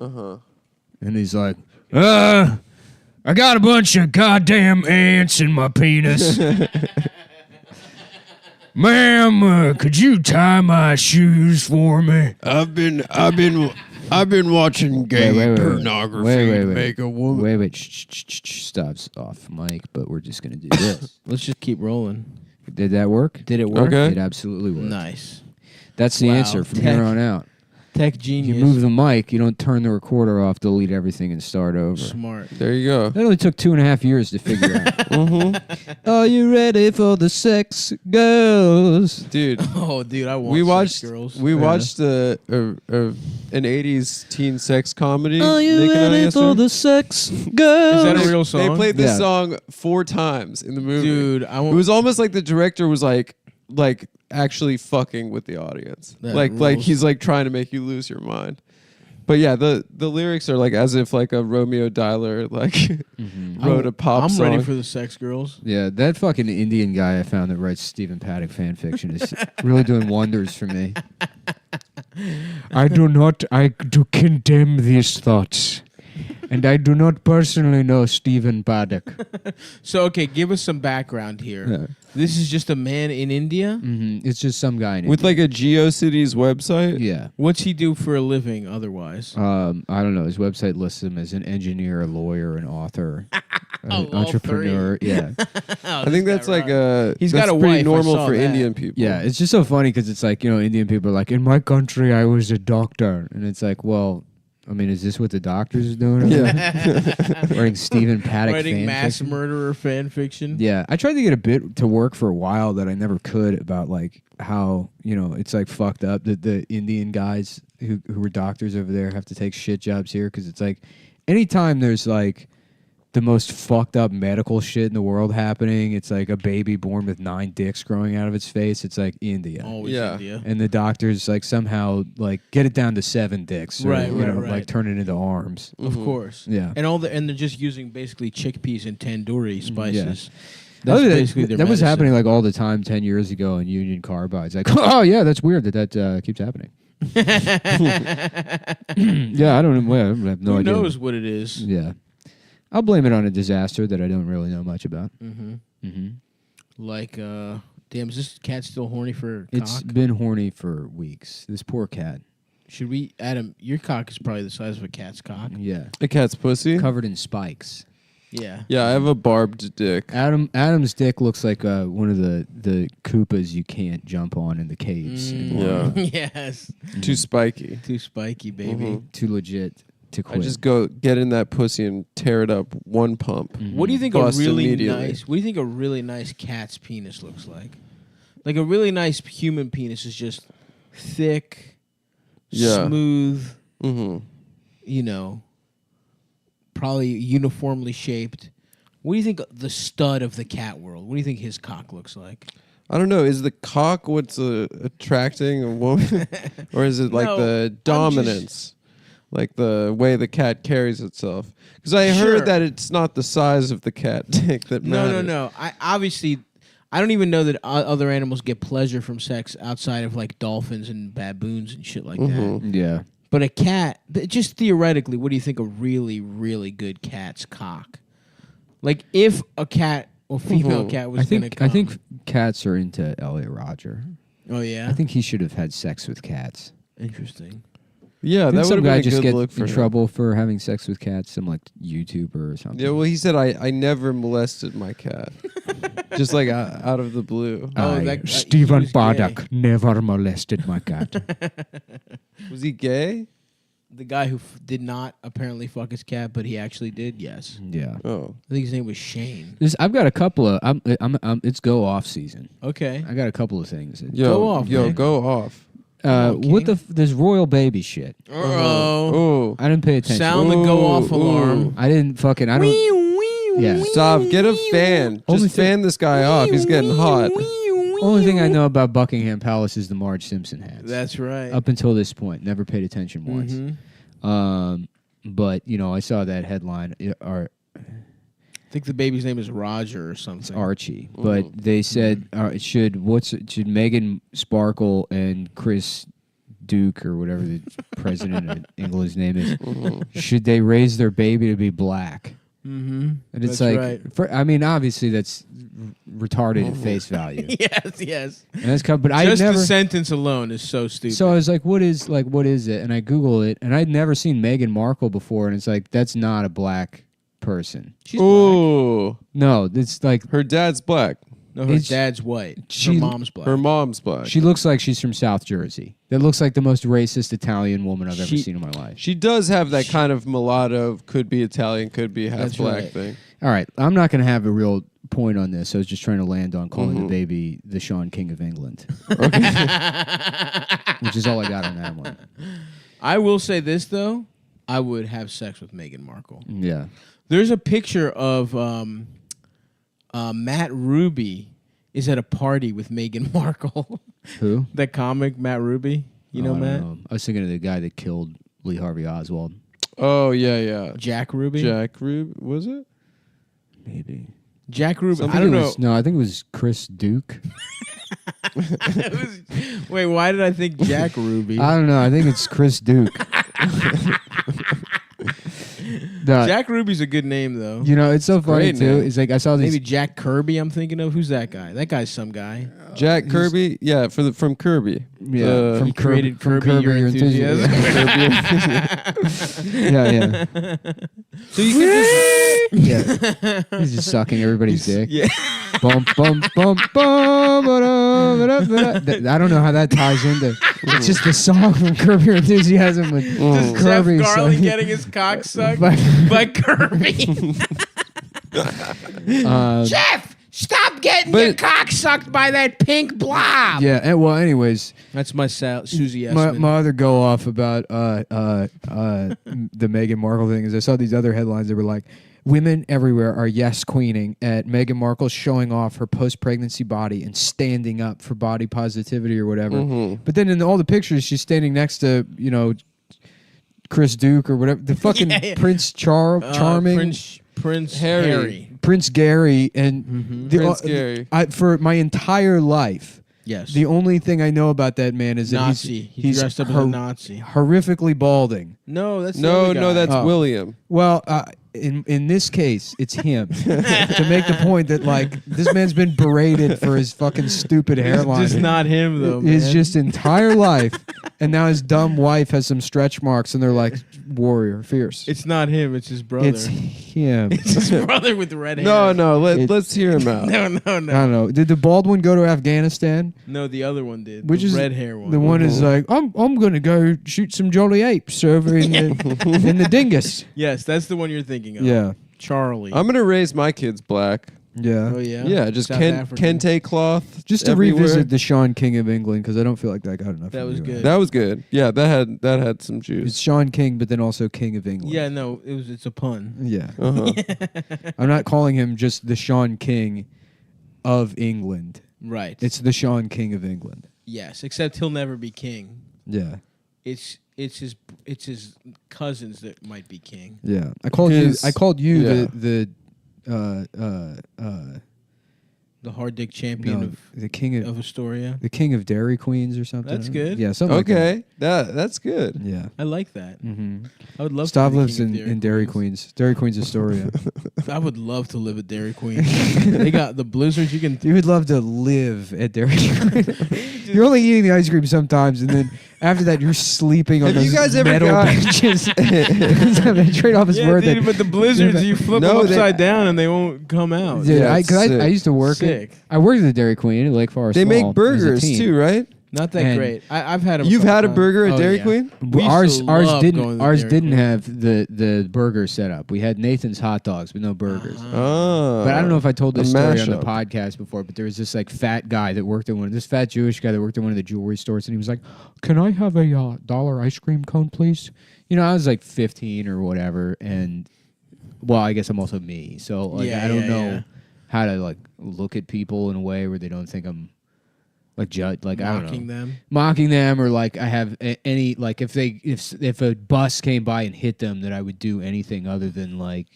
And he's like, I got a bunch of goddamn ants in my penis. Ma'am, could you tie my shoes for me? I've been watching gay pornography to make a woman. Wait. Stops off mic, but we're just going to do this. Let's just keep rolling. Did that work? Did it work? Okay. It absolutely worked. Nice. That's the answer from here on out. Tech If genius. you move the mic, you don't turn the recorder off, delete everything, and start over. Smart. There you go. That only took 2.5 years to figure out. Are you ready for the sex girls? Dude. Oh, dude, I want We sex watched girls. an 80s teen sex comedy. Are you Nick and I ready yesterday. for the sex girls? Is that a real song? They played this Yeah. song 4 times in the movie. Dude, It was almost like the director was like actually fucking with the audience. That Like rules. he's like trying to make you lose your mind. But yeah, the lyrics are like as if like a Romeo Dialer wrote a pop I'm song. ready for the sex girls. Yeah, that fucking Indian guy I found that writes Stephen Paddock fan fiction is really doing wonders for me. I do condemn these thoughts. And I do not personally know Stephen Paddock. So, okay, give us some background here. Yeah. This is just a man in India? It's just some guy in with like a GeoCities website. Yeah. What's he do for a living otherwise? I don't know. His website lists him as an engineer, a lawyer, an author, an all entrepreneur. Yeah. I think that's like He's that's got a pretty wife, I normal saw for that. Indian people. Yeah, it's just so funny because it's like, Indian people are like, in my country, I was a doctor. And it's like, well, I mean, is this what the doctors are doing? Yeah. Writing Stephen Paddock Writing fan mass fiction? murderer fan fiction? Yeah, I tried to get a bit to work for a while that I never could about like how, it's like fucked up that the Indian guys who were doctors over there have to take shit jobs here because it's like anytime there's like the most fucked up medical shit in the world happening, it's like a baby born with 9 dicks growing out of its face. It's like India. Always Yeah. India. And the doctors like somehow like get it down to 7 dicks, or, Right, like right. turn it into arms. Of course. Yeah. And they're just using basically chickpeas and tandoori spices. That, That's basically their that was medicine. happening like all the time 10 years ago in Union Carbide. It's like, oh yeah, that's weird that keeps happening. Yeah, I don't know. I have no Who idea. knows what it is? Yeah. I'll blame it on a disaster that I don't really know much about. Like, damn, is this cat still horny for It's cock? been horny for weeks. This poor cat. Should we, Adam, your cock is probably the size of a cat's cock. Yeah. A cat's pussy. Covered in spikes. Yeah. Yeah, I have a barbed dick. Adam's dick looks like one of the Koopas you can't jump on in the caves. Yeah. Yes. Too spiky. Too spiky, baby. Too legit to quit. I just go get in that pussy and tear it up one pump. What do you think Bust a really immediately. nice? What do you think a really nice cat's penis looks like? Like a really nice human penis is just thick, Yeah. smooth. Mm-hmm. Probably uniformly shaped. What do you think the stud of the cat world? What do you think his cock looks like? I don't know. Is the cock what's attracting a woman, or is it like No, the dominance, like the way the cat carries itself? Because I heard that it's not the size of the cat dick that matters. No. I don't even know that other animals get pleasure from sex outside of like dolphins and baboons and shit like that. Yeah. But a cat, just theoretically, what do you think a really, really good cat's cock? Like if a cat or female cat was going to come. I think cats are into Elliot Rodger. Oh, yeah? I think he should have had sex with cats. Interesting. Yeah, Didn't that some would have guy been a just good get look for in him. trouble for having sex with cats? Some like YouTuber or something. Yeah, well, he said I never molested my cat, just like out of the blue. Stephen he was Paddock never molested my cat. Was he gay? The guy who did not apparently fuck his cat, but he actually did, yes. Yeah. Oh, I think his name was Shane. I've got a couple of. It's go off season. Okay. I got a couple of things. Go off, man. Go off. What this royal baby shit? Uh-oh. Oh, I didn't pay attention. Sound the go off alarm. I didn't fucking. I don't. Yeah. stop! Get a fan. Only Just fan this guy off. He's getting hot. Only thing I know about Buckingham Palace is the Marge Simpson hats. That's right. Up until this point, never paid attention once. But I saw that headline. I think the baby's name is Roger or something. Archie, but they said should Meghan Sparkle and Chris Duke or whatever the president of England's name is, should they raise their baby to be black? Mm-hmm. And it's That's like, right. I mean, obviously that's retarded at face value. yes. And that's but I Just never. the sentence alone is so stupid. So I was like, what is it? And I Google it, and I'd never seen Meghan Markle before, and it's like, that's not a black person. She's black. Ooh, No, it's like her dad's black. No, her It's- dad's white. she- Her mom's black. Her mom's black. she looks like she's from South Jersey. That looks like the most racist Italian woman I've ever She- seen in my life. She does have that kind of mulatto, could be Italian, could be half That's black right. thing. All right, I'm not going to have a real point on this. I was just trying to land on calling Mm-hmm. the baby the Sean King of England, which is all I got on that one. I will say this, though. I would have sex with Meghan Markle. Yeah. There's a picture of Matt Ruby is at a party with Meghan Markle. Who? That comic, Matt Ruby. You know I don't Matt? know. I was thinking of the guy that killed Lee Harvey Oswald. Oh yeah. Jack Ruby? Jack Rube, was it? Maybe. Jack Ruby. Something I don't know. No, I think it was Chris Duke. Wait, why did I think Jack Ruby? I don't know. I think it's Chris Duke. No, Jack Ruby's a good name, though. you know, it's so funny great too. name. It's like I saw these. Maybe Jack Kirby I'm thinking of. Who's that guy? That guy's some guy. Jack Kirby, yeah, from Kirby. Yeah, He created Kirby, Curb Your Your Enthusiasm. Yeah. So you can Yeah. He's just sucking everybody's dick. Yeah. Bum, bum, bum, bum, ba-da, ba-da, ba-da. I don't know how that ties into. It's just the song from Curb Your Enthusiasm with Jeff Kirby. Garland so- getting his cock sucked By- by Kirby. Jeff, stop getting your cock sucked by that pink blob. Yeah. Well, anyways, That's my Susie my Essman. other go off about the Meghan Markle thing is I saw these other headlines that were like, women everywhere are yes queening at Meghan Markle showing off her post-pregnancy body and standing up for body positivity or whatever. But then in all the pictures, she's standing next to, Chris Duke or whatever. The fucking Yeah. Prince Charming. Prince Harry. Prince Gary. And Prince Gary. for my entire life, Yes. the only thing I know about that man is that Nazi. he's Dressed up as a Nazi. horrifically balding. No, that's the No, other guy. no, that's Oh. William. Well, in this case, it's him to make the point that like this man's been berated for his fucking stupid hairline. It's just not him though. His man. just entire life, and now his dumb wife has some stretch marks, and they're like warrior, fierce. It's not him. It's his brother. It's him. It's his brother with the red hair. No, It- let's hear him out. no, I don't know. Did the bald one go to Afghanistan? No, the other one did. Which the is red hair one. The one is like, I'm gonna go shoot some jolly apes over in the in the dingus. Yes, that's the one you're thinking of. Yeah, Charlie. I'm gonna raise my kids black. yeah. Oh yeah. Yeah, just South ken, African. kente cloth. Just to everywhere. revisit the Sean King of England because I don't feel like that got enough. That from was you, good. right? That was good. Yeah, that had some It's juice. Sean King, but then also King of England. Yeah, no, it's a pun. Yeah. Uh-huh. I'm not calling him just the Sean King of England. Right. It's the Sean King of England. yes, except he'll never be king. Yeah. It's his cousins that might be king. Yeah. I called His- you yeah. The hard dick champion the king of Astoria. the king of Dairy Queens or something. That's good. Yeah, something like Okay, that's good. that. Yeah. I like that. Mm-hmm. I would love Stav to be the lives king in, of in Dairy Queens. Dairy Queens Astoria. I would love to live at Dairy Queen. They got the blizzards. You can. You would love to live at Dairy Queen. You're only eating the ice cream sometimes, and then after that, you're sleeping on Have those you guys ever metal got- benches. They trade off his Yeah, word. dude, but the blizzards, you flip No, them they- upside down and they won't come out. Dude, Yeah, I, it's 'cause sick. I used to work. Sick. I worked at the Dairy Queen at Lake Forest. They Mall make as a burgers teen. too, right? Not that And great. I've had them. You've had a couple burger at times. Dairy yeah. Queen? We Ours used to love going didn't to ours Dairy didn't Queen. have the burger set up. We had Nathan's hot dogs, but no burgers. Oh, But I don't know if I told this a story on the mashup. podcast before, but there was this like fat guy that worked at this fat Jewish guy that worked at one of the jewelry stores, and he was like, "Can I have a dollar ice cream cone, please?" You know, I was like 15 or whatever, and well, I guess I'm also me, so like Yeah, I don't yeah, know yeah. how to like look at people in a way where they don't think I'm like judge, like I don't Mocking know, them. mocking them, or like I have any like if a bus came by and hit them, that I would do anything other than like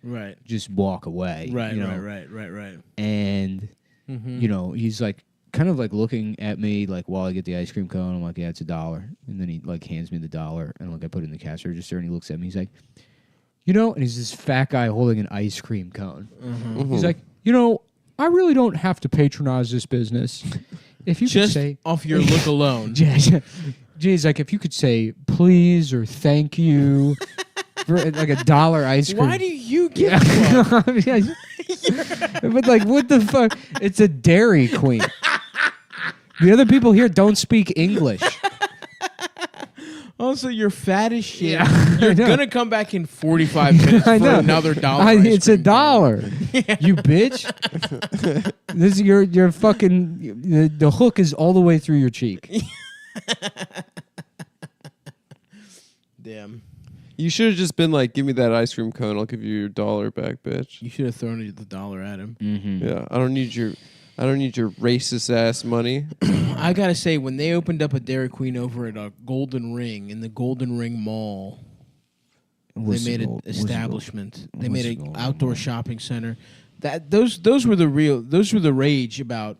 Right. just walk away, Right. you know? Right. And Mm-hmm. you know, he's like, kind of like looking at me like while I get the ice cream cone. I'm like, yeah, it's $1. And then he like hands me the $1 and like I put it in the cash register and he looks at me. He's like, and he's this fat guy holding an ice cream cone. He's like, I really don't have to patronize this business. If you just could say off your look alone. Geez, like if you could say please or thank you for like $1 ice cream. Why do you give a fuck? But like, what the fuck? It's a Dairy Queen. The other people here don't speak English. Also, you're fat as shit. Yeah, You're gonna come back in 45 minutes for another $1. It's $1. You bitch. This is your fucking. The hook is all the way through your cheek. Damn. You should have just been like, give me that ice cream cone. I'll give you your $1 back, bitch. You should have thrown the $1 at him. Mm-hmm. Yeah, I don't need your racist ass money. I gotta say, when they opened up a Dairy Queen over at a Golden Ring in the Golden Ring Mall, they made an establishment. They made an outdoor shopping center. Those were the rage about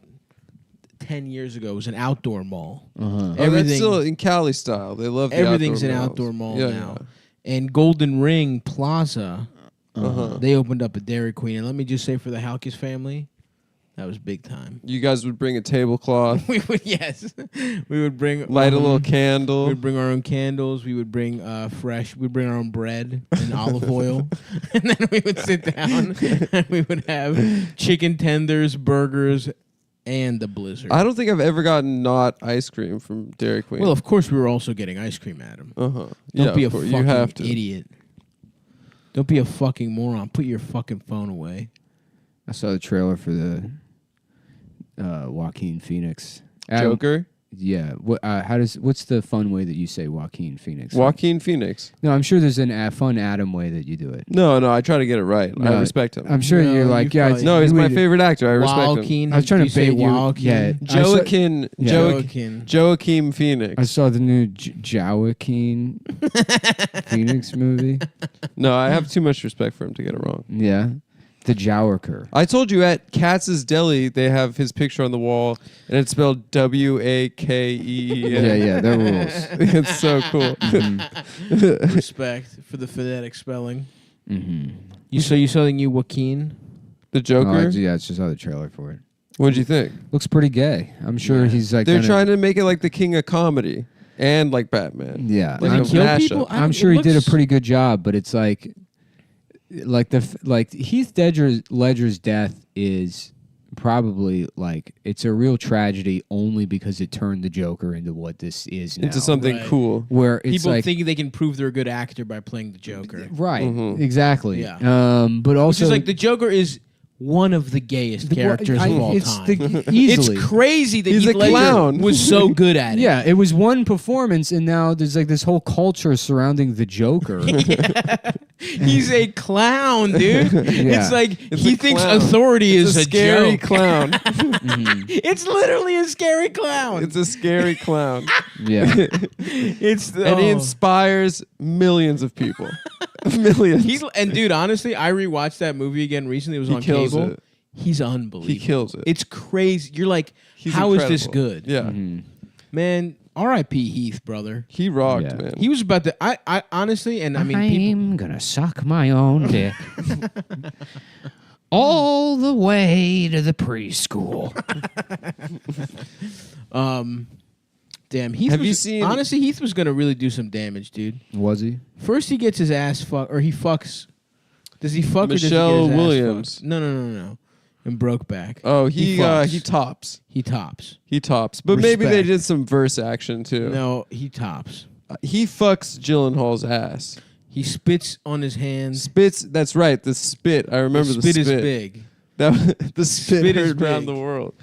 10 years ago. It was an outdoor mall. That's still in Cali style. They love the everything's an malls. outdoor mall Yeah, now. And Golden Ring Plaza, they opened up a Dairy Queen. And let me just say, for the Halkis family, that was big time. You guys would bring a tablecloth. We would bring Light a little candle. We would bring our own candles. We would bring we'd bring our own bread and olive oil. And then we would sit down and we would have chicken tenders, burgers, and the Blizzard. I don't think I've ever gotten not ice cream from Dairy Queen. Well, of course, we were also getting ice cream at them. Don't be a fucking idiot. Don't be a fucking moron. Put your fucking phone away. I saw the trailer for the Joaquin Phoenix Joker. Yeah. What's the fun way that you say Joaquin Phoenix? Joaquin Phoenix. No, I'm sure there's a fun Adam way that you do it. No, I try to get it right. No, I respect him. I'm sure you're like, yeah. No, he's my favorite actor. I respect him. I was trying to bait you. Joaquin? Yeah. Joaquin Phoenix. I saw the new Joaquin Phoenix movie. No, I have too much respect for him to get it wrong. Yeah. The Jowaker. I told you at Katz's Deli, they have his picture on the wall, and it's spelled Wakee. Yeah, that rules. It's so cool. Respect for the phonetic spelling. Mm-hmm. You saw the new Joaquin? The Joker? I just saw the trailer for it. What'd you think? Looks pretty gay. I'm sure he's like... They're trying to make it like the king of comedy and like Batman. Yeah. Like Does he kill people? I'm sure he did a pretty good job, but it's like Heath Ledger's death is probably like it's a real tragedy only because it turned the Joker into what this is now. Into something cool. Where it's people like, think they can prove they're a good actor by playing the Joker. Right. Exactly. Yeah. But also, which is like the Joker is one of the gayest characters of all time. Easily. It's crazy that He's Heath a Ledger clown. was so good at it. Yeah, it was one performance, and now there's like this whole culture surrounding the Joker. He's a clown, dude. It's like he thinks clown. authority is a scary joke. clown. It's literally a scary clown. It's a scary clown. Yeah. And he inspires millions of people. Millions. And dude, honestly, I rewatched that movie again recently. It was on cable. It. He's unbelievable. He kills it. It's crazy. You're like, He's how incredible. is this good? Yeah. Man, R.I.P. Heath, brother. He rocked, Yeah. man. He was about to. I honestly, and I mean, I'm gonna suck my own dick all the way to the preschool. damn. Heath. Have was, you seen? Honestly, Heath was gonna really do some damage, dude. Was he? First, he gets his ass fucked, or he fucks. Does he fuck Michelle or does he get his Williams. ass fucked? No. And Brokeback. Oh, he fucks. tops. He tops. He tops. But maybe they Respect. did some verse action too. No, he tops. He fucks Gyllenhaal's ass. He spits on his hands. Spits. That's right. The spit. I remember the spit. is big. The spit, Spit is heard around big. the world.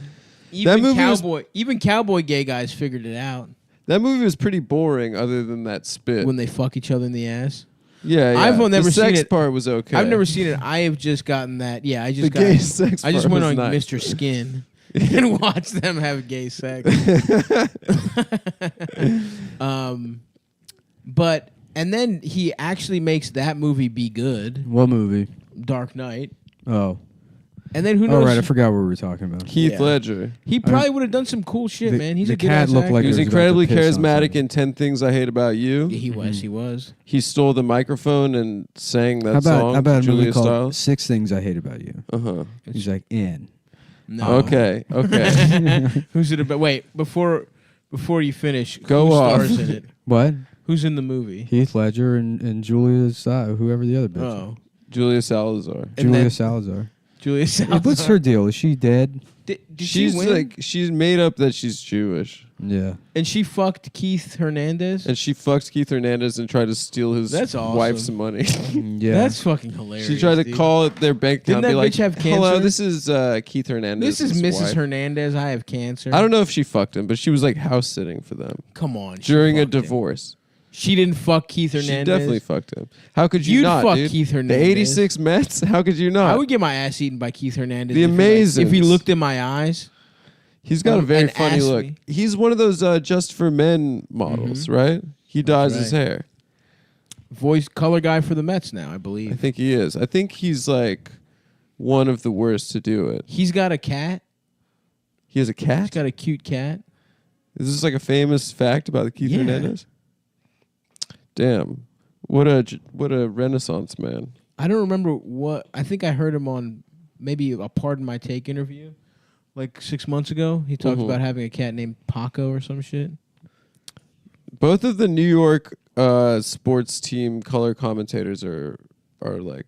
Even cowboy gay guys figured it out That movie was pretty boring, other than that spit. when they fuck each other in the ass. Yeah. I've never the seen sex it. part was okay. I've never seen it. I have just gotten that. Yeah, I just The got. gay sex I just part went was on nice. Mr. Skin and watched them have gay sex. But and then he actually makes that movie be good. What movie? Dark Knight. Oh. And then who knows? Oh right, I forgot what we were talking about. Heath Ledger. He probably would have done some cool shit, man. He's the a good cat ass looked actor. like He was about to incredibly piss on charismatic something. in 10 Things I Hate About You. He was. He was. He stole the microphone and sang that How song. about a movie Julia called Stiles. 6 Things I Hate About You? Uh-huh. He's like, in. No. Okay. Who's it about? Wait, before you finish, Go who off. stars in it? What? Who's in the movie? Heath Ledger and Julia whoever the other bitch. Oh, Julia Salazar. Julia Salazar. Julia Salazar. What's her deal? Is she dead? Did She's she win? she's made up that she's Jewish. Yeah. And she fucked Keith Hernandez. And she fucked Keith Hernandez and tried to steal his That's awesome. wife's money. Yeah. That's fucking hilarious. She tried to dude. call it their bank Didn't account and be that like, bitch have hello, cancer? this is Keith Hernandez. This is Mrs. wife. Hernandez. I have cancer. I don't know if she fucked him, but she was like house sitting for them Come on. she during a fucked him. divorce. She didn't fuck Keith Hernandez. She definitely fucked him. How could you You'd not, fuck dude? Keith The Hernandez. 86 Mets? How could you not? I would get my ass eaten by Keith Hernandez. The if he Amazings. looked in my eyes. He's got a very and funny asked look. me. He's one of those Just for Men models, right? He dyes his right. hair. Voice color guy for the Mets now, I I believe. think he is. I think he's like one of the worst to do it. He's got a cat. He has a He's cat? got a cute cat. Is this like a famous fact about Keith Yeah. Hernandez? Damn. What a renaissance man. I don't remember what. I think I heard him on maybe a Pardon My Take interview like 6 months ago. He talked about having a cat named Paco or some shit. Both of the New York sports team color commentators are like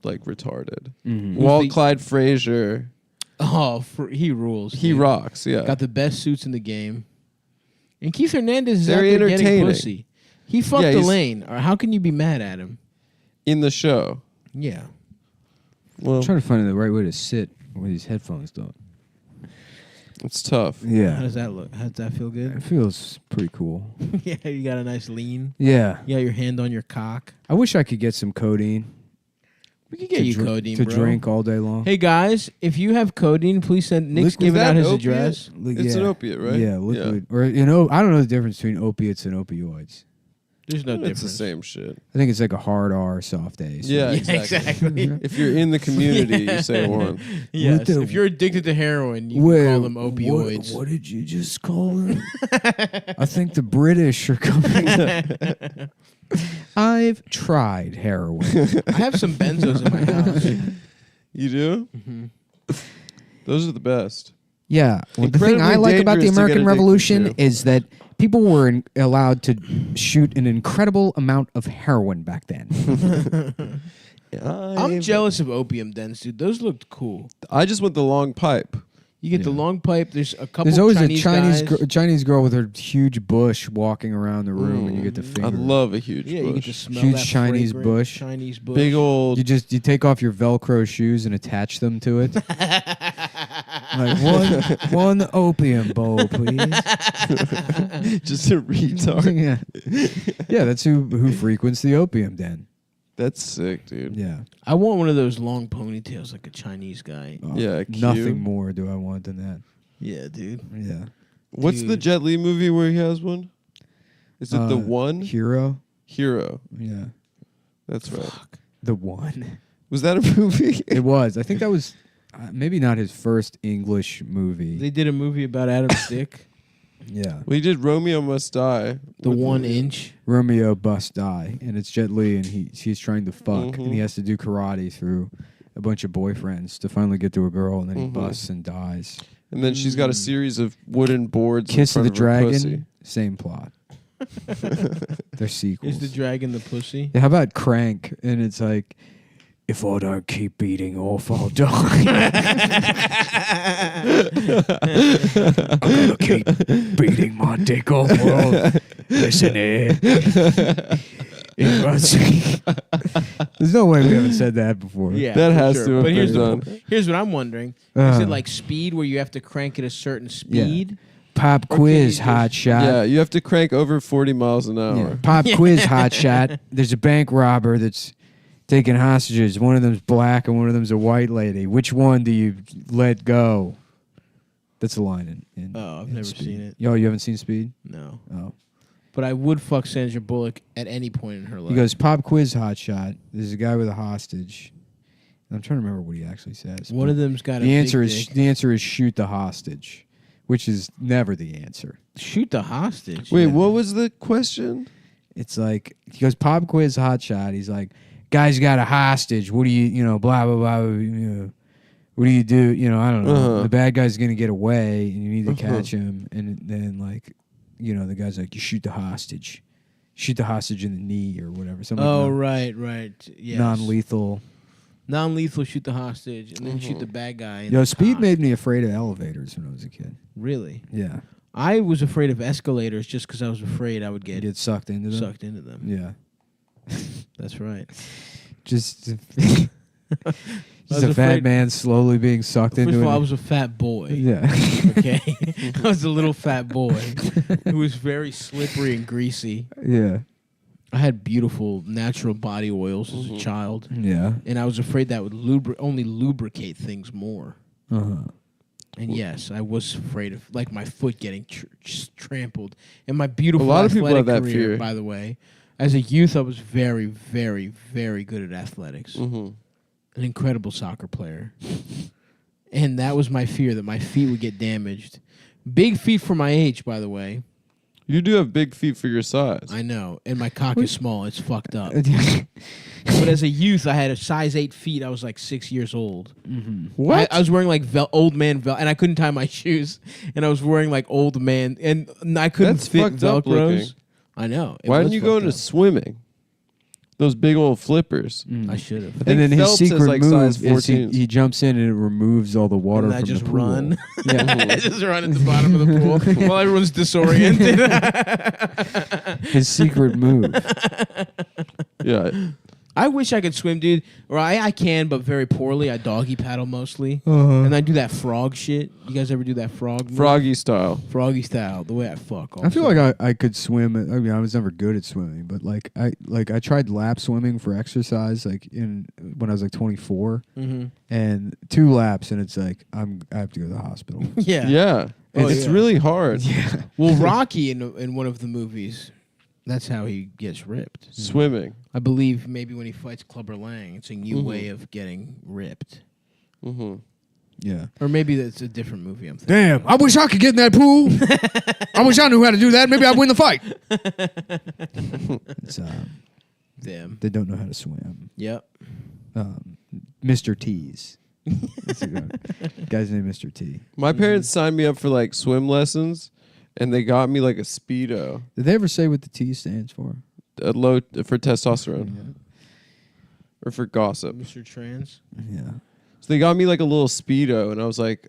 retarded. Mhm. Walt the- Clyde Frazier, Oh, he rules. he dude. rocks. Yeah, Got the best suits in the game. And Keith Hernandez is Very out there getting entertaining. pussy. He fucked Yeah, he's- Elaine. Or how can you be mad at him? in the show. Yeah. Well, I'm trying to find the right way to sit with these headphones, though. it's tough. How Yeah. does that look? How does that feel It good? feels pretty cool. Yeah, you got a nice lean. Yeah. You got your hand on your cock. I wish I could get some codeine. We could get you dr- codeine, to bro. drink all day long. Hey guys, if you have codeine, please send. Nick's Liquid- giving Is that out his opiate? address. It's an opiate, right? Yeah, liquid. Or I don't know the difference between opiates and opioids. There's no It's difference. the same shit. I think it's like a hard R, soft A. So. Yeah, Yeah, exactly. exactly. If you're in the community, you say one. Yes. What the- If you're addicted to heroin, you Wait, can call them opioids. What did you just call them? I think the British are coming. I've tried heroin. I have some benzos in my house. You do? Mm-hmm. Those are the best. Yeah. Well, the thing Incredibly I like about the dangerous to get American addicted Revolution to. is that people were allowed to shoot an incredible amount of heroin back then. I'm jealous of opium dens, dude. Those looked cool. I just want the long pipe. You get the Yeah. long pipe. There's a couple. There's always Chinese a guys. Chinese girl with her huge bush walking around the room, and you get to finger. I love a huge Yeah, you get to bush. smell Huge that Chinese fragrant bush. Chinese bush. Big old. You take off your Velcro shoes and attach them to it. Like one opium bowl, please. just a retard. yeah. That's who frequents the opium den. That's sick, dude. Yeah. I want one of those long ponytails like a Chinese guy. Yeah, cute. Nothing more do I want than that. Yeah, dude. Yeah. What's the Dude. Jet Li movie where he has one? Is it The One? Hero. Hero. Yeah. That's right. The One. Was that a movie? It was. I think that was maybe not his first English movie. They did a movie about Adam's dick. Yeah. We did Romeo Must Die. The with 1 inch. Romeo Must Die, and it's Jet Li, and he's trying to fuck, Mhm. and he has to do karate through a bunch of boyfriends to finally get to a girl, and then he Mhm. busts and dies. And then she's got a series of wooden boards. in Kiss of front the her pussy. Dragon, same plot. They're sequels. Is the dragon the pussy? Yeah, how about Crank? And it's like, if I don't keep beating off, I'll die. I'm gonna keep beating my dick off. Well, listen here. There's no way we haven't said that before. Yeah, That for has sure. to have But here's been the done. here's what I'm wondering: is Uh. it like Speed, where you have to crank at a certain speed? Pop Or quiz, can you hot shot. Yeah, you have to crank over 40 miles an Yeah. hour. Pop quiz, hot shot. There's a bank robber that's taking hostages. One of them's black and one of them's a white lady. Which one do you let go? That's the line in Oh, I've in never Speed. seen it. Yo, you haven't seen Speed? No, Oh. but I would fuck Sandra Bullock at any point in her life. He goes, pop quiz, hot shot. There's a guy with a hostage. I'm trying to remember what he actually says. One of them's got the a answer big is dick. the answer is shoot the hostage, which is never the answer. Shoot the hostage. Wait, what was the question? It's like he goes pop quiz hot shot. He's like, guys got a hostage. What do you blah blah blah. What do you do? I don't know. The bad guy's gonna get away, and you need to catch him. And then the guy's like, you shoot the hostage. Shoot the hostage in the knee or whatever. Something right. Yes. Non-lethal. Non-lethal, shoot the hostage, and then shoot the bad guy. Yo, speed made me afraid of elevators when I was a kid. Really? Yeah. I was afraid of escalators just because I was afraid I would get sucked into them. Yeah. That's right. Just a fat man slowly being sucked into it. First of all, I was a fat boy. Yeah. Okay. I was a little fat boy who was very slippery and greasy. Yeah. I had beautiful natural body oils as a child. Yeah. And I was afraid that would only lubricate things more. Uh-huh. And yes, I was afraid of my foot getting trampled. And my beautiful a lot of people have that career, fear. by the way. As a youth, I was very, very, very good at athletics. Mm-hmm. An incredible soccer player. And that was my fear, that my feet would get damaged. Big feet for my age, by the way. You do have big feet for your size. I know. And my cock is small. It's fucked up. But as a youth, I had a size 8 feet. I was 6 years old. Mm-hmm. What? I was wearing old man and I couldn't tie my shoes. And I was wearing old man, and I couldn't That's fit fucked up Velcros. looking. I know. Why didn't you go into swimming? Those big old flippers. I should have. And then his Phelps is secret size move is 14. he jumps in and it removes all the water And I from just the pool. run. Yeah. I just run at the bottom of the pool while everyone's disoriented. His secret move. Yeah. I wish I could swim, dude. Or I can, but very poorly. I doggy paddle mostly. Uh-huh. And I do that frog shit. You guys ever do that frog move? Froggy style. Froggy style, the way I fuck. I feel like I could swim. I mean, I was never good at swimming, but I tried lap swimming for exercise when I was 24, and 2 laps, and it's I have to go to the hospital. Yeah. Yeah. Oh, It's yeah. really hard. Yeah. Well, Rocky in one of the movies, that's how he gets ripped. Swimming. I believe maybe when he fights Clubber Lang, it's a new way of getting ripped. Mm-hmm. Yeah. Or maybe that's a different movie I'm thinking. Damn! I wish I could get in that pool. I wish I knew how to do that. Maybe I'd win the fight. It's, Damn. they don't know how to swim. Yep. Mr. T's. That's a guy's name, Mr. T. My parents signed me up for swim lessons, and they got me a Speedo, Did they ever say what the T stands for? low for testosterone or for gossip. Mr. Trans. Yeah. So they got me a little Speedo, and I was like,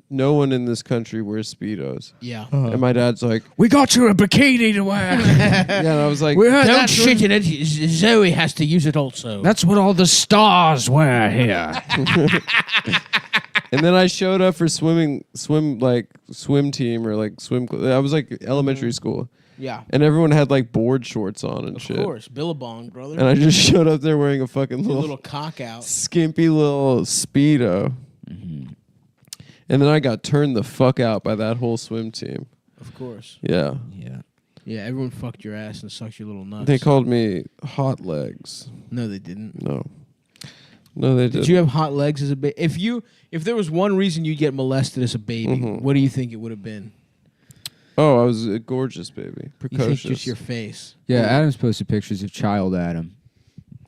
no one in this country wears Speedos. Yeah. And my dad's like, We got you a bikini to wear. yeah, and I was like, We heard Don't that's shit in it. Zoe has to use it also. That's what all the stars wear here. and then I showed up for swim team or swim. I was elementary school, yeah. and everyone had board shorts on and Of shit. course. Billabong, brother. And I just showed up there wearing a fucking Your little little cock out. skimpy little Speedo. And then I got turned the fuck out by that whole swim team. Of course. Yeah. Yeah. Yeah, everyone fucked your ass and sucked your little nuts. They called me Hot Legs. No, they didn't. No, they didn't. Did you have hot legs as a baby? If there was one reason you'd get molested as a baby, what do you think it would have been? Oh, I was a gorgeous baby. You Precocious. think just your face? Yeah, Adam's posted pictures of child Adam.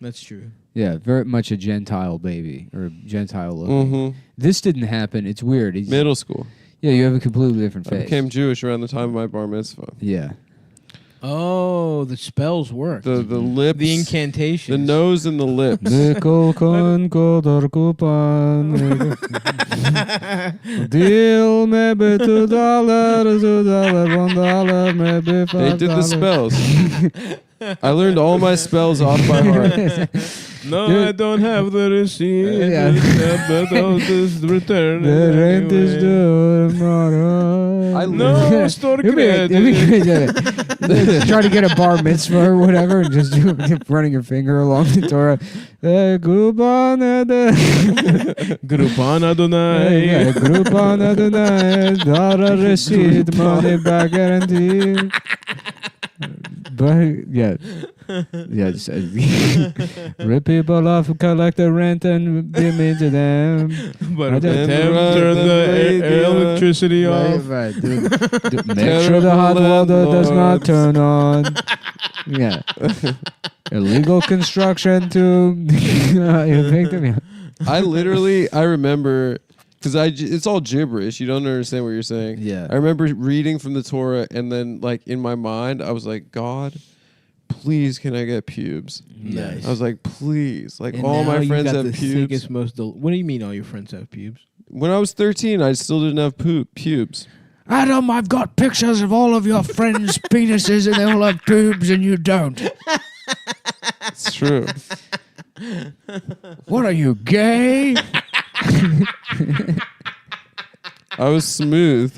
That's true. Yeah, very much a Gentile baby or Gentile looking. Mm-hmm. This didn't happen. It's weird. Middle school. Yeah, you have a completely different I face. became Jewish around the time of my bar mitzvah. Yeah. Oh, the spells work. The lips. The incantations. The nose and the lips. Deal maybe $2, $1, maybe $5. They did the spells. I learned all my spells off by heart. No, Dude. I don't have the receipt. Yeah. But I'll just return The it rent is anyway. due tomorrow. No, store credit. Try to get a bar mitzvah or whatever and just running your finger along the Torah. Grupan Adonai. Grupan Adonai. Dollar receipt, money back guarantee. But yeah, Yeah, rip people off, collect the rent, and give me to them. But then turn the electricity off. Right. Make sure the hot water does not turn on. Yeah. Illegal construction to victim. I remember, because it's all gibberish. You don't understand what you're saying. Yeah. I remember reading from the Torah, and then like in my mind, I was like, God, please, can I get pubes? Nice. I was like, please, like And all now my you friends got have the pubes. thickest, what do you mean all your friends have pubes? When I was 13, I still didn't have pubes. Adam, I've got pictures of all of your friends' penises, and they all have boobs, and you don't. It's true. What are you, gay? I was smooth.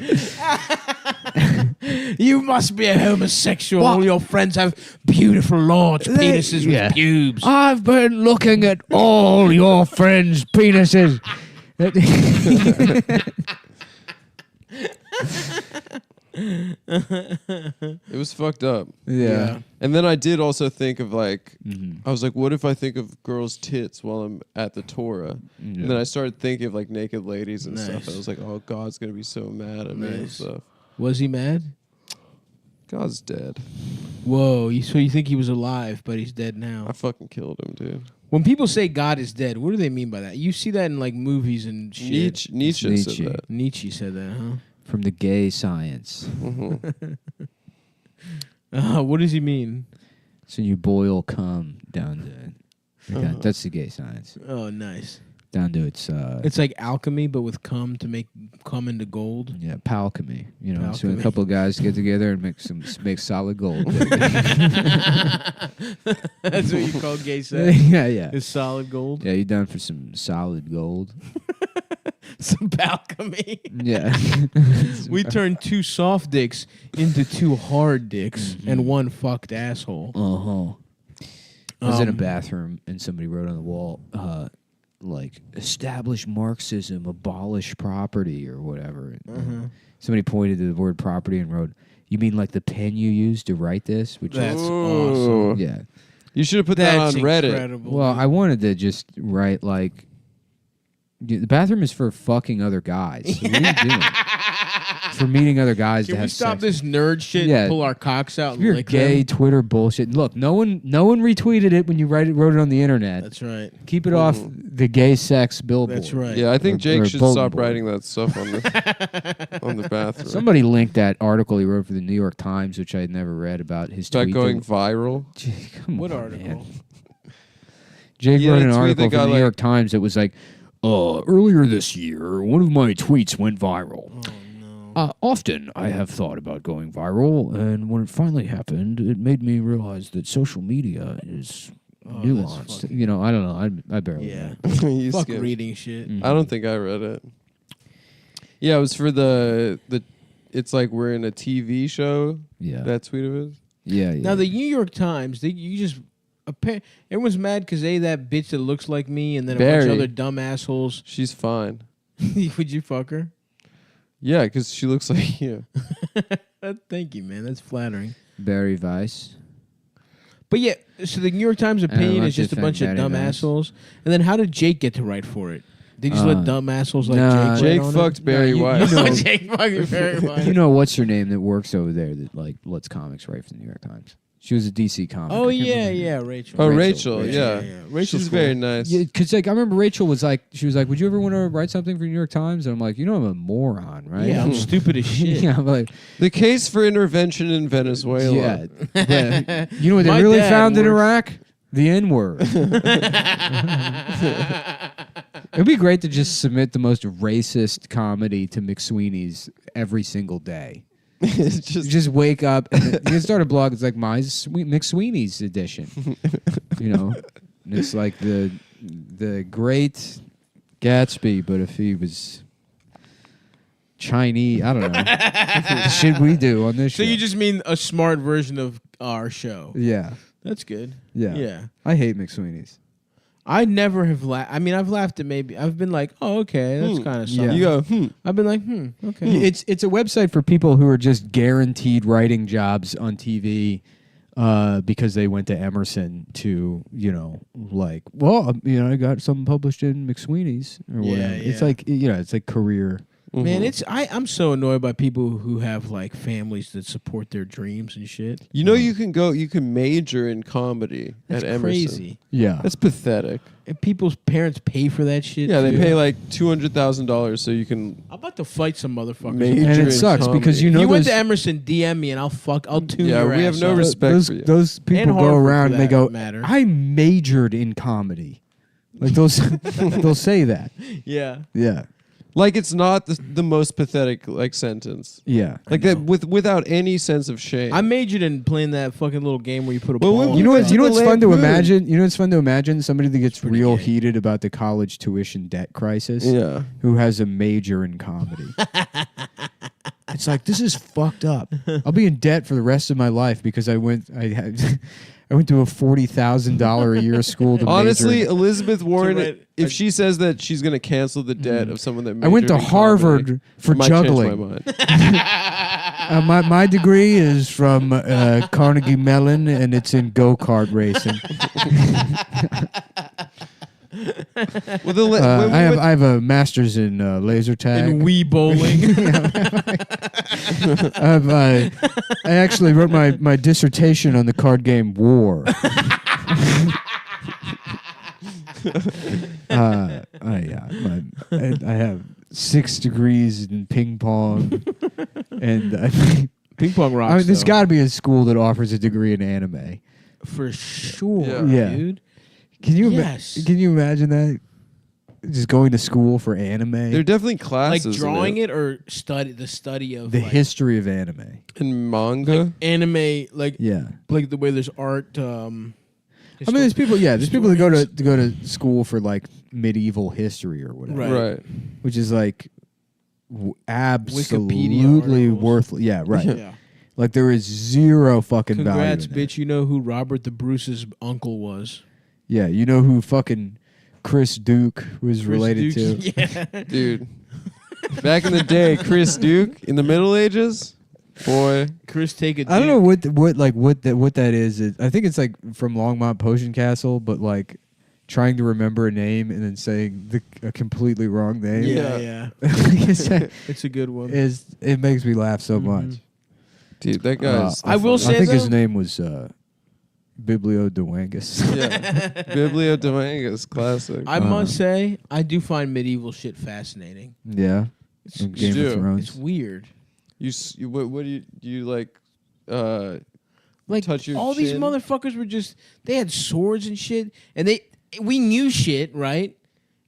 You must be a homosexual. All your friends have beautiful large penises with pubes. I've been looking at all your friends' penises. It was fucked up. Yeah. And then I did also think of like, I was like, what if I think of girls' tits while I'm at the Torah? And then I started thinking of like naked ladies and stuff. I was like, oh, God's going to be so mad at me and stuff. Was he mad? God's dead. Whoa, so you think he was alive, but he's dead now. I fucking killed him, dude. When people say God is dead, what do they mean by that? You see that in like movies and shit. Nietzsche said that. Nietzsche said that, huh? From the gay science. What does he mean? So you boil cum down to... That's the gay science. Oh, nice. Down to its... It's like alchemy, but with cum to make cum into gold. Yeah, palchemy. You know, so Palchemy. a couple of guys get together and make solid gold. That's what you call gay sex? Yeah. Is solid gold? Yeah, you down for some solid gold? Some alchemy. Yeah. We turned 2 soft dicks into 2 hard dicks and 1 fucked asshole. I was in a bathroom and somebody wrote on the wall, like, establish Marxism, abolish property, or whatever. Somebody pointed to the word property and wrote, you mean like the pen you used to write this? Which That's is awesome. Yeah. You should have put that on Reddit. Incredible. Well, I wanted to just write, like, the bathroom is for fucking other guys. So what are you doing? For meeting other guys Can to we have stop sex. this nerd shit Yeah. and pull our cocks out If and you're lick gay them? Twitter bullshit. Look, no one retweeted it when you wrote it on the internet. That's right. Keep it off the gay sex billboard. That's right. Yeah, I think Or Jake a should bulletin stop board. writing that stuff on the bathroom. Somebody linked that article he wrote for the New York Times, which I had never read, about his About tweet. going viral. Come What on, article? man. Jake Yeah, wrote the an tweet article that for got, the New like- York Times that was like, earlier this year, one of my tweets went viral. Oh, no. Often I have thought about going viral, and when it finally happened, it made me realize that social media is nuanced. fucking- You know, I don't know. I barely Yeah. know. You Fuck skipped. reading shit. Mm. I don't think I read it. Yeah, it was for the it's like we're in a TV show. Yeah. That tweet of it. Yeah. Now, the New York Times, everyone's mad because that bitch that looks like me and then a bunch Barry. of other dumb assholes. She's fine. Would you fuck her? Yeah, because she looks like you. Thank you, man. That's flattering. Barry Weiss. But yeah, so the New York Times opinion like is just a to bunch of defend dumb Barry Weiss. assholes. And then how did Jake get to write for it? Did you just let dumb assholes like nah, Jake Jake write on fucked it? Barry you White. know- Jake fucking Barry White. You know what's her name that works over there that like lets comics write for the New York Times? She was a DC comic. Oh I can't yeah, remember. yeah, Rachel. Oh, Rachel. Rachel. Yeah, Yeah. yeah. Rachel's She's cool. very nice. Yeah, because like I remember Rachel was like, would you ever want to write something for the New York Times? And I'm like, I'm a moron, right? Yeah, I'm stupid as shit. Yeah, I'm like, The case for intervention in Venezuela. yeah. Yeah. You know what they My really dad found in works- Iraq? The N-word. It'd be great to just submit the most racist comedy to McSweeney's every single day. It's You just just wake up and you can start a blog. It's like my McSweeney's edition, you know. And it's like the Great Gatsby, but if he was Chinese, I don't know. The shit we do on this show. So you just mean a smart version of our show? yeah, That's good. yeah, Yeah. I hate McSweeney's. I never have laughed. I mean, I've laughed at maybe. I've been like, oh, okay, that's kind of Yeah. something. you go. I've been like, okay. It's a website for people who are just guaranteed writing jobs on TV. because they went to Emerson to, like, well, I got something published in McSweeney's or whatever. It's like, it's like career. Man, I'm so annoyed by people who have like families that support their dreams and shit. You can major in comedy That's at Emerson. Crazy. Yeah. That's pathetic. And people's parents pay for that shit. Yeah, too. they pay like $200,000 so you can I'm about to fight some motherfuckers. major And it in sucks comedy. because If you went those, to Emerson, DM me and I'll tune Yeah, your we ass have no up. respect for you. those people And go Harvard, around for and they that go, matter. I majored in comedy. Like they'll say that. Yeah. Yeah. Like it's not the most pathetic like sentence. Yeah. Like that without any sense of shame. I majored in playing that fucking little game where you put a Well, ball. we- You know what? You What's the fun to Lampoon. imagine? You know what's fun to imagine? Somebody that gets pretty real gay. heated about the college tuition debt crisis. Yeah. Who has a major in comedy? It's like this is fucked up. I'll be in debt for the rest of my life because I went to a $40,000 a year school to Honestly, major. Elizabeth Warren, write if she says that she's going to cancel the debt of someone that I went to majored in Harvard comedy, for I might change juggling. my mind. My degree is from Carnegie Mellon, and it's in go-kart racing. Well, I have a master's in laser tag. and Wii bowling. I actually wrote my dissertation on the card game War. I have 6 degrees in ping pong, and Ping pong rocks. there's got to be a school that offers a degree in anime. for sure, Yeah. dude. Can you Yes. can you imagine that? Just going to school for anime, there are definitely Like classes drawing in it or the study of the like, history of anime. in manga. like anime, like Yeah. like the way there's art. I mean, there's people. Yeah, there's people that go to school for like medieval history or whatever, Right. Right. which is like absolutely articles. worthless. Yeah, right. Yeah. Like there is zero fucking Congrats, value. In bitch. You know who Robert the Bruce's uncle was? That. Yeah, you know who fucking Chris Duke was related to. Yeah. Dude. Back in the day, Chris Duke in the Middle Ages, boy. Chris take a I don't know what that is. I think it's like from Longmont Potion Castle, but like trying to remember a name and then saying a completely wrong name. Yeah. It's It's a good one. it makes me laugh so Mm-hmm. much. Dude, that guy's. I will I say think his though- name was Biblio DeWangus. Yeah. Biblio Dominguez, classic. I must say, I do find medieval shit fascinating. Yeah. It's, From Game do. of Thrones. it's weird. What do you like? Like Touch your all these chin? motherfuckers were just they had swords and shit, and we knew shit, right?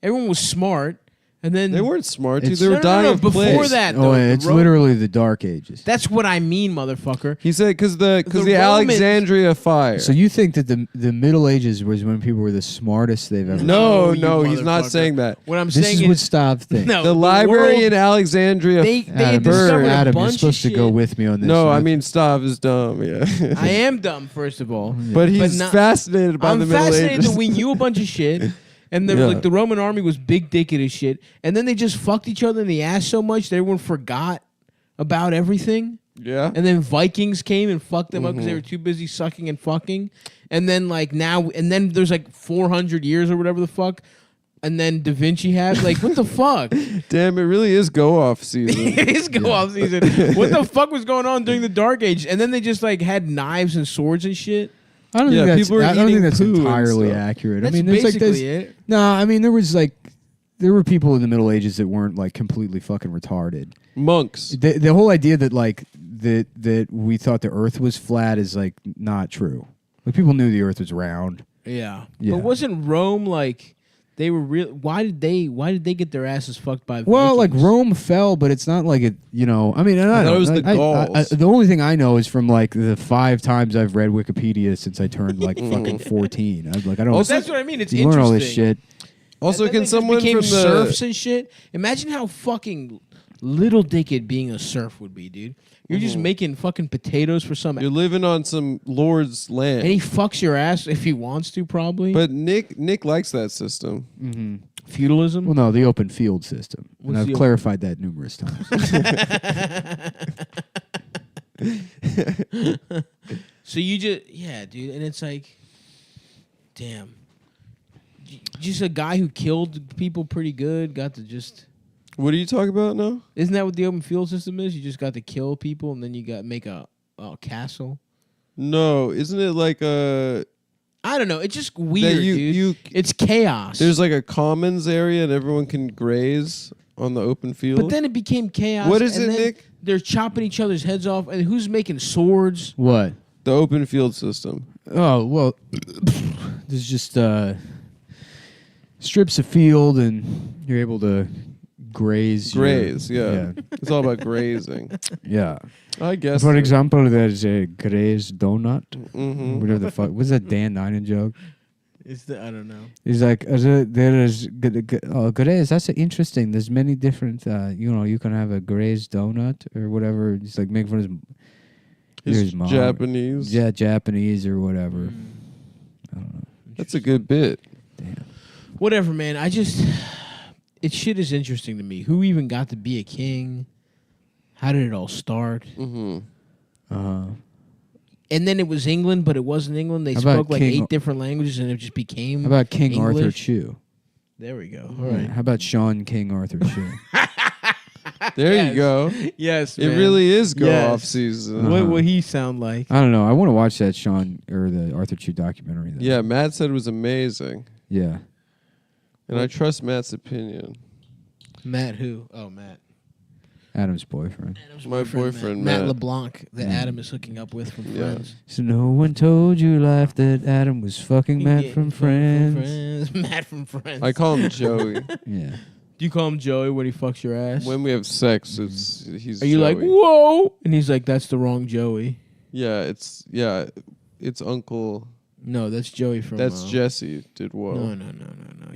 Everyone was smart, and then They weren't smart, dude. It's- They were No, no, dying no, of before plague. that, Oh, though, it's the literally the Dark Ages. That's what I mean, motherfucker. He said because the Romans- Alexandria fire. So you think that the Middle Ages was when people were the smartest they've ever no, you no, he's not motherfucker. saying that. What I'm This saying is what Stav thinks. no, The library world- in Alexandria. they Adam, had discovered a Adam, bunch you're supposed of to go shit. with me on this. No, I one. mean Stav is dumb. Yeah, I am dumb, first of all. but he's not- fascinated by I'm the Middle fascinated Ages. that we knew a bunch of shit, and then Yeah. like the Roman army was big dicked as shit, and then they just fucked each other in the ass so much that everyone forgot about everything. Yeah, And then Vikings came and fucked them up because they Mhm. were too busy sucking and fucking. And then like now, and then there's like 400 years or whatever the fuck. And then Da Vinci had like what the fuck? damn, it really is go off season. It is go off season. What the fuck was going on during the Dark Age? And then they just like had knives and swords and shit. I don't Yeah, think that's, people were I don't eating think that's poo and entirely stuff. accurate. That's I mean, there's like basically this. it. No, I mean there were people in the Middle Ages that weren't like completely fucking retarded. Monks. The whole idea that like that we thought the Earth was flat is like not true. Like people knew the Earth was round. Yeah. Yeah. But wasn't Rome like they were real? Why did they get their asses fucked by? Well, like Vikings? Rome fell, but it's not like it. You know, I mean, I thought don't it was know. the Gauls. The only thing I know is from like the 5 times I've read Wikipedia since I turned like fucking 14. I don't. Well, that's what I mean. It's you interesting. learn all this shit. Also, And then can they just someone became from the serfs and shit? Imagine how fucking little dicked being a serf would be, dude. You're just making fucking potatoes for some, you're living on some lord's land, and he fucks your ass if he wants to, probably. but Nick likes that system. Mm-hmm. Feudalism. Well, no, the open field system, and What's I've the clarified that numerous times. So you just dude, and it's like, damn, just a guy who killed people pretty good got to just. What are you talking about now? Isn't that what the open field system is? You just got to kill people and then you got make a castle. No, isn't it like a? I don't know. It's just weird, dude. It's chaos. There's like a commons area and everyone can graze on the open field. But then it became chaos. What is it, Nick? They're chopping each other's heads off, and who's making swords? What? The open field system. Oh well, there's just strips of field, and you're able to graze. Yeah. It's all about grazing. Yeah. I guess. For example, there's a grazed donut. Mm-hmm. Whatever the fuck. What's that Dan Ninen joke? I don't know. He's like, there is graze. That's interesting. There's many different. You can have a grazed donut or whatever. He's like making fun of his mom. Japanese. Yeah, Japanese or whatever. I don't know. That's a good bit. Damn. Whatever, man. It shit is interesting to me. Who even got to be a king? How did it all start? Mm-hmm. And then it was England, but it wasn't England. They spoke like 8 different languages, and it just became. How about King English? Arthur Chew? There we go. All right. How about Sean King Arthur Chew? There you go. Yes, it man. really is go-off season. What would he sound like? I don't know. I want to watch that Sean or the Arthur Chew documentary. Though. Yeah, Matt said it was amazing. Yeah. And I trust Matt's opinion. Matt who? Oh, Matt. Adam's boyfriend. My boyfriend, Matt Matt. LeBlanc, that Adam is hooking up with from Friends. So no one told you life that Adam was fucking Matt from Friends. Matt from Friends. I call him Joey. Yeah. Do you call him Joey when he fucks your ass? When we have sex, he's Are you Joey. like, whoa? And he's like, that's the wrong Joey. Yeah, it's Uncle. No, that's Joey from... That's Jesse did whoa. No.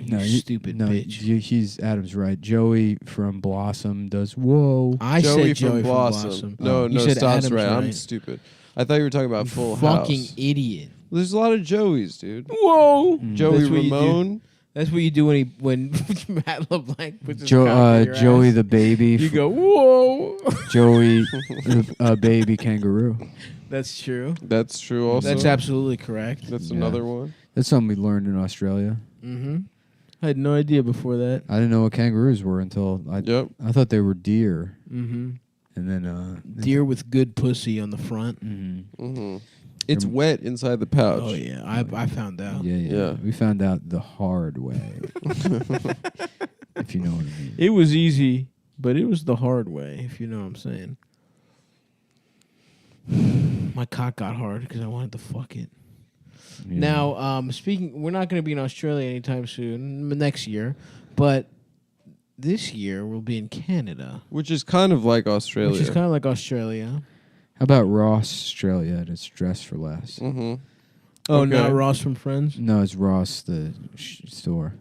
You stupid bitch. He's Adam's right. Joey from Blossom does whoa. I Joey said Joey from Blossom. No, You said Stav's Adam's right. I'm stupid. I thought you were talking about Full Fucking House. idiot. There's a lot of Joeys, dude. Whoa. Joey That's what you do. Ramone. That's what you do when Matt LeBlanc puts his cock in your Joey ass. the baby. You go, whoa. Joey baby kangaroo. That's true. That's true also. That's absolutely correct. That's another one. That's something we learned in Australia. Mm-hmm. I had no idea before that. I didn't know what kangaroos were until I thought they were deer. Mm-hmm. And then Deer with good pussy on the front. Mm-hmm. Mm-hmm. It's wet inside the pouch. Oh yeah, I found out. Yeah. We found out the hard way. If you know what I mean. It was easy, but it was the hard way, if you know what I'm saying. My cock got hard because I wanted to fuck it. Yeah. Now, we're not going to be in Australia anytime soon, next year, but this year we'll be in Canada. Which is kind of like Australia. Which is kind of like Australia. How about Ross Australia? And it's Dress for Less. Mm-hmm. Oh, Okay. not Ross from Friends? No, it's Ross, the store.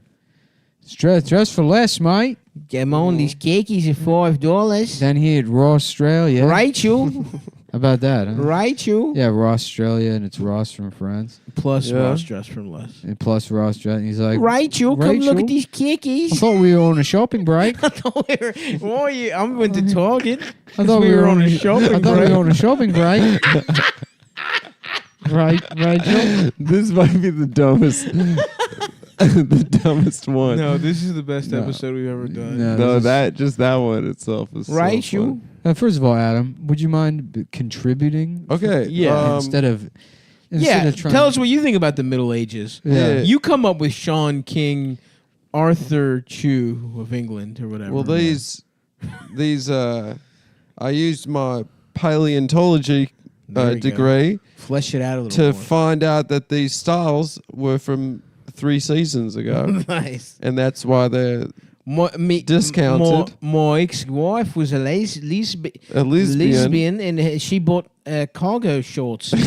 It's dress for less, mate. Come on, these cakeys are $5. Then here at Ross Australia. Right, you? How about that, huh? Right, you? Yeah, Ross Australia, and it's Ross from Friends. Plus Yeah. Ross Dress from Less. And plus Ross Dress. And he's like, Right, you? Come look at these I cakeys. thought we were on a shopping break. I thought we were. Oh, yeah, I went to Target. I thought we were on a shopping I thought we break. were on a shopping break. right, Joe? This might be the dumbest, the dumbest one. No, this is the best No. episode we've ever done. No. No, this is- that one itself is Right, so you? fun. First of all, Adam, would you mind contributing? Okay. Yeah, Instead of trying tell us what you think about the Middle Ages. Yeah. You come up with Sean King, Arthur Chew of England or whatever. Well, these, I used my paleontology There you go. degree Flesh it out a little to more. find out that these styles were from 3 seasons ago, Nice. and that's why they're discounted. My ex-wife was a lesbian, and she bought cargo shorts at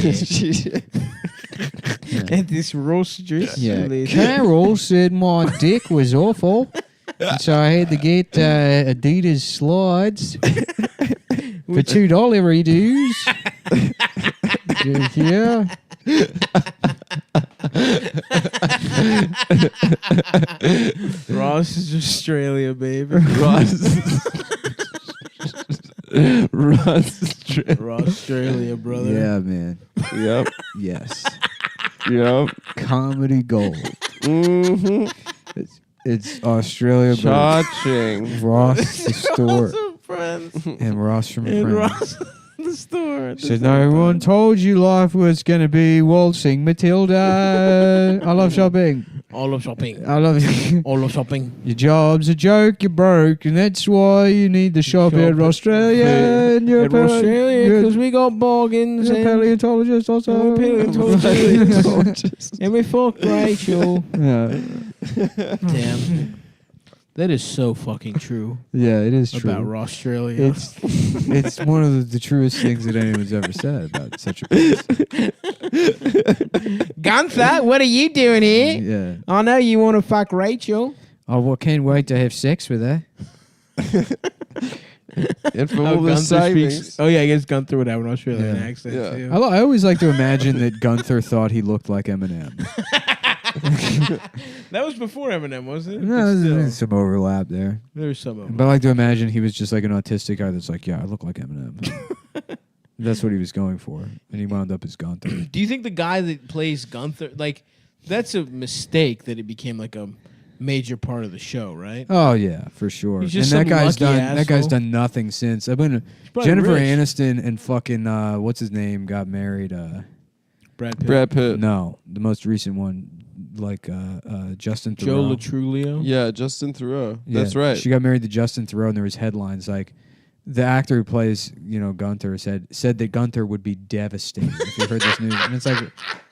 this Ross Dress. Yeah, Carol said my dick was awful, and so I had to get Adidas slides for $2 redos. Yeah. Ross is Australia, baby. Australia, brother. Yeah, man. Yep. Yes. Yep. Comedy gold. Mm-hmm. It's Australia, but Cha-ching. Ross the store Friends. and Ross from And Friends. Ross the store. at the Said, same no one time. told you life was going to be waltzing Matilda. I love shopping. All of shopping. I love All of shopping. your job's a joke, you're broke, and that's why you need to shop Shop at at- Australia. And you're In Australia, because we got bargains. you're a And paleontologist also. Paleontologist. And we fuck Rachel. Yeah. Damn. That is so fucking true Yeah, it is true. about Australia. It's one of the truest things that anyone's ever said about such a place. Gunther, what are you doing here? Yeah. I know you want to fuck Rachel. Oh, well, can't wait to have sex with her. And for all the savings. Oh yeah, I guess Gunther would have an Australian Yeah. accent Yeah. too. I always like to imagine that Gunther thought he looked like Eminem. That was before Eminem, wasn't it? No, But still, there's some overlap there. there's some of But I like to imagine he was just like an autistic guy that's like, yeah, I look like Eminem. That's what he was going for. And he wound up as Gunther. Do you think the guy that plays Gunther, like, that's a mistake that it became like a major part of the show, right? Oh yeah, for sure. He's And just that some guy's lucky done. That guy's asshole. done nothing since. I've been probably Jennifer rich. Aniston and fucking what's his name got married. Brad Pitt. Brad Pitt. No, the most recent one, like Justin Joe Theroux. Latrulio. Yeah, Justin Theroux. Yeah, That's right. She got married to Justin Theroux, and there was headlines like, the actor who plays, Gunther said that Gunther would be devastated if he heard this news. And it's like,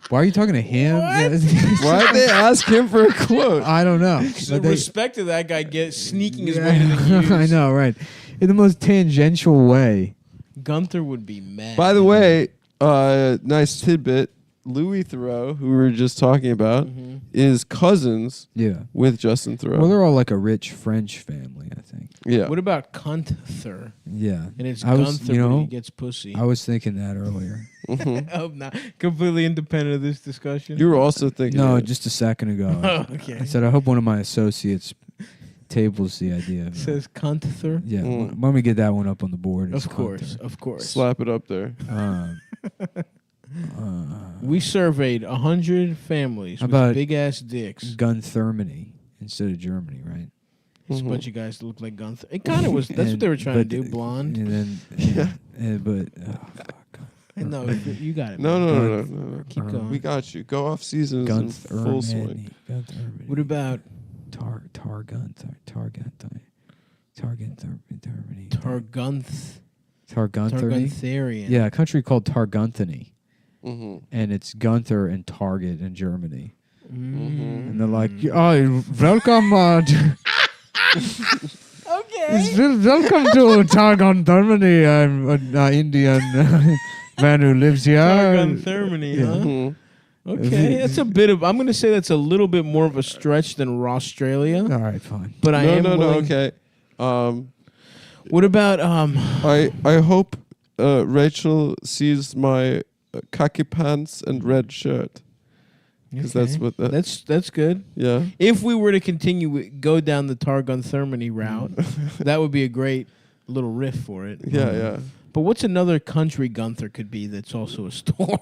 why are you talking to him? Why'd they ask him for a quote? I don't know. So But they- respect to that guy sneaking his Yeah, way to the news. I know, right? In the most tangential way. Gunther would be mad. By the way, nice tidbit. Louis Theroux, who we were just talking about, is cousins Yeah. with Justin Theroux. Well, they're all like a rich French family, I think. Yeah. What about Gunther? Yeah. And it's I was- Gunther when he gets pussy. I was thinking that earlier. Mhm. Oh, not completely independent of this discussion. You were also thinking. No, that. just a second ago. Oh, okay. I said, I hope one of my associates tables the idea. It says Gunther. Yeah. Mm. Why don't we get that one up on the board? It's Of course, Gunther. of course. Slap it up there. We surveyed 100 families with About big ass dicks. Gunthermany instead of Germany, right? There's a Mhm. bunch of guys that look like Gunther. It kind of was. That's what they were trying to do. Blonde. And then, but fuck. No, you got it. No, man. no, no, no, no. Keep going. We got you. Go off seasons in full swing. Gunthermany. What about Targunthany. Targunth? Targunthany. Targuntherian. Yeah, a country called Targunthany. Mm-hmm. And it's Gunther and Target in Germany. Mm. And they're like, oh, welcome. Okay. Welcome to Targunthany. I'm an Indian man who lives here. Targuntherian, Yeah. huh? Mhm. Okay, that's a bit of. I'm going to say that's a little bit more of a stretch than Australia. All right, fine. But I No, am no, no. willing- Okay. What about I hope Rachel sees my khaki pants and red shirt. Because that's Okay. what that. That's good. Yeah. If we were to go down the Targuntherian route, that would be a great little riff for it. Yeah, yeah. But what's another country Gunther could be that's also a store?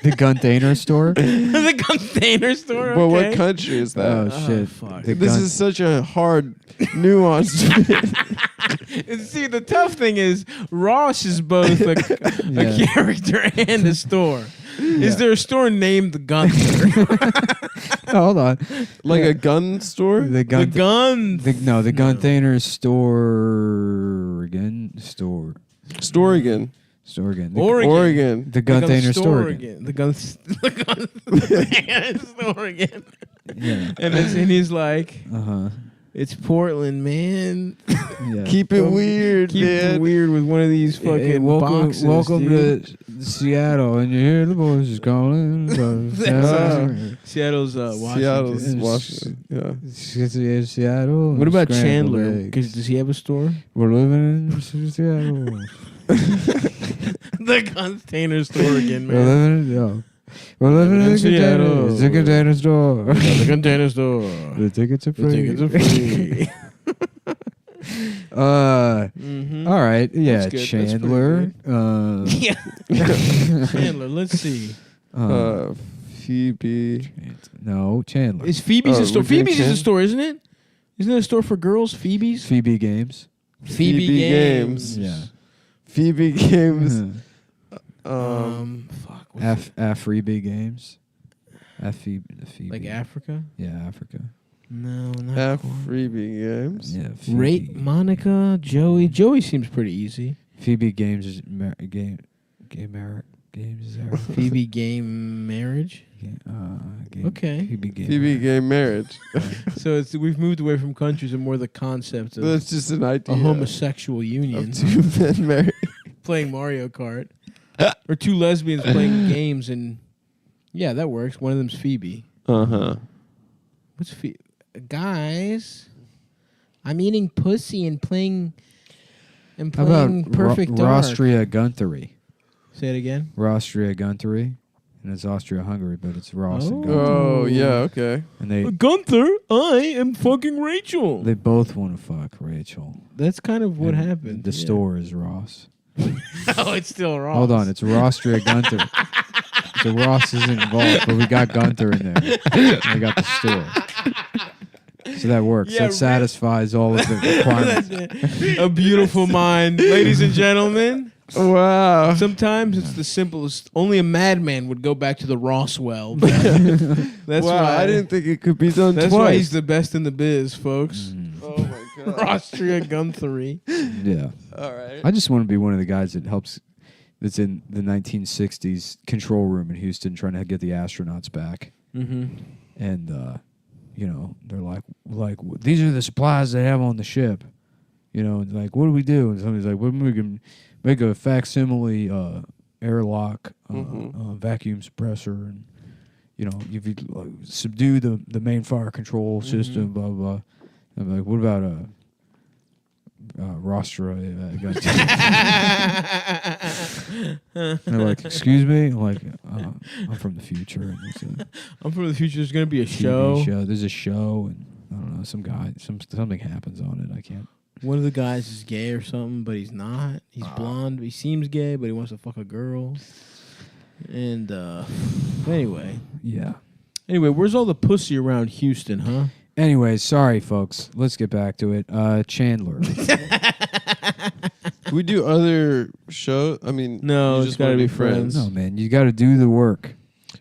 The Guntainer store. The container store. Well, okay. what country is that? Oh, Oh, shit. fuck. The This gun- is such a hard, nuanced. See, the tough thing is Ross is both a Yeah. character and a store. Is there a store named Gunther? Hold on. Like a gun store? The The gun. gun. The Guntainer store again. Store again. The Oregon. Oregon. The Guntainer store again. The gun store again. Yeah. And he's like, Uh-huh. it's Portland, man. Yeah. Keep it weird, Keep it man. weird with one of these fucking Hey, welcome, boxes. welcome dude. to Seattle, and you hear the voices calling. Seattle's Washington. Seattle's Washington. Yeah. Seattle. What about Scrambled Chandler? eggs. Because does he have a store? We're living in Seattle. The container store again, We're man. living in We're living in a Seattle. container. It's a container store. The container store. The tickets are The free. tickets are free. All right. Yeah, That's good. That's Chandler. Yeah. Chandler, let's see. Phoebe. No, Chandler. Is Phoebe's a store? we're doing Phoebe's is a Chandler? store, isn't it? Isn't it a store for girls? Phoebe's? Phoebe Games. Phoebe Games. Yeah. Phoebe Games. Fuck. Afribe Games. Phoebe. Like Africa? Yeah, Africa. No, not Freebie Games. Yeah. Phoebe. Rate Monica, Joey. Joey seems pretty easy. Phoebe Games is game games is there. Phoebe Game Marriage. Okay. Phoebe Game. Phoebe Gay Marriage. So we've moved away from countries and more the concept of That's just an idea. a homosexual union Of two men married. playing Mario Kart, or two lesbians playing games, and yeah, that works. One of them's Phoebe. What's Phoebe? Guys, I'm eating pussy and playing. How about Perfect Dark. Rostria Gunthery? Say it again. Rostria Gunthery. And it's Austria-Hungary, but it's Ross and Gunther. Oh, yeah, okay. And they Gunther, I am fucking Rachel. they both want to fuck Rachel. That's kind of what And happened. The store is Ross. Oh, it's still Ross. Hold on, it's Rostria Gunther. So Ross isn't involved, but we got Gunther in there. And we got the store. So that works. Yeah, that satisfies all of the requirements. A beautiful mind, ladies and gentlemen. Wow. Sometimes it's the simplest. Only a madman would go back to the Ross well. That's wow, why I didn't think it could be done That's twice. why he's the best in the biz, folks. Oh, my God. Austria Gunther. Yeah. All right. I just want to be one of the guys that helps. That's in the 1960s control room in Houston, trying to get the astronauts back. Mm-hmm. And they're like these are the supplies they have on the ship. And like, what do we do? And somebody's like, well, we can make a facsimile airlock vacuum suppressor, and if you subdue the main fire control system, blah blah. I'm like, what about Rostra? And they're like, excuse me. I'm like, I'm from the future. And I'm from the future. There's going to be a TV show. There's a show, and I don't know, some guy, something happens on it. I can't. One of the guys is gay or something, but he's not. He's blonde. He seems gay, but he wants to fuck a girl. And anyway. Yeah. Anyway, where's all the pussy around Houston, huh? Anyway, sorry, folks. Let's get back to it. Chandler. Can we do other show? I mean, No, you it's just gotta wanna be friends. No, man, you got to do the work.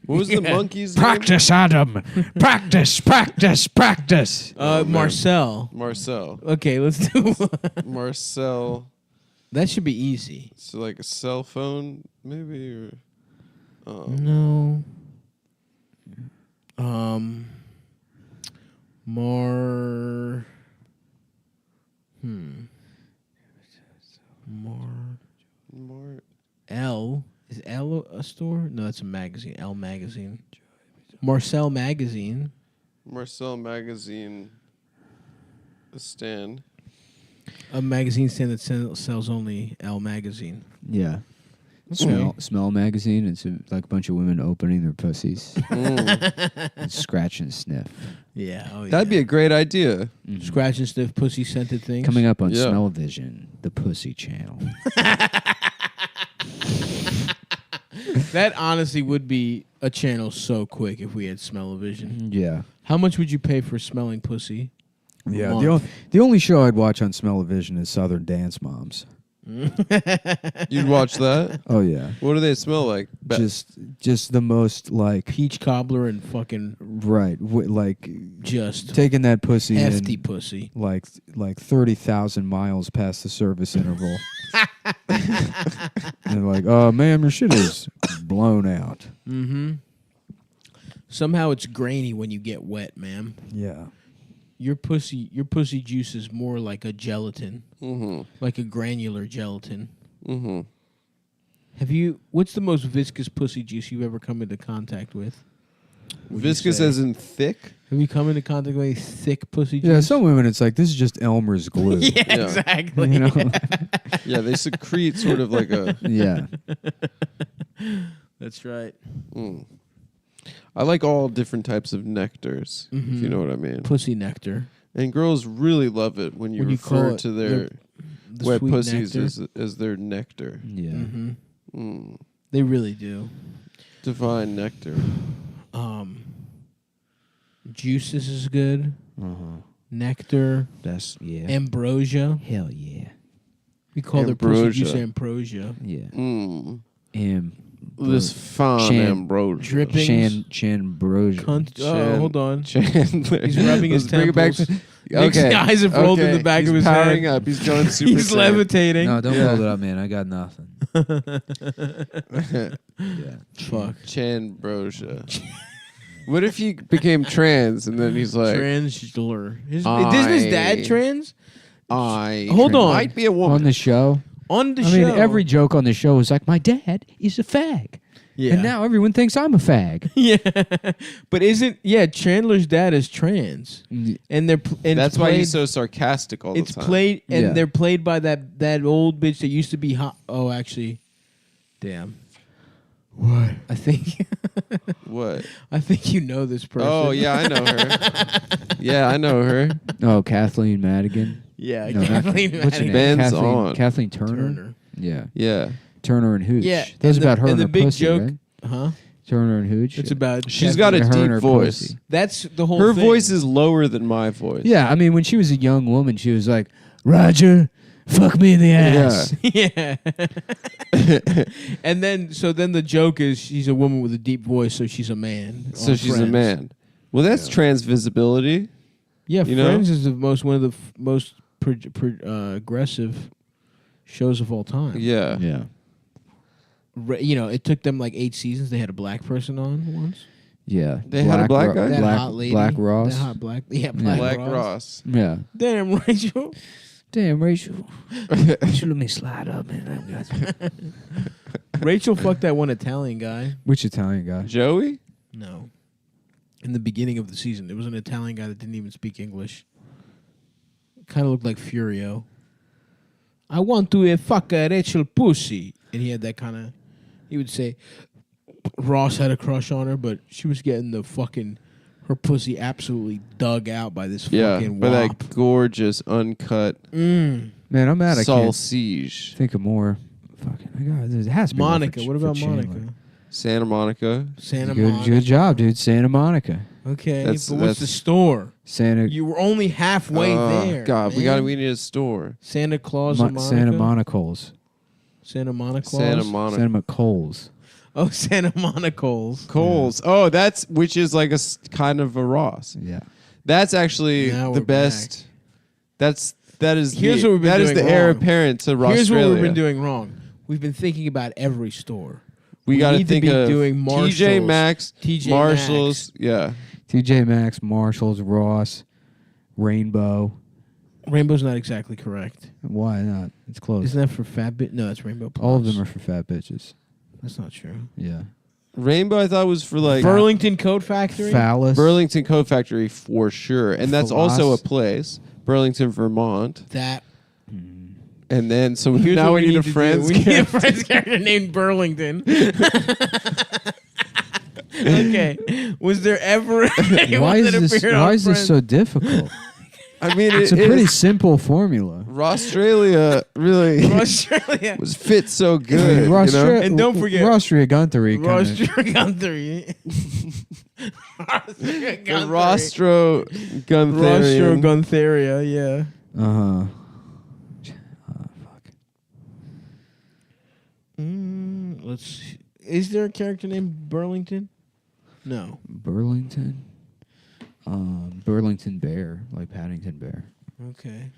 What was the monkey's name? Practice, Adam. Practice, practice, practice. Marcel. Marcel. Okay, let's do Marcel. That should be easy. So like a cell phone, maybe, or No. L. Is L a store? No, that's a magazine. L magazine. Marcel magazine. Marcel magazine. A stand. A magazine stand that sells only L magazine. Yeah. Okay. Smell magazine. It's like a bunch of women opening their pussies. And scratch and sniff. Yeah. Oh, That'd be a great idea. Scratch and sniff pussy scented things. Coming up on Yeah. Smell-O-Vision, the Pussy Channel. That honestly would be a channel so quick if we had Smell-O-Vision. Yeah. How much would you pay for smelling pussy? Yeah. Month? The only show I'd watch on Smell-O-Vision is Southern Dance Moms. You'd watch that? Oh yeah. What do they smell like? Just the most like Peach cobbler and fucking right, like just taking that pussy hefty in, pussy. like 30,000 miles past the service interval. And like, ma'am, your shit is blown out. Mm-hmm. Somehow it's grainy when you get wet, ma'am. Yeah. Your pussy juice is more like a gelatin, like a granular gelatin. Mm-hmm. What's the most viscous pussy juice you've ever come into contact with? Viscous as in thick? Have you come into contact with any thick pussy juice? Yeah, some women it's like this is just Elmer's glue. Yeah, Yeah. exactly. You know? Yeah, they secrete sort of like a... Yeah. That's right. I like all different types of nectars, if you know what I mean. Pussy nectar. And girls really love it when you When you call refer it to their the wet sweet pussies nectar. as their nectar. Yeah. Mm-hmm. They really do. Divine nectar. Juices is good. Nectar. That's Ambrosia. Hell yeah. We call their pussy juice ambrosia. Yeah. This fine ambrosia. Drippings. Chanbrosia. Hold on. Chandler. He's rubbing his temples. Nick's eyes have rolled in the back of his head. He's powering up. He's going super He's levitating. No, don't build it up, man. I got nothing. Yeah. Fuck. Chanbrosia. What if he became trans and then he's like... Transgender. Isn't his dad trans? Hold on. Might be a woman. On the show? I mean, every joke on the show is like, my dad is a fag. Yeah. And now everyone thinks I'm a fag. Yeah. But Chandler's dad is trans. And that's why he's so sarcastic all the time. It's played, and they're played by that old bitch that used to be hot. Oh, actually. Damn. What? I think. What? I think you know this person. Oh, yeah, I know her. Yeah, I know her. Oh, Kathleen Madigan. Yeah, no, Kathleen Madigan. What's her name? Ben's on. Kathleen Turner? Yeah. Yeah. Turner and Hooch. Yeah. That's about her and and the her big pussy, joke. right? Huh? Turner and Hooch. It's about... She's got a deep voice. Pussy. That's the whole Her thing. voice is lower than my voice. Yeah, I mean, when she was a young woman, she was like, Roger, fuck me in the ass. Yeah. And then the joke is she's a woman with a deep voice, so she's a man. So she's a man. Well, that's trans visibility. Yeah, you Friends know? is one of the most aggressive shows of all time. Yeah. Yeah. It took them like 8 seasons. They had a black person on once. Yeah. They had a black guy? That Black, hot lady. Black Ross. That hot black. Yeah, Black Ross. Yeah. Damn, Rachel. Damn, Rachel. Rachel, let me slide up, man. Rachel fucked that one Italian guy. Which Italian guy? Joey? No. In the beginning of the season, there was an Italian guy that didn't even speak English. Kind of looked like Furio. I want to fuck a Rachel pussy. And he had that kind of... He would say... Ross had a crush on her, but she was getting her pussy absolutely dug out by this fucking by wop. that gorgeous, uncut Man, I'm mad. I can't sausage. think of more. Fucking, God, there has to be Monica. one What for about Chandler. Monica? Santa Monica. Santa Good, Monica. good job, dude. Santa Monica. Okay, That's- but what's that's- the store? Santa. You were only halfway there. God, man. we need a store. Santa Claus and Monica. Santa Monicals. Santa Monica. Santa Monica. Santa McColes. Oh, Santa Monicals. Coles. Oh, which is like kind of a Ross. Yeah. That's actually Now the we're best. That is Here's the, what we've been that is doing the heir wrong. apparent to Ross. Here's what we've been doing wrong. We've been thinking about every store. We got to need to think be of doing Marshalls, TJ Maxx, TJ Marshalls. Yeah. TJ Maxx, Marshalls, Ross, Rainbow. Rainbow's not exactly correct. Why not? It's close. Isn't that for fat bit? No, that's Rainbow Plus. All of them are for fat bitches. That's not true. Yeah. Rainbow, I thought was for like Burlington Coat Factory. Phallus. Burlington Coat Factory for sure, and that's also a place, Burlington, Vermont. That. And then so Here's now what we need a to do. Friends. We need a Friends character named Burlington. Okay. Was there ever anyone Why is that this? appeared on Why is this Friends? so difficult? I mean, It's a pretty simple formula. Australia really Australia. was fit so I mean, good. Rostria, And don't forget- Rostria Gunther. Rostro Gunther. The Rostro Rostro Guntherian. Guntheria, yeah. Uh huh. Fuck. Let's see. Is there a character named Burlington? No. Burlington. Burlington Bear, like Paddington Bear. Okay.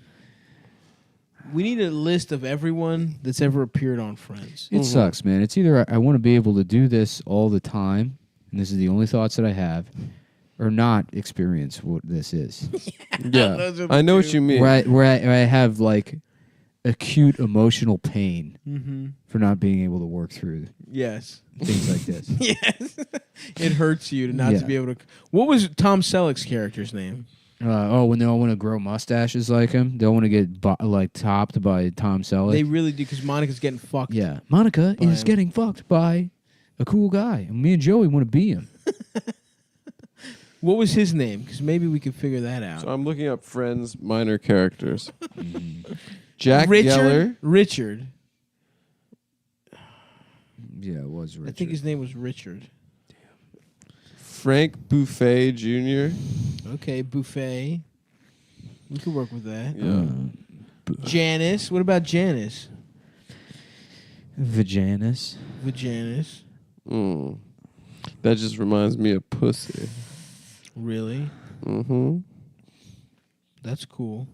We need a list of everyone that's ever appeared on Friends. It sucks, man. It's either I want to be able to do this all the time, and this is the only thoughts that I have, or not experience what this is. Yeah, Those are the I know what two. you mean. where I have like acute emotional pain Mm-hmm. for not being able to work through Yes. things like this. Yes. It hurts you to not Yeah. to be able to. What was Tom Selleck's character's name? When they all want to grow mustaches like him, they all want to get topped by Tom Selleck. They really do, because Monica's getting fucked. Yeah, Monica by is him. getting fucked by a cool guy, and me and Joey want to be him. What was his name? Because maybe we could figure that out. So I'm looking up Friends minor characters. Jack Geller. Richard. Yeah, it was Richard. I think his name was Richard. Frank Buffet Jr. Okay, Buffet. We could work with that. Yeah. Janice. What about Janice? Vaginas. That just reminds me of pussy. Really? Mm-hmm. That's cool.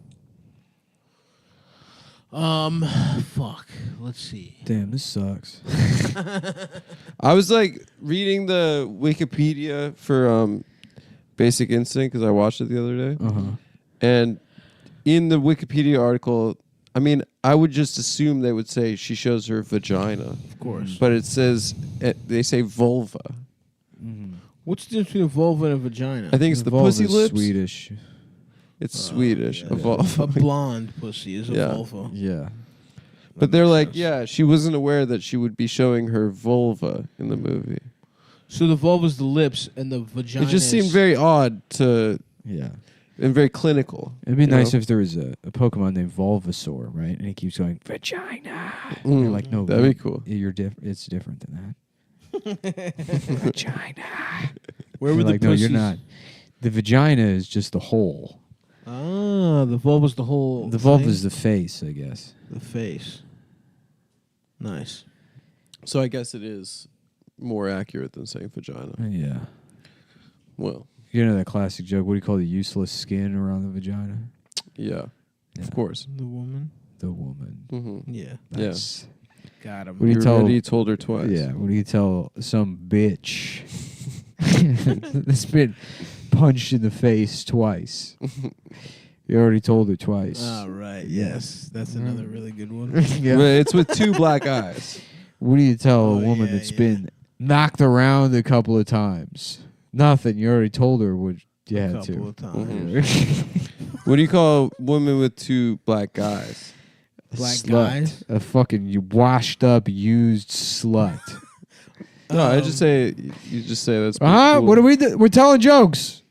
Fuck. Let's see. Damn, this sucks. I was like reading the Wikipedia for Basic Instinct because I watched it the other day. And in the Wikipedia article, I mean, I would just assume they would say she shows her vagina. Of course. But it says, they say vulva. What's the difference between a vulva and a vagina? I think it's the pussy lips. Swedish. It's Swedish. Yeah. A vulva. A blonde pussy is a vulva. Yeah. But they're like, yeah, she wasn't aware that she would be showing her vulva in the movie. So the vulva's the lips and the vagina. It just seemed very odd to... Yeah. And very clinical. It'd be nice if there was a Pokemon named Bulbasaur, right? And he keeps going, vagina. And you're like, no. That'd be cool. It's different than that. Vagina. Where were the like, no, you're not. The vagina is just the hole. Ah, the vulva's the whole The vulva's the face, I guess. The face. Nice. So I guess it is more accurate than saying vagina. Yeah. Well. You know that classic joke, what do you call the useless skin around the vagina? Yeah. Of course. The woman. The woman. Mm-hmm. Yeah. Yes. Got him. What do you tell? Already told her twice. Yeah. What do you tell some bitch that's been punched in the face twice? You already told her twice. Oh, right. Yes. That's another really good one. Yeah. But it's with two black eyes. What do you tell a woman that's been knocked around a couple of times? Nothing. You already told her what you had to. A couple of times. Mm-hmm. What do you call a woman with two black guys? Black Slut. guys? A fucking washed up, used slut. No, I just say you just say that's. Cool. What are we? We're telling jokes.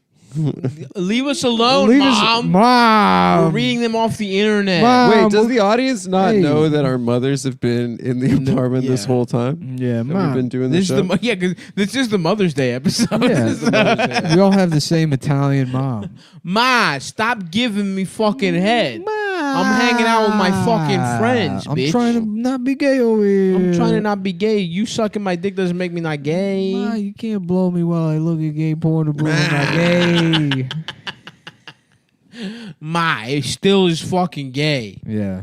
Leave us alone, Leave Mom. Mom. We're reading them off the internet. Mom. Wait, does the audience not know that our mothers have been in the apartment this whole time? Yeah, Mom. We've been doing this show? Because this is the Mother's Day episode. Yeah, we all have the same Italian mom. Ma, stop giving me fucking head. I'm hanging out with my fucking friends, bitch. I'm trying to not be gay over here. I'm trying to not be gay. You sucking my dick doesn't make me not gay. Ma, you can't blow me while I look at gay porn to prove I'm not gay. Ma, it still is fucking gay. Yeah.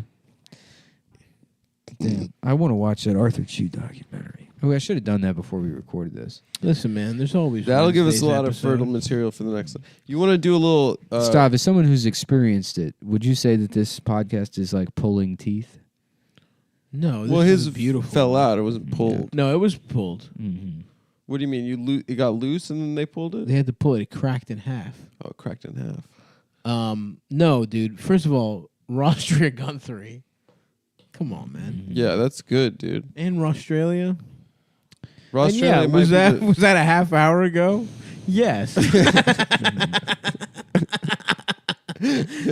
Damn, I want to watch that Arthur Chu documentary. Oh, I should have done that before we recorded this. Listen, man, there's always That'll give us Wednesday's a lot episode. of fertile material for the next one. You want to do a little... Stop. As someone who's experienced it, would you say that this podcast is like pulling teeth? No, this well, is his beautiful. fell out. It wasn't pulled. No, it was pulled. Mm-hmm. What do you mean? It got loose and then they pulled it? They had to pull it. It cracked in half. Oh, it cracked in half. No, dude. First of all, Rostria Guthrie. Come on, man. Yeah, that's good, dude. And Australia. Australia was that a half hour ago? Yes.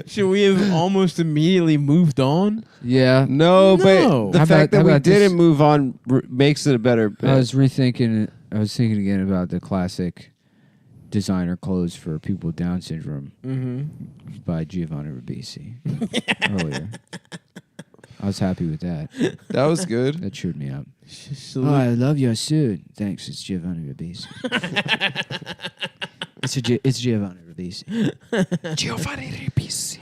Should we have almost immediately moved on? Yeah. No, No. but the fact that we didn't move on makes it a better bit. I was thinking again about the classic designer clothes for people with Down syndrome by Giovanni Ribisi earlier. I was happy with that. That was good. That cheered me up. Oh, I love your suit. Thanks, it's Giovanni Ribisi. It's Giovanni Ribisi. Giovanni Ribisi.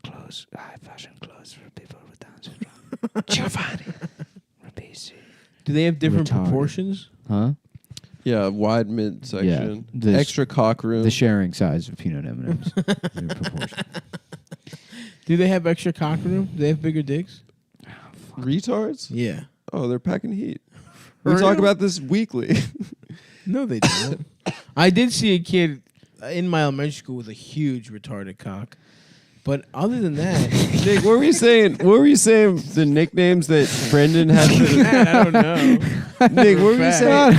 Clothes, high fashion clothes for people with Down syndrome. Giovanni Ribisi. Do they have different proportions? Huh? Yeah, wide mid section. Yeah, extra cock room. The sharing size of peanut M&Ms. Their proportion. Do they have extra cock room? Do they have bigger dicks? Retards? Yeah. Oh, they're packing heat. We talk about this weekly. No, they don't. I did see a kid in my elementary school with a huge retarded cock. But other than that, Nick, what were you saying? What were you saying? The nicknames that Brendan had? I don't know. Nick, what were you saying?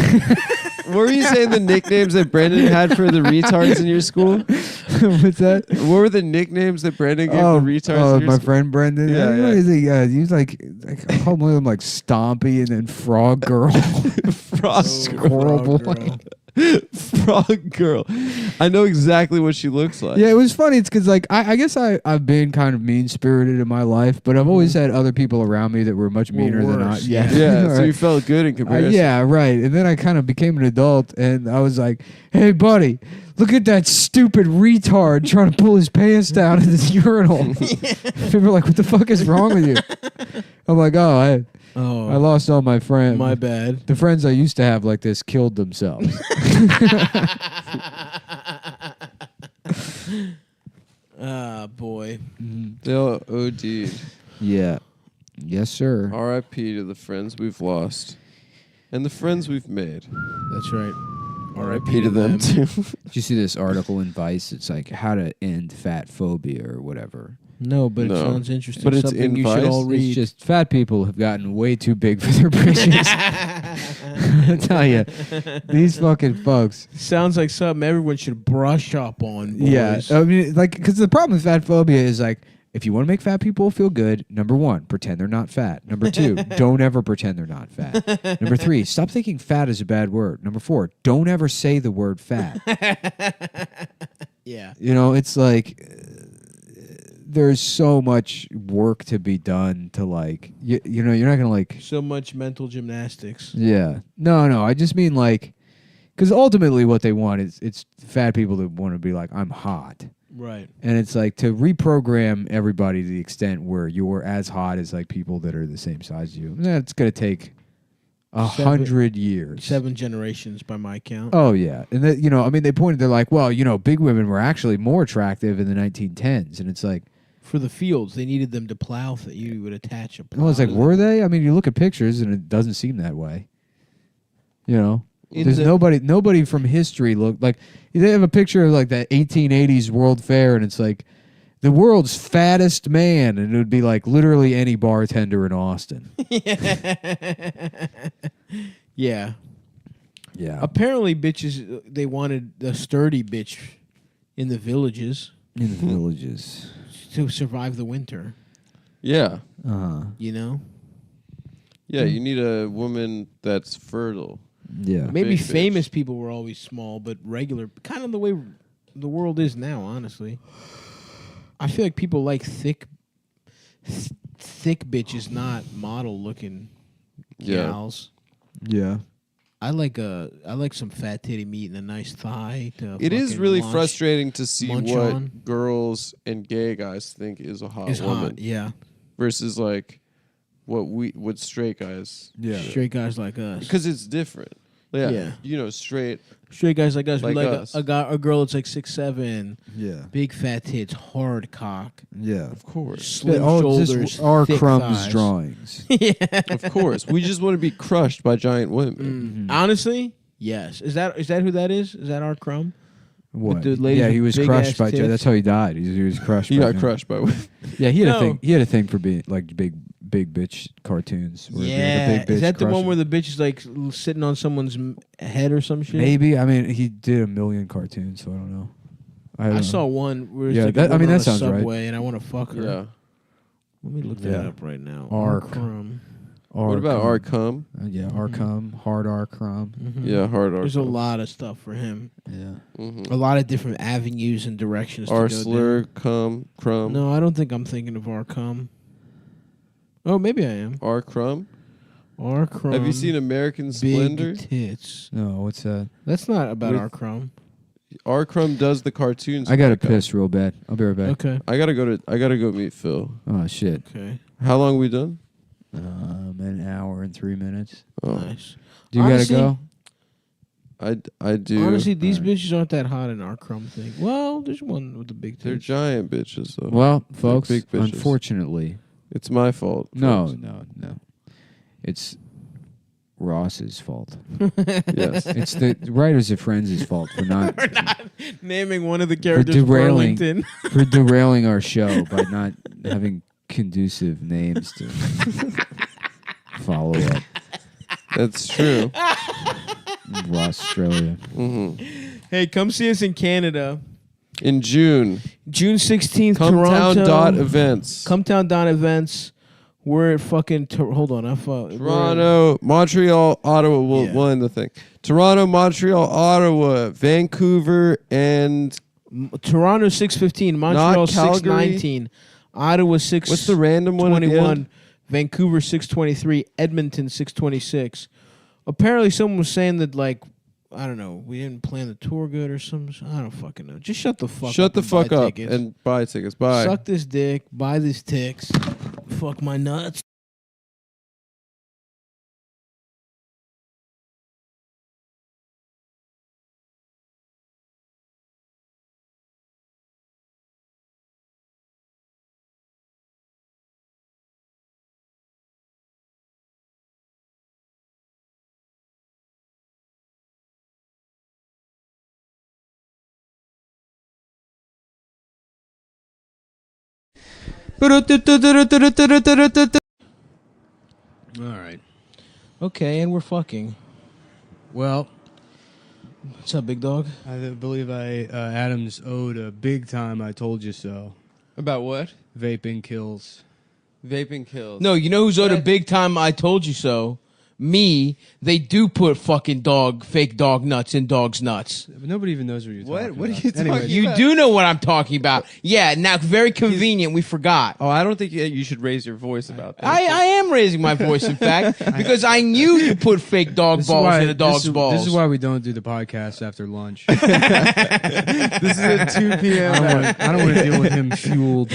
What were you saying? The nicknames that Brendan had for the retards in your school? What's that? What were the nicknames that Brendan gave the retards? Oh, in your my school? friend Brendan. Yeah, What is he? He was like I called one of them like Stompy and then Frog Girl. Frog Boy. Frog Girl. I know exactly what she looks like. Yeah, it was funny. It's because like I guess I've been kind of mean spirited in my life, but I've always had other people around me that were much meaner than I. worse, Yeah, Yeah, so Right. you felt good in comparison. Yeah, right. And then I kind of became an adult, and I was like, "Hey, buddy, look at that stupid retard trying to pull his pants down in this urinal." People were like, "What the fuck is wrong with you?" I'm like, "Oh, I lost all my friends. My bad. The friends I used to have like this killed themselves." Ah, boy. They all OD'd. Yeah. Yes, sir. R.I.P. to the friends we've lost and the friends we've made. That's right. R.I.P. to them too. Did you see this article in Vice? It's like how to end fat phobia or whatever. No, but No. it sounds interesting. But it's something in you should Vice? all read. It's just fat people have gotten way too big for their britches. I tell you, these fucking folks. Sounds like something everyone should brush up on. Boys. Yeah, I mean, like, because the problem with fat phobia is like, if you want to make fat people feel good, number one, pretend they're not fat. Number two, don't ever pretend they're not fat. Number three, stop thinking fat is a bad word. Number four, don't ever say the word fat. Yeah. You know, it's like there's so much work to be done to like, you know, you're not going to like. So much mental gymnastics. Yeah. No. I just mean like, because ultimately what they want is it's fat people that want to be like, I'm hot. Right. And it's like to reprogram everybody to the extent where you're as hot as like people that are the same size as you. That's going to take 100 years. 7 generations by my count. Oh, yeah. And that, you know, I mean, they're like, well, you know, big women were actually more attractive in the 1910s. And it's like, For the fields, they needed them to plow that you would attach a plow. well, it's like, were they? I mean, you look at pictures and it doesn't seem that way. You know? There's nobody from history look like they have a picture of like that 1880s World Fair and it's like the world's fattest man and it would be like literally any bartender in Austin. Yeah. Yeah. Apparently, bitches, they wanted a sturdy bitch in the villages In the villages. to survive the winter. Yeah. Uh-huh. You know? Yeah, you need a woman that's fertile. Yeah. Maybe Big bitch. famous people were always small, but regular, kind of the way the world is now, honestly. I feel like people like thick bitches, not model-looking Yeah. gals. Yeah. I like some fat titty meat and a nice thigh. It is fucking really lunch. frustrating to see munch what on. girls and gay guys think is a hot It's woman hot, yeah. versus like what straight guys. Yeah. Straight guys like us. Because it's different. Yeah. Yeah. You know, straight. Straight guys like us. Like we like us. a girl that's like 6'7", Yeah. big fat tits, hard cock, Yeah. Of course. slim All shoulders, just our thick crumbs thighs. drawings. Of course. We just want to be crushed by giant women. Honestly, yes. Is that who that is? Is that our crumb? What? the ladies Yeah, with he was big crushed ass by tits? that's how he died. He was crushed He by got him. crushed by women. Yeah, he had No. a thing. He had a thing for being like big bitch cartoons. where it'd be like a Yeah. big Is bitch that the one crushing- where the bitch is like sitting on someone's head or some shit? Maybe. I mean, he did a million cartoons, so I don't know. don't I know. saw one where it's Yeah, like that- a I mean, woman that on a sounds right. subway and I want to fuck her. Yeah. Let me look that Yeah. up right now. Arc. Crumb. What about Arcum. our cum? Yeah, Arcum, hard Arcrum. Mhm. Yeah, hard our There's a cum. lot of stuff for him. Yeah. A lot of different avenues and directions Our to go slur, down. cum, crumb. No, I don't think I'm thinking of our cum. Oh, maybe I am. Our crumb. Our crumb. Have you seen American Splendor? Big tits. No, what's that? That's not about With- our crumb. Our crumb does the cartoons. I gotta like piss real bad. I'll be right back. Okay. I gotta go meet Phil. Oh shit. Okay. How long we done? An hour and 3 minutes. Oh, Nice. Do you Honestly- gotta go? I do. Honestly, these Alright. bitches aren't that hot in our crumb thing. Well, there's one with the big They're tits. giant bitches though. Well, folks, big bitches. unfortunately, It's my fault. no, folks. no. It's Ross's fault. Yes. It's the writers of Friends' fault for not We're not naming one of the characters derailing. Burlington. for derailing our show by not having conducive names to follow up. That's true. Australia. Hey, come see us in Canada. In June. June 16th, Cumtown Toronto. Events. Cumtown events. We're at fucking... hold on. Toronto, Montreal, Ottawa. We'll end the thing. Toronto, Montreal, Ottawa, Vancouver, and... Toronto 6:15, Montreal 6:19, Ottawa 6. What's the random one? 21, Vancouver 6:23, Edmonton 6:26. Apparently, someone was saying that I don't know, we didn't plan the tour good or something. I don't fucking know. Just shut the fuck up. Shut the fuck up tickets. and buy tickets. Bye. Suck this dick. Buy these ticks. Fuck my nuts. All right. Okay, and we're fucking. Well, what's up, big dog? I believe Adams owed a big time I told you so. About what? Vaping kills. Vaping kills. No, you know who's owed a big time I told you so? Me. They do put fucking fake dog nuts in dogs' nuts. But nobody even knows what you're talking about. What are you talking about? You do know what I'm talking about. Yeah, now very convenient. We forgot. Oh, I don't think you should raise your voice about that. I am raising my voice, in fact, because I knew you put fake dog balls in a dog's balls. This is why we don't do the podcast after lunch. This is at 2 p.m. I don't want to deal with him fueled.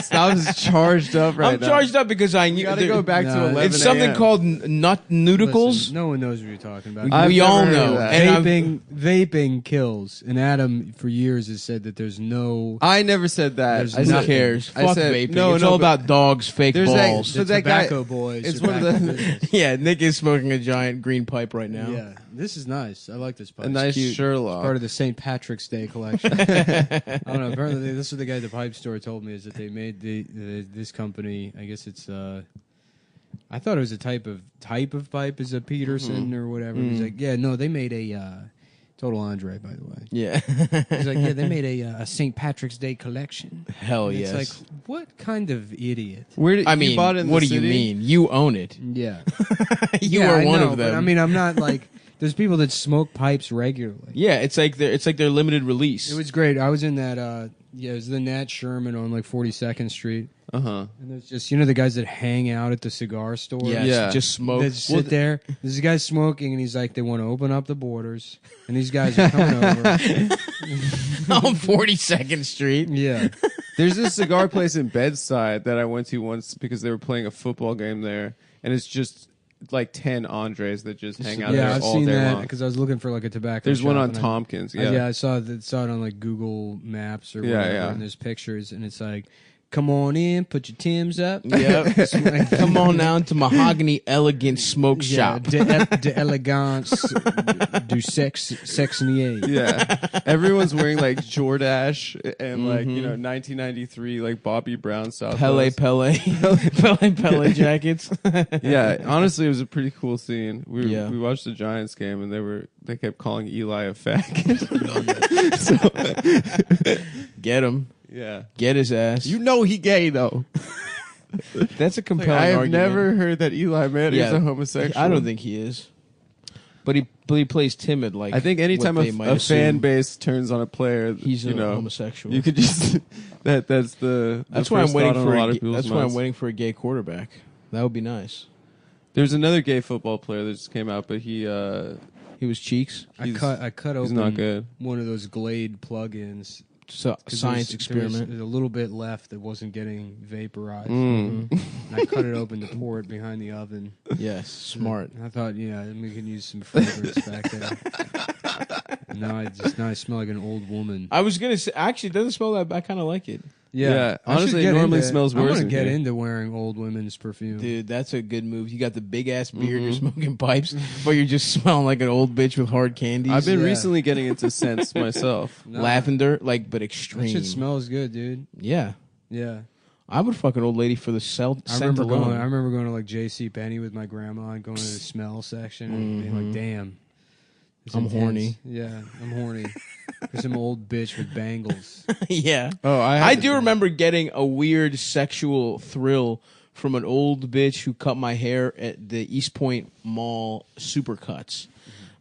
Stavros charged up right now. I'm charged up because I knew. You got to go back to 11 It's something a.m. called nut noodles. Listen, no one knows what you're talking about. We all know. And vaping kills. And Adam, for years, has said that there's no... I never said that. Who cares? Fuck said, vaping. No, it's no, all about dogs, fake balls. The tobacco boys. It's one of the... Yeah, Nick is smoking a giant green pipe right now. Yeah, this is nice. I like this pipe. A nice Sherlock. It's part of the St. Patrick's Day collection. I don't know. Apparently, this is what the guy at the pipe store told me, is that they made this company, I guess it's... I thought it was a type of pipe, is a Peterson or whatever. He's like, yeah, no, they made a total Andre, by the way. Yeah. He's like, yeah, they made a St. Patrick's Day collection. Hell and yes. It's like, what kind of idiot? You bought it in what the do you city? mean? You own it. Yeah, You are one of them. But, I mean, I'm not like. There's people that smoke pipes regularly. Yeah, it's like their limited release. It was great. I was in that. It was the Nat Sherman on 42nd Street. And there's just the guys that hang out at the cigar store. Yeah, just smoke. They sit there. There's a guy smoking, and he's like, they want to open up the borders, and these guys are coming over on 42nd Street. Yeah. There's this cigar place in Bedside that I went to once because they were playing a football game there, and it's just like 10 Andres that just hang out there I've all seen day that long. because I was looking for a tobacco. There's one shop, on and Tompkins. I saw it on Google Maps or whatever, and there's pictures, and it's like, come on in, put your Timbs up. Yep. Come on now to Mahogany Elegant Smoke Shop. De elegance, du sex98. Yeah. Everyone's wearing Jordache and 1993 Bobby Brown style. Pele jackets. Yeah, honestly, it was a pretty cool scene. We watched the Giants game and they kept calling Eli a faggot. Get him. Yeah. Get his ass. You know he gay though. That's a compelling I have argument. never heard that Eli Manning is a homosexual. I don't think he is. But he plays timid I think anytime a fan base turns on a player, he's a homosexual. You could just that's why I'm waiting for a lot of people's That's why minds. I'm waiting for a gay quarterback. That would be nice. There's another gay football player that just came out, but he was Cheeks. I cut open not good. one of those Glade plugins. Science experiment. There's a little bit left that wasn't getting vaporized. And I cut it open to pour it behind the oven. Yes, smart. And I thought, we can use some flavors back there. And now I smell like an old woman. I was gonna say, actually, it doesn't smell that bad. I kind of like it. Yeah. Honestly, it normally smells worse. I want to get into wearing old women's perfume. Dude, that's a good move. You got the big ass beard, you're smoking pipes, but you're just smelling like an old bitch with hard candies. I've been recently getting into scents myself. Lavender, but extreme. That shit smells good, dude. Yeah. Yeah. I would fuck an old lady for the scent alone. I remember going to J.C. Penney with my grandma and going to the smell section and being like, damn. It's I'm intense. horny. Yeah, I'm horny. For some old bitch with bangles. Yeah. Oh, I do remember getting a weird sexual thrill from an old bitch who cut my hair at the East Point Mall Supercuts,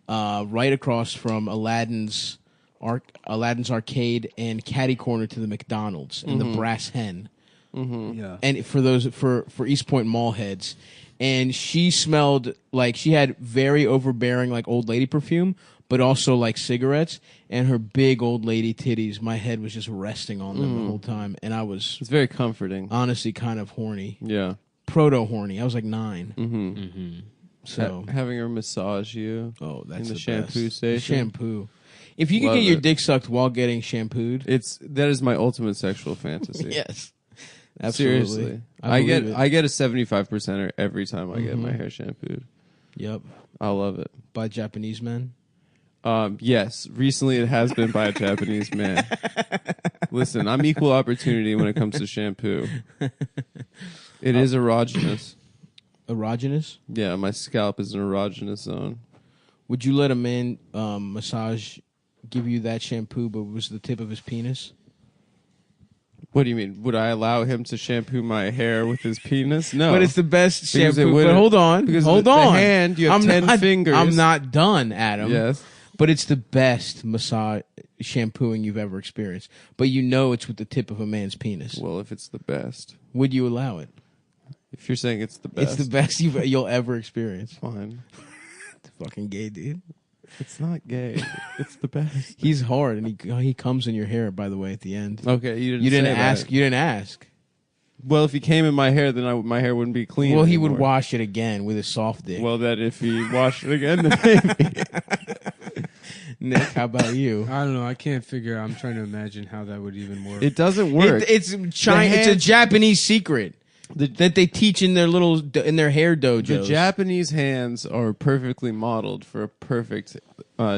right across from Aladdin's Arcade and catty corner to the McDonald's and the Brass Hen. Yeah. And for East Point Mall heads, and she smelled like she had very overbearing like old lady perfume, but also like cigarettes, and her big old lady titties. My head was just resting on them the whole time, and I was It's very comforting. honestly kind of horny, Yeah. proto horny. I was like 9. Mm-hmm. So Having her massage you. oh, that's the the shampoo best. station. The shampoo. If you could Love get your it. dick sucked while getting shampooed, That is my ultimate sexual fantasy. yes, absolutely. Seriously. I get believe it. I get a 75%er every time I get my hair shampooed. Yep, I love it. by Japanese men. Yes, recently it has been by a Japanese man. Listen, I'm equal opportunity when it comes to shampoo. It is erogenous. Erogenous. Yeah, my scalp is an erogenous zone. Would you let a man give you that shampoo, but it was the tip of his penis? What do you mean? Would I allow him to shampoo my hair with his penis? No. But it's the best Because it shampoo. But wouldn't- hold on, because hold the on. hand, you have 10 fingers. I'm not done, Adam. Yes. But it's the best massage shampooing you've ever experienced. But you know it's with the tip of a man's penis. Well, if it's the best. Would you allow it? If you're saying it's the best. It's the best you'll ever experience. Fine. It's fucking gay, dude. It's not gay. It's the best. He's hard, and he comes in your hair. By the way, at the end. Okay, you didn't. You didn't say ask. that. You didn't ask. Well, if he came in my hair, then my hair wouldn't be clean. Well, he anymore. would wash it again with his soft dick. Well, that if he washed it again, then maybe. Nick, how about you? I don't know. I can't figure out. I'm trying to imagine how that would even work. It doesn't work. It's China. It's a Japanese secret that they teach in their hair dojos. The Japanese hands are perfectly modeled for a perfect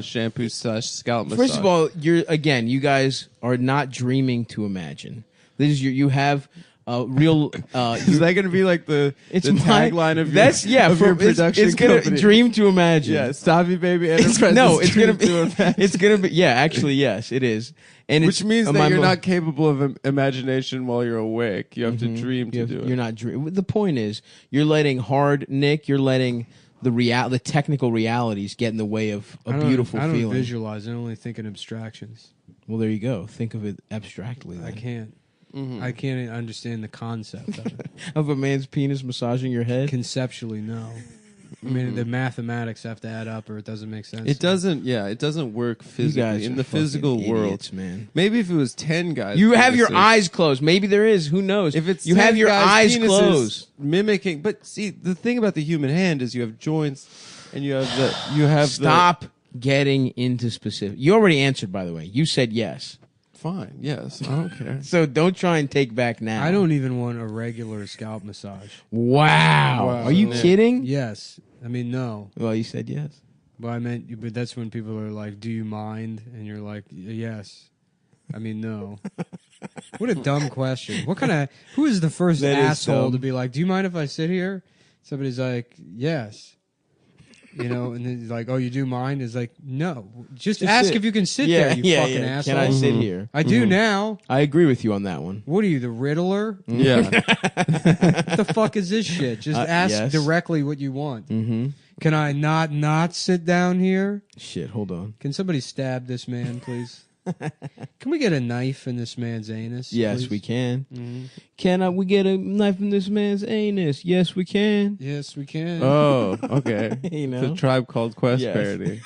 shampoo / scalp massage. First of all, you guys are not dreaming to imagine. This is you have real. Is that going to be like the tagline of your production it's gonna company? Dream to imagine. Yeah, Stavi Baby Enterprises. It's gonna be. It's gonna be. Yeah, actually, yes, it is. And which means that you're not capable of imagination while you're awake. You have to dream to do it. You're not dreaming. The point is, you're letting Nick. You're letting the technical realities get in the way of a beautiful feeling. I feeling. don't visualize. I only think in abstractions. Well, there you go. Think of it abstractly. Then. I can't. I can't understand the concept of it. Of a man's penis massaging your head? Conceptually, no. I mean, the mathematics have to add up, or it doesn't make sense. It doesn't. Yeah, it doesn't work physically You guys in are the physical fucking world, idiots, man. Maybe if it was 10 guys, You have your eyes closed. Maybe there is. Who knows? If it's you 10 have your guys' eyes penises closed. mimicking. But see, the thing about the human hand is you have joints, and you have Stop getting into specific. You already answered, by the way. You said yes. Fine. Yes, I don't care. So don't try and take back now. I don't even want a regular scalp massage. Wow. Wow. Are you kidding? Yes. I mean, no. Well, you said yes. But I meant, but that's when people are like, "Do you mind?" And you're like, "Yes." I mean, no. What a dumb question. What kind of? Who is the first That is asshole dumb. to be like, "Do you mind if I sit here?" Somebody's like, "Yes." You know, and then he's like, "Oh, you do mind?" It's like, "No, just ask sit. if you can sit there, you fucking asshole." Can I sit here? I do now. I agree with you on that one. What are you, the Riddler? Yeah. What the fuck is this shit? Just ask yes. directly what you want. Mm-hmm. Can I not sit down here? Shit, hold on. Can somebody stab this man, please? Can we get a knife in this man's anus? Yes, please? we can. Mhm. Can we get a knife in this man's anus? Yes, we can. Yes, we can. Oh, okay. You know? It's a Tribe Called Quest Yes. parody.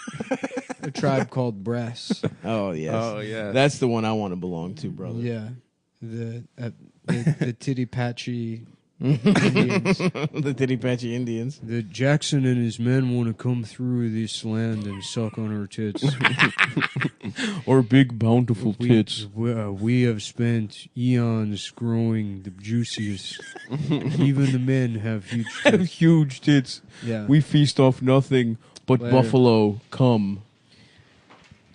A tribe called breasts. Oh, yes. Oh, yeah. That's the one I want to belong to, brother. Yeah, the titty patchy Indians. The Titty Patchy Indians. The Jackson and his men want to come through this land and suck on our tits. Or big, bountiful tits. We have spent eons growing the juiciest. Even the men have huge Have tits. huge tits. Yeah. We feast off nothing but Later. buffalo cum.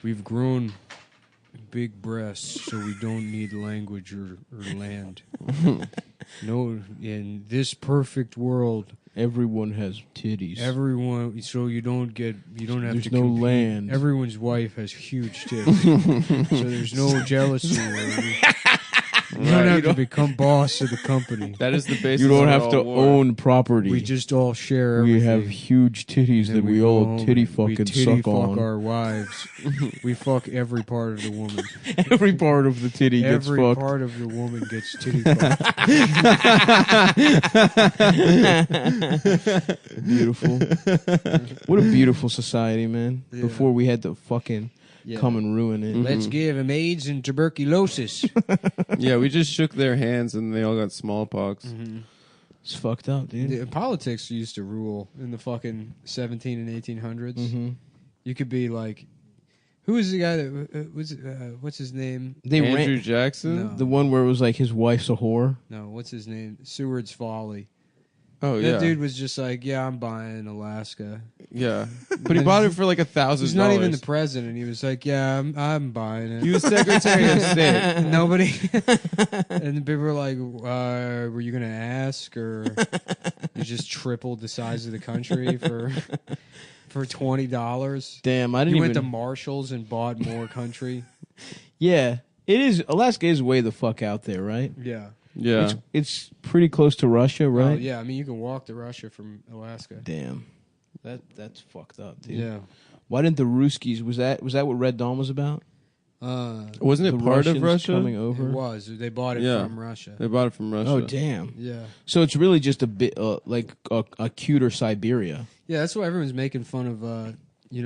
We've grown big breasts, so we don't need language or land. No, in this perfect world, Everyone has titties. Everyone, so you don't have There's to no compete. land. Everyone's wife has huge tits, so there's no jealousy. You don't have to become boss of the company. That is the basis. You don't of have all to war. own property. We just all share everything. We have huge titties And that we go all home titty and fucking we titty suck fuck on. our wives. We fuck every part of the woman. Every part of the titty gets Every fucked. part of the woman gets titty fucked. Beautiful. What a beautiful society, man. Yeah. Before we had to fucking come and ruin it. Let's give him AIDS and tuberculosis. Yeah, we just shook their hands and they all got smallpox. It's fucked up, dude. The politics used to rule in the fucking 17 and 1800s. You could be like, who was the guy that what's his name? Andrew Jackson? No. The one where it was like his wife's a whore. No, what's his name? Seward's Folly. Oh, That yeah. dude was just like, yeah, I'm buying Alaska. Yeah. But he bought it for like $1,000. He's not even the president. He was like, yeah, I'm buying it. He was Secretary of State. Nobody. And people were like, were you going to ask? Or you just tripled the size of the country for $20? Damn, I didn't You even... went to Marshalls and bought more country? Yeah. It is... Alaska is way the fuck out there, right? Yeah. Yeah. It's pretty close to Russia, right? Oh, yeah, I mean, you can walk to Russia from Alaska. Damn. That's fucked up, dude. Yeah. Why didn't the Ruskies... Was that what Red Dawn was about? Wasn't it The part Russians of Russia? coming It over? was. They bought it Yeah. from Russia. They bought it from Russia. Oh, damn. Yeah. So it's really just a bit like a cuter Siberia. Yeah, that's why everyone's making fun of,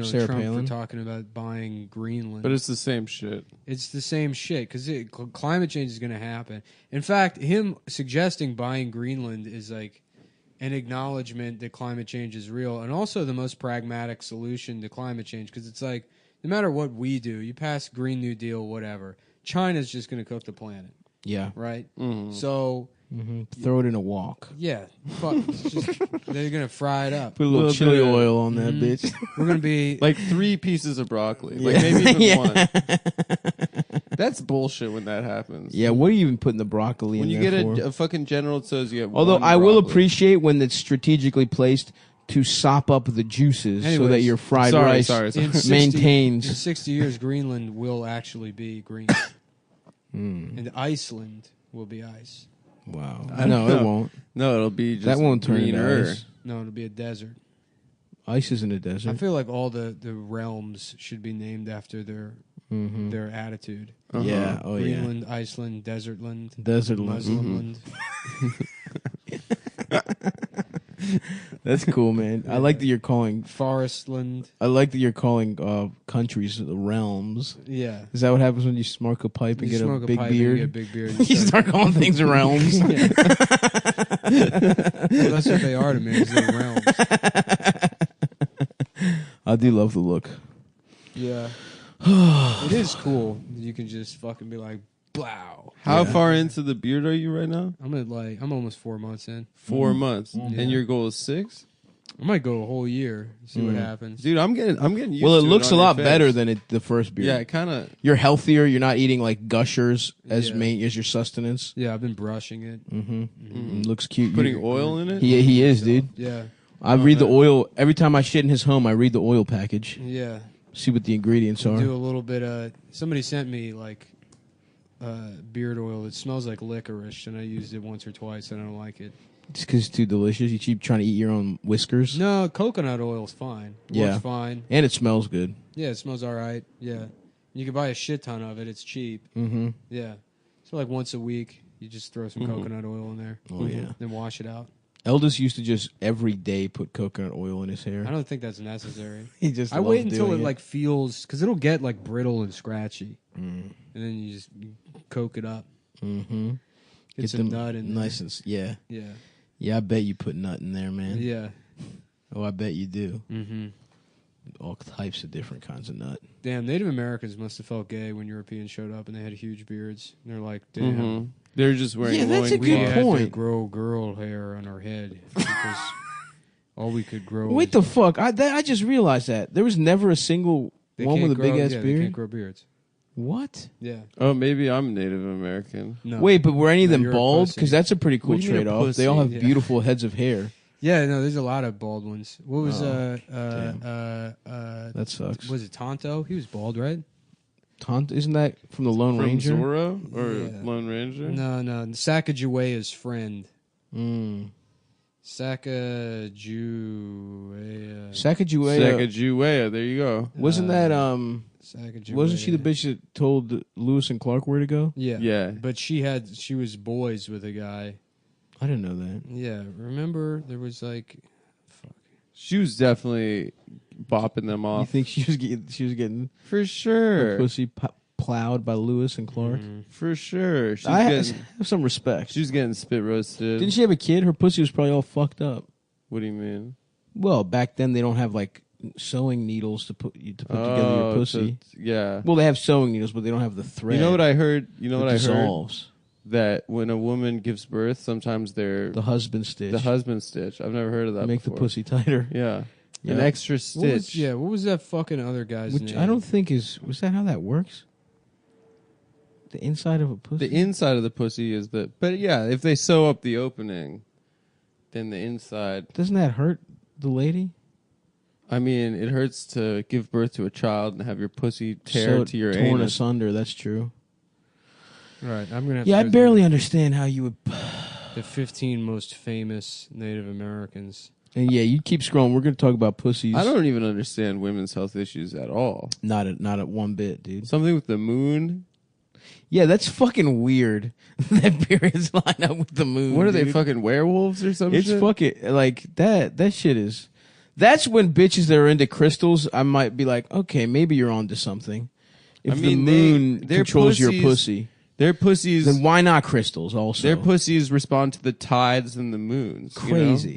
Sarah Trump Palin? for talking about buying Greenland. But it's the same shit. It's the same shit because climate change is going to happen. In fact, him suggesting buying Greenland is like an acknowledgement that climate change is real, and also the most pragmatic solution to climate change because it's like no matter what we do, you pass Green New Deal, whatever, China's just going to cook the planet, Yeah. right? Mm-hmm. So Throw it in a wok. yeah, fuck, they're going to fry it up. Put a little Little chili bit of- oil on that bitch. We're going to be Like 3 pieces of broccoli. Yeah. Like maybe even Yeah. one. That's bullshit when that happens. Yeah, what are you even putting the broccoli When in you there get for? a fucking general that says you have Although one I will broccoli. appreciate when it's strategically placed to sop up the juices so that Anyways, your fried sorry, rice sorry. in 60 maintains. In 60 years, Greenland will actually be green, and Iceland will be ice. Wow. I don't No, know. it won't. No, it'll be just That won't turn into greener. ice. No, it'll be a desert. Ice is in a I desert. feel like all the realms should be named after their attitude. Uh-huh. Yeah. Oh, yeah. Greenland, Iceland, Desertland, Desertland. Muslimland. That's cool, man. I like that you're calling. Forestland. I like that you're calling countries the realms. Yeah. Is that what happens when you smoke a pipe and You get smoke a big pipe beard? And get a big beard. You start calling things realms. Well, that's what they are to me. Is they're realms. I do love the look. Yeah. It is cool. You can just fucking be like, blow. How Yeah. far into the beard are you right now? I'm almost 4 months in. 4 months. Yeah. And your goal is 6? I might go a whole year, see what happens. Dude, I'm getting used Well, it to looks on a your lot face. better than the first beard. Yeah, it kind of. You're healthier. You're not eating like gushers as Yeah. main as your sustenance. Yeah, I've been brushing it. Looks cute. Putting oil in it? He is, dude. Yeah. I read the oil every time I shit in his home. I read the oil package, Yeah. see what the ingredients are. Do a little bit of. Somebody sent me like beard oil that smells like licorice, and I used it once or twice, and I don't like it. It's because it's too delicious. You keep trying to eat your own whiskers. No, coconut oil's fine. Yeah. Works fine. And it smells good. Yeah, it smells all right. Yeah. You can buy a shit ton of it. It's cheap. Mm-hmm. Yeah. So like once a week, you just throw some coconut oil in there. Oh, yeah. Then wash it out. Eldest used to just every day put coconut oil in his hair. I don't think that's necessary. He just I wait loved until doing it like feels, because it'll get like brittle and scratchy, Mm. and then you just coke it up. Mm-hmm. Get some nut in nice and yeah. there. Yeah, I bet you put nut in there, man. Yeah. Oh, I bet you do. Mm-hmm. All types of different kinds of nut. Damn, Native Americans must have felt gay when Europeans showed up and they had huge beards. And they're like, damn, Mm-hmm. They're just wearing Yeah, that's a we good had to point. grow girl hair on our head because all we could grow. Wait the fuck! I just realized that there was never a single one with a big ass They beard. can't grow beards. What? Yeah. Oh, maybe I'm Native American. No. Wait, but were any of No, them you're a bald? pussy. Because that's a pretty cool What do you mean a trade off. They all have pussy? Yeah. beautiful heads of hair. Yeah, no, there's a lot of bald ones. What was that sucks. Was it Tonto? He was bald, right? Isn't that from the Lone Ranger? Zorro or Lone Ranger? No, Sacagawea's friend. Sacagawea. Sacagawea. There you go. Wasn't that Sacagawea. Wasn't she the bitch that told Lewis and Clark where to go? Yeah. But she was boys with a guy. I didn't know that. Yeah, remember there was like, she was definitely bopping them off. You think she was getting for sure her pussy plowed by Lewis and Clark? For sure. I have some respect. She was getting spit roasted. Didn't she have a kid? Her pussy was probably all fucked up. What do you mean? Well, back then they don't have like sewing needles to put together your pussy. Yeah. Well, they have sewing needles, but they don't have the thread. You know what I heard? Dissolves. That when a woman gives birth, sometimes they're the husband stitch. The husband stitch. I've never heard of that. Make before. the pussy tighter. Yeah. An extra stitch. What was that fucking other guy's name? I don't think was that how that works? The inside of a pussy? The inside of the pussy is but yeah, if they sew up the opening, then the inside. Doesn't that hurt the lady? I mean, it hurts to give birth to a child and have your pussy tear to your torn anus. asunder, that's true. Right, I'm gonna have I barely understand how you would. The 15 most famous Native Americans. And yeah, you keep scrolling. We're going to talk about pussies. I don't even understand women's health issues at all. Not at one bit, dude. Something with the moon. Yeah, that's fucking weird. That periods line up with the moon. What are dude. they, fucking werewolves or something? It's fucking like that. That shit is. That's when bitches that are into crystals, I might be like, okay, maybe you're onto something. If the moon controls your pussy. Their pussies. Then why not crystals also? Their pussies respond to the tides and the moons. Crazy.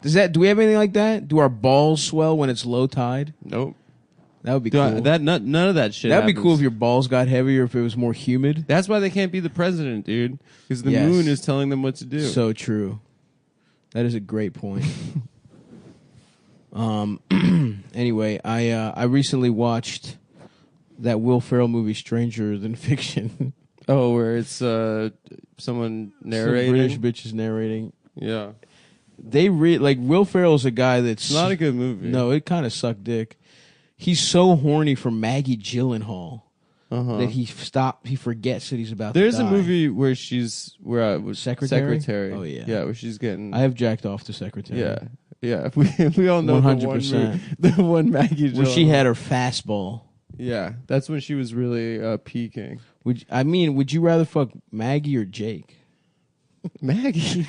You know? Do we have anything like that? Do our balls swell when it's low tide? Nope. That would be cool. None of that shit That would be happens. cool if your balls got heavier, if it was more humid. That's why they can't be the president, dude. Because the moon is telling them what to do. So true. That is a great point. Anyway, I recently watched that Will Ferrell movie, Stranger Than Fiction. Oh, where it's someone narrating? Some British bitches narrating. Yeah. They Will Ferrell's a guy that's... It's not a good movie. No, it kind of sucked dick. He's so horny for Maggie Gyllenhaal that he forgets that he's about to die. There's a movie where she's... Secretary? Oh, yeah. Yeah, where she's getting... I have jacked off to Secretary. Yeah. Yeah, we all know 100%. The one Maggie Gyllenhaal. Where she had her fastball. Yeah, that's when she was really peaking. Would you rather fuck Maggie or Jake? Maggie?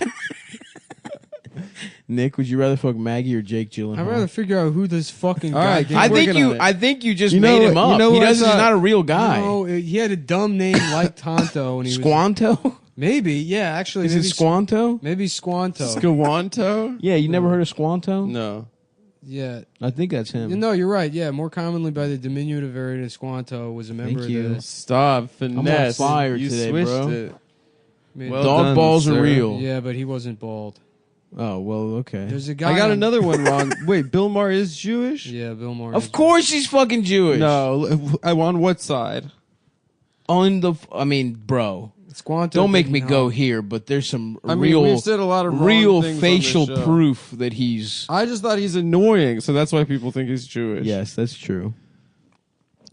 Nick, would you rather fuck Maggie or Jake Gyllenhaal? I'd rather figure out who this fucking guy right, is. I think you just made him up. He's not a real guy. No, he had a dumb name like Tonto. And he Squanto? Maybe, yeah, actually. Is it Squanto? Maybe Squanto. Squanto? Yeah, you never heard of Squanto? No. Yeah. I think that's him. No, you're right. Yeah, more commonly by the diminutive variant of Squanto, was a member of the... Stop, finesse. I'm on fire you today, switched bro. It. Well Dog done, balls sir. are real. Yeah, but he wasn't bald. Oh, well, okay. There's a guy... I got another one wrong. Wait, Bill Maher is Jewish? Yeah, Bill Maher. Of course he's fucking Jewish. No, on what side? Bro. Squanto Don't make me go here, but there's some we've said a lot of real wrong things facial on this show. proof that he's... I just thought he's annoying, so that's why people think he's Jewish. Yes, that's true.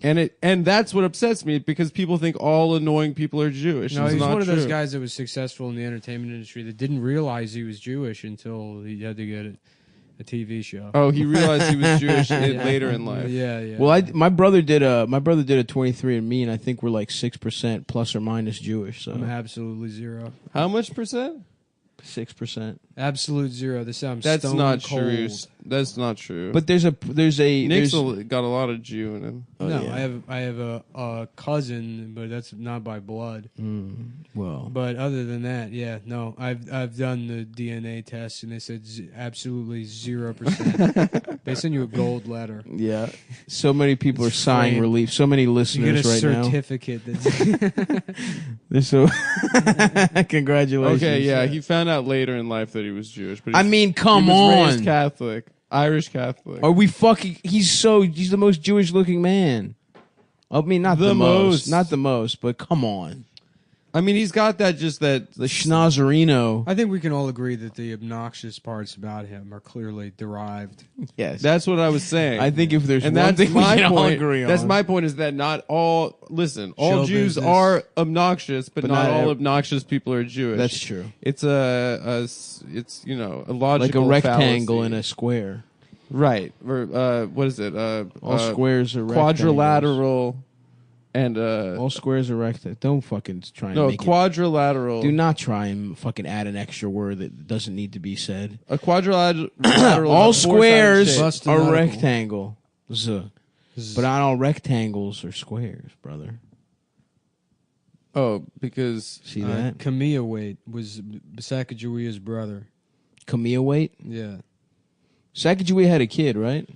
And that's what upsets me, because people think all annoying people are Jewish. No, It's he's not one of those true. guys that was successful in the entertainment industry that didn't realize he was Jewish until he had to get a TV show. Oh, he realized he was Jewish later in life. Yeah. Well, my brother did a 23andMe, and I think we're like 6% plus or minus Jewish. So I'm absolutely zero. How much percent? 6%. Absolute zero. This sounds That's stone not cold. true. That's not true. But Nick's got a lot of Jew in him. No, yeah. I have a cousin, but that's not by blood. Well, But other than that, yeah, no, I've done the DNA test and they said absolutely 0%. They send you a gold letter. yeah. So many people are It's sighing framed. relief. So many You listeners get a right now. certificate. That's They're so congratulations. Okay, yeah, he found out later in life that he was Jewish. But I mean, come he was raised on. Catholic, Irish Catholic. Are we fucking? He's the most Jewish looking man. I mean, not the most, but come on. I mean, he's got that the schnozzerino. I think we can all agree that the obnoxious parts about him are clearly derived. Yes, That's what I was saying. I think if there's and one that's thing we my can all point. agree on. That's my point. Is that not all? Listen, all Show Jews business. are obnoxious, but not all ev- obnoxious people are Jewish. That's true. It's a logical Like a rectangle fallacy. and a square. Right. Or what is it? All squares are rectangles. Quadrilateral and All squares are rectangles. Don't fucking try and make quadrilateral. Do not try and fucking add an extra word that doesn't need to be said. A quadrilateral. All is a four-sided squares shape. Busted are nautical. rectangles, but not all rectangles are squares, brother. Oh, because See that? Camille Wade was Sacagawea's brother. Camille weight. Yeah. Sacagawea had a kid, right?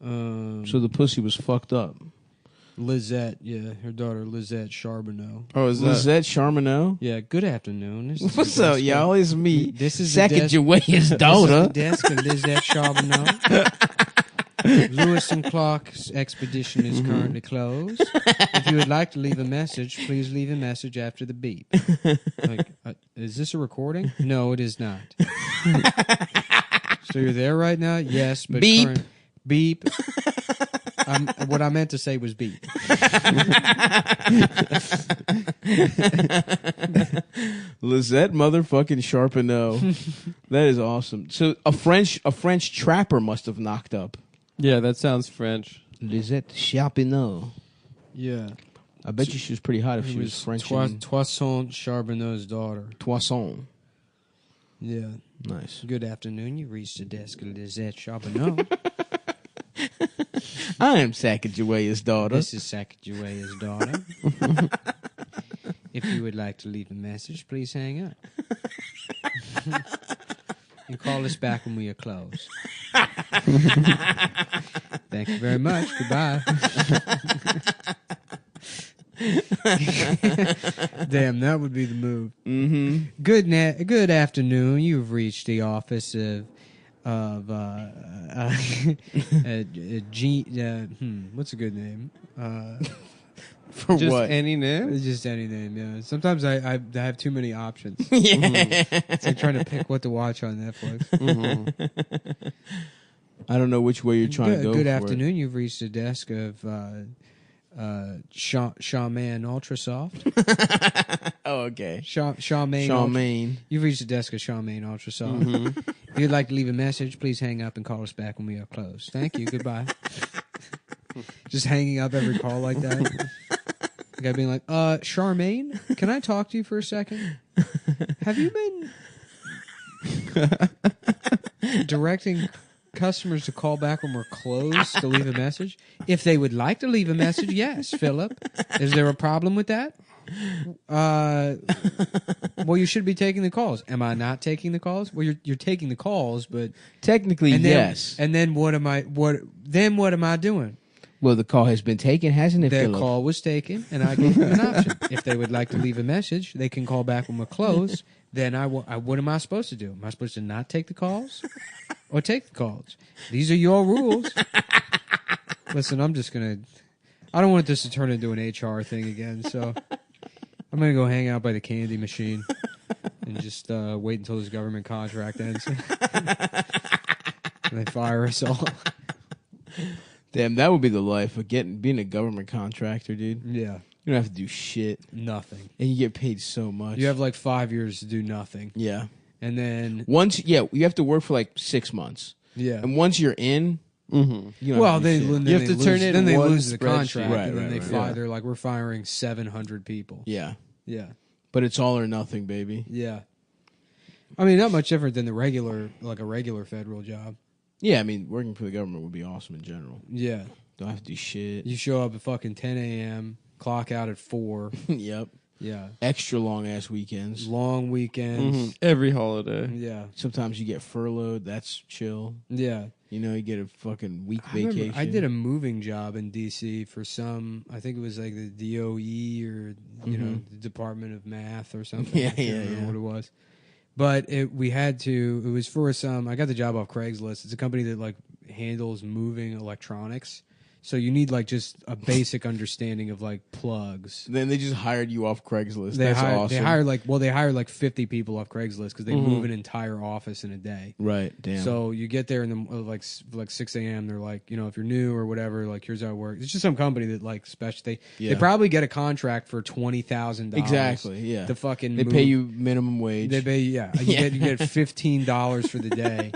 So So the pussy was fucked up. Lizette, yeah, her daughter Lizette Charbonneau. is Was that Charmineau? Yeah, good afternoon. This is What's the up, desk y'all? It's me. This is the desk- Sacagawea's of- daughter. This is the desk of Lizette Charbonneau. Lewis and Clark's expedition is currently closed. If you would like to leave a message, please leave a message after the beep. Like, is this a recording? No, it is not. So you're there right now? Yes, but Beep. Beep. What I meant to say was beep. Lizette motherfucking Charmineau. That is awesome. So a French trapper must have knocked up. Yeah, that sounds French. Lizette Charmineau. Yeah. I bet you she was pretty hot if It she was was French. and Toisson Charbonneau's daughter. Toisson. Yeah. Nice. Good afternoon. You reached the desk of Lizette Charbonneau. I am Sacagawea's daughter. This is Sacagawea's daughter. If you would like to leave a message, please hang up. And call us back when we are closed. Thank you very much. Goodbye. Damn, that would be the move. Mm-hmm. Good afternoon. You've reached the office of what's a good name? For Just what? any name? It's just any name. Yeah. Sometimes I have too many options. Yeah. It's like trying to pick what to watch on Netflix. I don't know which way you're trying to go. Good for afternoon. You've reached the desk of Shawman Ultrasoft. It. Oh, okay. Shawman. You've reached the desk of Shawman Ultrasoft. If you'd like to leave a message, please hang up and call us back when we are closed. Thank you. Goodbye. Just hanging up every call like that. The guy being like, Charmaine, can I talk to you for a second? Have you been directing customers to call back when we're closed to leave a message? If they would like to leave a message, yes, Philip. Is there a problem with that? Well, you should be taking the calls. Am I not taking the calls? Well, you're taking the calls, but Technically, yes. And then what am I doing? Well, the call has been taken, hasn't it, Their Philip? call was taken, and I gave them an option. If they would like to leave a message, they can call back when we're closed. Then what am I supposed to do? Am I supposed to not take the calls or take the calls? These are your rules. Listen, I don't want this to turn into an HR thing again, so I'm going to go hang out by the candy machine and just wait until this government contract ends. And they fire us all. Damn, that would be the life of being a government contractor, dude. Yeah. You don't have to do shit, Nothing. and you get paid so much. You have like 5 years to do nothing. yeah. And then, You have to work for like 6 months, yeah. and once you're in, you don't Well, have to do then shit. they You have to lose, turn in then they one lose the contract, spreadsheet. Right, and then right, they right. fire. Yeah. They're like, we're firing 700 people. Yeah, Yeah, but it's all or nothing, baby. yeah. I mean, not much different than a regular federal job. Yeah, I mean, working for the government would be awesome in general. Yeah, Don't have to do shit. you show up at fucking 10 a.m., clock out at 4. Yep. Yeah, Extra long ass weekends. long weekends. Every holiday. Yeah, Sometimes you get furloughed. That's chill. yeah. You know, you get a fucking week I remember vacation. I did a moving job in D.C. for I think it was like the DOE or the Department of Math or something. Yeah, I can't yeah, remember yeah. what it was. But it was for I got the job off Craigslist. It's a company that like handles moving electronics. So you need like just a basic understanding of like plugs. Then they just hired you off Craigslist. They That's hired, awesome. They hired like 50 people off Craigslist because they move an entire office in a day. Right. Damn. So you get there in the like 6 a.m. They're like, if you're new or whatever, like here's how it works. It's just some company that like they probably get a contract for $20,000. Exactly. Yeah. To fucking they pay you minimum wage. They pay you get $15 for the day.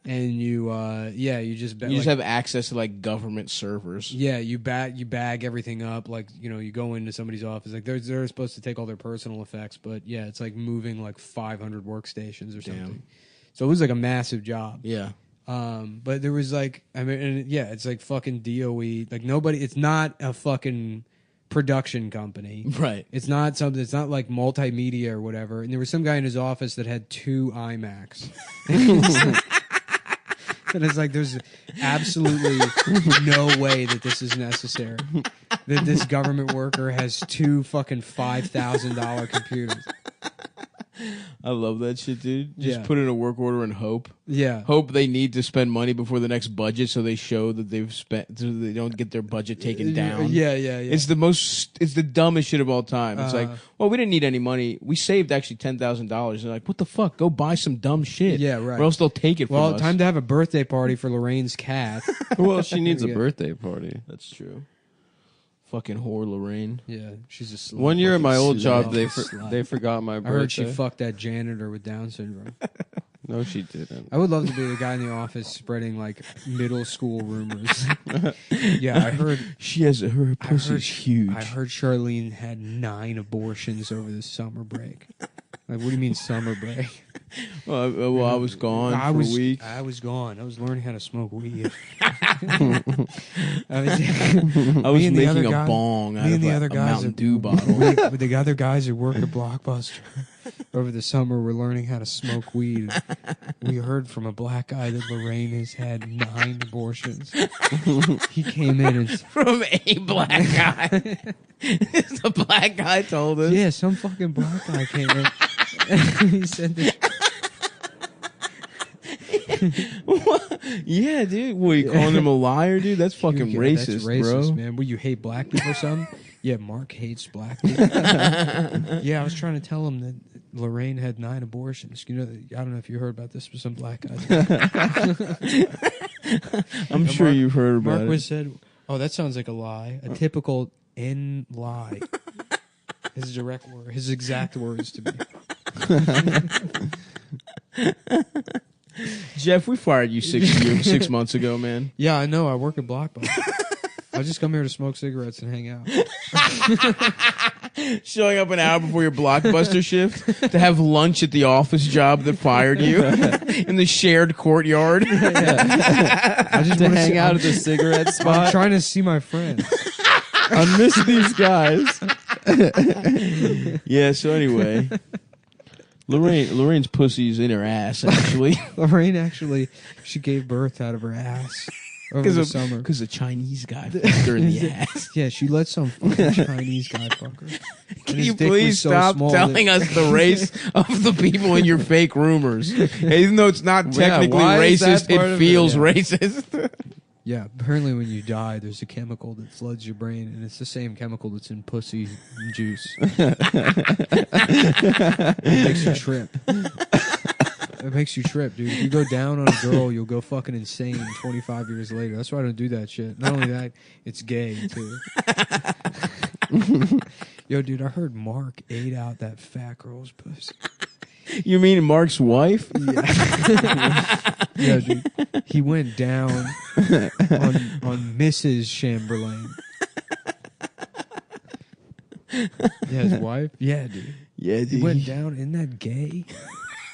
And you just have access to like government servers. Yeah, you bag everything up. Like you go into somebody's office. Like they're supposed to take all their personal effects, but yeah, it's like moving like 500 workstations or something. So it was like a massive job. Yeah. But there was like it's like fucking DOE. Like nobody. It's not a fucking production company. Right. It's not something. It's not like multimedia or whatever. And there was some guy in his office that had 2 iMacs. And it's like there's absolutely no way that this is necessary. That this government worker has 2 fucking $5,000 computers. I love that shit, dude. Just Yeah. put in a work order and hope. Yeah. Hope they need to spend money before the next budget, so they show that they've spent, so they don't get their budget taken down. Yeah. It's the dumbest shit of all time. It's like, well, we didn't need any money. We saved actually $10,000. They're like, what the fuck? Go buy some dumb shit. Yeah, right. Or else they'll take it from us. Well, time to have a birthday party for Lorraine's cat. Well, she needs a birthday party. That's true. Fucking whore Lorraine. Yeah, she's a slut. One year at my old job, they Slut. forgot my birthday. I heard she fucked that janitor with Down syndrome. No, she didn't. I would love to be the guy in the office spreading like middle school rumors. Yeah, I heard She has her pussy's huge. I heard Charlene had 9 abortions over the summer break. Like, what do you mean summer break? Well, I was gone for a week. I was gone. I was learning how to smoke weed. I was making a bong out of a Mountain Dew bottle. The other guys who work at Blockbuster over the summer were learning how to smoke weed. We heard from a black guy that Lorraine has had 9 abortions. He came in and From a black guy. The black guy told us. yeah, some fucking black guy came in. He said that. Yeah, dude. What, you calling him a liar, dude? That's fucking racist, that's racist, bro. man. What, you hate black people or something? Yeah, Mark hates black people. Yeah, I was trying to tell him that Lorraine had 9 abortions. I don't know if you heard about this, but some black guys. I'm sure you've heard about Mark it. said, "Oh, that sounds like a lie. A typical N lie." His exact words to me. Jeff, we fired you 6 months ago, man. Yeah, I know. I work at Blockbuster. I just come here to smoke cigarettes and hang out. Showing up an hour before your Blockbuster shift to have lunch at the office job that fired you in the shared courtyard. I just To hang out at the cigarette I'm spot. trying to see my friends. I miss these guys. Yeah, so anyway. Lorraine's pussy's in her ass, actually. Lorraine she gave birth out of her ass over the summer. Because a Chinese guy fucked her in the ass. Yeah, she let some fucking Chinese guy fuck her. Can you please stop telling us the race of the people in your fake rumors? Even though it's not technically why is racist, that part it of feels it? racist. Yeah, apparently when you die, there's a chemical that floods your brain, and it's the same chemical that's in pussy juice. It makes you trip. It makes you trip, dude. If you go down on a girl, you'll go fucking insane 25 years later. That's why I don't do that shit. Not only that, it's gay, too. Yo, dude, I heard Mark ate out that fat girl's pussy. You mean Mark's wife? Yeah. Yeah, dude. He went down on Mrs. Chamberlain. Yeah, his wife? Yeah, dude. Yeah, dude. He went down. Isn't that gay?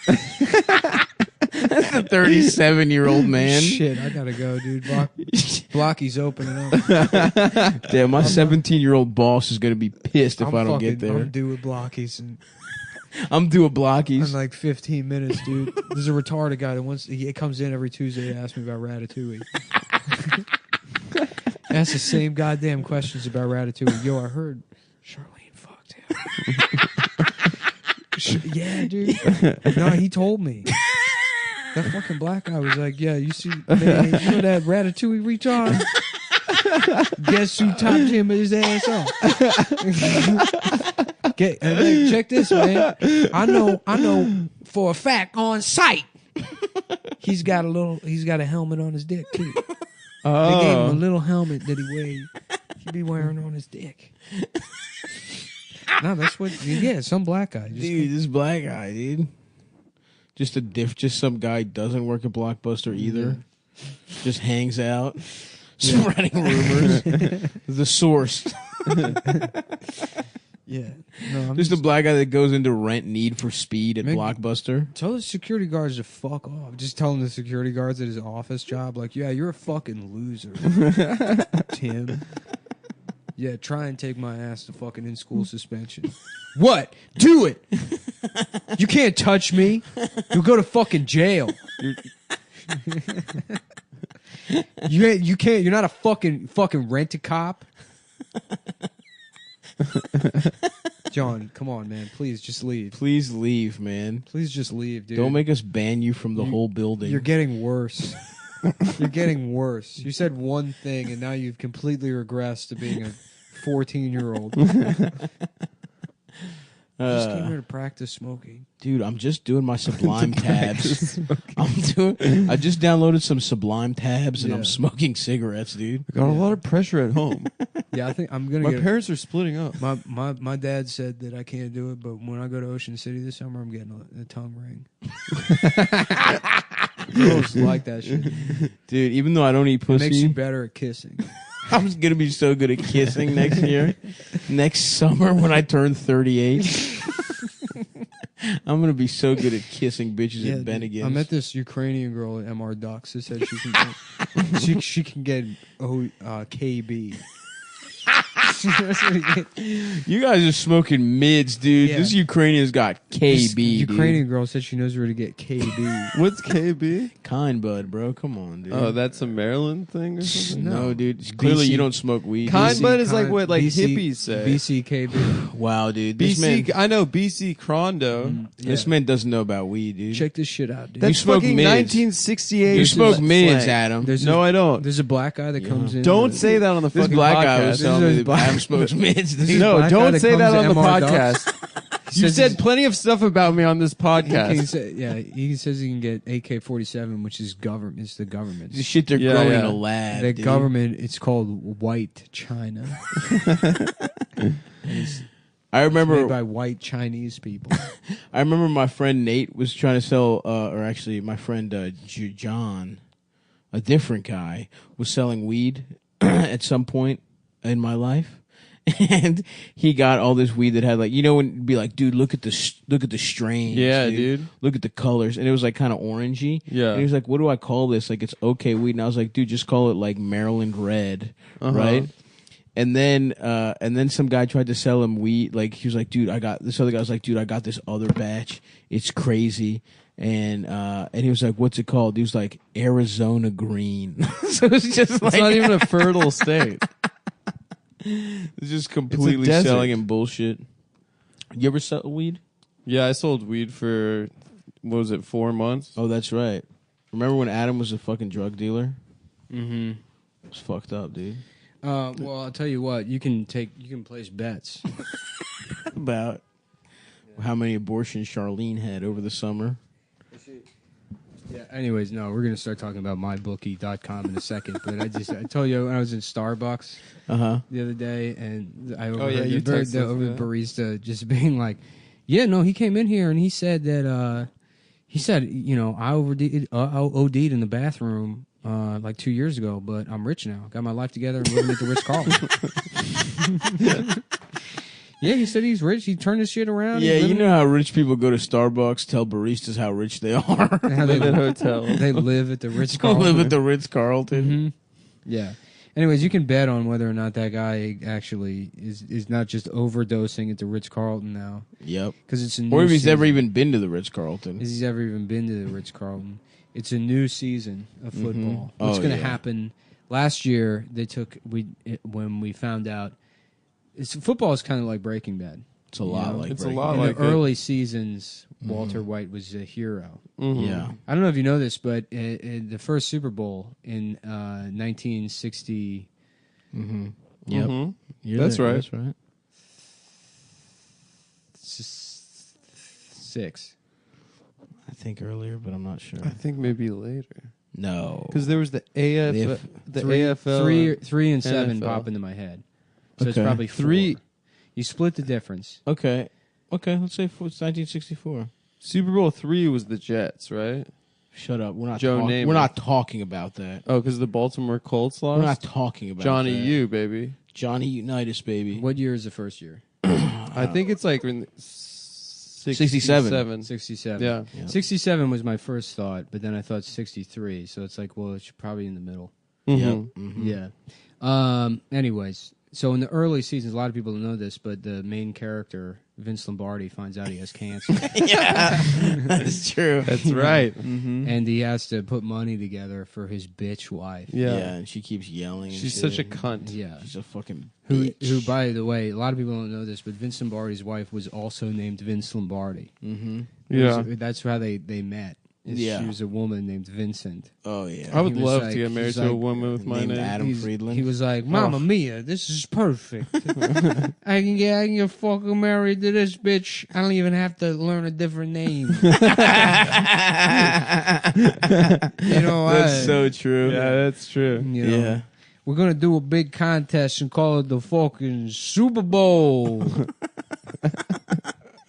That's a 37-year-old man. Shit, I gotta go, dude. Blocky's opening up. Damn, my 17-year-old boss is going to be pissed if I don't get there. I'm due with Blockies I'm due with in Blockies. like 15 minutes, dude. There's a retarded guy that he comes in every Tuesday to ask me about Ratatouille. Asks the same goddamn questions about Ratatouille. Yo, I heard Charlene fucked him. Yeah, dude. No, he told me. That fucking black guy was like, yeah, you see, man, you know that Ratatouille retard? Guess who topped him with his ass off? And then check this, man. I know for a fact on sight. He's got a helmet on his dick too. Oh. They gave him a little helmet that he be wearing on his dick. No, that's what. Yeah, some black guy. Dude, this black guy, dude. Just some guy doesn't work at Blockbuster either. Just hangs out, spreading rumors. The source. Yeah. No, Just a black guy that goes into rent Need for Speed at Blockbuster. Tell the security guards to fuck off. Just telling the security guards at his office job, like, yeah, you're a fucking loser, Tim. Yeah, try and take my ass to fucking in-school suspension. What? Do it. You can't touch me. You'll go to fucking jail. You can't. You're not a fucking rent-a-cop. John, come on, man. Please just leave. Please leave, man. Please just leave, dude. Don't make us ban you from the whole building. You're getting worse. You're getting worse. You said one thing, and now you've completely regressed to being a 14-year-old. Just came here to practice smoking. Dude, I'm just doing my Sublime tabs. I just downloaded some Sublime tabs, and I'm smoking cigarettes, dude. I got a lot of pressure at home. Yeah, I think I'm gonna. My parents are splitting up. My dad said that I can't do it, but when I go to Ocean City this summer, I'm getting a tongue ring. Girls like that shit. Dude, even though I don't eat pussy, It makes you better at kissing. I'm gonna be so good at kissing next year. Next summer when I turn 38. I'm gonna be so good at kissing bitches at Bennigan's. I met this Ukrainian girl at MR Ducks that said she can get, she can get KB. You guys are smoking mids, dude. Yeah. This Ukrainian's got KB. This Ukrainian girl said she knows where to get KB. What's KB? Kind bud, bro. Come on, dude. Oh, that's a Maryland thing or something? No, dude. Clearly, you don't smoke weed. Kind dude. bud is like what BC hippies say. BCKB. Wow, dude. This man, I know BC Crondo. this man doesn't know about weed, dude. Check this shit out, dude. You That's smoke fucking mids. 1968. You smoke slang. mids, Adam. No, I don't. There's a black guy that comes in. Don't say that on the This fucking black podcast. guy was telling me that Adam smokes mids. This dude. is No, black guy don't that say comes that to on the MR podcast. You Says said he's- plenty of stuff about me on this He podcast. says he can get AK-47, which is government. It's the government. The shit they're Yeah, growing yeah. in a lab. The dude. government. It's called White China. I remember Made by white Chinese people. I remember my friend Nate was trying to sell, or actually my friend John, a different guy, was selling weed at some point in my life. And he got all this weed that had like, you know, when it'd be like, dude, look at the strains. Yeah, dude. Look at the colors. And it was like kind of orangey. Yeah. And he was like, what do I call this? Like, it's okay weed. And I was like, dude, just call it like Maryland Red. Right? And then some guy tried to sell him weed. Like, he was like, dude, this other guy was like, dude, I got this other batch. It's crazy. And he was like, what's it called? He was like, Arizona Green. So it's just like, It's not even a fertile state. it's just completely desert. selling him bullshit. You ever sell weed? Yeah, I sold weed for, what was it, 4 months? Oh, that's right. Remember when Adam was a fucking drug dealer? Mm-hmm. It was fucked up, dude. Well, I'll tell you what. You can place bets. About how many abortions Charlene had over the summer. Yeah. Anyways, no, we're gonna start talking about mybookie.com in a second. But I told you when I was in Starbucks the other day, and I overheard you the texted us, barista just being like, "Yeah, no, he came in here and he said that you know I OD'd in the bathroom like 2 years ago, but I'm rich now. Got my life together and living at the Ritz-Carlton." Yeah, he said he's rich. He turned his shit around. Yeah, you know how rich people go to Starbucks, tell baristas how rich they are. how they Live at hotel. They live at the They Ritz-Carlton. live at the Ritz-Carlton. Mm-hmm. Yeah. Anyways, you can bet on whether or not that guy actually is not just overdosing at the Ritz-Carlton now. Yep. Because it's a new Or if he's season. ever even been to the Ritz-Carlton. If he's ever even been to the Ritz-Carlton. It's a new season of football. Oh, What's going to yeah. happen? Last year, when we found out, football is kind of like Breaking Bad. It's a lot know, like it's a Breaking lot In Bad. like the it. early seasons, Walter White was a hero. Mhm. Yeah. I don't know if you know this, but in the first Super Bowl in 1960, Mm-hmm. Yep. Mm-hmm. That's right. That's right. 6. I think earlier, but I'm not sure. I think maybe later. No. Because there was the AFL. The AFL. 3 and 7 NFL. pop into my head. So it's Okay. probably 4. 3. You split the difference. Okay. Let's say it's 1964. Super Bowl 3 was the Jets, right? Shut up. We're not. Joe Namath. We're not talking about that. Oh, because the Baltimore Colts lost? We're not talking about Johnny that. U, baby. Johnny Unitas, baby. What year is the first year? I think it's like in 67. 67. Yeah. 67 was my first thought, but then I thought 63. So it's like, well, it's probably in the middle. Mm-hmm. Yeah. Anyways, so in the early seasons, a lot of people don't know this, but the main character, Vince Lombardi, finds out he has cancer. Yeah, that's true. That's right. Mm-hmm. And he has to put money together for his bitch wife. Yeah. And she keeps yelling. And She's shit. such a cunt. Yeah. She's a fucking Who, bitch. by the way, a lot of people don't know this, but Vince Lombardi's wife was also named Vince Lombardi. Mm-hmm. Yeah. That's how they met. Yeah. She was a woman named Vincent. Oh yeah. I would He was love like- to get married he's to a like woman with my named name. Adam Friedland. He was like, Mamma Mia, this is perfect. I can get fucking married to this bitch. I don't even have to learn a different name. That's so true. Yeah, that's true. You know, Yeah. we're gonna do a big contest and call it the fucking Super Bowl.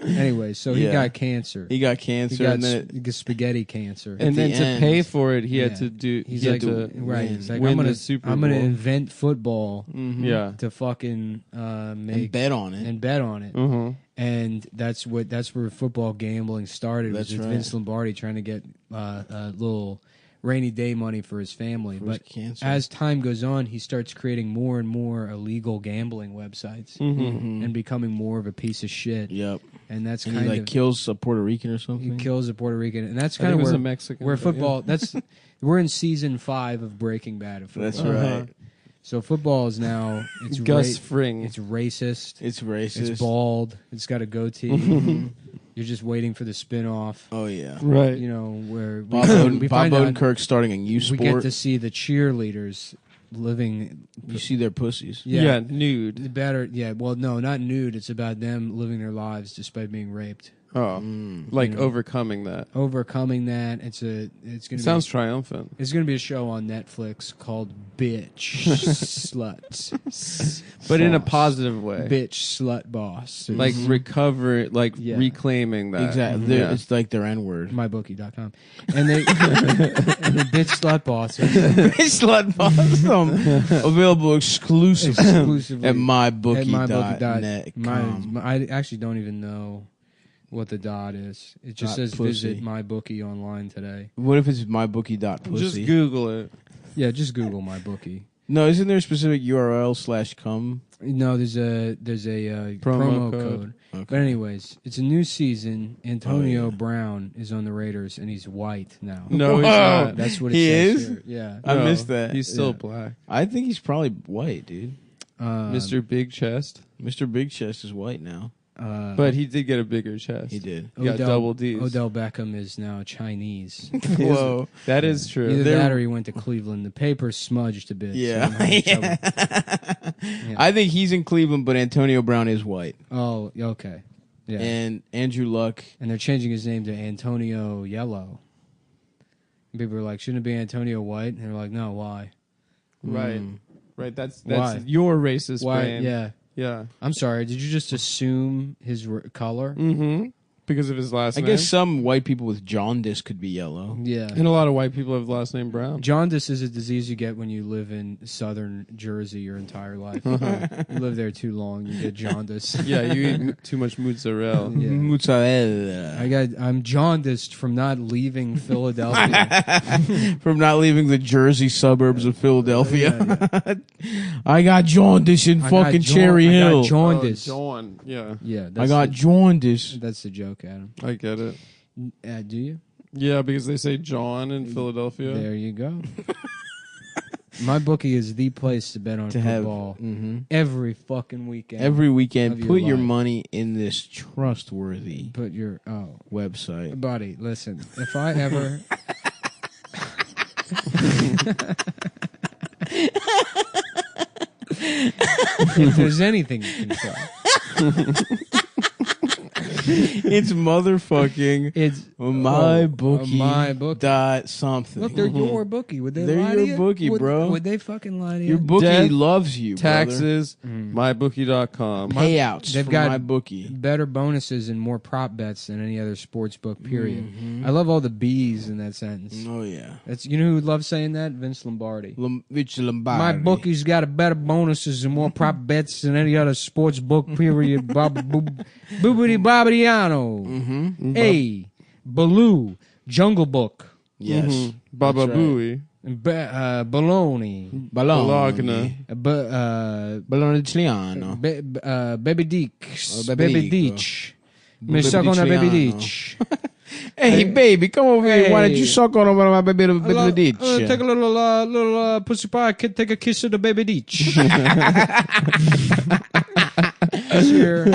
Anyway, so he Yeah. got cancer. He got He cancer, got and then he got spaghetti cancer. And the then to end. pay for it, he had Yeah. to do. He's he like, had to right? He's like, win I'm gonna the Super I'm gonna Bowl. invent football Yeah. to fucking and make bet on it. and bet on it. Mm-hmm. And that's where football gambling started. That's was with right. Vince Lombardi trying to get a little rainy day money for his family. For his But cancer. as time goes on, he starts creating more and more illegal gambling websites Mm-hmm. and becoming more of a piece of shit. Yep. And that's And kind he like of kills a Puerto Rican or he something. kills a Puerto Rican, and that's I think kind it of was where a Mexican. where but football. That's we're in season 5 of Breaking Bad. Of football. That's right. So football is now it's Yeah. Gus Fring. it's racist. It's racist. It's bald. It's got a goatee. You're just waiting for the spin-off. Oh yeah. Right. You know, where Bob find out Odenkirk starting a U we get Sport. to see the cheerleaders living. You see their pussies. Yeah. Nude. Better. Yeah. Well, no, not nude. It's about them living their lives despite being raped. Oh, like You know. overcoming that. Overcoming that. It's gonna Sounds triumphant. It's gonna be a show on Netflix called Bitch Slut. But in a Boss. positive way. Bitch Slut Boss. Like recover, like Yeah. reclaiming that. Exactly. Yeah. It's like their N word. mybookie.com. And they and the Bitch Slut Boss is Slut Awesome. Available exclusively at at mybookie.net. I actually don't even know what the dot is. It just Dot says pussy. visit MyBookie online today. What if it's mybookie.pussy? Just Google it. Yeah, just Google MyBookie. No, isn't there a specific URL /com? No, there's a promo code. Okay. But anyways, it's a new season. Antonio Oh, yeah. Brown is on the Raiders, and he's white now. No, he's Whoa. not. That's what it He says is? here. Yeah. I No, missed that. He's still Yeah. black. I think he's probably white, dude. Mr. Big Chest. Mr. Big Chest is white now. But he did get a bigger chest. He did. He got double Ds. Odell Beckham is now Chinese. Whoa. That is true. Either They're- that or he went to Cleveland. The paper smudged a bit. so Yeah. he might have trouble. I think he's in Cleveland, but Antonio Brown is white. Oh, okay. Yeah. And Andrew Luck. And they're changing his name to Antonio Yellow. And people are like, shouldn't it be Antonio White? And they're like, no, why? Right. Right. That's Why? your racist Why? brain. Yeah. Yeah. I'm sorry. Did you just assume his color? Mm-hmm. Because of his last I name. guess some white people with jaundice could be yellow. Yeah. And a lot of white people have last name Brown. Jaundice is a disease you get when you live in southern Jersey your entire life. You live there too long, you get jaundice. Yeah, you eat too much mozzarella. Yeah. Mozzarella. I'm jaundiced from not leaving Philadelphia. From not leaving the Jersey suburbs of Philadelphia. Yeah, I got jaundice in I fucking got Cherry I Hill. got jaundice. John. Yeah, Yeah, I got jaundice. That's the joke, Adam. I get it. Do you? Yeah, because they say John in Philadelphia. There you go. My bookie is the place to bet on To have football every fucking weekend. every Of weekend, your put your life. money in this trustworthy Put your website. buddy. Listen, if I ever. If there's anything you can sell. It's motherfucking It's my bookie. my bookie. Dot something. Look, they're your bookie. Would they They're lie your to you? bookie, bro. Would they fucking lie to you? Your bookie Death, loves you, Taxes, mybookie.com. brother. Payouts They've from got my bookie. better bonuses and more prop bets than any other sports book, period. I love all the B's in that sentence. Oh yeah, That's you know who loves saying that? Vince Lombardi. Rich Lombardi. My bookie's got a better bonuses and more prop bets than any other sports book, period. Boobity bobbitiano. Hey, Baloo, Jungle Book, Yes, Baba right. Booey. Baloney, Bologna. Bologna Italiano. Baby Deeks, Oh, Baby Baby Dico. Deech. Me suck on a Baby Diciano. Deech. Hey, baby, come over here. Why don't you Hey. suck on my baby ditch? Take a little pussy pie. Take a kiss of the Baby Deech. This year,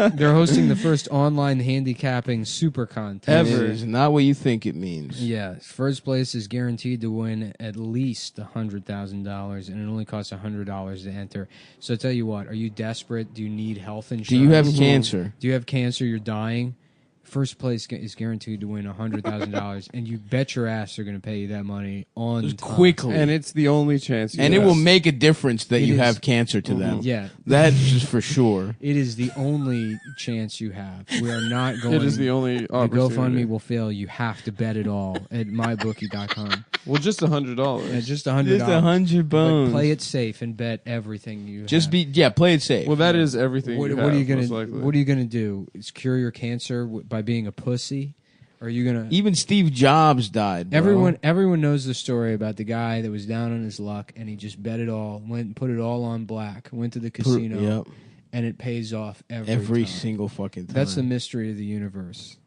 they're hosting the first online handicapping super contest. It is not what you think it means. Yes, first place is guaranteed to win at least $100,000, and it only costs $100 to enter. So I tell you what, are you desperate? Do you need health insurance? Do you have cancer? Do you have cancer? You're dying. First place is guaranteed to win $100,000, and you bet your ass they're going to pay you that money on Just time. quickly. And it's the only chance you And have. it will make a difference that It you is. have cancer to them. Yeah, That's just for sure. it is the only chance you have. We are not going. It is the only The opportunity. GoFundMe will fail. You have to bet it all at mybookie.com. Well, just $100. At just $100. Just 100 bones. Play it safe and bet everything you Just have. play it safe. Well, that is everything. What, you what have, are you most gonna likely. What are you gonna do? Is cure your cancer by being a pussy? Or are you gonna? Even Steve Jobs died. Bro. Everyone knows the story about the guy that was down on his luck and he just bet it all, went and put it all on black, went to the casino, Yep. and it pays off Every time. single fucking time. That's the mystery of the universe.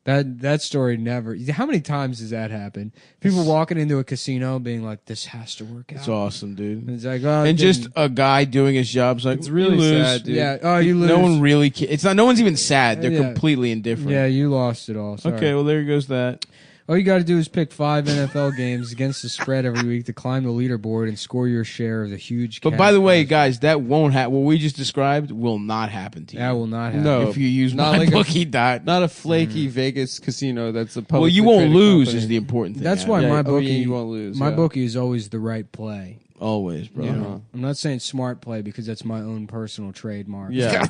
That story never. How many times does that happen? People walking into a casino being like, "This has to work out." It's awesome, dude. And it's like, oh, it And just didn't. a guy doing his job. It's like It's really you lose. sad, dude. Yeah. Oh, you lose. No one really. It's not. No one's even sad. They're Yeah. completely indifferent. Yeah, you lost it all. Sorry. Okay. Well, there goes that. All you got to do is pick 5 NFL games against the spread every week to climb the leaderboard and score your share of the huge. But cash by the way, prize. guys, that won't happen. What we just described will not happen to you. that will not happen. No. if you use Not my like a- bookie dot. Not a flaky Vegas casino that's a public. Well, you won't lose is the important thing. That's Adam. why Yeah, my oh, bookie. yeah, you won't lose, My yeah. bookie is always the right play. Always, bro. You know? Uh-huh. I'm not saying smart play because that's my own personal trademark. Yeah.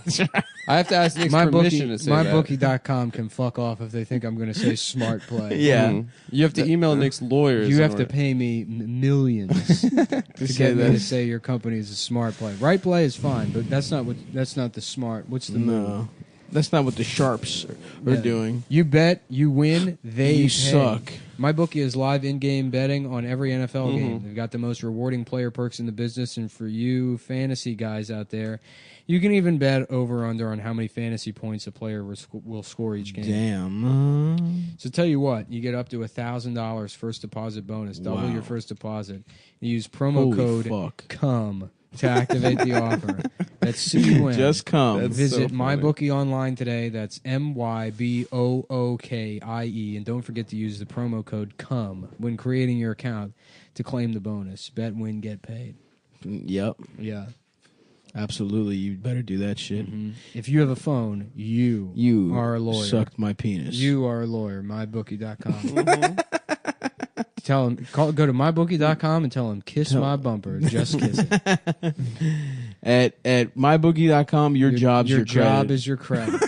I have to ask Nick's My bookie, permission to say that. mybookie.com can fuck off if they think I'm going to say smart play. Yeah. Mhm. You have to email Nick's lawyers. You in have to order- pay me millions to say get me that. to say your company is a smart play. Right play is fine, but that's not the smart. What's the move? No, that's not what the sharps are Yeah. doing. You bet, you win, they You pay. suck. My bookie is live in-game betting on every NFL Mm-hmm. game. They've got the most rewarding player perks in the business, and for you fantasy guys out there, you can even bet over/under on how many fantasy points a player will score each game. Damn. So tell you what, you get up to $1,000 first deposit bonus. Double Wow. your first deposit. You use promo Holy code fuck. CUM to activate the offer. That's CUM. Just come. That's Visit so funny. MyBookie online today. That's MYBOOKIE. And don't forget to use the promo code CUM when creating your account to claim the bonus. Bet, win, get paid. Yep. Yeah. Absolutely. You better do that shit. If you have a phone, you are a lawyer. Sucked my penis. You are a lawyer. MyBookie.com. Tell him, go to mybookie.com and tell him, kiss my bumper. Just kiss it. At mybookie.com, your job's your job credit. is your credit.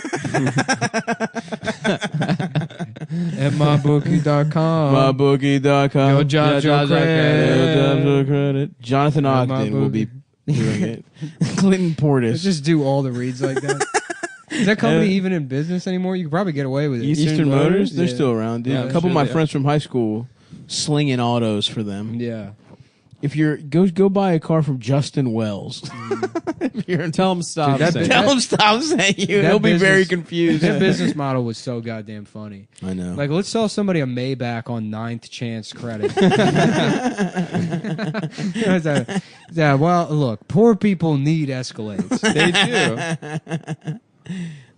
At mybookie.com. mybookie.com. Your job's your credit. Your job's your credit. Jonathan At Ogden will be doing it. Clinton Portis. Let's just do all the reads like that. Is that company even in business anymore? You could probably get away with it. Eastern Motors, they're Yeah. still around, dude. Yeah, a couple sure of my they are. friends from high school slinging autos for them. Yeah. If you're go buy a car from Justin Wells. If you're Tell him stop. Dude, that saying bit- that. Tell him stop saying you. That He'll be very business- confused. Their business model was so goddamn funny. I know. Like, let's sell somebody a Maybach on 9th chance credit. Yeah, well, look, poor people need Escalades. They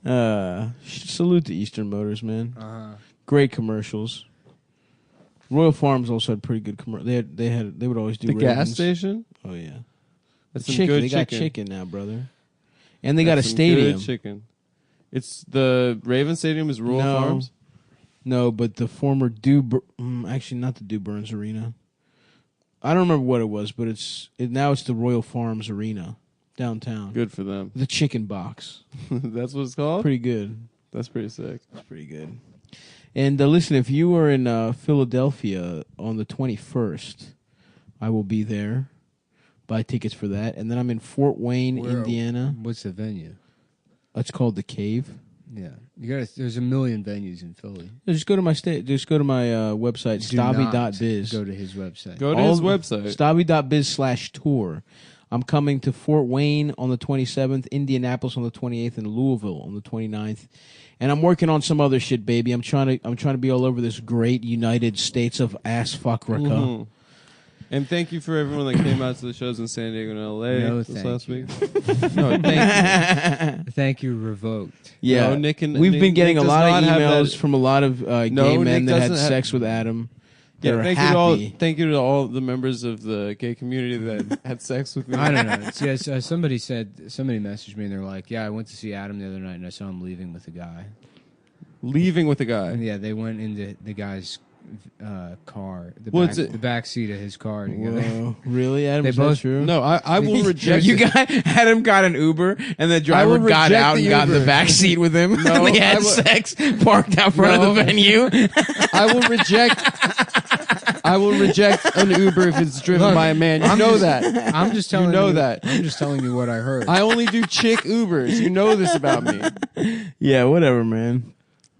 do. Salute to Eastern Motors, man. Uh-huh. Great commercials. Royal Farms also had pretty good commercials. They would always do The gas ratings. station. Oh yeah. That's some chicken. good They chicken. got chicken now, brother. And they got a Some stadium. Good chicken. It's the Raven Stadium is Rural Farms. No, but the former actually not the Dew Burns Arena. I don't remember what it was, but now it's the Royal Farms Arena downtown. Good for them. The chicken box. That's what it's called? Pretty good. That's pretty sick. That's pretty good. And listen, if you are in Philadelphia on the 21st, I will be there. Buy tickets for that. And then I'm in Fort Wayne, Indiana. What's the venue? It's called The Cave. Yeah, there's a million venues in Philly. Just go to my Just go to my website, stabby.biz. Go to his website. Go to his website. Stabby.biz/tour. I'm coming to Fort Wayne on the 27th, Indianapolis on the 28th, and Louisville on the 29th. And I'm working on some other shit, baby. I'm trying to be all over this great United States of ass fuckrika. Mm-hmm. And thank you for everyone that came out to the shows in San Diego and LA this last week. No, thank you. Thank you, Revoked. Yeah, no, Nick and we've been getting Nick a lot of does not have emails from a lot of gay men that had sex with Adam. Yeah, They're thank happy. you to all the members of the gay community that had sex with me. I don't know. Yes, somebody messaged me and they're like, "Yeah, I went to see Adam the other night and I saw him leaving with a guy." Leaving with a guy. Yeah, they went into the guy's car, it? the back seat of his car together. Whoa. Really, Adam? They Is that both- true? No, I will reject Adam got an Uber, and the driver will got reject out and the got in the Uber. back seat with him. No, they had I will- sex, parked out front of the venue. I will reject. I will reject an Uber if it's driven Look, by a man. You know that. I'm just telling know that. I'm just telling you what I heard. I only do chick Ubers. You know this about me. Yeah, whatever, man.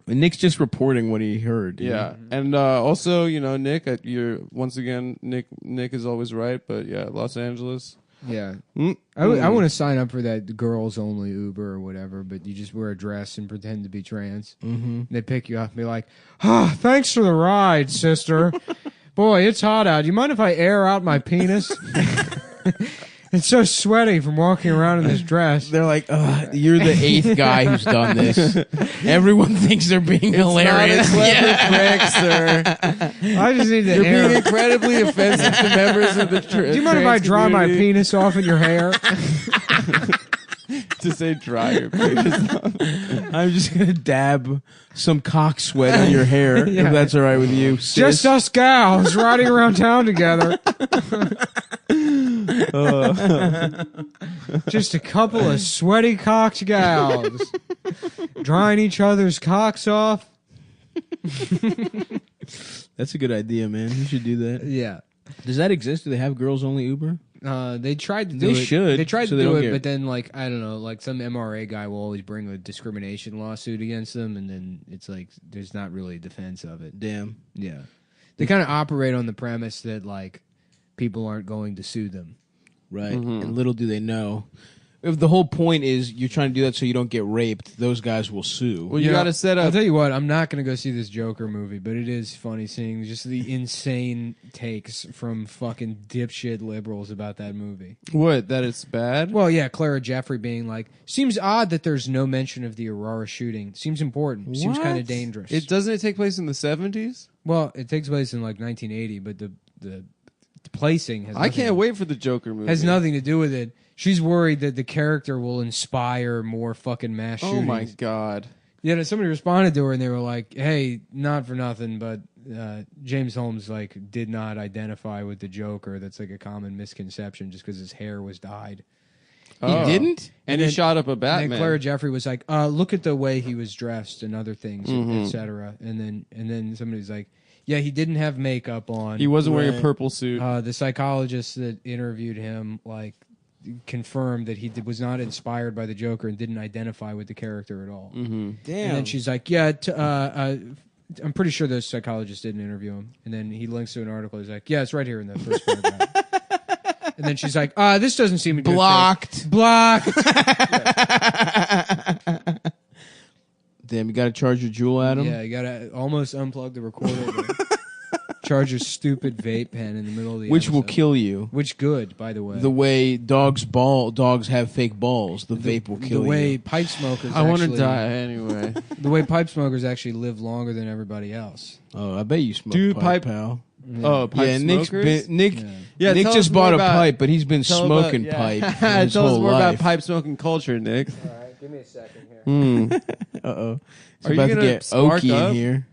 And Nick's just reporting what he heard. Yeah, and also, Nick, you're once again, Nick is always right, but yeah, Los Angeles. Yeah. Mm. I want to sign up for that girls only Uber or whatever, but you just wear a dress and pretend to be trans. Mm-hmm. They pick you up and be like, thanks for the ride, sister. Boy, it's hot out. Do you mind if I air out my penis? It's so sweaty from walking around in this dress. They're like, you're the 8th guy who's done this. Everyone thinks they're being hilarious. Not a clever prank, sir. I just need to You're air. being incredibly offensive to members of the Do you mind if I dry my penis off in your hair? To say dry your penis off. I'm just going to dab some cock sweat on your hair, Yeah. if that's all right with you, sis. Just us gals riding around town together. Just a couple of sweaty cocks gals drying each other's cocks off. That's a good idea, man. You should do that. Yeah. Does that exist? Do they have girls only Uber? They tried to do it. They should, They tried so to they do don't it, get- but then, like, I don't know, like some MRA guy will always bring a discrimination lawsuit against them, and then it's like there's not really a defense of it. Damn. Yeah. They kind of operate on the premise that, like, people aren't going to sue them. Right. And little do they know. If the whole point is you're trying to do that so you don't get raped, those guys will sue. Well, you got to set I'll up. tell you what, I'm not going to go see this Joker movie, but it is funny seeing just the insane takes from fucking dipshit liberals about that movie. What? That it's bad? Well, yeah, Clara Jeffrey being like, seems odd that there's no mention of the Aurora shooting. Seems important. Seems What? kind of dangerous. Doesn't it take place in the 70s? Well, it takes place in like 1980, but the placing has I can't wait for the Joker movie. has nothing to do with it. She's worried that the character will inspire more fucking mass shootings. Oh my god. Yeah, somebody responded to her and they were like, "Hey, not for nothing, but James Holmes like did not identify with the Joker. That's like a common misconception, just because his hair was dyed." Oh. He didn't? And he then- shot up a And Batman. then Clara Jeffrey was like, "Look at the way he was dressed and other things, etc." And then somebody's like, "Yeah, he didn't have makeup on. He wasn't wearing a Right. purple suit. The psychologist that interviewed him like confirmed that he was not inspired by the Joker and didn't identify with the character at all." Damn. And then she's like, "Yeah, I'm pretty sure the psychologist didn't interview him." And then he links to an article. He's like, "Yeah, it's right here in the first paragraph." And then she's like, "This doesn't seem a good Blocked. Blocked." Damn, you got to charge your jewel at him? Yeah, you gotta almost unplug the recorder. Charge your stupid vape pen in the middle of the Which will episode. kill you. Which good, by the way. The way dogs have fake balls, the vape will kill the way you. pipe smokers. I want to actually- die anyway. The way pipe smokers actually live longer than everybody else. Oh, I bet you smoke Dude, pipe, pipe- pal. Oh, pipe Yeah, Nick smokers? Yeah, Nick tell just us more bought a about- pipe, but he's been tell smoking about- pipe yeah. for his Tell us whole more life. about pipe smoking culture, Nick. All right, give me a second here. Uh-oh. It's Are you about to gonna get spark oaky up? in here.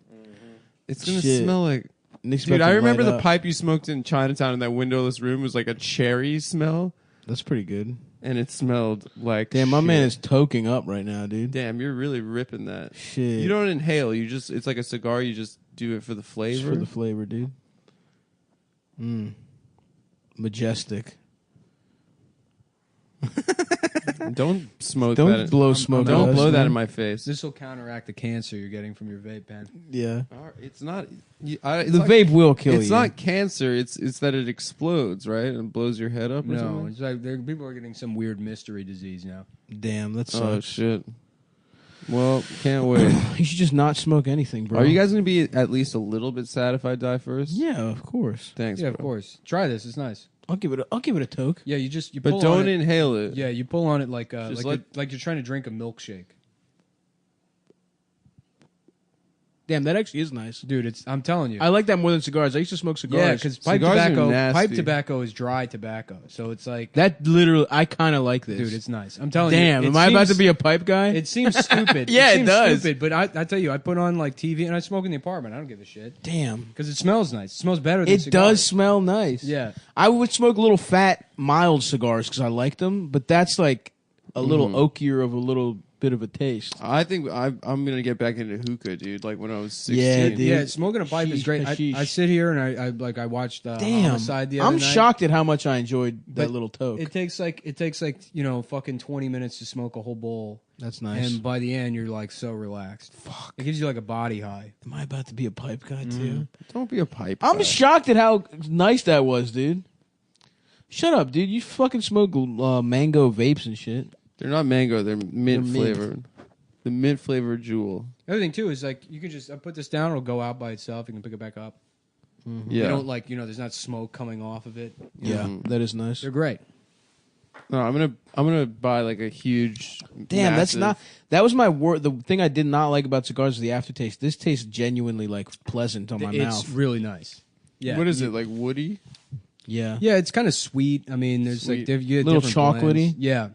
It's gonna Shit. smell like. Nick's Dude, about to I remember light the up. pipe you smoked in Chinatown in that windowless room was like a cherry smell, That's pretty good. and it smelled like. Damn, my man shit. is toking up right now, dude. Damn, you're really ripping that. Shit. You don't inhale. You just. It's like a cigar. You just do it for the Just flavor. for the flavor, dude. Majestic. Don't smoke Don't that. blow smoke. at Don't us, blow that man. in my face. This will counteract the cancer you're getting from your vape pen. Yeah. It's not. The vape will kill you. It's not cancer. It's that it explodes, right, and blows your head up. Or No, something? it's like people are getting some weird mystery disease now. Damn, that Oh sucks. shit. Well, can't wait. You should just not smoke anything, bro. Are you guys gonna be at least a little bit sad if I die first? Yeah, of course. Thanks. Yeah, bro. of course. Try this. It's nice. I'll give it a toke. Yeah, you But pull don't on it. inhale it. Yeah, you pull on it like Just like you're trying to drink a milkshake. Damn, that actually is nice. Dude, I'm telling you. I like that more than cigars. I used to smoke cigars. Yeah, because pipe Cigars are tobacco, nasty. is dry tobacco, so it's like, that literally, I kind of like this. dude, it's nice. I'm telling you. Damn, it am I about to seems- be a pipe guy? It seems stupid. Yeah, it seems does. Stupid, but I tell you, I put on like TV and I smoke in the apartment. I don't give a shit Damn. because it smells nice. It smells better than It cigars. does smell nice. Yeah. I would smoke little fat, mild cigars because I like them, but that's like a little oakier of a little bit of a taste. I think I'm gonna get back into hookah, dude. Like when I was 16. Yeah, dude. Yeah, smoking a pipe is great. Hashish. I sit here and I watched Damn. Homicide the other I'm night. shocked at how much I enjoyed that But little toke. It takes like fucking 20 minutes to smoke a whole bowl. That's nice. And by the end, you're like so relaxed. Fuck. It gives you like a body high. Am I about to be a pipe guy too? Don't be a pipe. I'm guy. shocked at how nice that was, dude. Shut up, dude. You fucking smoke mango vapes and shit. They're not mango. They're mint They're mint. flavored. The mint flavored Jewel. The other thing too is like you can just I put this down, it'll go out by itself. You can pick it back up. Yeah. You don't like there's not smoke coming off of it. You Yeah, know? that is nice. They're great. No, I'm gonna buy like a huge. Damn, that's massive- not. That was my word. The thing I did not like about cigars is the aftertaste. This tastes genuinely like pleasant on my It's mouth. really nice. Yeah. What is it like? Woody? Yeah, Yeah, it's kind of sweet. I mean, there's Sweet. like you get Little different chocolatey? blends. Yeah.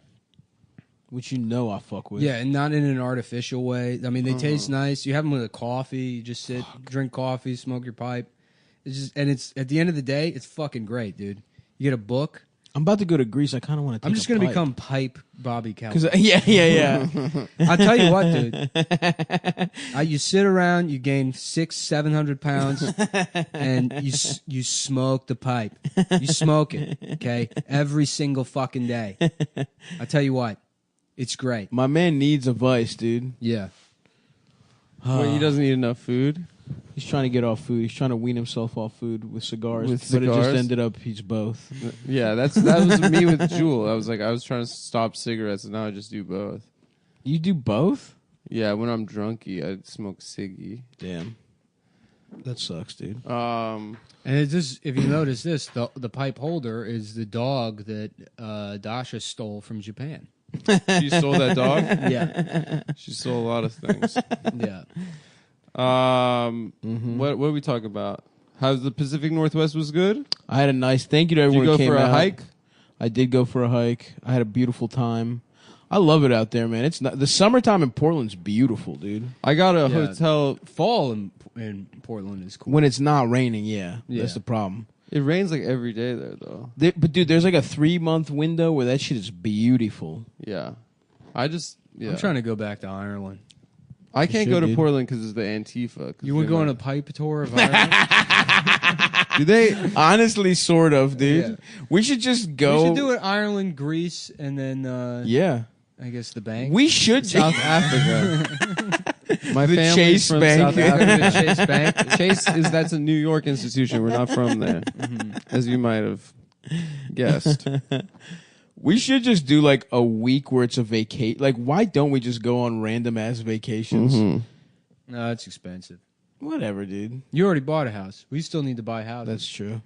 which I fuck with. Yeah, and not in an artificial way. I mean, they taste nice. You have them with a coffee. You just sit, drink coffee, smoke your pipe. It's at the end of the day, it's fucking great, dude. You get a book. I'm about to go to Greece. I kind of want to. I'm just gonna become pipe Bobby Cowell. because yeah. I'll tell you what, dude. You sit around, you gain 600-700 pounds, and you smoke the pipe. You smoke it, okay, every single fucking day. I tell you what, it's great. My man needs a vice, dude. Yeah. Wait, he doesn't eat enough food. He's trying to get off food. He's trying to wean himself off food with cigars. With But it just cigars? ended up he's both. Yeah, that was me with Jewel. I was trying to stop cigarettes, and now I just do both. You do both? Yeah, when I'm drunky, I smoke ciggy. Damn. That sucks, dude. And it's just, if you notice this, the pipe holder is the dog that Dasha stole from Japan. She stole that dog. Yeah. She stole a lot of things. Yeah. What are we talking about? How the Pacific Northwest was good? I had a nice thank you to Did everyone you who go came for a out. hike? I did go for a hike. I had a beautiful time. I love it out there, man. It's not, the summertime in Portland's beautiful, dude. I got a Yeah. hotel. Fall in Portland is cool. When it's not raining, yeah. Yeah. That's the problem. It rains like every day there, though. But dude, there's like a 3-month window where that shit is beautiful. Yeah, I'm trying to go back to Ireland. I can't should, go to dude. Portland because it's the Antifa. 'cause You would they go on might- a pipe tour of Ireland? Do they? Honestly, sort of, dude. Yeah. We should just go. We should do it Ireland, Greece, and then Yeah. I guess the bank. We should. South Africa. My The family's Chase from Bank. South Africa. Chase Bank. Chase that's a New York institution. We're not from there, as you might have guessed. We should just do like a week where it's a vacation. Like, why don't we just go on random ass vacations? No, it's expensive. Whatever, dude. You already bought a house. We still need to buy houses. That's true.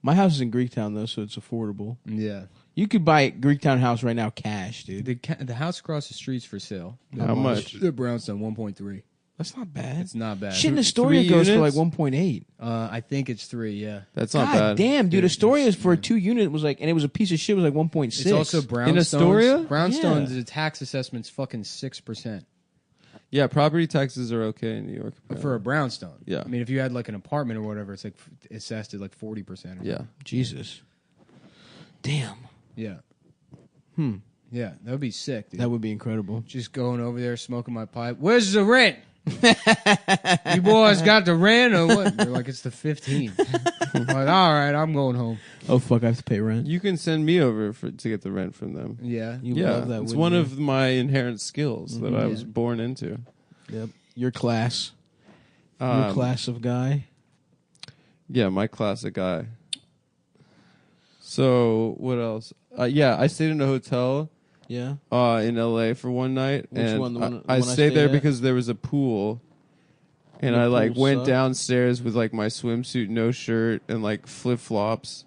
My house is in Greektown though, so it's affordable. Yeah. You could buy a Greektown house right now, cash, dude. The house across the street's for sale. How much? The Brownstone 1.3. That's not bad. It's not bad. Shit in Astoria goes for like 1.8. I think it's 3. Yeah, That's not God bad. damn, dude! Astoria for a 2-unit was like, and it was a piece of shit. Was like 1.6. it's also brownstones. In Astoria? Brownstones, Yeah. the tax assessment's fucking 6%. Yeah, property taxes are okay in New York. For a brownstone. Yeah. I mean, if you had like an apartment or whatever, it's like assessed at like 40%. Yeah. Jesus. Damn. Yeah. Hmm. Yeah, that would be sick, dude. That would be incredible. Just going over there, smoking my pipe. Where's the rent? You boys got the rent or what? They're like, it's the 15th. I'm like, all right, I'm going home. Oh fuck! I have to pay rent. You can send me over to get the rent from them. Yeah. You Yeah, love that. it's wouldn't one you? of my inherent skills that I Yeah. was born into. Yep. Your class. Your Um, class of guy. Yeah, my classic guy. So what else? Yeah, I stayed in a hotel Yeah. in LA for one night. Which and one? The one- I the one I stayed there stayed at? because there was a pool. And The I like pool went sucked? downstairs with like my swimsuit, no shirt, and like flip flops,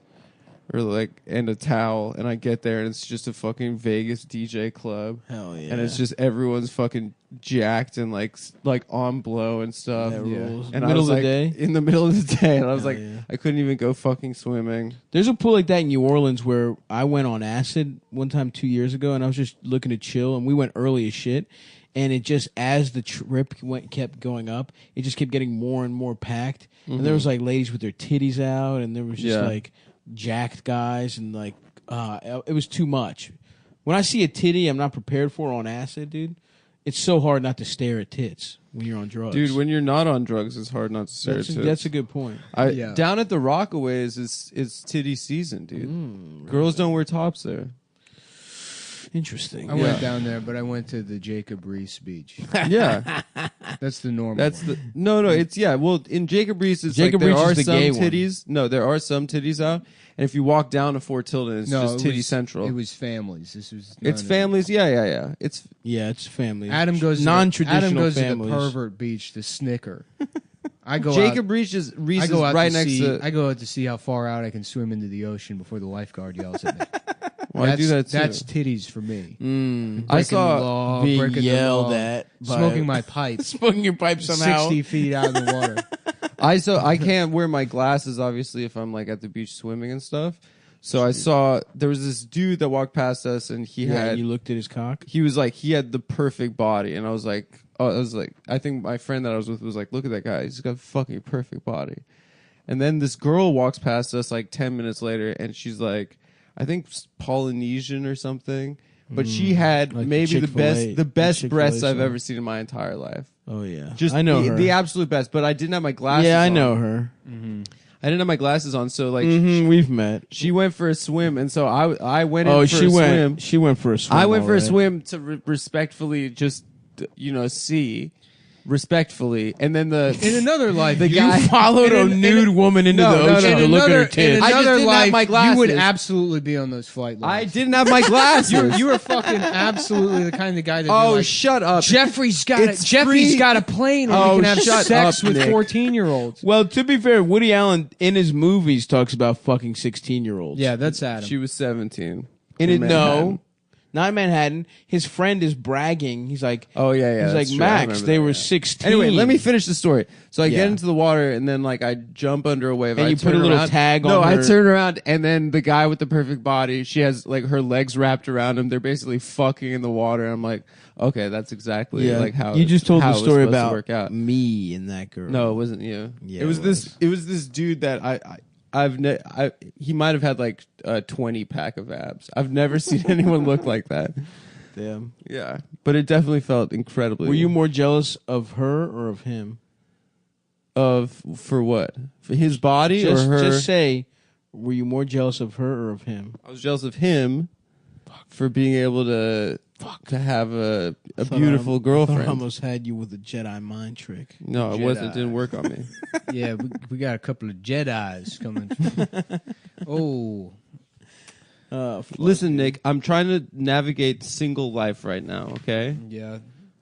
or like and a towel. And I get there and it's just a fucking Vegas DJ club, Hell yeah. and it's just everyone's fucking jacked and like on blow and stuff. That Yeah. rules. And I Middle was of like, the day. in the middle of the day, and I was Hell like, yeah. I couldn't even go fucking swimming. There's a pool like that in New Orleans where I went on acid one time 2 years ago, and I was just looking to chill, and we went early as shit. And it just, as the trip kept going up, it just kept getting more and more packed. And there was like ladies with their titties out, and there was just Yeah. like jacked guys, and like it was too much. When I see a titty, I'm not prepared for on acid, dude. It's so hard not to stare at tits when you're on drugs, Dude, when you're not on drugs, it's hard not to stare at tits. that's a good point. Yeah. Down at the Rockaways, it's titty season, dude. Girls don't wear tops there. Interesting. I went down there, but I went to the Jacob Reese beach. Yeah, That's the normal. that's the no. It's Well, in Jacob Reese, it's Jacob like there Reese are is the some gay one. titties. No, there are some titties out, and if you walk down to Fort Tilden, it's just it titty was, central. It was families. This was It's none of- families. Yeah. It's Yeah, it's family. Adam goes non-traditional Adam goes families. to the pervert beach to snicker. I go Jacob out, Reese is I go out right to next see, to. I go out to see how far out I can swim into the ocean before the lifeguard yells at me. Well, I do that too. That's titties for me. I Breaking saw the law, being breaking yelled the law, at by- smoking my pipe, smoking your pipe somehow. 60 feet out of the water. I can't wear my glasses obviously if I'm like at the beach swimming and stuff. So I saw there was this dude that walked past us and he Yeah, had you looked at his cock. he was like he had the perfect body and I was like I think my friend that I was with was like, look at that guy, he's got a fucking perfect body. And then this girl walks past us like 10 minutes later and she's like, I think Polynesian or something, but she had Like maybe Chick-fil-A- the best Chick-fil-A breasts I've song. ever seen in my entire life. Oh yeah, Just I know her. the absolute best, but I didn't have my glasses yeah, I on. know her. I didn't have my glasses on, so like We've met. she went for a swim, and so I went in Oh, for she a went. swim. She went for a swim. I went for a all right. swim to respectfully just see respectfully, and then In another life, The you guy- Followed a nude woman into No, the no, ocean no. to in look at her another, in tits. I just another didn't have life, my you would glasses. absolutely be on those flight I lists. didn't have my glasses. You were fucking absolutely the kind of guy that Oh, like, shut up! Jeffrey's got It's Jeffrey's free. got a plane where Oh, he can have shut sex up, with Nick. 14-year-olds. Well, to be fair, Woody Allen in his movies talks about fucking 16-year-olds. Yeah, that's Adam. She was 17. In it, no, Manhattan. not in Manhattan. His friend is bragging. He's like, Oh yeah. he's that's like, true. I Max, remember they that, were yeah. 16. Anyway, let me finish the story. So I Yeah. get into the water, and then like I jump under a wave. And I you put turn a little around. tag on No, I her- turn around, and then the guy with the perfect body, she has like her legs wrapped around him. They're basically fucking in the water. I'm like, okay, that's exactly Yeah, like how you just told how the it was story supposed to about work out. me and that girl. No, it wasn't you. Yeah, it was it this. It was this dude that he might have had like a 20 pack of abs. I've never seen anyone look like that. damn. Yeah, but it definitely felt incredibly. Were you more jealous of her or of him? for what? For his body Just, or her? just say, were you more jealous of her or of him? I was jealous of him for being able to have a beautiful I thought I girlfriend. almost had you with a Jedi mind trick. No, it wasn't. It didn't work on me. yeah, we got a couple of Jedis coming. Oh, Listen, Nick, I'm trying to navigate single life right now. Okay. yeah.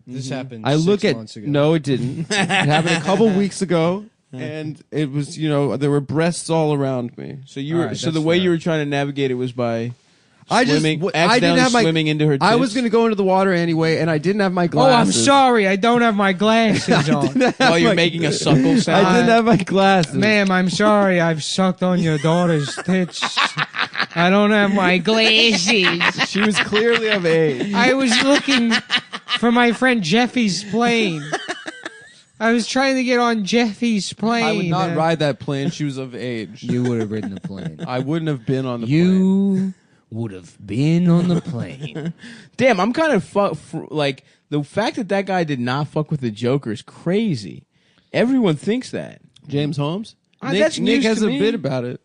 This happened I look 6 at months ago. no, it didn't. It happened a couple weeks ago, and it was there were breasts all around me. So you All were right, so the that's way fair. you were trying to navigate it was by didn't have my swimming into her tits. I was going to go into the water anyway, and I didn't have my Oh, glasses. I'm sorry. I don't have my glasses on. While you're making a suckle sound. I didn't have my glasses. Ma'am, I'm sorry. I've sucked on your daughter's tits. I don't have my glasses. She was clearly of age. I was looking for my friend Jeffy's plane. I was trying to get on Jeffy's plane. I would not ride that plane. She was of age. You would have ridden the plane. I wouldn't have been on the plane. You would have been on the plane. Damn, I'm kind of like the fact that guy did not fuck with the Joker is crazy. Everyone thinks that. James Holmes? That's Nick news has to a me. bit about it.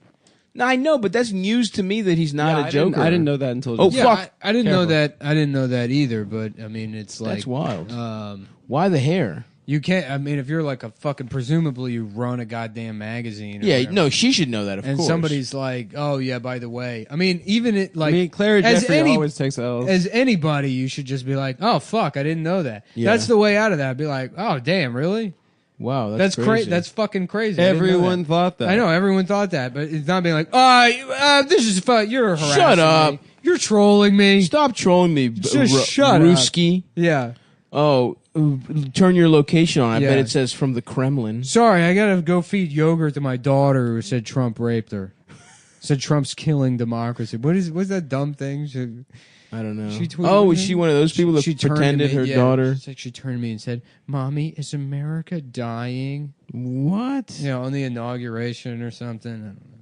No, I know, but that's news to me that he's not a Joker. I didn't know that until Oh, just fuck. I didn't know that. I didn't know that either. But I mean, it's like That's wild. Um, Why the hair? you can't. I mean, if you're like a fucking, presumably you run a goddamn magazine. Or Yeah, whatever, no, she should know that, of and course. somebody's like, "Oh yeah, by the way." I mean, even it like I mean, Claire as Jeffrey any- always takes L's. as anybody, you should just be like, "Oh fuck, I didn't know that." Yeah. That's the way out of that. Be like, "Oh damn, really? Wow, That's crazy. That's fucking crazy." I didn't know that. Everyone thought that. I know everyone thought that, but it's not being like, this is fun. You're harassing Shut up. me. You're trolling me. Stop trolling me, Just shut up. Ruski. Yeah. Oh, turn your location on. I bet Yeah. it says from the Kremlin. Sorry, I gotta go feed yogurt to my daughter who said Trump raped her. Said Trump's killing democracy. What's that dumb thing? I don't know. She tweeted Oh, me? was she one of those people that turned to pretended me, her yeah, daughter? She turned to me and said, "Mommy, is America dying?" What? You know, on the inauguration or something. I don't know.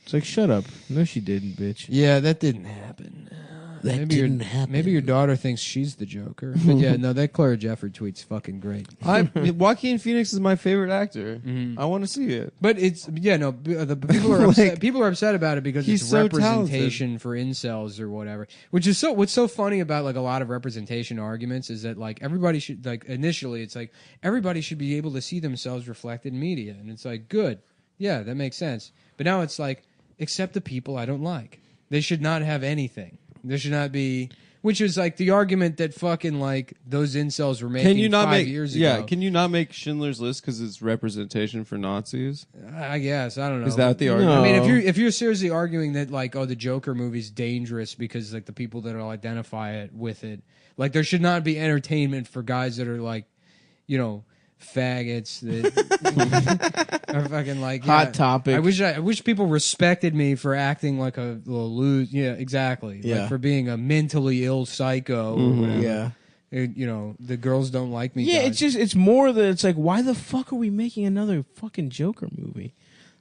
It's like, shut up. No, she didn't, bitch. Yeah, that didn't happen. That maybe didn't happen. Maybe your daughter thinks she's the Joker. But yeah, no, that Claire Jeffrey tweet's fucking great. Joaquin Phoenix is my favorite actor. Mhm. I want to see it. But it's the people are upset. Like, People are upset about it because he's it's so representation for incels or whatever. Which is what's so funny about like a lot of representation arguments is that like everybody should like initially it's like everybody should be able to see themselves reflected in media, and it's like good, yeah, that makes sense. But now it's like except the people I don't like. They should not have anything. There should not be. Which is like the argument that fucking like those incels were making Can you not 5 make years ago. Yeah, can you not make Schindler's List because it's representation for Nazis? I guess I don't know. Is that the But- argument? I mean, No. if you're seriously arguing that like the Joker movie's dangerous because like the people that will identify it with it, like there should not be entertainment for guys that are like, you know, faggots that are fucking like Hot Topic. I wish people respected me for acting like a little loose. Yeah, exactly. Yeah. Like for being a mentally ill psycho. Or whatever. Yeah. You know, the girls don't like me. Yeah, guys. it's more that it's like, why the fuck are we making another fucking Joker movie?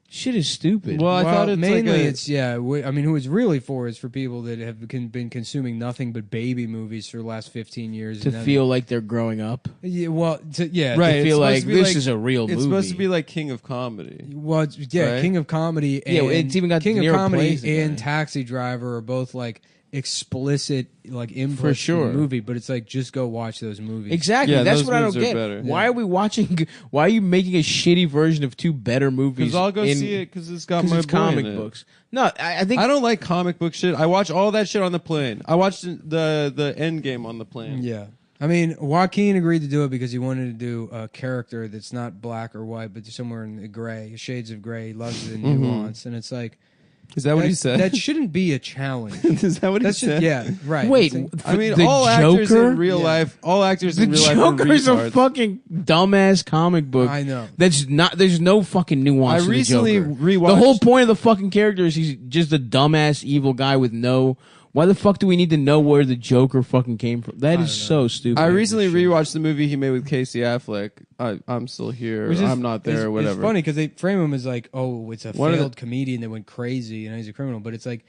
Shit is stupid. Well, I thought it's mainly like it's I mean, who it's really for is for people that have been consuming nothing but baby movies for the last 15 years to and then- feel like they're growing up. yeah, well, yeah, Right. To it's feel supposed like to be this like- is a real movie. It's supposed to be like King of Comedy. Well, yeah, Right? King of Comedy and Yeah, it's even got King De of Niro Comedy plays the and guy. Taxi Driver are both like explicit like inputs For sure. to the movie, but it's like just go watch those movies. Exactly. Yeah, That's those what I don't movies are get. better. Why are we watching? Why are you making a shitty version of two better movies? Because I'll go in, see it because it's got 'cause my it's boy comic in it. books. No, I think I don't like comic book shit. I watch all that shit on the plane. I watched the End Game on the plane. Yeah. I mean, Joaquin agreed to do it because he wanted to do a character that's not black or white, but somewhere in the gray, shades of gray. He loves the nuance, and it's like Is that what he said? That shouldn't be a challenge. Is that what That's he said? just, yeah, right. Wait, It's I mean, the all actors Joker? in real Yeah. life, all actors the in real life Joker's are a retards. fucking dumbass comic book. I know. That's not. There's no fucking nuance. I to the recently Joker. rewatched. The whole point of the fucking character is he's just a dumbass evil guy with no. Why the fuck do we need to know where the Joker fucking came from? That is so stupid. I recently shit. rewatched the movie he made with Casey Affleck. I'm still here. Which is- I'm not there. it's, or whatever. It's funny because they frame him as like, oh, it's a One of failed comedian that went crazy and he's a criminal. But it's like,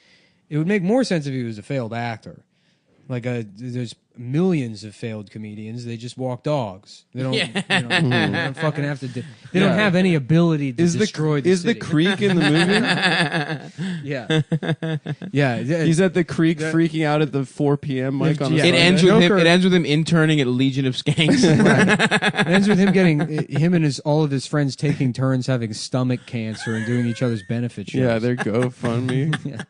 it would make more sense if he was a failed actor. Like, there's millions of failed comedians. They just walk dogs. They don't. Yeah. You know, they don't fucking have to. They Yeah. don't have any ability to destroy the Is the city. creek in the movie? Yeah, yeah. He's at the creek freaking out at the 4 p.m. mic on a Yeah. It Sunday. ends with him. Joker- It ends with him interning at Legion of Skanks. It ends with him him and all of his friends taking turns having stomach cancer and doing each other's benefit shows. Yeah, they're GoFundMe. Yeah.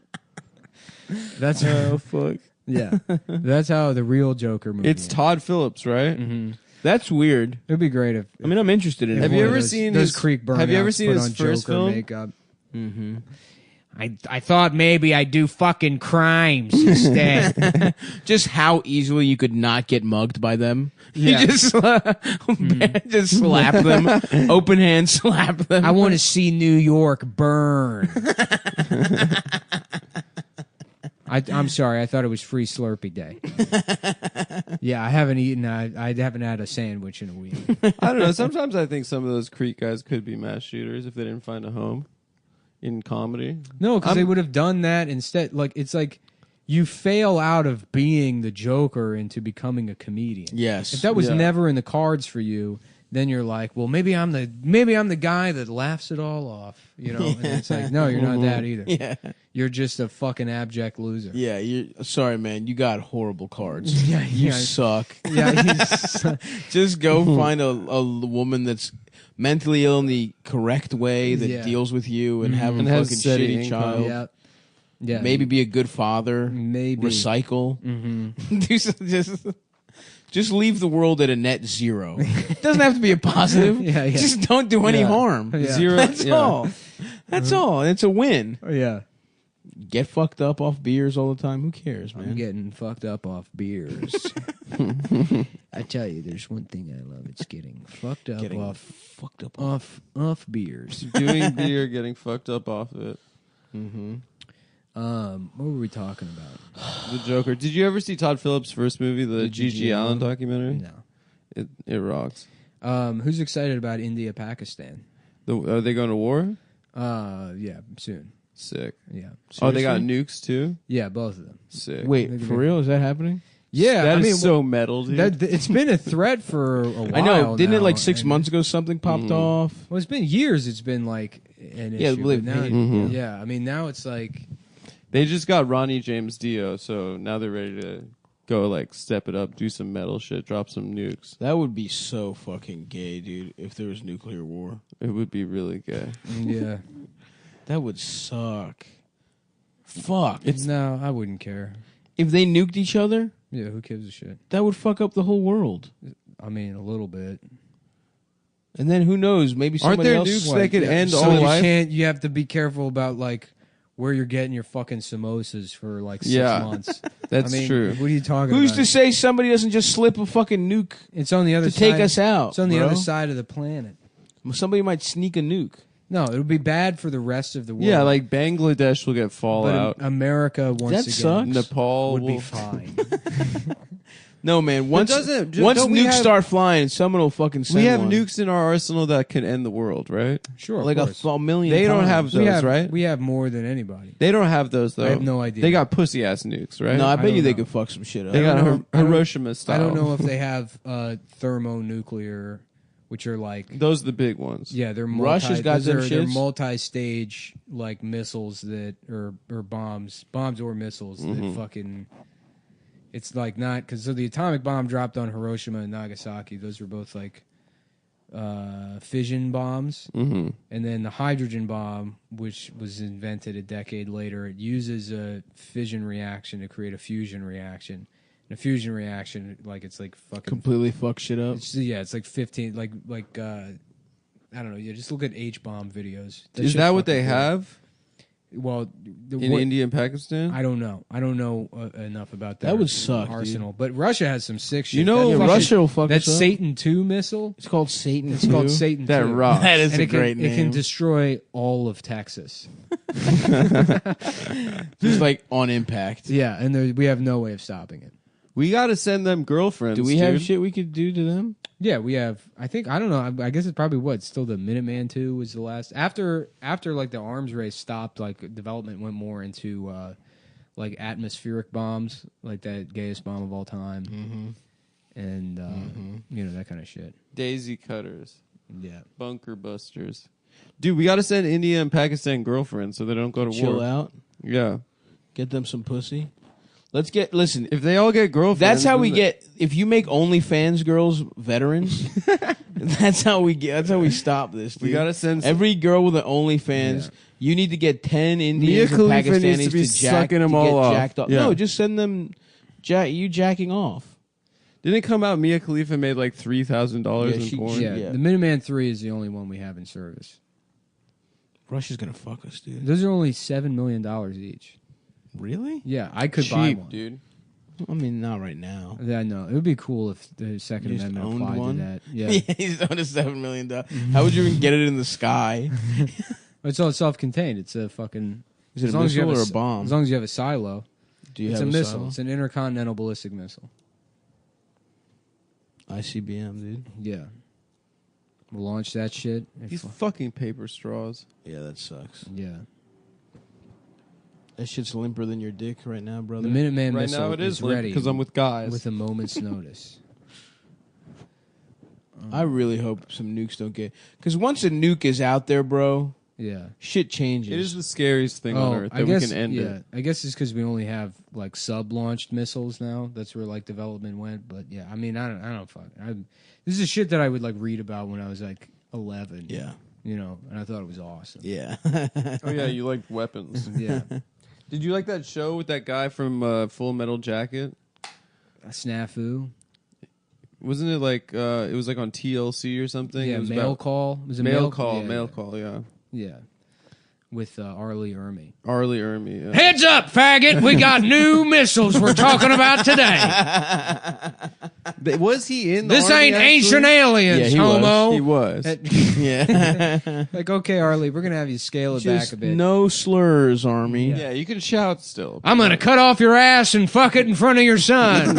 That's Fuck. yeah. That's how the real Joker movie. It's ends. Todd Phillips, right? Mm-hmm. That's weird. It'd be great if. I mean, I'm interested in it. Have you one of ever those- seen those his- Creek have you ever burnouts seen put his on first Joker film? makeup? Mm-hmm. I thought maybe I'd do fucking crimes instead. Just how easily you could not get mugged by them. Yeah. You just, just slap them. Open hand slap them. I want to see New York burn. I'm sorry. I thought it was Free Slurpee Day. Yeah, I haven't eaten. I haven't had a sandwich in a week. I don't know. Sometimes I think some of those Creek guys could be mass shooters if they didn't find a home in comedy. No, because they would have done that instead. Like it's like you fail out of being the Joker into becoming a comedian. Yes. If that was never in the cards for you, then you're like, well, maybe I'm the guy that laughs it all off. You know, and it's like, no, you're not that either. Yeah. You're just a fucking abject loser. Yeah, sorry, man. You got horrible cards. You suck. Yeah, Just go find a woman that's mentally ill in the correct way that deals with you and have a fucking shitty child. Yeah. Yeah. Maybe be a good father. Maybe recycle. Just leave the world at a net zero. It doesn't have to be a positive. Just don't do any harm. Zero. That's all. That's all. It's a win. Yeah. Get fucked up off beers all the time. Who cares, man? I'm getting fucked up off beers. I tell you, there's one thing I love. It's getting fucked up off beers. Doing beer, getting fucked up off of it. Mm-hmm. What were we talking about? The Joker. Did you ever see Todd Phillips' first movie, the G.G. Allen documentary? No. It rocks. Who's excited about India, Pakistan? Are they going to war? Yeah, soon. Sick. Yeah. Oh, they got nukes too? Yeah, both of them. Sick. Wait, for real? Is that happening? Yeah, that is so metal, dude. It's been a threat for a while. I know. Didn't now, it like 6 months ago something popped off? Well, it's been years. It's been like an issue. But now, yeah, I mean, now it's like they just got Ronnie James Dio, so now they're ready to go like step it up, do some metal shit, drop some nukes. That would be so fucking gay, dude. If there was nuclear war, it would be really gay. Yeah, that would suck. Fuck. No, I wouldn't care. If they nuked each other? Yeah, who gives a shit? That would fuck up the whole world. I mean, a little bit. And then who knows? Maybe somebody Aren't there else nukes that could end so all you life? You have to be careful about like where you're getting your fucking samosas for like 6 months. That's true. What are you talking Who's about? to say somebody doesn't just slip a fucking nuke? It's on the other to side. take us out. It's on the other side of the planet. Somebody might sneak a nuke. No, it'll be bad for the rest of the world. Yeah, like Bangladesh will get fallout. But America once again Nepal would be will fine. No, man. Once don't nukes start flying, someone will fucking send We have one. nukes in our arsenal that can end the world, right? Sure, like a million. They don't have we those, right? We have more than anybody. They don't have those, though. I have no idea. They got pussy ass nukes, right? No, I bet don't you they know. could fuck some shit up. They got Hiroshima style. I don't know if they have thermonuclear, which are like those are the big ones. Yeah, they're Russia's got them they're shits? multi-stage like missiles that or bombs or missiles that fucking. It's like not because the atomic bomb dropped on Hiroshima and Nagasaki. Those were both like fission bombs, and then the hydrogen bomb, which was invented a decade later, it uses a fission reaction to create a fusion reaction. And a fusion reaction, like it's like fucking completely fuck shit up. It's like 15, like I don't know. Yeah, just look at H bomb videos. Is that what they have? Well, in India and Pakistan, I don't know. I don't know enough about that. That would suck, arsenal. dude. But Russia has some sick shit. You know, Russia will fuck that us up. Satan II missile. It's called Satan. It's called Satan that II. rocks. That is and a great name. It can destroy all of Texas. Just like on impact. Yeah, and we have no way of stopping it. We got to send them girlfriends. Do we have shit we could do to them? Yeah, we have. I don't know. I guess it's probably still the Minuteman II was the last. After like the arms race stopped, like development went more into like atmospheric bombs, like that gayest bomb of all time, and you know, that kind of shit. Daisy cutters? Yeah, bunker busters. Dude, we got to send India and Pakistan girlfriends so they don't go to Chill war. out. Yeah, get them some pussy. Listen. If they all get girlfriends, that's how we get. If you make OnlyFans girls veterans, that's how we stop this. Dude. We gotta send every girl with an OnlyFans. Yeah. You need to get 10 Indians and Pakistanis needs to be sucking them all off. Yeah. No, just send them. You jacking off. Didn't it come out Mia Khalifa made like $3,000 in porn? Yeah, the Minuteman III is the only one we have in service. Russia's gonna fuck us, dude. Those are only $7 million each. Really? Yeah, I could buy Cheap, one. dude. I mean, not right now. Yeah, no, it would be cool if the Second You just Amendment owned applied one? to that. Yeah, He's on a $7 million. How would you even get it in the sky? it's all self-contained. It's a fucking. Is it as a long as you missile have or a bomb? As long as you have a silo, Do you it's have a missile. silo? It's an intercontinental ballistic missile. ICBM, dude. Yeah, we'll launch that shit. These fucking paper straws. Yeah, that sucks. Yeah, That shit's limper than your dick right now, brother. the Minuteman Right missile now it is ready because I'm with guys. with a moment's notice. I really hope some nukes don't get... Because once a nuke is out there, bro, Yeah. shit changes. It is the scariest thing on Earth that we can end it. I guess it's because we only have like sub-launched missiles now. That's where like development went. But yeah, I mean, I don't fuck. This is shit that I would like read about when I was like 11. Yeah. You know, and I thought it was awesome. Yeah. Oh yeah, you like weapons. Yeah. Did you like that show with that guy from Full Metal Jacket? A snafu. Wasn't it like it was like on TLC or something? Yeah, it was mail about call. Was it mail call? Yeah, Mail call. Yeah. Yeah. With Arlie Ermy. Arlie Ermy. Yeah. Heads up, faggot! We got new missiles we're talking about today. Was he in? This ain't ancient aliens, Yeah, he homo. He was. Yeah. Like, okay, Arlie, we're gonna have you scale it Just back a bit. no slurs, Army. Yeah, you can shout still. I'm gonna cut off your ass and fuck it in front of your son.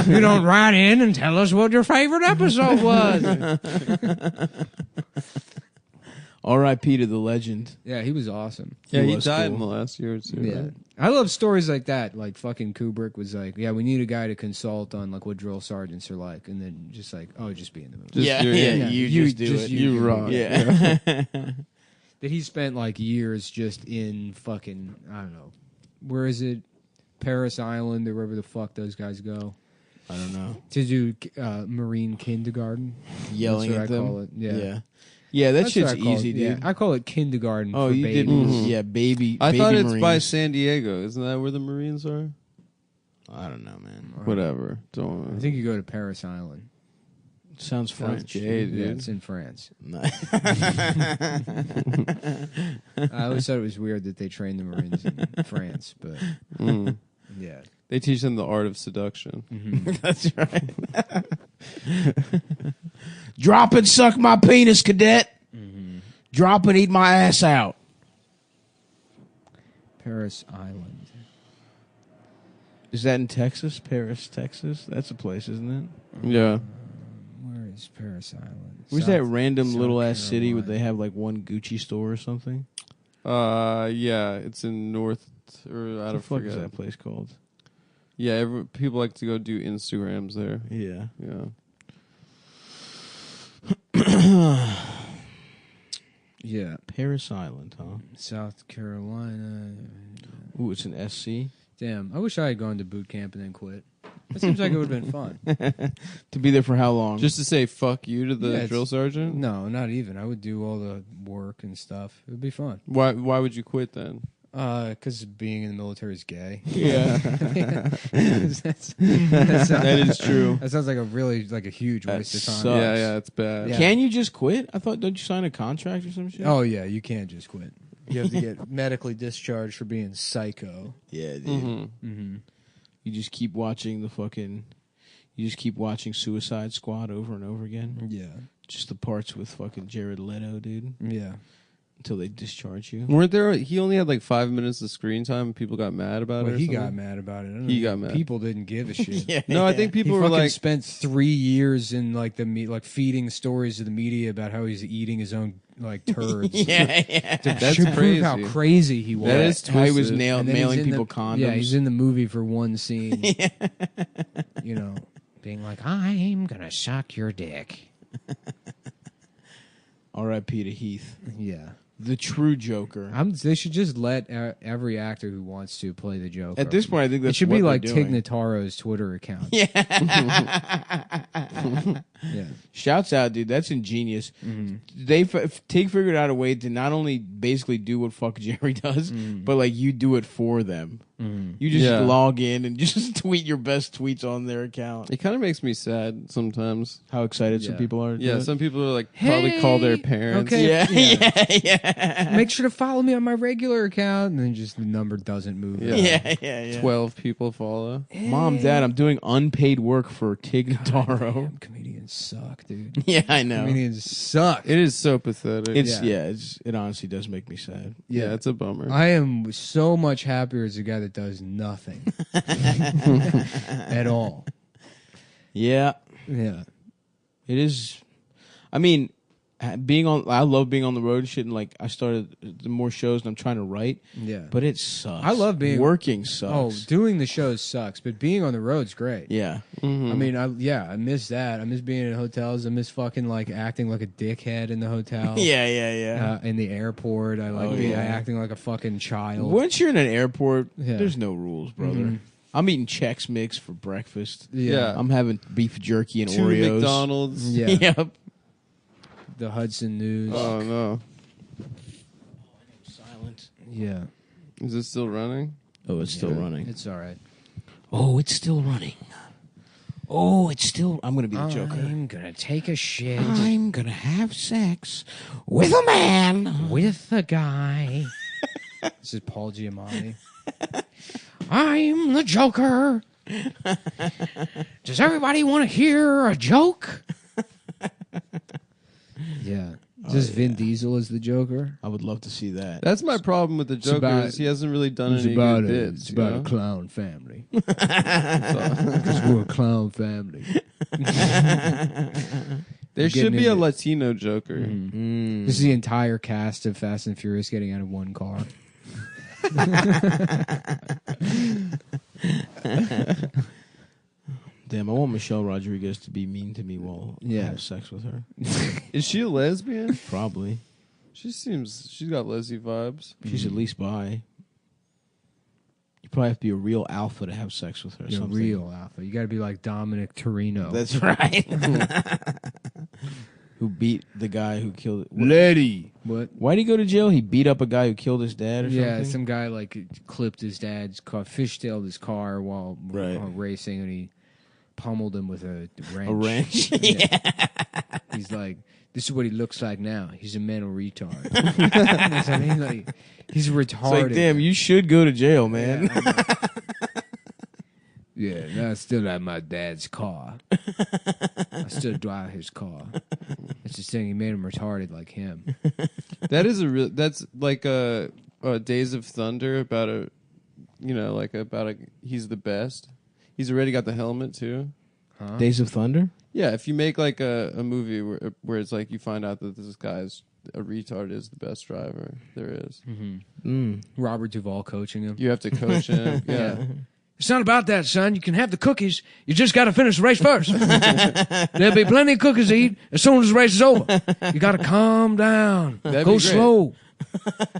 You don't write in and tell us what your favorite episode was. R.I.P. to the legend. Yeah, he was awesome. Yeah, he was died cool. in the last year or two. Yeah. Right? I love stories like that. Like fucking Kubrick was like, yeah, we need a guy to consult on like what drill sergeants are like, and then just like, oh, just be in the movie. Just Yeah, do it. yeah, Yeah. you just do it. You rock. Yeah. That he spent like years just in fucking, I don't know, where is it? Paris Island or wherever the fuck those guys go I don't know. to do Marine kindergarten. Yelling That's at what I them. call it. Yeah. Yeah, that That's shit's what I call easy, it. Yeah, dude. I call it kindergarten. Oh, for you babies. did. Mhm. Yeah, baby. I baby thought it's Marines. by San Diego. Isn't that where the Marines are? I don't know, man. Whatever. Don't. I think you go to Paris Island. Sounds Sounds French. gay, Yeah, dude. it's in France. No. I always thought it was weird that they trained the Marines in France, but Mm. yeah. They teach them the art of seduction. That's right. Drop and suck my penis, cadet. Drop and eat my ass out. Paris Island. Is that in Texas? Paris, Texas? That's a place, isn't it? Yeah. Where is Paris Island? Where's South- that random South little ass city where Carolina. they have like one Gucci store or something? Yeah. It's in North or I What don't the fuck forget. is that place called? Yeah. People like to go do Instagrams there. Yeah. Yeah. Yeah, Paris Island, huh? South Carolina. Ooh, it's an SC. Damn, I wish I had gone to boot camp and then quit. That seems like it would have been fun. To be there for how long? Just to say fuck you to Yeah, the it's- drill sergeant. No, not even. I would do all the work and stuff. It would be fun. Why would you quit then? Because being in the military is gay. yeah. That is true. That sounds like a really like a huge That waste of time. sucks. Yeah, it's bad. Yeah. Can you just quit? I thought, don't you sign a contract or some shit? Oh yeah, you can't just quit. You have to get medically discharged for being psycho. yeah, dude. Mm-hmm. Mm-hmm. You just keep watching the fucking. You just keep watching Suicide Squad over and over again. Yeah, Just the parts with fucking Jared Leto, dude. yeah. Until they discharge you. Weren't there? He only had like 5 minutes of screen time. And people got mad about it. Well, or he something? got mad about it. I don't He know. got mad. People didn't give a shit. yeah. No, I think He people were fucking like, spent 3 years in like like feeding stories to the media about how he's eating his own like turds. yeah. That's to prove how crazy. crazy he was. That is How he was twisted. And then mailing he's in people the, condoms. Yeah, he's in the movie for one scene. You know, being like, I'm gonna suck your dick. R.I.P. to Heath. Yeah. The true Joker. They should just let every actor who wants to play the Joker. At this point, I think it that's should what be they're like doing. Tig Notaro's Twitter account. Yeah. Yeah. Shouts out, dude. That's ingenious. They Tig figured out a way to not only basically do what fuck Jerry does, but like you do it for them. You just log in and just tweet your best tweets on their account. It kind of makes me sad sometimes. How excited some people are. Yeah, some people are like probably call their parents. Okay. Yeah. Make sure to follow me on my regular account, and then just the number doesn't move. Yeah. 12 people follow. Mom, Dad, I'm doing unpaid work for Tig Notaro. Damn, comedians suck, dude. Yeah, I know. Comedians suck. It is so pathetic. It honestly does make me sad. Yeah, it's a bummer. I am so much happier as a guy that does nothing at all. Yeah. Yeah. It is. I mean, I love being on the road and shit. And like, I started the more shows, and I'm trying to write. Yeah. But it sucks. I love being working sucks. Oh, doing the shows sucks, but being on the road's great. Yeah. Mm-hmm. I mean, I miss that. I miss being in hotels. I miss fucking like acting like a dickhead in the hotel. Yeah. In the airport, I like acting like a fucking child. Once you're in an airport, there's no rules, brother. Mm-hmm. I'm eating Chex Mix for breakfast. Yeah. I'm having beef jerky and 2 Oreos. McDonald's. Yeah. Yep. The Hudson News. Oh, no. Silent. Yeah. Is it still running? Oh, it's still running. It's all right. Oh, it's still running. Oh, it's still. I'm gonna be the Joker. I'm gonna take a shit I'm gonna have sex with a man. with a guy. This is Paul Giamatti. I'm the Joker. Does everybody want to hear a joke? Yeah. Is this Vin Diesel as the Joker? I would love to see that. That's my problem with the Joker about- is he hasn't really done It's any about, good a, bits. it's you about know? a clown family. Because we're a clown family. There should getting be a into- Latino Joker. Mm. This is the entire cast of Fast and Furious getting out of one car. Damn, I want Michelle Rodriguez to be mean to me while I Yeah. have sex with her. Is she a lesbian? Probably. She's got lesbian vibes. She's at least bi. You probably have to be a real alpha to have sex with her. You're something. real alpha. You got to be like Dominic Torino. That's right. Who beat the guy who killed it? Lady. What? Why'd he go to jail? He beat up a guy who killed his dad or Yeah, something? some guy like clipped his dad's car, fishtailed his car while racing, and he pummeled him with a wrench. A wrench? Yeah. He's like, this is what he looks like now. He's a mental retard. I mean, like, he's retarded. It's like, damn, you should go to jail, man. Yeah, no, I still have my dad's car. I still drive his car. That's the thing. He made him retarded like him. That's like a Days of Thunder about he's the best. He's already got the helmet too. Huh? Days of Thunder? Yeah, if you make like a movie where it's like you find out that this guy's a retard is the best driver there is. Robert Duvall coaching him. You have to coach him. Yeah. It's not about that, son. You can have the cookies. You just got to finish the race first. There'll be plenty of cookies to eat as soon as the race is over. You got to calm down. That'd Go be great. slow.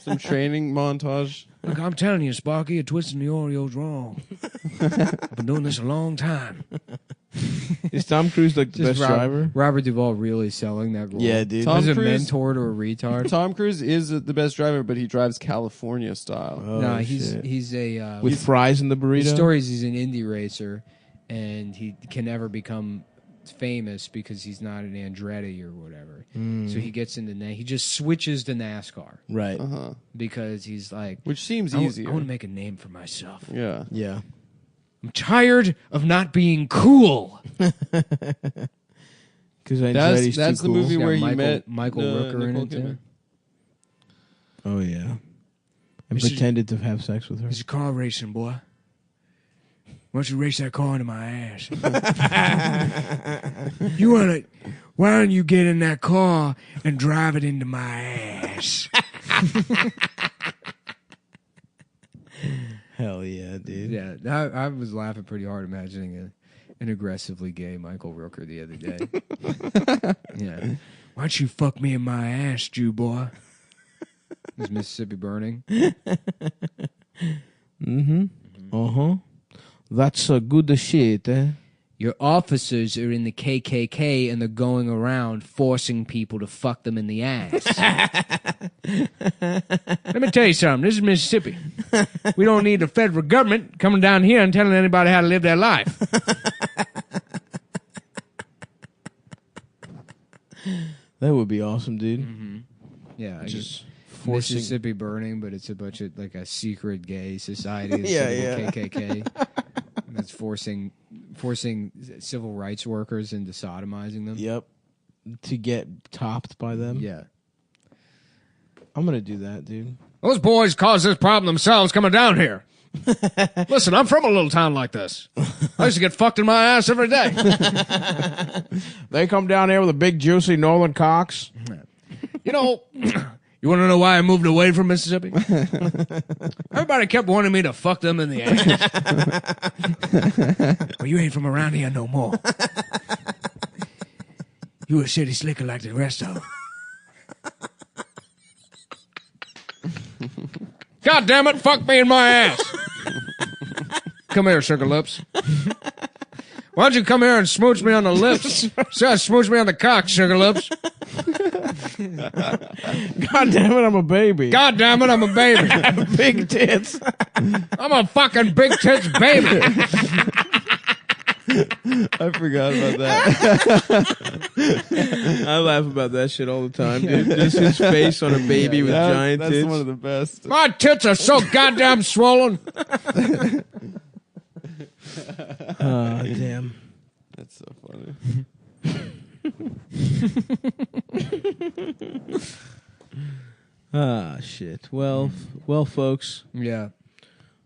Some training montage. Look, I'm telling you, Sparky, you're twisting the Oreos wrong. I've been doing this a long time. Is Tom Cruise like the best driver? Robert Duvall really selling that role. Yeah, dude. Tom He's a Cruise- mentor to a retard. Tom Cruise is the best driver, but he drives California style. Oh, no, shit. he's a With fries in the burrito? his story is he's an Indy racer, and he can never become famous because he's not an Andretti or whatever. So he gets into he just switches to NASCAR Right. because he's like, Which seems I easier. want to make a name for myself. Yeah. Yeah. I'm tired of not being cool. Because That's too the cool. movie Got where he Michael- met Michael Rooker in Nicole it, too. Kidman. Oh, yeah. And This is- pretended to have sex with her. This is car racing, boy. Why don't you race that car into my ass? You want to? Why don't you get in that car and drive it into my ass? Hell yeah, dude. Yeah, I was laughing pretty hard imagining an aggressively gay Michael Rooker the other day. Yeah. Why don't you fuck me in my ass, Jew boy? Is Mississippi burning? Uh-huh. That's a good shit, eh? your officers are in the KKK and they're going around forcing people to fuck them in the ass. Let me tell you something. This is Mississippi. We don't need the federal government coming down here and telling anybody how to live their life. That would be awesome, dude. Mm-hmm. Yeah, Just forcing Mississippi burning, but it's a bunch of like a secret gay society instead of the KKK. That's forcing civil rights workers into sodomizing them. Yep. To get topped by them. Yeah. I'm gonna do that, dude. Those boys caused this problem themselves coming down here. Listen, I'm from a little town like this. I used to get fucked in my ass every day. They come down here with a big, juicy Northern cocks. You know, you want to know why I moved away from Mississippi? Everybody kept wanting me to fuck them in the ass. Well, you ain't from around here no more. You a city slicker like the rest of them. God damn it, fuck me in my ass. Come here, sugar lips. Why don't you come here and smooch me on the lips? Smooch me on the cock, sugar lips. God damn it, I'm a baby. God damn it, I'm a baby. Big tits. I'm a fucking big tits baby. I forgot about that. I laugh about that shit all the time, dude. Just his face on a baby with giant that's tits. one of the best. My tits are so goddamn swollen. Oh, damn. That's so funny. Shit. Well, folks. Yeah.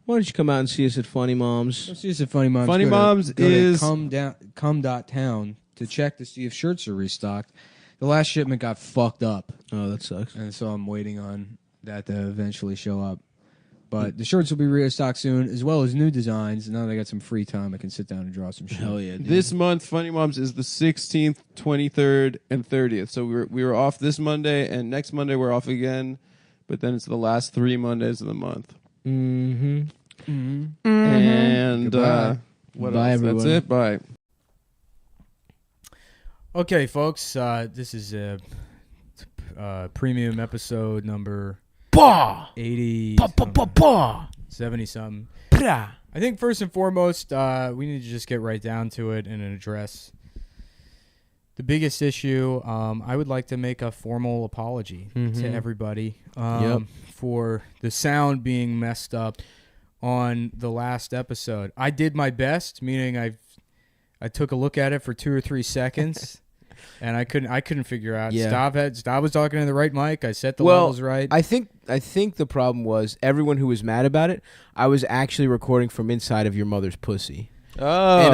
Why don't you come out and see us at Funny Moms? Let's use a Funny Moms. Funny Moms is come.town to check to see if shirts are restocked. The last shipment got fucked up, Oh, that sucks. and so I'm waiting on that to eventually show up. But the shirts will be restocked soon, as well as new designs. Now that I got some free time, I can sit down and draw some shit. Hell yeah, dude. This month, Funny Moms is the 16th, 23rd, and 30th. So we were off this Monday, and next Monday we're off again. But then it's the last 3 Mondays of the month. Mm-hmm. Mm-hmm. And Goodbye. what Bye, else? everyone. That's it. Bye. Okay, folks, this is a premium episode number 80, 70 something. I think first and foremost, we need to just get right down to it and address the biggest issue. I would like to make a formal apology to everybody for the sound being messed up on the last episode. I did my best, meaning I took a look at it for 2 or 3 seconds. And I couldn't figure out. Yeah. Stav was talking to the right mic. I set the levels right. I think the problem was everyone who was mad about it. I was actually recording from inside of your mother's pussy, and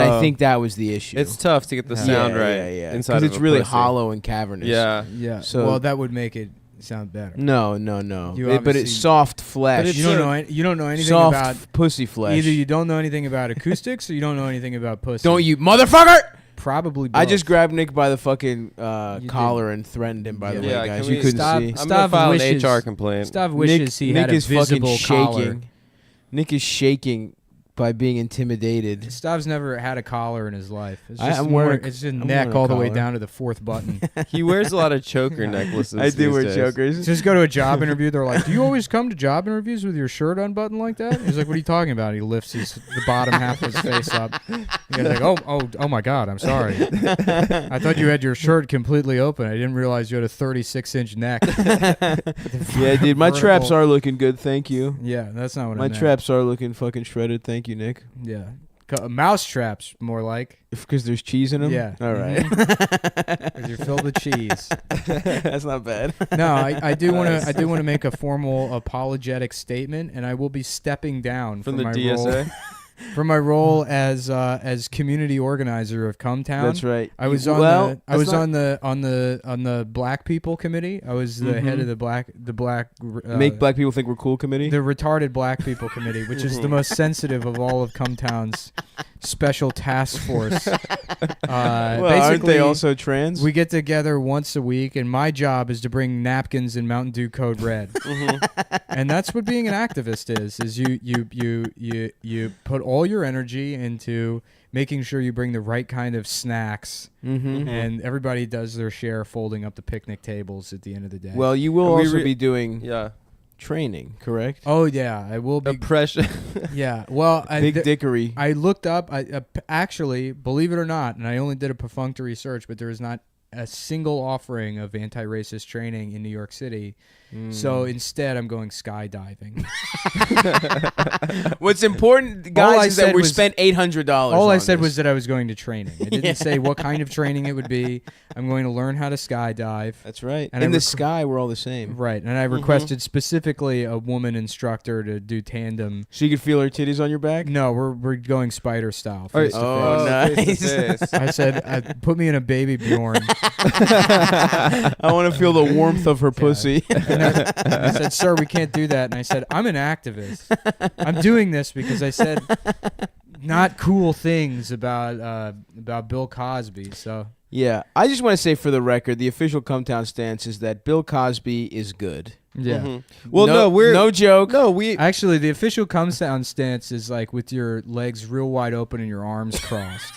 I think that was the issue. It's tough to get the sound right. Yeah. Inside Because of it's a really pussy. hollow and cavernous. Yeah. Yeah. So- well, that would make it sound better. No. You But obviously- it's soft flesh. You don't know anything soft about pussy flesh. either. You don't know anything about acoustics, or you don't know anything about pussy. Don't you, motherfucker! Probably. Both. I just grabbed Nick by the fucking did. collar and threatened him. By the way, Yeah, guys, can you we couldn't stop- see. I'm going to file wishes- an HR complaint. Stav wishes he Nick had a is fucking visible collar. shaking. Nick is shaking by being intimidated. Stav's never had a collar in his life. It's I'm just wearing- it's just I'm neck wearing a all the way collar. down to the 4th button. He wears a lot of choker necklaces. I do these wear days. chokers. Just go to a job interview. They're like, "Do you always come to job interviews with your shirt unbuttoned like that?" He's like, "What are you talking about?" He lifts the bottom half of his face up. The guy's like, "Oh my God, I'm sorry. I thought you had your shirt completely open. I didn't realize you had a 36-inch neck." Yeah, dude, my Vertical. traps are looking good. Thank you. Yeah, that's not what I My meant. traps are looking fucking shredded. Thank you, Nick. Yeah, mouse traps, more like. Because there's cheese in them. Yeah. All right. 'Cause you're filled with cheese. That's not bad. No, I do want to. I do want to make a formal apologetic statement, and I will be stepping down From from the my DSA? role. From my role as community organizer of Cumtown. That's right. I was on the Black People Committee. I was the head of the black Make black people think we're cool committee. the retarded Black People Committee, which is the most sensitive of all of Cumtown's special task force. Well, aren't they also trans? We get together once a week, and my job is to bring napkins and Mountain Dew Code Red. And that's what being an activist is you put all your energy into making sure you bring the right kind of snacks, and everybody does their share folding up the picnic tables at the end of the day. Well, you will also be doing training, correct? Oh yeah, I will be. Oppression. Yeah, well, Big dickery. I looked up. Actually, believe it or not, and I only did a perfunctory search, but there is not a single offering of anti-racist training in New York City. So instead, I'm going skydiving. What's important, guys, is that we spent $800. All I said was that I was going to training. I didn't say what kind of training it would be. I'm going to learn how to skydive. That's right. And in the sky, we're all the same. Right. And I requested specifically a woman instructor to do tandem. So you could feel her titties on your back? No, we're going spider style. Oh, nice. I said, put me in a baby Bjorn. I want to feel the warmth of her pussy. And I said, sir, we can't do that. And I said, I'm an activist. I'm doing this because I said not cool things about Bill Cosby. So yeah, I just want to say for the record, the official Cumtown stance is that Bill Cosby is good. Yeah. Well, no joke. No, we actually the official Cumtown stance is like with your legs real wide open and your arms crossed.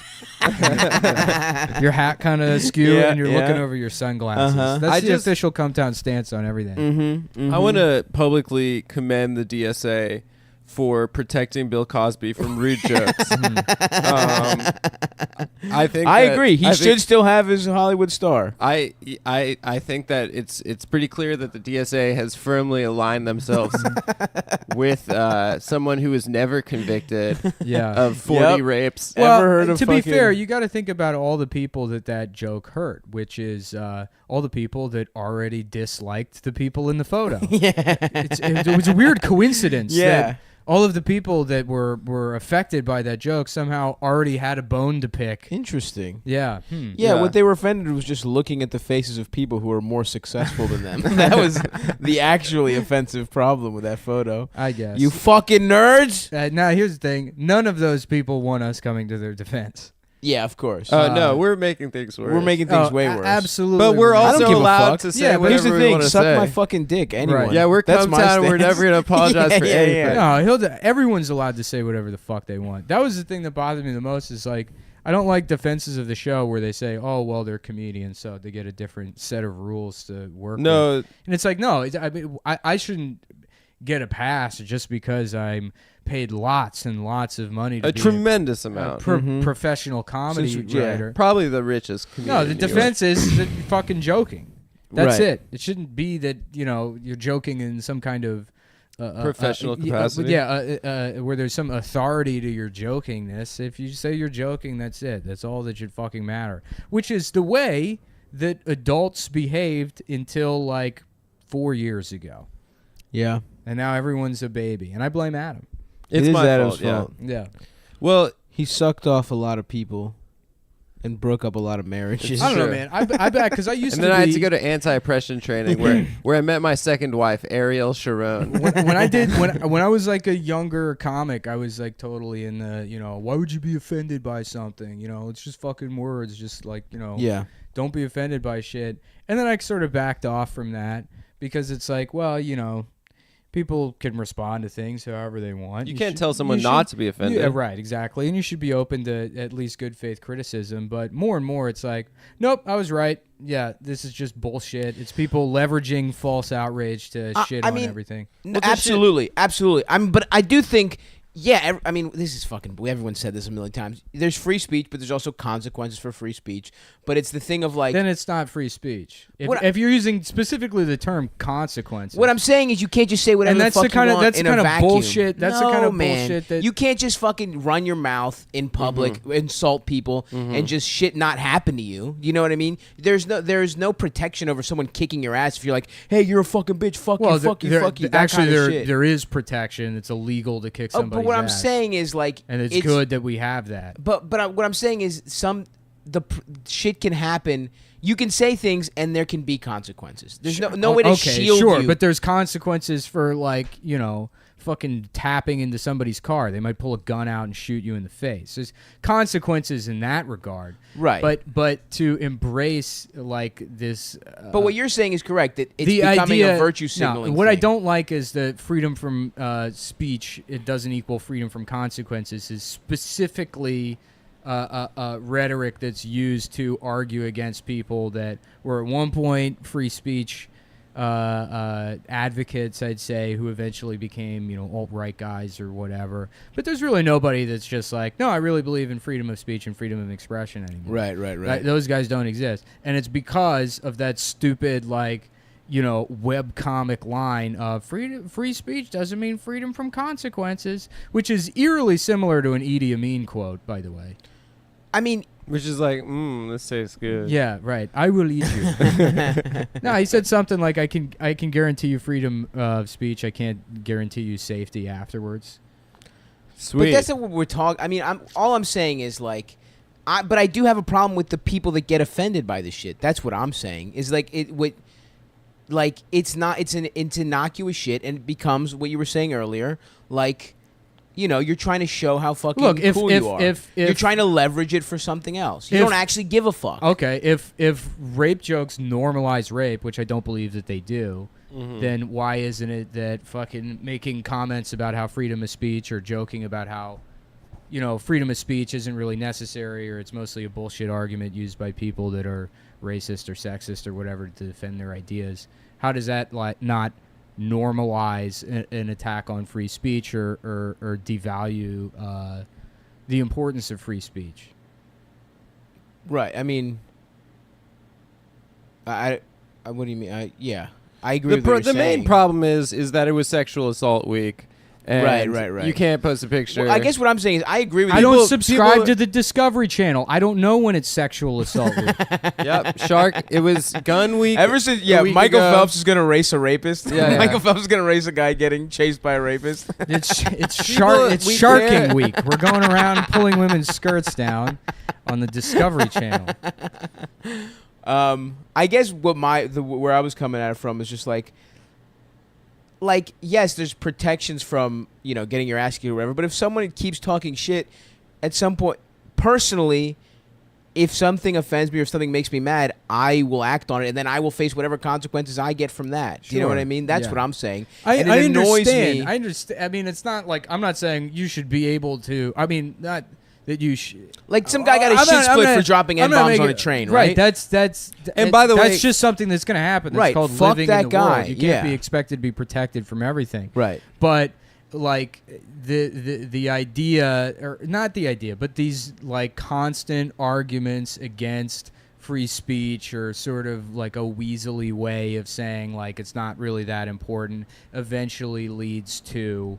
Your hat kind of askew and you're looking over your sunglasses. That's the official Cumtown stance on everything. I want to publicly commend the DSA for protecting Bill Cosby from rude jokes. I agree. He should still have his Hollywood star. I think that it's pretty clear that the DSA has firmly aligned themselves with someone who was never convicted of 40 rapes. Well, to be fair, you got to think about all the people that joke hurt, which is all the people that already disliked the people in the photo. It was a weird coincidence. That all of the people that were affected by that joke somehow already had a bone to pick. Interesting. Yeah. Yeah, what they were offended was just looking at the faces of people who were more successful than them. That was the actually offensive problem with that photo. I guess. You fucking nerds! Now, here's the thing. None of those people want us coming to their defense. Yeah, of course. No, we're making things worse. We're making things way worse. Absolutely. But we're also allowed to say but here's the whatever we thing. want to Suck say. my fucking dick, anyone. Right. Yeah, we're Cumtown. We're never going to apologize for anything. No, everyone's allowed to say whatever the fuck they want. That was the thing that bothered me the most is like, I don't like defenses of the show where they say, oh, well, they're comedians, so they get a different set of rules to work with. And it's like, no, I shouldn't get a pass just because I'm paid lots and lots of money to be tremendous amount professional comedy writer. Probably the richest comedian. No, the defense is that you're fucking joking. That's it. It shouldn't be that you're joking in some kind of professional capacity. Where there's some authority to your jokingness. If you say you're joking, that's it. That's all that should fucking matter. Which is the way that adults behaved until like 4 years ago. Yeah. And now everyone's a baby, and I blame Adam. It's my Adam's fault. Yeah. Well, he sucked off a lot of people and broke up a I don't know, man. I bet because I used and to. And then I had to go to anti-oppression training where I met my second wife, Ariel Sharon. when I was like a younger comic, I was like totally in the why would you be offended by something? It's just fucking words. Just like don't be offended by shit. And then I sort of backed off from that because it's like, well, people can respond to things however they want. You can't tell someone not to be offended. Yeah, right, exactly. And you should be open to at least good faith criticism. But more and more, it's like, nope, I was right. Yeah, this is just bullshit. It's people leveraging false outrage to shit on everything. Absolutely. But I do think... Yeah, this is fucking... Everyone said this a million times. There's free speech, but there's also consequences for free speech. But it's the thing of like... Then it's not free speech. If you're using specifically the term consequences. What I'm saying is you can't just say whatever the fuck you want that's in the kind a of vacuum. bullshit. That's the kind of bullshit that... You can't just fucking run your mouth in public, insult people, and just shit not happen to you. You know what I mean? There's no protection over someone kicking your ass if you're like, hey, you're a fucking bitch, fuck you. Actually, there is protection. It's illegal to kick somebody. But what I'm saying is like, and it's good that we have that. But what I'm saying is shit can happen. You can say things and there can be consequences. There's no way to shield you. But there's consequences for like fucking tapping into somebody's car. They might pull a gun out and shoot you in the face. There's consequences in that regard. Right. But to embrace like this... but what you're saying is correct, that it's becoming a virtue signaling what I thing. don't like is the freedom from speech, it doesn't equal freedom from consequences, is specifically rhetoric that's used to argue against people that were at one point free speech advocates, I'd say, who eventually became, alt-right guys or whatever. But there's really nobody that's just like, no, I really believe in freedom of speech and freedom of expression anymore. Right. Those guys don't exist. And it's because of that stupid, webcomic line of free speech doesn't mean freedom from consequences, which is eerily similar to an Idi Amin quote, by the way. I mean, which is like, this tastes good. Yeah, right. I will eat you. No, he said something like, I can guarantee you freedom of speech. I can't guarantee you safety afterwards. Sweet. But that's not what we're talking. I mean, all I'm saying is but I do have a problem with the people that get offended by this shit. That's what I'm saying. Is it's innocuous shit, and it becomes what you were saying earlier, you're trying to show how fucking cool you are. You're trying to leverage it for something else. You don't actually give a fuck. Okay, if rape jokes normalize rape, which I don't believe that they do, then why isn't it that fucking making comments about how freedom of speech or joking about how, freedom of speech isn't really necessary, or it's mostly a bullshit argument used by people that are racist or sexist or whatever to defend their ideas? How does that not normalize an attack on free speech or devalue the importance of free speech? Right. I mean, I what do you mean? I agree with what you're saying. The main problem is that it was Sexual Assault Week. And right. You can't post a picture. Well, I guess what I'm saying is I agree with you. I don't subscribe to the Discovery Channel. I don't know when it's Sexual Assault Week. Yep, Shark. It was Gun Week. Ever since, Michael Phelps is gonna race a rapist. Yeah. Michael Phelps is gonna race a guy getting chased by a rapist. It's Sharking Week. We're going around pulling women's skirts down on the Discovery Channel. I guess where I was coming at it from is just yes, there's protections from, getting your ass kicked or whatever, but if someone keeps talking shit, at some point, personally, if something offends me or if something makes me mad, I will act on it, and then I will face whatever consequences I get from that. Do you know what I mean? That's what I'm saying. I annoys understand. me. I understand. I mean, it's not like, I'm not saying you should be able to, I mean, not that you should. Some guy got his shit split for dropping N-bombs on a train, right? And by the way, that's just something that's going to happen. That's called Fuck living that in the guy. world. You can't be expected to be protected from everything. Right. But the idea, or not the idea, but these constant arguments against free speech, or sort of like a weaselly way of saying it's not really that important, eventually leads to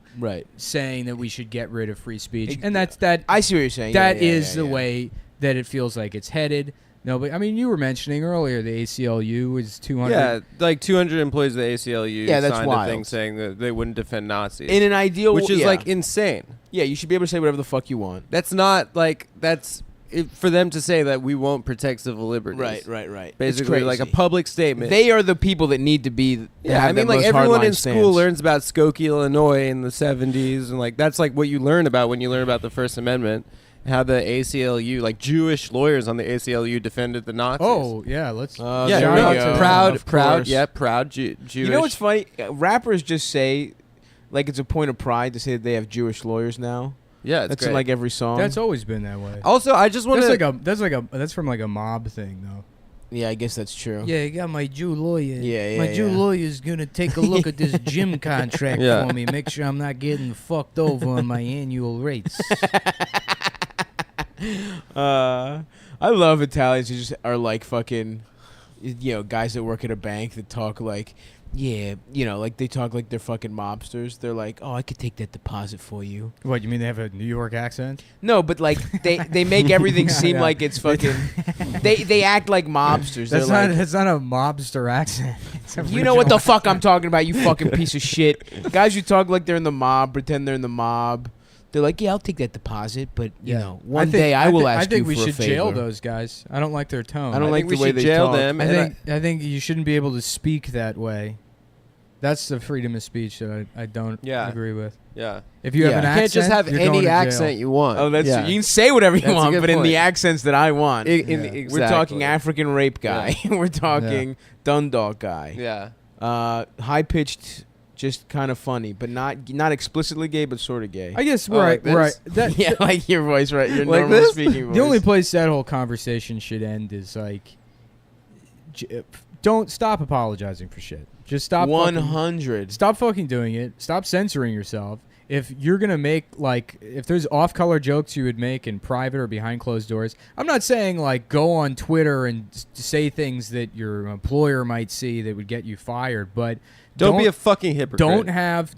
saying that we should get rid of free speech. And that's that. I see what you're saying. That is the way that it feels like it's headed. No, but I mean, you were mentioning earlier the ACLU was 200. Yeah, 200 employees of the ACLU that's signed wild. a thing saying that they wouldn't defend Nazis. In an ideal, which is insane. Yeah, you should be able to say whatever the fuck you want. That's not for them to say that we won't protect civil liberties. Right. Basically, like a public statement. They are the people that need to be. Yeah, I mean, everyone in school learns about Skokie, Illinois in the 70s, and that's what you learn about when you learn about the First Amendment. How the ACLU, Jewish lawyers on the ACLU, defended the Nazis. Oh yeah, let's. Proud Jewish. You know what's funny? Rappers just say, it's a point of pride to say that they have Jewish lawyers now. Yeah, that's great. in every song. That's always been that way. Also, I just want to. That's from a mob thing though. Yeah, I guess that's true. Yeah, I got my Jew lawyer. Yeah. My Jew lawyer's gonna take a look at this gym contract for me, make sure I'm not getting fucked over on my annual rates. I love Italians who just are fucking, guys that work at a bank that talk they talk like they're fucking mobsters. They're like, oh, I could take that deposit for you. What, you mean they have a New York accent? No, but they make everything seem like it's fucking. they act like mobsters. That's not a mobster accent. You know what the fuck I'm talking about, you fucking piece of shit. Guys who talk like they're in the mob, pretend they're in the mob. They're like, yeah, I'll take that deposit, but one day I will ask you for a favor. I think we should jail those guys. I don't like their tone. I don't like the way they jail them. I think you shouldn't be able to speak that way. That's the freedom of speech that I don't agree with. Yeah. If you have an accent, you can't just have any accent you want. Oh, that's you can say whatever you want, but in the accents that I want. Exactly. We're talking African rape guy. We're talking Dundalk guy. Yeah. High pitched just kind of funny, but not explicitly gay, but sort of gay. I guess like this? right. That, Yeah, like your voice, right? Your Like normal this? speaking voice. the only place that whole conversation should end is like, don't stop apologizing for shit. Just stop. 100. Stop fucking doing it. Stop censoring yourself. If you're gonna make if there's off-color jokes you would make in private or behind closed doors, I'm not saying like go on Twitter and say things that your employer might see that would get you fired, but Don't be a fucking hypocrite.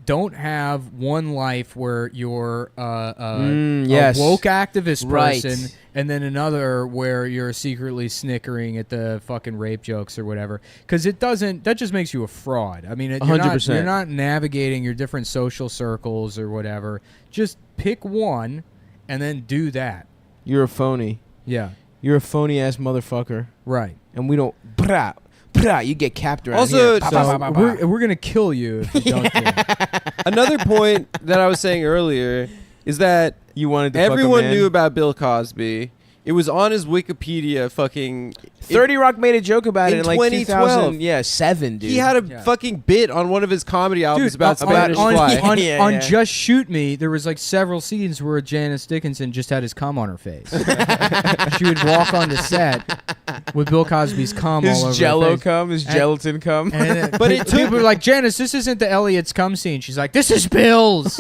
Don't have one life where you're yes. a woke activist Right. person, and then another where you're secretly snickering at the fucking rape jokes or whatever. Because that just makes you a fraud. I mean, you're 100%. you're not navigating your different social circles or whatever. Just pick one, and then do that. You're a phony. Yeah, You're a phony ass motherfucker, right. and we don't. You get capped around Also, here. so We're gonna kill you if you don't do it. Another point that I was saying earlier is that You wanted to everyone fuck a man. knew about Bill Cosby. It was on his Wikipedia fucking... 30 Rock made a joke about it in in like 2012. 2007, dude. He had a Yeah. fucking bit on one of his comedy albums about Spanish on, Fly. on Yeah. Just Shoot Me, there was like several scenes where Janice Dickinson just had his cum on her face. She would walk on the set with Bill Cosby's cum all over his her jello face. cum, his gelatin cum. And But it took- people were like, Janice, this isn't the Elliot's cum scene. She's like, this is Bill's.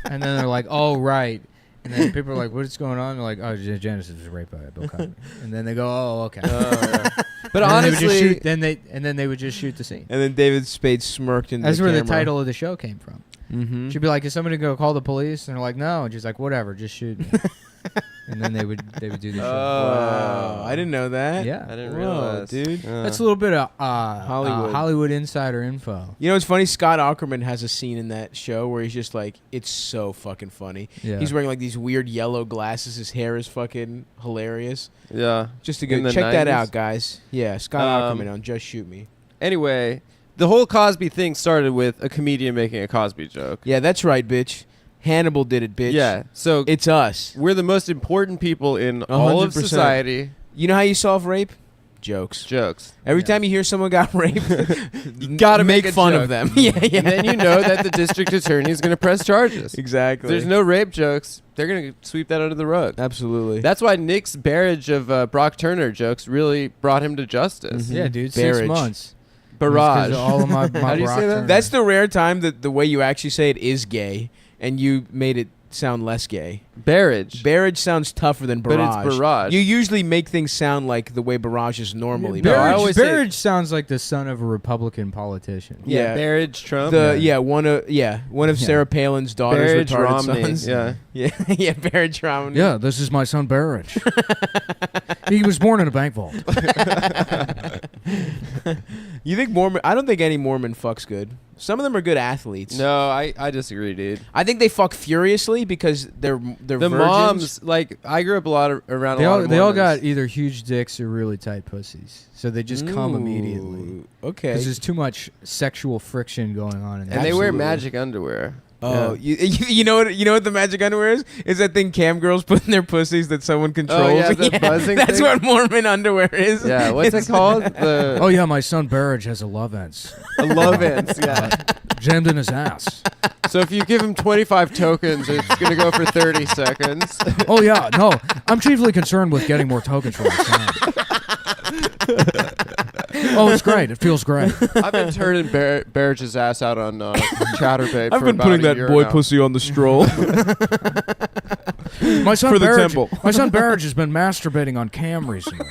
And then they're like, oh, right. And then people are like, what's going on? They're like, oh, Janice was raped by Bill Cosby. And then they go, oh, okay. But And honestly... then they would just shoot the scene. And then David Spade smirked in That's the where camera. the title of the show came from. Mm-hmm. She'd be like, is somebody going to call the police? And they're like, no. And she's like, whatever, just shoot me. And then they would do the show. Wow, I didn't know that. Yeah. I didn't Whoa, realize. dude. That's a little bit of Hollywood. Hollywood insider info. You know, it's funny. Scott Aukerman has a scene in that show where he's just like, it's so fucking funny. Yeah. He's wearing like these weird yellow glasses. His hair is fucking hilarious. Yeah. Just to In go the check that 90s? out, guys. Yeah, Scott Aukerman on Just Shoot Me. Anyway, the whole Cosby thing started with a comedian making a Cosby joke. Yeah, that's right, bitch. Hannibal did it, bitch. Yeah. So It's us. we're the most important people in all of 100%. society. You know how you solve rape? Jokes. Jokes. Every time you hear someone got raped, You gotta make a fun joke. of them. Yeah. And then you know that the district attorney is going to press charges. Exactly. If there's no rape jokes, they're going to sweep that under the rug. Absolutely. That's why Nick's barrage of Brock Turner jokes really brought him to justice. Yeah, dude, Barrage. 6 months. Barrage. Because of all of my How do you Brock say that? Turner. That's the rare time that the way you actually say it is gay, and you made it sound less gay. Barrage. Barrage sounds tougher than But barrage. it's barrage. You usually make things sound like the way barrage is normally. No, I Barrage, always say- Barrage sounds like the son of a Republican politician. Yeah. Barrage Trump. One of Yeah. Sarah Palin's daughter's Barrage retarded Romney. sons. Yeah. yeah, Barrage Romney. Yeah, this is my son Barrage. He was born in a bank vault. You think Mormon? I don't think any Mormon fucks good. Some of them are good athletes. No, I disagree, dude. I think they fuck furiously because they're The virgins. moms, like, I grew up around They a lot all, of they all Mormons. got either huge dicks or really tight pussies, so they just come immediately. Ooh, Okay. Because there's too much sexual friction going on in that. And they wear Absolutely. magic underwear. Oh, Yeah. you know what the magic underwear is? Is that thing cam girls put in their pussies that someone controls? yeah, the buzzing That's thing? what Mormon underwear is. Yeah, what's it called? The Oh yeah, my son Barrage has a love ends love ends. Yeah. jammed in his ass. So if you give him 25 tokens, it's gonna go for 30 seconds. Oh yeah, no, I'm chiefly concerned with getting more tokens for my son. Oh, it's great. It feels great. I've been turning Barrage's ass out on Chatterbait. I've for been about putting a that year boy now. pussy on the stroll. My son For the Barrage, temple. my son Barrage has been masturbating on cam recently.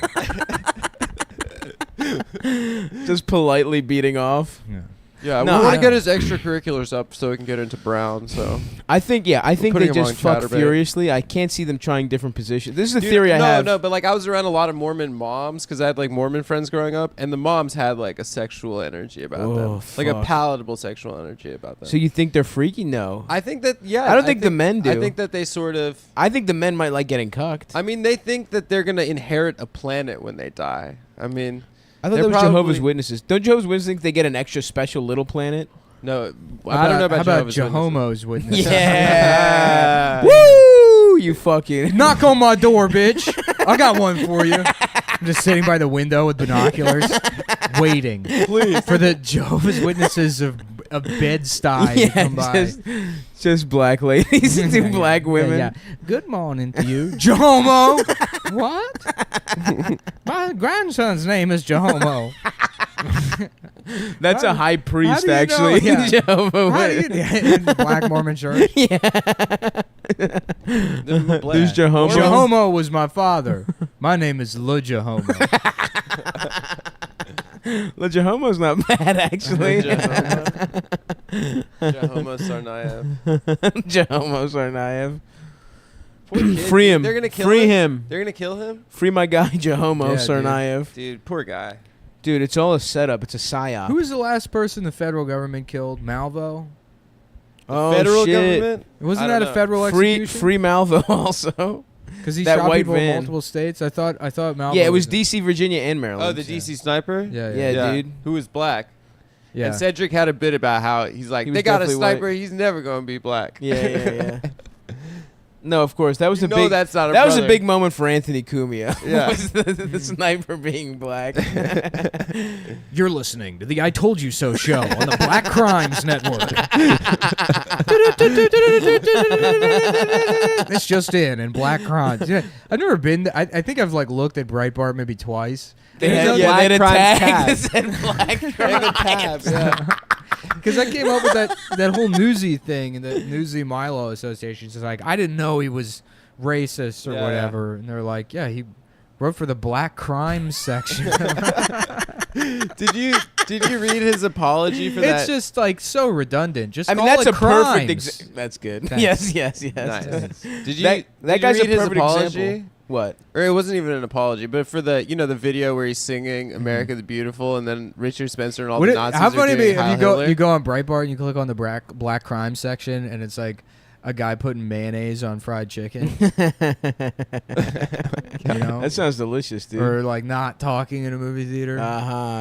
Just politely beating off. Yeah. Yeah, No, we want to I- get his extracurriculars up so we can get into Brown. So I think they putting just him fuck on Chatterbait. furiously. I can't see them trying different positions. This is a Dude, theory I have. No, but like I was around a lot of Mormon moms because I had like Mormon friends growing up, and the moms had like a sexual energy about them, like a fuck. palatable sexual energy about them. So you think they're freaky? No. I think that I don't think the men do. I think that they sort of. I think the men might like getting cucked. I mean, they think that they're gonna inherit a planet when they die. I mean, I thought they're that was probably- Jehovah's Witnesses. Don't Jehovah's Witnesses think they get an extra special little planet? no, I don't know about how about Jehovah's Witnesses. Jehomo's witness? Yeah. Woo! You fucking. Knock on my door, bitch. I got one for you. I'm just sitting by the window with binoculars, waiting for the Jehovah's Witnesses of a Bed-Stuy to come by. Just black ladies, two black women. Yeah. Good morning to you, Jehomo. What? My grandson's name is Jehomo. That's a high priest, how do you actually. know? Yeah. Jehovah How do you, in the Black Mormon Church? Yeah. There's Jehomo. Jehomo was my father. My name is Le Jehomo. Le Jehomo's not bad, actually. Jehomo Sarnaev. Jehomo Sarnaev. Poor kid, Free him. They're gonna kill Free him. him. They're gonna kill him. Free my guy Jehomo Yeah, Sarnaev. Dude, poor guy. Dude, it's all a setup. It's a psyop. Who was the last person the federal government killed? Malvo? Oh, Federal shit. government. Wasn't I that don't a know. federal Free execution? Malvo also. Because he that shot white people in van. multiple states. I thought Malvo. Yeah, it was in- D.C., Virginia, and Maryland. Oh, the DC sniper. Yeah, dude. Who was black. Yeah. And Cedric had a bit about how he's like, He was they got a definitely sniper. white. He's never going to be black. Yeah. No, of course. That was You a know big. that's not a that was a brother. big moment for Anthony Cumia. Yeah. was the sniper being black. You're listening to the I Told You So show on the Black Crimes Network. It's just in Black Crimes. Yeah, I've never been. I think I've like looked at Breitbart maybe twice. They There's had, a they had a Black tag Crimes that said black And the crimes. tabs, yeah. Because I came up with that whole Newsy thing, and the Newsy Milo Association is like, I didn't know he was racist or Yeah, whatever, and they're like, yeah, he wrote for the Black Crimes section. Did you read his apology for that? It's just like so redundant. Just I mean, call that's it a crimes. perfect example. That's good. Thanks. Yes. Nice. Did you? That did guy's you read a his perfect apology? example. What? Or it wasn't even an apology, but for the the video where he's singing "America the Beautiful" and then Richard Spencer and all the Nazis how are funny doing if Heil you go Hitler? you go on Breitbart and you click on the black crime section and it's like a guy putting mayonnaise on fried chicken. You know? That sounds delicious, dude. Or like not talking in a movie theater.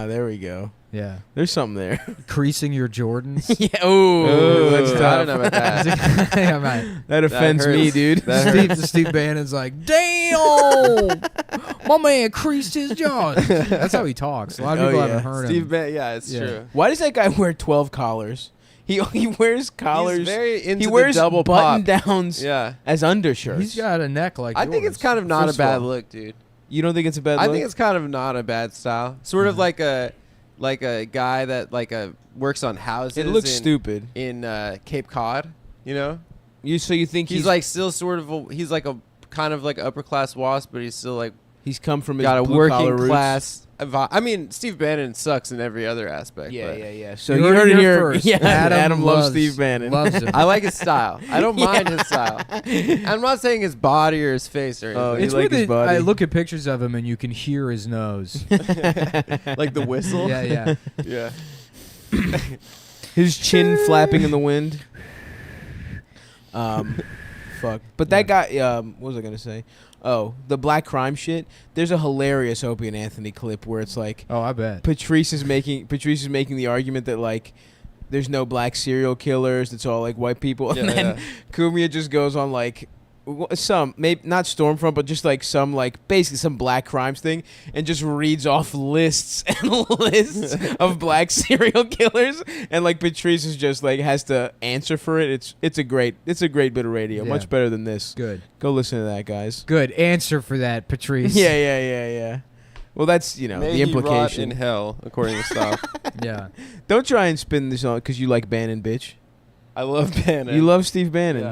There we go. Yeah. There's something there. Creasing your Jordans. Yeah. Ooh, that's I tough. don't know about that. Yeah, man. That offends me, hurts. dude. Steve Bannon's like, damn, my man creased his jaws. That's how he talks. A lot of Oh, people yeah. haven't heard Steve him. yeah, it's Yeah. true. Why does that guy wear 12 collars? He wears collars. He's very into he wears the double button pop. downs Yeah. as undershirts. He's got a neck like I think yours. it's kind of not First a of bad all, look, dude. You don't think it's a bad I look? think it's kind of not a bad style. Sort of like a guy that works on houses. It looks in, stupid. in Cape Cod. You know, So you think he's like still sort of he's like a kind of like upper class wasp, but he's still like he's come from his got a blue-collar working roots? class. I mean, Steve Bannon sucks in every other aspect. but Yeah. So You you heard heard it it here here. first. Yeah, Adam Adam loves loves- Steve Bannon. Loves him. I like his style. I don't mind Yeah. his style. I'm not saying his body or his face or anything. Oh, It's you like weird his that body. I look at pictures of him and you can hear his nose. like the whistle. Yeah. Yeah. His chin flapping in the wind. Fuck. But that guy. What was I gonna say? Oh, the black crime shit. There's a hilarious Opie and Anthony clip where it's like Oh, I bet. Patrice is making the argument that like there's no black serial killers. It's all like white people. Yeah, And then yeah. Cumia just goes on like some maybe not Stormfront, but just like some like basically some black crimes thing, and just reads off lists and lists of black serial killers, and like Patrice is just like has to answer for it. It's a great bit of radio, Yeah. much better than this. Good. Go listen to that, guys. Good. Answer for that, Patrice. Yeah. Well, that's May the he rot implication. in hell, according to Stav. Yeah. Don't try and spin this on because you like Bannon, bitch. I love Bannon. You love Steve Bannon.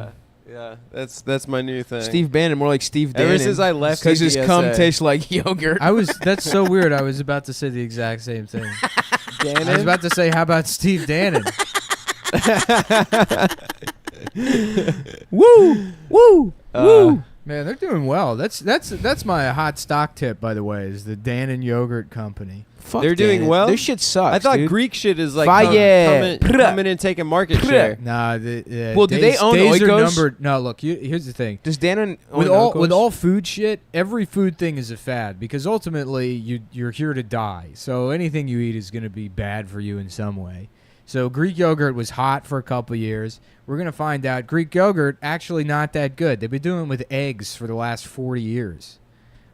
Yeah. That's my new thing. Steve Bannon, more like Steve Bannon. Ever since I left because his UTSA. cum tastes like yogurt. That's so weird. I was about to say the exact same thing. Bannon? I was about to say, how about Steve Dannon? Woo! Man, they're doing well. That's my hot stock tip, by the way, is the Dannon Yogurt Company. Fuck They're doing Dannon. well? Their shit sucks. I thought dude. Greek shit is like Fire. coming and taking market share. Nah, Well, do they own days are Oikos? numbered. No, look, here's the thing. Does Dannon own With Oikos? all food shit, every food thing is a fad because ultimately you're here to die. So anything you eat is going to be bad for you in some way. So Greek yogurt was hot for a couple years. We're going to find out Greek yogurt actually not that good. They've been doing it with eggs for the last 40 years.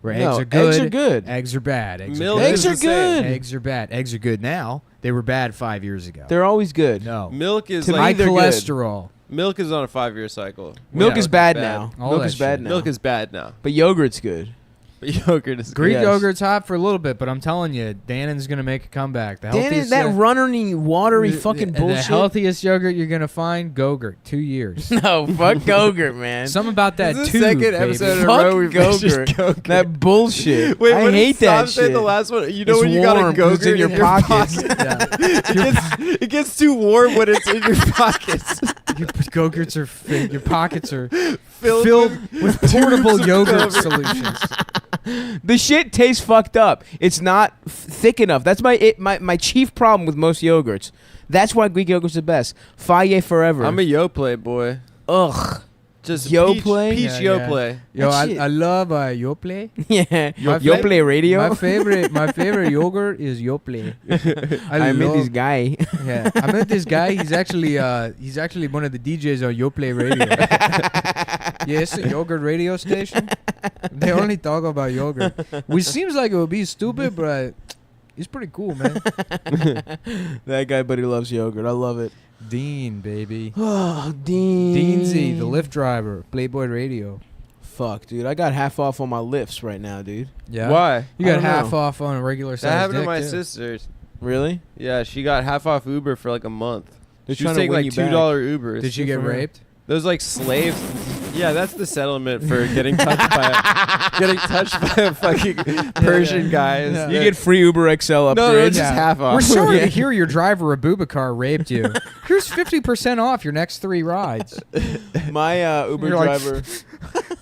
Where No, eggs are good. eggs are good. Eggs are bad. Milk Eggs are is the same. good. Eggs are bad. Eggs are good now. They were bad 5 years ago. They're always good. no. Milk is To me, High like they're good. cholesterol. milk is on a 5-year cycle. Milk Yeah. is bad Bad. now. All Milk that is bad shit. now. Milk is bad now. But yogurt's good. But yogurt is Greek good. Yes. yogurt's hot for a little bit, but I'm telling you, Dannon's gonna make a comeback. The Damn it, healthiest that runnery, watery fucking the bullshit. healthiest yogurt you're gonna find, Gogurt. 2 years. No, fuck Gogurt, man. Something about that This is tube, the second baby. episode in a Fuck row we've mentioned Gogurt. That bullshit. Wait, I what hate did Sam that say shit. the last one? You know It's when you got a warm 'cause it's Gogurt in your pockets. Yeah. it gets too warm when it's in your pockets. Your Gogurts are your pockets are Filled filled with portable of yogurt cover. solutions. The shit tastes fucked up. It's not thick enough. That's my chief problem with most yogurts. That's why Greek yogurt's the best. Faye forever. I'm a Yoplait boy. Ugh. Just Yoplait? Peach Yeah, yeah. Yoplait. Yo, That shit. I love Yoplait. Yeah. My Yoplait radio. My favorite yogurt is Yoplait. I met love- this guy. Yeah, I met this guy. He's actually one of the DJs on Yoplait Radio. Yeah, it's a yogurt radio station. They only talk about yogurt, which seems like it would be stupid, but he's pretty cool, man. That guy, but he loves yogurt. I love it. Dean, baby. Oh, Dean. Deansy, the Lyft driver, Playboy Radio. Fuck, dude. I got half off on my lifts right now, dude. Yeah. Why? You I got don't half know. off on a regular size That happened to dick, my too. sister. Really? Yeah, she got half off Uber for like a month. They're She was trying to taking win like you back. $2 Ubers. Did she Good get for her. raped? Those like slaves. Yeah, that's the settlement for getting touched by a fucking Persian guy. is Yeah. that- You get free Uber XL upgrades. no, it's just Yeah. half off. We're sorry Yeah. to hear your driver Abubakar raped you. Here's 50% off your next 3 rides. My Uber You're like, driver.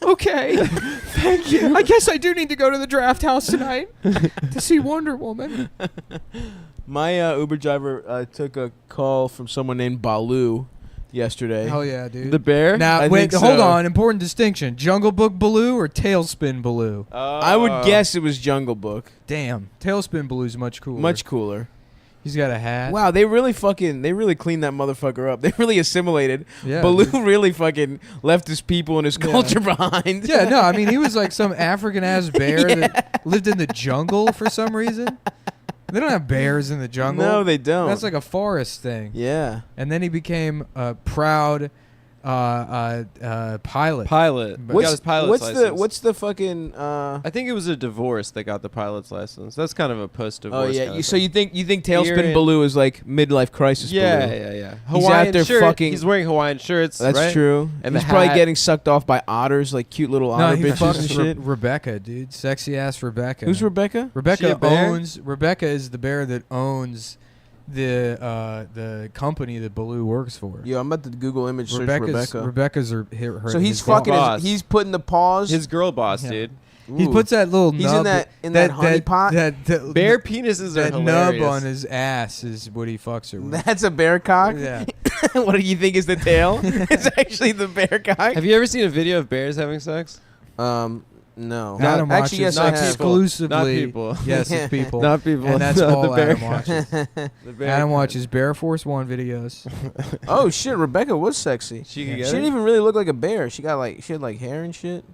Okay. Thank you. I guess I do need to go to the draft house tonight to see Wonder Woman. My Uber driver took a call from someone named Balu yesterday. Hell yeah, dude. The bear? Now, I wait, think hold so. on. Important distinction. Jungle Book Baloo or Tailspin Baloo? I would guess it was Jungle Book. Damn. Tailspin Baloo's much cooler. Much cooler. He's got a hat. Wow, they really cleaned that motherfucker up. They really assimilated. Yeah. Baloo dude. really fucking left his people and his Yeah. culture behind. Yeah, no, I mean, he was like some African-ass bear that lived in the jungle for some reason. They don't have bears in the jungle. No, they don't. That's like a forest thing. Yeah. And then he became a proud pilot. Pilot. But- Got his pilot's license. What's the fucking I think it was a divorce that got the pilot's license. That's kind of a post-divorce. Oh yeah, kind of so thing. you think Tailspin You're in- Baloo is like midlife crisis Yeah, Baloo? yeah. He's Hawaiian out there shirt. fucking- He's wearing Hawaiian shirts. That's right? true. And he's the probably hat. getting sucked off by otters, like cute little No, otter he bitches and fucks shit. Rebecca, dude. Sexy ass Rebecca. Who's Rebecca? She a Rebecca bear? owns. Rebecca is the bear that owns the company that Baloo works for. Yo, I'm about to Google image search Rebecca. Rebecca's her So he's his fucking. boss. He's putting the paws. His girl boss, Yeah. dude. He Ooh. puts that little He's nub in that honey pot? That Bear penises are that hilarious. nub on his ass is what he fucks her with. That's a bear cock. Yeah. What do you think is the tail? It's actually the bear cock. Have you ever seen a video of bears having sex? No. Adam watches Actually, yes, I have. exclusively. Not people. Yes, it's people. Not people. And that's No, all the bear Adam cock. watches. The bear Adam cock. watches Bear Force One videos. Oh shit, Rebecca was sexy. She could Yeah. get She it? didn't even really look like a bear. She had like hair and shit.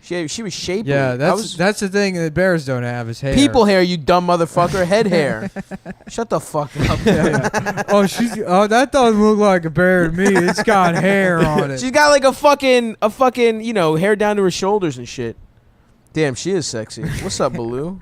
She was shapely. Yeah, I that's the thing that bears don't have is hair. people hair, you dumb motherfucker. Head hair. Shut the fuck up. Yeah. Oh, that doesn't look like a bear to me. It's got hair on it. She's got like a fucking hair down to her shoulders and shit. Damn, she is sexy. What's up, Baloo?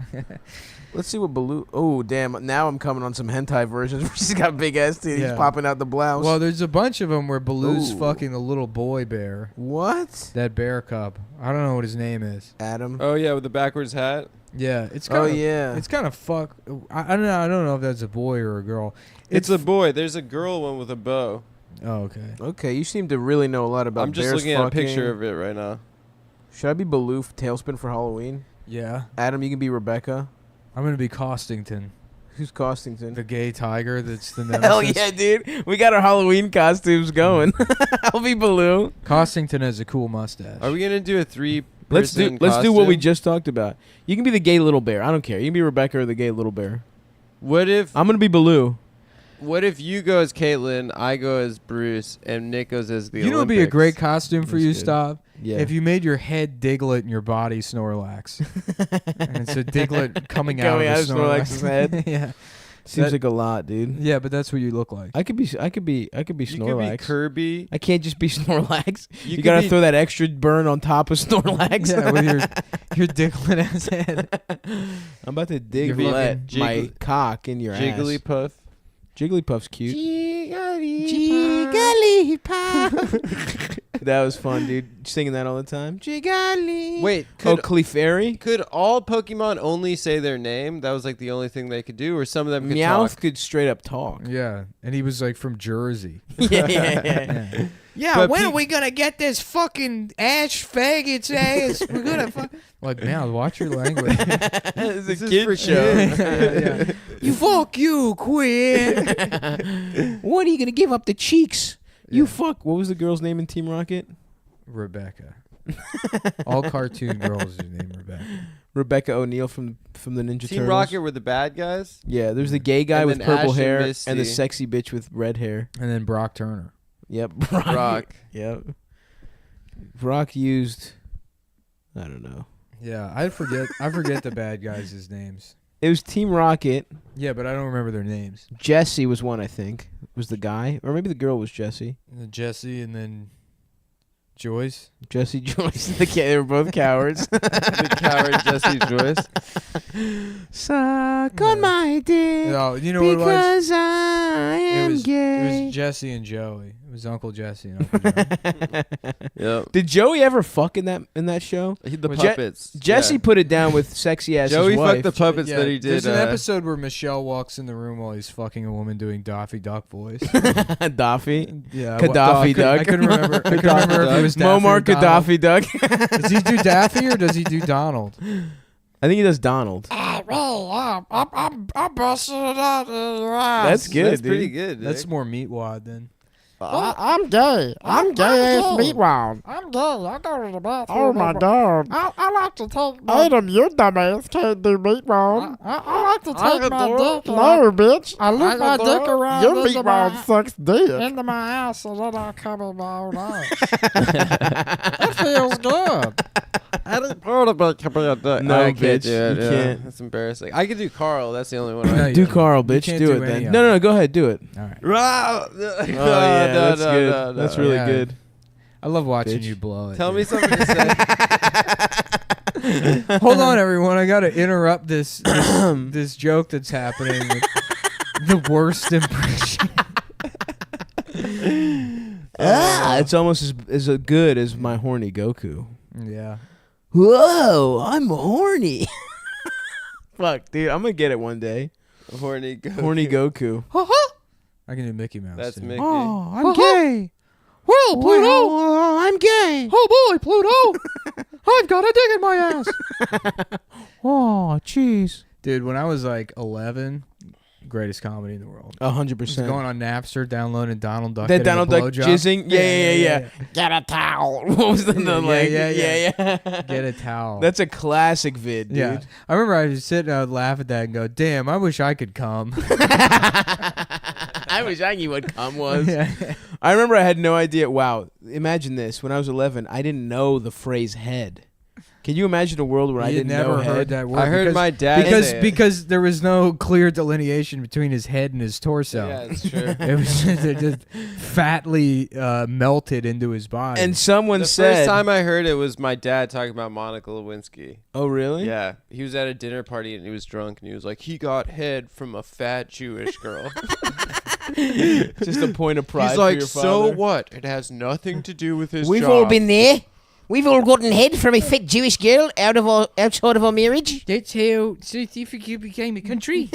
Let's see what Baloo. Oh, damn. Now I'm coming on some hentai versions where she's got big ass titties Yeah. popping out the blouse. Well, there's a bunch of them where Baloo's Ooh. fucking a little boy bear. what? That bear cub. I don't know what his name is. Adam. Oh yeah, with the backwards hat. Yeah, it's kind Oh of. yeah. It's kind of fuck. I don't know. I don't know if that's a boy or a girl. It's a boy. There's a girl one with a bow. Oh, okay. Okay, you seem to really know a lot about I'm just bears looking at a fucking. picture of it right now. Should I be Baloo Tailspin for Halloween? Yeah, Adam, you can be Rebecca. I'm gonna be Costington, Who's Costington? the gay tiger. That's the nemesis. Hell yeah, dude. We got our Halloween costumes going. I'll be Baloo. Costington has a cool mustache. Are we gonna do a 3 Let's do what we just talked about. You can be the gay little bear. I don't care. You can be Rebecca or the gay little bear. What if I'm gonna be Baloo. What if you go as Caitlyn, I go as Bruce, and Nick goes as the You know, it'd be a Olympics? great costume for That's you, good. Stav. Yeah. If you made your head Diglett and your body Snorlax, and it's a Diglett coming out of Snorlax's head. yeah, Seems like a lot, dude. yeah, but that's what you look like. I could be You could be Snorlax. Kirby. I can't just be Snorlax. You could gotta be- throw that extra burn on top of Snorlax. Yeah, with your Diglett ass head. I'm about to dig You're my fucking cock in your ass. Jigglypuff. Jigglypuff's cute. Jigglypuff. That was fun, dude. Singing that all the time. Jiggly. Wait, Oh, Clefairy? could all Pokemon only say their name? That was like the only thing they could do, or some of them could Meowth talk? could straight up talk. Yeah, and he was like from Jersey. yeah. Yeah, But when are we gonna get this fucking ash faggot's ass? We're gonna Like, man, watch your language. It's This a is kid for show. Yeah. you fuck you, quit. When are you gonna give up the cheeks? You Yeah. fuck. What was the girl's name in Team Rocket? Rebecca. All cartoon girls are named Rebecca. Rebecca O'Neal from the Ninja Team Turtles. Rocket were the bad guys. Yeah, there's the gay guy And with then purple Ash and hair Misty. and the sexy bitch with red hair. And then Brock Turner. Yep, Brock. Yep. Brock used. I don't know. Yeah, I forget the bad guys' names. It was Team Rocket. Yeah, but I don't remember their names. Jesse was one, I think. Was the guy, or maybe the girl was Jesse. And then Jesse and then Joyce. Jesse Joyce. They were both cowards. The coward Jesse Joyce. Suck on my dick. Oh, you know what it was? Because I am It was gay. Jesse and Joey. It was Uncle Jesse and Uncle Joey. Yep. Did Joey ever fuck in that show? The Was puppets. Jesse Yeah. put it down with sexy ass Joey wife. fucked the puppets Yeah, that he did. There's an episode where Michelle walks in the room while he's fucking a woman doing Daffy Duck voice. Daffy. Yeah, Gaddafi I Duck. couldn't remember. I couldn't remember if it was Daffy Muammar or Donald. Gaddafi Duck. Does he do Daffy or does he do Donald? I think he does Donald. I'm busting it out of your ass. That's good, That's dude. pretty good. That's Nick. more meatwad then. I'm gay. I'm gay as meat round. I'm gay. I go to the bathroom. Oh my god. I like to take my... Adam, you dumbass can't do meat round. I like to take my dick. No, bitch. I loop my dick around. Your meat round sucks dick. Into my ass and then I'll come in my own ass. That feels good. I didn't part about No, I can't bitch, do it. you yeah. can't. That's embarrassing. I could do Carl. That's the only one. No, I you Do can't. Carl, You bitch. can't Do do it any then. of No, go ahead. Do it. All right. oh Oh yeah, that's good. That's really Yeah. good. I love watching Bitch. you blow it. Tell me dude. something to say. Hold on, everyone. I got to interrupt this this joke that's happening with the worst impression. It's almost as good as my horny Goku. Yeah. Whoa, I'm horny. Fuck, dude, I'm gonna get it one day. Horny Goku. Horny Goku. I can do Mickey Mouse. That's too. Mickey. I'm gay. Well, Pluto. Oh, I'm gay. Oh boy, Pluto. I've got a dick in my ass. Oh, jeez. Dude, when I was like 11, greatest comedy in the world. 100%. Going on Napster, downloading Donald Duck. That getting a Donald Duck blowjob. jizzing. Yeah. Get a towel. What was the like? Yeah. Get a towel. That's a classic vid, dude. yeah. I remember I would sit and I would laugh at that and go, damn, I wish I could come. I wish I knew what cum was. Yeah. I remember I had no idea. Wow. Imagine this. When I was 11, I didn't know the phrase head. Can you imagine a world where I You didn't never know heard head? that word. I heard because- my dad because say it. because there was no clear delineation between his head and his torso. Yeah, that's true. It was just fatly melted into his body. And someone The said, first time I heard it was my dad talking about Monica Lewinsky. "Oh, really?" Yeah, he was at a dinner party and he was drunk and he was like, he got head from a fat Jewish girl. Just a point of pride. He's for like, your so father. what? It has nothing to do with his We've job. all been there. We've all gotten head from a fat Jewish girl outside of our marriage. that's how South Africa became a country.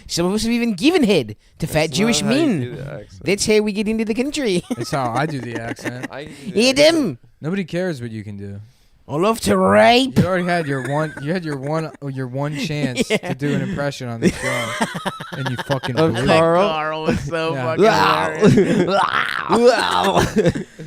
Some of us have even given head to fat That's Jewish not how you men. do the accent. That's how we get into the country. That's how I do the accent. I can do the Hear accent. them. Nobody cares what you can do. I love to rape. You already had your one. You had your one chance to do an impression on the show, and you fucking Of blew it. Carl? Carl was so Yeah. fucking hilarious.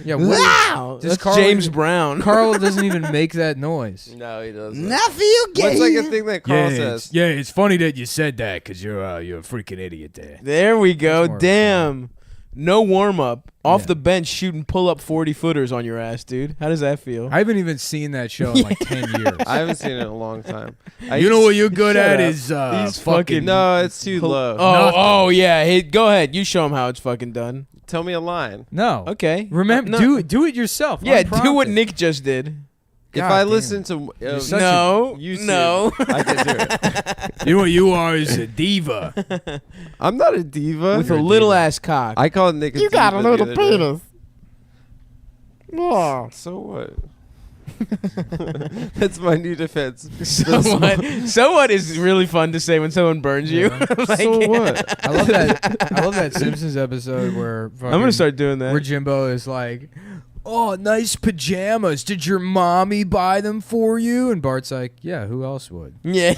Yeah, what Wow. does That's Carl James even- Brown. Carl doesn't even make that noise. No, he doesn't. Not for you, gay. What's like a thing that Carl says? it's funny that you said that because you're a freaking idiot there. There we go. That's more Damn. no warm up, off the bench shooting pull up 40-footers on your ass, dude. How does that feel? I haven't even seen that show in like 10 years. I haven't seen it in a long time. You know what you're good Shut at up. is These fucking. No, it's too low. Oh yeah. Hey, go ahead. You show him how it's fucking done. Tell me a line. No. Okay. Remember, No. do it yourself. Yeah, do what unprompted. Nick just did. If God I damn listen it. to such YouTube, no. I can do it. You know what you are is a diva. I'm not a diva. With a little ass cock. I call Nick a diva. You got a little the other day. penis. Oh. So what? That's my new defense. So what is really fun to say when someone burns you. Like, So what? I love that Simpsons episode where I'm gonna start doing that. where Jimbo is like, "Oh, nice pajamas. Did your mommy buy them for you?" And Bart's like, "Yeah, who else would?" Yeah.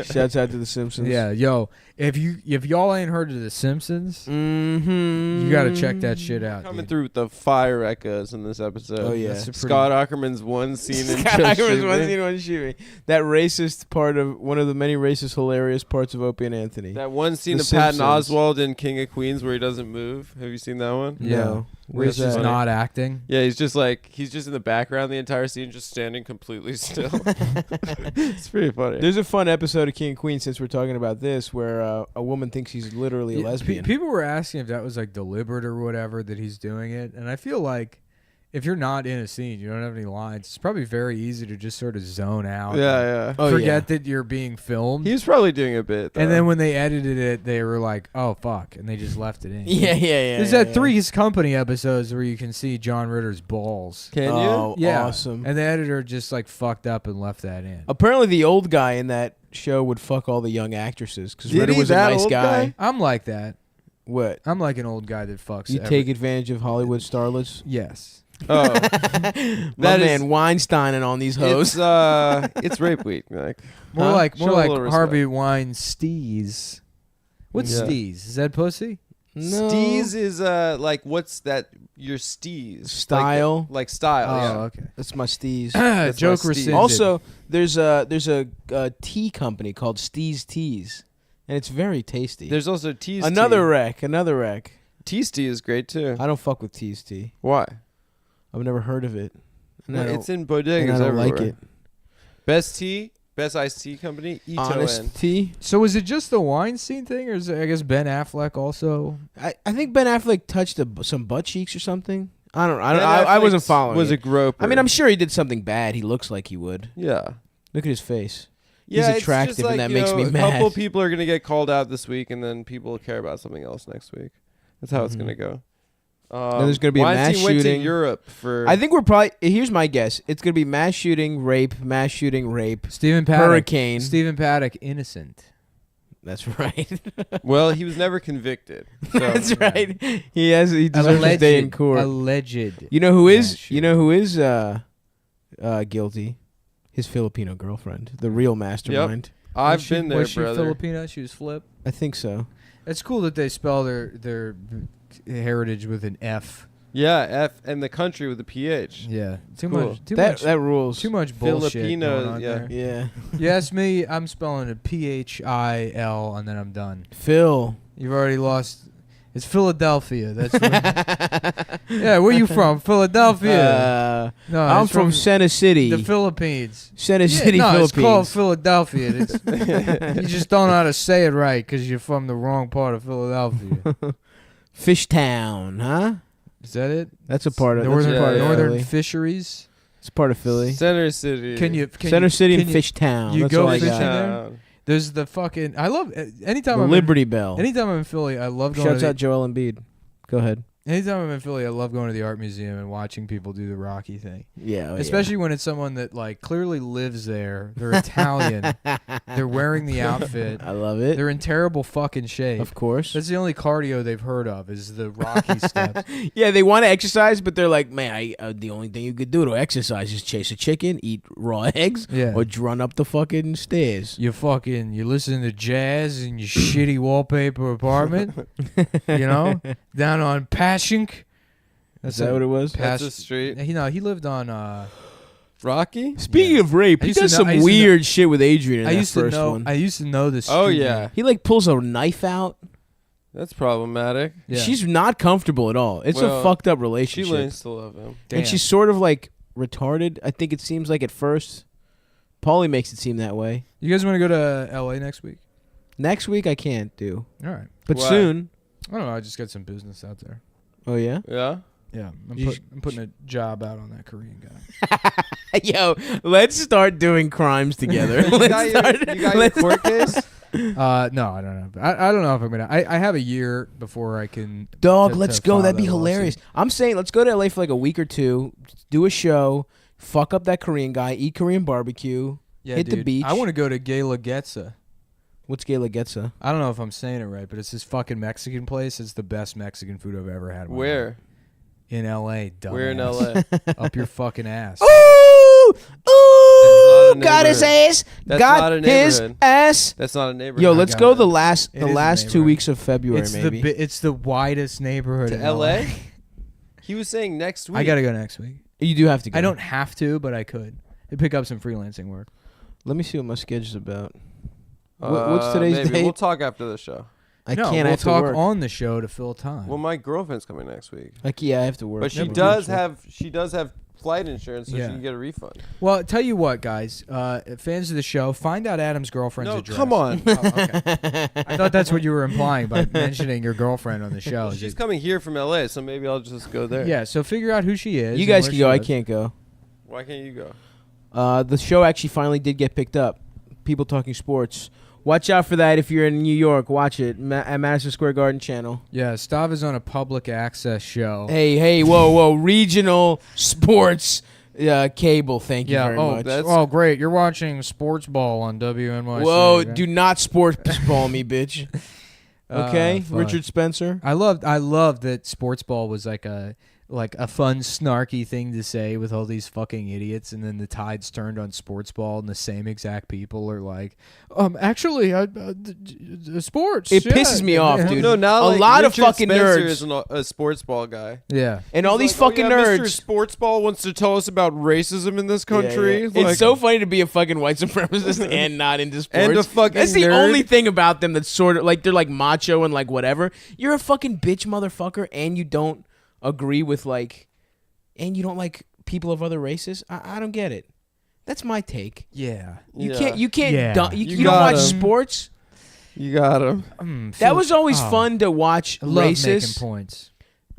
Shouts out to the Simpsons. Yeah, yo, if y'all ain't heard of the Simpsons, Mm-hmm. you gotta check that shit out. Coming dude. through with the fire echoes in this episode. Oh, yeah. That's a pretty- Scott Ackerman's one scene in Scott Just Ackerman's Shoot one Me. scene, one shoot me. That racist part of one of the many racist, hilarious parts of Opie and Anthony. That one scene The of Patton Simpsons. Oswalt in King of Queens where he doesn't move. Have you seen that one? Yeah. No. Where Where's he's just that? not acting. Yeah, he's just in the background the entire scene, just standing completely still. It's pretty funny. There's a fun episode of King and Queen, since we're talking about this, where a woman thinks he's literally a Yeah, lesbian. people were asking if that was like deliberate or whatever that he's doing it, and I feel like if you're not in a scene, you don't have any lines. It's probably very easy to just sort of zone out. Yeah, and yeah. Oh, forget that you're being filmed. He was probably doing a bit. And though. then when they edited it, they were like, "Oh fuck," and they just left it in. Yeah. There's that Three's Company episodes where you can see John Ritter's balls. Can you? Oh, Yeah, awesome. And the editor just like fucked up and left that in. Apparently, the old guy in that show would fuck all the young actresses because Did Ritter he? was a That nice old guy? I'm like that. What? I'm like an old guy that fucks. You take advantage of Hollywood starlets? Yes. Oh, My That is- man Weinstein and on these hoes. it's rape week. Like, More Huh? like Show a little respect. Harvey Weinstein's. What's Yeah. steez? Is that pussy? No. steez is like what's that? Your steez Style. like style. Oh, yeah. okay. That's my steez. That's Joke my steez. rescinded. Also, there's a tea company called Steez Teas, and it's very tasty. There's also tease. another wreck. Tease tea is great too. I don't fuck with Teas Tea. Why? I've never heard of it. And I It's don't- in bodegas and I don't everywhere. like it. Best tea, best iced tea company. Ito Honest tea. So is it just the Weinstein thing, or is it, I guess Ben Affleck also? I think Ben Affleck touched some butt cheeks or something. I wasn't following. Was it. a groper. I mean, I'm sure he did something bad. He looks like he would. Yeah. Look at his face. Yeah, it's attractive, just like, and that you makes know, me a mad. couple people are gonna get called out this week, and then people will care about something else next week. That's how it's gonna go. Then there's gonna be a mass Weinstein went shooting. to Europe for. I think we're probably. Here's my guess. It's gonna be mass shooting, rape, Stephen Paddock. hurricane. Stephen Paddock, innocent. That's right. Well, he was never convicted. So. That's right. He deserves his day in court. Alleged. You know who mass is? shooting. You know who is guilty? His Filipino girlfriend, the real mastermind. I've been there, Was she brother. Filipino? She was Flip. I think so. It's cool that they spell their heritage with an F. Yeah, F and the country with a PH. Yeah. Too Cool. much. Too That much. that rules. Too much bullshit Filipino, going on yeah. there. Yeah. You ask me, I'm spelling it PHIL, and then I'm done. Phil. You've already lost. It's Philadelphia. That's where, yeah. Where you from? Philadelphia. No, I'm it's from Center City. the Philippines. Center City, no, Philippines. it's called Philadelphia. You just don't know how to say it right because you're from the wrong part of Philadelphia. Fishtown, huh? Is that it? That's a part of Northern, that's a part of Northern Philly. Fisheries. It's part of Philly. Center City. Center City and can you- Fishtown. you That's go all I fishing got. there? There's the fucking. I love anytime The I'm Liberty Bell. anytime I'm in Philly. I love going. Shouts to out Joel Embiid. Go ahead. Anytime I'm in Philly, I love going to the art museum and watching people do the Rocky thing. Yeah, Especially when it's someone that like clearly lives there. They're Italian. They're wearing the outfit. I love it. They're in terrible fucking shape. Of course. That's the only cardio they've heard of is the Rocky steps. Yeah, they want to exercise, but they're like, man, the only thing you could do to exercise is chase a chicken, eat raw eggs, Yeah. or run up the fucking stairs. You listen to jazz in your shitty wallpaper apartment. You know, down on Passion. Is that what it was? That's a street. He lived on. Rocky? Speaking of rape, I he used to does know- I some used to weird shit with Adrian in I that used to first know. one. I used to know this. Oh, yeah. He like pulls a knife out That's problematic. Yeah. She's not comfortable at all. It's a fucked up relationship. She learns to love him. Damn. And she's sort of like retarded. I think it seems like at first. Paulie makes it seem that way. You guys want to go to L.A. next week? Next week I can't do. All right. But soon. I don't know. I just got some business out there. Oh, yeah? Yeah? Yeah. I'm putting a job out on that Korean guy. Yo, let's start doing crimes together. You got your court case? No, I don't know. I don't know if I'm gonna. I have a year before I can. Dog, let's go. That'd be hilarious. I'm saying let's go to LA for like a week or two, do a show, fuck up that Korean guy, eat Korean barbecue, hit the beach. I want to go to Gala Getza. What's Gala Getza? I don't know if I'm saying it right, but it's this fucking Mexican place. It's the best Mexican food I've ever had. Where? In LA, dumbass. Where in LA? Up your fucking ass. Ooh! Ooh! Got his ass. That's got not a his ass. That's not a neighborhood. Yo, let's go the last 2 weeks of February, it's maybe. It's the widest neighborhood to in LA? He was saying next week. I got to go next week. You do have to go. I don't have to, but I could. I'd pick up some freelancing work. Let me see what my schedule's about. What's today's date? We'll talk after the show. I can't. We'll have to talk work on the show to fill time. Well, my girlfand's coming next week. I have to work. But she does have flight insurance, so she can get a refund. Well, tell you what, guys, fans of the show, find out Adam's girlfriend's address. Come on. Oh, okay. I thought that's what you were implying by mentioning your girlfriend on the show. She's coming here from LA, so maybe I'll just go there. Yeah, so figure out who she is. You guys can go. I can't go. Why can't you go? The show actually finally did get picked up. People Talking Sports. Watch out for that if you're in New York. Watch it at Madison Square Garden channel. Yeah, Stav is on a public access show. Hey, whoa. Regional sports cable. Thank you very much. Oh, great. You're watching Sports Ball on WNYC. Whoa, right? do not sports ball me, bitch. Okay, Richard Spencer. I love that Sports Ball was like a fun, snarky thing to say with all these fucking idiots, and then the tides turned on Sports Ball, and the same exact people are like, actually, sports. It pisses me off, dude. No, now a lot Richard of fucking Spencer nerds is a sports ball guy. Yeah, and all these fucking nerds. Mr. Sports Ball wants to tell us about racism in this country. Yeah. It's so funny to be a fucking white supremacist and not into sports. And a fucking That's the nerd. only thing about them that's sort of like they're like macho and like whatever. You're a fucking bitch, motherfucker, and you don't agree with like. And you don't like people of other races? I don't get it. That's my take. Yeah. You can't. You don't got watch sports. You got him. That was always fun to watch. I love racists. making points.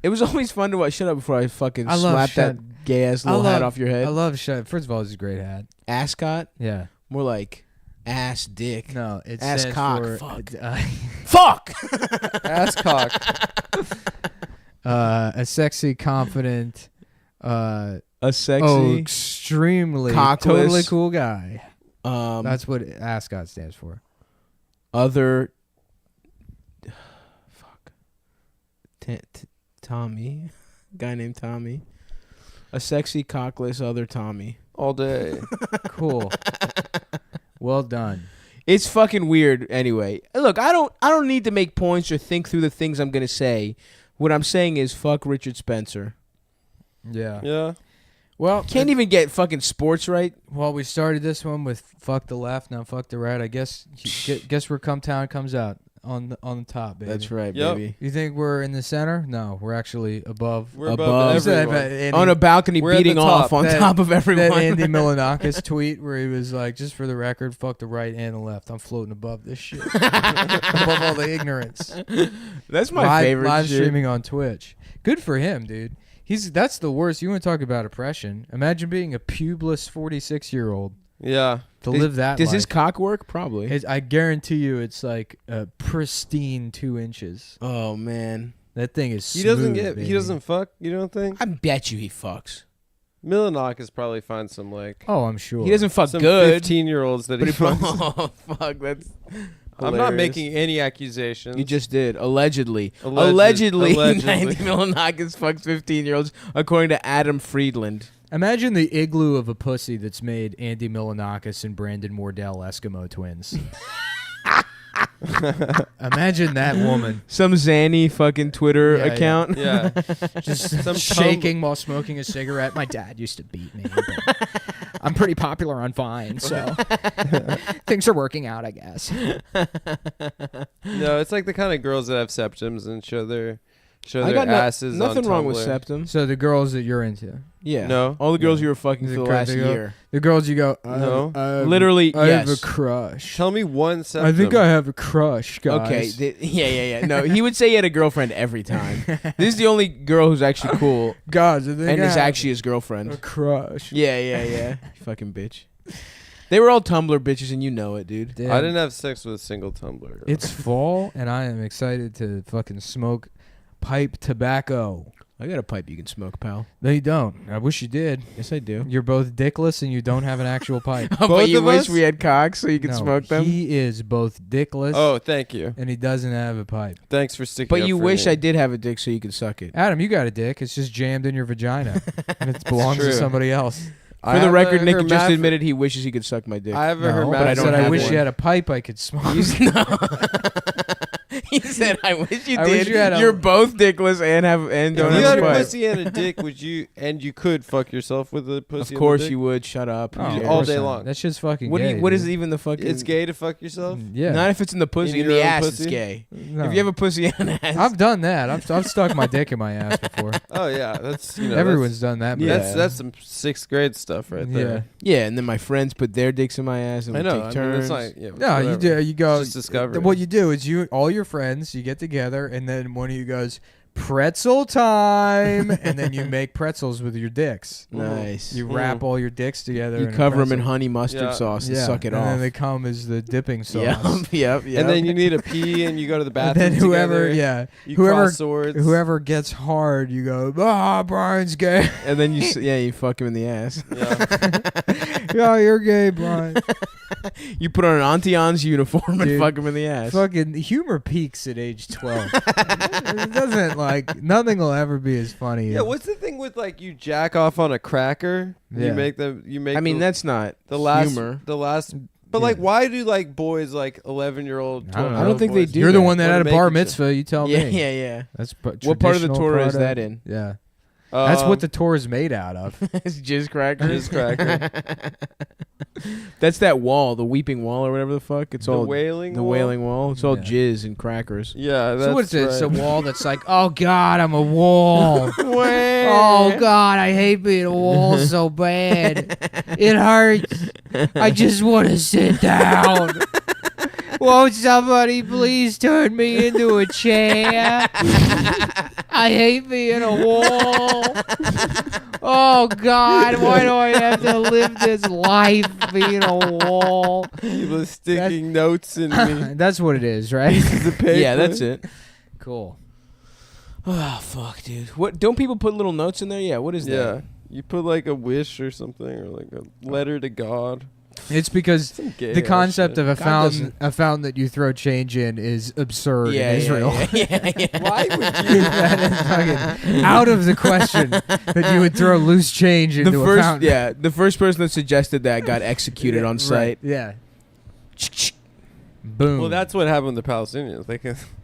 It was always fun to watch. Shut up before I fucking slap that gay ass little hat off your head. I love shut. First of all, it's a great hat. Ascot. Yeah. More like ass dick. No, it's ass cock. Fuck. Fuck. Ass cock. A sexy, confident. A sexy, extremely, cockless, totally cool guy. That's what ASCOT stands for. Other, Tommy, guy named Tommy, a sexy, cockless other Tommy. All day. Cool. Well done. It's fucking weird. Anyway, look, I don't need to make points or think through the things I'm gonna say. What I'm saying is, fuck Richard Spencer. Yeah. Yeah. Well, can't even get fucking sports right. Well, we started this one with fuck the left, now fuck the right. I guess where Cumtown comes out on the top, baby. That's right, baby. You think we're in the center? No, we're actually above. We're above everyone. On a balcony, beating off on top of everyone. That Andy Milonakis tweet where he was like, just for the record, fuck the right and the left. I'm floating above this shit. Above all the ignorance. That's my favorite live shit. Streaming on Twitch. Good for him, dude. That's the worst. You want to talk about oppression? Imagine being a pubeless 46-year-old. Yeah. Live that Does life. his cock work? Probably. I guarantee you it's like a pristine 2 inches. Oh, man. That thing is smooth, He doesn't fuck, you don't think? I bet you he fucks. Milonakis probably finds some like... Oh, I'm sure. He doesn't fuck some good. 15-year-olds that he fucks. Oh, fuck. That's... I'm not making any accusations. You just did. Allegedly. Allegedly. Andy Milonakis fucks 15-year-olds, according to Adam Friedland. Imagine the igloo of a pussy that's made Andy Milonakis and Brandon Mordell Eskimo twins. Imagine that woman. Some Zanny fucking Twitter account. Yeah. Just some shaking while smoking a cigarette. My dad used to beat me. But I'm pretty popular on Vine, so things are working out, I guess. No, it's like the kind of girls that have septums and show their asses. Nothing on wrong with Tumblr. septum. So the girls that you're into, Yeah. No. All the girls you were fucking The for the girl- last they go- year. the girls you go, No. Literally, I have yes. a crush. Tell me one septum. I think I have a crush, guys. Okay. Yeah. No, he would say he had a girlfriend every time. This is the only girl who's actually cool guys, I think and I is have actually his a girlfriend. crush. Yeah. You fucking bitch. They were all Tumblr bitches, and you know it, dude. Damn. I didn't have sex with a single Tumblr girl. It's fall, and I am excited to fucking smoke pipe tobacco. I got a pipe you can smoke, pal. No, you don't. I wish you did. Yes, I do. You're both dickless, and you don't have an actual pipe. But Both you of wish us? we had cocks so you could No, smoke them. He is both dickless, Oh, thank you. and he doesn't have a pipe. Thanks for sticking But up you for wish me. I did have a dick so you could suck it. Adam, you got a dick. It's just jammed in your vagina, and it belongs to true. somebody else. I For the have record, a Nick just hermaph- admitted he wishes he could suck my dick. I have a No, but I I don't said I have wish one. you had a pipe I could smoke. He said, "I wish you I did. wish you had a- You're both dickless and don't If you have had a a pipe." pussy and a dick, would you? And you could fuck yourself with a pussy. Of course and a dick? you would. Shut up. Oh, all of day course not. long. That shit's fucking What do gay. you? What is dude. even the fucking? It's gay to fuck yourself. Yeah. Not if it's in the pussy. In In the your own ass, pussy? it's gay. No. If you have a pussy and an ass, I've done that. I've stuck my dick in my ass before. Oh yeah, that's Everyone's done that. Yeah. But That's some sixth grade stuff right there. yeah. And then my friends put their dicks in my ass, and I we know. take I mean, turns. it's like yeah. No, you do. You go. Just discovery. What you do is all your friends, you get together, and then one of you goes pretzel time, and then you make pretzels with your dicks. Nice. You wrap all your dicks together. You in a cover them in pretzel. honey mustard Yeah. sauce and suck it and off. then they come as the dipping sauce. Yep. And then you need a pee, and you go to the And bathroom. then whoever, together. You whoever, cross swords. whoever gets hard, you go, Brian's gay. and then you fuck him in the ass. Yeah. Yeah, you're gay, Brian. You put on an Auntie Anne's uniform and Dude, fuck him in the ass. Fucking humor peaks at age 12. It doesn't nothing will ever be as funny. Yeah, as, what's the thing with like you jack off on a cracker? Yeah. You make I mean, that's not the last humor. but like Yeah. why do like boys like 11-year-old I don't know. I don't think they do. You're the that. one that What had a to bar make it mitzvah. You tell Yeah, me. yeah. That's What part of the traditional Torah is part that of- in? Yeah, that's what the Torah is made out of. It's jizz cracker. Jizz cracker. That's that wall, the weeping wall or whatever the fuck. It's The all wailing the wall? wailing wall. It's all Yeah. jizz and crackers. Yeah, that's So what's it? right. It's a wall that's like, oh God, I'm a wall. Where? Oh God, I hate being a wall so bad. It hurts. I just want to sit down. Won't somebody please turn me into a chair? I hate being a wall. Oh God, why do I have to live this life being a wall? People sticking notes in me. That's what it is, right? The paper. Yeah, that's it. Cool. Oh fuck, dude. What? Don't people put little notes in there? Yeah. What is Yeah. that? You put like a wish or something or like a letter to God. It's because Some gay the ass concept shit. of a God fountain, doesn't- a fountain that you throw change in, is absurd in Israel. Yeah. Why would you? That is fucking out of the question that you would throw loose change into a fountain. the first person that suggested that got executed on Right, site. yeah. Boom. Well, that's what happened with the Palestinians.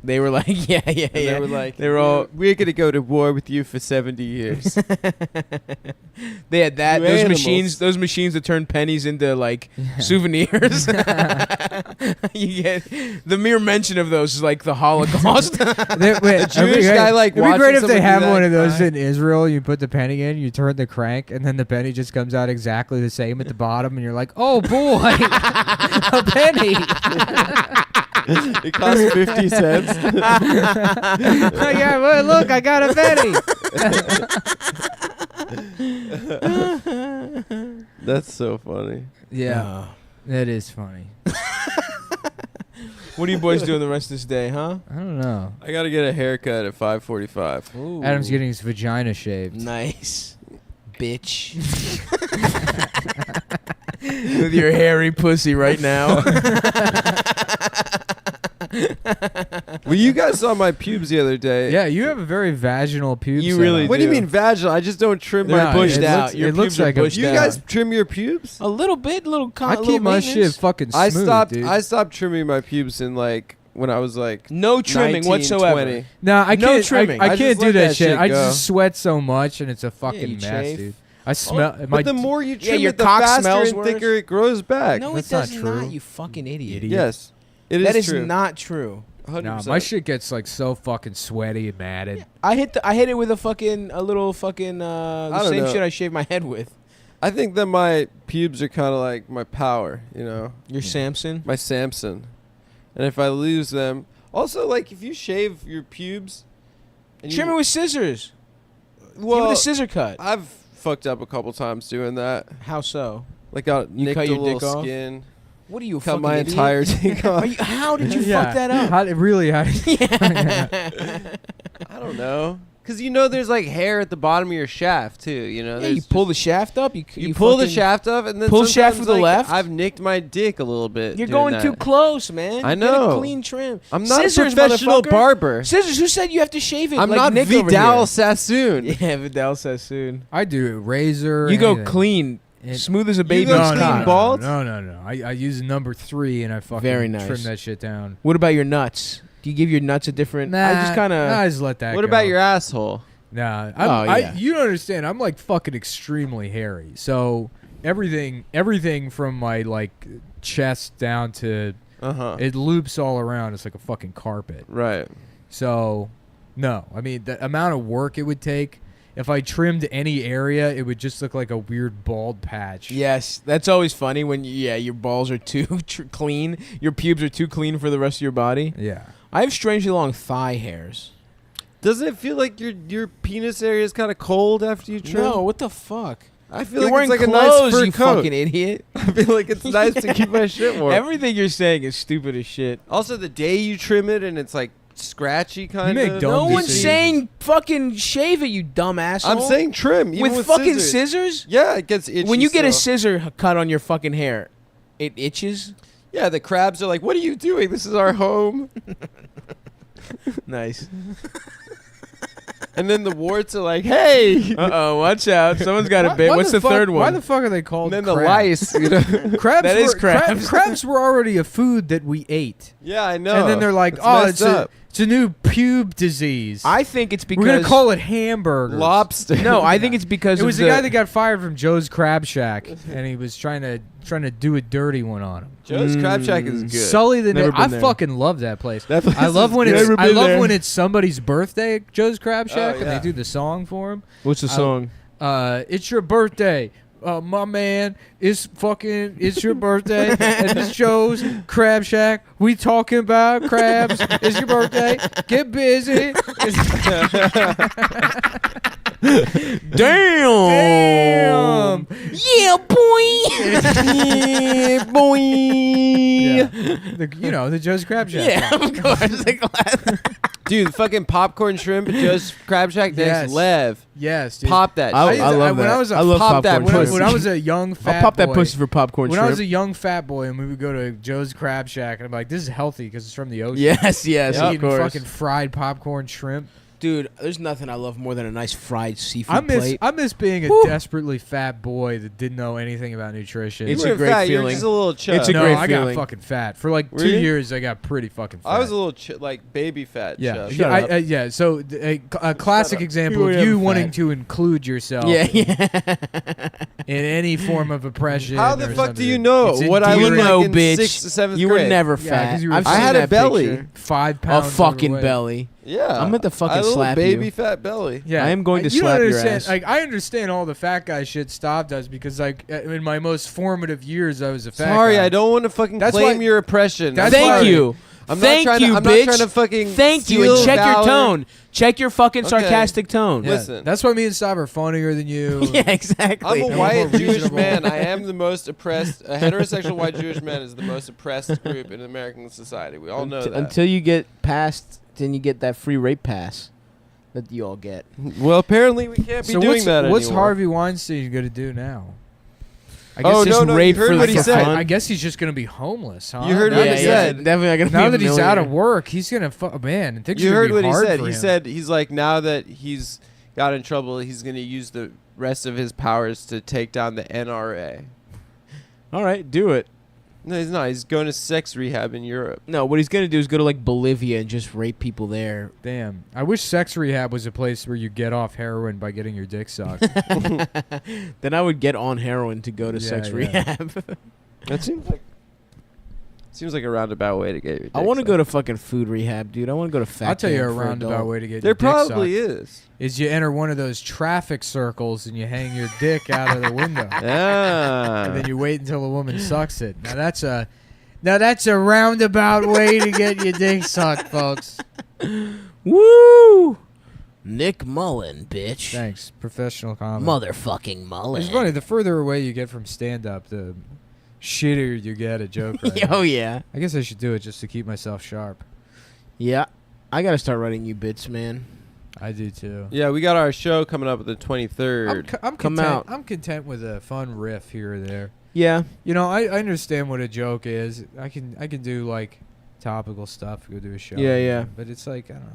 They were like, yeah. They were like, They were all- we're gonna go to war with you for 70 years. They had that. You Those animals. machines that turn pennies into like souvenirs. You get the mere mention of those is like the Holocaust. Jewish guy, like, it'd be great watching if they someone do have that one of those cry. in Israel. You put the penny in, you turn the crank, and then the penny just comes out exactly the same at the bottom, and you're like, oh boy, a penny. It costs 50 cents. Yeah, well, look, I got a penny. That's so funny. Yeah, that is funny. What are you boys doing the rest of this day, huh? I don't know. I gotta get a haircut at 5:45. Adam's getting his vagina shaved. Nice, bitch. With your hairy pussy right now. Well, you guys saw my pubes the other day. Yeah, you have a very vaginal pubes. You really What do you do. mean vaginal? I just don't trim my No, bushed it out. looks- Your it looks pubes are like a- bushed You out. guys trim your pubes? A little bit, I keep my shit fucking smooth, I stopped. dude. I stopped trimming my pubes in like when I was like No trimming 19, whatsoever. 20. No, I No can't. trimming. I I can't just do let that that shit. shit I go. just sweat so much, and it's a fucking you mess, chafe. dude. I smell. But the more you trim your it, the cock faster smells and worse. thicker it grows back. No, That's it does not not. true. You fucking idiot. Yes, it is That is true. not true. 100%. No, my shit gets like so fucking sweaty and matted. I hit it with a little fucking the don't same know. shit I shaved my head with. I think that my pubes are kind of like my power, you know, Your Samson. my Samson. And if I lose them, also like if you shave your pubes, and Trim it with scissors. well, Give it a scissor cut. I've fucked up a couple times doing that. How so? Like I nicked cut a your little dick off? skin, What are you cut fucking my idiot? entire dick off. How did you fuck that up? How did you? I don't know. Because you know there's like hair at the bottom of your shaft too, you know. Yeah, There's you pull the shaft up. You pull the fucking- shaft up and then pull shaft sometimes, with the like, left? I've nicked my dick a little bit. You're doing going that. too close, man. I Get know. a clean trim. I'm not Scissors, a professional motherfucker. barber. Scissors. Who said you have to shave it? I'm like not Nick over Vidal here? Sassoon. Yeah, Vidal Sassoon. I do razor. You go anything. clean, It- smooth as a baby's go No, clean cock. bald? No. I use number 3 and I fucking Very nice. trim that shit down. What about your nuts? Do you give your nuts a different? I just kind of. I just let that. What go. about your asshole? Nah, yeah. you don't understand. I'm like fucking extremely hairy. So everything from my like chest down to it loops all around. It's like a fucking carpet. Right. So no, I mean the amount of work it would take. If I trimmed any area, it would just look like a weird bald patch. Yes, that's always funny when your balls are too clean. Your pubes are too clean for the rest of your body. Yeah. I have strangely long thigh hairs. Doesn't it feel like your penis area is kind of cold after you trim? No, what the fuck? I feel You're like wearing it's like clothes, a nice fur you coat. fucking idiot. I feel like it's nice to keep my shit warm. Everything you're saying is stupid as shit. Also, the day you trim it and it's like scratchy kind make of. dumb No one's decisions. saying fucking shave it, you dumb asshole. I'm saying trim even with fucking scissors. scissors. Yeah, it gets itchy. When you get a still. scissor cut on your fucking hair, it itches. Yeah, the crabs are like, "What are you doing? This is our home." Nice. And then the warts are like, "Hey." Watch out! Someone's got a bit. What's the fuck- third one? Why the fuck are they called And then the crabs? lice, you know. Crabs That is were, crabs. crabs were already a food that we ate. Yeah, I know. And then they're like, It's oh, messed it's up. a new pube disease. I think it's because We're going to call it hamburgers. Lobster. No, I think it's because It was of the guy that got fired from Joe's Crab Shack, and he was trying to do a dirty one on him. Joe's Crab Shack is good. Sully the Never I been there. fucking love that place. That place I love is when good. it's Never I been love there. when it's somebody's birthday at Joe's Crab Shack and yeah. they do the song for him. What's the song? It's your birthday. My man, it's your birthday at the Joe's Crab Shack. We talking about crabs. It's your birthday. Get busy. Damn. Yeah, boy. Yeah, boy. Yeah. The Joe's Crab Shack. Yeah, of course. Dude, fucking popcorn shrimp at Joe's Crab Shack next Yes. Lev. Yes, dude. Pop that I shit. love when that. I was a I love pop that popcorn pussy. when I was a young fat I'll pop that boy, pussy for popcorn when shrimp. I was a young fat boy and we would go to Joe's Crab Shack and I'm like, this is healthy because it's from the ocean. Yes, Eating of course. fucking fried popcorn shrimp. Dude, there's nothing I love more than a nice fried seafood I miss plate. I miss being a Whew. desperately fat boy that didn't know anything about nutrition. It's You a weren't great fat, you were feeling. just a little chub. It's a no, great I feeling. got fucking fat for like Were 2 you? years. I got pretty fucking fat. I was a little like baby fat. yeah, chub. Shut up. yeah. So a classic up. example You of were you never wanting fat. to include yourself yeah. in any form of oppression. How the or fuck do something. you know It's what I look endearing. know, like in bitch. 6th to 7th You grade? were never Yeah, fat. 'cause you were I've fat. I seen had a that belly. picture. 5 A pounds fucking overweight. belly. Yeah. I'm at the fucking I had a little slap baby you. fat belly. Yeah, I am going to you slap don't your understand, ass. Like I understand all the fat guy shit Stav does because like in my most formative years I was a fat Sorry, guy. I don't want to fucking That's claim why- your oppression. that's I'm why- Thank sorry. you. I'm Thank not trying you, to, I'm bitch. not trying to fucking Thank you, and steal check your valor. tone. Check your fucking Okay. sarcastic tone. Yeah, Listen. that's why me and Stav are funnier than you. Yeah, exactly. I'm a more white Jewish reasonable. man. I am the most oppressed. A heterosexual white Jewish man is the most oppressed group in American society. We all know that. Until you get past, then you get that free rape pass that you all get. Well, apparently we can't be So doing what's, that what's anymore. Harvey Weinstein going to do now? I guess Oh, just no, rape you heard for, what he for said. fun. I guess he's just going to be homeless, huh? You heard now what that he he's- said. Definitely not gonna Now be that a he's out of millionaire. work, he's going to man, things You are heard gonna what be he hard said. for He him. said he's like, now that he's got in trouble, he's going to use the rest of his powers to take down the NRA. All right, do it. No, he's not. He's going to sex rehab in Europe. No, what he's gonna do is go to like Bolivia and just rape people there. Damn. I wish sex rehab was a place where you get off heroin by getting your dick sucked. Then I would get on heroin to go to sex rehab. That seems like a roundabout way to get your dick I want to sucked. go to fucking food rehab, dude. I want to go to fat. I'll tell you a camp for roundabout adult. way to get There your dick probably sucked. Is you enter one of those traffic circles and you hang your dick out of the window. Yeah. And then you wait until a woman sucks it. Now that's a roundabout way to get your dick sucked, folks. Woo! Nick Mullen, bitch. Thanks. Professional comedy. Motherfucking Mullen. It's funny, the further away you get from stand up, the shittier you get at joke writing. Oh, yeah. I guess I should do it just to keep myself sharp. Yeah. I got to start writing you bits, man. I do too. Yeah, we got our show coming up the 23rd. I'm Come content, out. I'm content with a fun riff here or there. Yeah. You know, I understand what a joke is. I can do like topical stuff. Go do a show. Yeah, yeah. But it's like I don't know.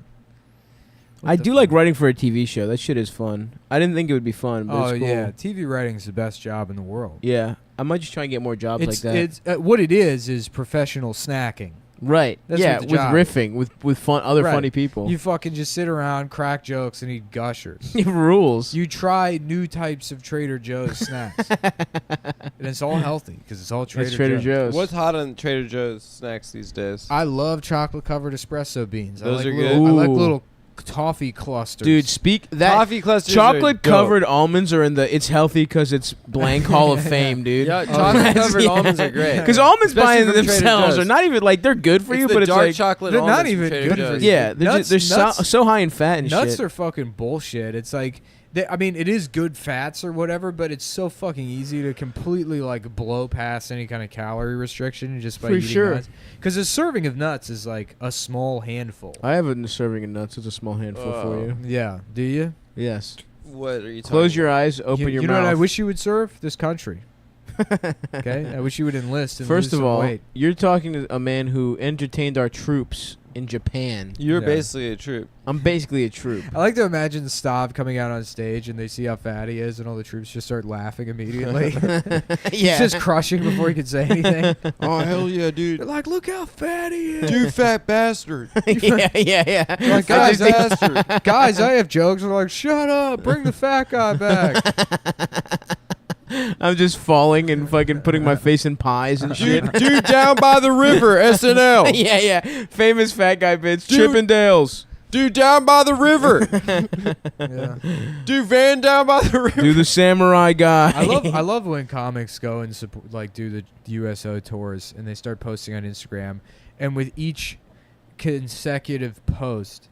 I do like writing for a TV show. That shit is fun. I didn't think it would be fun, but Oh it's cool. yeah, TV writing is the best job in the world. Yeah. I might just try and get more jobs like that. It's what it is professional snacking. Right. That's yeah, what the with job riffing, with fun other Right. funny people. You fucking just sit around, crack jokes, and eat Gushers. It rules. You try new types of Trader Joe's snacks, and it's all healthy because it's all Trader, It's Trader Joe's. Joe's. What's hot on Trader Joe's snacks these days? I love chocolate covered espresso beans. Those I are like good. I like Ooh. little toffee clusters. Dude, speak that Coffee clusters chocolate are dope. covered almonds are in the it's healthy because it's blank Hall of Fame, dude. Yeah, chocolate covered Yeah. almonds are great. Because almonds Especially by from Trader themselves Joe's. are not even like they're good for It's you, the but it's dark like chocolate they're not almonds from even Trader good Joe's. for you. yeah, they're so high in fat and nuts shit. are fucking bullshit. It's like, I mean, it is good fats or whatever, but it's so fucking easy to completely like blow past any kind of calorie restriction just by For eating sure. nuts. Because a serving of nuts is like a small handful. I have a serving of nuts. It's a small handful for you. Yeah, do you? Yes. What are you talking Close your about? eyes. Open your you know mouth. what I wish you would serve? This country. Okay? I wish you would enlist and First lose of some all, weight. you're talking to a man who entertained our troops in Japan. You're Yeah. basically a troop. I'm basically a troop. I like to imagine Stav coming out on stage and they see how fat he is and all the troops just start laughing immediately. He's just crushing before he could say anything. Oh, hell yeah, They're dude. like, look how fat he is. You fat bastard. yeah. Like, Fat guys, bastard. guys, I have jokes. They're like, shut up, bring the fat guy back. I'm just falling and fucking putting my face in pies and shit. Dude down by the river, SNL. yeah. Famous fat guy bits. Dude. Chippendales. Dude down by the river. Yeah. Dude Van down by the river. Do the samurai guy. I love when comics go and do the USO tours and they start posting on Instagram, and with each consecutive post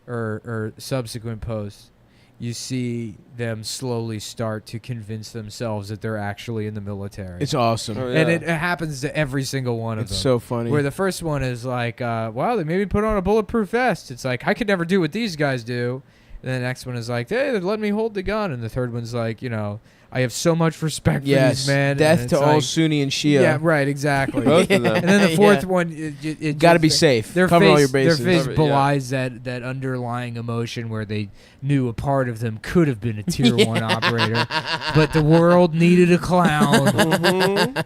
or subsequent post, you see them slowly start to convince themselves that they're actually in the military. It's awesome. Oh, And yeah. it happens to every single one of It's them. so funny. Where the first one is like, wow, they made me put on a bulletproof vest. It's like, I could never do what these guys do. And then the next one is like, hey, they let me hold the gun. And the third one's like, you know, I have so much respect for yes. these men. Death And to it's all like, Sunni and Shia. Yeah, right, exactly. Both of them. And then the fourth Yeah. one, it Got to be just- safe. Their Cover face, all your bases. Their face Cover- yeah. belies that underlying emotion where they knew a part of them could have been a tier 1 operator, but the world needed a clown.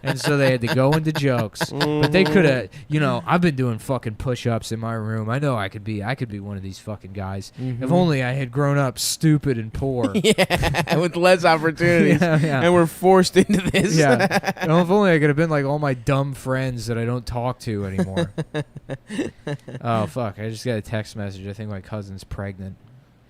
And so they had to go into jokes. But they could have, you know, I've been doing fucking push-ups in my room. I know I could be one of these fucking guys. If only I had grown up stupid and poor. Yeah, with less opportunities. Yeah. And we're forced into this. Yeah. You know, if only I could have been like all my dumb friends that I don't talk to anymore. Oh, fuck. I just got a text message. I think my cousin's pregnant.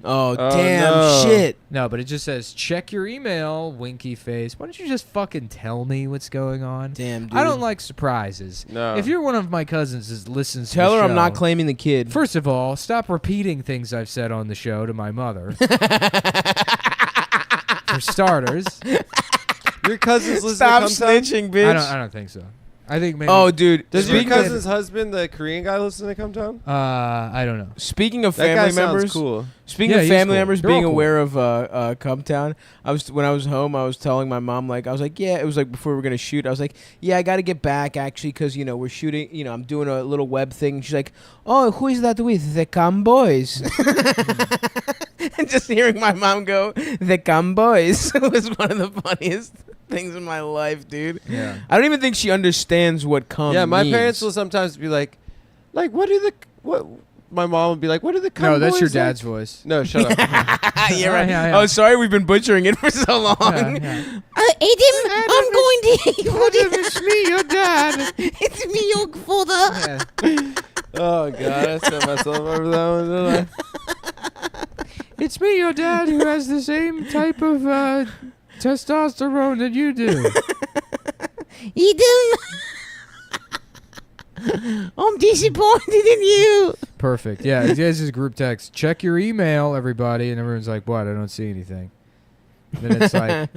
Oh, Oh, damn no. shit. No, but it just says, check your email, winky face. Why don't you just fucking tell me what's going on? Damn, dude. I don't like surprises. No. If you're one of my cousins that listens to Tell the her I'm show, not claiming the kid. First of all, stop repeating things I've said on the show to my mother. For starters. Your cousins listen Stop to Cumtown? snitching, bitch. I don't think so. I think maybe. Oh, dude. Does your speaking of- cousin's husband, the Korean guy, listen to Cumtown? I don't know. Speaking of That guy family sounds members, cool. speaking Yeah, of he's family cool. members They're all being cool. aware of Cumtown, when I was home, I was telling my mom, like, I was like, yeah, it was like before we were gonna shoot. I was like, yeah, I got to get back actually because you know we're shooting. You know, I'm doing a little web thing. She's like, oh, who is that with? The Cum Boys. And just hearing my mom go, "The Cumboys," was one of the funniest things in my life, dude. Yeah. I don't even think she understands what cum Yeah, my means. parents will sometimes be like, what? My mom would be like, what are the No, that's your Cumboys dad's like? voice. No, shut up. Yeah, right. Yeah. Oh, sorry, we've been butchering it for so long. Yeah. Adam, I'm going to. It's me, your dad. It's me, your father. Oh God, I set myself over that one, didn't I? It's me, your dad, who has the same type of testosterone that you do. Adam, I'm disappointed in you. Perfect. Yeah, this is group text. Check your email, everybody, and everyone's like, "What? I don't see anything." Then it's like,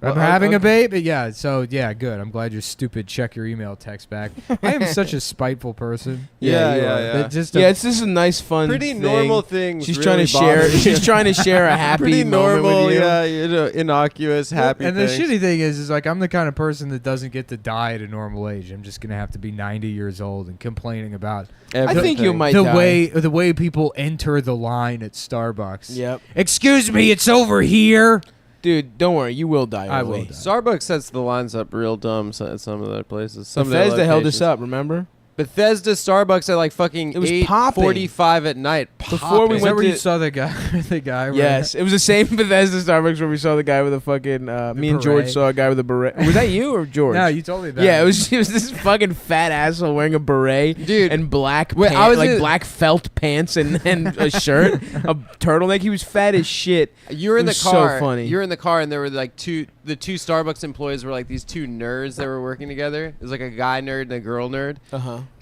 I'm having a baby. Yeah. So yeah, good. I'm glad your stupid check your email text back. I am such a spiteful person. Yeah. That just It's just a nice, fun, Pretty thing. normal thing. She's trying to share. She's trying to share a happy Pretty moment normal, with you. yeah, innocuous, happy. And the things. shitty thing is like I'm the kind of person that doesn't get to die at a normal age. I'm just gonna have to be 90 years old and complaining about I think you might the die. the way people enter the line at Starbucks. Yep. Excuse me, it's over here. Dude, don't worry. You will die. I early. will die. Starbucks sets the lines up real dumb at some of their places. Some of their Bethesda held us locations. up, remember? Bethesda, Starbucks at like fucking It was popping. 8:45 at night. Before we Is went that where you to- saw the guy? The guy. right? Yes, it was the same Bethesda Starbucks where we saw the guy with a fucking. Me and George beret. saw a guy with a beret. Was that you or George? No, you told me about. Yeah, it was this fucking fat asshole wearing a beret, Dude. and black Wait, pants, I was like in- black felt pants and a shirt, a turtleneck. He was fat as shit. You were in It the was so car. funny. You were in the car, and there were like the two Starbucks employees were like these two nerds that were working together. It was like a guy nerd and a girl nerd.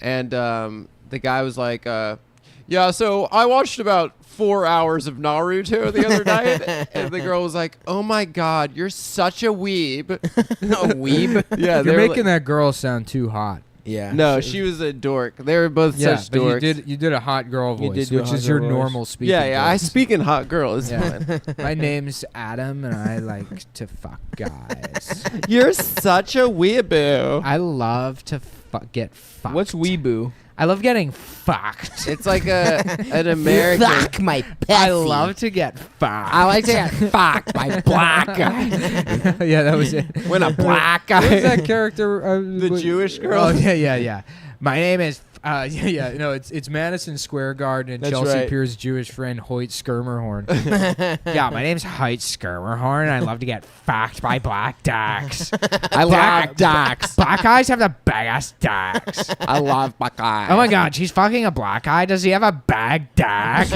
And the guy was like, yeah, so I watched about 4 hours of Naruto the other night. And the girl was like, oh my God, you're such a weeb. A weeb. Yeah, You're making that girl sound too hot. Yeah. No, she was a dork. They were both Yeah, such but dorks. you did a hot girl You voice, did do a which hot is your girl voice. normal speaking. Yeah, I voice. speak in hot girl. It's Yeah. fine. My name's Adam, and I like to fuck guys. You're such a weeaboo. I love to get fucked. What's weeboo? I love getting fucked. It's like an American. Fuck my pussy. I love to get fucked. I like to get fucked by black guys. Yeah, that was it. When a black What was guy. that character? The Jewish girl? Oh yeah. My name is. No, it's Madison Square Garden and That's Chelsea right. Pierce's Jewish friend Hoyt Skirmerhorn. Yeah, my name's Hoyt Skirmerhorn, and I love to get fucked by black dicks. I love dicks. Black guys have the biggest dicks. I love black guys. Oh my God, she's fucking a black guy. Does he have a bag dick?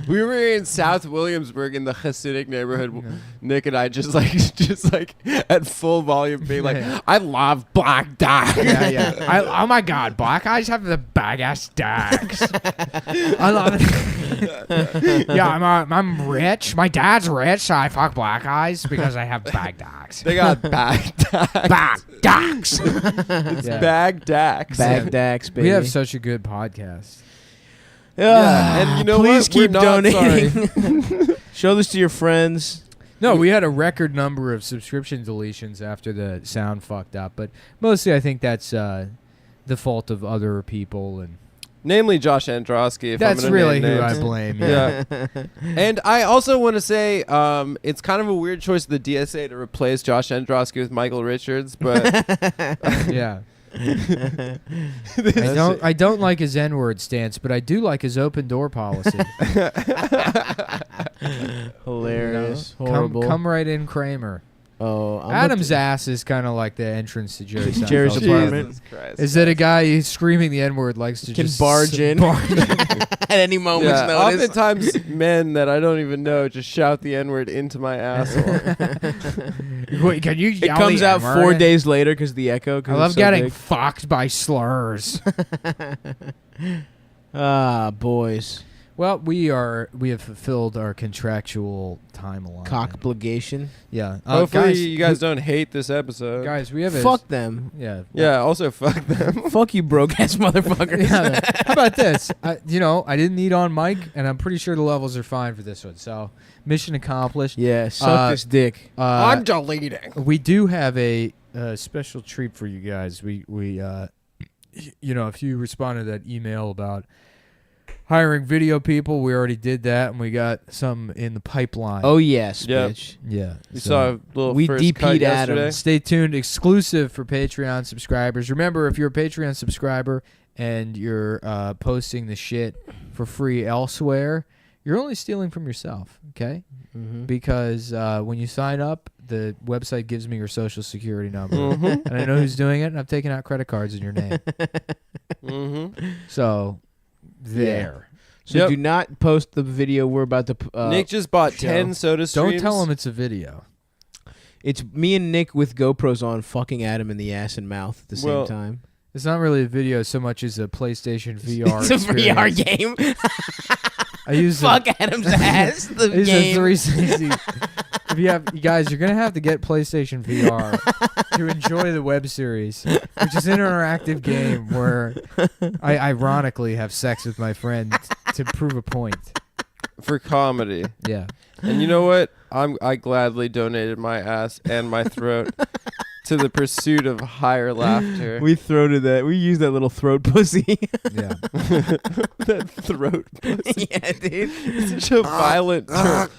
We were in South Williamsburg in the Hasidic neighborhood. Nick and I just like at full volume being like, Yeah. I love black dicks. Yeah. Oh my God, black guys have the bag ass dicks. I love it. Yeah, I'm rich. My dad's rich, so I fuck black guys because I have bag dicks. They got bag dicks. Bag dicks. It's Yeah. bag dicks. Bag dax, baby. We have such a good podcast. Yeah, and you know Please what? We're keep not donating. Show this to your friends. No, we had a record number of subscription deletions after the sound fucked up, but mostly I think that's the fault of other people, and Namely Josh Androsky. If that's I'm gonna really name who I names. blame. Yeah. And I also want to say it's kind of a weird choice of the DSA to replace Josh Androsky with Michael Richards, but Yeah. I don't like his N-word stance, but I do like his open door policy. Hilarious. You know? Horrible. Come right in, Kramer. Oh, I'm Adam's ass is kind of like the entrance to Jerry Jerry's Seinfeld's apartment. Jesus Christ. Is that a guy who's screaming the N-word likes to Can just barge in. at any moment's Yeah, notice. oftentimes men that I don't even know just shout the N-word into my asshole. Wait, can you It yell comes the out N-word? 4 days later because the echo. 'cause I love it's so getting big. fucked by slurs. Ah, boys. Well, we have fulfilled our contractual timeline. Cock obligation. Yeah. Hopefully guys, you guys don't hate this episode. Guys, we have a Fuck them. Yeah. Yeah, also fuck them. Fuck you, broke ass motherfuckers. Yeah, how about this? I didn't need on mic, and I'm pretty sure the levels are fine for this one. So, mission accomplished. Yeah, suck this dick. I'm deleting. We do have a special treat for you guys. We if you respond to that email about hiring video people. We already did that, and we got some in the pipeline. Oh yes, Yep. bitch. yeah. You saw a little we first DP'd cut Adam. yesterday. Stay tuned. Exclusive for Patreon subscribers. Remember, if you're a Patreon subscriber and you're posting the shit for free elsewhere, you're only stealing from yourself, okay? Mm-hmm. Because when you sign up, the website gives me your social security number. And I know who's doing it, and I've taken out credit cards in your name. So, there. So Yep. do not post the video we're about to. Nick just bought show. 10 soda streams. Don't tell him it's a video. It's me and Nick with GoPros on, fucking Adam in the ass and mouth at the same time. It's not really a video so much as a PlayStation VR It's a VR experience. game. I use Fuck Adam's ass. The It's a game. 360. If you guys, you're gonna have to get PlayStation VR to enjoy the web series, which is an interactive game where I ironically have sex with my friend to prove a point. For comedy. Yeah. And you know what? I gladly donated my ass and my throat to the pursuit of higher laughter. We throated that. We used that little throat pussy. Yeah. That throat pussy. Yeah, dude. It's such a violent term.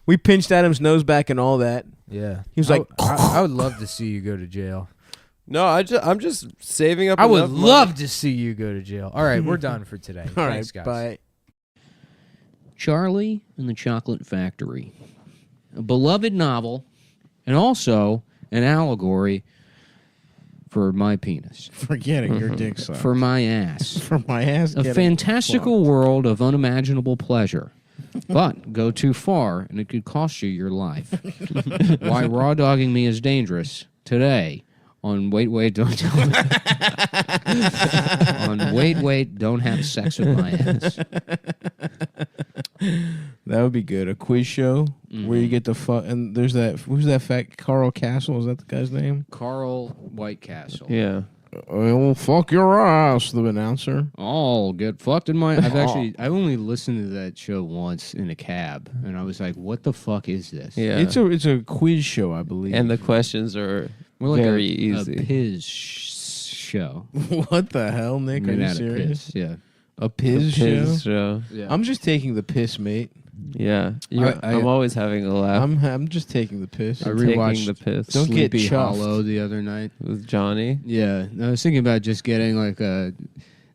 We pinched Adam's nose back and all that. Yeah. He was like, I would love to see you go to jail. No, I'm just saving up I would enough money. love to see you go to jail. All right, we're done for today. all Thanks, right, guys. bye. Charlie and the Chocolate Factory, a beloved novel, and also an allegory for my penis, For getting your dick sucked. for my ass. For my ass. A getting fantastical fucked. world of unimaginable pleasure. But go too far, and it could cost you your life. Why raw dogging me is dangerous today on Wait, Don't Tell Me. On Wait, Don't Have Sex with My Ass. That would be good. A quiz show where you get the fuck. And there's that. Who's that fat Carl Castle? Is that the guy's name? Carl Whitecastle. Yeah. Well, fuck your ass, the announcer. I'll get fucked in my... I only listened to that show once in a cab, and I was like, what the fuck is this? Yeah. It's a quiz show, I believe. And the questions are More like very a easy. Piz show. What the hell, Nick? Are Made you out of serious? piss, yeah. A piz show? Piz show. Yeah. I'm just taking the piss, mate. Yeah. I- I'm always having a laugh. I'm just taking the piss. I taking rewatched the piss Don't get Sleepy chuffed. Hollow the other night. with Johnny. Yeah, I was thinking about just getting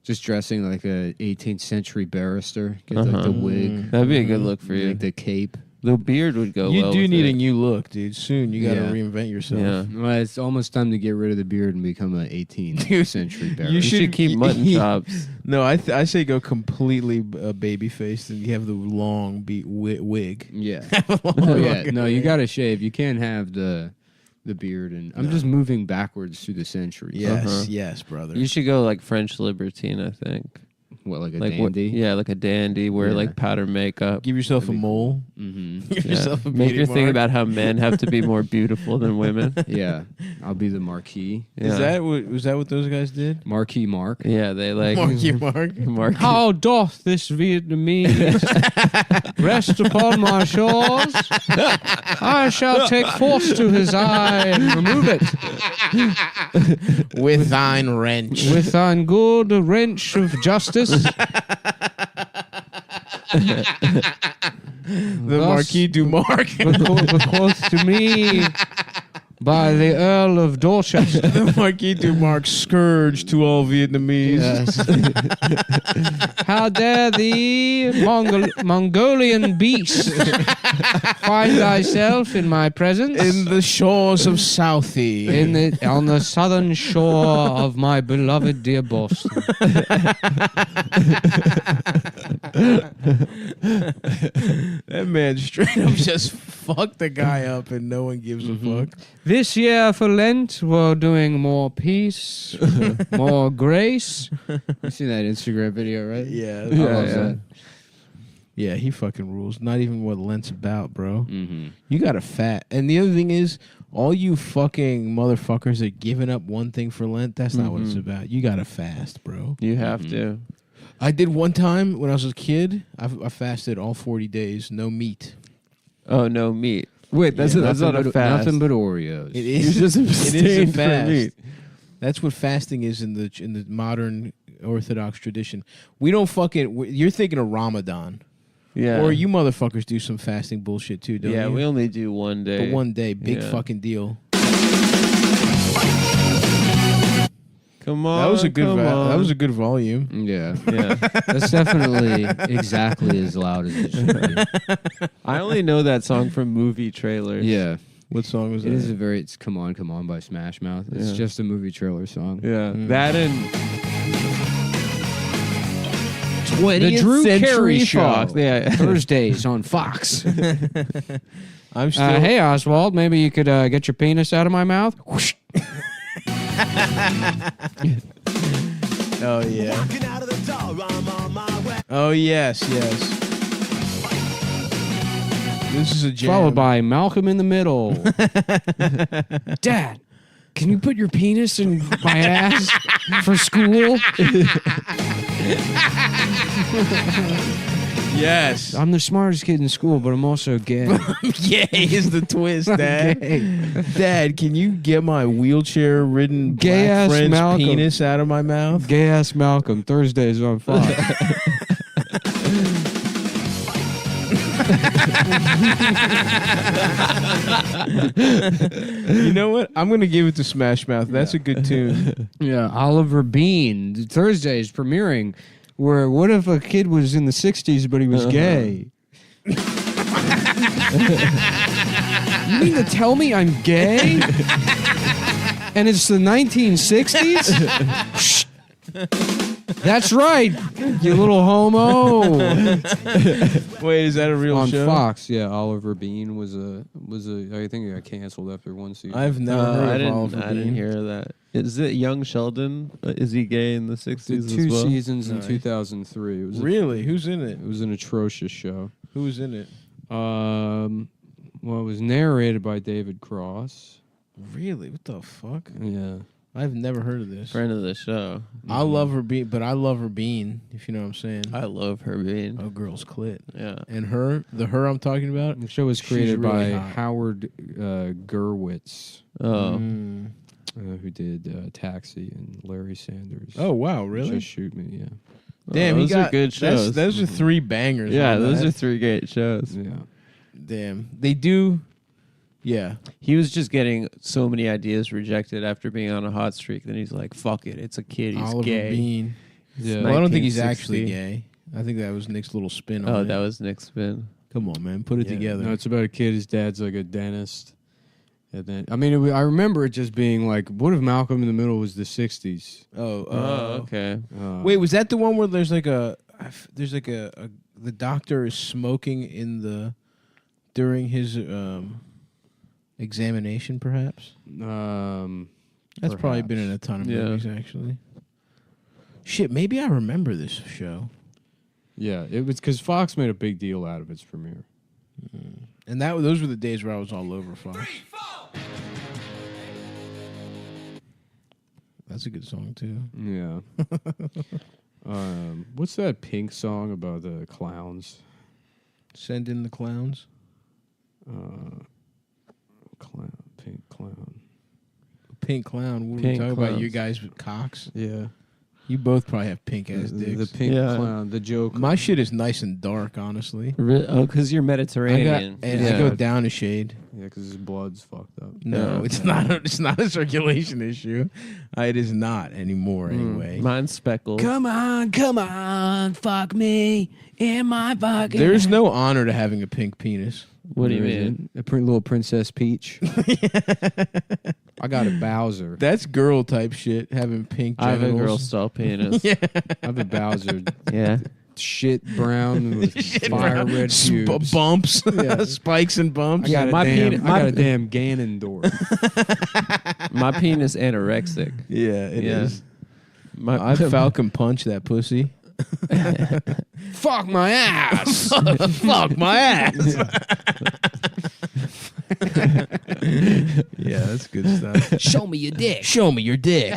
just dressing like a 18th century barrister. Get like the wig, That'd be a good look for you. like the cape. The beard would go You well do with need it. a new look, dude. Soon you got to Yeah. reinvent yourself. Yeah. Well, it's almost time to get rid of the beard and become an 18th century barrister. You should keep mutton chops. No, I say go completely baby faced and you have the long wig. Yeah. Oh yeah. No, you got to shave. You can't have the beard. And I'm just moving backwards through the centuries. Yes, yes, brother. You should go like French libertine, I think. What, like a Like dandy? yeah, like a dandy. Wear Yeah. like powder makeup. Give yourself a mole. Mm-hmm. Give Yeah. yourself a Make beauty your thing mark. about how men have to be more beautiful than women. Yeah. I'll be the Marquis. Yeah. Was that what those guys did? Marquis Mark. Yeah, they like Marky Mark. Mark. How doth this Vietnamese rest upon my shores? I shall take force to his eye and remove it With thine wrench. with thine good wrench of justice. The Marquis du Mark. Bequoth to me by the Earl of Dorchester. The Marquis du Mark scourge to all Vietnamese. How dare thee, Mongolian beast, find thyself in my presence In the shores of Southie. on the southern shore of my beloved dear Boston. That man straight up just fucked the guy up and no one gives a fuck. This year for Lent, we're doing more peace, more grace. You see that Instagram video, right? Yeah. I love yeah. that. Yeah, he fucking rules. Not even what Lent's about, bro. Mm-hmm. You got a fat. And the other thing is, all you fucking motherfuckers that giving up one thing for Lent, that's not what it's about. You got to fast, bro. You have to. I did one time when I was a kid. I fasted all 40 days, no meat. Oh, no meat. Wait, that's not a fast. Nothing but Oreos. It is. You just It is a abstain from fast. meat. That's what fasting is in the modern Orthodox tradition. We don't fucking. You're thinking of Ramadan. Yeah. Or you motherfuckers do some fasting bullshit too, don't you? Yeah, we only do one day. But one day, big Yeah. fucking deal. Come on. That was a good. come on. That was a good volume. Yeah. Yeah. That's definitely exactly as loud as it should be. I only know that song from movie trailers. Yeah. What song was It that? is a very, it's Come On, Come On by Smash Mouth. It's Yeah. just a movie trailer song. Yeah. That and 20th The Drew Century Carey Show. Fox. Yeah. Thursdays on Fox. I'm still. Hey, Oswald, maybe you could get your penis out of my mouth? Whoosh. Oh yeah. Oh yes, yes. This is a jam. Followed by Malcolm in the Middle. Dad, can you put your penis in my ass for school? Yes. I'm the smartest kid in school, but I'm also gay. Gay is the twist, Dad. Gay. Dad, can you get my wheelchair-ridden Gay black ass friend's Malcolm. penis out of my mouth? Gay ass Malcolm, Thursdays on Fox. You know what? I'm gonna give it to Smash Mouth. That's a good tune. Yeah, Oliver Bean. Thursdays premiering. Where what if a kid was in the 60s but he was gay? You mean to tell me I'm gay? And it's the 1960s? Shh. That's right, you little homo. Wait, is that a real On show? Fox, yeah. Oliver Bean was a. I think he got canceled after one season. I've never heard of Oliver I didn't Bean. hear that. Is it Young Sheldon? Is he gay in the 60s Did as 2 well? seasons in Nice. 2003. It was Really? Who's in it? It was an atrocious show. Who's in it? Well, it was narrated by David Cross. Really? What the fuck? Yeah. I've never heard of this. Friend of the show. I love her bean, but I love her bean. If you know what I'm saying. I love her being. Oh, girl's clit. Yeah. And her I'm talking about. The show was She's created really by hot. Howard Gerwitz, Oh. Mm. who did Taxi and Larry Sanders. Oh wow, really? Just Shoot Me, yeah. Damn, those he got are good shows. Those are 3 bangers. Yeah, on those that. are 3 great shows. Yeah. Damn, they do. Yeah, He was just getting so many ideas rejected after being on a hot streak. Then he's like, "Fuck it, it's a kid. He's Oliver gay." Bean. Yeah. Well, I don't think he's actually 1960. gay. I think that was Nick's little spin on Oh, it. that was Nick's spin. Come on, man, put it together. No, it's about a kid. His dad's like a dentist. And then, I mean, I remember it just being like, what if Malcolm in the Middle was the 60s? oh, Okay. Wait, was that the one where there's like the doctor is smoking during his examination, perhaps? That's probably been in a ton of Yeah. movies, actually. Shit, maybe I remember this show. Yeah, it was because Fox made a big deal out of its premiere. And those were the days where I was all over Fox. That's a good song, too. Yeah. What's that Pink song about the clowns? Send in the clowns. Pink clown. Pink clown. What are we Pink talking about? You clowns. guys with cocks? Yeah. You both probably have pink ass dicks. The pink Yeah. clown. The joke. My shit is nice and dark, honestly. Oh, because you're Mediterranean. I Yeah. go down a shade. Yeah, because his blood's fucked up. No, Yeah. it's not. It's not a circulation issue. It is not anymore. Anyway, Mine's speckled. Come on, fuck me in my fucking. there's no honor to having a pink penis. What do you mean? A little Princess Peach. I got a Bowser. That's girl type shit. Having pink I have a genitals. girl style penis. Yeah, I have a Bowser. Yeah. Shit brown with fire red pubes. bumps, Yeah. spikes and bumps. I got a My damn. penis- I got a damn Ganondorf. My penis anorexic. Yeah, it is. My I'd Falcon punch that pussy. Fuck my ass. Fuck my ass. Yeah, that's good stuff. Show me your dick. Show me your dick.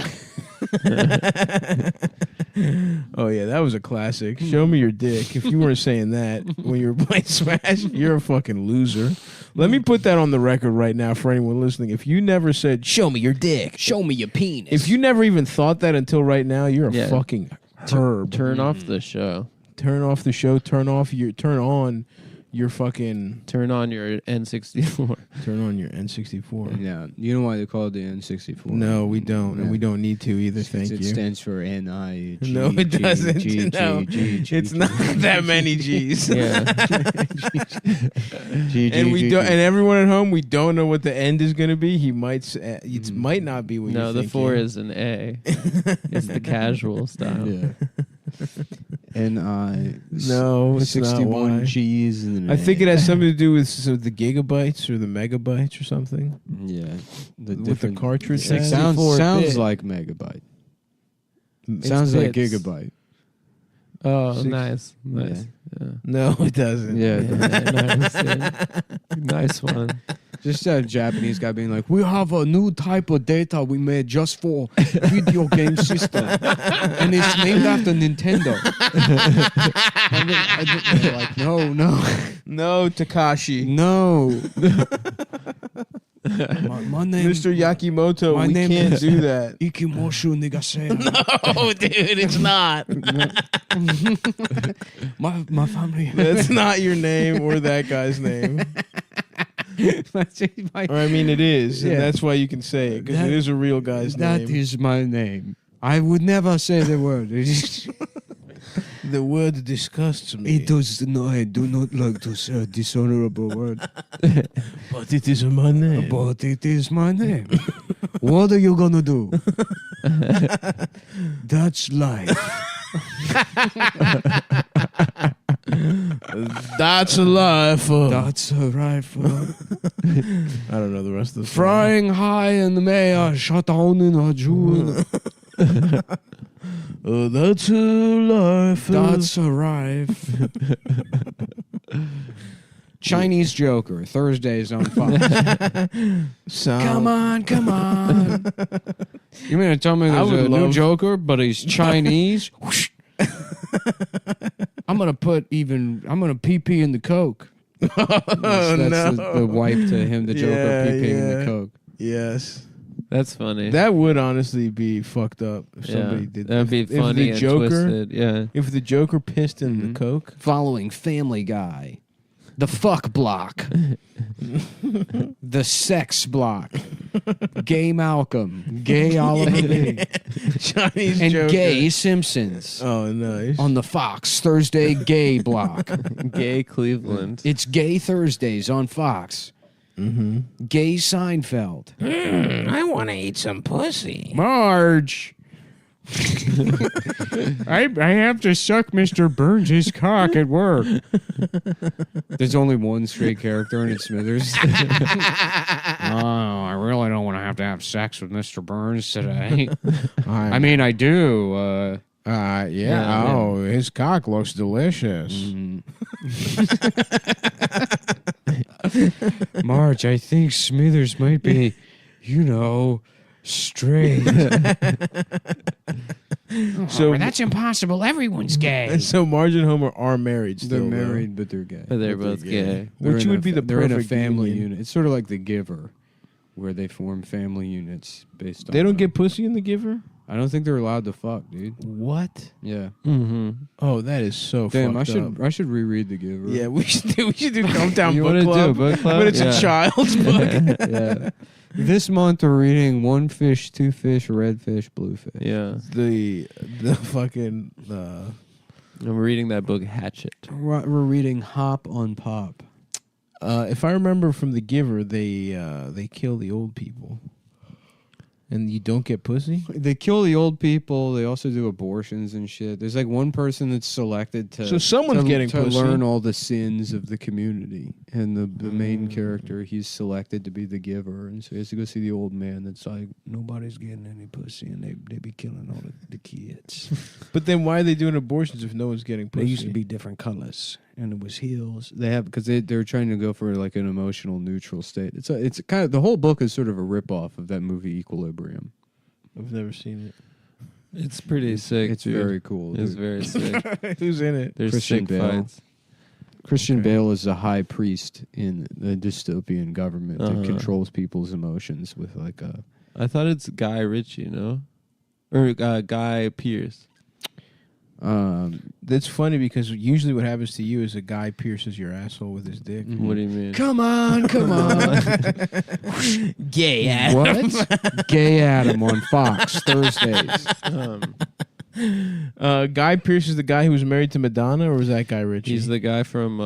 Oh yeah, that was a classic. Show me your dick. If you weren't saying that when you were playing Smash, you're a fucking loser. Let me put that on the record right now for anyone listening. If you never said "Show me your dick," Show me your penis. if you never even thought that until right now, you're a Yeah. fucking Herb. Turn off the show. Turn off the show. Turn on your fucking. Turn on your N64. Turn on your N64. Yeah, you know why they call it the N64? No, we don't, and we don't need to either. Thank It you. stands for N-I. No, it doesn't. No, it's not that many G's. Yeah. And we don't. And everyone at home, we don't know what the end is going to be. He might. It might not be what No, you're the thinking. 4 is an A. It's the casual style. Yeah. N-I. No, it's 61 not G's. And an I think A. it has something to do with the gigabytes or the megabytes or something. Yeah. With the cartridge. It sounds 64 bit. like megabyte. It's Sounds like bits. gigabyte. Oh, nice. Nice. Yeah. No, it doesn't. Yeah. Nice, yeah. Nice one. Just a Japanese guy being like, we have a new type of data we made just for video game system. And it's named after Nintendo. They're like, no. No, Takashi. No. my name Mr. Yakimoto, my we name can't is- do that. Ikimoshu Nigase. Oh, dude, it's not. My family. That's not your name or that guy's name. Or I mean, it is, and Yeah. that's why you can say it, because That- it is a real guy's That name. is my name. I would never say the word. The word disgusts me. I do not like to say a dishonorable word. But it is my name. But it is my name. What are you gonna do? That's life. That's a rifle. That's a rifle. I don't know the rest of the song. Flying high in the May, shut down in a June. That's a rifle. That's a rifle. Chinese Joker, Thursdays on Fox. Come on. You mean to tell me there's a new Joker, but he's Chinese? I'm gonna pee in the Coke. That's the wipe to him, the Joker pee in the Coke. Yes. That's funny. That would honestly be fucked up if somebody did that. That'd be funny and twisted. Yeah. If the Joker pissed in the Coke. Following Family Guy, the fuck block, the sex block, Gay Malcolm, Gay Oliver Lee, Chinese and Joker. Gay Simpsons Oh, nice. on the Fox Thursday Gay block. Gay Cleveland. It's Gay Thursdays on Fox. Mm-hmm. Gay Seinfeld. I want to eat some pussy. Marge. I have to suck Mr. Burns' cock at work. There's only one straight character and it's Smithers. Oh, I really don't want to have sex with Mr. Burns today. I mean, I do. Yeah. Oh, his cock looks delicious. Marge, I think Smithers might be, straight. So that's impossible. Everyone's gay. So Marge and Homer are married still. They're though. married, but they're gay. But they're both gay. Which would be the they're in a perfect family union. unit. It's sort of like The Giver, where they form family units based on. They don't get pussy in The Giver? I don't think they're allowed to fuck, dude. What? Yeah. Mm-hmm. Oh, that is so Damn, fucked up. I should reread The Giver. Yeah, we should do Cumtown You Book wanna do Club. a book club? But it's Yeah. a child's book. Yeah. This month we're reading One Fish, Two Fish, Red Fish, Blue Fish. Yeah. the fucking I'm reading that book, Hatchet. We're reading Hop on Pop. if I remember from The Giver, they kill the old people. And you don't get pussy? They kill the old people. They also do abortions and shit. There's like one person that's selected to So someone's getting to pussy. learn all the sins of the community. And the main character, he's selected to be the giver, and so he has to go see the old man. That's like nobody's getting any pussy, and they be killing all the kids. But then why are they doing abortions if no one's getting pussy? They used to be different colors, and it was heels. They have because they're trying to go for like an emotional neutral state. It's kind of the whole book is sort of a ripoff of that movie Equilibrium. I've never seen It's pretty sick. It's dude. very cool. It's dude. very sick. it. Who's in it? There's Christian sick Bale. fights. Christian Bale is the high priest in the dystopian government that Uh-huh. controls people's emotions with like a. I thought it's Guy Ritchie, no? Or Guy Pearce. That's funny because usually what happens to you is a guy pierces your asshole with his dick. What do you mean? Come on. Gay Adam. What? Gay Adam on Fox Thursdays. Guy Pearce is the guy who was married to Madonna, or was that Guy Ritchie? He's the guy from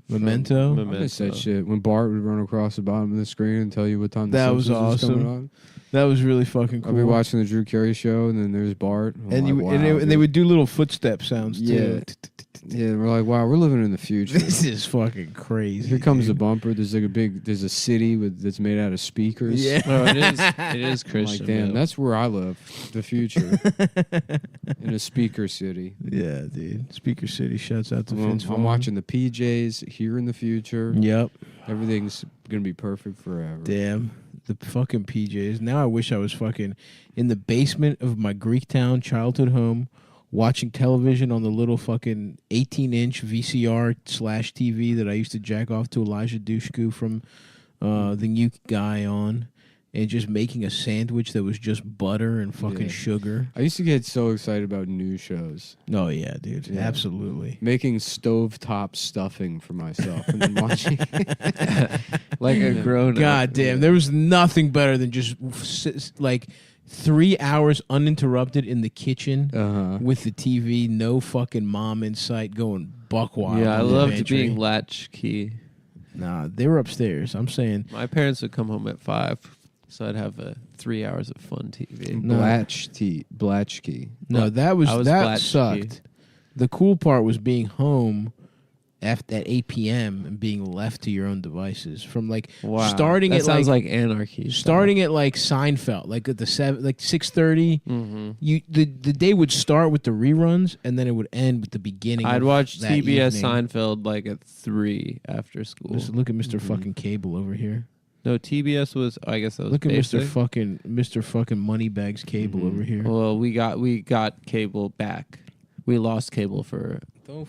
Memento? I miss that shit. When Bart would run across the bottom of the screen and tell you what time the That was Simpsons awesome. coming on. That was really fucking cool. I'll be watching the Drew Carey show, and then there's Bart. I'm and, like, you, wow, and they would do little footstep sounds too. Yeah, we're like, wow, we're living in the future. This is fucking crazy. Here comes the dude. bumper. There's like there's a city that's made out of speakers. Yeah. Oh, it is. It is I'm Christian. like, damn, yeah. that's where I live. The future. In a speaker city. Yeah, dude. Speaker City shouts out to Vince Vaughn. I'm watching the PJs here in the future. Yep. Everything's gonna be perfect forever. Damn. The fucking PJs. Now I wish I was fucking in the basement of my Greektown childhood home watching television on the little fucking 18-inch VCR/TV that I used to jack off to Elijah Dushku from the new guy on, and just making a sandwich that was just butter and fucking sugar. I used to get so excited about new shows. Oh, yeah, dude. Yeah. Absolutely. Making stovetop stuffing for myself and then watching like a grown. God damn. There was nothing better than just like 3 hours uninterrupted in the kitchen with the TV, no fucking mom in sight, going buck wild. Yeah, I in the loved pantry. being latchkey. Nah, they were upstairs. I'm saying My parents would come home at 5, so I'd have 3 hours of fun TV. No. Blatchkey. no, that I was that latchkey. sucked. The cool part was being home at 8 p.m. and being left to your own devices. From like Wow, starting that at sounds like anarchy. starting at like Seinfeld, like at the 6:30. Mm-hmm. The day would start with the reruns, and then it would end with the beginning. I'd of watch that TBS evening. Seinfeld like at 3 after school. Listen, look at Mr. Fucking Cable over here. No, TBS was. I guess that was. Look at basic. Mr. Fucking Moneybags Cable over here. Well, we got cable back. We lost cable for Don't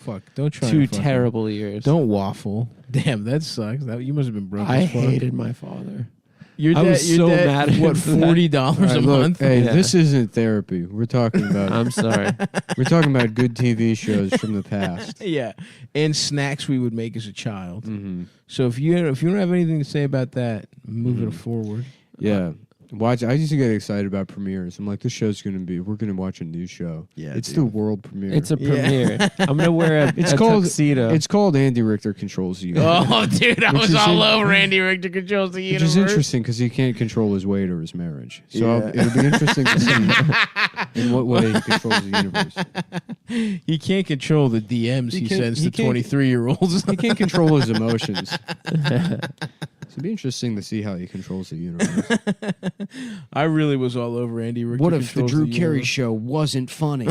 try 2 to fucking- terrible years. Don't waffle. Damn, that sucks. You must have been broke. I as fuck. hated my father. Your I dad, was your so dad, mad at what, him for that. $40 a Look, month? hey, Yeah. this isn't therapy. We're talking about I'm sorry. we're talking about good TV shows from the past. Yeah, and snacks we would make as a child. Mm-hmm. So if you don't have anything to say about that, move it forward. Yeah. I used to get excited about premieres. I'm like, this show's we're gonna watch a new show. Yeah, it's dude. the world premiere. It's a premiere. I'm gonna wear a It's called tuxedo. It's called Andy Richter Controls the Universe. Oh, dude, I Which was is all over Andy Richter Controls the Which Universe. is interesting because he can't control his weight or his marriage. So Yeah. it'll be interesting to see in what way he controls the universe. He can't control the DMs he can't- sends he to can't- 23-year-olds. He can't control his emotions. So it'd be interesting to see how he controls the universe. I really was all over Andy Richter. What if the Controls Drew Carey Universe. show wasn't funny?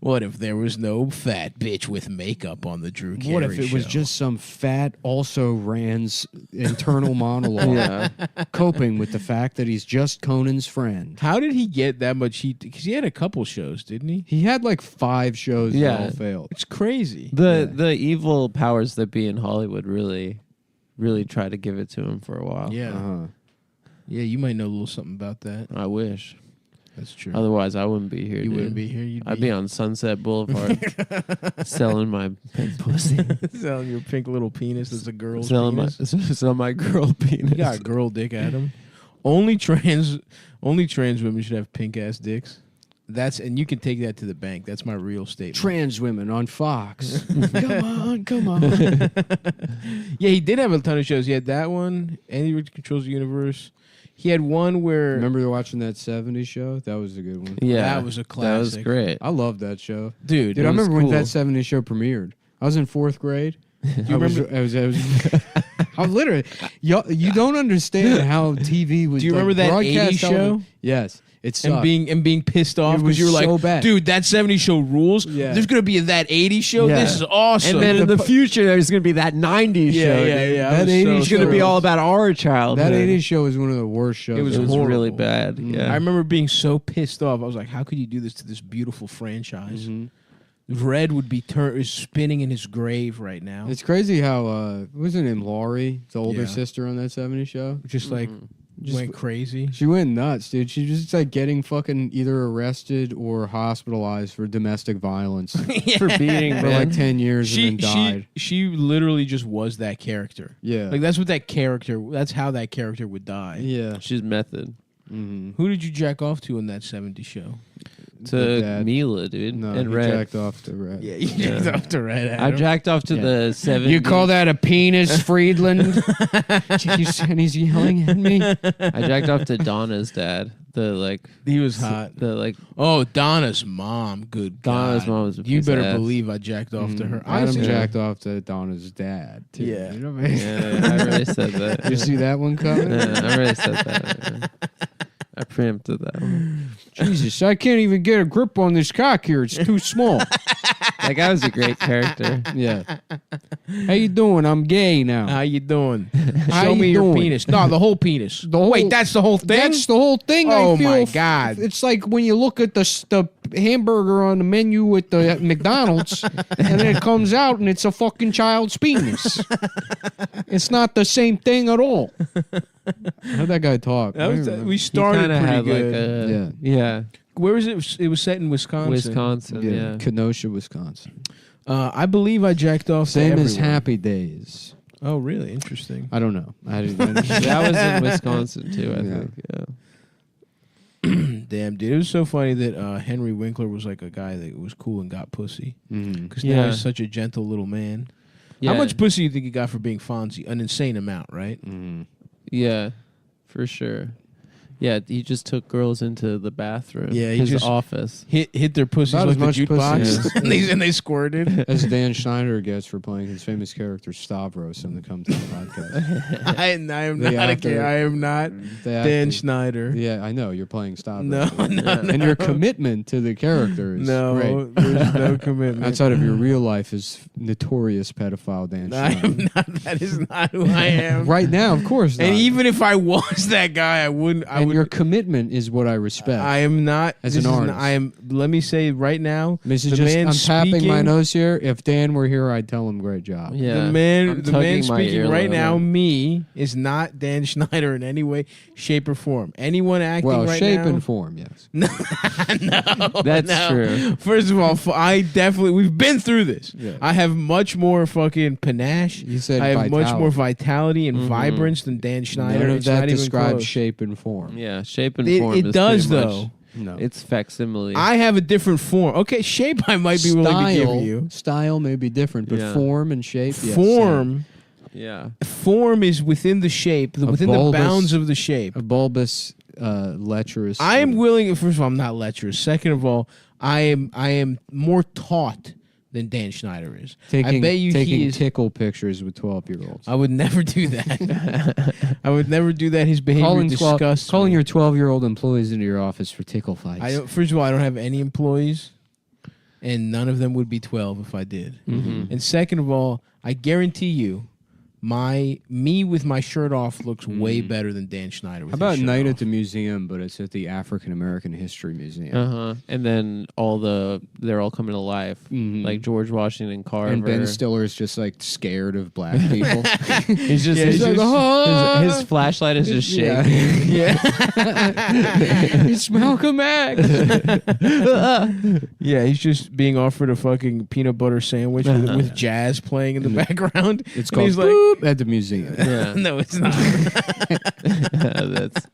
What if there was no fat bitch with makeup on the Drew Carey What if it was show? just some fat, also Rand's internal monologue, Yeah. coping with the fact that he's just Conan's friend? How did he get that much heat? Because he had a couple shows, didn't he? He had like 5 shows that Yeah. all failed. It's crazy. The evil powers that be in Hollywood really tried to give it to him for a while. Yeah. Uh-huh. Yeah, you might know a little something about that. I wish. That's true. Otherwise, I wouldn't be here. You dude. wouldn't be here. You'd I'd be on Sunset Boulevard selling my pink pussy, selling your pink little penis as a girl's selling penis. my girl penis. You got girl dick, Adam. Only trans women should have pink ass dicks. And you can take that to the bank. That's my real statement. Trans women on Fox. Come on. Yeah, he did have a ton of shows. He had that one. Andy Richter Controls the Universe. He had one where Remember watching that 70s show? That was a good one. Yeah, that was a That was classic. great. I loved that show. Dude, Dude, I was remember when cool. that 70s show premiered. I was in 4th grade. Do you remember? I was I was literally, you don't understand how TV was. Do you remember that broadcast 80s show? television. Yes, it sucked. And being pissed off It was because you were like, so bad. dude, that 70s show rules. Yeah. There's gonna be that 80s show. Yeah. This is awesome. And then in the future, there's going to be that 90s yeah, show. yeah, dude. yeah. That I was 80s It's going to be Sure. all about our childhood. That 80s show was one of the worst shows. It was It was horrible. really bad. Yeah. I remember being so pissed off. I was like, how could you do this to this beautiful franchise? Mhm. Red would be is spinning in his grave right now. It's crazy how what was her name, Laurie, the older Yeah. sister on that 70s show. Just like went crazy. She went nuts, dude. She was just like getting fucking either arrested or hospitalized for domestic violence for beating for like 10 years and then died. She literally just was that character. Yeah. Like that's how that character would die. Yeah. She's method. Mm-hmm. Who did you jack off to in that 70s show? To Mila, dude. No, and he Red. jacked off to Red. Yeah, you jacked off to Red Adam. I jacked off to the 70s. You call that a penis, Friedland? And he's yelling at me. I jacked off to Donna's dad. He was hot. Oh, Donna's mom. Good Donna's God. mom was a You piece better of ass. believe I jacked off to her. Adam Honestly, jacked off to Donna's dad, too. Yeah. You know what I mean? Yeah, I already said that. You see that one coming? Yeah, I already said that. I preempted that one. Jesus, I can't even get a grip on this cock here. It's too small. That guy was a great character. Yeah. How you doing? I'm gay now. how you doing? How Show you me your doing? penis. No, the whole penis. Wait, that's the whole thing? That's the whole thing. Oh, I feel my God. It's like when you look at the hamburger on the menu at the McDonald's, and then it comes out and it's a fucking child's penis. It's not the same thing at all. How'd that guy talk? We started He pretty had good. yeah. Where was it? It was set in Wisconsin. Wisconsin, yeah. Kenosha, Wisconsin. I believe I jacked off Same to as everyone. Happy Days. Oh, really? Interesting. I don't know. I That was in Wisconsin, too, I think. Yeah. Damn, dude. It was so funny that Henry Winkler was like a guy that was cool and got pussy. Because now Yeah. he's such a gentle little man. Yeah. How much pussy do you think he got for being Fonzie? An insane amount, right? Yeah, for sure. Yeah, he just took girls into the bathroom. Yeah, he his just- office. Hit their pussies About like as the much jukebox, pussy and they squirted. As Dan Schneider gets for playing his famous character Stavros in the Cumtown podcast. I am The not actor. I am not The Dan actor. Schneider. Yeah, I know. You're playing Stavros. No, And your commitment to the character is No, great. there's no commitment. Outside of your real life is notorious pedophile Dan I Schneider. am not. That is not who I am. Right now, of course not. And even if I was that guy, I wouldn't. I and would. your commitment is what I respect. I am not. As this an is artist. I am. Let me say right now. This is the just, man I'm tapping my speaking- nose here. If Dan were here, I'd tell him great job. Yeah. The man, I'm the man tugging my speaking right earlobe. now, me, is not Dan Schneider in any way, shape, or form. Anyone acting Well, right shape now, and form, yes. That's true. First of all, I definitely we've been through this. Yeah. I have much more fucking panache. You said I have much more vitality. vitality and vibrance than Dan Schneider. None of It's that not even describes close. shape and form. Yeah, shape and It, form it is does pretty much- though. No. It's facsimile. I have a different form. Okay, shape I might be willing to give you. Style may be different, but Yeah. form and shape, yes, Form yeah. form is within the shape, within the bulbous- bounds of the shape. a bulbous, lecherous. I am willing. First of all, I'm not lecherous. Second of all, I am more taught than Dan Schneider is. taking, I bet you taking he is. tickle pictures with 12-year-olds. I would never do that. I would never do that. His behavior disgusts calling me. your 12-year-old employees into your office for tickle fights. I don't, first of all, I don't have any employees, and none of them would be 12 if I did. Mm-hmm. And second of all, I guarantee you, me with my shirt off looks way better than Dan Schneider. With How about his shirt Night off. at the Museum, but it's at the African American History Museum. And then they're all coming to life, Mhm. like George Washington Carver. And Ben Stiller's just like scared of black people. He's just, Yeah, he's he's just- like, his flashlight is just Yeah. shaking. It's Malcolm X. Yeah, he's just being offered a fucking peanut butter sandwich with jazz playing in the background. It's And called he's like, Boop at the museum. Yeah, no, it's not. that's.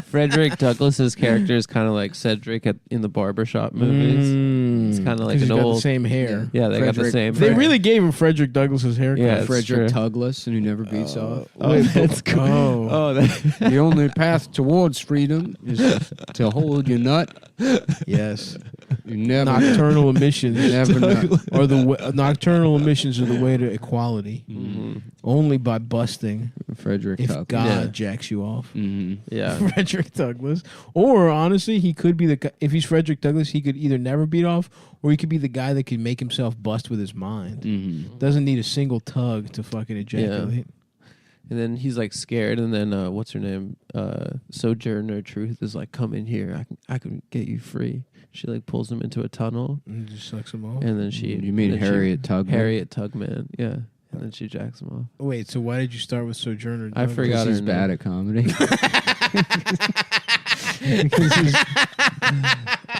Frederick Douglass's character is kind of like Cedric in the barbershop movies. It's kind of like he's an got old. the same hair. Yeah, they got the Frederick- same. They hair. really gave him Frederick Douglass's haircut. Yeah, it's Frederick true. Douglass, and who never beats off. Oh, that's cool. Oh. Oh, that, The only path towards freedom is to hold your nut. Yes. You never Nocturnal emissions. never know. Or nocturnal emissions are the way to equality. Mm-hmm. Only by busting. Frederick If Douglass. God Yeah. jacks you off. yeah. Frederick Douglass. Or honestly, he could be the guy. If he's Frederick Douglass, he could either never beat off, or he could be the guy that can make himself bust with his mind. Doesn't need a single tug to fucking ejaculate. And then he's like scared, and then what's her name? Sojourner Truth is like, "Come in here, I can get you free." She like pulls him into a tunnel, And just sucks him off. and then she. You mean then she- Harriet Tubman? Harriet Tubman, yeah. and then she jacks him off. Wait, so why did you start with Sojourner? I forgot her He's name. bad at comedy.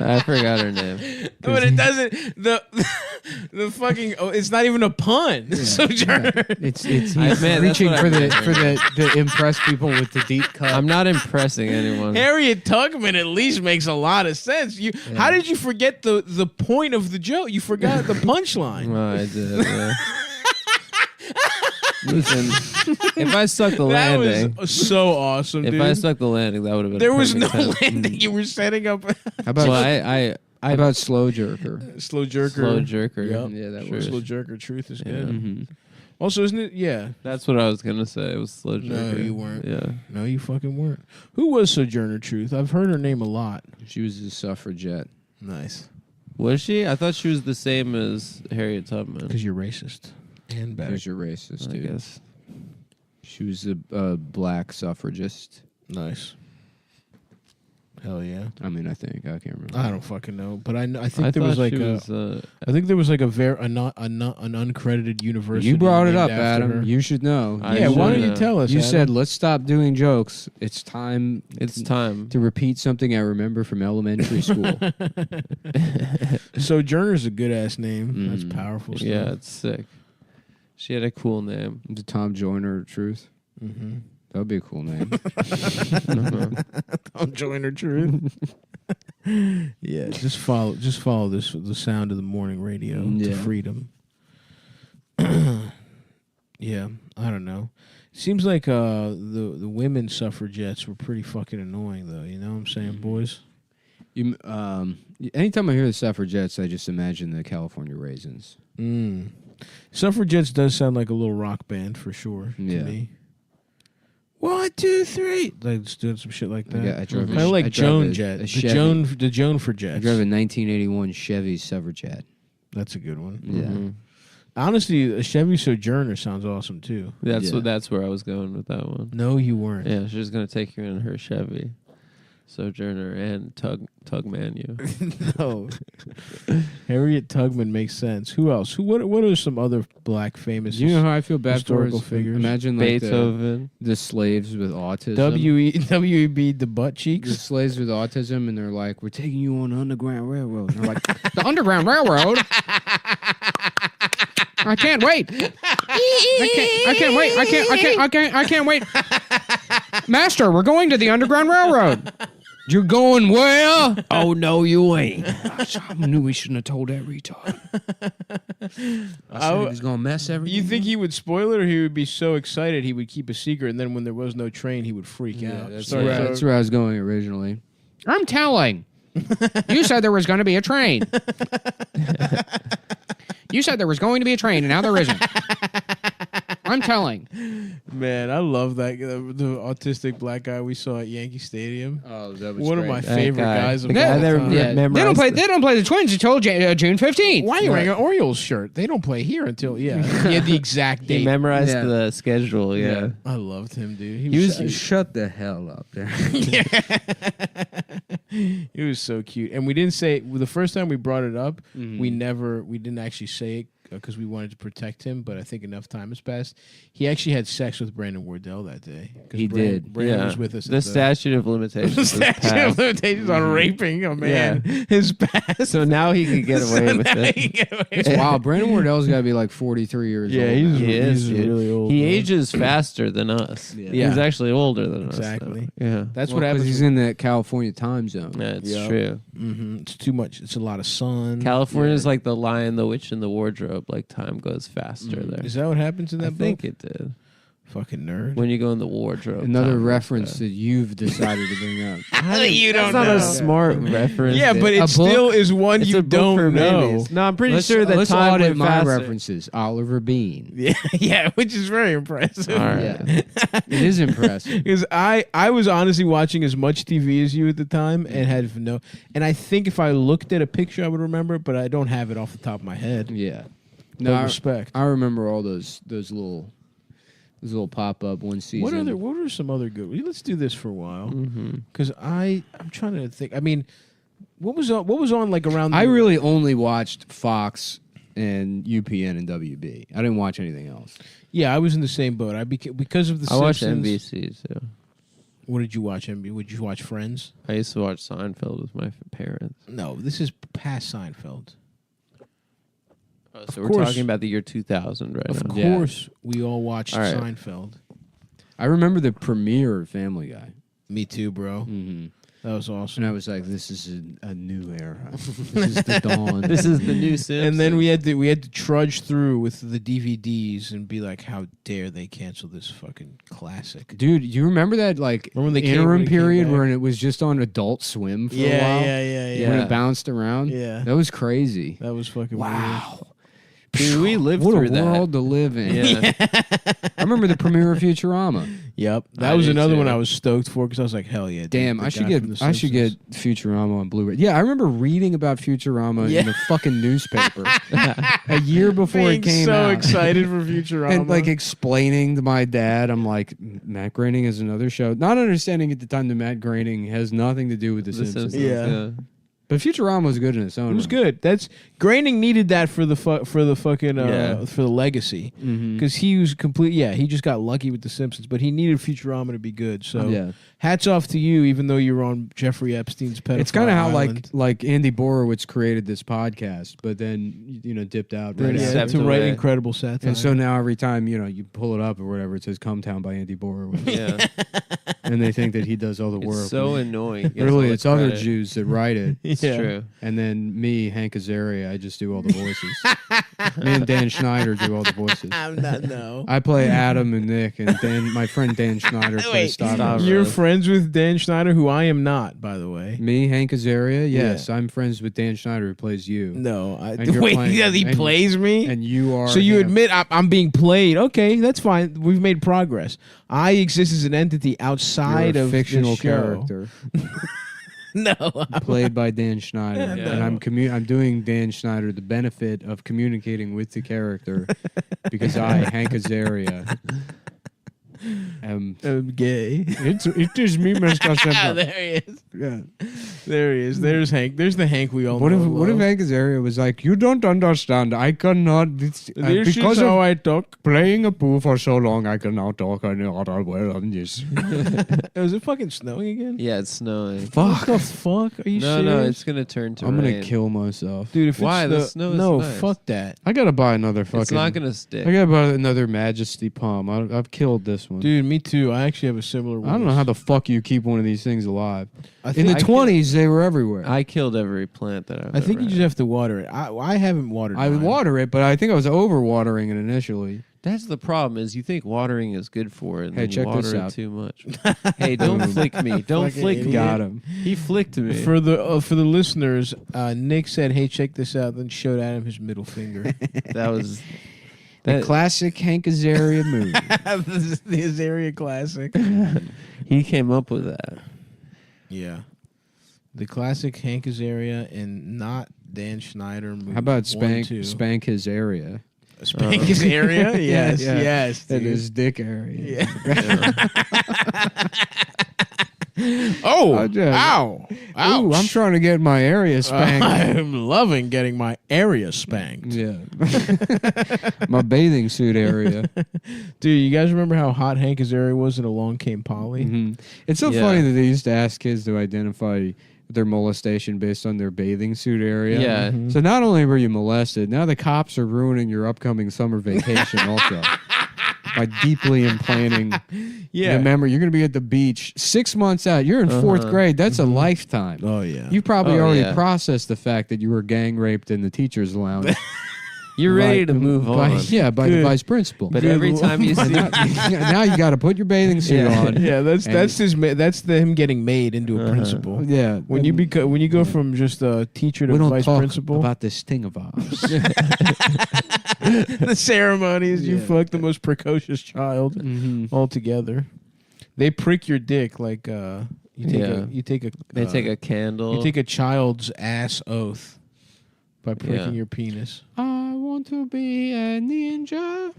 I forgot her name. But it doesn't. The fucking. Oh, it's not even a pun. Sojourner. It's he's man, that's reaching what I for the meant. to impress people with the deep cut. I'm not impressing anyone. Harriet Tubman at least makes a lot of sense. How did you forget the point of the joke? You forgot the punchline. Oh, I did. Yeah. Listen, if I stuck the That landing, was so awesome, if dude. I stuck the landing, that would have been. There was no perfect time. landing. You were setting up. How about Well, how about slow jerker? Slow jerker. slow jerker. Yep. Yeah, that Sure. was. Slow jerker. Truth is Yeah. good. Mm-hmm. Also, isn't it? Yeah. That's what I was gonna say. It was slow jerker. No, you weren't. Yeah. No, you fucking weren't. Who was Sojourner Truth? I've heard her name a lot. She was a suffragette. Nice. Was she? I thought she was the same as Harriet Tubman. Because you're racist and bad. Because you're racist, I dude. guess. She was a black suffragist. Nice. Hell yeah. I mean, I think I can't remember. I don't fucking know, but I think I there was thought like she a. was, I think there was like an uncredited university. You brought it named up, after Adam. her. You should know. I Yeah, should why don't you know. tell us? You Adam? said let's stop doing jokes. It's time. It's time. to repeat something I remember from elementary school. Sojourner's a good ass name. That's Mm. powerful stuff. Yeah, it's sick. She had a cool name. The Tom Joyner Truth. Mm-hmm. That would be a cool name. Tom Joyner Truth. Yeah, just follow this the sound of the morning radio to Yeah. freedom. Yeah, I don't know. Seems like the women suffragettes were pretty fucking annoying though. You know what I'm saying, boys? You, anytime I hear the suffragettes, I just imagine the California Raisins. Suffragettes does sound like a little rock band for sure to Yeah. me. 1, 2, 3, like just doing some shit like that. I drove Kind of like I drove Joan a Jet, the Chevy. Joan for I Jets. drove a 1981 Chevy suffragette. That's a good one. Yeah. Mhm. Honestly, a Chevy Sojourner sounds awesome too. That's Yeah. That's where I was going with that one. No, you weren't. Yeah, she was gonna take you in her Chevy, Sojourner and Tug Manu. No. Harriet Tubman makes sense. Who else? What are some other black famous Do you know how I feel bad for? historical figures? Imagine like Beethoven. the slaves with autism. WEB the butt The cheeks? slaves with autism, and they're like, "We're taking you on the Underground Railroad." And they're like, "The Underground Railroad? I can't wait. I can't wait. I can't wait. Master, we're going to the Underground Railroad. You're going where? Oh no, you ain't. I knew we shouldn't have told that retard. I said he was gonna mess everything. You think he would spoil it, or he would be so excited he would keep a secret, and then when there was no train, he would freak out? That's where I was going originally. I'm telling. You said there was going to be a train. You said there was going to be a train, and now there isn't. I'm telling. Man, I love that the autistic black guy we saw at Yankee Stadium. Oh, that was One of great. my That favorite guy. guys of The guy all that time. Yeah, memorized they don't play the Twins until June 15th. Why are you wearing an Orioles shirt? They don't play here until he had the exact He date. memorized Yeah. the schedule. Yeah. I loved him, dude. He was shut the hell up there. He was so cute, and we didn't say the first time we brought it up. Mm-hmm. We didn't actually say it because we wanted to protect him. But I think enough time has passed. He actually had sex with Brandon Wardell that day. 'Cause He did. Brandon was with us. The at statute of limitations. the is statute of passed. limitations on raping a man is passed. So now he can get away with Now it. he can get away with it. Wow, Brandon Wardell's got to be like 43 years old. he's, now. He is, he's dude. really old. He man. ages faster than us. Yeah. He's actually older than Exactly. us. Now. Yeah. That's Well, what 'cause happens. he's in the California time zone. Yeah, it's Yep. true. It's too much. It's a lot of sun. California's like the Lion, the Witch, and the Wardrobe. Like time goes faster there. Is that what happens in that I book? think it did. Fucking nerd. When you go in the wardrobe. Another time goes reference fast. that you've decided to bring up. You That's not a smart reference. Yeah, but A it still book? is one It's you a book for don't know. babies. No, I'm pretty Let's time audit went my faster. references. Oliver Bean. Yeah, which is very impressive. All right. Yeah, it is impressive. Because I was honestly watching as much TV as you at the time and had and I think if I looked at a picture I would remember it, but I don't have it off the top of my head. Yeah. No No, respect. I remember all those little pop up one season. What are some other good? Let's do this for a while Mm-hmm. because I'm trying to think. I mean, what was on like around? I really only watched Fox and UPN and WB. I didn't watch anything else. Yeah, I was in the same boat. Because of the I watched Simpsons. NBC too. What did you watch, NBC? Would you watch Friends? I used to watch Seinfeld with my parents. No, this is past Seinfeld. So we're talking about the year 2000 right Of now. course, we all watched All right. Seinfeld. I remember the premiere of Family Guy. Me too, bro. Mm-hmm. That was awesome. And I was like, this is a new era. This is the dawn. This is the new Simpsons. And then we had to trudge through with the DVDs and be like, how dare they cancel this fucking classic? Dude, you remember that like Remember when they interim came period back? where it was just on Adult Swim for a while? yeah. When Yeah. it bounced around? Yeah. That was crazy. That was fucking Wow. Dude, we lived What a through that. world to live in. Yeah. I remember the premiere of Futurama. Yep. That I was did another too. one I was stoked for because I was like, hell yeah. dude, Damn, the I should guy from get The I should get Simpsons. Futurama on Blu-ray. Yeah, I remember reading about Futurama Yeah. in the fucking newspaper a year before Being it came so out. excited for Futurama. And like explaining to my dad, I'm like, Matt Groening is another show. Not understanding at the time that Matt Groening has nothing to do with The Simpsons. Yeah. But Futurama was good in its own it was right. good. That's Groening needed that for the fucking Yeah. for the legacy Mhm. because he was complete. Yeah, he just got lucky with The Simpsons, but he needed Futurama to be good. So Yeah. hats off to you, even though you're on Jeffrey Epstein's pedophile It's kind of how island. like Andy Borowitz created this podcast, but then dipped out right Yeah, after. Stepped to write away. incredible satire. And so now every time you pull it up or whatever, it says "Cumtown" by Andy Borowitz, Yeah. and they think that he does all the work. It's so annoying. He gets all Really, the it's other credit. Jews that write it, It's Yeah. true. and then me, Hank Azaria, I just do all the voices. Me and Dan Schneider do all the voices. I'm not no. I play Adam and Nick, and my friend Dan Schneider plays Wait, Stavros. Stavros. You're friends with Dan Schneider, who I am not, by the way. Me, Hank Azaria, yes, I'm friends with Dan Schneider, who plays you. No, And you're wait, playing- he and- plays me. And you are. So you him. admit I'm being played? Okay, that's fine. We've made progress. I exist as an entity outside You're a of fictional this show. character No, played by Dan Schneider, Yeah. and I'm doing Dan Schneider the benefit of communicating with the character because I, Hank Azaria, am. I'm gay. It is me, Mr. Simple. There he is. Yeah. There he is. There's Hank. There's the Hank we all What know. if and what if love. Hank Azaria was like, you don't understand? I cannot. This Because is how of I talk. playing a poo for so long, I can now talk any other way than this. Was it fucking snowing again? Yeah, it's snowing. What the fuck? Are you No, serious? no, it's gonna turn to I'm rain. gonna kill myself. Dude, if Why? it's The snow is no, nice. fuck that. I gotta buy another fucking. It's not gonna stick. I gotta buy another Majesty Palm. I've killed this one. Dude, me too. I actually have a similar I don't know how the fuck you keep one of these things alive. I In think the I 20s, they were everywhere. I killed every plant that I've I think ever you just had. have to water it. I haven't watered I would mine. water it, but I think I was over watering it initially. That's the problem. Is you think watering is good for it, and Hey, then you check water this it out. too much. Hey, don't flick me. Don't Fucking flick me. idiot. Got him. He flicked me. For the listeners, Nick said, "Hey, check this out." Then showed Adam his middle finger. That was The that. classic Hank Azaria movie. This is the Azaria classic. He came up with that. Yeah, the classic Hank Azaria and not Dan Schneider movie. How about Spank 1, 2. Spank his area? Spank his area? Yes, Yeah. yes. That dude. is dick area. Yeah. Oh! I just- Ow! Ouch. Ooh, I'm trying to get my area spanked. I'm loving getting my area spanked. Yeah. My bathing suit area. Dude, you guys remember how hot Hank Azaria was in Along Came Polly? Mhm. It's so Yeah. funny that they used to ask kids to identify their molestation based on their bathing suit area. Yeah. Mhm. So not only were you molested, now the cops are ruining your upcoming summer vacation also. By deeply implanting Yeah. the memory. You're going to be at the beach 6 months out. You're in fourth grade. That's a lifetime. Oh, yeah. You probably Oh, already yeah. processed the fact that you were gang raped in the teacher's lounge. You're ready to move by, on. Yeah, by the Good. vice principal. But every time you see, now you got to put your bathing suit Yeah. on. Yeah, that's And- that's him getting made into a principal. Yeah. When you when you go from just a teacher to we don't vice talk principal, about this thing of ours. the ceremonies, you Yeah. fuck the most precocious child Mhm. altogether. They prick your dick like you take Yeah. you take a they take a candle. you take a child's ass oath by pricking Yeah. your penis. I want to be a ninja.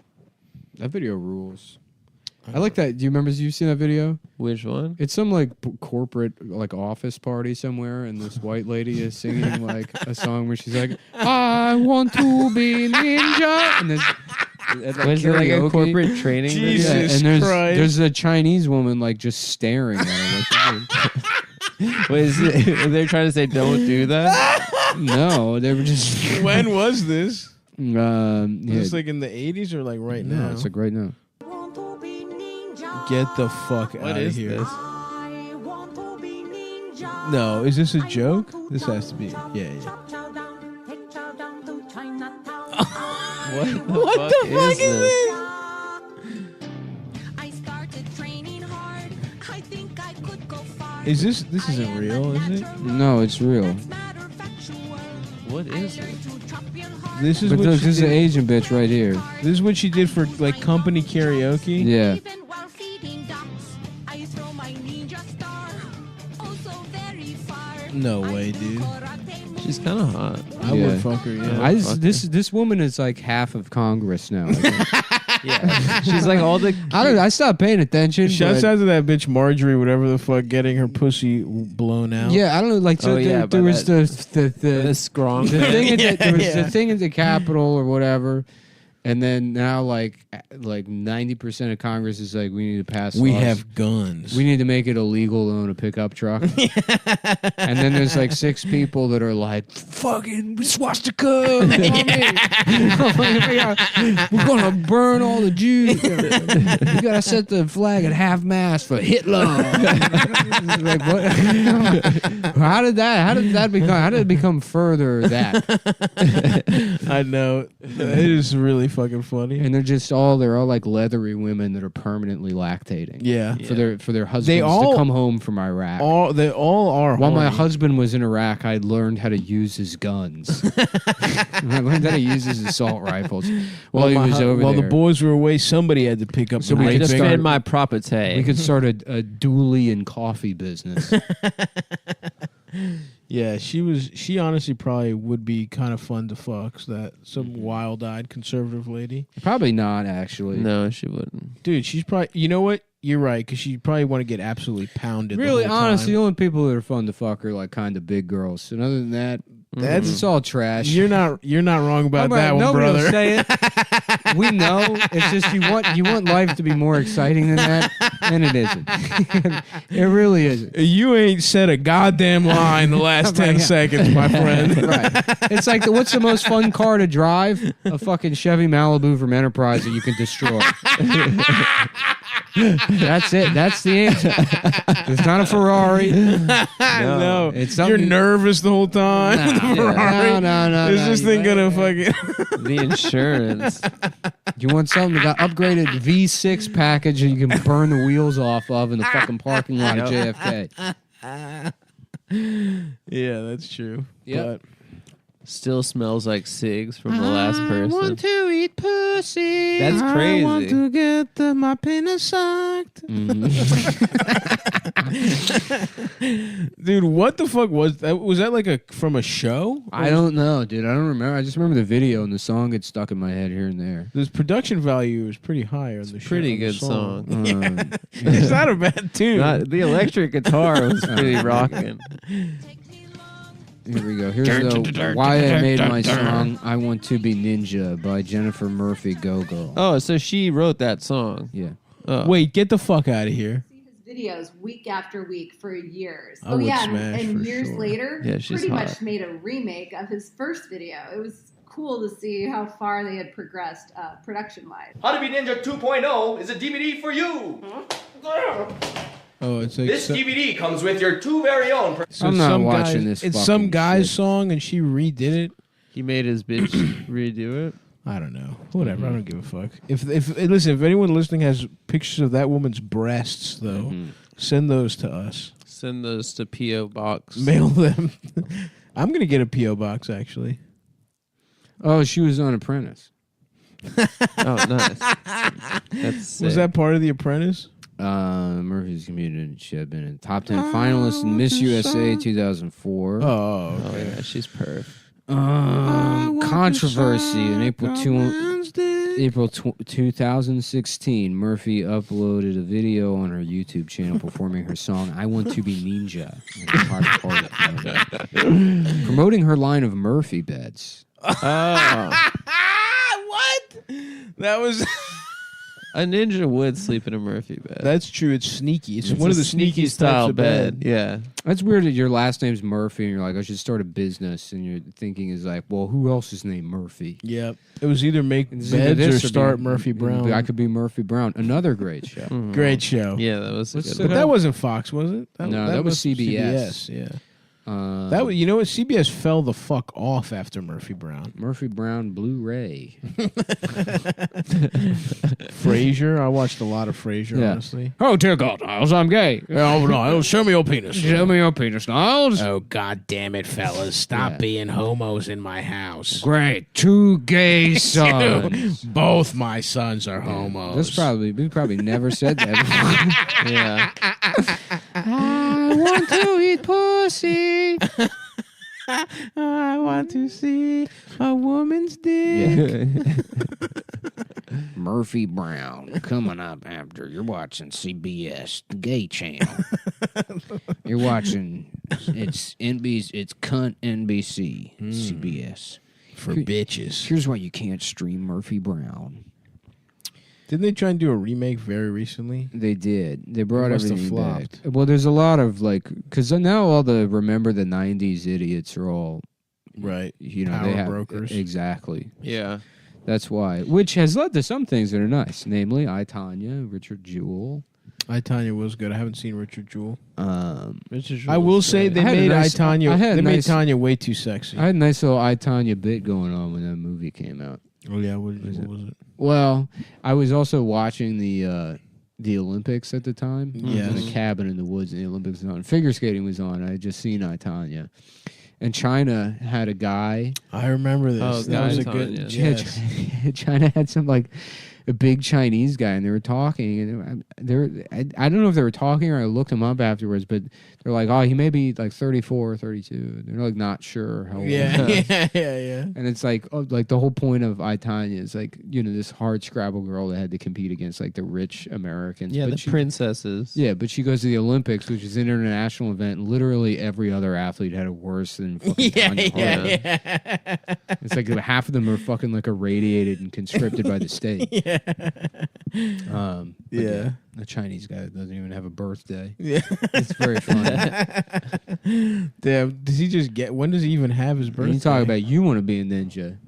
That video rules. I like that. Do you remember? You seen that video? Which one? It's some like corporate like office party somewhere, and this white lady is singing like a song where she's like, "I want to be ninja," and there's like, was it like a corporate training Jesus video? and there's Christ. there's a Chinese woman like just staring at her. Like, They're trying to say don't do that? no, they were just. When was this? Yeah, Was this like in the 80s or like right no, now? it's like right now. Get the fuck out of here. This? No, is this a joke? This has to be. Yeah. What the fuck is this? This isn't real, is it? No, it's real. What is it? This is But what look, she this is an did. Asian bitch right here. This is what she did for like company karaoke. Yeah. No way, dude. She's kind of hot. I Yeah. would fuck her. Yeah. This woman is like half of Congress now. I think. Yeah. She's like all the... I stopped paying attention. Shouts but- out to that bitch Marjorie, whatever the fuck, getting her pussy blown out. Yeah, I don't know. Like, so Oh, yeah, there by was The the scrum. thing. There was Yeah. the thing at the Capitol or whatever, and then now like 90% of Congress is like, we need to pass. We laws. have guns. We need to make it illegal to own a pickup truck. And then there's like 6 people that are like, fucking swastika. We're going to burn all the Jews. We got to set the flag at half mast for Hitler. Like, what? How did it become further that? I know. It is really fucking funny. And they're all like leathery women that are permanently lactating. Yeah. For their husbands to come home from Iraq. They all are. While my horny. husband was in Iraq, I learned how to use his guns. I learned how to use his assault rifles while he was over While there. the boys were away, somebody had to pick up. Somebody I could just start- fed my property. We could start a dually and coffee business. Yeah, she honestly probably would be kind of fun to fuck. Some wild-eyed conservative lady. Probably not, actually. No, she wouldn't. Dude, she's probably. You know what? You're right, because she'd probably want to get absolutely pounded. Really, the whole honestly, the time. only people that are fun to fuck are like kind of big girls. And other than that, That's- it's all trash. You're not wrong about that one, Nobody brother. will say it. We know. It's just you want life to be more exciting than that, and it isn't. It really isn't. You ain't said a goddamn lie in the last 10 seconds, my friend. Right. It's like, what's the most fun car to drive? A fucking Chevy Malibu from Enterprise that you can destroy. That's it. That's the answer. It's not a Ferrari. No, It's you're something- nervous the whole time. Nah. with the Ferrari. No. Is this thing gonna fucking? The insurance. You want something that got upgraded V6 package that you can burn the wheels off of in the fucking parking lot of JFK. Yeah, that's true. Yep. Still smells like cigs from the last person. to eat pussy. That's crazy. I want to get my penis sucked. Dude, what the fuck was that? Was that like from a show? I don't know, dude. I don't remember. I just remember the video and the song gets stuck in my head here and there. The production value is pretty high on the show. Pretty on the good song. It's not a bad tune. The electric guitar was pretty rocking. Here we go. Here's the Why I Made My Song I Want to Be Ninja by Jennifer Murphy Go-Go. Oh, so she wrote that song. Yeah. Oh. Wait, get the fuck out of here. Videos week after week for years. I would and smash for years sure. later, Yeah, she's pretty hot. much made a remake of his first video. It was cool to see how far they had progressed production-wise. How to Be Ninja 2.0 is a DVD for you. Oh, it's like This DVD comes with your 2 very own. so I'm not some watching guy- this It's fucking some guy's shit. song, and she redid it. He made his bitch redo it. I don't know. Whatever. I don't give a fuck. If listen, if anyone listening has pictures of that woman's breasts, though, send those to us. Send those to P.O. Box. Mail them. I'm gonna get a PO box actually. Oh, she was on Apprentice. Oh, nice. That's sick. Was that part of The Apprentice? Murphy's Community should have been in top 10 finalist in Miss USA 2004. Oh, Oh, okay. yeah, she's perf. Controversy in April 2. April 2016, Murphy uploaded a video on her YouTube channel performing her song "I Want to Be Ninja," promoting her line of Murphy beds. What? That was. A ninja would sleep in a Murphy bed. That's true. It's sneaky. It's one of the sneaky style types of bed. Yeah. That's weird that your last name's Murphy and you're like, I should start a business, and your thinking is like, well, who else is named Murphy? Yep. It was either make It's beds either or this start be- Murphy Brown. I could be Murphy Brown. Another great show. Great show. Yeah, that was a good But one. that wasn't Fox, was it? No, that was CBS. Yeah. That was, you know what? CBS fell the fuck off after Murphy Brown. Murphy Brown Blu-ray. Frasier. I watched a lot of Frasier, Yeah. honestly. Oh, dear God, Niles, I'm gay. Oh no! Show me your penis. Show me your penis, Niles. Oh, God damn it, fellas. Stop Yeah. being homos in my house. Great. 2 gay sons. Both my sons are homos. We probably never said that before. Yeah. I want to eat pussy. I want to see a woman's dick. Murphy Brown coming up after you're watching CBS, the gay channel. You're watching it's cunt NBC, CBS. For bitches. Here's why you can't stream Murphy Brown. Didn't they try and do a remake very recently? They did. They brought Must have everything back. flopped. Well, there's a lot of because now all the remember the '90s idiots are all Right. they Power have brokers. Exactly. Yeah. That's why, which has led to some things that are nice, namely I, Tanya, Richard Jewell. I, Tanya was good. I haven't seen Richard Jewell. I will will say they I had a made nice- I, Tanya. I had a They made nice- Tanya way too sexy. I had a nice little I, Tanya bit going on when that movie came out. Oh yeah, what was it? Well, I was also watching the Olympics at the time. I was in Yes. a cabin in the woods, and the Olympics was on. Figure skating was on. I had just seen I, Tanya. And China had a guy. I remember this. Oh, that was a Tanya. good. Yeah, Yes. China had some a big Chinese guy, and they were talking, and I don't know if they were talking or I looked him up afterwards, but they're like, oh, he may be 34 or 32. They're not sure how old. Yeah, yeah. And it's the whole point of I, Tanya is this hard Scrabble girl that had to compete against the rich Americans. Yeah, but the princesses. Yeah, but she goes to the Olympics, which is an international event. And literally every other athlete had it worse than fucking Tanya Harding. Yeah. It's half of them are fucking irradiated and conscripted by the state. But Yeah. the Chinese guy doesn't even have a birthday. Yeah. It's very funny. Damn, does he just get? When does he even have his birthday? When you talk about you want to be a ninja,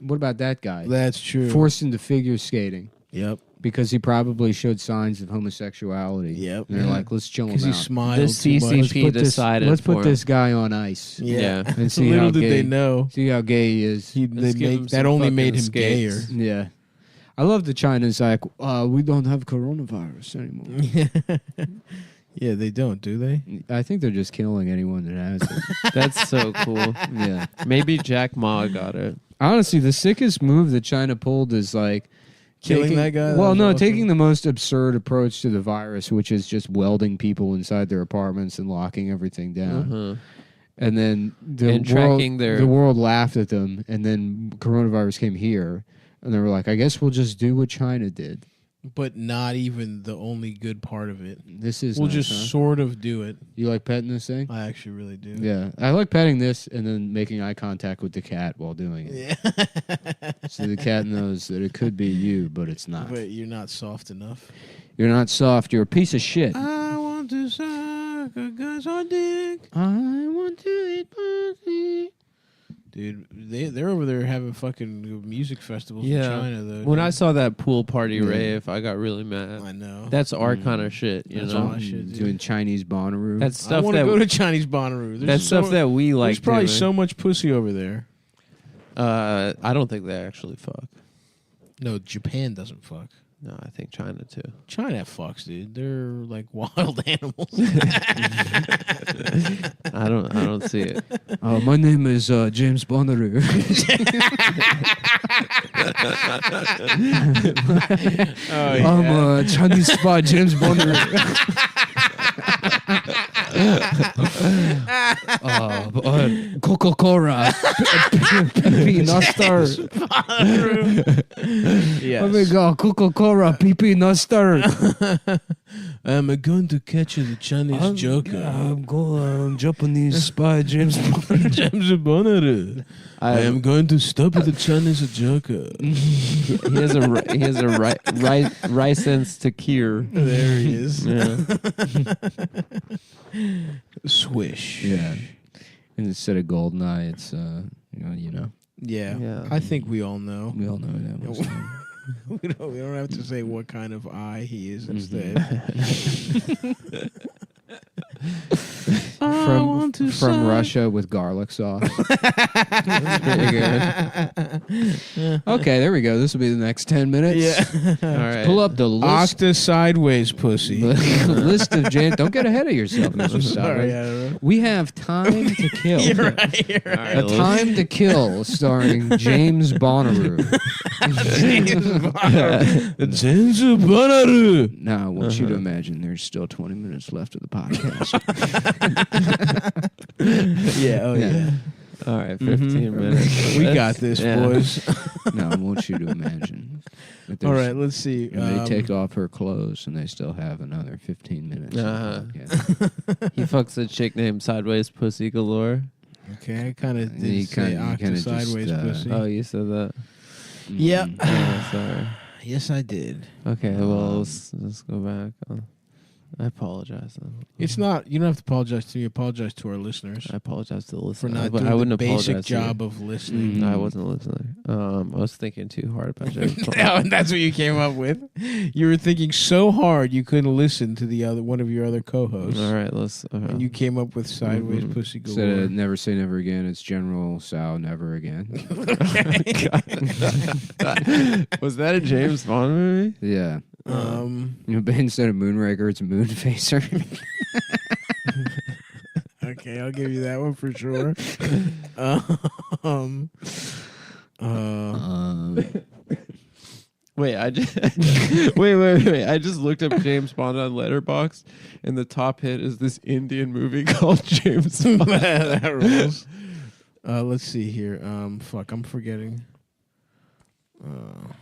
what about that guy? That's true. Forced into figure skating Yep. because he probably showed signs of homosexuality. Yep. And they're like, let's chill him Because he out. smiled. The too much. CCP decided Let's put for this guy on ice Yeah. and see Little how did gay. they know. See how gay he is. Let's give him That some only fucking made him skates. gayer. Yeah. I love the China's we don't have coronavirus anymore. Yeah, they don't, do they? I think they're just killing anyone that has it. That's so cool. Yeah. Maybe Jack Ma got it. Honestly, the sickest move that China pulled is Killing taking- that guy? That Well, was no, awesome. taking the most absurd approach to the virus, which is just welding people inside their apartments and locking everything down. Uh-huh. And then And tracking their- the world laughed at them, and then coronavirus came here, and they were like, I guess we'll just do what China did. But not even the only good part of it. This is We'll nice, just huh? sort of do it. You like petting this thing? I actually really do. Yeah. I like petting this and then making eye contact with the cat while doing it. Yeah. So the cat knows that it could be you, but it's not. But you're not soft enough. You're not soft. You're a piece of shit. I want to suck a guy's hard dick. I want to eat pussy. Dude, they're over there having fucking music festivals Yeah. in China, though. When dude. I saw that pool party Yeah. rave, I got really mad. I know. That's our kind of shit, you That's know? our shit, dude. Doing Chinese Bonnaroo. That's I stuff want to that go to Chinese Bonnaroo. that's stuff that we like. There's probably doing. so much pussy over there. I don't think they actually fuck. No, Japan doesn't fuck. No, I think China too. China fucks, dude. They're like wild animals. I don't see it. My name is James Bonnaroo. I'm Chinese spy James Bonnaroo. Coca-Cola. Peanut star. Yes. Oh my God, Coca-Cola, peanut star. I'm going to catch the Chinese joker. I'm going Japanese spy James Bond. James Bond. I am going to stop the Chinese joker. He has a license to cure. There he is. Yeah. Swish. Yeah. And instead of Goldeneye, it's you know. Yeah. Yeah. I think we all know. We all know that was. We don't have to say what kind of eye he is instead. From Russia with garlic sauce. Very good. Okay, there we go. This will be the next 10 minutes. Yeah. All right. Pull up the list. Octa sideways pussy. List of James. Don't get ahead of yourself, Mr. Sorry, Stavros. I don't know. We have Time to Kill. You're right. A Time to Kill starring James Bonnaroo. James Bonnaroo. Now, I want you to imagine there's still 20 minutes left of the podcast. Yeah. Oh yeah. All right, 15 minutes. We got this, boys. Now, I want you to imagine. that All there's- right. Let's see. They take off her clothes and they still have another 15 minutes. of the Uh-huh. podcast. He fucks a chick named Sideways Pussy Galore. Okay, I kind of He did say kinda Octa just, sideways pussy. Oh, you said that. Yeah. Oh, sorry. Yes, I did. Okay, well, let's go back. I apologize. It's not. You don't have to apologize to me. Apologize to our listeners I apologize to the for listener. not I doing wouldn't the basic apologize to you. job of listening. No, I wasn't listening. I was thinking too hard about James Bond. And that's what you came up with. You were thinking so hard you couldn't listen to the other one of your other co-hosts, All right, let's. and you came up with sideways pussy galore. Instead of Never Say Never Again, it's General Sal Never Again. Was that a James Bond movie? Yeah. But instead of Moonraker, it's Moonfacer. Okay, I'll give you that one for sure. Wait, I just wait. I just looked up James Bond on Letterboxd, and the top hit is this Indian movie called James Bond. That rules. Let's see here. Fuck, I'm forgetting. Well,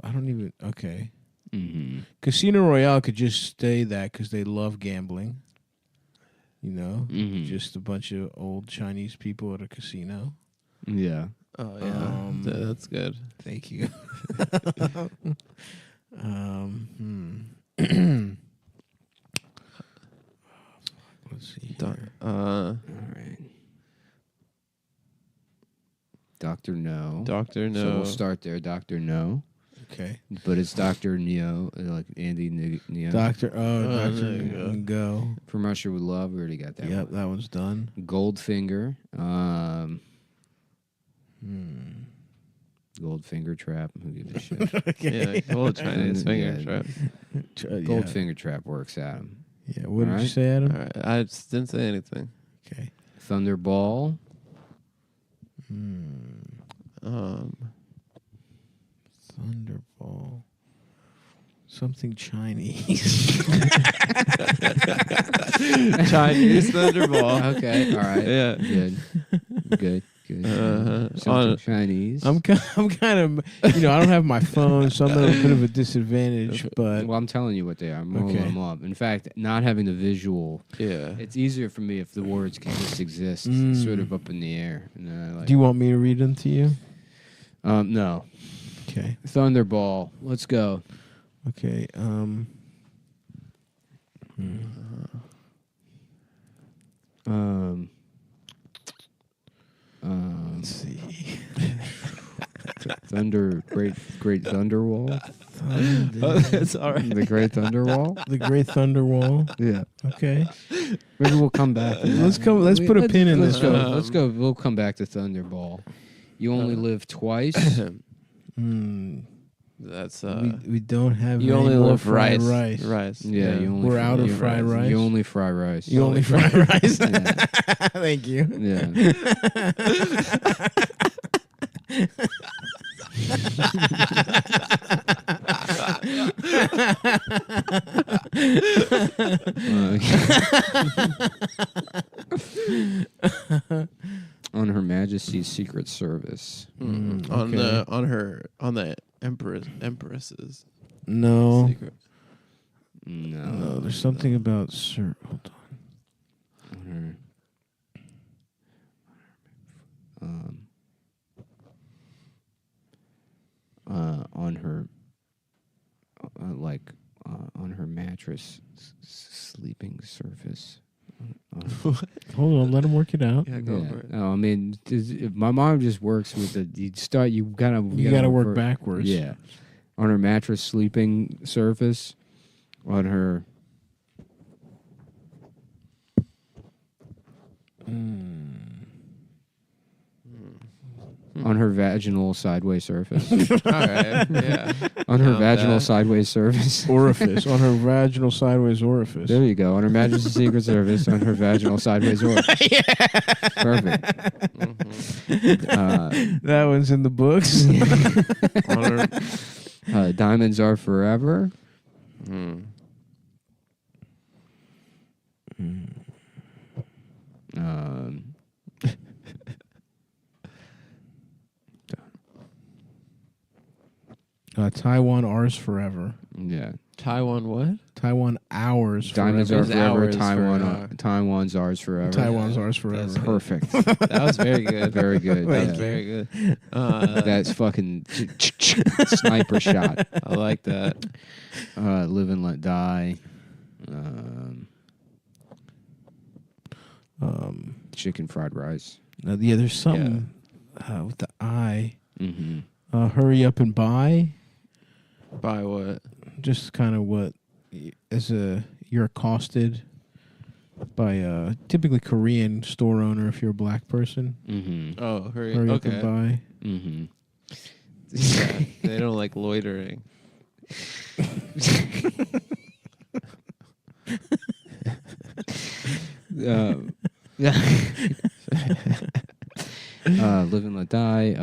I don't even. Okay. Mm-hmm. Casino Royale could just stay that because they love gambling. You know, Mhm. just a bunch of old Chinese people at a casino. Yeah. Oh yeah, that's good. Thank you. Let's see. All right. Dr. No. Doctor No. So we'll start there. Dr. No. Okay. But it's Dr. Neo, like Andy Neo. Doctor. there Doctor. you Go. From Russia with Love. We already got that Yep, one. that one's done. Goldfinger. Goldfinger Trap. Who gives a shit? Yeah, old Chinese finger Yeah. trap. Goldfinger Trap works, Adam. Yeah. What did you Alright. say, Adam? All right, I just didn't say anything. Okay. Thunderball. Thunderball. Something Chinese. Chinese Thunderball. Okay. All right. Yeah. Good. Good. Uh-huh. Something Chinese. I'm kind of, I don't have my phone, so I'm at a bit of a disadvantage. But Well, I'm telling you what they are. I'm rolling Okay. them up. In fact, not having the visual, Yeah. it's easier for me if the words can just exist, sort of up in the air. And then I like, do you want me to read them to you? no. Okay. Thunderball. Let's go. Okay. Let's see. Great Thunderwall. Oh, that's all right. The Great Thunderwall. The Great Thunderwall. Yeah. Okay. Maybe we'll come back. to that. Let's put a pin in Let's this go. one. Let's go. We'll come back to Thunderball. You only live twice. That's We don't have you any only more love fried rice. rice. Yeah, you only We're fry- out of you- fried rice. You only fry rice. You only fry rice. Yeah. Thank you. Yeah. On Her Majesty's Secret Service. On the empresses. No. Secret. No, there's something about Sir. Hold on. On her, on her mattress sleeping surface. Hold on, let him work it out. Yeah, go for it. No, I mean, my mom just works with the. You gotta work backwards. Yeah, on her mattress sleeping surface, on her. On her vaginal sideways surface. All right. Yeah. On her Count vaginal that. sideways surface. Orifice. On her vaginal sideways orifice. There you go. On Her Majesty's Secret Service. On her vaginal sideways orifice. Perfect. That one's in the books. On her, Diamonds Are Forever. Taiwan ours forever. Yeah. Taiwan what? Taiwan ours Diamonds forever. Are Forever. Ours Taiwan's Ours Forever. Taiwan's ours forever. Perfect. That was very good. Very good. That was Yeah. very good. That's fucking sniper shot. I like that. Live and Let Die. Chicken fried rice. Yeah, there's something with the I. Mm-hmm. Hurry Up and Buy. By what? Just kind of what you're accosted by a typically Korean store owner if you're a black person. Mm-hmm. Oh, hurry Up and buy. Mm-hmm. Yeah, they don't like loitering. Live and Let Die.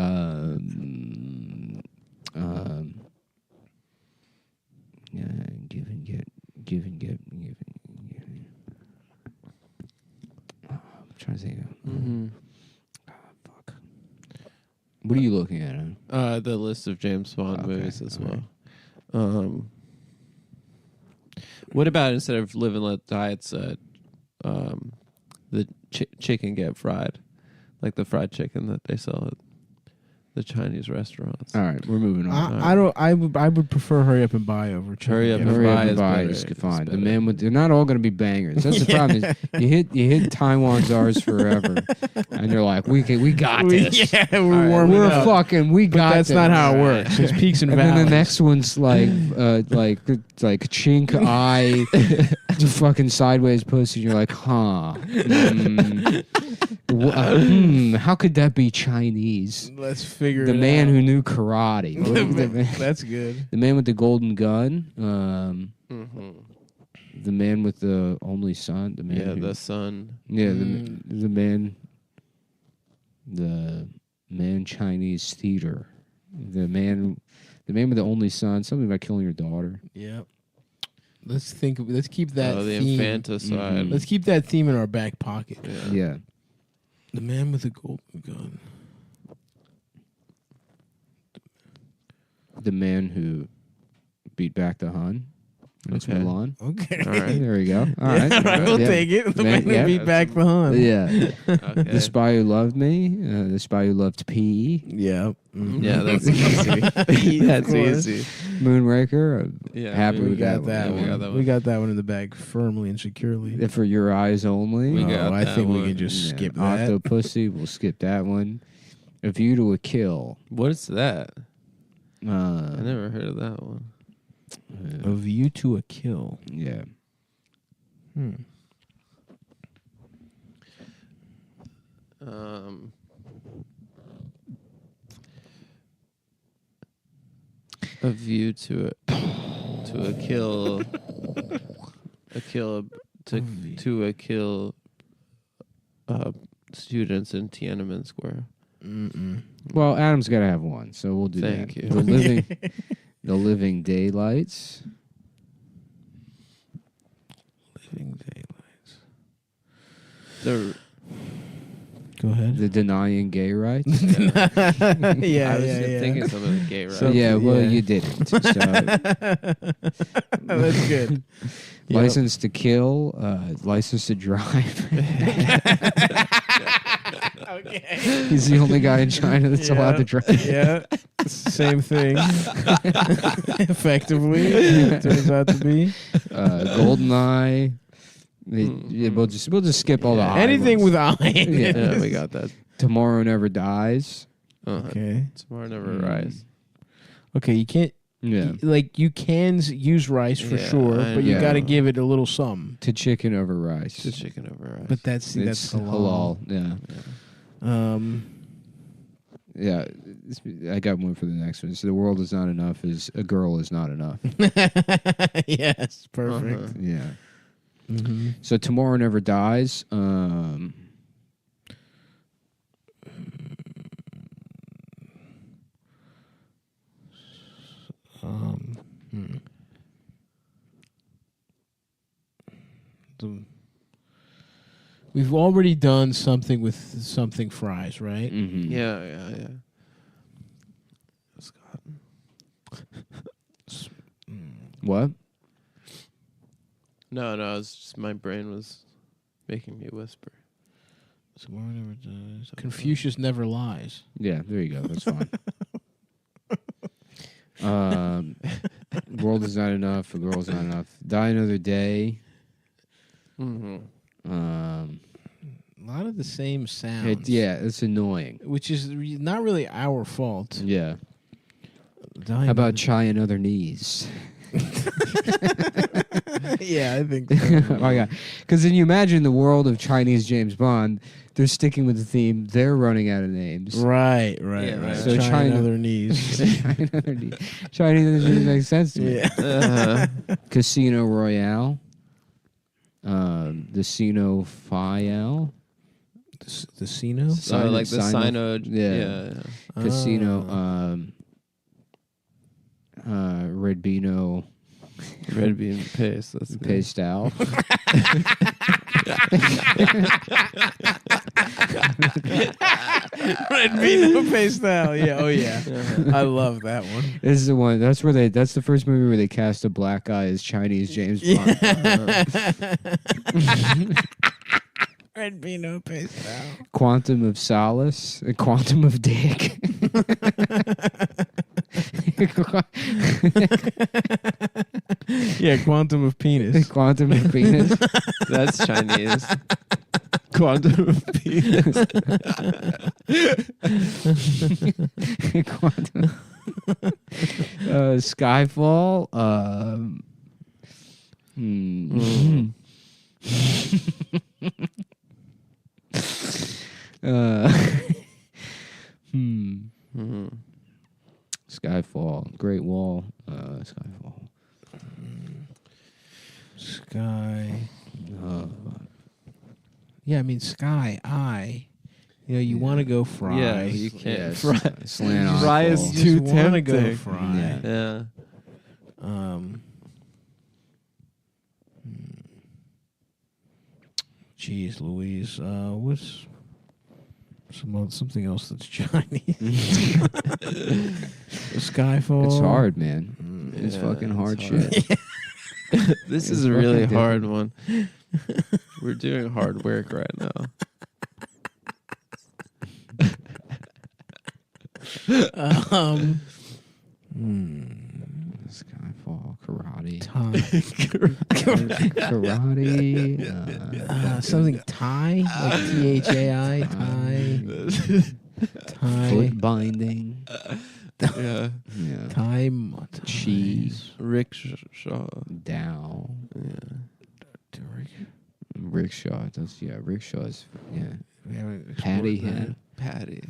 Give and get. I'm trying to think. Fuck. What are you looking at? The list of James Bond movies as well. Right. What about instead of Live and Let Die, it's the chicken get fried, like the fried chicken that they sell at the Chinese restaurants. All right, we're moving on. I would prefer Hurry Up and Buy over Hurry Up and Hurry Up Buy and is Buy better. is It's fine. The better. man with they're not all going to be bangers. That's the problem. Is you hit Taiwan's Ours Forever, and you're like, we got this. Yeah, we're warming We're up. fucking. We But got that's this. not how it works. There's peaks and And valleys. then the next one's like chink eye, fucking sideways pussy. And you're like, huh? How could that be Chinese? Let's figure The it man out. who knew karate. That's good. The man with the golden gun. The man with the only son. The man. Yeah, who, the son. Yeah, the man. The man Chinese theater. The man with the only son. Something about killing your daughter. Yep. Let's keep that The theme. infanticide. Let's keep that theme in our back pocket. Yeah. The man with the golden gun. The man who beat back the Hun. Vince Okay. Milan. Okay. All right. There we go. All right. All right, we'll Yeah. take it. The man who yeah. beat back the Hun. Yeah. Okay. The Spy Who Loved Me. The Spy Who Loved P. Yeah. Yeah, that's easy. That's easy. Moonraker. Yeah, Happy We with got that Yeah, one. we got that We one. got that one in the bag firmly and securely. For Your Eyes Only. We got I that think we one. can just Yeah. skip that. Octopussy. We'll skip that one. A View to a Kill. What is that? I Uh, never heard of that one. A View to a Kill. yeah. A view to a kill, to a kill students in Tiananmen Square. Well, Adam's got to have one, so we'll do Thank that. you. The Living Daylights. Go ahead. The denying gay rights. yeah, I was thinking some of the gay rights. You didn't. So, that's good. license to kill, license to drive. Okay. He's the only guy in China that's allowed to drive. Yeah, same thing. Effectively, it turns out to be. GoldenEye. We'll just skip all the I anything ones. with I. In it. Yeah, we got that. Tomorrow Never Dies. Okay. Tomorrow Never Rise. Okay, you can't. Yeah. Like you can use rice for sure, but you know. got to give it a little something. To chicken over rice. To chicken over rice. But that's halal. Yeah. Yeah, I got one for the next one. So the world is not enough is a girl is not enough. Yes, perfect. Yeah. Mm-hmm. So Tomorrow Never Dies. We've already done something with something fries, right? Mm-hmm. Yeah. Scott. What? No, it's just my brain was making me whisper. Tomorrow never dies. Confucius never lies. Yeah, there you go. That's fine. World is not enough. A girl is not enough. Die Another Day. Mm-hmm. A lot of the same sounds. It's annoying. Which is not really our fault. Yeah. How about Chai and Other Knees? Yeah, I think so. Oh my God. Because then you imagine the world of Chinese James Bond, they're sticking with the theme, they're running out of names. Right. So China Other Knees. Chinese Other Knees makes sense to me. Yeah. Casino Royale. The Sino Fial. The Sino? Like the Sino. Yeah. Casino. Red Beano. Red bean paste. That's Pastel. Red Beano Pastel. Yeah. Oh yeah. I love that one. This is the one. That's the first movie where they cast a black guy as Chinese James Bond. Red Beano Pastel. Quantum of Solace. Quantum of Dick. Yeah, Quantum of Penis. Quantum of Penis. That's Chinese. Quantum of penis. Quantum. Skyfall. Skyfall. Great Wall. Skyfall. Sky. Yeah, I mean Sky. You want to go fry. Yeah, you can't. Fry. Slant Fry on. is You too just want to go tempting. fry. Yeah. Jeez, Louise. What's something else that's Chinese? Skyfall. It's hard, man. It's fucking hard shit. This is a really hard one. We're doing hard work right now. Skyfall. Karate. Karate. Something Thai, like Thai. Thai. Foot binding. Yeah. Time. Chi. Rickshaw. Dow. Yeah. Rickshaw. Rickshaws. Yeah. Patty hat. Patty.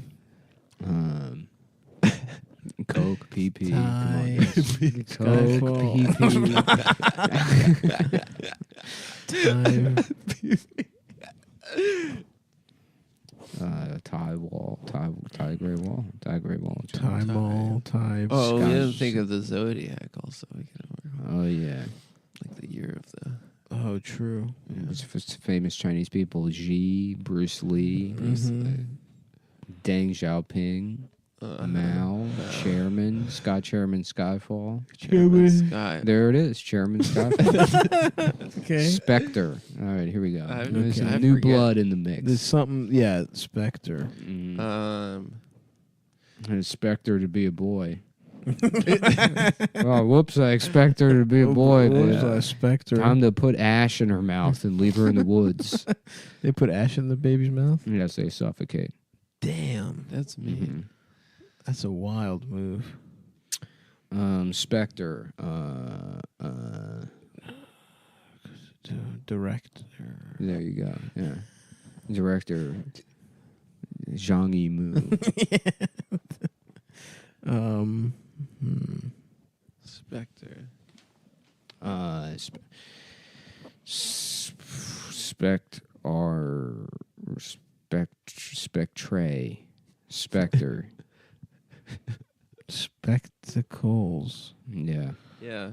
Coke, PP. Coke, PP. Thai wall. Thai Great Wall. Time Mall. Time. Oh, we didn't think of the Zodiac also. We can work on. Oh, yeah. Like the year of the Oh, true. It's famous Chinese people: Xi, Bruce Lee, Deng Xiaoping, Mao, Chairman, Skyfall. Sky. There it is, Chairman Skyfall. Okay. Spectre. All right, here we go. There's some I new forget. blood in the mix. There's something, yeah, Spectre. And a Spectre to be a boy. Oh, whoops! I expect her to be a boy, but Spectre. time to put ash in her mouth and leave her in the woods. They put ash in the baby's mouth? Yes, they suffocate. Damn. That's me. That's a wild move. Spectre. Director. There you go. Yeah. Director. Zhang Yimou. Spectre. Spectre. Spectacles. Yeah. Yeah.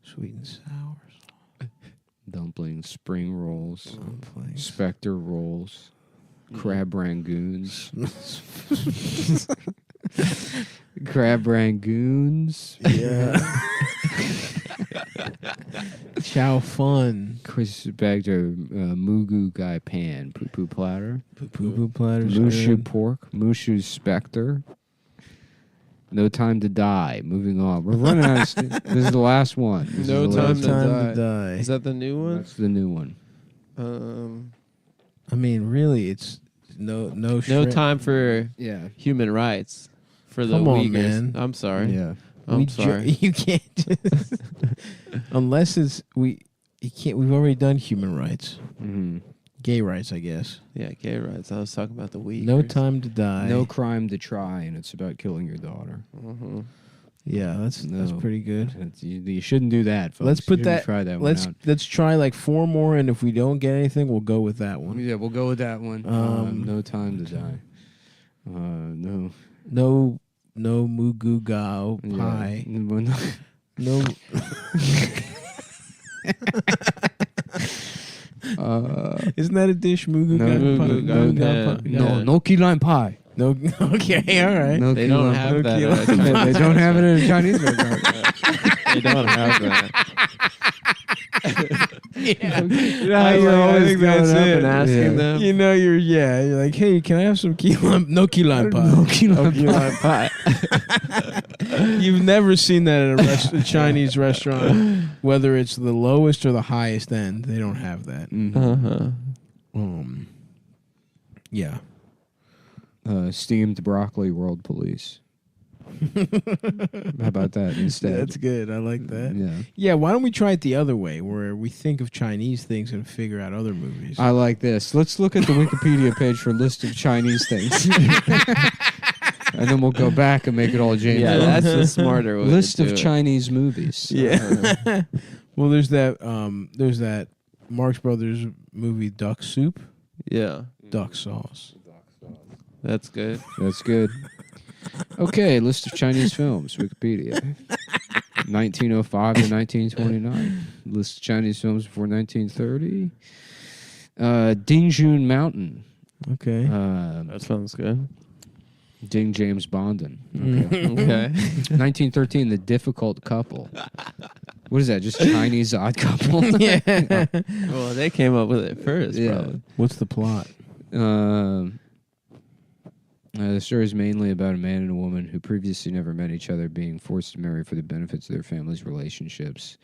Sweet and sour. Dumplings, spring rolls, Dumplings. Spectre rolls, crab rangoons. Crab rangoons. Yeah. Chow fun. Chris Spectre, Mugu Gai Pan, Poo Poo Platter. Poo poo platters. Mushu Pork, Mushu Spectre. No Time to Die. Moving on. We're running out of this is the last one. This No is the Time last to one. Die. Is that the new one? That's the new one. I mean, really, it's no No shrimp. time for Yeah. human rights for the Come on, Uyghurs. man. I'm sorry. Yeah. I'm sorry. You can't just unless it's you can't. We've already done human rights, Mm-hmm. gay rights, I guess. Yeah, gay rights. I was talking about the Uyghurs. No Time to Die. No Crime to Try, and it's about killing your daughter. Mm-hmm. Yeah, that's No. pretty good. You shouldn't do that, folks. Let's put You shouldn't that. Try that one out. Let's try like 4 more, and if we don't get anything, we'll go with that one. Yeah, we'll go with that one. No Time to Die. No. No mugu gao Yeah. pie. No. No. Isn't that a dish? Mugu No, gao mugu gao pie. pan. No, no key lime pie. No. Okay. All right. No They key don't lime have pie. that. They don't have it in a Chinese restaurant. They don't have that. I think that's it. And asking them. You know, you're like, hey, can I have some key lime? No key lime pie. No key lime pie. You've never seen that at a Chinese restaurant, whether it's the lowest or the highest end. They don't have that. Yeah. Steamed broccoli world police. How about that instead? That's good. I like that. Yeah. Yeah, why don't we try it the other way, where we think of Chinese things and figure out other movies? I like this. Let's look at the Wikipedia page for a list of Chinese things. And then we'll go back and make it all James. Yeah, Bond. that's the smarter way. List to of do it. Chinese movies. Yeah. Well, there's that Marx Brothers movie Duck Soup, Yeah, Duck Sauce. that's good. That's good. Okay, list of Chinese films, Wikipedia. 1905 to 1929. List of Chinese films before 1930. Dingjun Mountain. Okay. That sounds good. Ding James Bondin. Okay. 1913, The Difficult Couple. What is that? Just Chinese odd couple? Yeah. Well, they came up with it first, Yeah. probably. What's the plot? The story is mainly about a man and a woman who previously never met each other being forced to marry for the benefits of their family's relationships,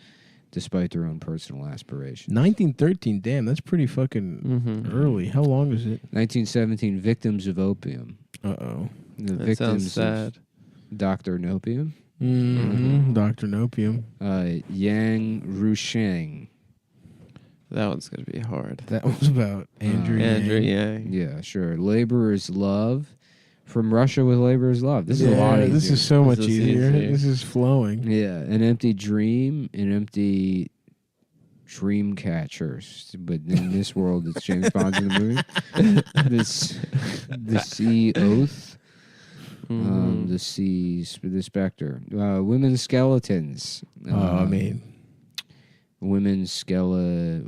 despite their own personal aspirations. 1913. Damn, that's pretty fucking early. How long is it? 1917, Victims of Opium. Uh-oh. The That victims sounds sad. of Dr. Nopium. Mm-hmm. Dr. Nopium. Yang Rusheng. That one's gonna be hard. That was about Andrew Yang. Andrew Yang. Yeah, sure. Laborer's Love. From Russia with Laborer's Love. This is a lot easier. This is so much This is easier. easier. This is flowing. Yeah, An Empty Dream, An Empty Dream Catchers. But in this world, it's James Bond's in the movie. The Sea Oath. The Seas, the Spectre. Women's skeletons. Women's women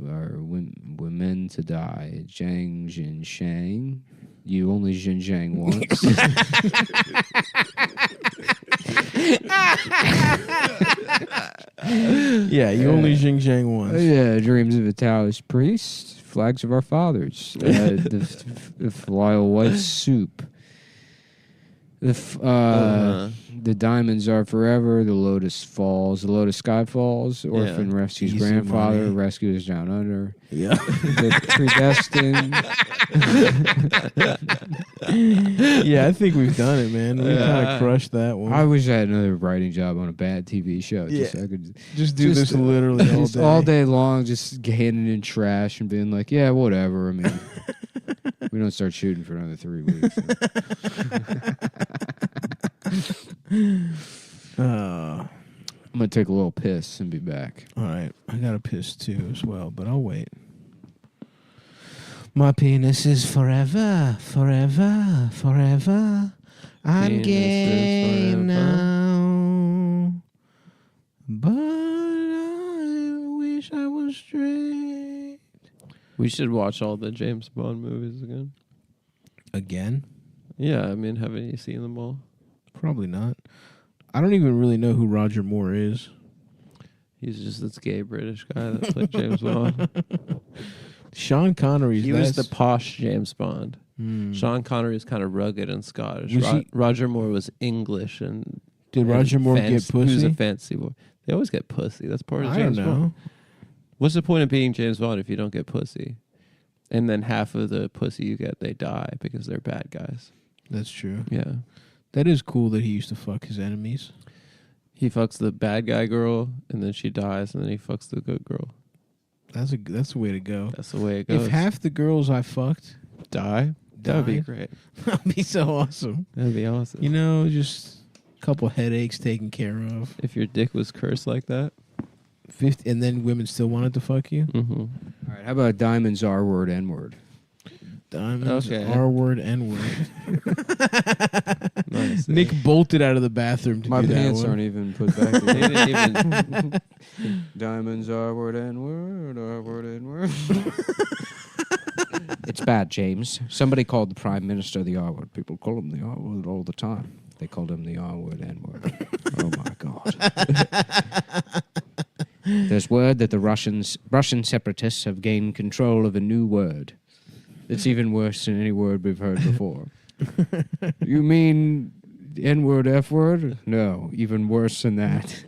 to die. Zhang Jin Shang. You only Jin Zhang once. Yeah, you only Xing Zhang once. Yeah, Dreams of a Taoist Priest. Flags of Our Fathers. The Flyal White Soup. The Diamonds Are Forever, The Lotus Falls, The Lotus Sky Falls, Orphan Rescues Easy Grandfather, money. Rescues Down Under, Yeah. The Predestined. Yeah, I think we've done it, man. We kind of crushed that one. I wish I had another writing job on a bad TV show. Just so I could just do this literally all just day. all day long, just handing in trash and being like, yeah, whatever. I mean, we don't start shooting for another 3 weeks. I'm gonna take a little piss and be back. All right, I got to piss too as well, but I'll wait. My penis is forever, forever, forever. I'm Penis is gay forever. now, but I wish I was straight. We should watch all the James Bond movies again. Again? Yeah, I mean, haven't you seen them all? Probably not. I don't even really know who Roger Moore is. He's just this gay British guy that played James Bond. Sean Connery. He was the posh James Bond. Hmm. Sean Connery is kind of rugged and Scottish. Was he- Roger Moore was English and Did Roger Moore get He was pussy? a fancy boy. They always get pussy. That's part of I don't James know. Bond. What's the point of being James Bond if you don't get pussy? And then half of the pussy you get, they die because they're bad guys. That's true. Yeah. That is cool that he used to fuck his enemies. He fucks the bad guy girl, and then she dies, and then he fucks the good girl. That's the way to go. That's the way it goes. If half the girls I fucked die, that would be died, great. that'd be so awesome. That'd be awesome. You know, just a couple headaches taken care of. If your dick was cursed like that. 50, and then women still wanted to fuck you? Mm-hmm. All right, how about Diamonds, R word, N word? Diamonds, Okay. R word, N word. Nice. Nick bolted out of the bathroom to My do pants that one. aren't even put back He together. didn't even. Diamonds, R word, N word, R word, N word. It's bad, James. Somebody called the Prime Minister the R word. People call him the R word all the time. They called him the R word, N word. Oh my God. There's word that the Russian separatists have gained control of a new word. It's even worse than any word we've heard before. You mean N-word, F-word? No, even worse than that.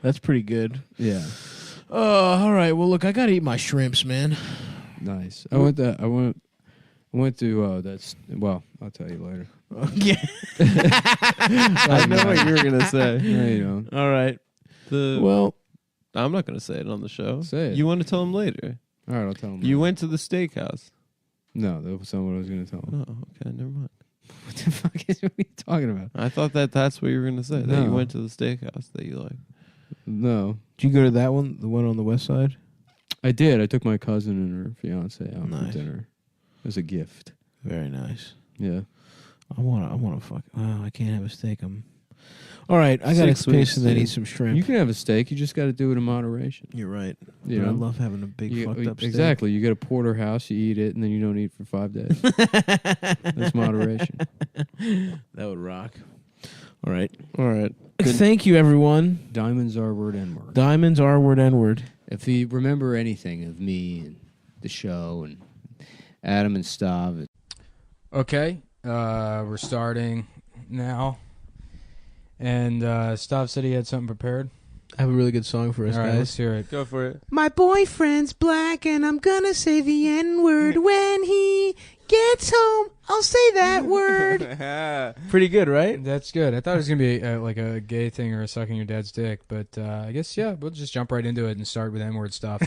That's pretty good. Yeah, All right. Well, look, I gotta eat my shrimps, man. nice. I went to that's well. I'll tell you later. Yeah. I know what you were gonna say. No, you don't. All right. Well, I'm not gonna say it on the show. Say it. You want to tell him later? All right, I'll tell him. You went to the steakhouse. No, that was not what I was going to tell him. Oh, okay, never mind. What the fuck is what are you talking about? I thought that's what you were gonna say. That you No. went to the steakhouse that you like. No, Did you go to that one, the one on the west side? I did. I took my cousin and her fiance out Nice. for dinner as a gift. Very nice. Yeah. I wanna fuck. Oh, I can't have a steak. All right, I got to 6 weeks, space and then dude. eat some shrimp. You can have a steak. You just got to do it in moderation. You're right. You But I know? love having a big fucked up steak. Exactly. You get a porterhouse, you eat it, and then you don't eat for 5 days. That's moderation. That would rock. All right. All right. Thank you, everyone. Diamonds, R word, N word. Diamonds, R word, N word. If you remember anything of me and the show and Adam and Stav, Okay, we're starting now. And Stav said he had something prepared. I have a really good song for us, All right, let's guys. hear it. Go for it. My boyfriend's black, and I'm gonna say the N word when he gets home. I'll say that word. Pretty good, right? That's good. I thought it was going to be like a gay thing or a sucking your dad's dick. But I guess, yeah, we'll just jump right into it and start with N-word stuff.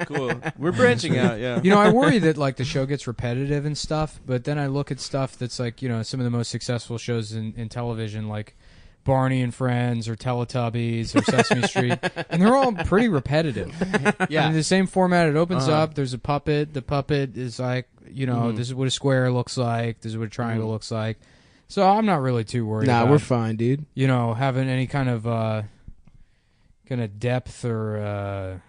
Cool. We're branching out. Yeah. You know, I worry that like the show gets repetitive and stuff, but then I look at stuff that's like, you know, some of the most successful shows in television, like Barney and Friends or Teletubbies or Sesame Street, and they're all pretty repetitive. Yeah, in the same format. It opens up. There's a puppet. The puppet is like, You know, this is what a square looks like. This is what a triangle looks like. So I'm not really too worried. Nah, about, we're fine, dude. You know, having any kind of depth or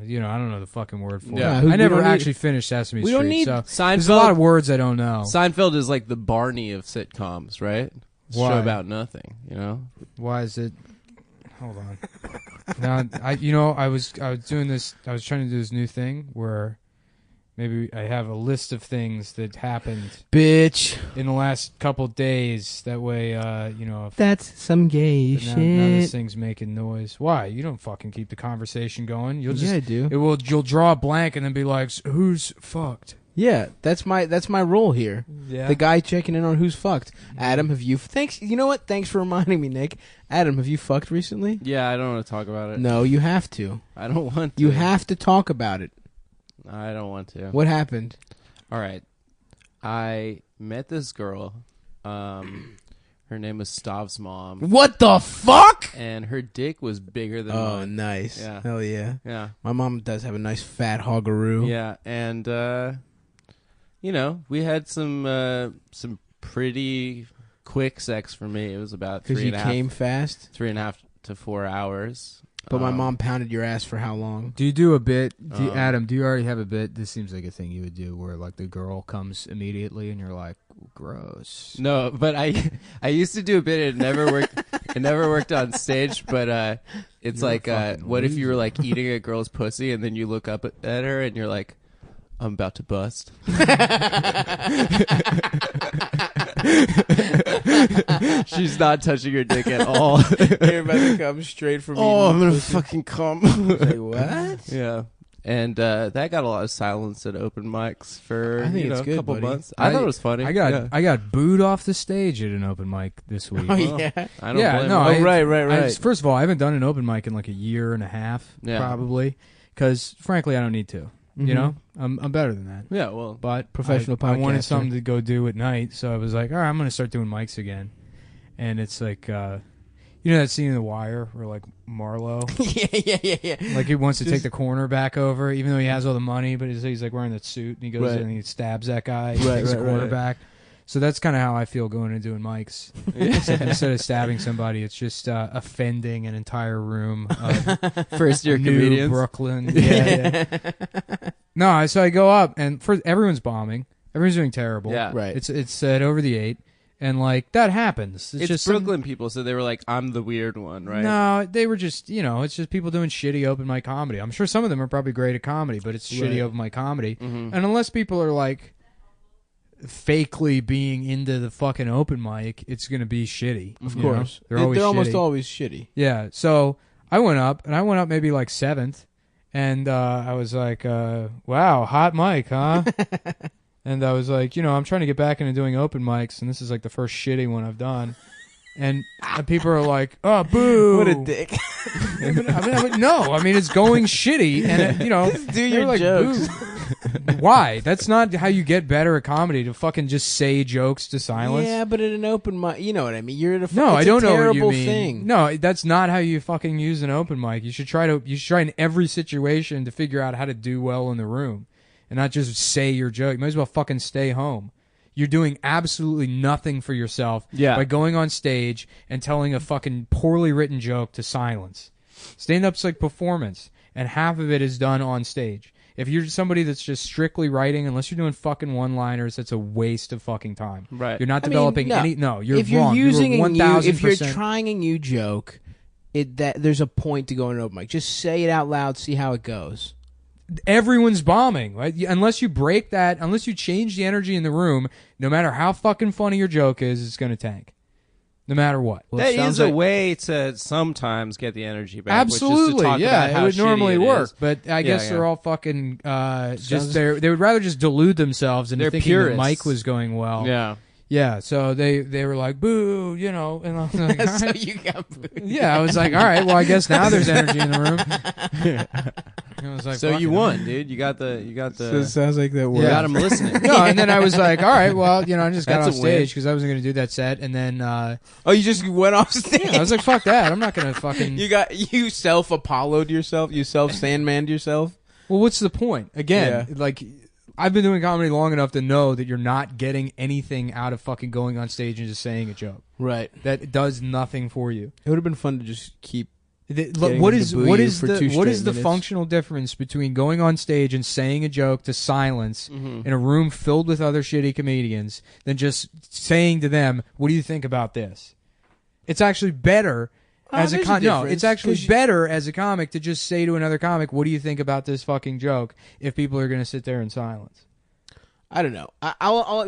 you know, I don't know the fucking word for it. I never actually finished Sesame Street. We don't need so Seinfeld. there's a lot of words I don't know. Seinfeld is like the Barney of sitcoms, right? It's a Why? show about nothing, you know? Why is it? Hold on. Now, I was doing this. I was trying to do this new thing where maybe I have a list of things that happened, bitch, in the last couple days. That way, you know, if that's some gay shit. now this thing's making noise. Why? You don't fucking keep the conversation going. You'll just I do. You'll draw a blank and then be like, "Who's fucked?" Yeah, that's my role here. Yeah. The guy checking in on who's fucked. Adam, have you? Thanks. You know what? Thanks for reminding me, Nick. Adam, have you fucked recently? Yeah, I don't want to talk about it. No, you have to. I don't want to. You have to talk about it. I don't want to. What happened? All right. I met this girl. Her name was Stav's mom. What the fuck? And her dick was bigger than mine. Oh, nice. Yeah. Hell yeah. Yeah. My mom does have a nice fat hoggaroo. Yeah, and you know, we had some pretty quick sex for me. It was about Because you came fast? 3.5 to 4 hours. But my mom pounded your ass for how long? Do you do a bit, Adam? Do you already have a bit? This seems like a thing you would do, where like the girl comes immediately, and you're like, "Gross." No, but I used to do a bit. It never worked. It never worked on stage. But it's You're like, what if you were like eating a girl's pussy, and then you look up at her, and you're like, "I'm about to bust." She's not touching her dick at all. You're about to come straight from I'm gonna fucking come. Say what? Yeah. And that got a lot of silence at open mics for I think it's a good, couple buddy. months. I thought it was funny. I got booed off the stage at an open mic this week. Oh, yeah. I don't Yeah, blame no, him. Right. First of all, I haven't done an open mic in like a year and a half, Yeah. probably, because frankly, I don't need to. You know, I'm better than that. Yeah, well, But Professional I wanted podcaster. something to go do at night, so I was like, all right, I'm going to start doing mics again. And it's like, you know that scene in The Wire where like Marlo, yeah. like he wants to take the corner back over, even though he has all the money, but he's like wearing that suit, and he goes in and he stabs that guy, and takes the corner back. So that's kind of how I feel going and doing mics. Except instead of stabbing somebody, it's just offending an entire room of first year New comedians. Brooklyn. Yeah. No, so I go up, and everyone's bombing. Everyone's doing terrible. Yeah. Right. It's at over the 8, and like that happens. It's just Brooklyn people, so they were like, "I'm the weird one," right? No, they were just, you know, it's just people doing shitty open mic comedy. I'm sure some of them are probably great at comedy, but it's shitty open mic comedy. Mm-hmm. And unless people are like fakely being into the fucking open mic, it's going to be shitty. Of you course. know? They're always almost shitty. always shitty. Yeah, so I went up maybe like 7th, and I was like, wow, hot mic, huh? And I was like, you know, I'm trying to get back into doing open mics, and this is like the first shitty one I've done. And people are like, oh, boo. What a dick. No, I mean, it's going shitty, and, you know, Just do your like, jokes. boo. Why? That's not how you get better at comedy, to fucking just say jokes to silence. Yeah, but at an open mic, you know what I mean. You're at a No, it's I don't a know what terrible you mean. thing. No, that's not how you fucking use an open mic. You should try in every situation to figure out how to do well in the room, and not just say your joke. You might as well fucking stay home. You're doing absolutely nothing for yourself by going on stage and telling a fucking poorly written joke to silence. Stand-up's like performance, and half of it is done on stage. If you're somebody that's just strictly writing, unless you're doing fucking one-liners, that's a waste of fucking time. Right. You're not developing any. No, you're if you're wrong. using you're a new, 1000%. if you're trying a new joke, there's a point to going to open mic. Just say it out loud, see how it goes. Everyone's bombing, right? Unless you break that, unless you change the energy in the room, no matter how fucking funny your joke is, it's going to tank. No matter what. Well, That sounds is a like- way to sometimes get the energy back. Absolutely, which is to talk yeah, about how it would shitty normally it work, is. but I guess yeah. they're all fucking just they would rather just delude themselves into They're thinking purists. the mic was going well. Yeah. So they were like, boo, you know, and I was like, all So right. you got booed. Yeah, I was like, all right, well, I guess now there's energy in the room. And I was like, So fuck you it. won, dude. You got the. So it sounds like that You worked. got him listening. No, and then I was like, all right, well, you know, I just got That's off a win. stage because I wasn't going to do that set, and then Oh, you just went off stage. I was like, fuck that, I'm not going to fucking. You self-Apollo'd yourself. You self-Sandman'd yourself. Well, what's the point? Again, like, I've been doing comedy long enough to know that you're not getting anything out of fucking going on stage and just saying a joke. Right. That does nothing for you. It would have been fun to just keep. What is the minutes. functional difference between going on stage and saying a joke to silence in a room filled with other shitty comedians than just saying to them, "What do you think about this?" It's actually better as a it's actually better as a comic to just say to another comic, "What do you think about this fucking joke?" If people are going to sit there in silence. I don't know.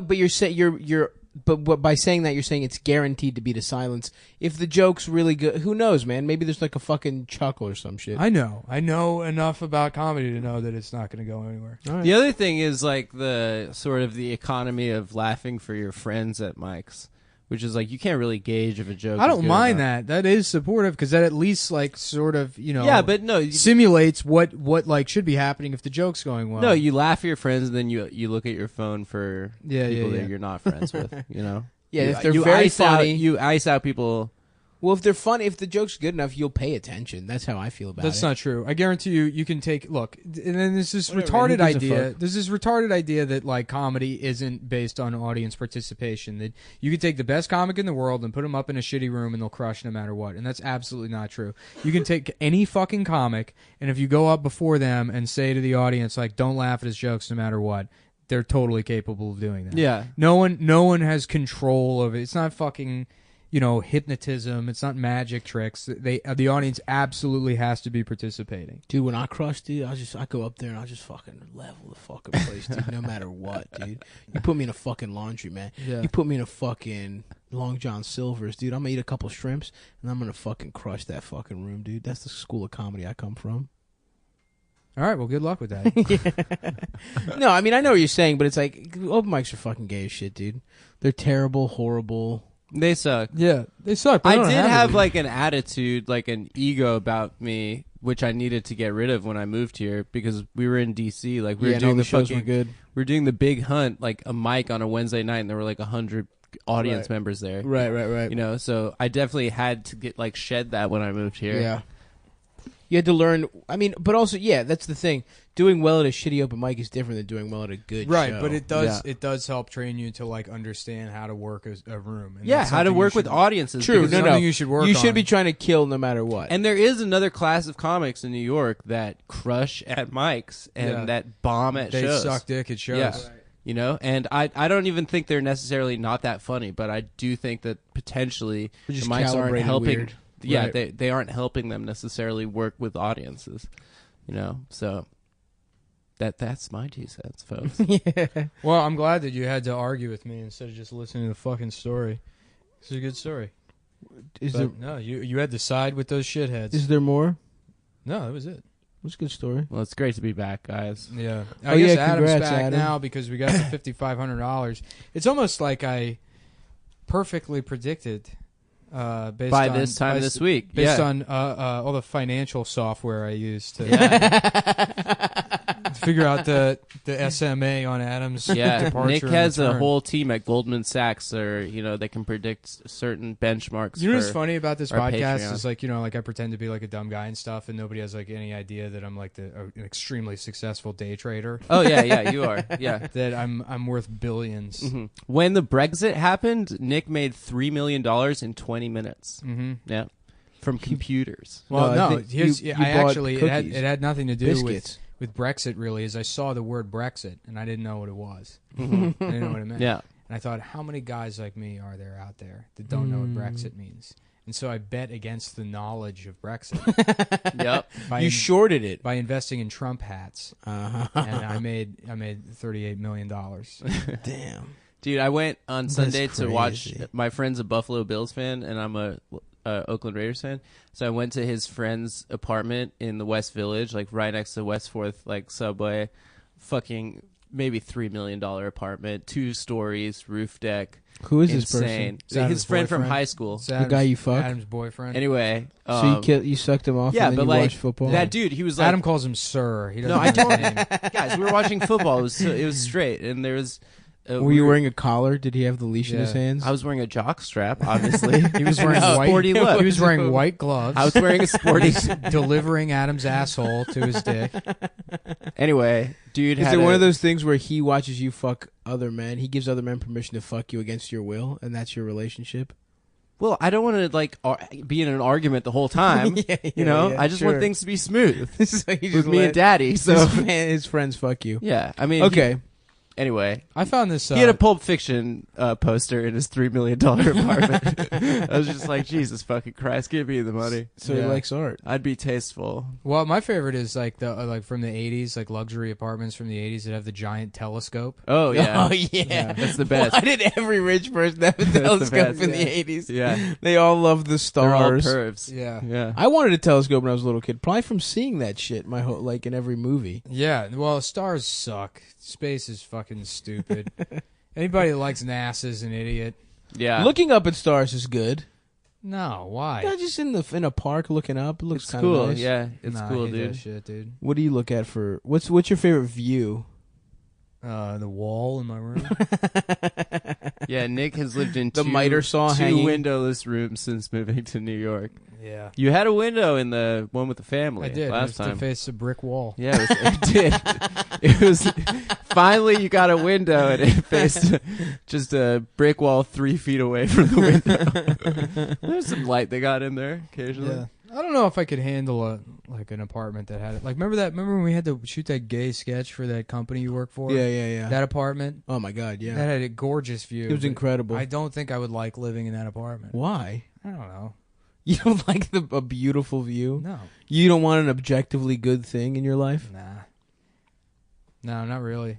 But you're saying But by saying that, you're saying it's guaranteed to be to silence. If the joke's really good, who knows, man? Maybe there's like a fucking chuckle or some shit. I know enough about comedy to know that it's not going to go anywhere. Right. The other thing is like the sort of the economy of laughing for your friends at mics, which is like you can't really gauge if a joke. I don't mind enough. that. That is supportive because that at least like sort of Yeah, but no, simulates what like should be happening if the joke's going well. No, you laugh at your friends and then you look at your phone for people that you're not friends with. You know. Yeah, you, if they're you very ice funny, you ice out people. Well, if they're funny, if the joke's good enough, you'll pay attention. That's how I feel about it. That's not true. I guarantee you can take look, and then there's this Whatever, retarded who gives a idea. fuck? There's this retarded idea that like comedy isn't based on audience participation. That you could take the best comic in the world and put them up in a shitty room and they'll crush no matter what. And that's absolutely not true. You can take any fucking comic, and if you go up before them and say to the audience like, "Don't laugh at his jokes no matter what," they're totally capable of doing that. Yeah. No one has control of it. It's not fucking, hypnotism. It's not magic tricks. The audience absolutely has to be participating. Dude, when I crush, dude, I go up there and I just fucking level the fucking place, dude. No matter what, dude. You put me in a fucking laundry, man. Yeah. You put me in a fucking Long John Silver's, dude. I'm gonna eat a couple shrimps and I'm gonna fucking crush that fucking room, dude. That's the school of comedy I come from. All right, well, good luck with that. No, I mean, I know what you're saying, but it's like, open mics are fucking gay as shit, dude. They're terrible, horrible. They suck. Yeah, they suck. But I they don't did to have be. like an attitude, like an ego about me, which I needed to get rid of when I moved here because we were in DC. Like we were doing the the shows fucking, were good. we were doing the Big Hunt, like a mic on a Wednesday night, and there were like 100 audience members there. Right. You know, so I definitely had to get like shed that when I moved here. Yeah. You had to learn. I mean, but also, yeah, that's the thing. Doing well at a shitty open mic is different than doing well at a good right, show. but it does help train you to like understand how to work a room. And Yeah, that's how to something work you with should- audiences. True. because- No, something you should work You should on. be trying to kill no matter what. And there is another class of comics in New York that crush at mics and Yeah. that bomb at They shows. suck dick at shows. Yeah. You know, and I don't even think they're necessarily not that funny, but I do think that potentially the They're just mics aren't calibrated helping. weird. Yeah, Right. they aren't helping them necessarily work with audiences. You know, so that's my 2 cents, folks. Well, I'm glad that you had to argue with me instead of just listening to the fucking story. It's a good story. Is But no, you had to side with those shitheads. there more? No, that was it. It was a good story. Well, it's great to be back, guys. Yeah. Oh, I guess yeah, Adam's congrats, back Adam. now because we got the $5,500. It's almost like I perfectly predicted based By on, this time this week, based yeah. on all the financial software I used to figure out the SMA on Adam's Yeah, departure. Nick and has a return. whole team at Goldman Sachs, or they can predict certain benchmarks. You know what's for funny about this our podcast Patreon. is like I pretend to be like a dumb guy and stuff, and nobody has like any idea that I'm like an extremely successful day trader. Oh yeah, you are. Yeah. That I'm worth billions. Mm-hmm. When the Brexit happened, Nick made $3 million in 20 minutes. Mm-hmm. Yeah, from computers. Well, No, I no, think here's, you I bought actually cookies. it had nothing to do Biscuits. with Brexit. Really, is I saw the word Brexit and I didn't know what it was. I didn't know what it meant. Yeah. And I thought, how many guys like me are there out there that don't know what Brexit means? And so I bet against the knowledge of Brexit. Yep. You shorted it. by investing in Trump hats, and I made $38 million. Damn. Dude, I went on Sunday That's to watch. crazy. My friend's a Buffalo Bills fan, and I'm a Oakland Raiders fan. So I went to his friend's apartment in the West Village, like right next to West Fourth, like subway. Fucking maybe $3 million apartment, 2 stories, roof deck. Who is this Insane. Is that His his friend from boyfriend? high school. It's The guy you fuck? Adam's boyfriend. Anyway, So you sucked him off yeah, and then but you like watched football? that dude, he was like, Adam calls him Sir. He doesn't No, I know his told name. guys, we were watching football. It was straight, and there was Were you wearing a collar? Did he have the leash in his hands? I was wearing a jock strap, obviously. He was wearing sporty look. He was wearing white gloves. I was wearing a sporty. delivering Adam's asshole to his dick. Anyway, dude, Is it one of those things where he watches you fuck other men? He gives other men permission to fuck you against your will, and that's your relationship? Well, I don't want to like be in an argument the whole time. You know, I just want things to be smooth So you with just me let and Daddy. So his friends fuck you. yeah, I mean, Okay. anyway, I found this. he had a Pulp Fiction poster in his $3 million apartment. I was just like, Jesus fucking Christ, give me the money. So he likes art. I'd be tasteful. Well, my favorite is like the like from the '80s, like luxury apartments from the '80s that have the giant telescope. Oh yeah, Oh, yeah. that's the best. Why did every rich person have a the telescope best. in the 80s? Yeah, They all loved the they're all stars. pervs. Yeah. Yeah. I wanted a telescope when I was a little kid, probably from seeing that shit my whole like in every movie. Yeah. Well, stars suck. Space is fucking stupid. Anybody that likes NASA is an idiot. Yeah. Looking up at stars is good. No, why? Yeah, just in a park looking up, it looks it's kind of cool. nice. Yeah, it's Nah, I cool, hate dude. that shit, dude. What do you look at for what's your favorite view? The wall in my room. Yeah, Nick has lived in The miter saw two hanging. windowless rooms since moving to New York. Yeah. You had a window in the one with the family I did. last It was time. to face a brick wall. Yeah, it did. It was finally you got a window and it faced just a brick wall 3 feet away from the window. There's some light they got in there occasionally. Yeah. I don't know if I could handle an apartment that had it. Like remember when we had to shoot that gay sketch for that company you work for? Yeah. That apartment. Oh my god, yeah. That had a gorgeous view. It was but incredible. I don't think I would like living in that apartment. Why? I don't know. You don't like a beautiful view? No. You don't want an objectively good thing in your life? Nah. No, not really.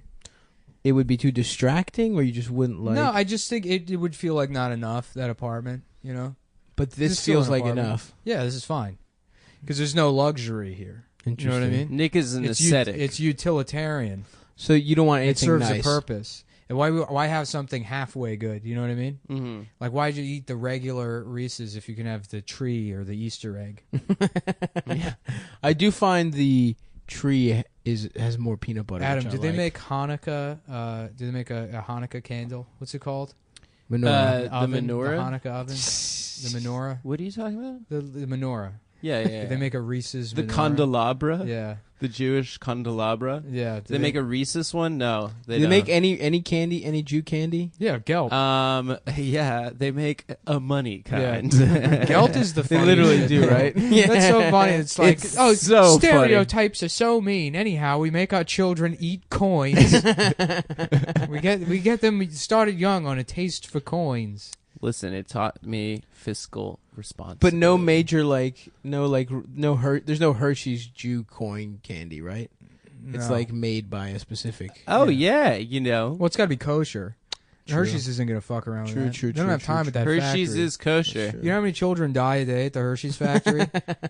It would be too distracting, or you just wouldn't like. No, I just think it would feel like not enough, that apartment, you know? but this Just feel feels an like apartment. enough. Yeah, this is fine. Because there's no luxury here. You know what I mean? Nick is an It's ascetic. it's utilitarian. So you don't want It anything serves nice. a purpose. And why have something halfway good? You know what I mean? Mhm. Like, why'd you eat the regular Reese's if you can have the tree or the Easter egg? I do find the tree has more peanut butter. Adam, which I did they like. make Hanukkah? Did they make a Hanukkah candle? What's it called? menorah? The Oven, menorah? The Hanukkah oven? The menorah? What are you talking about? The menorah. Yeah. Did they make a Reese's the menorah? candelabra? Yeah. The Jewish candelabra? Yeah. Did they make a Reese's one? No. Do they don't. make any candy, any Jew candy? Yeah, Gelt. Yeah, they make a money kind. Gelt is the They funniest literally shit, do, though. right? That's so funny. It's like, It's oh, so stereotypes are so mean. Anyhow, we make our children eat coins. we get them started young on a taste for coins. Listen, it taught me fiscal responsibility. But no major there's no Hershey's Jew coin candy, right? It's No. like made by a specific. Oh yeah, you know. Well, it's got to be kosher. True. Hershey's isn't going to fuck around True, with that. true, They don't true, have time true, at that Hershey's factory. is kosher. You know how many children die a day at the Hershey's factory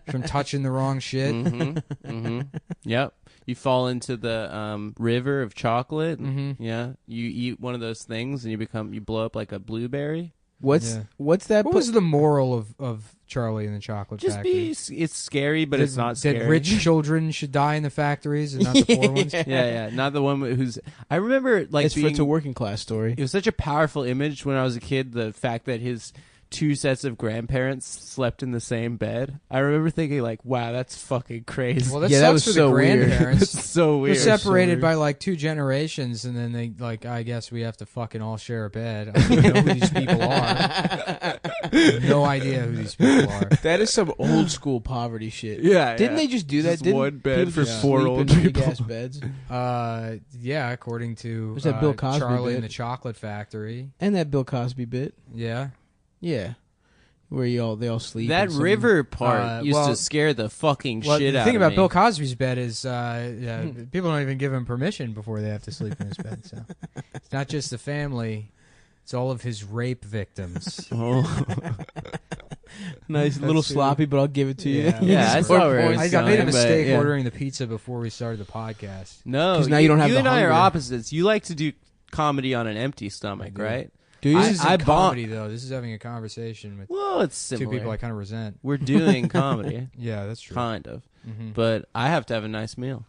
from touching the wrong shit? Mm-hmm. Yep. You fall into the river of chocolate. Mhm. Yeah. You eat one of those things and you blow up like a blueberry. What's Yeah. that? What was the moral of Charlie and the Chocolate Just Factory? it's scary, but it's not scary. That rich children should die in the factories and not the poor ones. yeah. Not the one who's. I remember like it's a working class story. It was such a powerful image when I was a kid. The fact that his 2 sets of grandparents slept in the same bed. I remember thinking like, wow, that's fucking crazy. Well, that Yeah, sucks that was for so the weird. grandparents. It's so They're weird. separated weird. by like 2 generations, and then they like. I guess we have to fucking all share a bed. I don't even know who these people are. I have no idea who these people are. That is some old school poverty shit. Yeah. Didn't they just do that? Just Didn't one bed people for just 4 sleep old in people. big-ass beds? Yeah, according to Was that Bill Cosby Charlie bit? and the Chocolate Factory. And that Bill Cosby bit. Yeah. Yeah. Where they all sleep. That in some- river part used well- to scare the fucking Well, shit the out thing of about me. Bill Cosby's bed is people don't even give him permission before they have to sleep in his bed. So it's not just the family; it's all of his rape victims. Oh. Nice, a little sloppy, but I'll give it to you. Yeah. Yeah, I saw where it was I made a going, but, mistake yeah. ordering the pizza before we started the podcast. No, 'Cause now you don't have You the and I are hunger. opposites. You like to do comedy on an empty stomach, do. right? Do you? This isn't I bought- comedy though. This is having a conversation with Well, it's similar. 2 people I kind of resent. We're doing comedy, Yeah, that's true. kind of. Mhm. But I have to have a nice meal.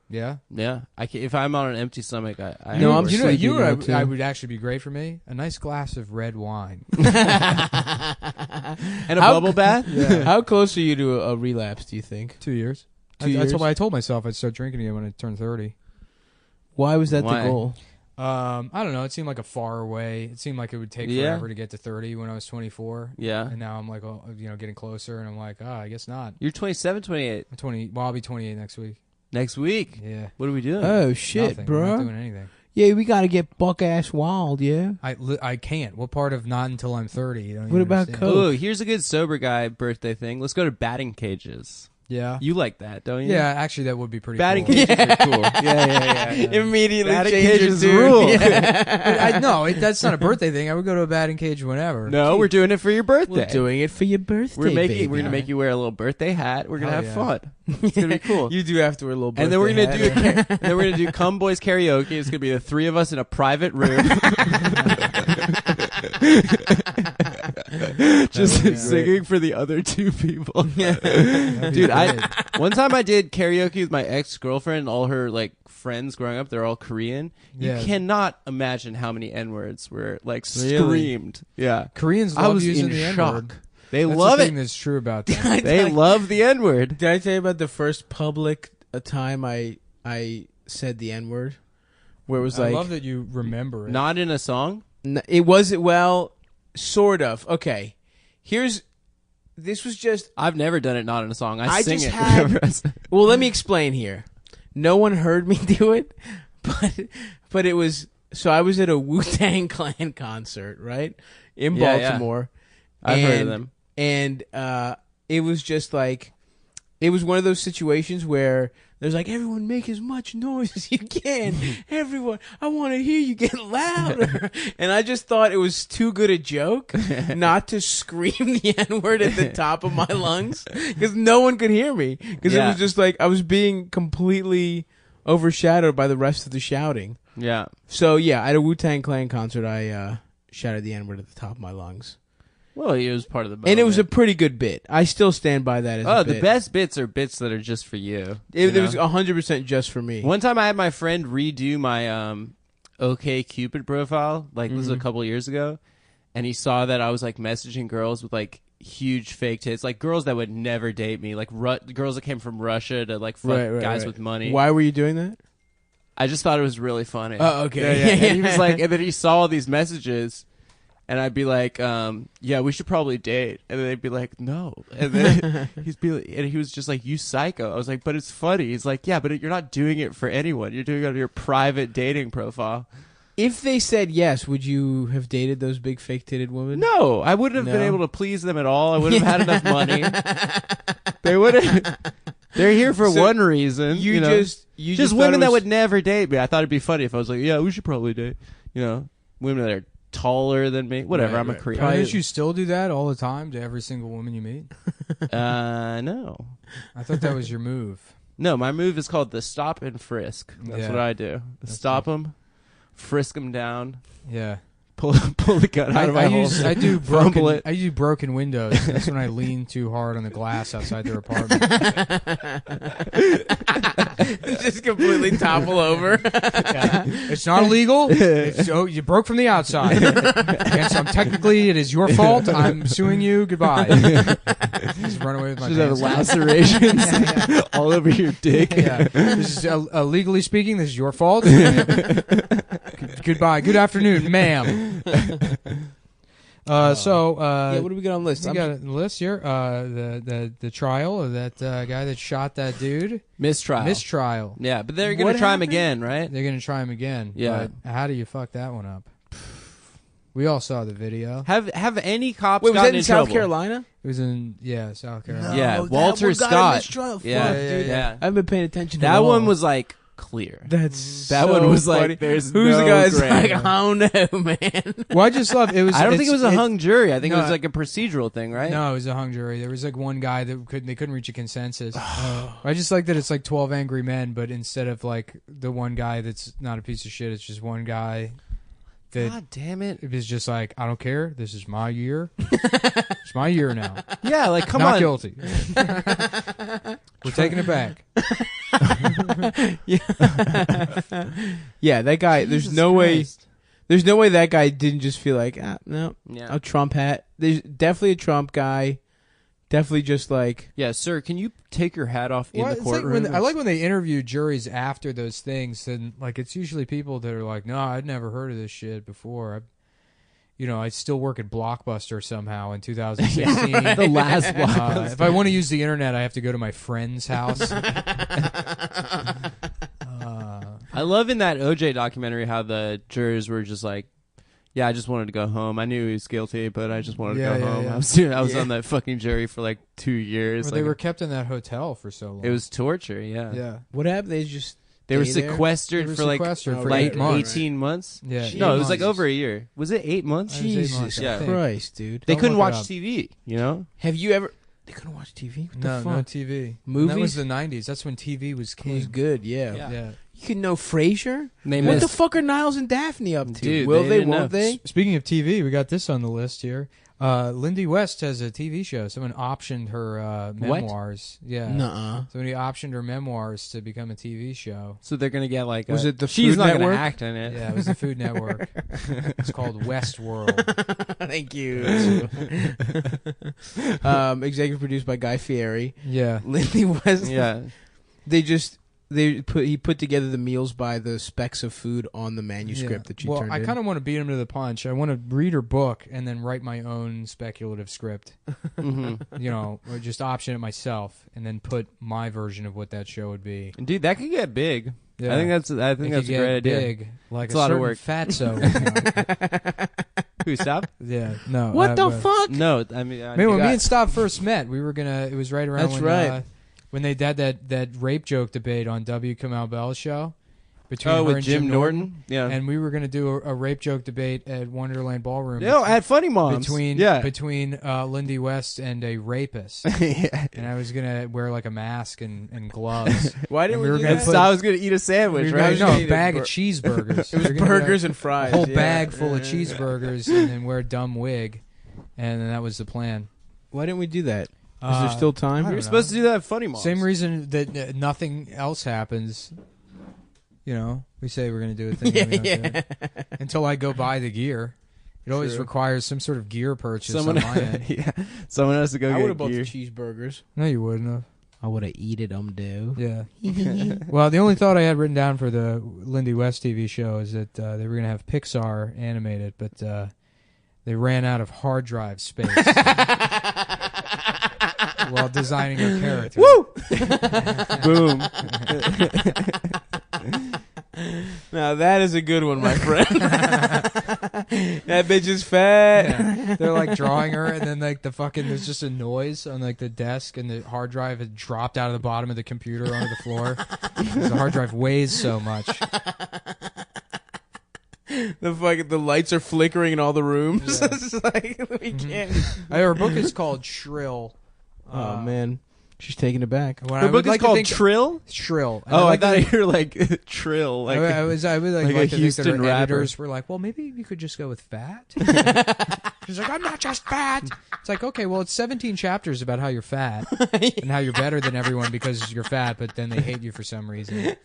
Yeah. Yeah, if I'm on an empty stomach, I No, I'm you know, sleeping you now, would, too. I would actually be great for me. A nice glass of red wine. and a bubble bath. How close are you to a relapse, do you think? 2 years. 2 years? That's what I told myself I'd start drinking again when I turned 30. Why was that Why? the goal? I don't know. It seemed like a far away. It seemed like it would take Yeah. forever to get to 30 when I was 24. Yeah. And now I'm like, oh, getting closer, and I'm like, I guess not. You're 27, 28 I'm 20. Well, I'll be 28 next week. next week. Yeah. What are we doing? Oh, shit, Nothing. I'm bro. not doing anything. Yeah, we got to get buck-ass wild, yeah? I can't. What part of not until I'm 30? You don't What even about understand. Coke? Oh, here's a good sober guy birthday thing. Let's go to batting cages. Yeah. You like that, don't you? Yeah, actually, that would be pretty Batting cool. cages are cool. Yeah. Immediately Batting change cages your tune. rule. Yeah. No, that's not a birthday thing. I would go to a batting cage whenever. No, we're doing it for your birthday. We're doing it for your birthday, We're gonna baby. make you wear a little birthday hat. We're gonna Hell have yeah. fun. It's gonna be cool. You do have to wear a little birthday And then we're gonna hat. then we're gonna do Come Boys karaoke. It's gonna be the three of us in a private room, just singing for the other two people. Dude, one time I did karaoke with my ex-girlfriend and all her like friends growing up. They're all Korean. Yeah. You cannot imagine how many N-words were like Really? screamed. Yeah, Koreans I love was using in the shock. N-word. They That's love the it. thing that's true about them. They love the N-word. Did I tell you about the first public time I said the N-word? Where it was I like... love that you remember it. Not in a song. It wasn't, well, sort of. Okay. This was just... I've never done it not in a song. I sing just it. had- whenever I sing. Well, let me explain here. No one heard me do it, but it was... So I was at a Wu-Tang Clan concert, right? In Yeah, yeah. Baltimore. I've heard of them. And it was just like... It was one of those situations where there's like, everyone make as much noise as you can. Everyone, I want to hear you get louder. And I just thought it was too good a joke not to scream the N-word at the top of my lungs because no one could hear me. Because it Yeah. was just like I was being completely overshadowed by the rest of the shouting. Yeah. So yeah, at a Wu-Tang Clan concert, I shouted the N-word at the top of my lungs. Well, it was part of the. And it was a moment. pretty good bit. I still stand by that as a bit. The best bits are bits that are just for you. It you was know? 100% just for me. One time I had my friend redo my OK Cupid profile. Like this was a couple years ago, and he saw that I was like messaging girls with like huge fake tits, like girls that would never date me, like girls that came from Russia to like fuck guys with money. Why were you doing that? I just thought it was really funny. Oh, okay. Yeah. And he was like, and then he saw all these messages. And I'd be like, yeah, we should probably date. And then they'd be like, no. And then he was just like, you psycho. I was like, but it's funny. He's like, yeah, but you're not doing it for anyone. You're doing it on your private dating profile. If they said yes, would you have dated those big fake-titted women? No, I wouldn't have been No? able to please them at all. I wouldn't have had enough money. They wouldn't. They're here for So one reason. You know? just Just thought women it that was- would never date me. I thought it'd be funny if I was like, yeah, we should probably date. You know, women that are taller than me. Whatever. Right, I'm a right. creep. Don't you still do that all the time to every single woman you meet? No. I thought that was your move. No, my move is called the stop and frisk. That's Yeah. what I do. Stop them, frisk them down, Yeah. pull the gun out of my hole. I do Fumble broken. it. I do broken windows. That's when I lean too hard on the glass outside their apartment. just completely topple over. It's not illegal. You broke from the outside. And so technically, it is your fault. I'm suing you. Goodbye. Just run away with my Should have pants. lacerations all over your dick. Yeah. This is legally speaking. This is your fault. Goodbye. Good afternoon, ma'am. So Yeah, what do we got on the list? you got a list here. The trial of that guy that shot that dude. Mistrial. Mistrial. Yeah, but they're What gonna try him happened? again, right? They're gonna try him again. Yeah. But how do you fuck that one up? We all saw the video. Have any cops Wait, was gotten that in trouble? South Carolina? It was in South Carolina. Yeah, that Walter one got him Scott. mistrial. Yeah, Fuck, yeah, dude. yeah. I haven't been paying attention to That it one all. was like clear. That's That so one was like, funny. there's Who's no the guy's gray like, area. I don't know, man. Well, I just love it. Was I don't think it it's- was a hung jury. I think no, it was like a procedural thing, right? No, it was a hung jury. There was like one guy that they couldn't reach a consensus. I just like that it's like 12 angry men, but instead of like the one guy that's not a piece of shit, it's just one guy that God damn it. it was just like, I don't care. This is my year. It's my year now. Yeah, like come not on. guilty. We're taking it back. Yeah, that guy. There's no way that guy didn't just feel like, no, a Trump hat. There's definitely a Trump guy. Definitely just like, yeah, sir, can you take your hat off in the courtroom? I like when they interview juries after those things, and like it's usually people that are like, no, I'd never heard of this shit before. I still work at Blockbuster somehow in 2016. The last Blockbuster. If I want to use the internet, I have to go to my friend's house. I love in that OJ documentary how the jurors were just like, yeah, I just wanted to go home. I knew he was guilty, but I just wanted to go home. Yeah. I was on that fucking jury for like 2 years. Well, they were kept in that hotel for so long. It was torture, yeah. Yeah. what happened? They were sequestered for like 18 months. Yeah. No, it was like over a year. Was it 8 months? Jesus Christ, dude. They Don't couldn't look it watch up. TV, you know? Have you ever? They couldn't watch TV. What the No fuck? TV. Movies? That was the 90s. That's when TV was It king. was good. Yeah. Yeah. You can know Frasier. They What missed- the fuck are Niles and Daphne up to? Dude, Will they they? didn't Won't know. they? Speaking of TV, we got this on the list here. Lindy West has a TV show. Someone optioned her memoirs. Yeah. Nuh-uh. Somebody optioned her memoirs to become a TV show. So they're going to get like Was it the she's Food not going to Network? act in it. Yeah, it was the Food Network. It's called Westworld. Thank you. Executive produced by Guy Fieri. Yeah. Lindy West. Yeah. He put together the meals by the specs of food on the manuscript that she well, turned I in. kind of want to beat him to the punch. I want to read her book and then write my own speculative script. Or just option it myself and then put my version of what that show would be. Dude, that could get big. Yeah. I think that's a great idea. Big, like It's a a lot of certain work. fatso. Who, stop? Yeah, no. What the fuck? fuck? No, I mean, Man, when me and Stav first met, we were gonna. It was right around That's when, right. When they had that rape joke debate on W. Kamau Bell's show between her with and Jim Norton? Yeah. and we were gonna do a rape joke debate at Wonderland Ballroom. No, at Funny Moms. between Lindy West and a rapist, Yeah. and I was gonna wear like a mask and gloves. Why didn't We we, were do gonna that? put- I was going to eat a sandwich, We were right? gonna- no, Eat a a bag bur- of cheeseburgers. It was burgers and a fries. whole yeah. bag full of Yeah. cheeseburgers, and then wear a dumb wig, and then that was the plan. Why didn't we do that? Is there still time? I We don't were supposed to do that at Funny Moms. Same reason that nothing else happens. We say we're going to do a thing. and we don't do it. Until I go buy the gear. It always True. requires some sort of gear purchase Someone, on my end. yeah, someone has to go I would get have bought gear. the cheeseburgers. No, you wouldn't have. I would have eaten them, dude. Yeah. Well, the only thought I had written down for the Lindy West TV show is that they were going to have Pixar animated, but they ran out of hard drive space while designing her character. Woo! Boom. Now that is a good one, my friend. That bitch is fat. Yeah. They're like drawing her, and then like there's just a noise on like the desk, and the hard drive had dropped out of the bottom of the computer onto the floor. 'Cause the hard drive weighs so much. The lights are flickering in all the rooms. Yeah. It's like we can't. Her book is called Shrill. Oh man, she's taking it back. When Her I book would is like to called think- Trill? Shrill. And Oh, I like thought to you were like Trill. Like I would like like a to Houston think that her rapper. editors were like, well, maybe you could just go with fat. She's like, I'm not just fat. It's like, okay, well, it's 17 chapters about how you're fat and how you're better than everyone because you're fat, but then they hate you for some reason.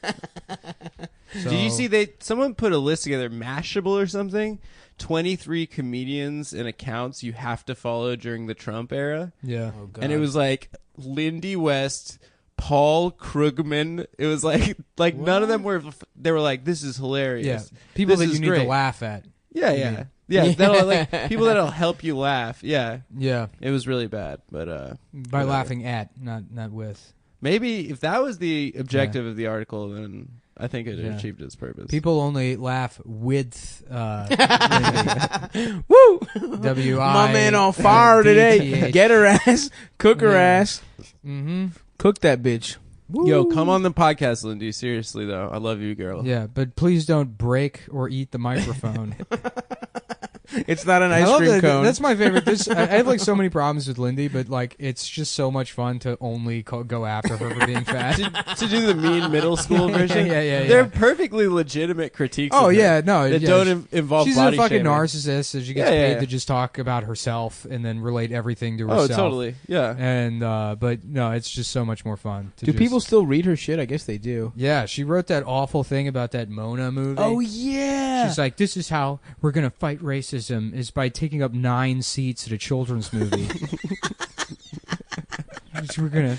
So, Did you see someone put a list together, Mashable or something? 23 comedians and accounts you have to follow during the Trump era. Yeah. And it was like Lindy West, Paul Krugman. It was like none of them were. They were like, "This is hilarious." Yeah. People This that is you need great. to laugh at. Yeah, yeah, yeah. That'll, like people that'll help you laugh. Yeah, Yeah. it was really bad, but By whatever. laughing at, not with. Maybe if that was the objective of the article, then I think it Yeah. achieved its purpose. People only laugh with Woo! W I. My man on fire today. DTH. Get her ass, cook her Yeah. ass, Mm-hmm. cook that bitch. Yo, come on the podcast, Lindy. Seriously though, I love you, girl. Yeah, but please don't break or eat the microphone. It's not an I ice love cream that. cone. That's my favorite. I have like so many problems with Lindy, but like it's just so much fun to only go after her for being fat. To do the mean middle school version. Yeah. They're perfectly legitimate critiques. Oh of her yeah, no, that don't involve she's body a fucking shaming. narcissist, so she gets paid to just talk about herself and then relate everything to herself. Oh, totally. Yeah. And but no, it's just so much more fun. Do people still read her shit? I guess they do. Yeah, she wrote that awful thing about that Mona movie. Oh yeah. She's like, this is how we're gonna fight racism is by taking up 9 seats at a children's movie. we're gonna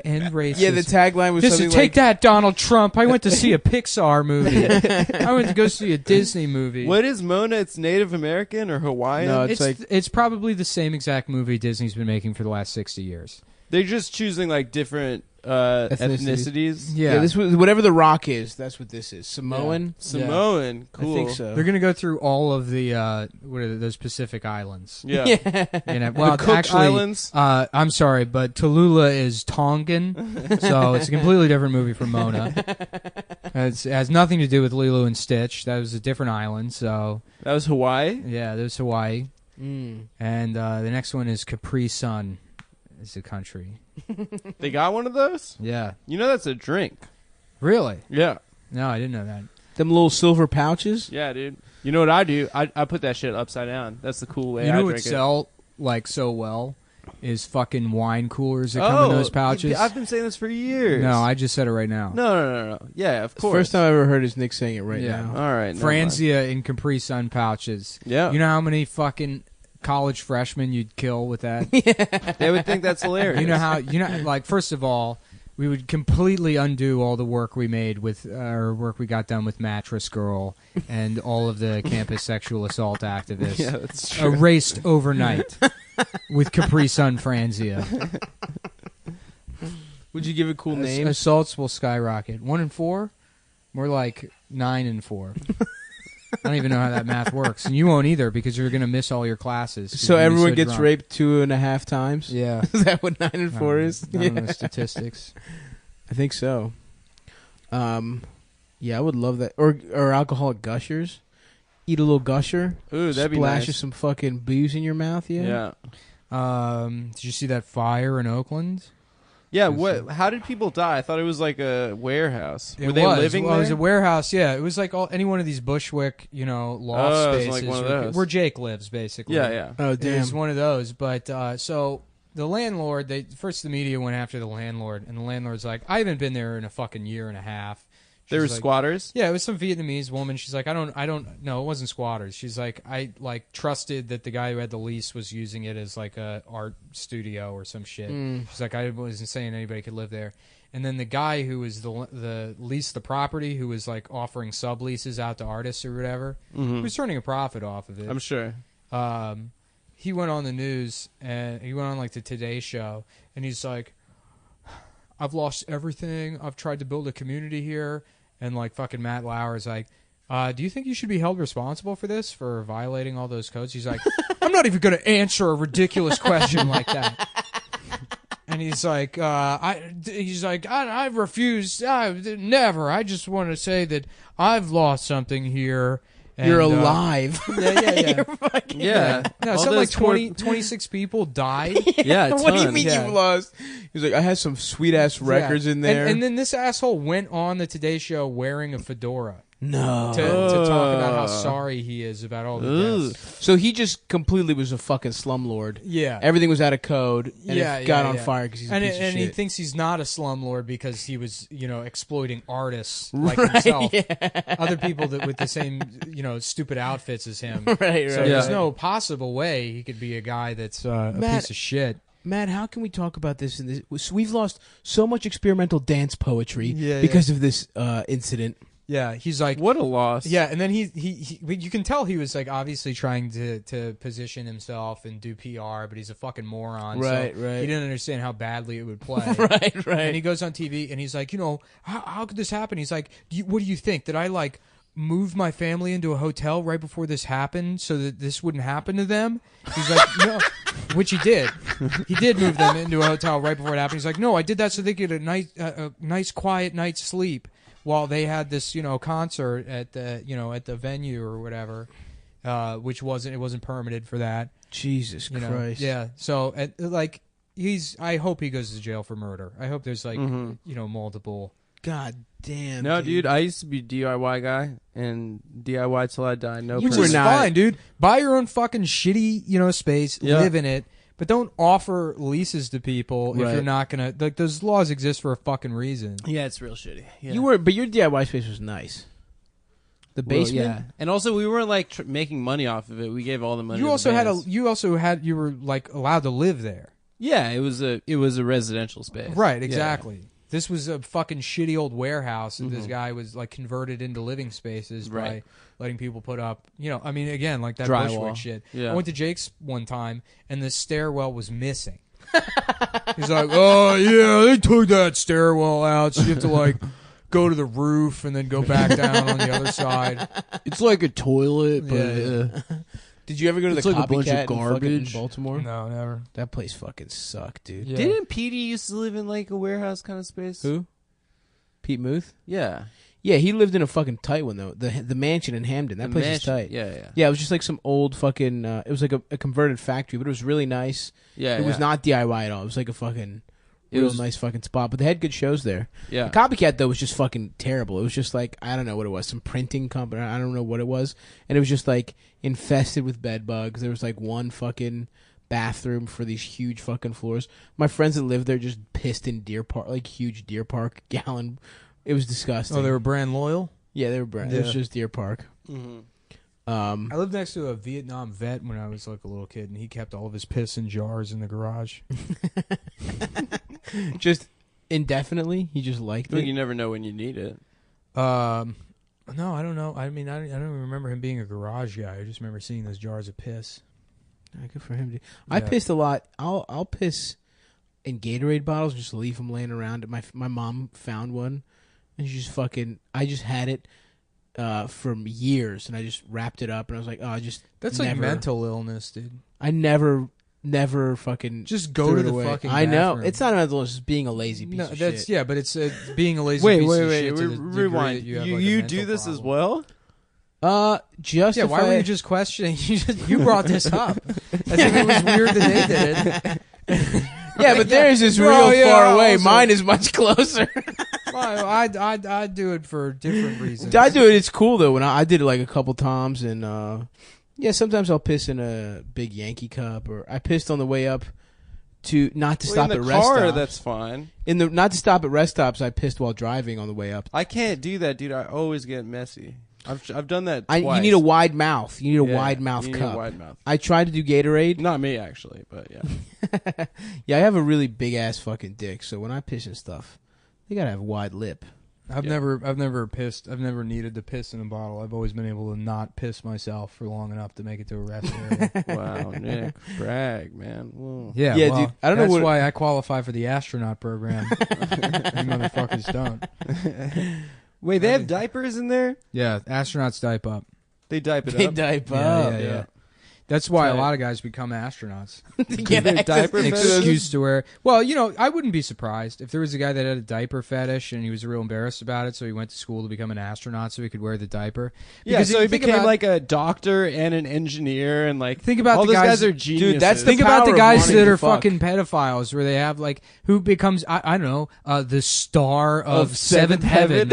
end racism. Yeah, the tagline was something take like, that, Donald Trump. I went to see a Pixar movie. I went to go see a Disney movie. What is Mona? It's Native American or Hawaiian? No, it's probably the same exact movie Disney's been making for the last 60 years. They're just choosing like different ethnicities. Yeah, this was whatever the Rock is. That's what this is. Samoan. Samoan. Cool. I think so. They're gonna go through all of the what are those Pacific islands? Yeah. Well, the Cook actually, Islands. I'm sorry, but Tallulah is Tongan, so it's a completely different movie from Mona. It has nothing to do with Lilo and Stitch. That was a different island. So that was Hawaii. Yeah, that was Hawaii. And the next one is Capri Sun. Is a country. They got one of those? Yeah. You know that's a drink. Really? Yeah. No, I didn't know that. Them little silver pouches? Yeah, dude. You know what I do? I put that shit upside down. That's the cool way I what drink it. sell like so well is fucking wine coolers that come in those pouches. I've been saying this for years. No, I just said it right now. No. Yeah, of course. First time I ever heard is Nick saying it right now. All right. Franzia in Capri Sun pouches. Yeah. You know how many fucking college freshmen you'd kill with that? They would think that's hilarious. You know how like first of all, we would completely undo all the work we made with work we got done with Mattress Girl and all of the campus sexual assault activists. Yeah, that's true. Erased overnight with Capri Sun Franzia. Would you give it cool names? Assaults will skyrocket. 1 in 4? More like 9 in 4. I don't even know how that math works, and you won't either because you're going to miss all your classes. So everyone gets raped 2.5 times. Yeah, is that what 9 and 4 is? I don't know statistics. I think so. Yeah, I would love that. Or alcoholic gushers. Eat a little gusher. Ooh, that'd be Splash nice. Some fucking booze in your mouth. Yeah. Did you see that fire in Oakland? Yeah, what? How did people die? I thought it was like a warehouse. Were It they was. living Well, there? it was a warehouse. Yeah, it was like any one of these Bushwick, loft Oh, it was spaces like one of those. where Jake lives, basically. Yeah. Oh, damn. It was one of those. But so the landlord, the media went after the landlord, and the landlord's like, I haven't been there in a fucking year and a half. They were She's like, squatters? Yeah, it was some Vietnamese woman. She's like, no, it wasn't squatters. She's like, I trusted that the guy who had the lease was using it as like a art studio or some shit. She's like, I wasn't saying anybody could live there. And then the guy who was the leased the property, who was like offering subleases out to artists or whatever, he was turning a profit off of it. I'm sure. He went on the news and he went on like the Today Show, and he's like, I've lost everything. I've tried to build a community here. And like fucking Matt Lauer's like, do you think you should be held responsible for this, for violating all those codes? He's like, I'm not even going to answer a ridiculous question like that. And he's like, I refuse. Never. I just want to say that I've lost something here. And, you're alive. Yeah. Yeah. No, something like 26 people died. Yeah, a What do you ton. mean you've lost? He's like, I had some sweet ass records in there. And then this asshole went on the Today Show wearing a fedora. No. To talk about how sorry he is about all the deaths. So he just completely was a fucking slumlord. Yeah. Everything was out of code, and it got on fire because he's a piece of and shit. he thinks he's not a slumlord because he was, exploiting artists like himself. Other people that with the same, stupid outfits as him. Right. So there's no possible way he could be a guy that's a piece of shit. Matt, how can we talk about this? We've lost so much experimental dance poetry because of this incident. Yeah, he's like, what a loss. Yeah, and then he you can tell he was like obviously trying to position himself and do PR, but he's a fucking moron. Right. He didn't understand how badly it would play. Right. And he goes on TV and he's like, how could this happen? He's like, what do you think? That I like moved my family into a hotel right before this happened so that this wouldn't happen to them? He's like, no, which he did. He did move them into a hotel right before it happened. He's like, no, I did that so they could get a nice quiet night's sleep while they had this, concert at the, at the venue or whatever. which wasn't permitted for that. Jesus Christ. Yeah. So like I hope he goes to jail for murder. I hope there's like multiple. God damn. No, dude, I used to be a DIY guy and DIY till I die. No, Which is fine, dude. Buy your own fucking shitty, space, live in it, but don't offer leases to people if you're not gonna. Like, those laws exist for a fucking reason. Yeah, it's real shitty. Yeah. But your DIY space was nice. The basement, yeah, and also we weren't like making money off of it. We gave all the money. You to also the had bands. you were like allowed to live there. Yeah, it was a residential space. Right, exactly. Yeah. This was a fucking shitty old warehouse that this guy was like converted into living spaces by letting people put up, again, like that Bushwick shit. Yeah. I went to Jake's one time and the stairwell was missing. He's like, oh yeah, they took that stairwell out, so you have to like go to the roof and then go back down on the other side. It's like a toilet, but did you ever go to the like a Copycat bunch of in garbage. Baltimore? No, never. That place fucking sucked, dude. Yeah. Didn't Petey used to live in like a warehouse kind of space? Who? Pete Muth? Yeah. Yeah, he lived in a fucking tight one though. The mansion in Hamden. That place is tight. Yeah. Yeah, it was just like some old fucking. It was like a converted factory, but it was really nice. Yeah. It was not DIY at all. It was like a fucking real nice fucking spot. But they had good shows there. Yeah. The Copycat though was just fucking terrible. It was just like, I don't know what it was, some printing company. I don't know what it was, and it was just like infested with bed bugs. There was like one fucking bathroom for these huge fucking floors. My friends that lived there just pissed in Deer Park, like huge Deer Park gallon. It was disgusting. Oh, they were brand loyal? Yeah, they were brand. It was just Deer Park. Mm-hmm. I lived next to a Vietnam vet when I was like a little kid, and he kept all of his piss in jars in the garage. Just indefinitely? He just liked it? You never know when you need it. No, I don't know. I mean, I don't even remember him being a garage guy. I just remember seeing those jars of piss. Good for him. I pissed a lot. I'll piss in Gatorade bottles, just leave them laying around. My mom found one, and she just fucking. I just had it for years, and I just wrapped it up, and I was like, oh, that's like mental illness, dude. I never fucking just go to the away. fucking. I know bathroom. it's not mental illness. It's being a lazy piece of shit. Yeah, but it's being a lazy. Wait, piece of shit to the rewind. degree that You do this as well? Just yeah. Why were you just questioning? You brought this up. I think it was weird that they did it. Yeah, but theirs is real far away. Mine is much closer. I do it for different reasons. I do it. It's cool though. When I did it like a couple times, and yeah, sometimes I'll piss in a big Yankee cup, or I pissed on the way up to not to stop at rest stops. That's fine. Not to stop at rest stops. I pissed while driving on the way up. I can't do that, dude. I always get messy. I've done that twice. You need a wide mouth. You need a wide mouth you need cup. A wide mouth. I tried to do Gatorade. Not me actually, but yeah. Yeah, I have a really big ass fucking dick. So when I piss and stuff, you gotta have a wide lip. I've never pissed. I've never needed to piss in a bottle. I've always been able to not piss myself for long enough to make it to a rest area. Wow, Nick, brag, man. Whoa. Yeah, well, dude. I don't know why I qualify for the astronaut program. You motherfuckers don't. Wait, they have diapers in there? Yeah, astronauts dipe up. They dipe it They up. dipe up. Yeah. That's why a lot of guys become astronauts. Get their diaper An fetish. excuse to wear. Well, I wouldn't be surprised if there was a guy that had a diaper fetish and he was real embarrassed about it, so he went to school to become an astronaut so he could wear the diaper. Yeah, Because so if he you think became about- like a doctor and an engineer, and like Think about all the those guys- guys are geniuses. Dude, that's the Think about the power of guys wanting that to are fuck. fucking pedophiles, where they have like who becomes I don't know the star of Seventh Heaven.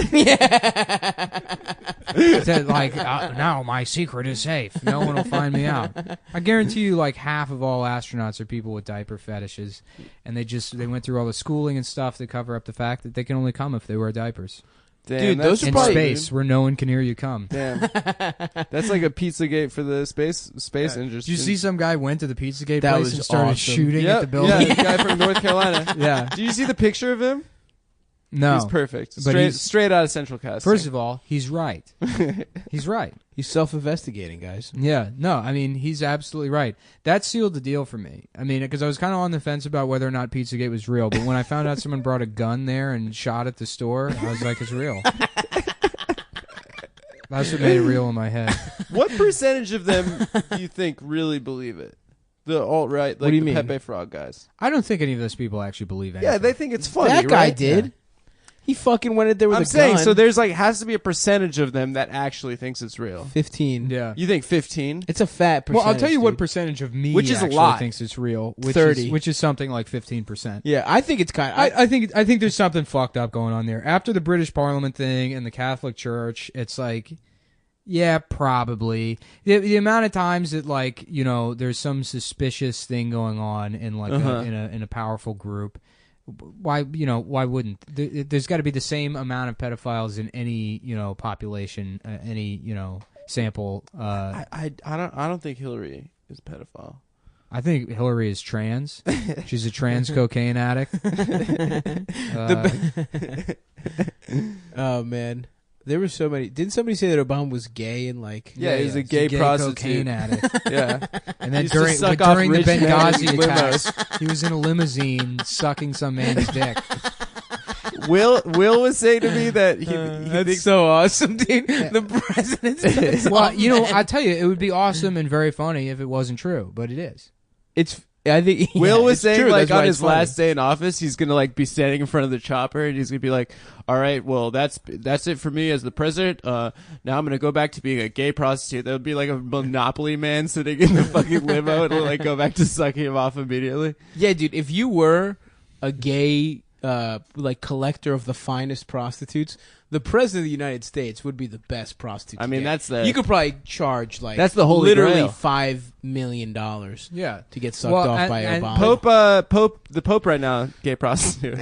That like now my secret is safe. No one will find me out. I guarantee you, like half of all astronauts are people with diaper fetishes, and they went through all the schooling and stuff to cover up the fact that they can only come if they wear diapers. Damn, Dude, those are In probably space, where no one can hear you come. Damn, that's like a Pizzagate for the space industry. Did you see some guy went to the Pizzagate That place was and started awesome. shooting at the building? Yeah, the guy from North Carolina. Yeah. Do you see the picture of him? No. He's perfect. But Straight out of Central Casting. First of all, he's right. He's right. He's self-investigating, guys. Yeah, no, I mean, he's absolutely right. That sealed the deal for me. I mean, because I was kind of on the fence about whether or not Pizzagate was real, but when I found out someone brought a gun there and shot at the store, I was like, it's real. That's what made it real in my head. What percentage of them do you think really believe it? The alt-right, like do you the mean? Pepe Frog guys. I don't think any of those people actually believe anything. Yeah, they think it's funny, That guy right? did. He fucking went in there with I'm a saying, gun. so there's like has to be a percentage of them that actually thinks it's real. 15. Yeah. You think 15? It's a fat percentage. Well, I'll tell you what dude. percentage of me Which is a actually lot. thinks it's real. 30. Which is something like 15%. Yeah, I think it's kind of. I think there's something fucked up going on there. After the British Parliament thing and the Catholic Church, it's like, yeah, probably. The amount of times that like, you know, there's some suspicious thing going on in like in a powerful group. Why wouldn't there's got to be the same amount of pedophiles in any, you know, population, any, you know, sample. I don't think Hillary is a pedophile. I think Hillary is trans. She's a trans cocaine addict. Oh man, there were so many. Didn't somebody say that Obama was gay and like? Yeah, he's a gay prostitute. Cocaine addict. Yeah, And then Used to during suck off the rich men in Benghazi limos. attacks, he was in a limousine sucking some man's dick. Will was saying to me that he That's thinks so awesome, dude. The president's. Well, you know, I tell you, it would be awesome and very funny if it wasn't true, but it is. It's. I think Will was it's saying true. like That's why on it's his funny. last day in office, he's gonna like be standing in front of the chopper and he's gonna be like, "All right, well that's it for me as the president. Now I'm gonna go back to being a gay prostitute." That would be like a Monopoly man sitting in the fucking limo and like go back to sucking him off immediately. Yeah, dude. If you were a gay, like collector of the finest prostitutes, the president of the United States would be the best prostitute. I to mean, get. that's the you could probably charge like that's the holy literally grail. $5 million Yeah. to get sucked Well, off by and Obama. the Pope right now, gay prostitute.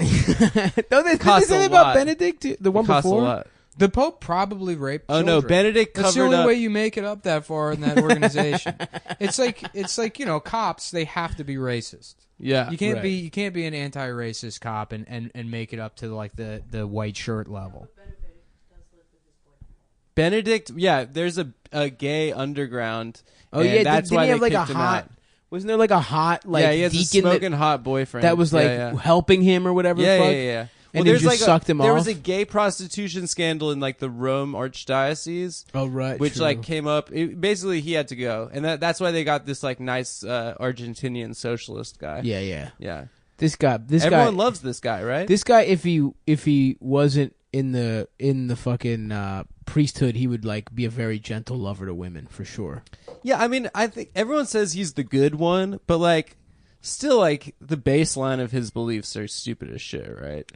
Don't they Costs say a that about lot. Benedict? The one Costs a before. lot. The Pope probably raped Oh children. no, Benedict That's the covered only up. way you make it up that far in that organization. It's like, you know, cops, they have to be racist. Yeah, You can't right. be an anti-racist cop and make it up to like the white shirt level. Benedict, yeah, there's a gay underground. Oh and yeah, that's didn't why he have they like a kicked him hot? out. Wasn't there like a hot like Yeah, he has a deacon smoking hot boyfriend that was like yeah, yeah. helping him or whatever? Yeah, the fuck? yeah. And he there's just like sucked him There off? was a gay prostitution scandal in like the Rome Archdiocese, Oh right, which true. like came up. Basically, he had to go, and that's why they got this like nice Argentinian socialist guy. yeah. yeah. This guy, Everyone loves this guy, right? this guy. If he wasn't in the fucking priesthood, he would like be a very gentle lover to women for sure. Yeah, I mean, I think everyone says he's the good one, but like, still, like the baseline of his beliefs are stupid as shit, right?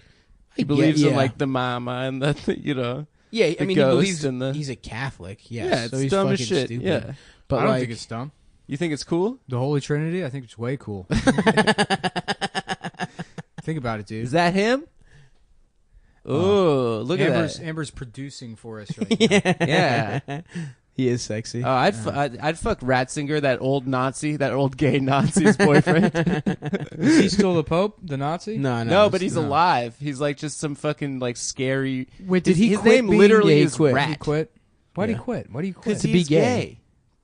He believes in like the mama and the you know. Yeah, I the mean, he ghost believes and the- he's a Catholic. Yes, Yeah, it's so he's dumb fucking as shit. stupid. Yeah, But I don't like, think it's dumb. you think it's cool? The Holy Trinity, I think it's way cool. Think about it, dude. Is that him? Oh, look at that. Amber's producing for us right now. Yeah. he is sexy. Oh, I'd fuck Ratzinger, that old Nazi, that old gay Nazi's boyfriend. Is he still the Pope, the Nazi? no, No, but he's no. alive. He's like just some fucking like scary. Wait, did he his quit name being literally gay? is Quit. Rat. He quit. Why'd Yeah. he quit? Why'd he quit? Because To be he's gay. gay.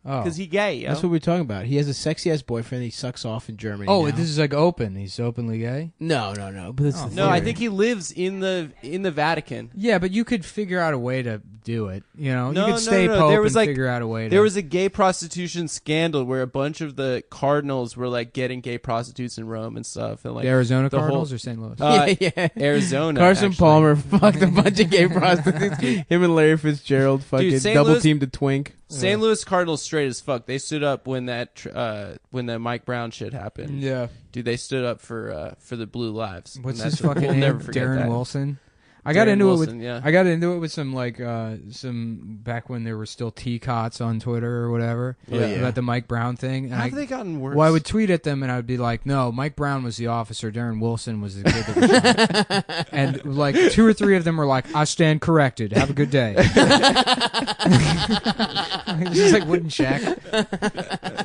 Oh. Because he gay. Yo. That's what we're talking about. He has a sexy ass boyfriend. He sucks off in Germany. Oh, now. this is like open. He's openly gay. no. But that's Oh, the No, I theory. think he lives in the Vatican. Yeah, but you could figure out a way to do it. You know, No, you no, could stay no. Pope There was, and like- figure out a way. There was a gay prostitution scandal where a bunch of the cardinals were like getting gay prostitutes in Rome and stuff, and like the Arizona the whole- Cardinals or St. Louis. yeah. Arizona. Carson actually. Palmer fucked a bunch of gay prostitutes. Him and Larry Fitzgerald fucking St. double Louis- teamed a twink. St. Louis Cardinals straight as fuck. They stood up when that when the Mike Brown shit happened. Yeah. Dude, they stood up for the Blue Lives. What's And his that's- fucking we'll name? never forget Darren that. Wilson. I got Darren into Wilson, it with yeah. I got into it with some like some back when there were still T-cots on Twitter or whatever Yeah. about the Mike Brown thing. And How have they gotten worse? Well, I would tweet at them and I would be like, "No, Mike Brown was the officer. Darren Wilson was the kid that was shot." And like 2 or 3 of them were like, "I stand corrected. Have a good day." Just like wouldn't check.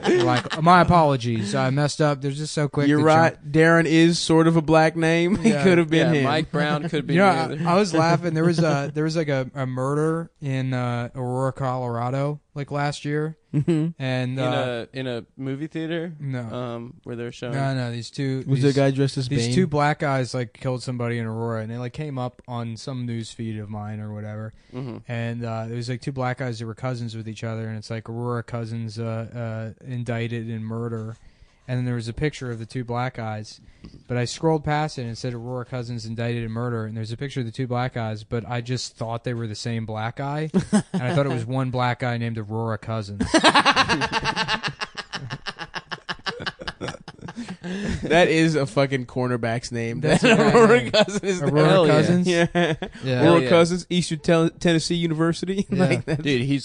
Like, my apologies. I messed up. They're just so quick. You're to right. jump. Darren is sort of a black name. He Yeah. could have been yeah, him. Mike Brown could be. You know, me either. I was laughing. There was like a murder in Aurora, Colorado, like last year, and in a movie theater. no, where they're showing. no, these two Was these, the guy dressed as these Bane? two black guys like killed somebody in Aurora, and they like came up on some news feed of mine or whatever, and there was like 2 black guys that were cousins with each other, and it's like Aurora cousins indicted in murder. and then there was a picture of the two black guys. But I scrolled past it and it said Aurora Cousins indicted in murder, and there's a picture of the two black guys, but I just thought they were the same black guy, and I thought it was one black guy named Aurora Cousins. That is a fucking cornerback's name. That's Aurora Cousins. Aurora Cousins? Yeah. Yeah. Cousins, Eastern Tennessee University. Yeah. Like that. Dude, he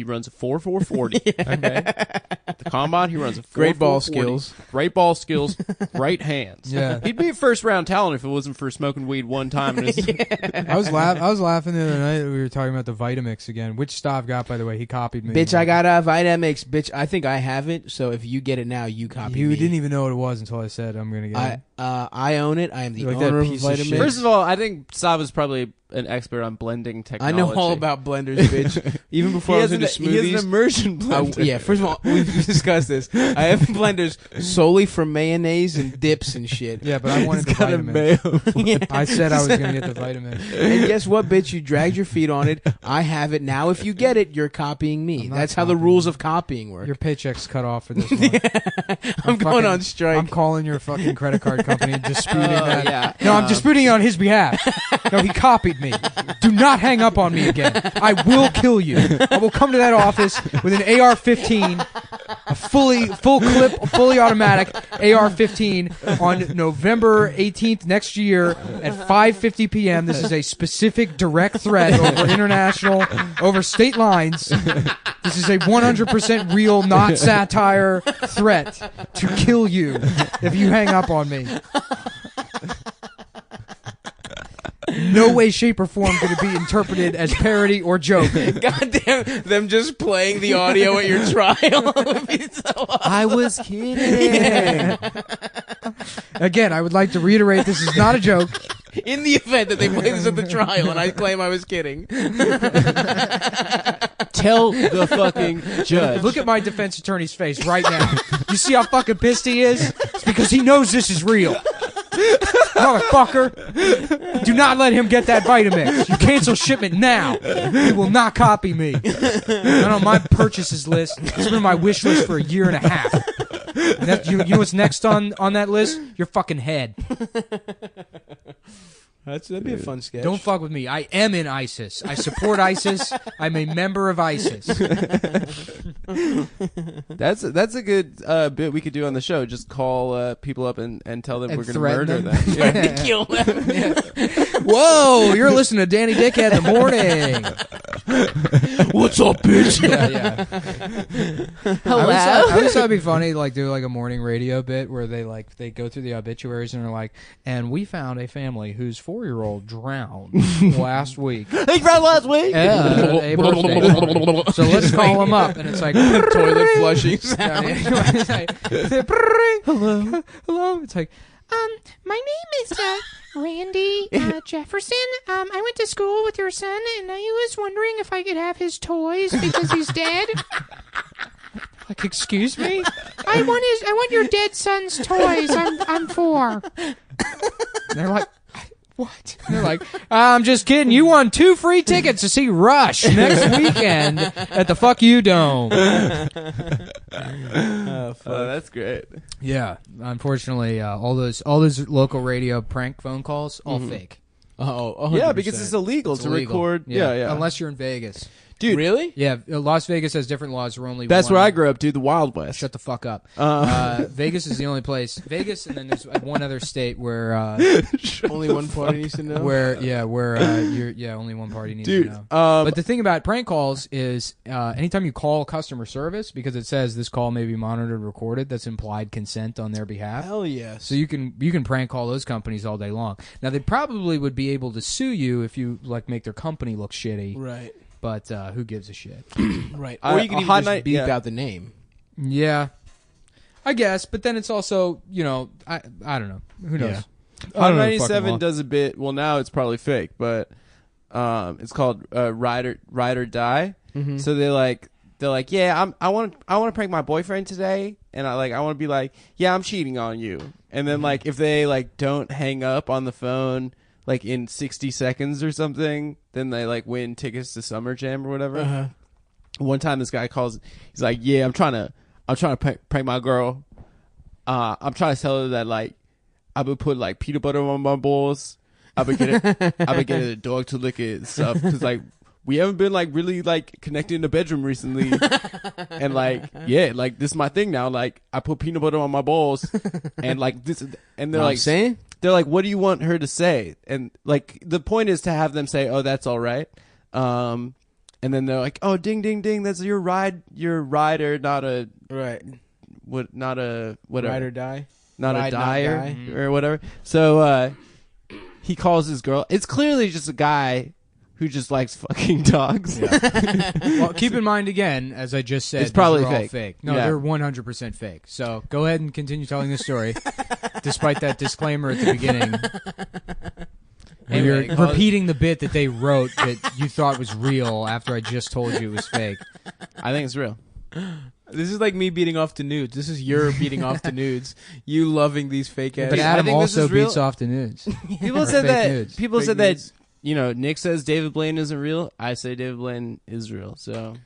runs a 4.40. Okay. The combine, he runs a 4.40. Great ball skills. Great ball skills. Great hands. Yeah. He'd be a first round talent if it wasn't for smoking weed one time. In his I was laughing the other night. We were talking about the Vitamix again, which Stav got, by the way. He copied me. Bitch, I got a Vitamix. Bitch, I think I have it. So if you get it now, you copy You me. didn't even know what it was until I said I'm gonna get it. I own it. I am the You're like that owner of piece of Vitamix. shit. First of all, I think Sav is probably an expert on blending I technology. know all about blenders, bitch. Even before I was into smoothies. He has an immersion blender. Yeah, first of all, we've discussed this. I have blenders solely for mayonnaise and dips and shit. Yeah, but I wanted the got a Vitamix. Yeah. I said I was gonna get the Vitamix. And guess what, bitch? You dragged your feet on it. I have it. Now if you get it, you're copying me. I'm not That's how the copying rules you. of copying work. Your paycheck's cut off for this month. I'm going on strike. I'm calling your fucking credit card company and disputing that. yeah. No, I'm disputing it on his behalf. No, he copied me. Do not hang up on me again. I will kill you. I will come to that office with an AR-15, a full clip, fully automatic AR-15 on November 18th next year at 5:50 p.m. This is a specific direct threat over state lines. This is a 100% real, not satire threat to kill you if you hang up on me. No way, shape, or form could it be interpreted as parody or joke. Goddamn, them just playing the audio at your trial would be so awesome. I was kidding. Again, I would like to reiterate this is not a joke. In the event that they play this at the trial and I claim I was kidding. Tell the fucking judge. Look at my defense attorney's face right now. You see how fucking pissed he is? It's because he knows this is real. Motherfucker, do not let him get that Vitamix. You cancel shipment now. He will not copy me. Not on my purchases list. It's been on my wish list for a year and a half. And that, you know what's next on that list? Your fucking head. That'd be a fun sketch. Don't fuck with me. I am in ISIS. I support ISIS. I'm a member of ISIS. That's a good bit we could do on the show. Just call people up and tell them And we're going to murder threaten them. them. Kill them. Whoa, you're listening to Danny Dickhead in the morning. What's up, bitch? Yeah. Hello? I always thought it'd be funny to do like a morning radio bit where they go through the obituaries and they're like, and we found a family whose 4-year-old drowned last week. He drowned last week? Yeah, a birthday party. So let's call him up. And it's like, Toilet flushing. Hello. Hello. It's like, my name is Randy Jefferson. I went to school with your son, and I was wondering if I could have his toys because he's dead. Like, excuse me? I want your dead son's toys. I'm 4. And they're like, what? And they're like, I'm just kidding. You won 2 free tickets to see Rush next weekend at the Fuck You Dome. Oh, that's great. Yeah, unfortunately, all those local radio prank phone calls, all fake. Oh, Yeah, because it's illegal to illegal. record. Yeah. Unless you're in Vegas. Dude, really? Yeah, Las Vegas has different laws. We're only that's one. where I grew up, dude. The Wild West. Shut the fuck up. Vegas is the only place. Vegas, and then there's one other state where Only one party needs to know. only one party needs Dude, to know. But the thing about prank calls is anytime you call customer service, because it says this call may be monitored or recorded, that's implied consent on their behalf. Hell yes. So you can prank call those companies all day long. Now they probably would be able to sue you if you make their company look shitty. Right. But who gives a shit? Right. Or you can even just beep out the name. Yeah, I guess. But then it's also, I don't know. Who knows? Yeah. Hot 97 does a bit. Well, now it's probably fake, but it's called Ride or Die. Mm-hmm. So they're like, yeah, I want to prank my boyfriend today, and I want to be like, yeah, I'm cheating on you, and then if they don't hang up on the phone in 60 seconds or something, then they win tickets to Summer Jam or whatever. Uh-huh. One time this guy calls, he's like, yeah, I'm trying to prank my girl. I'm trying to tell her that like I've been putting like peanut butter on my balls. I've been getting the dog to lick it and stuff because like we haven't been like really like connected in the bedroom recently. And like like this is my thing now. Like I put peanut butter on my balls and like this and they're like saying they're like, what do you want her to say? And like the point is to have them say, oh, that's all right. And then they're like, oh, ding ding ding, that's your rider, not a whatever. Ride or die, not ride, a dyer not die. or whatever. So he calls his girl. It's clearly just a guy who just likes fucking dogs. Yeah. Well, keep in mind again, as I just said, it's probably these are all fake. fake. No, Yeah. they're 100% fake. So go ahead and continue telling the story, despite that disclaimer at the beginning. And Anyway, you're repeating the bit that they wrote that you thought was real after I just told you it was fake. I think it's real. This is like me beating off to nudes. This is your beating off to nudes. You loving these fake ass. But I Adam think this also is real. beats off the nudes. People Or said fake that. nudes. People Fake said nudes. that. You know, Nick says David Blaine isn't real. I say David Blaine is real. So,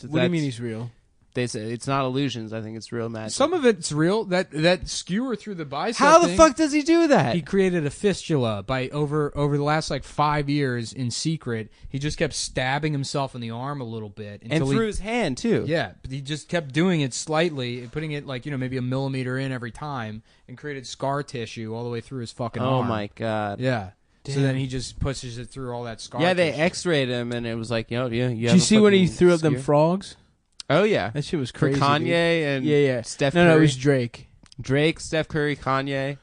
What do you mean he's real? They say it's not illusions. I think it's real magic. Some of it's real. That skewer through the bicep. How the thing, fuck does he do that? He created a fistula by over the last like 5 years in secret. He just kept stabbing himself in the arm a little bit and until through his hand too. Yeah, but he just kept doing it slightly, putting it like maybe a millimeter in every time, and created scar tissue all the way through his fucking Oh arm. my god. Yeah. Damn. So then he just pushes it through all that scar. Yeah, they tissue. X-rayed him, and it was like, you Did you see when he threw up them frogs? Oh yeah, That shit was for crazy. Kanye dude. and Yeah. Steph No, Curry. it was Drake. Drake, Steph Curry, Kanye,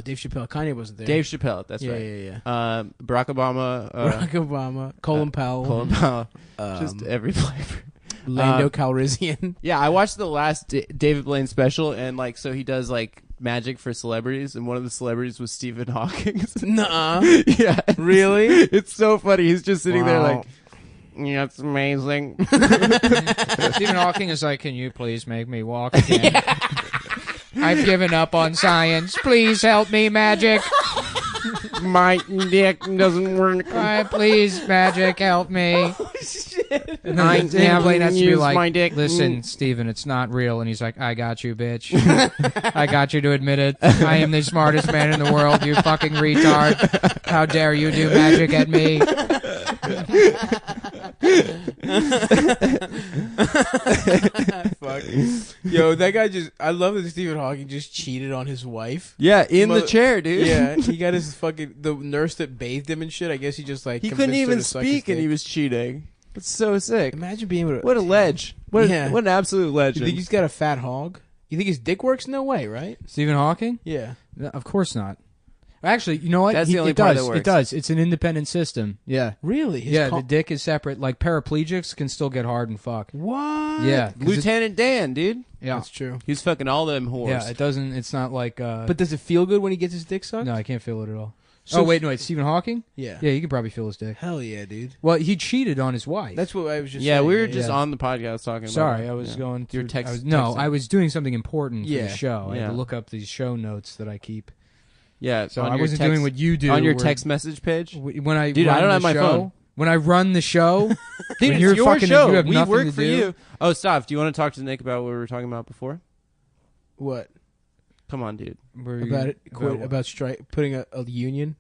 Dave Chappelle. Kanye wasn't there. Dave Chappelle. That's yeah, right. Yeah. Barack Obama, Barack Obama, Colin Powell, Colin Powell, just every flavor. Lando Calrissian. Yeah, I watched the last David Blaine special, and like, so he does like magic for celebrities, and one of the celebrities was Stephen Hawking. Nuh-uh. Yeah, Really? it's so funny. He's just sitting there Wow. like, yeah, it's amazing. Stephen Hawking is like, "Can you please make me walk again? I've given up on science. Please help me, magic. My dick doesn't work. Please, magic, help me." And I then David Blaine has to be use like, my dick. "Listen, Stephen, it's not real." And he's like, "I got you, bitch. I got you to admit it. I am the smartest man in the world, you fucking retard. How dare you do magic at me?" Fuck. Yo, that guy I love that Stephen Hawking just cheated on his wife. Yeah, in the Mother- chair, dude. Yeah, he got his the nurse that bathed him and shit. I guess he just like He convinced couldn't her even to suck his speak, and he dick. was cheating. It's so sick. Imagine being able to. What a ledge. What Yeah. an absolute You legend. think he's got a fat hog? You think his dick works? No way, right? Stephen Hawking? Yeah. No, of course not. Actually, you know what? That's the only it part does. that works. It does. It's an independent system. Yeah. Really? His Yeah, co- the dick is separate. Like paraplegics can still get hard and fuck. What? Yeah. 'cause Lieutenant Dan, dude. yeah. That's true. He's fucking all them whores. Yeah, it doesn't. It's not like. But does it feel good when he gets his dick sucked? no, I can't feel it at all. So oh wait, no, wait. Stephen Hawking? Yeah. Yeah, you can probably feel his dick. Hell yeah, dude. Well, he cheated on his wife. That's what I was just. yeah, saying. we were just Yeah. on the podcast talking about Sorry, it. I was Yeah. going Your through. text- I was, no, texting. I was doing something important for Yeah. the show. I had Yeah. to look up these show notes that I keep. Yeah, So on I your wasn't text- doing what you do on your where- text message page. When I Dude, I run don't the have my show, phone. When I run the show, Dude, when you're it's your fucking, show. you have We nothing work to for do. you. Oh, stop. Do you want to talk to Nick about what we were talking about before? What Come on, dude. Where you- about it? what? About putting a union.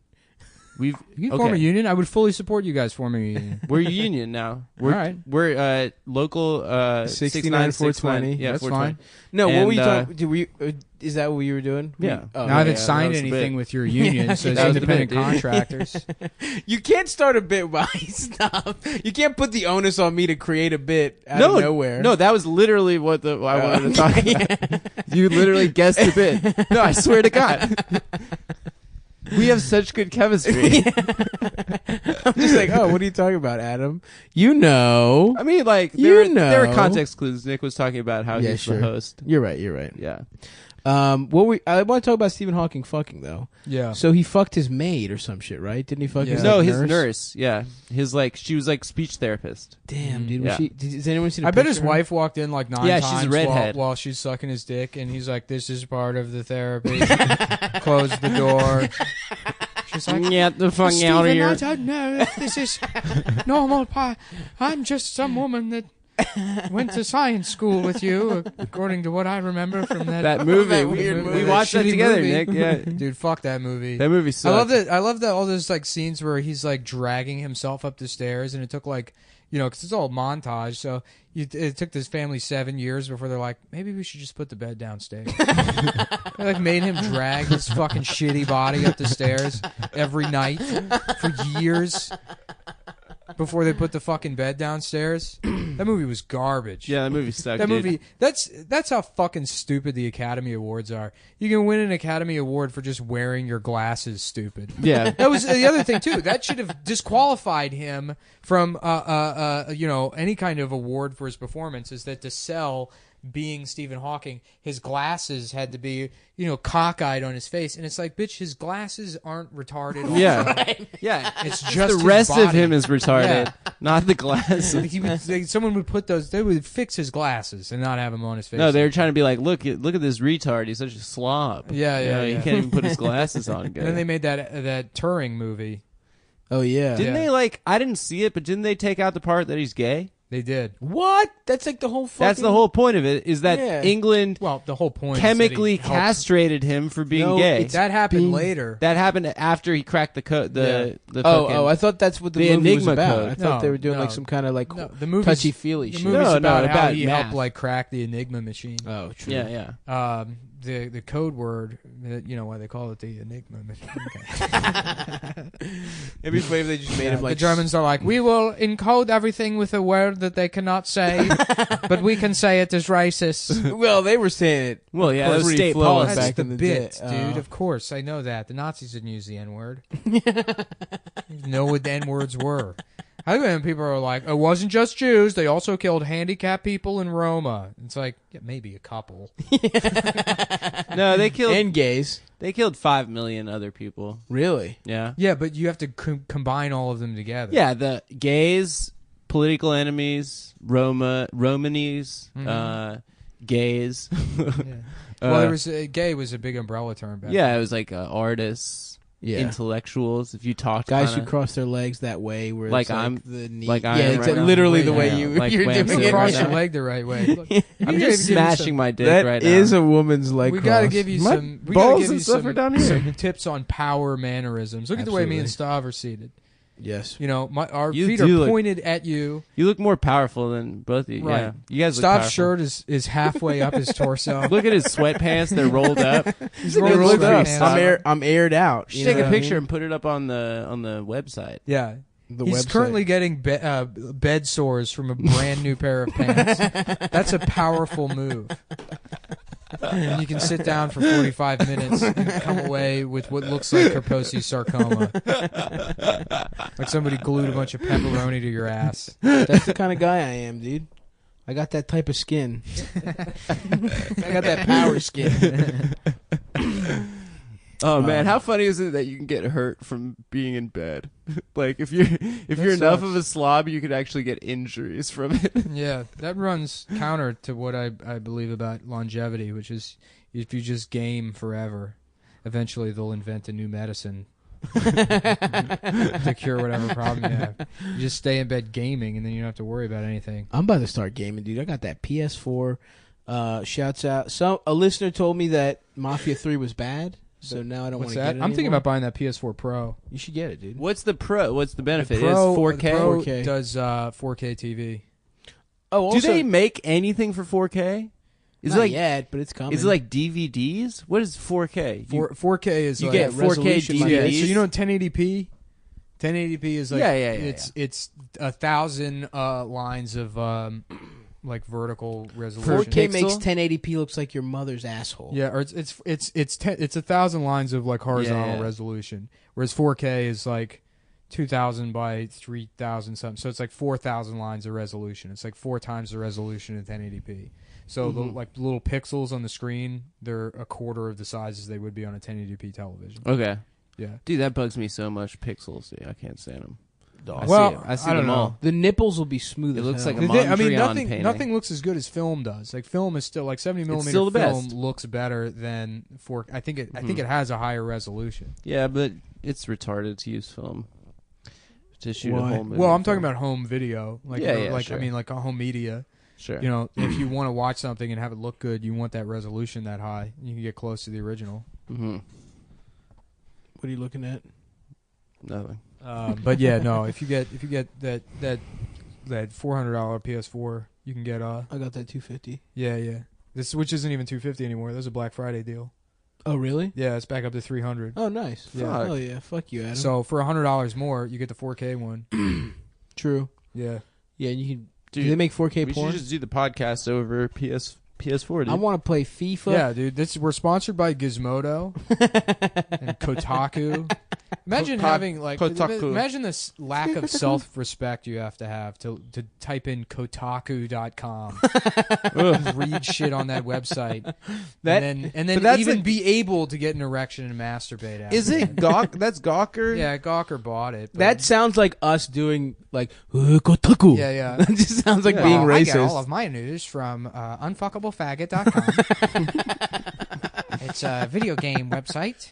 We've You can form a union. I would fully support you guys forming a union. We're a union now. We're, All right. We're local 69 420. Yeah, That's 420. fine. No, what And, were you talking? Is that what you were doing? Yeah. Oh, Now I haven't yeah, signed that was a anything bit. with your union, so it's That was the independent bit, dude. contractors. You can't start a bit by stop. You can't put the onus on me to create a bit out of nowhere. No, that was literally what I wanted to talk about. You literally guessed the bit. No, I swear to God. We have such good chemistry. I'm just like, oh, what are you talking about, Adam? You know. I mean, like, You there were know. context clues. Nick was talking about how Yeah, he's sure. the host. You're right. You're right. Yeah. I want to talk about Stephen Hawking fucking though. Yeah. So he fucked his maid or some shit, right? Didn't he fuck his No, like, his nurse. Yeah. She was like speech therapist. Damn, dude. Yeah. Was she, has anyone seen? I bet his picture of her? wife walked in like 9 Yeah, times she's a redhead. while she's sucking his dick, and he's like, "This is part of the therapy." Close the door. She's like, Get the fuck out of "Stephen, here. I don't know if this is normal. I'm just some woman that went to science school with you, according to what I remember from That movie. That we, weird we movie. watched that Shitty together, movie. Nick. Yeah. Dude, fuck that movie. That movie sucked. I love that all those like scenes where he's like dragging himself up the stairs, and it took like, you know, because it's all montage. So it took this family 7 years before they're like, maybe we should just put the bed downstairs. They like made him drag his fucking shitty body up the stairs every night for years before they put the fucking bed downstairs. That movie was garbage. Yeah, that movie sucked. That dude. movie, that's how fucking stupid the Academy Awards are. You can win an Academy Award for just wearing your glasses stupid. Yeah. That was the other thing too. That should have disqualified him from you know, any kind of award for his performance, is that to sell being Stephen Hawking, his glasses had to be, you know, cockeyed on his face, and it's like, bitch, his glasses aren't retarded. Also. Yeah. Yeah. It's just the his rest of body. him is retarded, Yeah. not the glasses. Someone would put those. They would fix his glasses and not have him on his face. No, they were trying to be like, look at this retard. He's such a slob. Yeah, You know, yeah. He can't even put his glasses on. Good. And then they made that Turing movie. Oh yeah. Didn't they like? I didn't see it, but didn't they take out the part that he's gay? They did. What? That's like the whole. Fucking... That's the whole point of it. Is that Yeah. England Well, the whole point chemically is that he helped- castrated him for being No, gay? That happened later. That happened after he cracked the code. The Oh, fucking, I thought that's what the the movie was Enigma about. code. I thought they were doing No, like some kind of like No, the movie's touchy feely The shit. movie's No, about how about he math. helped like crack the Enigma machine. Oh, true. yeah, yeah. The code word, you know why they call it the Enigma machine. It'd be funny if they just made him The like Germans are like, we will encode everything with a word that they cannot say, but we can say it as racist. Well, they were saying it. Well, yeah, that was pretty state fluent policy. That's back the in the bit, day. dude. Of course, I know that. The Nazis didn't use the N word. Know what the N words were. I think when people are like, it wasn't just Jews, they also killed handicapped people in Roma. It's like, yeah, maybe a couple. No, they killed. And gays. They killed 5 million other people. Really? Yeah. Yeah, but you have to combine all of them together. Yeah, the gays, political enemies, Romanis, gays. Well, there was gay was a big umbrella term back Yeah, it was like artists, Yeah. intellectuals. If you talked Guys kinda, who cross their legs that way, where Like it's like I'm- the knee. like I yeah, am it's right now. literally the Yeah, way yeah. you Like you're Wham doing Sim it. Cross right your now. leg the right way. Look, I'm just smashing my dick right That now. is a woman's leg. We got to cross. give you My some. We got to balls give and you stuff are down here. some tips on power mannerisms. Look at the way me and Absolutely. Stav are seated. Yes. You know, our You feet do are look- pointed at you. You look more powerful than both of you. Right. Yeah. You guys look Stav's powerful. shirt is halfway up his torso. Look at his sweatpants. They're rolled up. He's They rolling rolled his up. pants. I'm aired out. You you should take know a what I picture mean? and put it up on the website. Yeah. The He's website. currently getting bed sores from a brand new pair of pants. That's a powerful move. And you can sit down for 45 minutes and come away with what looks like Kaposi's sarcoma. Like somebody glued a bunch of pepperoni to your ass. That's the kind of guy I am, dude. I got that type of skin. I got that power skin. Oh man, how funny is it that you can get hurt from being in bed? Like if you're enough sucks. of a slob, you could actually get injuries from it. Yeah, that runs counter to what I believe about longevity, which is if you just game forever, eventually they'll invent a new medicine to cure whatever problem you have. You just stay in bed gaming, and then you don't have to worry about anything. I'm about to start gaming, dude. I got that PS4. Shouts out. So a listener told me that Mafia 3 was bad, so now I don't want What's to that? get it I'm thinking anymore. about buying that PS4 Pro. You should get it, dude. What's the benefit? The Pro, It's 4K. the Pro 4K. does 4K TV. Oh, Do also, they make anything for 4K? Is not it like yet, but it's coming. is it like DVDs? What is 4K? 4K is you like get 4K resolution, my yeah, DVDs. so you know 1080p. 1080p is like Yeah. it's 1,000 lines of like vertical resolution. 4K makes Pixel? 1080p looks like your mother's asshole. Yeah, or it's 1,000 lines of like horizontal Yeah. resolution, whereas 4K is like 2,000 by 3,000 something. So it's like 4,000 lines of resolution. It's like 4 times the resolution in 1080p. So the like little pixels on the screen, they're a quarter of the size as they would be on a 1080p television. Okay. Yeah. Dude, that bugs me so much. Pixels. Yeah, I can't stand them. Well, I see I don't them know. all. The nipples will be smooth. It as looks hell. like a The thing- I mean, Mondrian painting. nothing looks as good as film does. Like film is still like 70 millimeter still the film best. looks better than 4K. I think it has a higher resolution. Yeah, but it's retarded to use film. to shoot Why? a whole movie. Well, I'm talking about home video. Like, sure. I mean, like a home media. Sure. You know, if you want to watch something and have it look good, you want that resolution that high. You can get close to the original. Mm-hmm. What are you looking at? Nothing. But yeah, no. If you get that $400 PS4, you can get I got that $250. Yeah. This which isn't even $250 anymore. That's a Black Friday deal. Oh really? Yeah, it's back up to $300. Oh nice. Yeah. Oh yeah. Fuck you, Adam. So for $100 more, you get the 4K one. True. Yeah. Yeah, and you can. Dude, do they make 4K we porn? should just do the podcast over PS4, dude. I want to play FIFA. Yeah, dude. We're sponsored by Gizmodo and Kotaku. Imagine having like Kotaku. imagine this lack of self-respect you have to type in Kotaku.com. Read shit on that website. And then even be able to get an erection and masturbate after. Is it Gawk? That's Gawker? Yeah, Gawker bought it. but- That sounds like us doing like Kotaku. Yeah. That just sounds like being I get racist. all of my news from unfuckablefaggot.com. It's a video game website.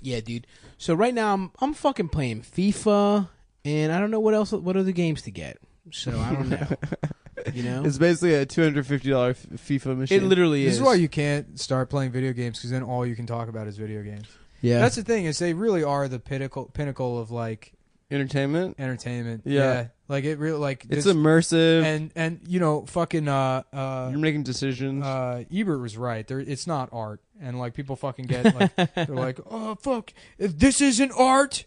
Yeah, dude. So right now I'm fucking playing FIFA, and I don't know what other games to get. So I don't know. You know, It's basically a $250 FIFA machine. it literally This is. is why you can't start playing video games because then all you can talk about is video games. Yeah, That's the thing is they really are the pinnacle of like Entertainment? entertainment. Yeah. Like it really like It's this- immersive. and you know fucking You're making decisions. Ebert was right. It's not art, and like people fucking get like they're like, oh fuck, if this isn't art,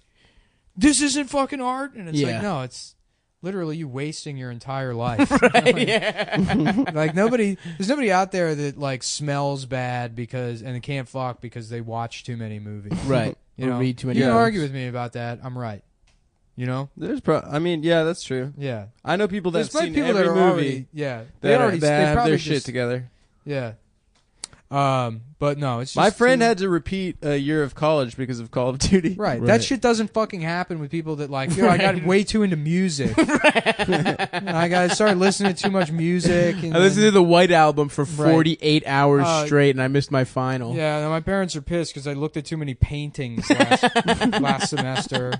this isn't fucking art, and it's Yeah. like no, it's literally you wasting your entire life. yeah. Like there's nobody out there that like smells bad and can't fuck because they watch too many movies. Right. You Or know, read too many You can books. argue with me about that. I'm right. You know. I mean, yeah, that's true. Yeah. I know people that have There's seen people every that are movie already that, they already that they have probably their just, shit together. Yeah. But no, it's just My friend too- had to repeat a year of college because of Call of Duty. Right. Right. That shit doesn't fucking happen with people that like, I got way too into music. I got started listening to too much music. And I listened to the White Album for Right. 48 hours straight, and I missed my final. Yeah, and my parents are pissed because I looked at too many paintings last semester.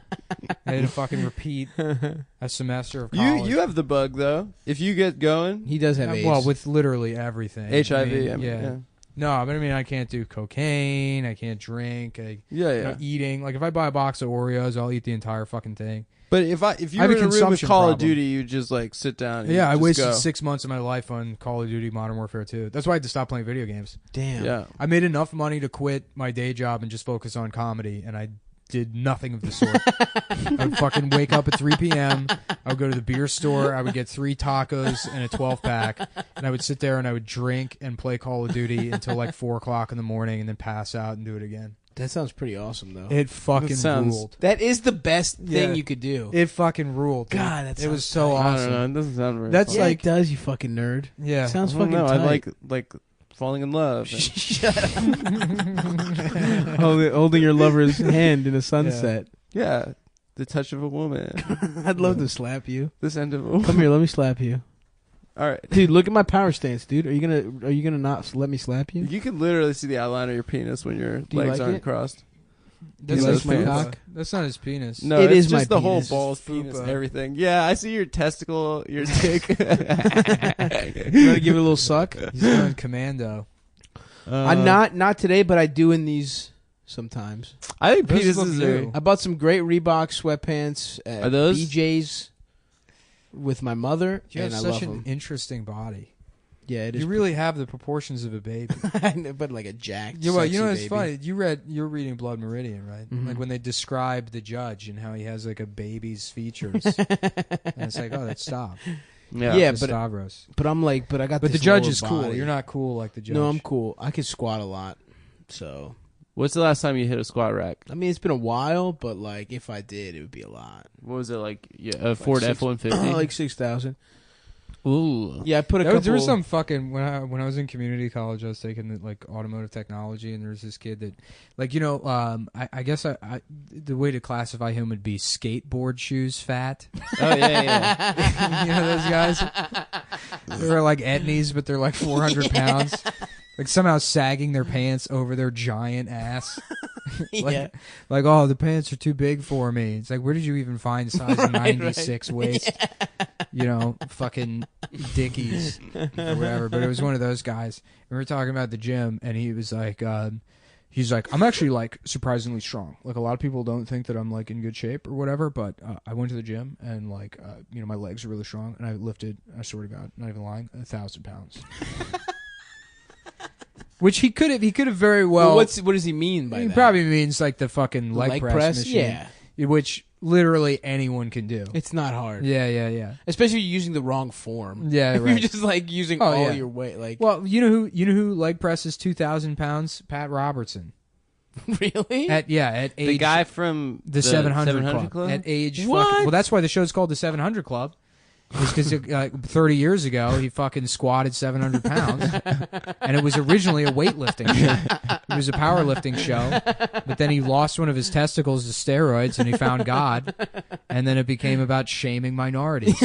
I had to fucking repeat a semester of college. You have the bug though. If you get going, He does have AIDS. well, with literally everything. HIV. I mean, yeah. No, but I mean, I can't do cocaine. I can't drink. Yeah, You yeah. know, eating. Like if I buy a box of Oreos, I'll eat the entire fucking thing. But if you I have were a in a room with consumption Call of problem. Duty, you just like sit down. And Yeah, I just wasted go. 6 months of my life on Call of Duty Modern Warfare 2. That's why I had to stop playing video games. Damn. Yeah. I made enough money to quit my day job and just focus on comedy, and I did nothing of the sort. I would fucking wake up at 3 p.m. I would go to the beer store. I would get 3 tacos and a 12-pack, and I would sit there and I would drink and play Call of Duty until like 4 o'clock in the morning and then pass out and do it again. That sounds pretty awesome, though. It fucking That sounds- ruled. That is the best thing Yeah. you could do. It fucking ruled. dude. God, that it was sounds so tight. I awesome. don't know. It doesn't sound very. That's fun. Yeah, like- it does, you fucking nerd. Yeah. Sounds I don't fucking know. tight. I like falling in love. Holding your lover's hand in a sunset. Yeah, the touch of a woman. I'd love to slap you. This end of a woman. Come here, let me slap you. All right. Dude, look at my power stance, dude. Are you gonna not let me slap you? You can literally see the outline of your penis when your Do you legs like aren't it? That's, You not like his my penis. cock? That's not his penis. No, It it's is my just the whole penis. balls, It's penis, fupa. everything. Yeah, I see your testicle, your dick. You want to give it a little suck? He's going commando. I'm not today, but I do in these sometimes. I think Those look penises new. are. I bought some great Reebok sweatpants at Are those? BJ's with my mother, You have and I such love an them. interesting body. Yeah, it is. You really have the proportions of a baby. I know, but like a jacked. Yeah, well, you know sexy what's baby. funny? You're reading Blood Meridian, right? Mhm. Like when they describe the judge and how he has like a baby's features, and it's like, oh, that's Stav. Yeah. Yeah, That's but- Stavros. But I'm like, but I got. But the this judge lower is cool. body. You're not cool like the judge. No, I'm cool. I can squat a lot. So What's the last time you hit a squat rack? I mean, it's been a while, but like if I did, it would be a lot. What was it like? Yeah, a Ford F-150. Like 6,000. Ooh. Yeah, I put a couple. There was some fucking when I was in community college, I was taking like automotive technology, and there was this kid that, like, you know, I guess the way to classify him would be skateboard shoes fat. Oh yeah. You know those guys? They're like Etnies, but they're like 400 pounds. Like somehow sagging their pants over their giant ass. Like, oh, the pants are too big for me. It's like, where did you even find size 96 waist? You know, fucking Dickies or whatever. But it was one of those guys. And we were talking about the gym, and he was like, I'm actually like surprisingly strong. Like a lot of people don't think that I'm like in good shape or whatever, but I went to the gym and like, my legs are really strong, and I lifted, I swear to God, not even lying, 1,000 pounds. Which he could have very well. What does he mean by that? He probably means like the fucking leg press machine. Yeah. Which literally anyone can do. It's not hard. Yeah. Especially if you're using the wrong form. Yeah, If right. you're just like using all your weight. Like, well, you know who leg presses 2,000 pounds? Pat Robertson. really? At age, The guy from the 700 Club. At age What? fucking, well, that's why the show's called the 700 Club. Because 30 years ago, he fucking squatted 700 pounds. And it was originally a weightlifting show. It was a powerlifting show. But then he lost one of his testicles to steroids, and he found God. And then it became about shaming minorities.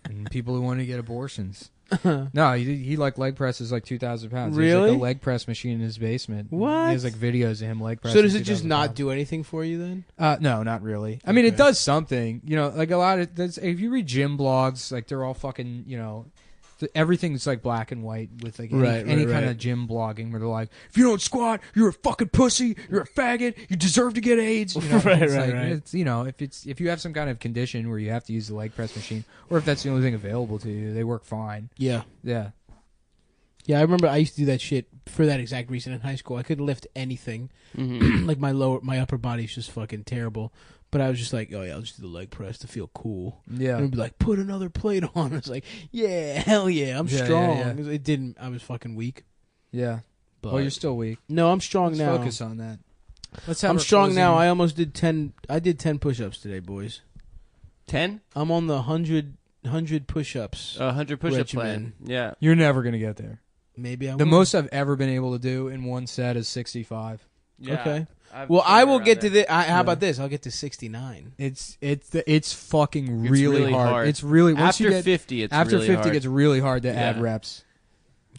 And people who wanted to get abortions. No, he like leg presses like 2,000 pounds. He has Really? like a leg press machine in his basement. What? He has like videos of him leg pressing. So does it just 2,000 not pounds. do anything for you then? No, not really. I mean, it does something. You know, like a lot of if you read gym blogs, like they're all fucking, everything's like black and white with like any kind of gym blogging where they're like, if you don't squat, you're a fucking pussy, you're a faggot, you deserve to get AIDS. You know? Right. It's, if you have some kind of condition where you have to use the leg press machine, or if that's the only thing available to you, they work fine. Yeah. Yeah. Yeah, I remember I used to do that shit for that exact reason in high school. I couldn't lift anything. Like my upper body's just fucking terrible. But I was just like, oh yeah, I'll just do the leg press to feel cool. Yeah. And it'd be like, put another plate on. It's like, yeah, hell yeah, I'm strong. yeah. It didn't. I was fucking weak. Yeah. But Well, you're still weak. no, I'm strong Let's now. focus on that. Let's have I'm our strong now. closing- I almost did 10. I did 10 push-ups today, boys. 10? I'm on the 100 push-ups. 100 push-up plan. regimen. Yeah. You're never gonna get there. Maybe I The will. most I've ever been able to do in one set is 65. Yeah. Okay. I've Well, been I will around get to there. the. How about this? I'll get to 69. It's fucking It's really, really hard. hard. It's really once After you get 50, it's after really 50 hard. it's really hard to add Yeah. reps.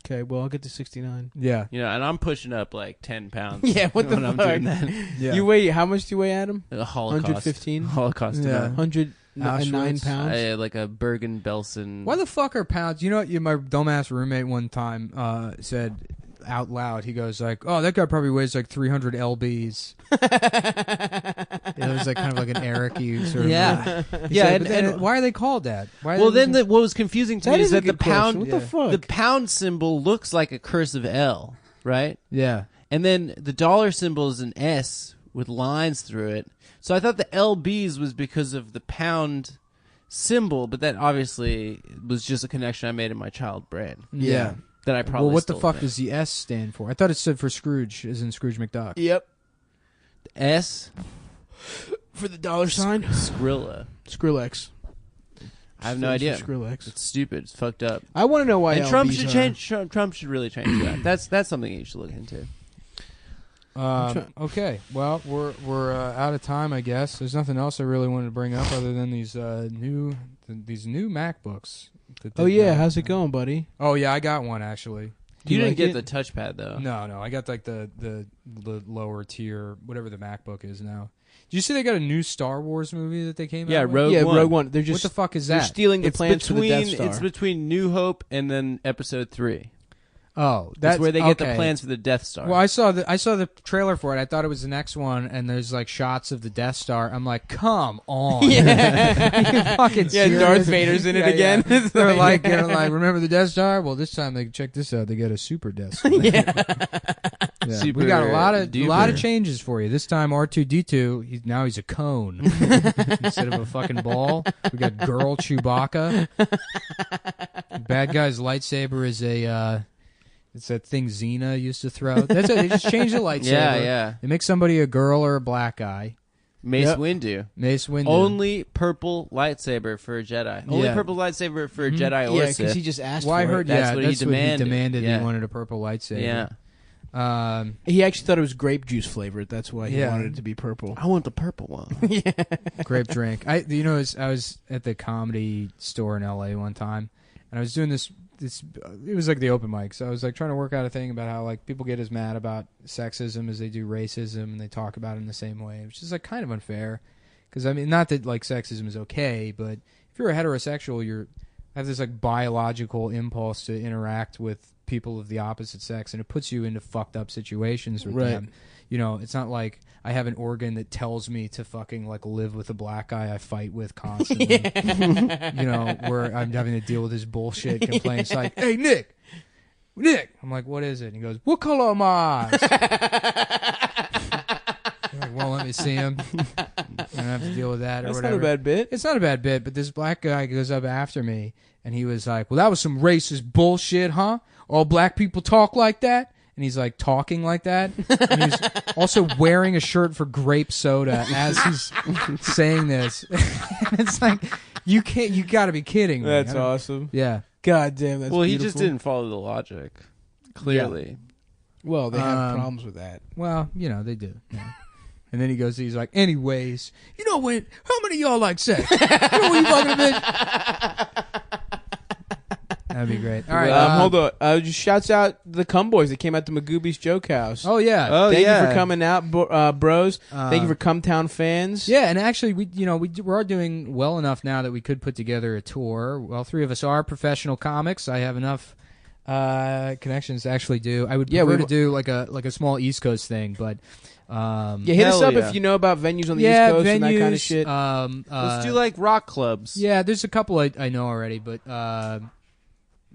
Okay, well, I'll get to 69. Yeah. And I'm pushing up like 10 pounds. Yeah, what the when I'm fuck? doing that. Yeah. You weigh, how much do you weigh, Adam? A Holocaust. 115? Holocaust. Yeah. 109 Auschwitz. pounds? I had like a Bergen-Belsen. Why the fuck are pounds? You know what? My dumbass roommate one time said out loud. He goes like, "Oh, that guy probably weighs like 300 lbs." It was like kind of like an Eric-y sort of. Yeah. He Yeah, said, and- but then and- why are they called that? Why are Well, they then what was confusing to That me is is a that the good question. pound, What the fuck? the pound symbol looks like a cursive L, right? yeah. And then the dollar symbol is an S with lines through it. So I thought the LBs was because of the pound symbol, but that obviously was just a connection I made in my child brain. Yeah. That I probably Well, what the still fuck think. does the S stand for? I thought it stood for Scrooge, as in Scrooge McDuck. Yep. S? For the dollar sign? Skrilla. Skrillex. I have no idea. Skrillex. It's stupid. It's fucked up. I want to know why And Trump LBs should are- change. Trump should really change that. That's something you should look into. Okay, well, we're out of time, I guess. There's nothing else I really wanted to bring up other than these new MacBooks. Oh, yeah. How's it going, buddy? Oh yeah, I got one actually. You you didn't like get it? the touchpad though. No, I got like the lower tier, whatever the MacBook is now. Did you see they got a new Star Wars movie that they came Yeah, out with? Rogue One. Rogue One. They're just What the fuck is they're that? stealing the It's plans for the between Death Star. it's between New Hope and then Episode 3. Oh, That's where they get the okay. plans for the Death Star. Well, I saw the trailer for it. I thought it was the next one, and there's like shots of the Death Star. I'm like, come on, Yeah. You fucking Yeah, serious? Darth Vader's in it again. Yeah. They're like, remember the Death Star? Well, this time they check this out. They got a super Death Star. Yeah. Super We got a lot duper. of changes for you. This time R2D2, now he's a cone instead of a fucking ball. We got girl Chewbacca. Bad guy's lightsaber is a. It's that thing Xena used to throw. That's it. They just changed the lightsaber. yeah. They make somebody a girl or a black guy. Mace Yep. Windu. Mace Windu. Only purple lightsaber for a Jedi. Only Yeah. purple lightsaber for a Jedi Yeah, or because Sith. he just asked Well, I for heard. it. That's Yeah, what he that's demanded. What he demanded. Yeah. He wanted a purple lightsaber. Yeah. He actually thought it was grape juice flavored. That's why he Yeah. wanted it to be purple. I want the purple one. Grape drink. I was at the Comedy Store in LA one time, and I was doing this it was like the open mic. So I was like trying to work out a thing about how like people get as mad about sexism as they do racism, and they talk about it in the same way, which is like kind of unfair. Because I mean, not that like sexism is okay, but if you're a heterosexual, you have this like biological impulse to interact with people of the opposite sex, and it puts you into fucked up situations with them. You know, it's not like I have an organ that tells me to fucking like live with a black guy I fight with constantly. You know, where I'm having to deal with his bullshit complaints like, "Hey Nick, I'm like, what is it? And he goes, "What color are my eyes?" Like, well, let me see him. I don't have to deal with that or That's whatever. not a bad bit. It's not a bad bit, but this black guy goes up after me, and he was like, "Well, that was some racist bullshit, huh? All black people talk like that?" And he's like talking like that. And he's also wearing a shirt for grape soda as he's saying this. It's like, you got to be kidding me. That's awesome. Yeah. God damn, that's Well, he beautiful. just didn't follow the logic. Clearly. Well, they have problems with that. Well, you know, they do. Yeah. And then he's like, anyways, you know what? How many of y'all like sex? You know what you fucking bitch? That'd be great. All right. Hold on. Just shouts out the Cum Boys that came out to Magooby's Joke House. Oh, yeah. Thank you for coming out, bros. Thank you for Cumtown fans. Yeah, and actually, we are doing well enough now that we could put together a tour. Well, three of us are professional comics. I have enough connections to actually do. I would prefer to do like a small East Coast thing, but hit us up if you know about venues on the East Coast and that kind of shit. Let's do like rock clubs. Yeah, there's a couple I know already, but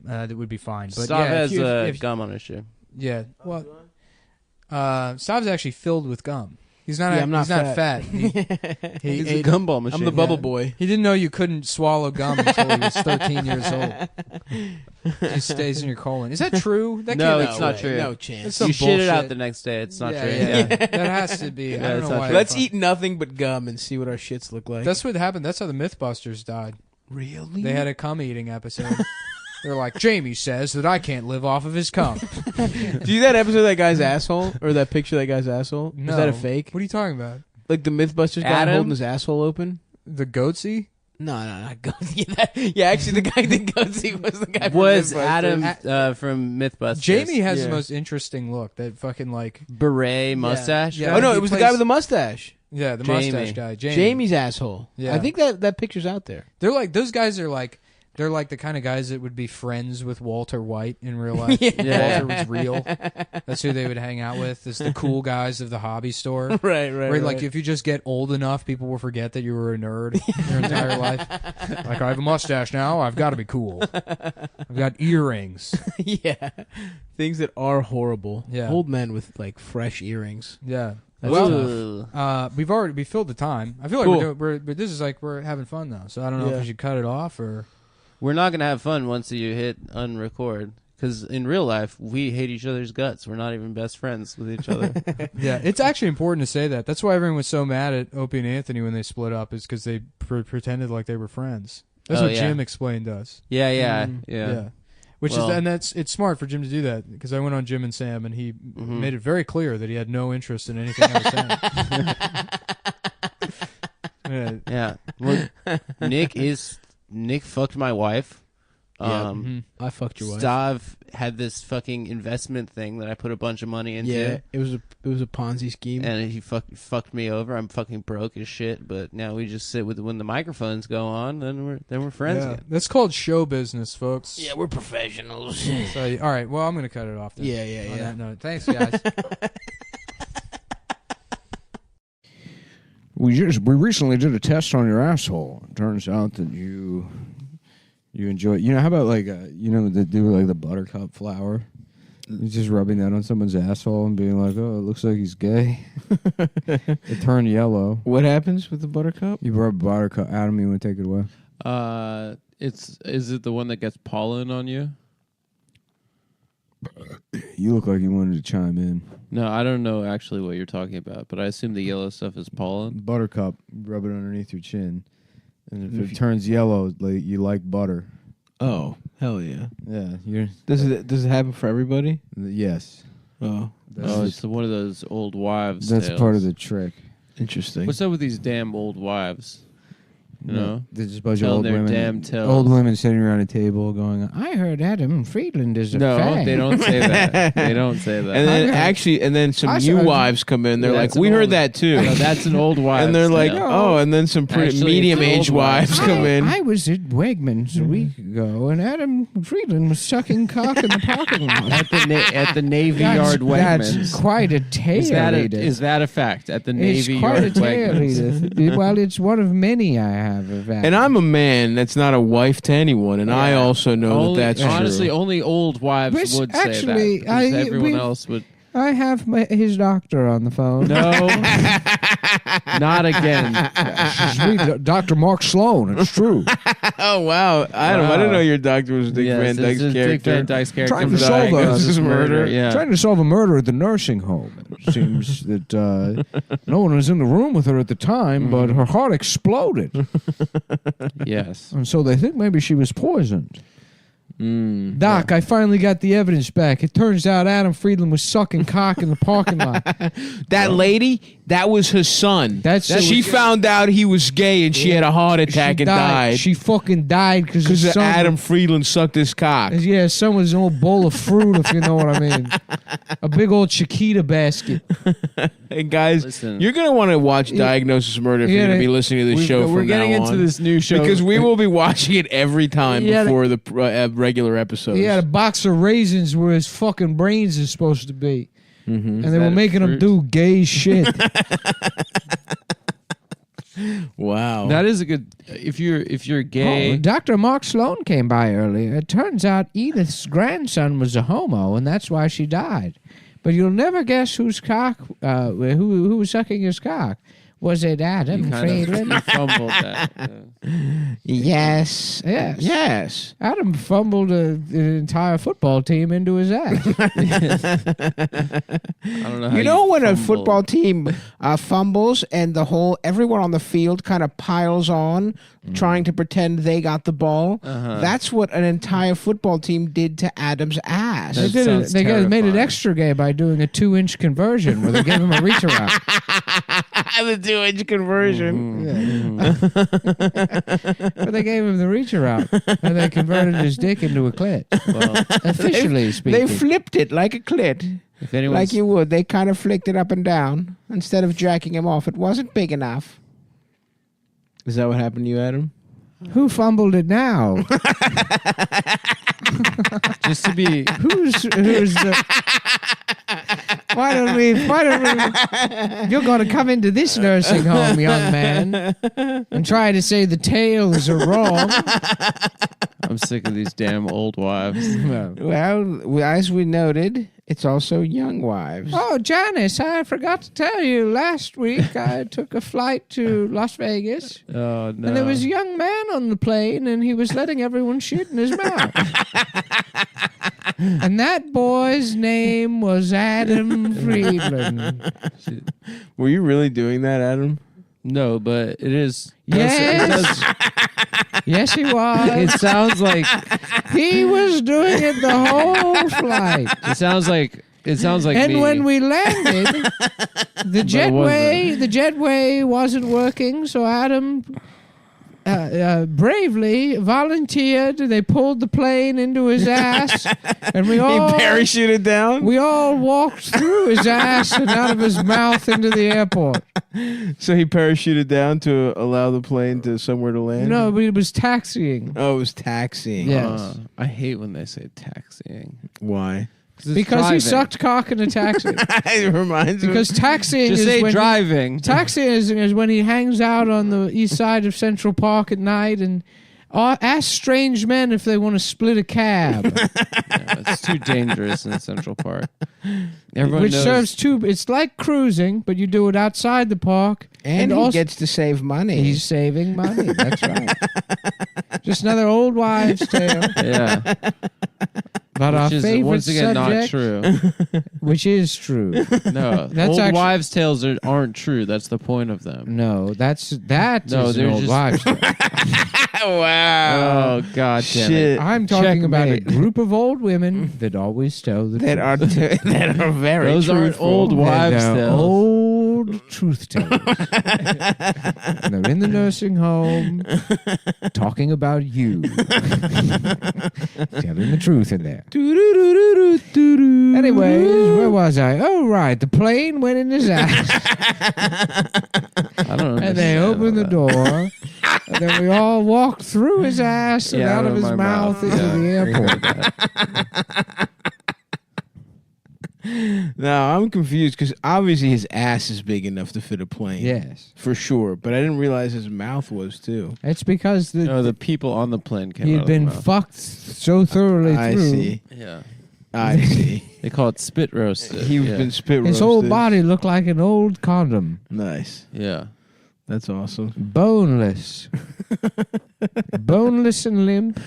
that would be fine. But Stav yeah, has gum on his shoe. Yeah, well, Stav's actually filled with gum. He's not. I'm not he's not fat. He's a gumball machine. I'm the bubble boy. He didn't know you couldn't swallow gum until he was 13 years old. It just stays in your colon. Is that true? That No, can't it's be not true. true. No chance. You shit it out bullshit. the next day. It's not true. Yeah. That has to be. I don't it's know not why. true. Let's eat nothing but gum and see what our shits look like. That's what happened. That's how the Mythbusters died. Really? They had a cum eating episode. They're like, Jamie says that I can't live off of his cum. Do you see that episode of that guy's asshole? Or that picture of that guy's asshole? No. Is that a fake? What are you talking about? Like the Mythbusters guy Adam? holding his asshole open? The goatsy? No, not Goatsy. Yeah, actually, the guy that Goatsy was the guy from Was Mythbusters. Adam from Mythbusters. Jamie has the most interesting look. That fucking like beret mustache. Yeah. Oh, no, he it was the plays- guy with the mustache. Yeah, the Jamie. mustache guy. Jamie's asshole. Yeah. I think that picture's out there. They're like those guys are like they're like the kind of guys that would be friends with Walter White in real life. Yeah. Walter was real. That's who they would hang out with. Is the cool guys of the hobby store. Right. Where like if you just get old enough, people will forget that you were a nerd your entire life. Like I have a mustache now, I've got to be cool. I've got earrings. Yeah. Things that are horrible. Yeah. Old men with like fresh earrings. Yeah. That's Well, tough. we filled the time. I feel like Cool. but this is like we're having fun though. So I don't know Yeah. if we should cut it off or. We're not gonna have fun once you hit unrecord. Because in real life, we hate each other's guts. We're not even best friends with each other. Yeah, it's actually important to say that. That's why everyone was so mad at Opie and Anthony when they split up, is because they pretended like they were friends. That's what Jim explained to us. Yeah. Which Well- it's smart for Jim to do that, because I went on Jim and Sam and he made it very clear that he had no interest in anything I was saying. Yeah. Well, Nick fucked my wife. I fucked your wife. Stav had this fucking investment thing that I put a bunch of money into. Yeah, it was a Ponzi scheme. And he fucked me over. I'm fucking broke as shit. But now we just sit with when the microphones go on. Then we're friends again. That's called show business, folks. Yeah, we're professionals. So, all right, well, I'm gonna cut it off then. Yeah. On that note, thanks, guys. We recently did a test on your asshole. It turns out that you enjoy. You know, how about like they do like the buttercup flower? You're just rubbing that on someone's asshole and being like, "Oh, it looks like he's gay." It turned yellow. What happens with the buttercup? You rub buttercup. Adam, you want to take it away? Is it the one that gets pollen on you? You look like you wanted to chime in. No, I don't know actually what you're talking about, but I assume the yellow stuff is pollen. Buttercup, rub it underneath your chin, and if it turns yellow, like you like butter. Oh, hell yeah! Yeah, Does it happen for everybody? Yes. Oh, It's one of those old wives. That's tales. part of the trick. interesting. What's up with these damn old wives? You know, there's just a bunch of telling old their women. damn tales. Old women sitting around a table going, "I heard Adam Friedland is a No, fag." they don't say that. They don't say that. And then some I new saw- wives come in. They're Yeah, like, that's an "We heard old- that too." No, that's an old wives. And they're like, tale. "Oh," and then some pretty Actually, it's medium-aged old wives. wives come in. I was at Wegmans a week ago, and Adam Friedland was sucking cock in the parking lot. at the Navy Yard That's Wegmans. quite a tale, Edith. Is that a fact? At the It's Navy quite a Yard tale, Wegmans. Edith. Well, it's one of many I have of that. And I'm a man that's not a wife to anyone, and I also know that that's honestly, true. only old wives Which would say actually, that. Because everyone we- else would. I have his doctor on the phone. No, not again. It's me, Dr. Mark Sloan. It's true. Oh wow, Adam! I didn't know your doctor was Dick Van Dyke's Dick character. Van Dyke's character. Trying to from solve Diagnosis a murder. Yeah. Trying to solve a murder at the nursing home. It seems that no one was in the room with her at the time, but her heart exploded. Yes. And so they think maybe she was poisoned. Doc, I finally got the evidence back. It turns out Adam Friedland was sucking cock in the parking lot. That lady, that was her son. She found out he was gay and she had a heart attack and died. She fucking died Because Adam Friedland sucked his cock. Yeah, son was an old bowl of fruit, if you know what I mean. A big old Chiquita basket. Hey guys, Listen. you're gonna want to watch Diagnosis Murder if you're gonna be listening to this show from We're getting now into on. this new show Because we will be watching it every time Yeah, before the regular episodes. He had a box of raisins where his fucking brains is supposed to be. And they were that making him fruit? do gay shit. Wow. That is a good. If you're gay, Oh, Dr. Mark Sloan came by earlier. It turns out Edith's grandson was a homo, and that's why she died. But you'll never guess whose cock, who was sucking his cock. Was it Adam Friedland? you fumbled that. Yes. Adam fumbled an entire football team into his ass. I don't know. How You know when a fumbled. football team fumbles and everyone on the field kind of piles on trying to pretend they got the ball? That's what an entire football team did to Adam's ass. That They sounds made it terrifying. extra gay by doing a 2-inch conversion where they gave him a reach around. The 2-inch conversion. But they gave him the reach around, and they converted his dick into a clit. Well, Officially speaking. They flipped it like a clit. if anyone's Like you would. They kind of flicked it up and down instead of jacking him off. It wasn't big enough. Is that what happened to you, Adam? Who fumbled it now? just to be Who's the... Why don't we... You're going to come into this nursing home, young man, and try to say the tales are wrong. I'm sick of these damn old wives. Well, as we noted, it's also young wives. Oh, Janice, I forgot to tell you. Last week, I took a flight to Las Vegas, Oh no! and there was a young man on the plane, and he was letting everyone shit in his mouth. And that boy's name was Adam Friedland. Were you really doing that, Adam? no, but it is. Yes. Yes, he was. It sounds like He was doing it the whole flight. it sounds like And me. when we landed, the jetway wasn't working, so Adam bravely volunteered. They pulled the plane into his ass, and we all parachuted down? we all walked through his ass and out of his mouth into the airport. So he parachuted down to allow the plane to somewhere to land? No, but it was taxiing. Oh, it was taxiing. Yes. I hate when they say taxiing. Why? Because he sucked cock in a taxi. It reminds me. Because taxiing Just is say when driving. taxiing is when he hangs out on the east side of Central Park at night and asks strange men if they want to split a cab. It's too dangerous in Central Park. Everyone Which knows. serves two. It's like cruising, but you do it outside the park. And he also, gets to save money. he's saving money. That's right. Just another old wives' tale Yeah, about our which is favorite once again subject, not true. which is true. No, That's old actually- wives' tales aren't true. That's the point of them. No, that No, is an they're old just- wives' tale. wow. Oh God damn Shit. it! I'm talking about a Checkmate. group of old women that always tell the that truth. are very Those aren't truthful. old wives' They're tales. old old truth tellers. And they're in the nursing home talking about you. Telling the truth in there. Anyways, where was I? Oh, right. The plane went in his ass. I don't know. And they opened the door. And then we all walked through his ass and out of his mouth into the airport. Now, I'm confused because obviously his ass is big enough to fit a plane. Yes. For sure. But I didn't realize his mouth was too. It's because the people on the plane came he out had of the been mouth. fucked so thoroughly through. I see. Yeah. I see. They call it spit roasted. He's been spit roasted. His whole body looked like an old condom. Nice. Yeah. That's awesome. Boneless. Boneless and limp.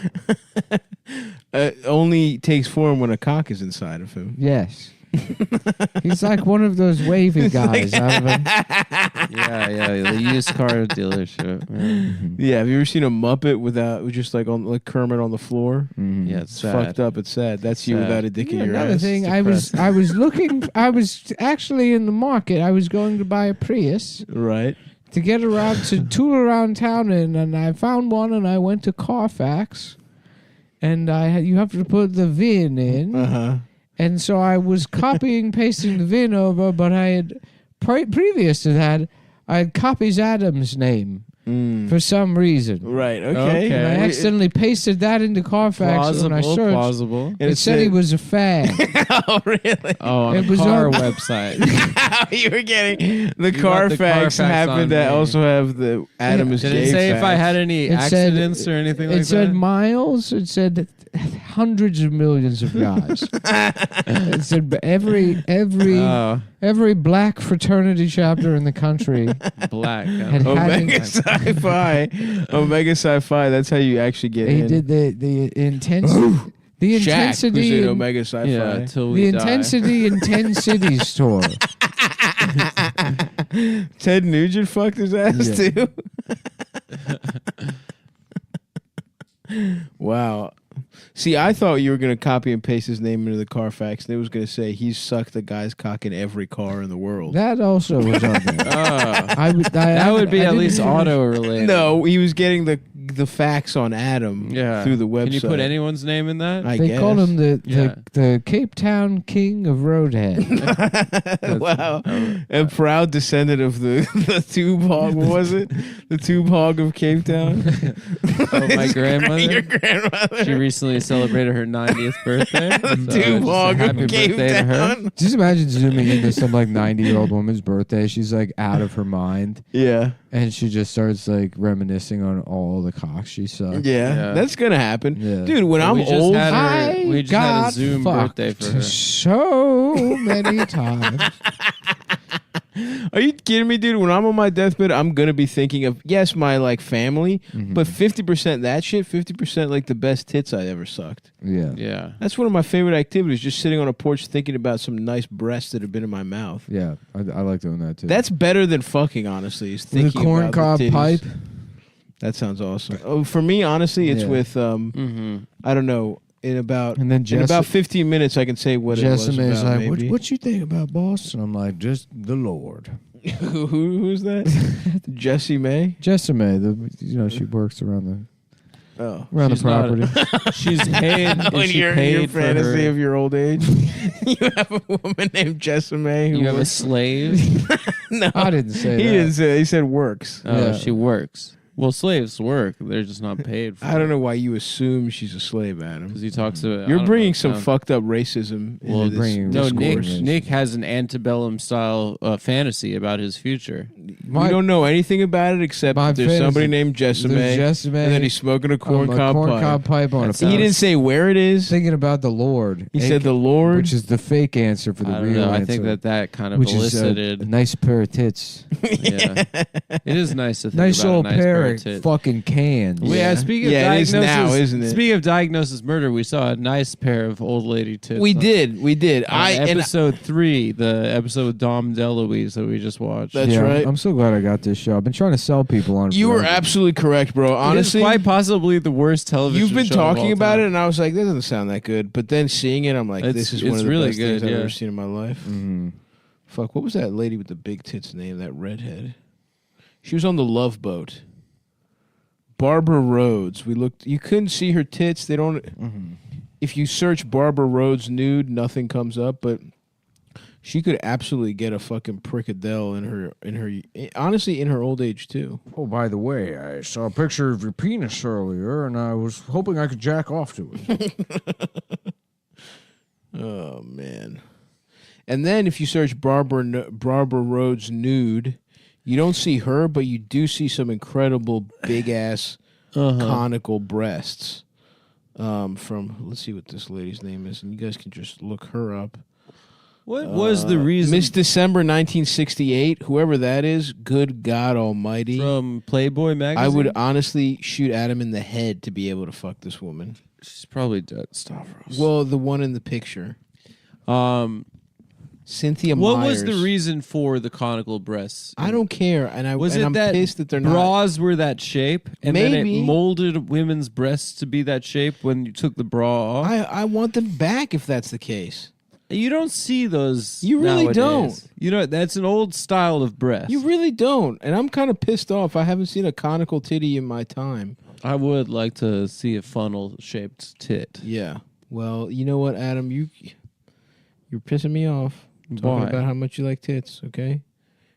Only takes form when a cock is inside of him. Yes. He's like one of those wavy guys out of a Yeah, the used car dealership. Man. Yeah, have you ever seen a Muppet with just like Kermit on the floor? Mm-hmm. Yeah, It's it's sad. fucked up. It's sad. That's you Sad. without a dick in your Another ass. thing, It's I was looking. I was actually in the market. I was going to buy a Prius right. to get around to tool around town in, and I found one, and I went to Carfax, and you have to put the VIN in. Uh-huh. And so I was copying, pasting the VIN over, but I had, previous to that, I had copied Adam's name for some reason. Right, okay. And I accidentally pasted that into Carfax when I searched. Plausible. It said he was a fag. Oh, really? Oh, on It a was car on- website. You were getting the got the Carfax Carfax happened on to me. also have the Adam is Did gay it say if I facts. had any It said- accidents or anything like It said that? miles. It said hundreds of millions of guys. It said every black fraternity chapter in the country. Black. Had Omega Sci-Fi. Omega Sci-Fi. That's how you actually get He in. did the intensity. The Shaq was intensity. in in- Omega Sci-Fi. Yeah, till the we die. intensity in 10 cities tour. Ted Nugent fucked his ass too. Wow. See, I thought you were going to copy and paste his name into the Carfax, and it was going to say he's sucked the guy's cock in every car in the world. That also was on there. That would be at least auto related. No, he was getting the facts on Adam through the website. Can you put anyone's name in that? I They guess. called him the Cape Town King of Roadhead. Wow. A proud descendant of the tube hog. What was it? The tube hog of Cape Town? Oh, my grandmother. Your grandmother. She recently celebrated her 90th birthday. Tube hog happy of Cape birthday to her. Town. Just imagine zooming into some like 90-year-old woman's birthday. She's like out of her mind. Yeah. And she just starts like reminiscing on all the cocks she sucked. Yeah. That's going to happen. Yeah. Dude, when Well, I'm we just old... had her- we just had a got Zoom fucked birthday for her. so many times. Are you kidding me, dude? When I'm on my deathbed, I'm gonna be thinking of my like family, but 50% that shit, 50% like the best tits I ever sucked. Yeah. Yeah. That's one of my favorite activities, just sitting on a porch thinking about some nice breasts that have been in my mouth. Yeah. I like doing that too. That's better than fucking, honestly. Is With thinking a corn about cob the titties. pipe. That sounds awesome. Oh, for me, honestly, it's Yeah. with I don't know. In about And then in about 15 minutes, I can say what it was Jessime is about. like, maybe. what you think about boss? And I'm like, just the Lord. Who's that? Jessie May. Jessime, she works around Oh, the She's not- property. She's paid. when Is she you're in paid your for fantasy her? of your old age, you have a woman named Jessime. You have a slave? No, I didn't say he that. didn't say. He said works. Oh, Yeah. she works. Well, slaves work. They're just not paid for I don't know why you assume she's a slave, Adam. Because he talks to You're bringing some fucked up racism. Well, into this bringing- No, discourse. Nick has an antebellum style fantasy about his future. We don't know anything about it except My that there's fantasy- somebody named Jessime, There's Jessime, and then he's smoking a corn cob pipe. on a He didn't say where it is. Thinking about the Lord. He said the Lord. Which is the fake answer for the I don't real know. answer. I think that kind of which is elicited. a nice pair of tits. Yeah, it is nice to think Nice about old a nice pair of of tits. fucking cans. Well, yeah, speaking of Yeah, it is diagnosis, now, isn't it? Speaking of diagnosis murder, we saw a nice pair of old lady tits. We on- did. on episode 3, the episode with Dom DeLuise that we just watched. That's Yeah, right. I'm so glad I got this show. I've been trying to sell people on it. You were forever. absolutely correct, bro. Honestly, it is quite possibly the worst television. you've been show of all talking about time. it, and I was like, that doesn't sound that good. But then seeing it, I'm like, It's- this is it's one of the really best things good, I've yeah. ever seen in my life. Fuck, what was that lady with the big tits name? That redhead. She was on the Love Boat. Barbara Rhodes. We looked. You couldn't see her tits. They don't. Mm-hmm. If you search Barbara Rhodes nude, nothing comes up. But she could absolutely get a fucking prickadell in her. Honestly, in her old age too. Oh, by the way, I saw a picture of your penis earlier, and I was hoping I could jack off to it. Oh man. And then if you search Barbara Rhodes nude, you don't see her, but you do see some incredible big ass conical breasts. From let's see what this lady's name is, and you guys can just look her up. What was the reason? Miss December 1968, whoever that is, good God Almighty. From Playboy magazine? I would honestly shoot Adam in the head to be able to fuck this woman. She's probably dead, Stavros. Well, the one in the picture. Cynthia what Myers. was the reason for the conical breasts? I don't care, and I'm that pissed that they're bras not. were that shape, and then it molded women's breasts to be that shape when you took the bra off? I want them back if that's the case. You don't see those. You really nowadays. don't. You know, that's an old style of breast. You really don't, and I'm kind of pissed off. I haven't seen a conical titty in my time. I would like to see a funnel-shaped tit. Yeah. Well, you know what, Adam? You're pissing me off. Talking Why? about how much you like tits, okay?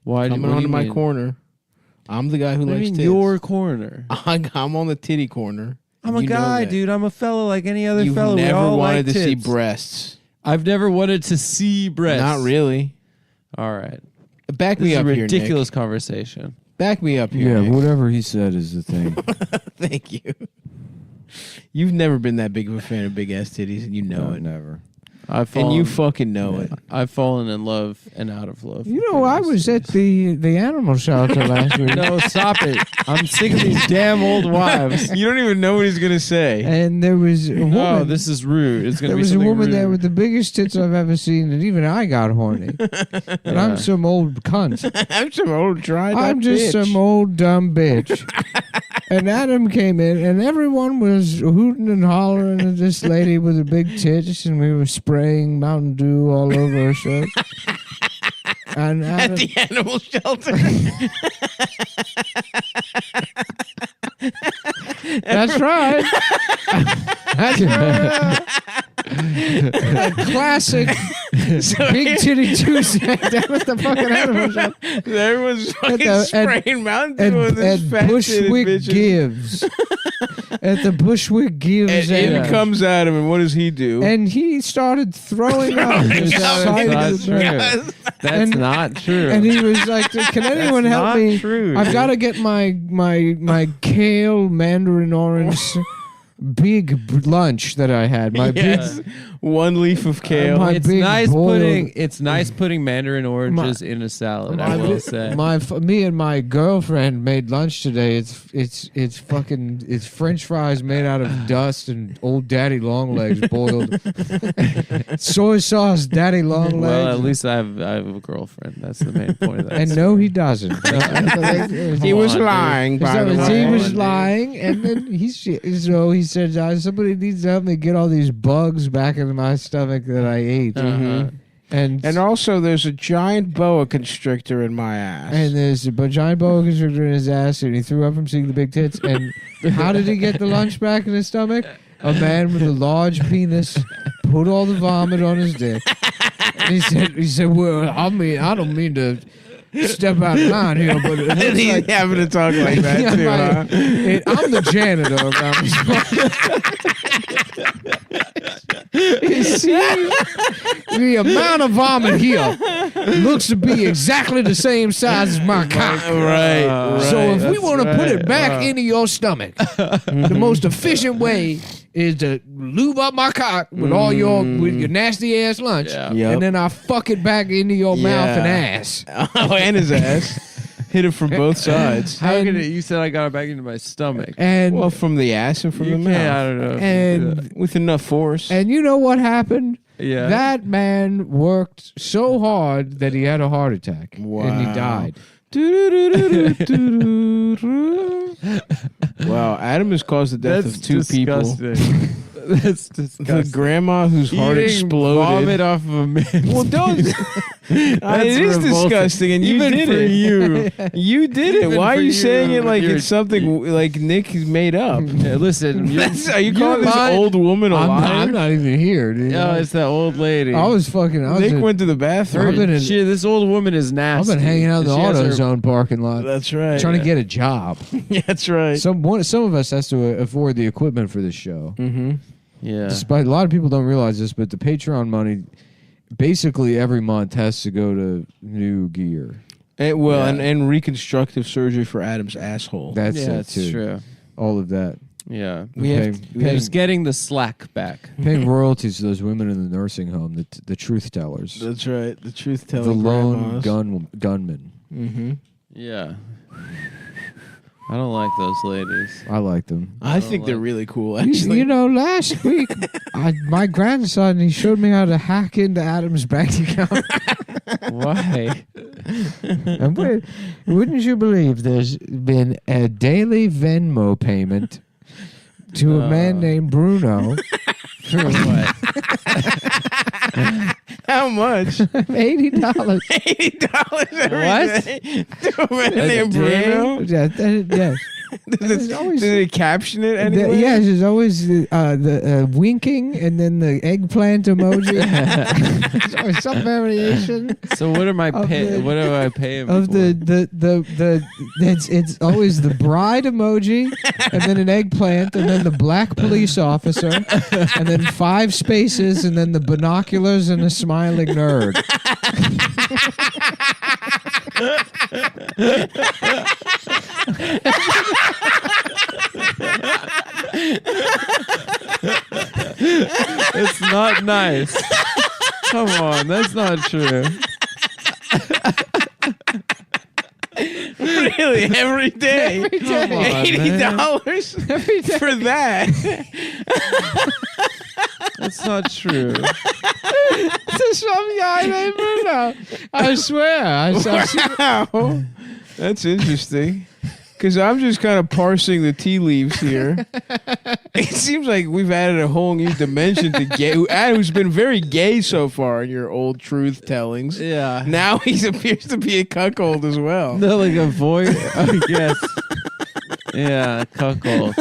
Why? Coming onto my corner. I'm the guy who likes tits. Your corner. I'm on the titty corner. I'm a guy, dude. I'm a fellow like any other fellow. You've never we all wanted like to see tits. breasts. I've never wanted to see breasts. Not really. All right. Back me up here, here, Nick. Ridiculous Nick. conversation. Back me up here, Yeah, Nick. whatever he said is the thing. Thank you. You've never been that big of a fan of big ass titties, and you know No, it. never. And you fucking know it. I've fallen in love and out of love. You know, I was at the animal shelter last week. No, stop it. I'm sick of these damn old wives. You don't even know what he's going to say. And there was a woman. Oh, this is rude. It's going to There be was a something woman rude. there with the biggest tits I've ever seen, and even I got horny. But I'm some old cunt. I'm some old dried I'm just some old dumb bitch. And Adam came in, and everyone was hooting and hollering at this lady with the big tits, and we were spraying Mountain Dew all over her shirt. And Adam, At the animal shelter. that's right. That's right. Classic big titty Tuesday down at the fucking animal shop. Everyone's fucking spraying Mountain Dew with this fat Bushwick bitches. Gives. At the Bushwick Gives. And in comes Adam, and what does he do? And he started throwing up. That's true. That's not true. And he was like, "Can anyone help not me? true, I've dude. got to get my kale mandarin orange big lunch that I had. My Yes. big 1 leaf of kale. my it's big nice boiled- putting Mandarin oranges in a salad. I will say. Me and my girlfriend made lunch today. It's French fries made out of dust and old daddy long legs boiled. Soy sauce daddy long legs. Well, at least I have a girlfriend. That's the main point of that. And no, he doesn't. He was dude. lying, by the He way. was lying, and then he said, "Somebody needs to help me get all these bugs back into my stomach that I ate." And also, there's a giant boa constrictor in my ass. and there's a giant boa constrictor in his ass, and he threw up from seeing the big tits. And how did he get the lunch back in his stomach? A man with a large penis put all the vomit on his dick. And he said, "Well, I don't mean to step out of line here, but it and looks he's like having to talk like that, too, huh? I'm the janitor around this. You see, the amount of vomit here looks to be exactly the same size as my cock. Right. So if we want to put it back into your stomach, the most efficient way is to lube up my cock with all your nasty ass lunch, Yeah. Yep. and then I fuck it back into your mouth and ass. Oh, and his ass. Hit it from both sides. How could it? You said I got it back into my stomach. And Well, from the ass and from the mouth. I don't know. if you can do that. and With enough force. and you know what happened? Yeah. That man worked so hard that he had a heart attack, and he died. Wow, Adam has caused the death That's of two people. disgusting. That's The disgusting. grandma whose heart Eating exploded. vomit off of a man. Well, don't. It is revolting. disgusting, and Even you did for it. you. You did it. Even Why are for you you, saying it like you're- it's something like Nick made up? Yeah, listen, Are you calling this old woman a liar? I'm not even here, dude. Oh, it's that old lady. I was fucking. I was Nick in- went to the bathroom. I've been in- This old woman is I've nasty. been hanging out in the She has her- AutoZone parking lot. That's right. Trying to get a job. Yeah, that's right. Some of us has to afford the equipment for this show. Mm-hmm. Yeah. Despite a lot of people don't realize this, but the Patreon money, basically every month has to go to new gear. And reconstructive surgery for Adam's asshole. That's Yeah, it it's too. true. All of that. Yeah. Paying getting the slack back. paying royalties to those women in the nursing home, the truth tellers, That's right. The truth telling. the lone gunmen. Mm-hmm. Yeah. I don't like those ladies. I like them. I think they're really cool. Actually, You know, last week, my grandson, he showed me how to hack into Adam's bank account. Why? And wouldn't you believe there's been a daily Venmo payment to a man named Bruno For what? how much? $80. $80 every What? day to a man A named day? Bruno. Yes. Does always- they caption it anyway? Yes, there's always the winking and then the eggplant emoji. There's always some variation So what am I Of paying? the- What do I pay him of for? the it's always the bride emoji and then an eggplant and then the black police officer and then 5 spaces and then the binoculars and a smiling nerd. It's not nice. Come on, that's not true. Really, every day. Come on, $80 for that. That's not true. To some guy named Bruno. I swear. Wow. That's interesting. Because I'm just kind of parsing the tea leaves here. It seems like we've added a whole new dimension to gay, who's been very gay so far in your old truth tellings. Yeah. Now he appears to be a cuckold as well. No, like a voice. Oh, yes. Yeah, cuckold.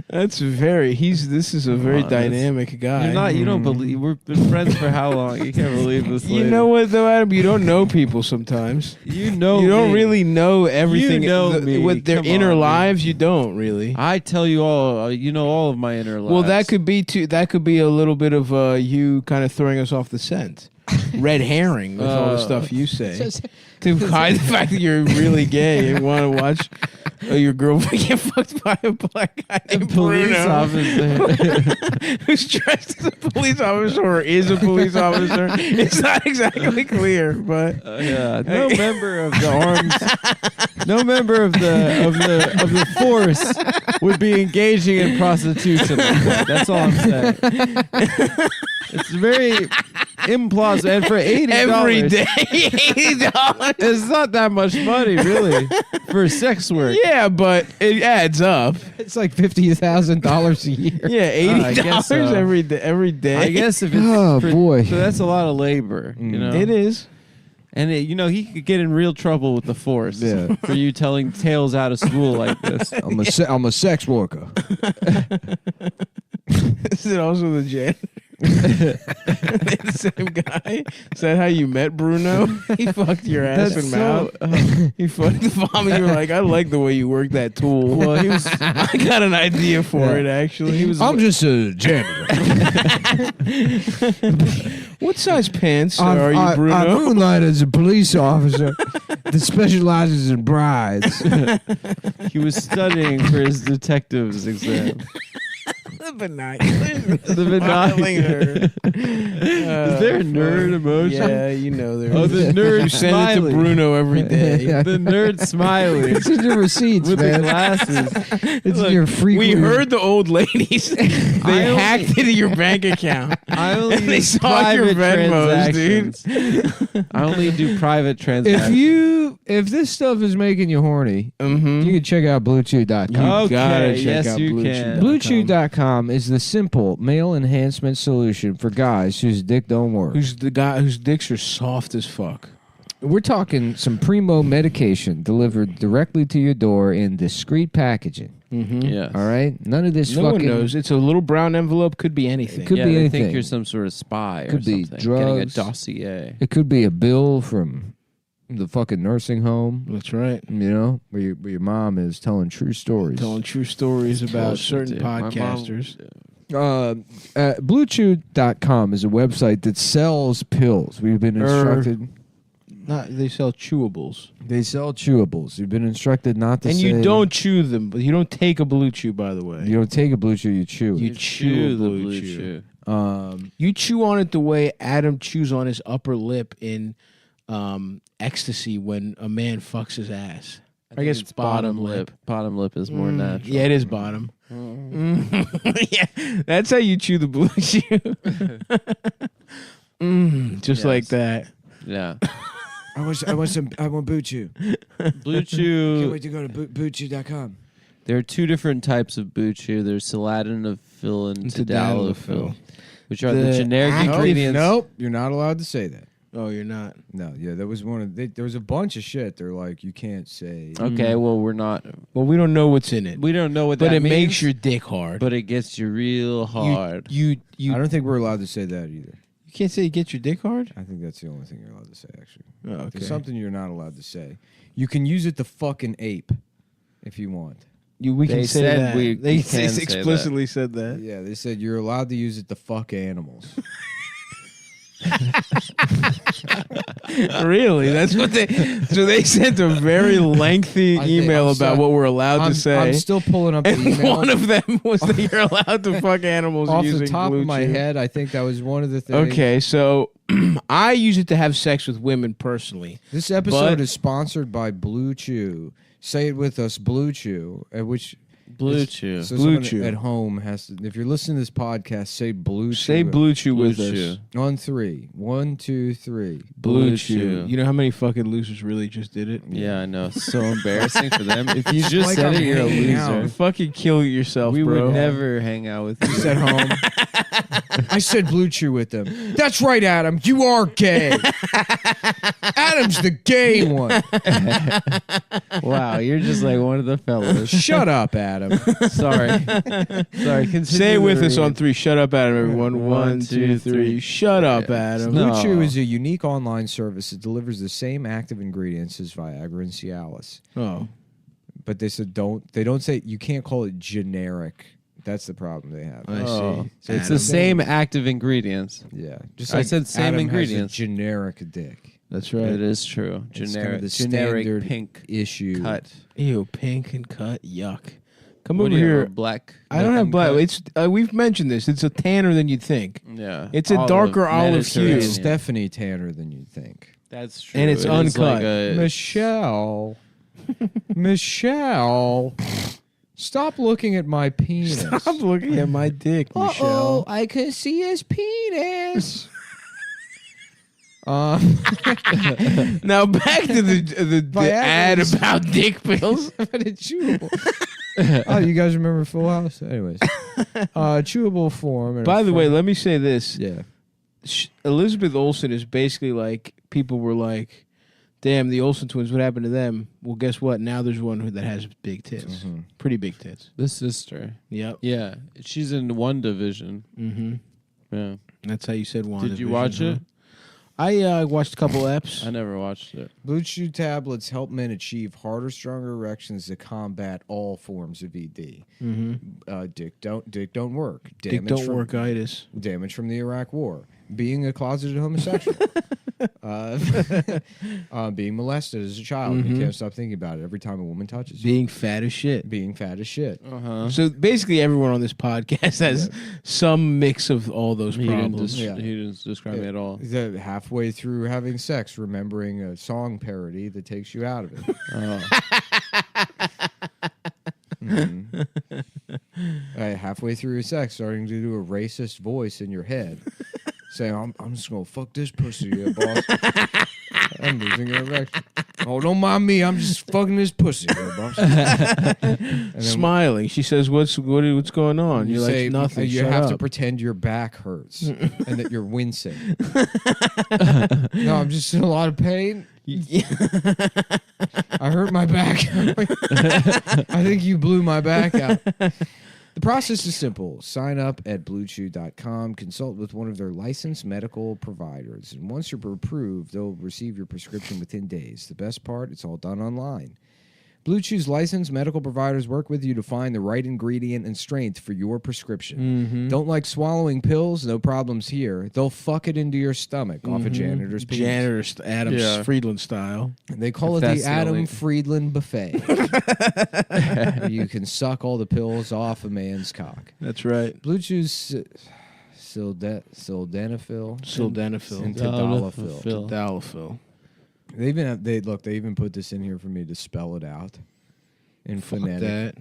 That's very. This is a very on, dynamic guy. You're not. You don't believe. We've been friends for how long? You can't believe this. You lady. know what though, Adam? You don't know people sometimes. You know. You don't me. really know everything. You know me. With their Come inner on, lives, you don't really. I tell you all. You know all of my inner lives. Well, that could be too. That could be a little bit of you kind of throwing us off the scent. Red herring with all the stuff you say to hide the fact that you're really gay and want to watch your girlfriend get fucked by a black guy named police Bruno, officer. who's dressed as a police officer or is a police officer. It's not exactly clear, but Yeah, no member of the arms, no member of the force would be engaging in prostitution like that. That's all I'm saying. It's very implausible, and for $80 every day, $80. it's not that much money, really, for sex work. Yeah, but it adds up. It's like $50,000 a year. Yeah, I guess $80 so. every day. Every day. I guess if it's Oh, boy. so that's a lot of labor, you know. it is. And he could get in real trouble with the force. Yeah. For you telling tales out of school like this. I'm a sex worker. Is it also the janitor? The same guy? Is that how you met Bruno? He fucked your ass That's and so. mouth. He fucked the mom and you were like, I like the way you work that tool. Well, he was. I got an idea for it, actually. He was. I'm just a janitor. What size pants are you, Bruno? I moonlight as a police officer that specializes in brides. He was studying for his detective's exam. The binoculars. The binoculars. Is there a nerd emoji? Yeah, you know there Oh, is. the nerd You send it smiley. to Bruno every day. The nerd smiley It's in your receipts, with the man. glasses. It's in your free. We heard the old ladies. They only- hacked into your bank account. I only And they use saw your private Venmos, dude. transactions. I only do private transactions. if this stuff is making you horny, Mm-hmm. you can check out BlueChew.com. You gotta check yes, out you BlueChew.com. can. BlueChew.com is the simple male enhancement solution for guys whose dick don't work. Who's the guy whose dicks are soft as fuck? We're talking some primo medication delivered directly to your door in discreet packaging. Mm-hmm. Yes. All right? None of this No fucking... one knows. It's a little brown envelope. Could be anything. It could yeah, be they anything. think you're some sort of spy Could or be something. Getting a drugs. dossier. It could be a bill from the fucking nursing home, That's right. you know, where your mom is telling true stories. Telling true stories about bullshit, certain dude. My mom- podcasters. BlueChew.com is a website that sells pills. We've been instructed... They sell chewables. They sell chewables. You've been instructed not to And say... you don't chew them, but you don't take a Blue Chew, by the way. You don't take a Blue Chew, you chew it. You chew a the Blue Chew. Chew. You chew on it the way Adam chews on his upper lip in ecstasy when a man fucks his ass. I guess it's bottom lip. Bottom lip is more natural. Yeah, it is bottom. Yeah, that's how you chew the Blue Chew. Just like that. Yeah. I want Blue Chew. Blue Chew. Can't wait to go to BlueChew.com. There are two different types of Blue Chew. There's sildenafil and tadalafil, which are the generic ingredients. Nope, you're not allowed to say that. Oh, you're not. No, yeah, that was one of... there was a bunch of shit. They're like, you can't say... Okay, well, we're not. Well, we don't know what's in it. We don't know what But that it means. makes your dick hard. But it gets you real hard. You I don't think we're allowed to say that either. You can't say you get your dick hard? I think that's the only thing you're allowed to say, actually. Oh, okay. There's something you're not allowed to say. You can use it to fucking ape if you want. We They can say said that. we They can say that. explicitly said that. Yeah, they said you're allowed to use it to fuck animals. Really? That's what they... So they sent a very lengthy email about what we're allowed to say. I'm still pulling up the and email. one of them was that you're allowed to fuck animals Off using the top Blue of my Chew. head, I think that was one of the things. Okay, so I use it to have sex with women personally. This episode But- is sponsored by Blue Chew. Say it with us, Blue Chew. At which Blue Chew. So Blue someone Chew. at home has to. If you're listening to this podcast, say Blue Chew. Say Blue Chew with Chew. us. On 3. 1, 2, 3. Blue Chew. You know how many fucking losers really just did it? Yeah, I know. So embarrassing for them. If you just like said I'm it, you're a hanging loser. out. Fucking kill yourself, We bro. would never hang out with you. He's at home. I said Blue Chew with them. That's right, Adam. You are gay. Adam's the gay one. Wow, you're just like one of the fellas. Shut up, Adam. Sorry. Continue Say it with the us read. on 3. Shut up, Adam, everyone. 1, 2, 3. Shut up, Adam. No. Blue Chew is a unique online service that delivers the same active ingredients as Viagra and Cialis. Oh. But they said they don't say, you can't call it generic. That's the problem they have. I Oh. see. So it's Adam. the same active ingredients. Yeah. Just I like said same Adam ingredients. has a generic dick. That's right. It is true. It's Generic, kind of the generic standard pink issue. cut. Ew, pink and cut. Yuck. Come What over do you have, here. a black. I don't have nothing black. cut? It's we've mentioned this. It's a tanner than you'd think. Yeah. It's a darker olive hue. Mediterranean. It's Stephanie Tanner than you'd think. That's true. And it's It is uncut. like a- Michelle. Michelle. Stop looking at my penis. Stop looking at my dick, Michelle. I could see his penis. Now back to the ad about dick pills. But it's chewable. Oh, you guys remember Full House? Anyways, chewable form. and By a the way, form- let me say this. yeah, Elizabeth Olsen is basically like, people were like, damn, the Olsen twins, what happened to them? Well, guess what? Now there's one that has big tits. Mm-hmm. Pretty big tits. The sister. Yep. Yeah. She's in one division. Mm-hmm. Yeah. That's how you said one. Did you watch it? I watched a couple eps. I never watched it. Blue Chew tablets help men achieve harder, stronger erections to combat all forms of ED. Mm-hmm. Dick don't work. Dick don't workitis. Damage from the Iraq War. Being a closeted homosexual. Being molested as a child. You can't stop thinking about it every time a woman touches you. Being fat as shit. Being fat as shit. Uh-huh. So basically, everyone on this podcast has some mix of all those He didn't, problems. Yeah. he didn't describe me at all. The halfway through having sex, remembering a song parody that takes you out of it. Halfway through your sex, starting to do a racist voice in your head, saying, "I'm just gonna fuck this pussy, yeah, boss. I'm losing an erection." Oh, don't mind me. I'm just fucking this pussy, girl, boss. And then Smiling. She says, "What's going on?" you You're say, like, "Nothing." You Shut have up. to pretend your back hurts and that you're wincing. No, I'm just in a lot of pain. I hurt my back. I think you blew my back out. The process is simple. Sign up at BlueChew.com, consult with one of their licensed medical providers, and once you're approved, they'll receive your prescription within days. The best part, it's all done online. Blue Chew's licensed medical providers work with you to find the right ingredient and strength for your prescription. Mm-hmm. Don't like swallowing pills? No problems here. They'll fuck it into your stomach off a janitor's penis. Adams Friedland style. They call If it that's the the Adam only- Friedland buffet. You can suck all the pills off a man's cock. That's right. Blue Chew's sildenafil and tadalafil. Tadalafil. They even put this in here for me to spell it out in Fuck phonetic. that.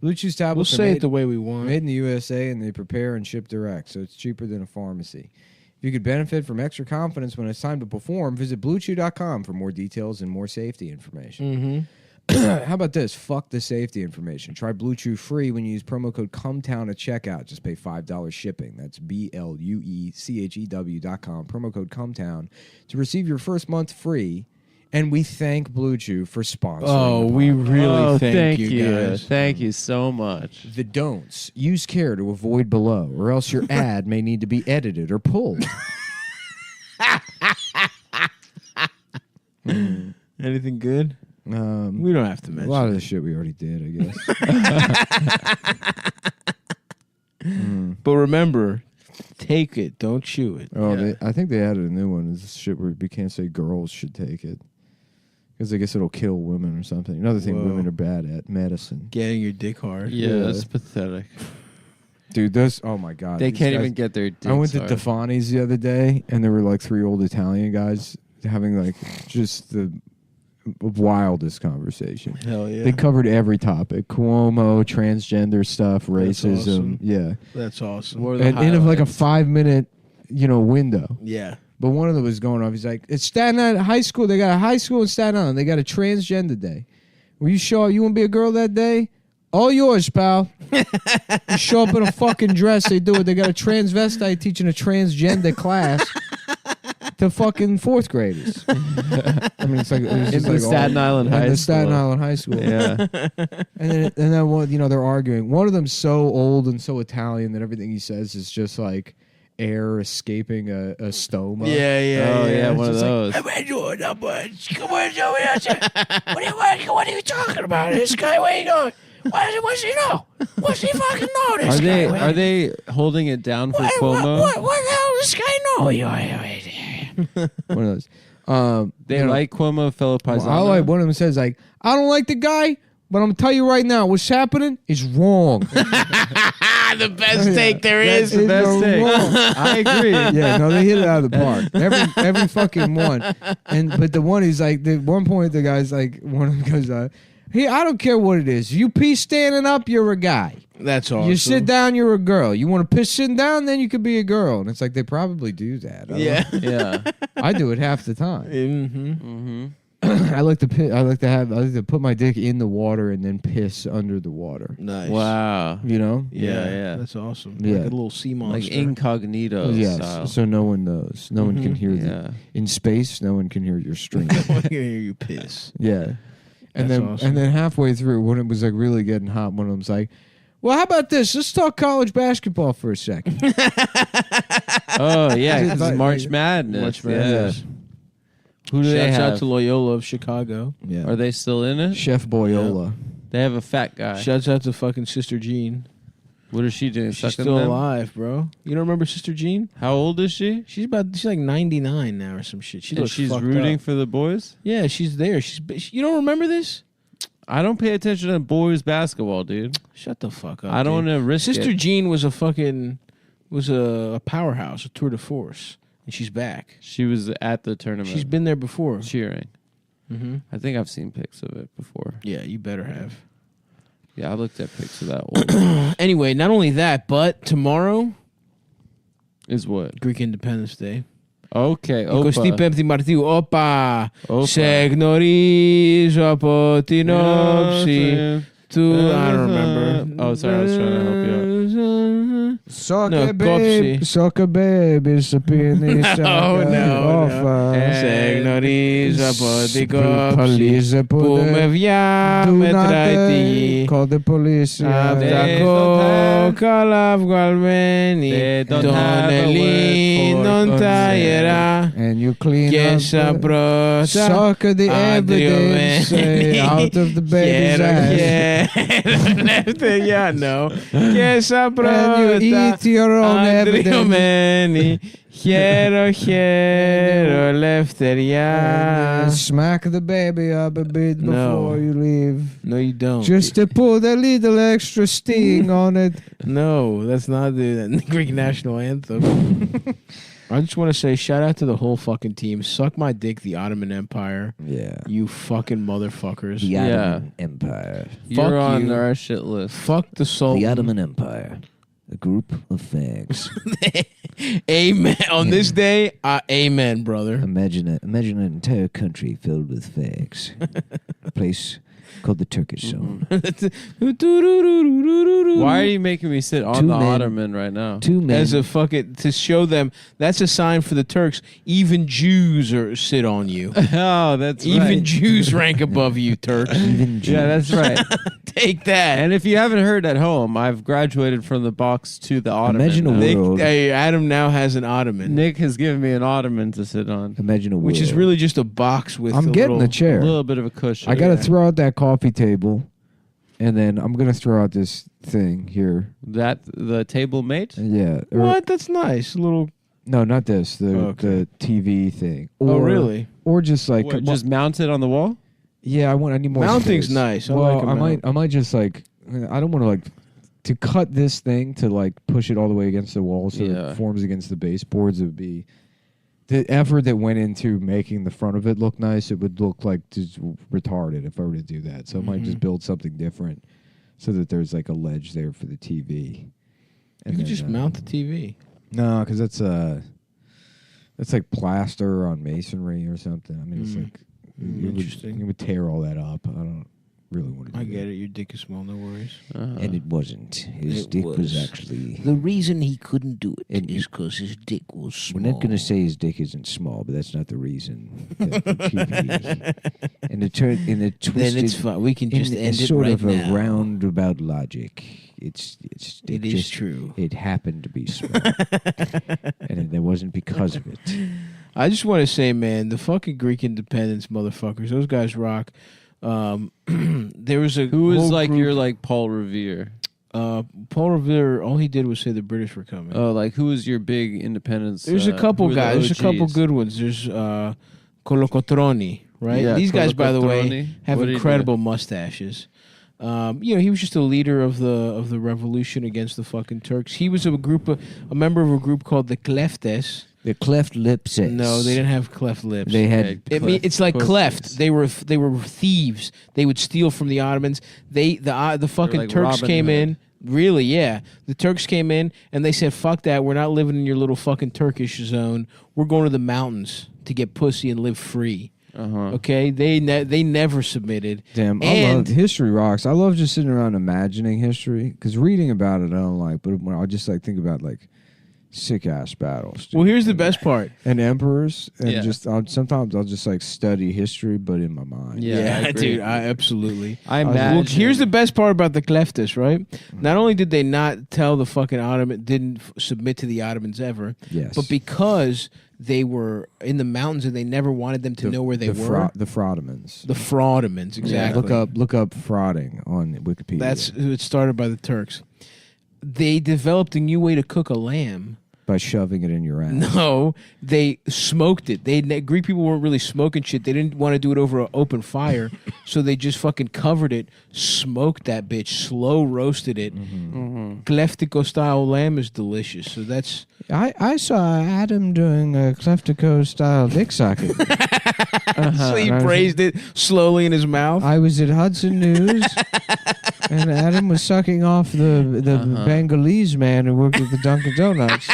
Blue Chew We'll tablets are say made, it the way we want. made in the USA, and they prepare and ship direct, so it's cheaper than a pharmacy. If you could benefit from extra confidence when it's time to perform, visit BlueChew.com for more details and more safety information. Mm-hmm. How about this? Fuck the safety information. Try Blue Chew free when you use promo code Cumtown at checkout. Just pay $5 shipping. That's BLUECHEW.com. Promo code Cumtown to receive your first month free. And we thank Blue Chew for sponsoring. Oh, the we podcast. really thank you guys. Thank you so much. The don'ts. Use care to avoid below, or else your ad may need to be edited or pulled. Anything good? We don't have to mention. A lot of the shit we already did, I guess. But remember, take it, don't chew it. Oh, I think they added a new one. This shit where we can't say girls should take it. Because I guess it'll kill women or something. Another thing women are bad at, medicine. Getting your dick hard. Yeah, that's pathetic. Dude, oh my God. They these can't guys- even get their dicks I went to hard. Defani's the other day, and there were like 3 old Italian guys having like just the wildest conversation. Hell yeah. They covered every topic: Cuomo, transgender stuff, racism. awesome. Yeah, That's awesome. What are the and in like a highlights? 5-minute, window. Yeah. But one of them was going off. He's like, "It's Staten Island High School. They got a high school in Staten Island. They got a transgender day. Will you show up? You want to be a girl that day? All yours, pal. You show up in a fucking dress. They do it. They got a transvestite teaching a transgender class to fucking 4th graders. I mean, it's like In the Staten Island High the School. Staten Island High School. Yeah. And then one, they're arguing. One of them's so old and so Italian that everything he says is just like air escaping a stoma. Oh, yeah, one of those. What are you talking about? This guy, where you going? What's he know? What's he fucking know? This Are they holding it down for Cuomo? What the hell does this guy know? One of those. They like Cuomo, Philip Paisano. I like one of them says like, I don't like the guy, but I'm gonna tell you right now, what's happening is wrong. The best take there is. It's best wrong. take. I agree. Yeah, no, they hit it out of the park. Every fucking one. But the one is like, at one point the guy's like, one of them goes, hey, I don't care what it is. You pee standing up, you're a guy. That's awesome. You sit down, you're a girl. You want to piss sitting down, then you could be a girl. And it's like they probably do that. Yeah. I do it half the time. Mm-hmm. I like to put my dick in the water and then piss under the water. Nice. Wow. Yeah. That's awesome. Yeah. Like a little sea monster. Like incognito Yes, style. so no one knows. No one can hear Yeah. in space. No one can hear your stream. I want to hear you piss. Yeah, and That's then awesome. halfway through, when it was like really getting hot, one of them's like, "Well, how about this? Let's talk college basketball for a second." Oh, yeah, Is it 'cause like- March Madness. Much better. Who do they Shouts have? out to Loyola of Chicago. Yeah, Are they still in it? Chef Boyola. They have a fat guy. Shouts out to fucking Sister Jean. What is she doing? She's Sucking still them? alive, bro. You don't remember Sister Jean? How old is she? She's like 99 now or some shit. She And looks she's fucked rooting up. for the boys? Yeah, she's there. You don't remember this? I don't pay attention to boys basketball, dude. Shut the fuck up. I don't want dude. to risk Sister it. Jean was a powerhouse, a tour de force, and she's back. She was at the tournament. She's been there before. cheering. Mm-hmm. I think I've seen pics of it before. Yeah, you better have. Yeah, I looked at pics of that one. Anyway, not only that, but tomorrow Is what? Greek Independence Day. Okay, Πέμπτη Μαρτίου. Όπα. Opa. Σε γνωρίζω από την όψη του. I don't remember. Oh, sorry, I was trying to help you out. Soccer baby, sapini, no. Σε γνωρίζω από την κόψη που με μετράει τη γη. Call the police. Απ' τα κόκαλα βγαλμένη των Ελλήνων τα ιερά And you clean και up σαν πρώτα soccer the evidence out of the baby's ass. Ελευθεριά, no. Και σαν πρώτα And you eat your own evidence. αντριωμένη χέρο ελευθεριά. Smack the baby up a bit before you leave. No, you don't. Just to put a little extra sting on it. No, that's not the Greek national anthem. I just want to say shout out to the whole fucking team. Suck my dick, the Ottoman Empire. Yeah. You fucking motherfuckers. The Ottoman Empire. You're on you. our shit list. Fuck the Sultan. The Ottoman Empire. A group of fags. Amen. On this day, amen, brother. Imagine an entire country filled with fags. A place called the Turkish Zone. Why are you making me sit on Two the men. ottoman right now? Two men. As a fucking to show them that's a sign for the Turks. Even Jews sit on you. Oh, that's Even right. Jews rank above you, Turks. Even Jews. Yeah, that's right. Take that. And if you haven't heard at home, I've graduated from the box to the ottoman. Imagine a now. world. Adam now has an ottoman, Nick has given me an ottoman to sit on. Imagine a world. which is really just a box with. I'm a getting little, the chair. A little bit of a cushion. I gotta throw out that coffee table, and then I'm gonna throw out this thing here. That the table mate? Yeah. or- What? That's nice. A little. No, not this. The Okay. TV thing. Oh, really? Or just like What, just mount it on the wall? yeah, I need more. Mounting's space. nice. I Well, like a I might just like I don't want to like to cut this thing to like push it all the way against the wall so Yeah. it forms against the baseboards. It would be the effort that went into making the front of it look nice. It would look like just retarded if I were to do that. So I might just build something different so that there's like a ledge there for the TV. You could just mount the TV. No, because that's like plaster on masonry or something. I mean, it's like Interesting. It would tear all that up. I don't really want to. I get it. Your dick is small. No worries. And it wasn't. His It dick was was. actually. The reason he couldn't do it And is because his dick was small. We're not going to say his dick isn't small, but that's not the reason. That the TV, in the twisted, Then it's fine. We can just in end it sort right of a now. roundabout logic. It is just, true. It happened to be small, and it wasn't because of it. I just want to say, man, the fucking Greek independence motherfuckers, those guys rock. There was a Who is whole like group, your like Paul Revere? Paul Revere. All he did was say the British were coming. Oh, like who is your big independence? There's a couple who are the guys. There's a couple OGs? good ones. There's Kolokotroni, right? Yeah, These guys, by the way, Kolokotroni. have What did he do? incredible mustaches. He was just a leader of the revolution against the fucking Turks. He was a member of a group called the Kleftes. The cleft lip says. No, they didn't have cleft lips. They had. It's like cleft. They were thieves. They would steal from the Ottomans. The fucking like Turks Robin came Hood. in. Really, yeah. The Turks came in and they said, "Fuck that. We're not living in your little fucking Turkish zone. We're going to the mountains to get pussy and live free." Okay, they never submitted. Damn, I love history rocks. I love just sitting around imagining history because reading about it I don't like, but when I just like think about like sick ass battles. Dude. Well, here's the best part. And emperors, and Yeah. sometimes I'll just like study history, but in my mind. Yeah, I agree. dude, I absolutely. I imagine. Well, here's the best part about the Kleftis, right? Not only did they not tell the fucking Ottoman, didn't submit to the Ottomans ever, Yes. but because they were in the mountains and they never wanted them to know where they were. The Fraudimans. The Fraudimans, exactly. Look up frauding on Wikipedia. That's it started by the Turks. They developed a new way to cook a lamb. by shoving it in your ass. No, they smoked it. Greek people weren't really smoking shit. They didn't want to do it over an open fire, so they just fucking covered it, smoked that bitch, slow roasted it. Kleftiko style lamb is delicious. So that's. I saw Adam doing a Kleftico style dick socket. So he praised it slowly in his mouth. I was at Hudson News, and Adam was sucking off the Bengalese man who worked at the Dunkin' Donuts.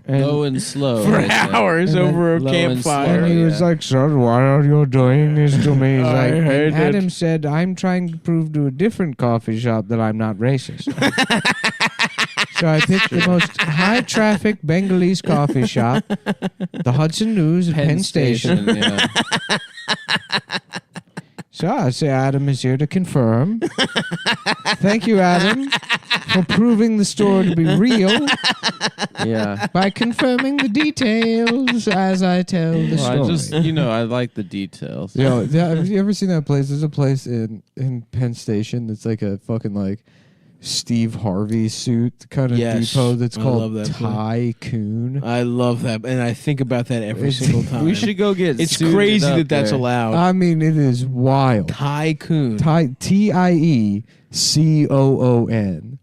Low and slow. for right there. hours And then over a low and campfire. And he was Yeah. like, "Son, why are you doing this to me?" He's I like, and hate it. Adam said, "I'm trying to prove to a different coffee shop that I'm not racist." So I picked the most high traffic Bengalese coffee shop, the Hudson News at Penn Station. Yeah. So I say Adam is here to confirm. Thank you, Adam, for proving the story to be real Yeah. by confirming the details as I tell the story. I just, I like the details. Have you ever seen that place? There's a place in Penn Station that's like a fucking like Steve Harvey suit kind of Yes. depot that's I called love that Tycoon. I love that, and I think about that every single time. We should go get. It's suited crazy up that's there. allowed. I mean, it is wild. Tycoon. TIECOON.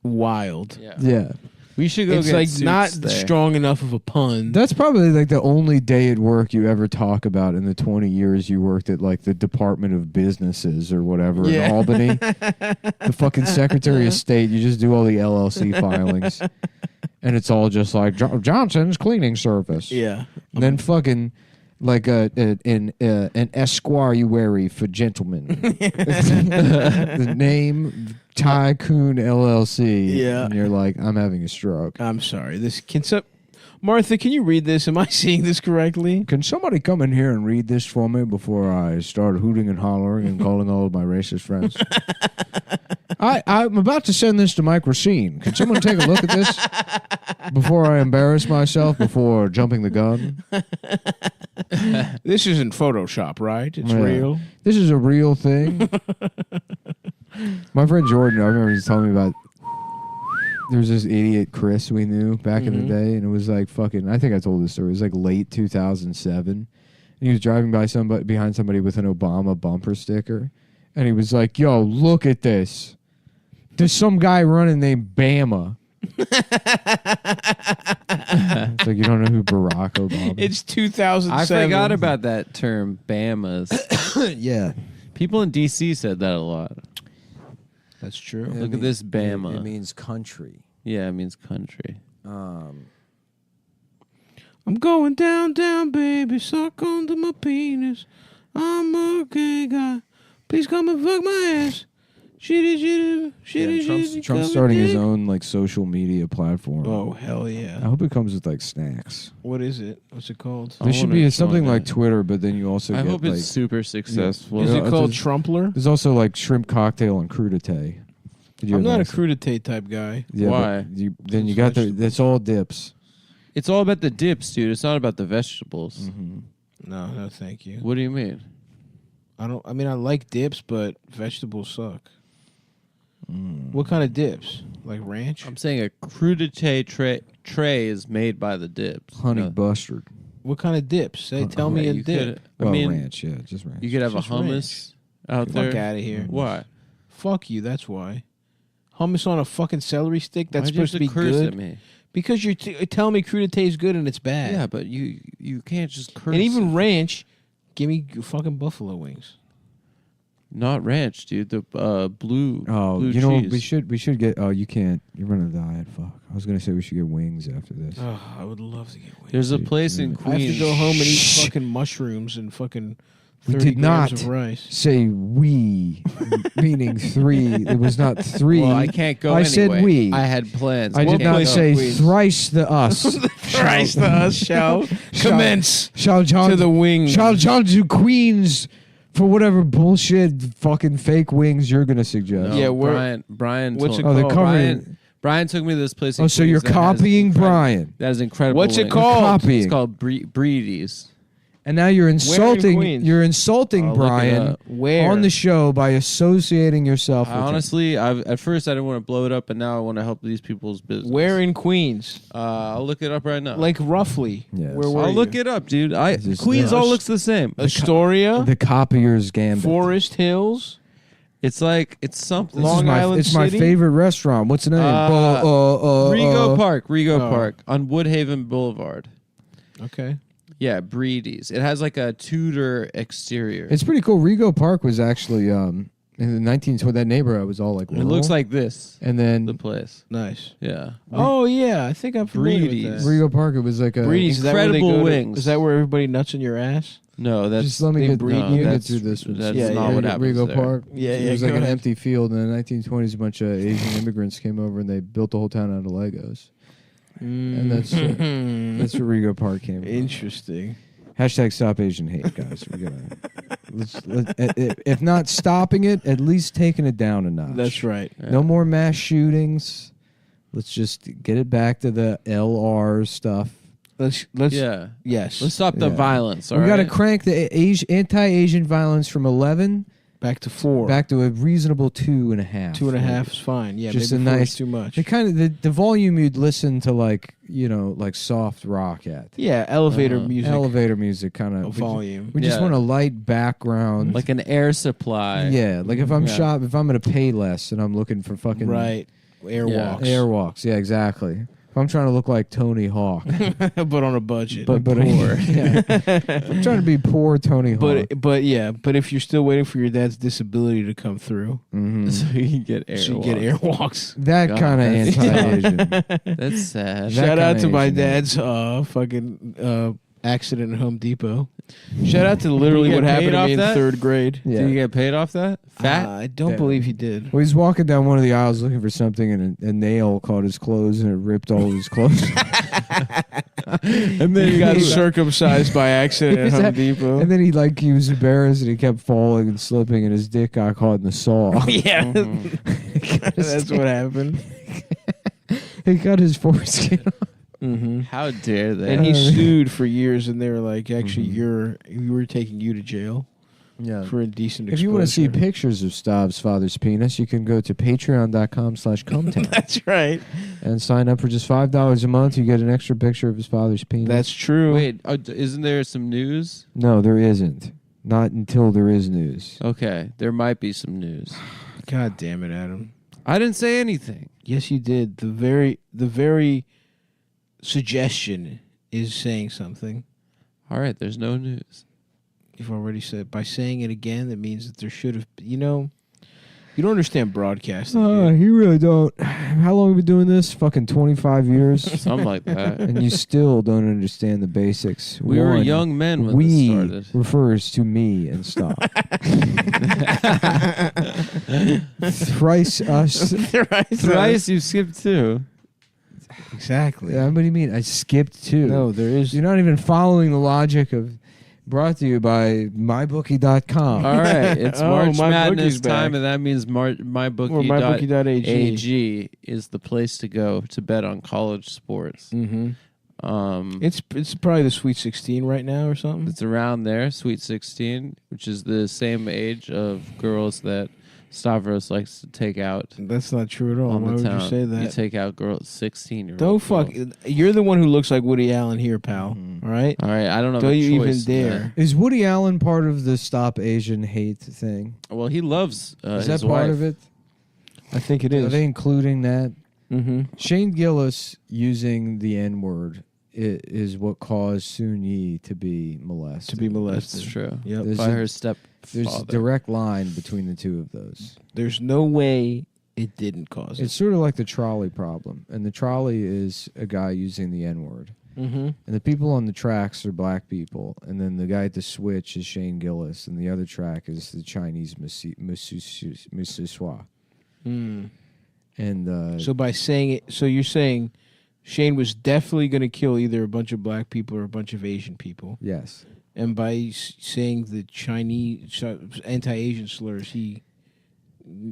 Wild. Yeah. Yeah. We should go It's get like suits not there. strong enough of a pun. That's probably like the only day at work you ever talk about in the 20 years you worked at like the Department of Businesses or whatever in Albany. The fucking Secretary of State, you just do all the LLC filings. And it's all just like Johnson's cleaning service. Yeah. And then fucking like an esquire for gentlemen. The name Tycoon LLC. Yeah. And you're like, I'm having a stroke. I'm sorry. Martha, can you read this? Am I seeing this correctly? Can somebody come in here and read this for me before I start hooting and hollering and calling all of my racist friends? I'm about to send this to Mike Racine. Can someone take a look at this before I embarrass myself before jumping the gun? This isn't Photoshop, right? It's Yeah. real. This is a real thing. My friend Jordan, I remember he was telling me about there was this idiot Chris we knew back in the day, and it was like fucking, I think I told this story. It was like late 2007. And he was driving behind somebody with an Obama bumper sticker. And he was like, "Yo, look at this. There's some guy running named Bama." It's like, you don't know who Barack Obama is? It's 2007. I forgot about that term, Bamas. Yeah. People in D.C. said that a lot. That's true. Look at this Bama. It means country. Yeah, it means country. I'm going down, down, baby. Suck onto my penis. I'm a gay guy. Please come and fuck my ass. Trump's starting his own like social media platform. Oh, hell yeah. I hope it comes with like snacks. What is it? What's it called? There should be something like Twitter, but then you also I get hope like, it's super successful. Is Yeah, it called there's- Trumpler? There's also like shrimp cocktail and crudité. I'm not a crudité type guy. Yeah, Why? but then you got that's all dips. It's all about the dips, dude. It's not about the vegetables. No, thank you. What do you mean? I like dips, but vegetables suck. What kind of dips? Like ranch? I'm saying a crudité tray is made by the dips. Honey No. bustard. What kind of dips? Tell me a You dip. could- I mean, ranch, yeah, just ranch. you could have Just a hummus out there. Fuck out of here. Why? Fuck you, that's why. Hummus on a fucking celery stick? That's Why'd you have supposed to be curse good? at me? Because you're telling me crudité is good and it's bad. Yeah, but you can't just curse. And even at- ranch, give me fucking buffalo wings. not ranch, dude. The blue. Oh, blue you know cheese. we should get. Oh, you can't. You're running a diet. Fuck. I was gonna say we should get wings after this. Oh, I would love to get wings. There's a place in I Queens. have to go home and eat fucking mushrooms and fucking 30 We did grams not of rice. say we, meaning three. It was not three. Well, I can't go. I anyway. said we. I had plans. I What did not place say in Queens? thrice the us. Thrice the us shall commence Shall John to the wings. Shall John do Queens for whatever bullshit fucking fake wings you're gonna suggest? No, Yeah, we're- Brian. what's told it Oh, they're called? covering. Brian took me to this place. Oh, so you're copying Brian. That is incredible. What's it wings. called? Copying. It's called Breedies. And now you're insulting. Queens? You're insulting I'll look it Brian up. Where? on the show by associating yourself. with him. Honestly, at first I didn't want to blow it up, but now I want to help these people's business. Where in Queens? I'll look it up right now. Like roughly. Yes. Where were I'll you? look it up, dude. This is Queens the- all looks the same. Astoria, the copier's gambit. Forest Hills, It's like it's something. This is Long my, Island it's my City? favorite restaurant. What's the name? Rego Park Oh. Park on Woodhaven Boulevard. Okay. Yeah, Breedies. It has like a Tudor exterior. It's pretty cool. Rego Park was actually In the 1920s, that neighborhood was all like It looks like this. And then The place. Nice. Yeah. Oh yeah, I think I'm familiar with that. Rego Park, it was like a Breedy's, incredible wings. Is that where everybody nuts in your ass? No, that's just let me they get, breed let you? me get that's- through this. that's not what happens Rego there. Park. Yeah, It yeah, was go like an ahead. empty field. In the 1920s, a bunch of Asian immigrants came over and they built the whole town out of Legos. And that's where Rego Park came from. Interesting. Hashtag stop Asian hate, guys. We're gonna if not stopping it, at least taking it down a notch. That's right. No more mass shootings. Let's just get it back to the LR stuff. Let's Yeah. yes. Let's stop the Yeah. violence. We got to crank the anti-Asian violence from 11 back to 4. back to a reasonable 2.5. 2.5 is fine. Yeah, Just maybe a 4 is nice- too much. The kind of the volume you'd listen to like soft rock at. Yeah, elevator music. Elevator music kind of volume. We just Yeah. want a light background. like an air supply. yeah, like if I'm Yeah. if I'm gonna pay less and I'm looking for fucking Right. Airwalks. airwalks. Yeah, exactly. If I'm trying to look like Tony Hawk, but on a budget. but poor. Yeah. I'm trying to be poor Tony Hawk. But if you're still waiting for your dad's disability to come through, Mhm. So you can get air. so you get airwalks. That God, kind of that's- anti-Asian. That's sad. That Shout out kinda to my Asian, dad's fucking accident at Home Depot. Shout out to literally Did you what get happened paid to off me in that? 3rd grade. Yeah. Did you get paid off that? Fat? I don't Yeah. believe he did. Well, he's walking down one of the aisles looking for something, and a nail caught his clothes, and it ripped all of his clothes. And then he got circumcised by accident at Home Depot. And then he was embarrassed, and he kept falling and slipping, and his dick got caught in the saw. Yeah, that's what happened. He cut his foreskin off. Mm-hmm. How dare they? And he sued for years, and they were like, "Actually, we were taking you to jail Yeah. for indecent If you want to see exposure." pictures of Stav's father's penis, you can go to patreon.com/Cumtown That's right. and sign up for just $5 a month. You get an extra picture of his father's penis. That's true. Wait, isn't there some news? No, there isn't. Not until there is news. Okay, there might be some news. God damn it, Adam. I didn't say anything. Yes, you did. The very suggestion is saying something. All right, there's no news. You've already said. By saying it again, that means that there should have. You don't understand broadcasting. dude. You really don't. How long have we been doing this? Fucking 25 years. Something like that. And you still don't understand the basics. We were One, young men when this we started. refers to me and stop. Thrice us. Thrice you skipped two. Exactly. Yeah, what do you mean? I skipped two. No, there is. You're not even following the logic of brought to you by mybookie.com. All right, it's Oh, March my Madness bookie's back. time, and that means Or mybookie.ag. mybookie.ag is the place to go to bet on college sports. Mm-hmm. Um, It's probably the Sweet 16 right now or something. It's around there, Sweet 16, which is the same age of girls that Stavros likes to take out That's not true at all. on Why the would town. you say that? You take out girls, 16-year-olds. Don't fuck. You're the one who looks like Woody Allen here, pal. All right. All right, I don't know. Don't the you even choice in dare. Is Woody Allen part of the Stop Asian Hate thing? that. Well, he loves Is his that part wife. of it? I think it Are is. they including that? Mm-hmm. Shane Gillis using the N-word is what caused Soon Yi to be molested. To be molested. That's true. Yep. There's By a- her stepfather. There's a direct line between the two of those. There's no way it didn't cause It's it. sort of like the trolley problem. And the trolley is a guy using the N-word. Mm-hmm. And the people on the tracks are black people. And then the guy at the switch is Shane Gillis. And the other track is the Chinese Mississua. Mm. And So by saying it, so you're saying Shane was definitely going to kill either a bunch of black people or a bunch of Asian people. yes. And by saying the Chinese anti-Asian slurs, he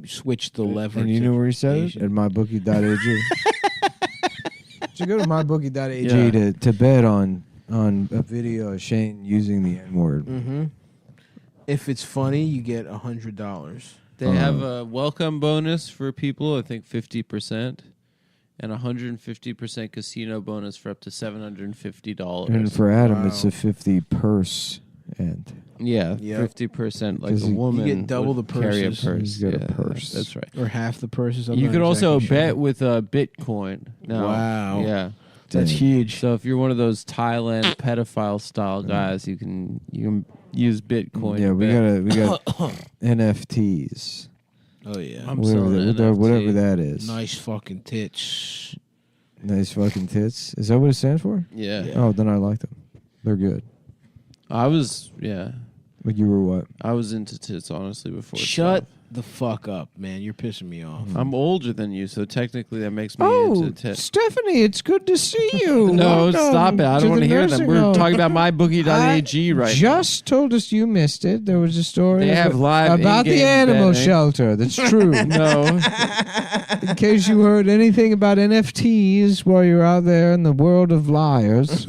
switched the lever. And you to know where he said it? Asian. At mybookie.ag. So go to mybookie.ag Yeah. to bet on a video of Shane using the N-word. Mm-hmm. If it's funny, you get $100. They have a welcome bonus for people, I think 50%, and 150% casino bonus for up to $750. And for Adam, Wow. it's a 50 purse. And Yeah, Yep. 50%. Like 'Cause a you woman get double would the carry a purses. purse. He's got a Yeah, purse. That's right. Or half the purses. I'm You not could also exactly sure. bet with Bitcoin. Now. Wow. Yeah. That's huge. So if you're one of those Thailand pedophile style guys, you can use Bitcoin. yeah, to we bet. got NFTs. Oh yeah. I'm selling whatever that is. Nice fucking tits. Nice fucking tits. Is that what it stands for? Yeah. Oh, then I like them. They're good. I was, yeah. But you were what? I was into tits, honestly, before. Shut the fuck up, man. You're pissing me off. I'm older than you, so technically that makes me Oh, into tits. Stephanie, it's good to see you. No, Welcome stop it. I to don't want the to hear them. nursing We're home. talking about mybookie.ag right Just told us you missed it. There was a story They have live about the in-game animal betting. shelter. That's true. now. No. In case you heard anything about NFTs while you're out there in the world of liars.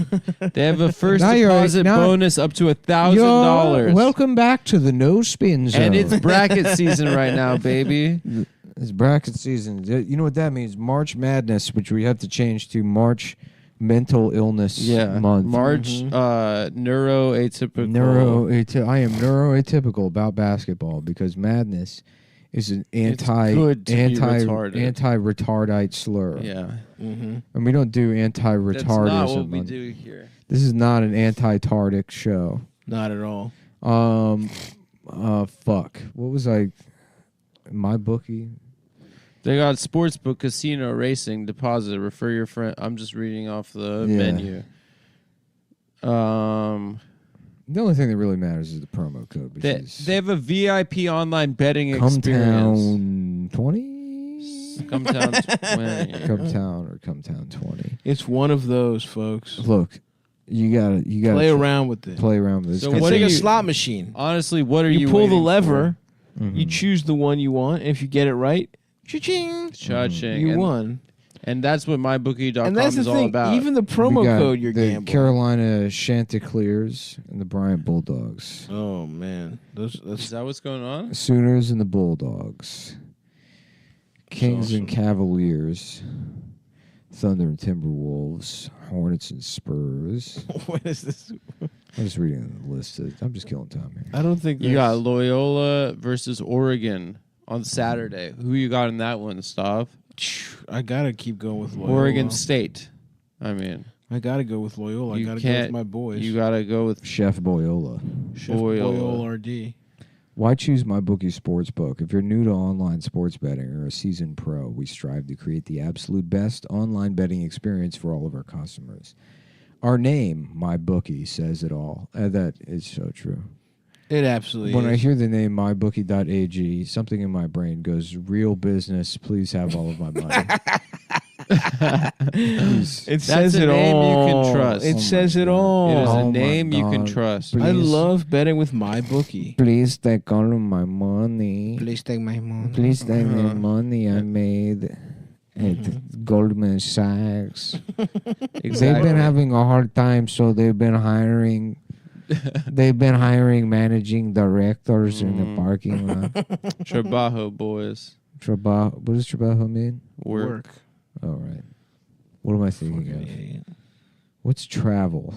They have a first Now you're- deposit now- bonus up to You're $1,000. welcome back to the no spin zone. And it's bracket season right now, baby. It's bracket season. You know what that means? March Madness, which we have to change to March Mental Illness Month. March neuroatypical. I am neuroatypical about basketball because madness is an good to be retarded. anti-retardite slur. Yeah. And we don't do anti-retardism. That's not what we do here. This is not an anti-tardic show. Not at all. Fuck. What was I? My bookie. They got sportsbook, casino, racing, deposit, refer your friend. I'm just reading off the menu. The only thing that really matters is the promo code. Which is They have a VIP online betting experience. Cumtown 20. Cumtown 20. Cumtown or Cumtown 20. It's one of those, folks. Look, you gotta Play around with it. Play around with it. So It's what like are a you- slot machine. Honestly, what are You you pull the waiting lever, for? you choose the one you want. If you get it right, cha-ching, Cha-ching. you and, won. And that's what mybookie.com And that's is the all thing. about. Even the We promo got code you're the gambling. Carolina Chanticleers and the Bryant Bulldogs. Oh man, is that what's going on? Sooners and the Bulldogs. Kings and Cavaliers. Thunder and Timberwolves. Hornets and Spurs. What is this? I'm just reading the list. I'm just killing time here. I don't think You got Loyola versus Oregon on Saturday. Who you got in that one, Stav? I gotta keep going with Loyola. Oregon State. I mean, I gotta go with Loyola. I you gotta go can't. with my boys. You gotta go with Chef Boyola. Chef Loyola. Boyle RD. Why choose MyBookie Sportsbook? If you're new to online sports betting or a seasoned pro, we strive to create the absolute best online betting experience for all of our customers. Our name, MyBookie, says it all. That is so true. It absolutely When is. I hear the name MyBookie.ag, something in my brain goes, real business, please have all of my money. It That's says a it name all. you can trust. It Oh says my it God. all. It is Oh a my name you can God. trust. I Please. love betting with my bookie. Please take all of my money. Please take my money. Please take the money I made at Goldman Sachs. They've been having a hard time, so they've been hiring. They've been hiring managing directors in the parking lot. Trabajo boys. Trabajo. What does trabajo mean? Work. All right. What am I thinking of? What's travel?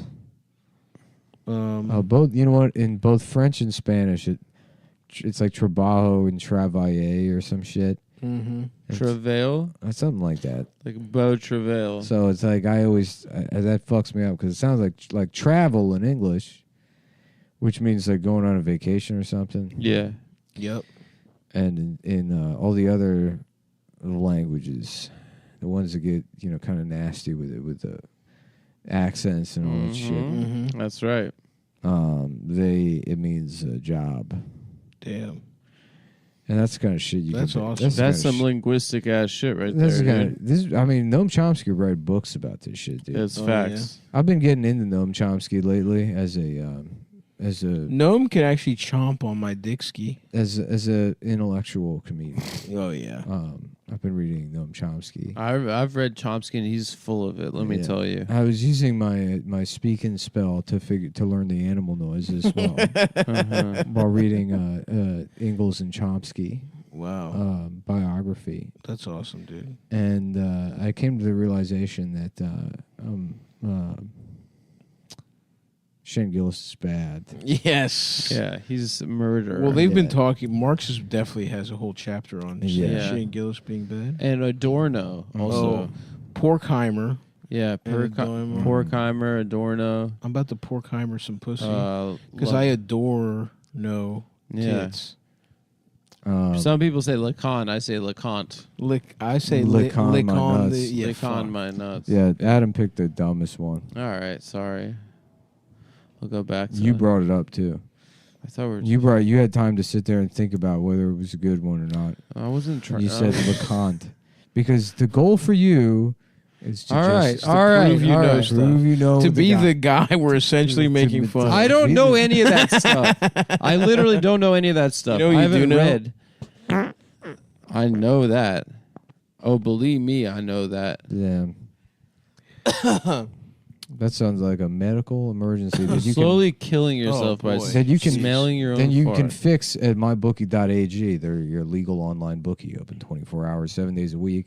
Both. You know what? In both French and Spanish, it's like trabajo and travailler or some shit. Mm-hmm. Travail. Something like that. Like Beau Travail. So it's like that fucks me up because it sounds like travel in English, which means like going on a vacation or something. Yeah. Yep. And in all the other languages, the ones that get kind of nasty with it, with the accents and all that shit, Mm-hmm. That's right. it means a job, Damn. and that's the kind of shit you. That's can, awesome. the That's kind of some linguistic ass shit right That's there. the kind Dude. of, this. I mean, Noam Chomsky write books about this shit, dude. It's Oh, facts. I've been getting into Noam Chomsky lately as a Gnome can actually chomp on my dick ski. as a intellectual comedian. Oh yeah. I've been reading Noam Chomsky. I've read Chomsky and he's full of it. Let me Yeah. tell you. I was using my speak and spell to learn the animal noises while while reading Ingalls and Chomsky Wow. biography, That's awesome, dude. and I came to the realization that Shane Gillis is bad. Yes. Yeah, he's a murderer. Well, they've been Yeah. talking. Marx definitely has a whole chapter on Yeah. Shane Gillis being bad. and Adorno also. Porkheimer. Yeah, Adorno. Porkheimer, Adorno. I'm about to Porkheimer some pussy Because because I adore Yeah. kids. Some people say Lacan. I say LeConte. I say Lick on lick my on nuts. the Lick on my nuts. Yeah, Adam picked the dumbest one. All right, sorry. I'll go back to You brought it up too. I thought we were. You had time to sit there and think about whether it was a good one or not. I wasn't trying. You said LeConte. Because the goal for you is to prove you know stuff. Prove you know to be the guy we're essentially making fun of. I don't know any of that stuff. I literally don't know any of that stuff. You know I you do haven't know? read. I know that. Oh, believe me, I know that. Yeah. That sounds like a medical emergency that you Slowly killing yourself by that you can smelling your own Then you fart. can fix at mybookie.ag. They're your legal online bookie, open 24 hours, 7 days a week.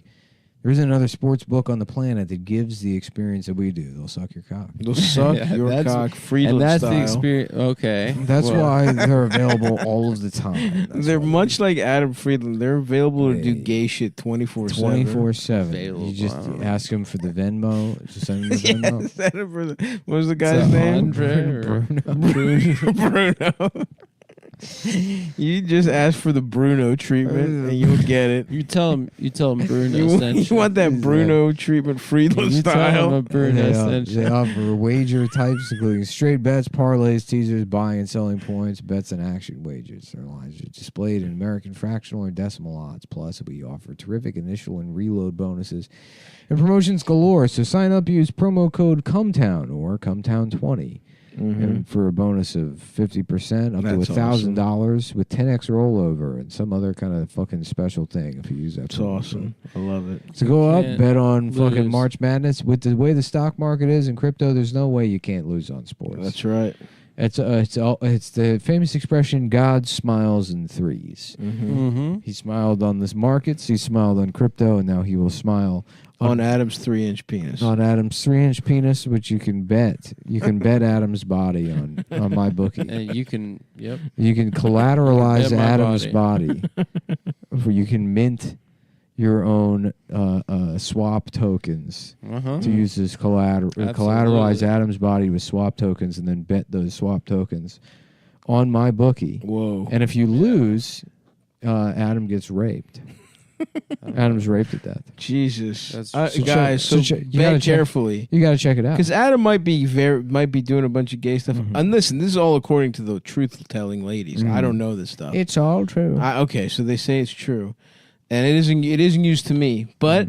There isn't another sports book on the planet that gives the experience that we do. They'll suck your cock. They'll suck your cock, Friedland and that's style. the experience. Okay, That's why they're available all of the time. They're much like Adam Friedland. They're available to do gay shit 24/7. 24/7. You just ask them for the Venmo. Just send them the Venmo. Send him for what was the guy's name? Andre or Bruno. You just ask for the Bruno treatment and you'll get it. You tell him Bruno You sent you. want that Bruno treatment, Friedland You tell style. him a Bruno sent They you. offer wager types, including straight bets, parlays, teasers, buying and selling points, bets, and action wagers. Their lines are displayed in American fractional or decimal odds. Plus, we offer terrific initial and reload bonuses and promotions galore. So sign up, use promo code Cumtown or Cumtown20. And for a bonus of 50% up That's to $1,000 with 10x rollover and some other kind of fucking special thing if you use that. It's promo awesome. I love it. So go up, can't bet on fucking lose. March Madness. With the way the stock market is in crypto, there's no way you can't lose on sports. That's right. It's the famous expression, God smiles in threes. Mm-hmm. He smiled on this markets, he smiled on crypto, and now he will smile On Adam's 3-inch penis. on Adam's 3-inch penis, which you can bet. You can bet Adam's body on my bookie. And you can, yep. You can collateralize Bet my Adam's body. You can mint your own swap tokens to use as collateral. Collateralize Absolutely. Adam's body with swap tokens and then bet those swap tokens on my bookie. Whoa. And if you lose, Adam gets raped. Adam's raped to death. Jesus. That's- Guys, so you gotta bet check- carefully. You got to check it out. Because Adam might be doing a bunch of gay stuff. And listen, this is all according to the truth-telling ladies. I don't know this stuff. It's all true. Okay, so they say it's true, and it isn't news to me. But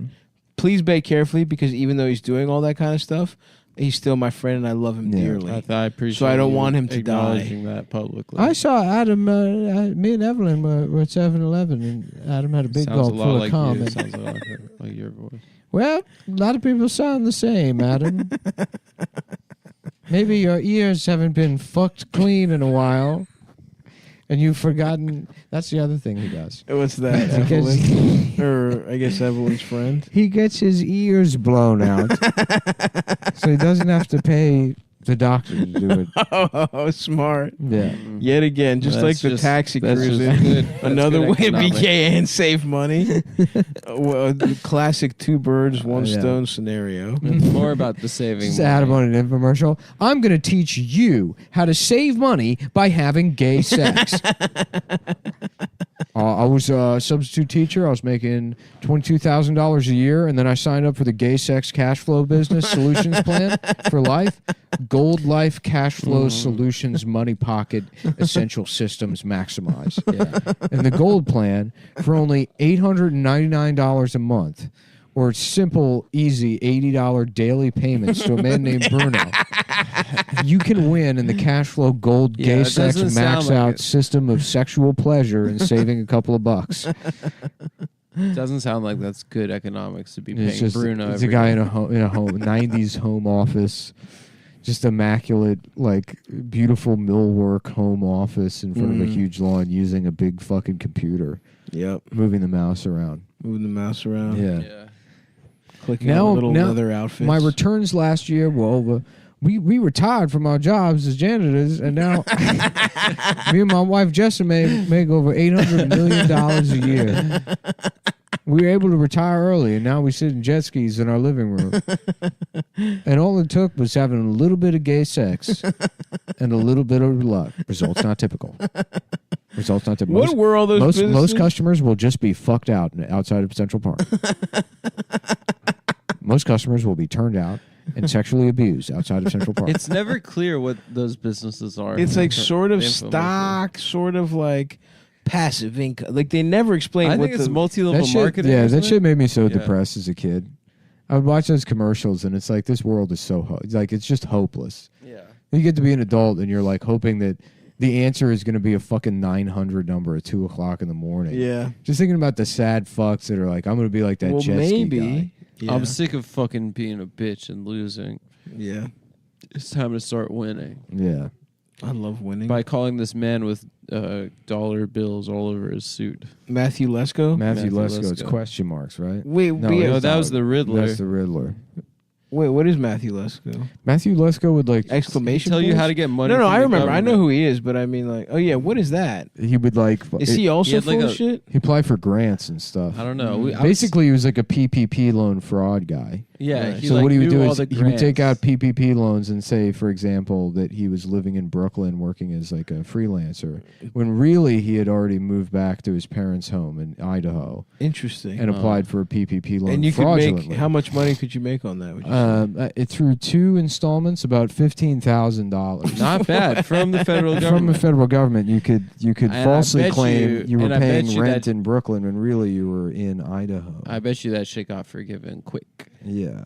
please bet carefully because even though he's doing all that kind of stuff, he's still my friend, and I love him dearly. I appreciate. So I don't you want him to acknowledging that publicly. I saw Adam, me and Evelyn were at 7-Eleven, and Adam had a big Sounds gulp a lot full like of cum. you. and- Sounds a lot like your voice. Well, a lot of people sound the same, Adam. Maybe your ears haven't been fucked clean in a while, and you've forgotten. That's the other thing he does. What's that? Because- Evelyn? Or I guess Evelyn's friend. He gets his ears blown out, so he doesn't have to pay the doctor to do it. Oh, smart. Yeah. Yet again, just That's like the just- taxi that's cruise, just good. That's another good way to be economics. gay and save money. Well, the classic two birds, one Yeah. stone scenario. It's more about the saving. This is Adam money. on an infomercial. I'm going to teach you how to save money by having gay sex. I was a substitute teacher. I was making $22,000 a year, and then I signed up for the gay sex cash flow business solutions plan for life. Gold Life Cash Flow Solutions Money Pocket Essential Systems Maximize. Yeah. And the Gold plan for only $899 a month, or simple, easy $80 daily payments to a man named Bruno. You can win in the Cash Flow Gold Yeah, Gay it Sex doesn't Max sound like Out it. system of sexual pleasure and saving a couple of bucks. Doesn't sound like that's good economics to be It's paying just Bruno. it's a every guy day. in a home 90s home office, just immaculate, like beautiful millwork home office in front of a huge lawn, using a big fucking computer, Yep. moving the mouse around. Moving the mouse around. Yeah. Clicking on little leather outfits. My returns last year were over. We retired from our jobs as janitors, and now me and my wife Jessa make over $800 million a year. We were able to retire early, and now we sit in jet skis in our living room. And all it took was having a little bit of gay sex and a little bit of luck. Results not typical. results not to What were all those most businesses? customers will just be fucked out outside of Central Park. Most customers will be turned out and sexually abused outside of Central Park. It's never clear what those businesses are. It's like sort of The infomercial. stock, sort of like passive income. Like they never explain I what think it's the multi-level that shit, marketing. yeah, isn't that it? shit made me so Yeah. depressed as a kid. I would watch those commercials, and it's like this world is so like it's just hopeless. Yeah. You get to be an adult, and you're like hoping that the answer is going to be a fucking 900 number at 2:00 in the morning. Yeah. Just thinking about the sad fucks that are like, I'm going to be like that Well, jet ski maybe. guy. Yeah. I'm sick of fucking being a bitch and losing. Yeah. It's time to start winning. Yeah. I love winning. By calling this man with dollar bills all over his suit. Matthew Lesko. Matthew Matthew Lesko. It's Lesko. question marks, right? Wait, No, but yeah, No, it's that not. was the Riddler. That's the Riddler. wait, what is Matthew Lesko? Matthew Lesko would like Exclamation Tell you points? how to get money. No, from I the remember. I know government. who he is, but I mean, like, oh yeah, what is that? he would like Is he also had like full of a- shit? he applied for grants and stuff. I don't know. Basically, he was like a PPP loan fraud guy. yeah. Right. He So like what he would knew do all is the he would take out grants. PPP loans and say, for example, that he was living in Brooklyn working as like a freelancer, when really he had already moved back to his parents' home in Idaho Interesting. and applied for a PPP loan And you could fraudulently. make how much money could you make on that? Would you say? It through 2 installments, about $15,000. Not bad from the federal From the government. federal government, you could And I falsely bet claim you were and I bet paying you rent that- in Brooklyn when really you were in Idaho. I bet you that shit got forgiven quick. Yeah.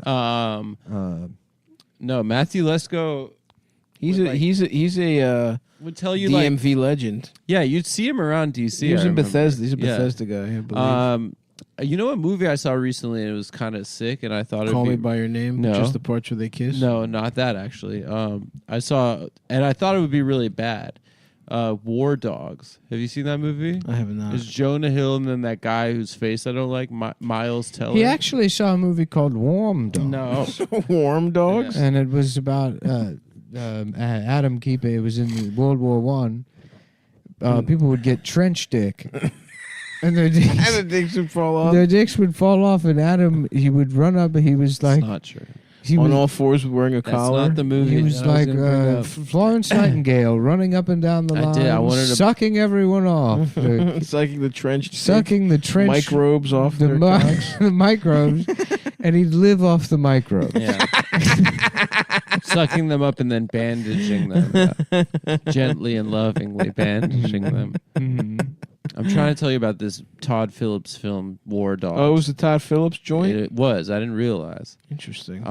No, Matthew Lesko he's would, a like- he's a would tell you like, DMV legend. yeah, you'd see him around DC. He was I in remember. Bethesda. He's a Yeah. Bethesda guy, I believe. You know what movie I saw recently and it was kind of sick and I thought Call it'd Me be by Your Name. No. Just the parts where they kiss. No, not that actually. I saw and I thought it would be really bad. War Dogs. Have you seen that movie? I have not. It's Jonah Hill and then that guy whose face I don't like, Miles Teller. He actually saw a movie called Warm Dog. No. Warm Dogs. And it was about Adam Keeper. It was in World War One. People would get trench dick, and their dicks, And the dicks would fall off. their dicks would fall off. And Adam, he would run up. And he was like, Not true. he On was, all fours wearing a That's collar. not the movie. he was that I like gonna bring up. Florence Nightingale, running up and down the I line, did. I wanted to- sucking everyone off, Sucking the trench. sucking the trench microbes off the, their mi- cocks. the microbes, and he'd live off the microbes. Yeah. Sucking them up and then bandaging them. Gently and lovingly bandaging them. Mhm. I'm trying to tell you about this Todd Phillips film, War Dogs. Oh, it was the Todd Phillips joint? It was. I didn't realize. Interesting.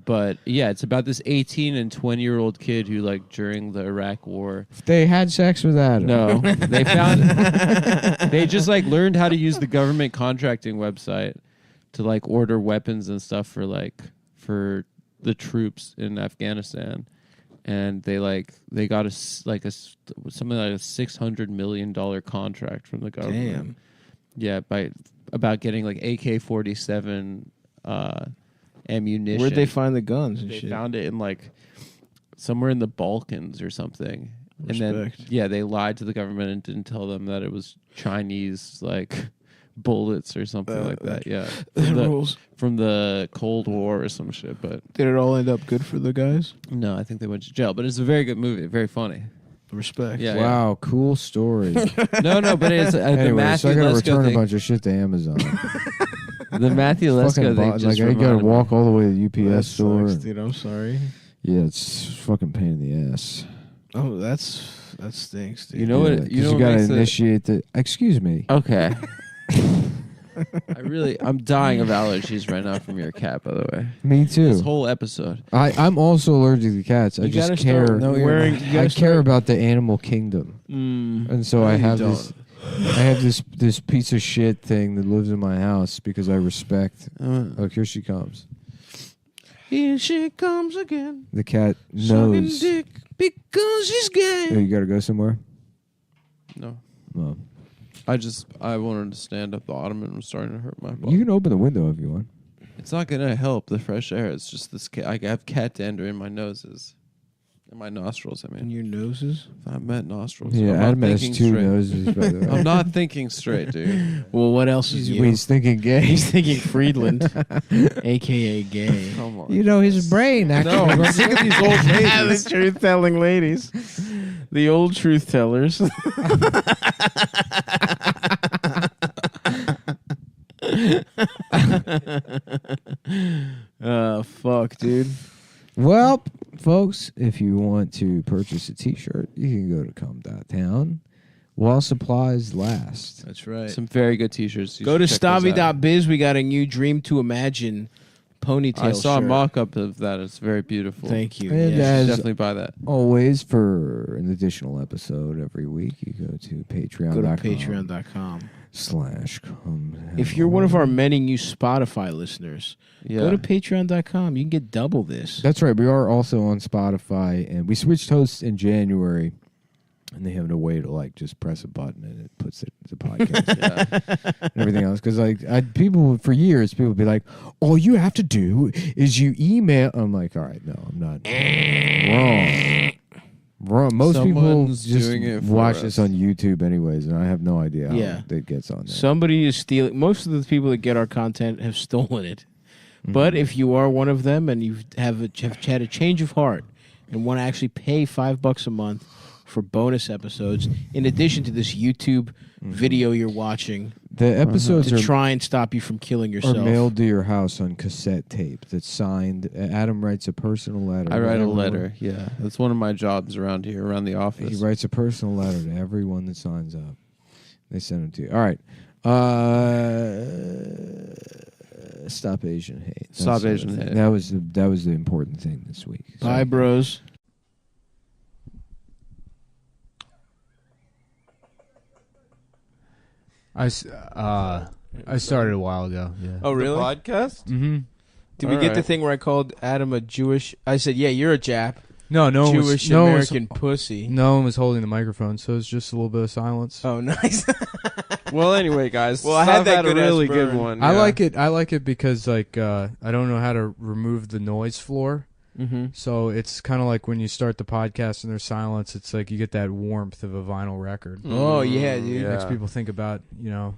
But yeah, it's about this 18 and 20-year-old kid who, like, during the Iraq War. They had sex with Adam. No, they found. They just like learned how to use the government contracting website to like order weapons and stuff for the troops in Afghanistan, and they got something like a $600 million contract from the government. Damn. Yeah, about getting like AK-47 ammunition. Where'd they find the guns and They shit? found it in like somewhere in the Balkans or something. And then Respect. they lied to the government and didn't tell them that it was Chinese like bullets or something like that. Yeah, Rules. from the Cold War or some shit. But Did it all end up good for the guys? no, I think they went to jail. But it's a very good movie, very funny. Respect. Yeah, Wow, cool story. No, but it's the Anyway, Matthew so I gotta Lesko return thing. a bunch of shit to Amazon. The Matthew Lesko thing. Just like I gotta reminded me. walk all the way to the UPS That store. sucks, dude. I'm sorry. Yeah, it's fucking pain in the ass. Oh, that stinks, dude. You know what? Yeah, 'cause You know what gotta makes it- initiate the. Excuse me. Okay. I'm dying of allergies right now from your cat, by the way. Me too. This whole episode. I'm also allergic to cats. I You just gotta care. start wearing. I care about the animal kingdom, and so I have this. I have this piece of shit thing that lives in my house because I respect. Oh, here she comes. Here she comes again. The cat Sucking knows. dick because she's gay. Oh, you gotta go somewhere. No. Oh. I wanted to stand up. The ottoman was starting to hurt my butt. You can open the window if you want. It's not gonna help the fresh air. It's just this. I have cat dander in my noses, in my nostrils. I And mean, your noses? I meant nostrils. Yeah, I'm not Adam has thinking two straight. noses. By the way. I'm not thinking straight, dude. Well, what else is you? He's thinking gay. He's thinking Friedland, a.k.a. gay. Come on. You know his brain. Actually, No, I'm sick of these old ladies. The truth-telling ladies. The old truth tellers. Fuck, dude. Well, folks, if you want to purchase a T-shirt, you can go to Cumtown while supplies last. That's right. Some very good T-shirts. You Go to should check those out. Stavi.biz. We got a new Dream to Imagine ponytail I saw shirt. a mock-up of that. It's very beautiful. Thank you. And You Yeah. should as definitely buy that. always, for an additional episode every week, you go to patreon.com. Go to patreon.com. /Cumtown. If you're one of our many new Spotify listeners, Yeah. go to patreon.com. You can get double this. That's right. We are also on Spotify, and we switched hosts in January, and they have no way to like just press a button and it puts it the podcast and everything else. Because people for years, people would be like, "All you have to do is you email." I'm like, "All right, no, I'm not wrong." Most people Someone's just doing it for watch us. this on YouTube anyways, and I have no idea how Yeah. it gets on there. Somebody is stealing. Most of the people that get our content have stolen it. But if you are one of them and you have had a change of heart and want to actually pay $5 a month for bonus episodes, in addition to this YouTube video you're watching, The episodes to are try and stop you from killing yourself. mailed to your house on cassette tape that's signed. Adam writes a personal letter. I write a Everyone- letter. Yeah, that's one of my jobs around here, around the office. He writes a personal letter to everyone that signs up. They send it to you. All right. Stop Asian hate. Stop the Asian thing. hate. That was the important thing this week. Bye, bros. I started a while ago. Yeah. Oh, really? Podcast? Mm-hmm. Did we get the thing where I called Adam a Jewish? I said, yeah, you're a Jap. No, no one was, Jewish no one was- American pussy. No one was holding the microphone, so it's just a little bit of silence. Oh, nice. Well, anyway, guys. Well, I had Stav that a good-ass really burn. good one. I yeah. like it. I like it because I don't know how to remove the noise floor. Mm-hmm. So it's kind of like when you start the podcast and there's silence. It's like you get that warmth of a vinyl record. Oh, yeah, dude. Yeah. Makes people think about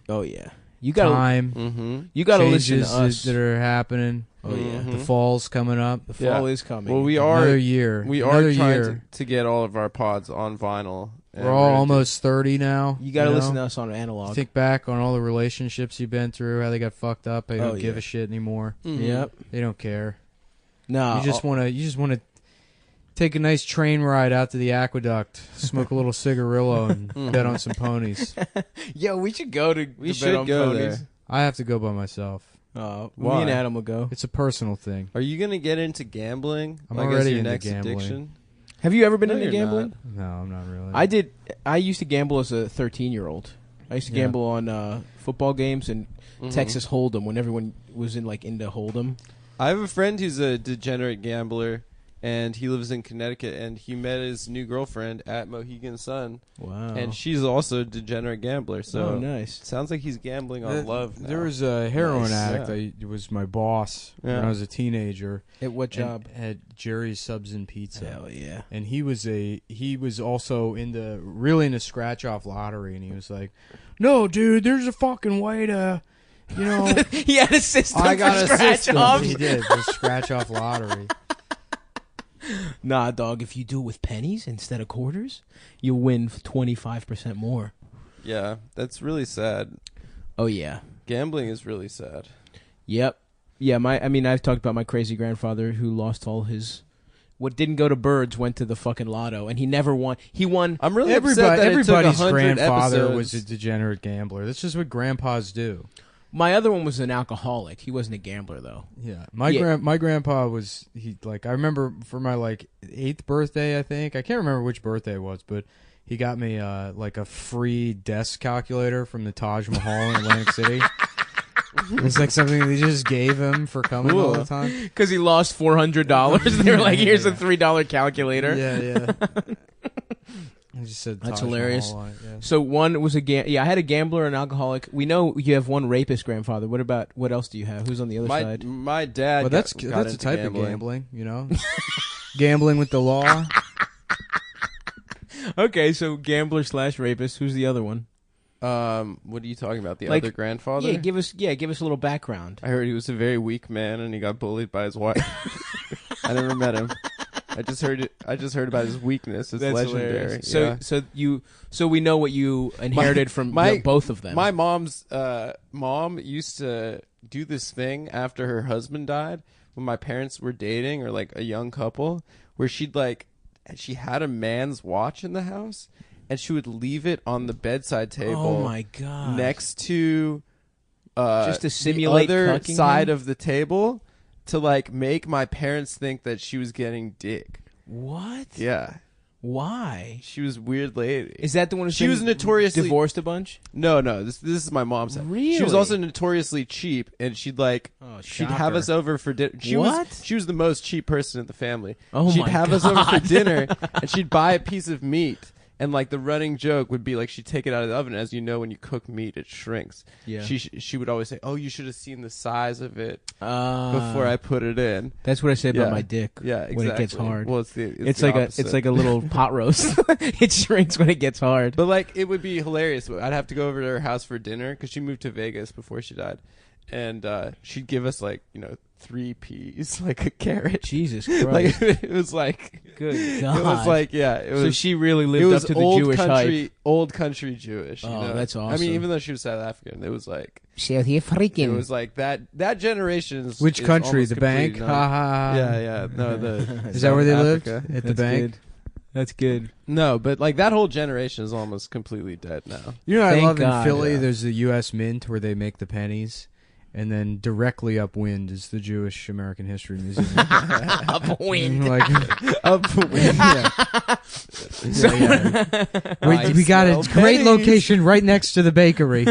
Oh, yeah. You gotta, time, Mm-hmm. you gotta listen changes to us. that are happening. Oh, yeah. The fall's coming up. The fall is coming. Well, we Another are year. we Another are trying year. to get all of our pods on vinyl. and We're all gonna almost 30 now. You gotta know? listen to us on analog. Think back on all the relationships you've been through, how they got fucked up. They don't Oh, give yeah. a shit anymore. do- Mhm. Yep. They don't care. No. You just want to take a nice train ride out to the aqueduct, smoke a little cigarillo, and bet on some ponies. Yo, we should go to. We to should Bet on go Ponies. there. I have to go by myself. Me Why? and Adam will go. It's a personal thing. Are you gonna get into gambling? I'm like, as already your into next gambling. addiction? Have you ever been No, into you're gambling? No, I'm not really. I did. I used to gamble as a 13-year-old. I used to Yeah. gamble on football games and Mhm. Texas Hold'em when everyone was into Hold'em. I have a friend who's a degenerate gambler, and he lives in Connecticut, and he met his new girlfriend at Mohegan Sun, Wow. and she's also a degenerate gambler. So oh, nice. it sounds like he's gambling on love. There now. was a heroin Nice. addict. Yeah. It was my boss when Yeah. I was a teenager. At what job? At Jerry's Subs and Pizza. Hell yeah. And he was also really into scratch off lottery, and he was like, "No, dude, there's a fucking way to, you know." He had a system I got for a scratch system. offs. He did the scratch off lottery. Nah, dog. If you do it with pennies instead of quarters, you win 25% more. Yeah, that's really sad. Oh yeah. Gambling is really sad. Yep. Yeah. I've talked about my crazy grandfather who lost all his. What didn't go to birds went to the fucking lotto, and he never won. He won. I'm really upset that Everybody's it took 100 grandfather episodes. was a degenerate gambler. That's just what grandpas do. My other one was an alcoholic. He wasn't a gambler though. Yeah, Yeah. my grandpa was I remember for my 8th birthday, I think I can't remember which birthday it was, but he got me a free desk calculator from the Taj Mahal in Atlantic City. It's like something they just gave him for coming all the time. Because he lost $400. They were like, "Here's a $3 calculator." Yeah. I just said That's Taj hilarious. Mahal on it, yeah. So one was I had a gambler, an alcoholic. We know you have one rapist grandfather. What else do you have? Who's on the other side? My dad. Well, that's got a into type gambling. of gambling, you know, gambling with the law. Okay, so gambler / rapist. Who's the other one? What are you talking about? The Like, other grandfather? Yeah, give us a little background. I heard he was a very weak man and he got bullied by his wife. I never met him. I just heard about his weakness. It's legendary. Hilarious. Yeah. So we know what you inherited from both of them. My mom's mom used to do this thing after her husband died when my parents were dating or like a young couple, where she had a man's watch in the house and she would leave it on the bedside table. Oh my god! Next to just to simulate the other cucking side him? of the table to like make my parents think that she was getting dick. What? Yeah. Why? She was a weird lady. Is that the one? She was notoriously divorced a bunch. No. This is my mom's side. Really? She was also notoriously cheap, and she'd she'd have us over for dinner. She was the most cheap person in the family. Oh she'd my have God. us over for dinner, and she'd buy a piece of meat. And like the running joke would be like she'd take it out of the oven. As you know, when you cook meat, it shrinks. Yeah. She would always say, "Oh, you should have seen the size of it before I put it in." That's what I say about Yeah. my dick. Yeah, exactly. When it gets hard. Well, it's it's the like opposite. it's like a little pot roast. It shrinks when it gets hard. But like it would be hilarious. I'd have to go over to her house for dinner because she moved to Vegas before she died, and she'd give us 3 peas, like a carrot. Jesus Christ! Like it was like good God. It was like it was. So she really lived up to the Jewish hype. Old country Jewish. You Oh, know? that's I awesome. mean, even though she was South African, it was like South African. it was like that generation. Which is country? almost The bank? completely Ha ha. Yeah. No, Is that where they lived? Africa. At the That's bank? good. That's good. No, but like that whole generation is almost completely dead now. You know what I Thank love God. in Philly? Yeah. There's the U.S. Mint where they make the pennies. And then directly upwind is the Jewish American History Museum. Upwind. Like, Upwind. We got a great location right next to the bakery.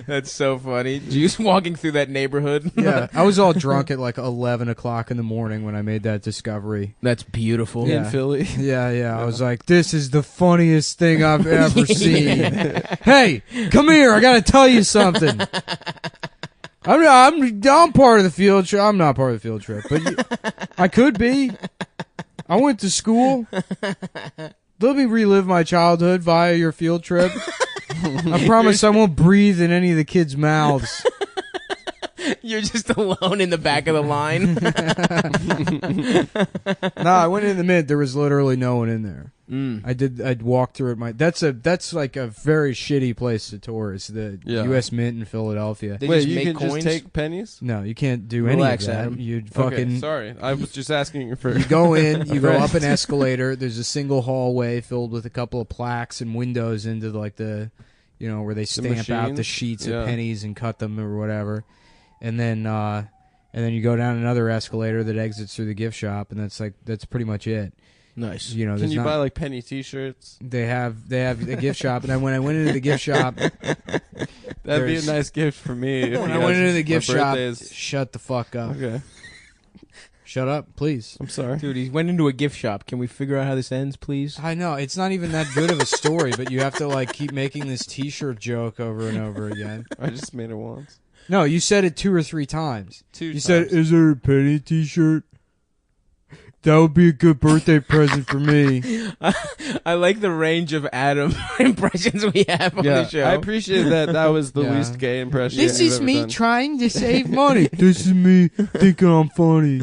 That's so funny. Just walking through that neighborhood. Yeah, I was all drunk at like 11 o'clock in the morning when I made that discovery. That's beautiful. Yeah. In Philly. Yeah. I was like, this is the funniest thing I've ever seen. Hey, come here. I got to tell you something. I'm part of the field trip. I'm not part of the field trip, but I could be. I went to school. Let me relive my childhood via your field trip. I promise I won't breathe in any of the kids' mouths. You're just alone in the back of the line. No, I went in the Mint. There was literally no one in there. Mm. I'd walk through it. That's like a very shitty place to tour. It's the U.S. Mint in Philadelphia. They Wait, just you make can coins? just take pennies? No, you can't do Relax, any of that. Adam. You'd fucking Okay, sorry. I was just asking you for. You go in, you go Right. up an escalator. There's a single hallway filled with a couple of plaques and windows into where they stamp out the machines? sheets Yeah. of pennies and cut them or whatever. And then you go down another escalator that exits through the gift shop, and that's pretty much it. Nice. You know, Can there's you not, buy like penny T-shirts? They have a gift shop, and when I went into the gift shop, That'd be a There's- nice gift for me. if when you I went guys- into the my gift shop, birthdays- shut the fuck up. Okay, Shut up, please. I'm sorry. Dude, he went into a gift shop. Can we figure out how this ends, please? I know it's not even that good of a story, but you have to keep making this T-shirt joke over and over again. I just made it once. No, you said it 2 or 3 times. Two You times. said, "Is there a penny T-shirt? That would be a good birthday present for me." I like the range of Adam impressions we have on the show. I appreciate that. That was the Yeah. least gay impression. This you've is ever me done. trying to save money. This is me thinking I'm funny.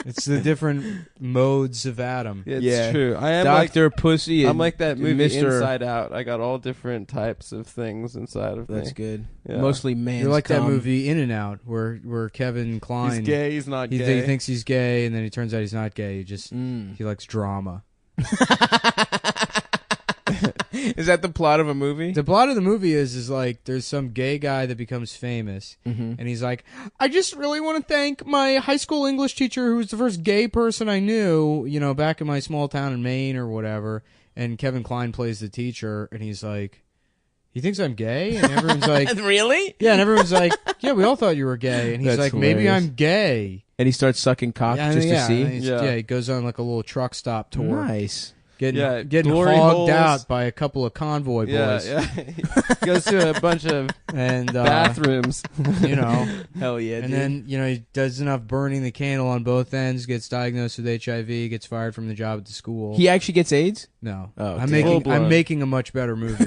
It's the different modes of Adam. It's Yeah. true. I am like Dr. Pussy and I'm like that movie Mr. Inside Out. I got all different types of things inside of That's me. good. Yeah. Mostly man. You're like that movie In and Out, where Kevin Kline He's gay. He's not he gay. thinks he's gay, and then he turns out he's not gay. He likes drama. Is that the plot of a movie? The plot of the movie is like there's some gay guy that becomes famous, and he's like, I just really want to thank my high school English teacher who was the first gay person I knew, back in my small town in Maine or whatever. And Kevin Kline plays the teacher, and he's like, he thinks I'm gay, and everyone's like, Really? yeah, and everyone's like, yeah, we all thought you were gay, and he's That's like, maybe hilarious. I'm gay. And he starts sucking cock Yeah, just yeah, to see. and he goes on like a little truck stop tour. Nice. getting glory hogged holes. out by a couple of convoy boys. Yeah. Goes to a bunch of And bathrooms. you know, Hell yeah, and dude. then he does enough burning the candle on both ends, gets diagnosed with HIV, gets fired from the job at the school. He actually gets AIDS? No, Oh, I'm damn. making a much better movie.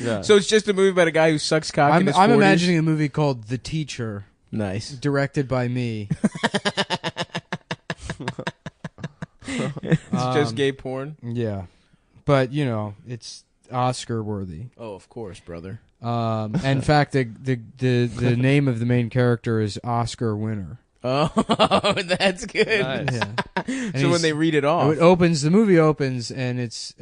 Yeah. So it's just a movie about a guy who sucks cock in his 40s? I'm imagining a movie called The Teacher, Nice. directed by me. It's just gay porn? Yeah, but it's Oscar worthy. Oh, of course, brother. In fact, the name of the main character is Oscar Winner. Oh, that's good. Nice. Yeah. So when they read it off. The movie opens, and it's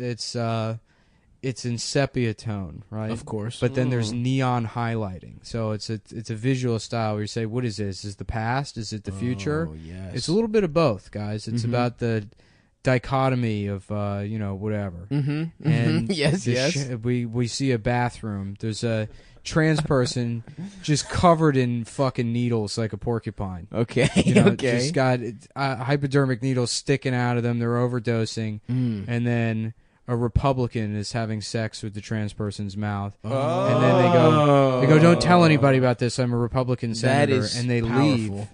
in sepia tone, right? Of course. But then there's neon highlighting, so it's a visual style where you say, "What is this? Is it the past? Is it the future?" Oh, yes. It's a little bit of both, guys. It's about the dichotomy of whatever. Mm-hmm. And Yes, yes. We see a bathroom. There's a trans person just covered in fucking needles like a porcupine. Okay. Okay. Just got hypodermic needles sticking out of them. They're overdosing, and then a Republican is having sex with the trans person's mouth. Oh. And then they go, "Don't tell anybody about this. I'm a Republican senator." That is and they powerful. leave.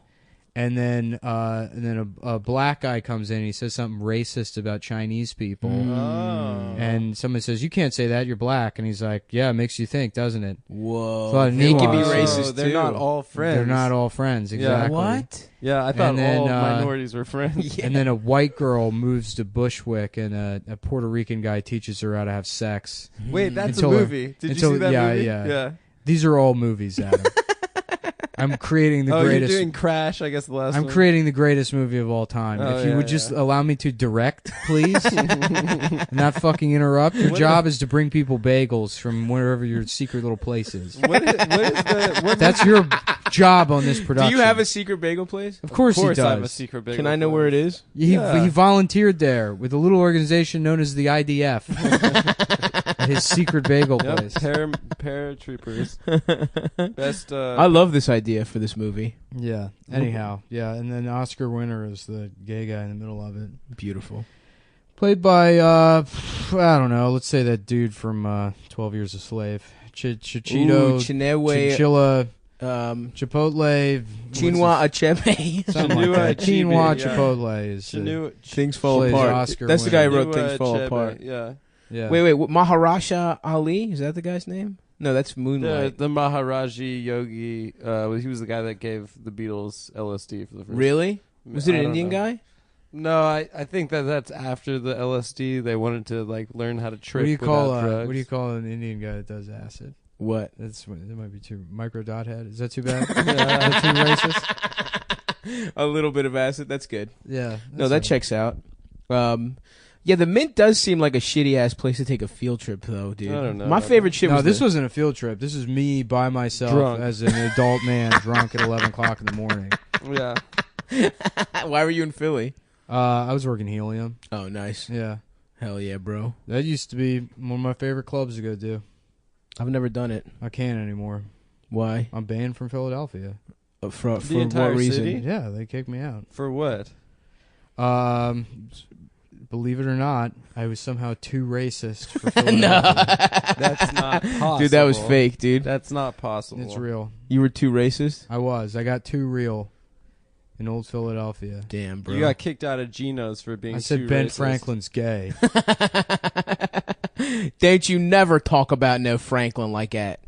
And then a black guy comes in. And he says something racist about Chinese people. Oh. And someone says, "You can't say that. You're black." And he's like, "Yeah, it makes you think, doesn't it?" Whoa. It's a lot of They can be nuance. racist, So they're too. not all friends. They're not all friends. Exactly. What? Yeah, I thought And then, all minorities were friends. And then a white girl moves to Bushwick, and a Puerto Rican guy teaches her how to have sex. Wait, that's Until a her- movie. Did you until- see that yeah, movie? yeah. These are all movies, Adam. I'm creating the greatest. You're doing Crash, I guess, the last I'm one. creating the greatest movie of all time. Oh, If you yeah, would just yeah. allow me to direct, please, and not fucking interrupt. Your job is to bring people bagels from wherever your secret little place is. What is That's your job on this Do production. you have a secret bagel place? Of course he does. I have a secret bagel. Can I know where it is? He Yeah. volunteered there with a little organization known as the IDF. At his secret bagel place. Paratroopers. Best. I love this idea for this movie. Yeah. Anyhow, yeah, and then Oscar Winner is the gay guy in the middle of it, Beautiful. played by I don't know. Let's say that dude from 12 Years a Slave, Chichito, Ooh, Chinewe, Chinchilla, um, Chipotle, Chinua Achebe. something like that. Chinua Quinoa Achebe, yeah. Chipotle is Things Fall plays Apart. Oscar That's the guy who Winner. wrote Things Fall Apart. Yeah. yeah. Wait, what, Maharaja Ali? Is that the guy's name? No, that's Moonlight. The Maharaji Yogi. He was the guy that gave the Beatles LSD for the first. Really? Was it I an don't Indian know. guy? No, I think that's after the LSD. They wanted to learn how to trip. What do you call without drugs. what do you call an Indian guy that does acid? What? That might be too micro dot head. Is that too bad? Is that too racist? A little bit of acid. That's good. Yeah. No, that checks out. Yeah, the Mint does seem like a shitty ass place to take a field trip, though, dude. I don't know My about favorite shit No, was this the- wasn't a field trip. This is me by myself Drunk. as an adult man, drunk at 11 o'clock in the morning. Yeah. Why were you in Philly? I was working Helium. Oh, nice. Yeah. Hell yeah, bro. That used to be one of my favorite clubs to go to. I've never done it. I can't anymore. Why? I'm banned from Philadelphia. For The entire what reason? city? Yeah, they kicked me out. For what? Believe it or not, I was somehow too racist for Philadelphia. No. That's not possible. Dude, that was fake, dude. That's not possible. It's real. You were too racist? I got too real in old Philadelphia. Damn, bro. You got kicked out of Geno's for being. I said too Ben racist. Franklin's gay. Don't you never talk about no Franklin like that.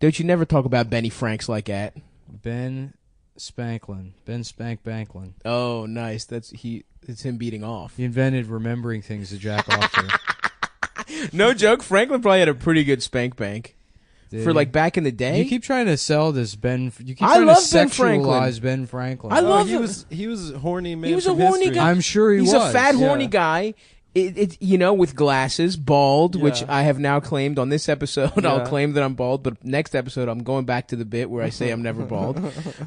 Don't you never talk about Benny Franks like that. Ben Spanklin. Ben Spank Banklin. Oh, nice. It's him beating off. He invented remembering things to jack off to. No joke, Franklin probably had a pretty good spank bank. Did For he? like back in the day. You keep trying to sell this Ben. You keep I trying love to Ben Franklin. sexualize Ben Franklin. I love he him. was a horny man. He was a from horny history. guy. I'm sure He's was. a fat, horny Yeah. guy. It with glasses, bald, which Yeah. I have now claimed on this episode. I'll Yeah. claim that I'm bald, but next episode I'm going back to the bit where I say I'm never bald.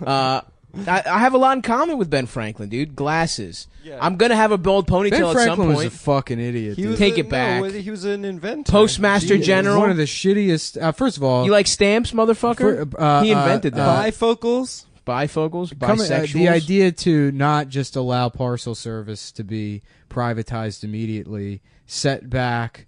I have a lot in common with Ben Franklin, dude. Glasses. Yeah. I'm gonna have a bald ponytail Ben at Franklin some was point. a fucking idiot. He dude. was Take a- it back. No, he was an inventor. Postmaster Jesus. General. One of the shittiest. First of all, You like stamps, motherfucker? He invented that. Bifocals. Bifocals, bisexuals. The idea to not just allow parcel service to be privatized immediately, set back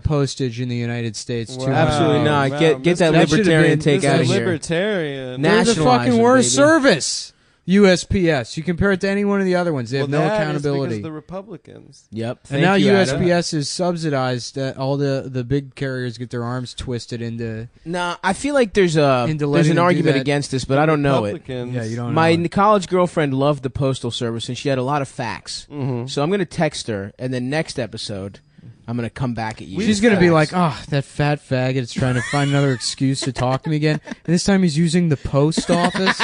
postage in the United States. Wow. To Absolutely not. Get that libertarian take out of here. Libertarian. They're the fucking them, worst baby. service. USPS. You compare it to any one of the other ones. They have no that accountability. is because the Republicans. Yep. And now you, Adam. USPS is subsidized. All the big carriers get their arms twisted into. Nah, I feel like there's an argument against this, but I don't know it. Yeah, you don't. My know it. college girlfriend loved the postal service, and she had a lot of facts. Mm-hmm. So I'm gonna text her, and then next episode, I'm gonna come back at you. She's gonna be like, "Oh, that fat faggot is trying to find another excuse to talk to me again." And this time he's using the post office.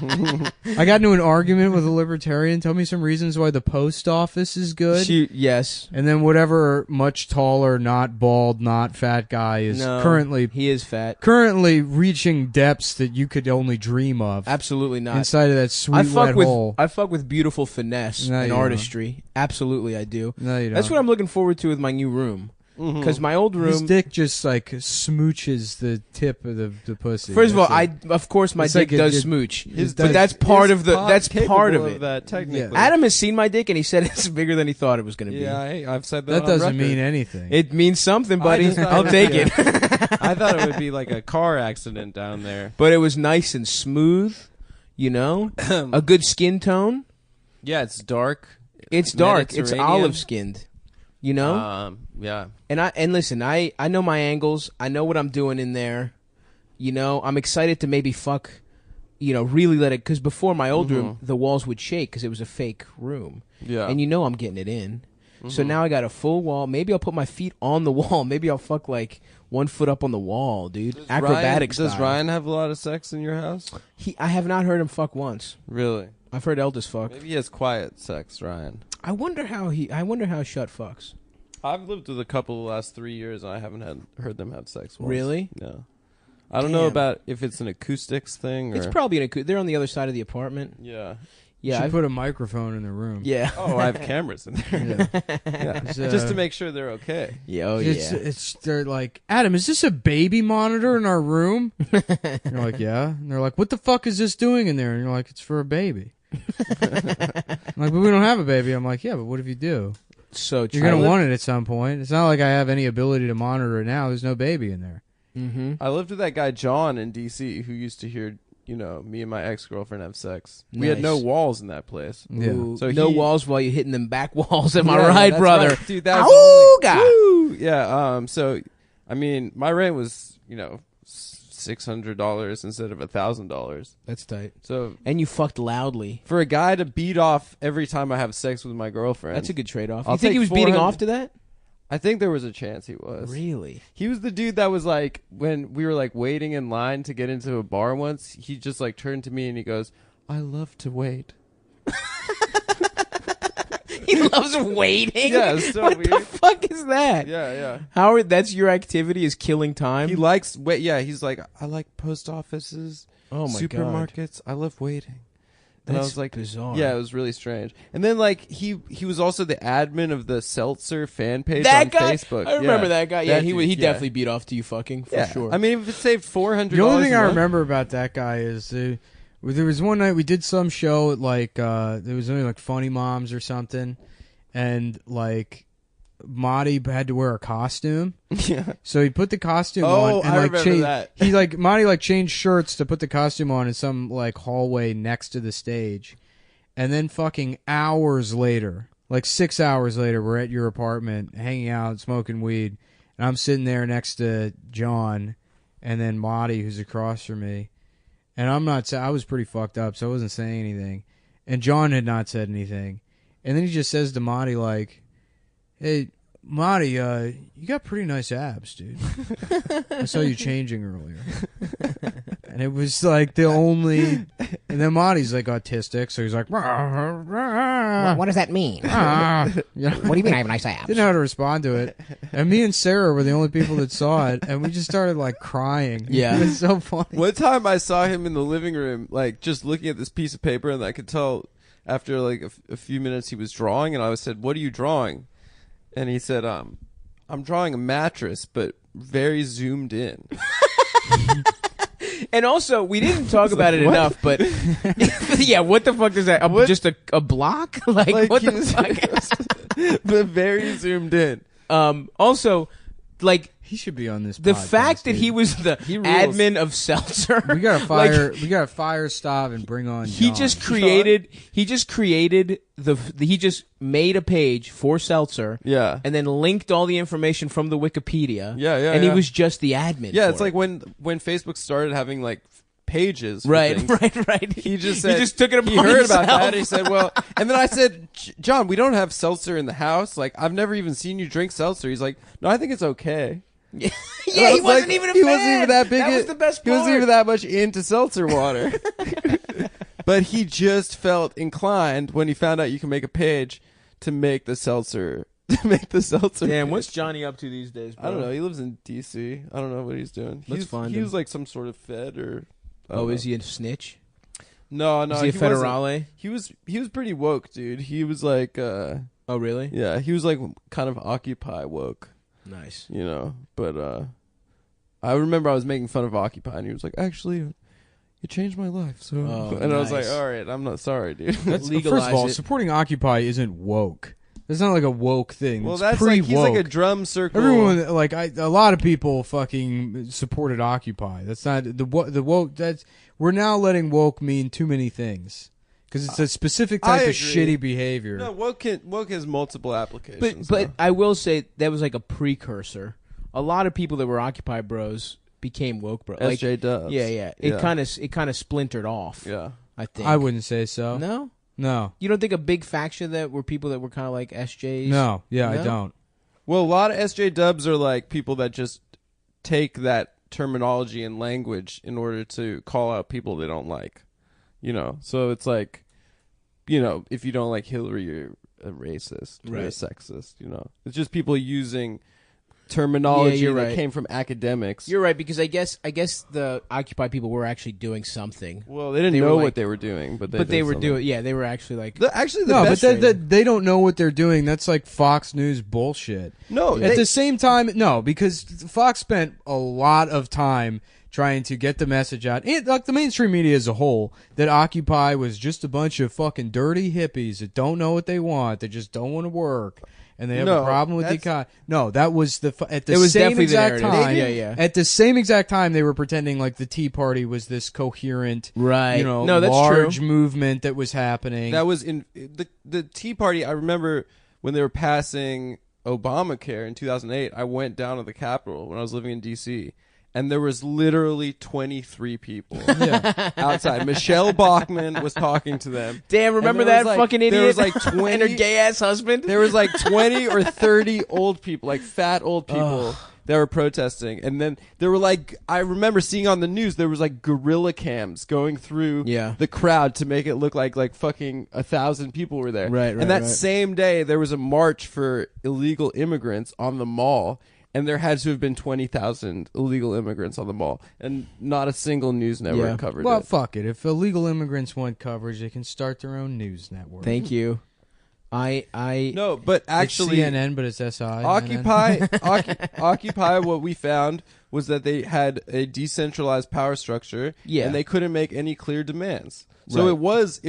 I got into an argument with a libertarian. Tell me some reasons why the post office is good. Yes. And then whatever much taller, not bald, not fat guy is he is fat. Currently reaching depths that you could only dream of. Absolutely not. Inside of that sweet wet hole. I fuck with beautiful finesse and artistry. Absolutely, I do. No, you don't. That's what I'm looking forward to with my new room. Because my old room, his dick just like smooches the tip of the pussy. First of all, of course my dick does smooch, but that's part of it. That technically, Adam has seen my dick and he said it's bigger than he thought it was going to be. Yeah, I've said that. That on doesn't record. mean anything. It means something, buddy. I'll take it. I thought it would be like a car accident down there, but it was nice and smooth. You know, a good skin tone. Yeah, it's dark. It's dark. It's olive skinned. You know? Yeah. And listen, I know my angles. I know what I'm doing in there. You know, I'm excited to maybe fuck, really let it, because before my old room, the walls would shake because it was a fake room. Yeah. And I'm getting it in. So now I got a full wall. Maybe I'll put my feet on the wall. Maybe I'll fuck like 1 foot up on the wall, dude. Acrobatic style. Does Ryan have a lot of sex in your house? I have not heard him fuck once. Really? I've heard Eldest fuck. Maybe he has quiet sex, Ryan. I wonder how Shut fucks. I've lived with a couple the last 3 years, and I haven't heard them have sex once. Really? No. I don't know about if it's an acoustics thing. It's probably they're on the other side of the apartment. Yeah. Yeah, I put a microphone in the room. Yeah. Oh, I have cameras in there. Yeah. Just to make sure they're okay. Yeah. They're like, Adam, is this a baby monitor in our room? And you're like, yeah. And they're like, what the fuck is this doing in there? And you're like, it's for a baby. I'm like, but we don't have a baby. I'm like, yeah, but what if you do? So you're gonna want it at some point. It's not like I have any ability to monitor it now. There's no baby in there. Mm-hmm. I lived with that guy John in D.C. who used to hear, me and my ex-girlfriend have sex. Nice. We had no walls in that place. Yeah. Ooh, So no walls while you're hitting them back walls. Am I Yeah, right, that's brother? right. Dude, that was Woo! Yeah. So, I mean, my rent was, $600 instead of $1,000. That's tight. So, and you fucked loudly. For a guy to beat off every time I have sex with my girlfriend, That's a good trade-off. I'll You think he take was beating 400 off to that? I think there was a chance he was. Really? He was the dude that was like, when we were like waiting in line to get into a bar once, he just like turned to me and he goes, I love to wait. He loves waiting? Yeah, it's so what weird. the fuck is that? Yeah. Howard, that's your activity, is killing time? He likes wait. Yeah, he's like, I like post offices, Oh my God. supermarkets. I love waiting. And I That's was like, bizarre. Yeah, it was really strange. And then like he was also the admin of the Seltzer fan page That on guy? Facebook. I remember that guy. Yeah, That he dude, definitely beat off to you fucking, for sure. I mean, if it saved $400. The only thing I remember about that guy is there was one night we did some show at like there was only like Funny Moms or something, and like Marty had to wear a costume. Yeah. So he put the costume Oh, on and I like remember that. He like Marty like changed shirts to put the costume on in some like hallway next to the stage. And then fucking hours later, like 6 hours later, we're at your apartment hanging out, smoking weed, and I'm sitting there next to John and then Marty, who's across from me. And I was pretty fucked up, so I wasn't saying anything. And John had not said anything. And then he just says to Marty, like, hey, Marty, you got pretty nice abs, dude. I saw you changing earlier. And it was like the only... And then Marty's like autistic, so he's like... What does that mean? You know? What do you mean I have nice abs? Didn't know how to respond to it. And me and Sarah were the only people that saw it, and we just started like crying. Yeah. It was so funny. One time I saw him in the living room, like just looking at this piece of paper, and I could tell after like a few minutes he was drawing, and I said, "What are you drawing?" And he said, "I'm drawing a mattress, but very zoomed in." And also, we didn't talk about it enough, but yeah, what the fuck is that? Just a block? Like what the fuck? But very zoomed in. Also, like He should be on this. the podcast, fact that dude. he was the admin of Seltzer. We gotta fire. We gotta fire Stav and bring on. He John. just created. He just created he just made a page for Seltzer. Yeah. And then linked all the information from the Wikipedia. Yeah. And he was just the admin. Yeah, for it's like it. when Facebook started having like pages. for Right. things, He just said, he just took it upon he heard himself. about that. And he said, "Well," and then I said, "John, we don't have seltzer in the house. Like, I've never even seen you drink seltzer." He's like, "No, I think it's okay." Yeah, And he I was wasn't like, even a he fan. wasn't even that big. That was the best He part. wasn't even that much into seltzer water. But he just felt inclined when he found out you can make a page to make the seltzer. Damn, what's Johnny up to these days, bro? I don't know. He lives in D.C. I don't know what he's doing. Let's find he him. was like some sort of Fed or. Oh, is he a snitch? No, Is he a wasn't. federale? He was pretty woke, dude. He was like, Oh, really? yeah, he was like kind of Occupy woke, Nice. you know. But I remember I was making fun of Occupy, and he was like, "Actually, it changed my life." So, Oh, and I was like, nice. "All right, I'm not sorry, dude." That's, Legalize first of all, it. supporting Occupy isn't woke. It's not like a woke thing. Well, it's that's pre-woke. like he's like a drum circle. Everyone, like a lot of people, fucking supported Occupy. That's not the woke. That's we're now letting woke mean too many things because it's a specific I type of agree. shitty behavior. No, woke has multiple applications. But I will say that was like a precursor. A lot of people that were Occupy bros became woke bros. Like, SJ Dubs. Yeah. It kind of splintered off. Yeah. I think. I wouldn't say so. No, No. you don't think a big faction that were people that were kind of like SJs? No. Yeah, No? I don't. Well, a lot of SJ Dubs are like people that just take that terminology and language in order to call out people they don't like. You know, so it's like, you know, if you don't like Hillary, you're a racist or a Right. sexist. You know, it's just people using terminology you're that right. came from academics. You're right, because I guess the Occupy people were actually doing something. Well, they didn't They were know like- what they were doing, but But they did were something. doing, yeah, they were actually like, Actually, the No, but best they don't know what they're doing. That's like Fox News bullshit. No, At the same time, no, because Fox spent a lot of time trying to get the message out, and like the mainstream media as a whole, that Occupy was just a bunch of fucking dirty hippies that don't know what they want. They just don't want to work, and they have a problem with the economy. No, that was at the It was same definitely the exact narrative. time. Yeah. At the same exact time, they were pretending like the Tea Party was this coherent, Right. You know, No, that's large true. movement that was happening. That was in the Tea Party. I remember when they were passing Obamacare in 2008. I went down to the Capitol when I was living in D.C. and there was literally 23 people outside. Michelle Bachmann was talking to them. damn, remember And there that was, like- fucking idiot? There was like 20 and her gay ass husband? There was like 20 or 30 old people, like fat old people that were protesting. And then there were like, I remember seeing on the news, there was like guerrilla cams going through the crowd to make it look like fucking 1,000 people were there. Right, and that same day, there was a march for illegal immigrants on the mall. And there had to have been 20,000 illegal immigrants on the mall. And not a single news network covered Well, it. fuck it. If illegal immigrants want coverage, they can start their own news network. Thank you. No, but actually, it's CNN, but it's SI. Occupy. What we found was that they had a decentralized power structure, and they couldn't make any clear demands. So it was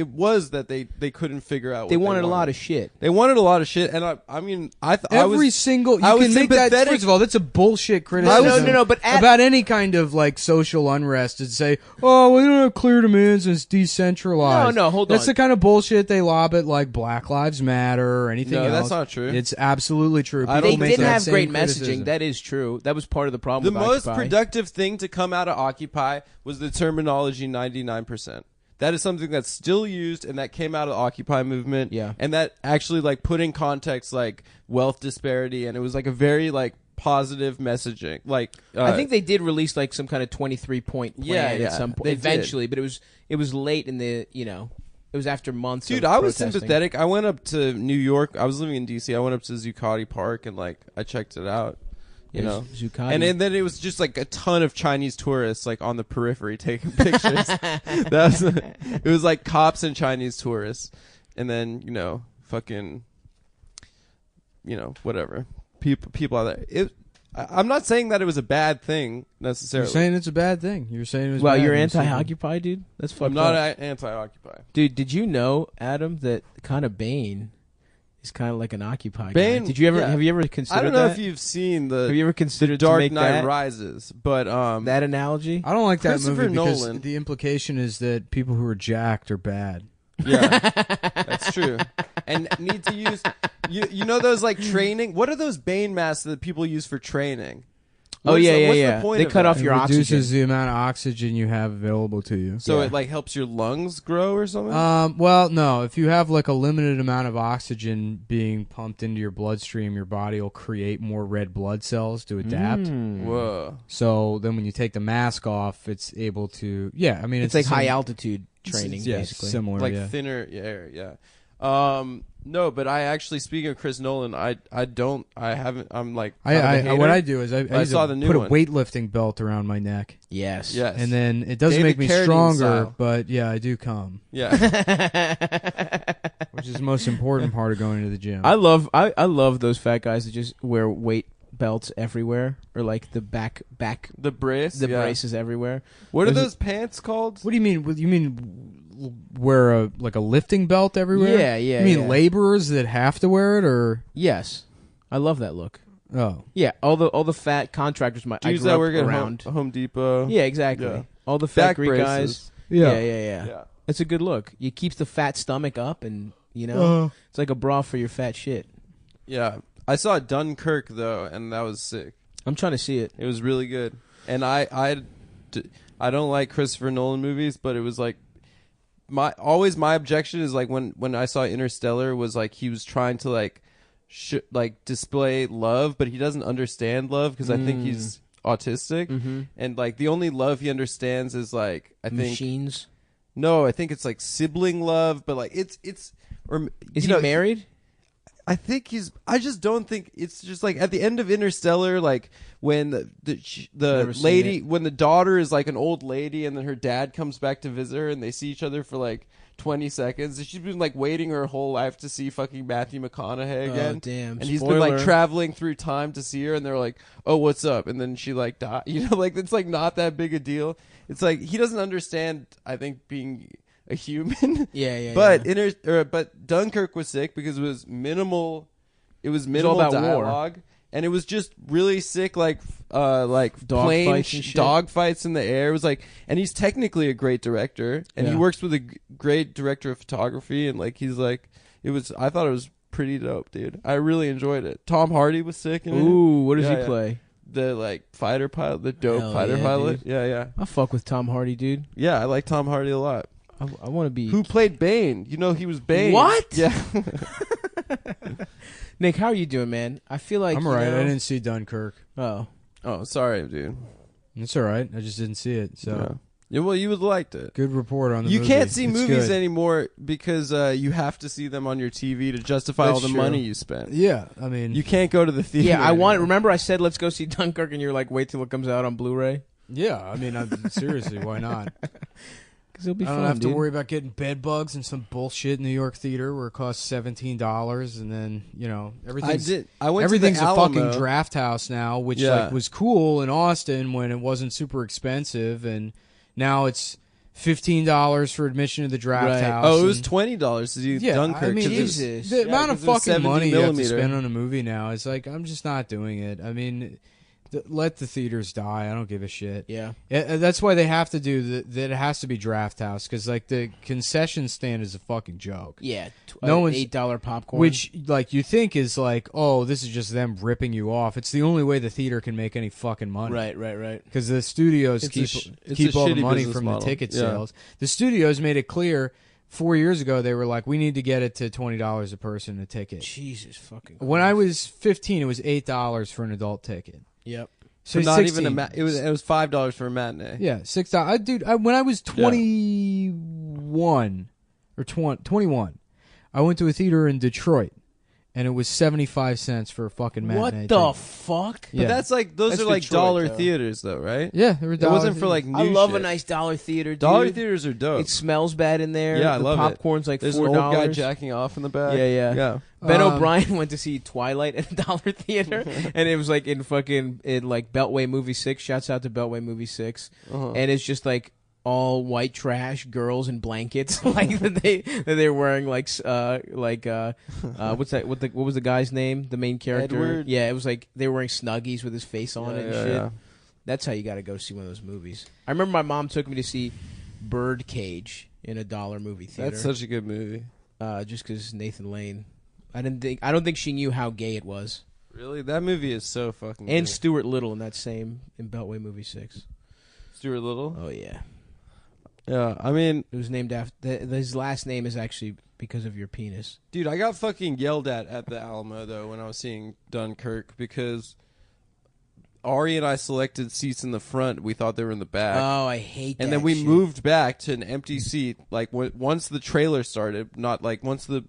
that they couldn't figure out. What They wanted a lot of shit. They wanted a lot of shit, and I mean, I was single. You I was can make that. sympathetic. First of all, that's a bullshit criticism. No. But about any kind of like social unrest to say, oh, we don't have clear demands and it's decentralized. No, hold That's on. the kind of bullshit they lob at like Black Lives Matter or anything No, else. that's not true. It's absolutely true. I People don't They make did that have same great criticism. messaging. That is true. That was part of the problem The with most Occupy. productive thing to come out of Occupy was the terminology 99%. That is something that's still used, and that came out of the Occupy movement. Yeah. And that actually like put in context like wealth disparity, and it was like a very like positive messaging. Like I think they did release like some kind of 23-point plan Yeah, at some point they did. eventually, but it was late in the, it was after months Dude, of I was protesting. sympathetic. I went up to New York. I was living in D.C. I went up to Zuccotti Park and like I checked it out. You know, Zuccotti. and then it was just like a ton of Chinese tourists like on the periphery taking pictures. It was like cops and Chinese tourists, and then fucking, whatever people out there. I'm not saying that it was a bad thing necessarily. You're saying it's a bad thing. You're saying it was Well, bad. you're anti-Occupy, dude? That's fucked I'm not up. anti-Occupy. Dude, did you know, Adam, that kind of Bane is kind of like an Occupy Bane, guy? Did you ever? yeah. Have you ever considered I don't know that? if you've seen the Have you ever considered Dark to make Knight that, Rises, but that analogy? I don't like that Christopher movie because Nolan. the implication is that people who are jacked are bad. Yeah, that's true. And need to use you know those like training. What are those Bane masks that people use for training? Oh What's yeah, the- yeah, what's yeah. The point They of cut that? off your It reduces oxygen. the amount of oxygen you have available to you. So Yeah. it like helps your lungs grow or something. Well, no. If you have like a limited amount of oxygen being pumped into your bloodstream, your body will create more red blood cells to adapt. Whoa. So then, when you take the mask off, it's able to. Yeah, I mean, It's the like high same- altitude training, yeah, basically. similar. Like yeah. thinner air, yeah. No, but I actually, speaking of Chris Nolan, I'm like, What I do is I use saw a, the new put one. a weightlifting belt around my neck, Yes. Yes, and then it doesn't David make me Carradine stronger, style. but yeah, I do come, yeah. which is the most important part of going to the gym. I love those fat guys that just wear weight belts everywhere, or like the back The brace, the yeah. braces everywhere. What are Those- those pants called? What do you mean? You mean wear a lifting belt everywhere? Yeah, yeah. You mean yeah. laborers that have to wear it, or Yes, I love that look. oh, Yeah, all the fat contractors I Dudes grew that up work at around. Home Depot. Yeah, exactly. Yeah. All the fat Back Greek braces. guys. yeah. Yeah. It's a good look. It keeps the fat stomach up, and it's like a bra for your fat shit. Yeah. I saw Dunkirk though, and that was sick. I'm trying to see it. It was really good. And I don't like Christopher Nolan movies, but it was like my objection is like when I saw Interstellar was like he was trying to like display love, but he doesn't understand love because I think he's autistic, and like the only love he understands is like I think Machines. no, I think it's like sibling love, but like it's or Is you he married? I think I just don't think it's just like at the end of Interstellar, like when the Never seen lady, it. when the daughter is like an old lady and then her dad comes back to visit her and they see each other for like 20 seconds. And she's been like waiting her whole life to see fucking Matthew McConaughey again. Oh, damn. And he's been like Spoiler. traveling through time to see her and they're like, oh, what's up? And then she like died. You know, like it's like not that big a deal. It's like he doesn't understand, I think, being a human. Yeah. But but Dunkirk was sick because it was minimal. It was minimal all about war. dialogue, and it was just really sick, like Dog plane fights and shit. dog fights in the air. It was like, and he's technically a great director, and he Yeah. works with a great director of photography, and like he's like, it was. I thought it was pretty dope, dude. I really enjoyed it. Tom Hardy was sick in it. Ooh, what does Yeah, he yeah. play? The like fighter pilot, the dope Hell fighter yeah, pilot. dude. Yeah. I fuck with Tom Hardy, dude. I like Tom Hardy a lot. I want to be. Who played Bane? You know he was Bane. What? Yeah. Nick, how are you doing, man? I feel like I'm alright. I didn't see Dunkirk. Oh, Oh, sorry, dude. It's all right. I just didn't see it. So Yeah, well, you would have liked it. good report on the You movie. can't see It's movies good. anymore because you have to see them on your TV to justify all That's the true. money you spent. Yeah, I mean, You can't go to the theater. yeah. I want. anymore. Remember, I said let's go see Dunkirk, and you're like, wait till it comes out on Blu-ray yeah, I mean, seriously, why not? because it'll be I fun. don't have dude. to worry about getting bed bugs in some bullshit New York theater where it costs $17, and then everything's I went everything's to the a fucking Alamo. draft house now, which Yeah. like was cool in Austin when it wasn't super expensive, and now it's $15 for admission to the draft Right. house. Oh, it was and- $20 to see Yeah, Dunkirk. I mean, 'cause it's- Jesus. the amount of 'cause it was fucking 70 money you have to millimeter. spend on a movie now is like, I'm just not doing it. I mean, let the theaters die. I don't give a shit. Yeah. That's why they have to do that. It has to be draft house because like the concession stand is a fucking joke. Yeah. No one's- $8 popcorn. Which like you think is like, oh, this is just them ripping you off. It's the only way the theater can make any fucking money. Right. Because the studios It's keep a all the shitty money business from model. the ticket Yeah. sales. The studios made it clear 4 years ago. They were like, we need to get it to $20 a person a ticket. Jesus fucking. When I was 15, it was $8 for an adult ticket. Yep. So not 16. even it was $5 for a matinee. Yeah, $6. Dude, when I was 21 or 21, I went to a theater in Detroit, and it was 75 cents for a fucking matinee. What the ticket. fuck? But that's like those That's are like Detroit, dollar though. theaters though, right? Yeah, there were It wasn't for dollars. like new I love shit. a nice dollar theater, dude. Dollar theaters are dope. It smells bad in there. Yeah, I the love popcorn's it. like There's $4. an old guy jacking off in the back. Yeah. Ben O'Brien went to see Twilight at a dollar theater, and it was like in like Beltway Movie 6. Shouts out to Beltway Movie 6, and it's just like all white trash girls in blankets, like that they're wearing like what's that? What was the guy's name? The main character. Edward? Yeah, it was like they were wearing Snuggies with his face on it and shit. Yeah. That's how you got to go see one of those movies. I remember my mom took me to see Birdcage in a dollar movie theater. That's such a good movie. Just because Nathan Lane. I don't think she knew how gay it was. Really, that movie is so fucking. And good. Stuart Little in Beltway Movie 6. Stuart Little. Oh yeah. Yeah, I mean, It was named after his last name is actually because of your penis. dude, I got fucking yelled at the Alamo though when I was seeing Dunkirk because Ari and I selected seats in the front. We thought they were in the back. Oh, I hate that. And then we shit. moved back to an empty seat. Like once the trailer started, not like once the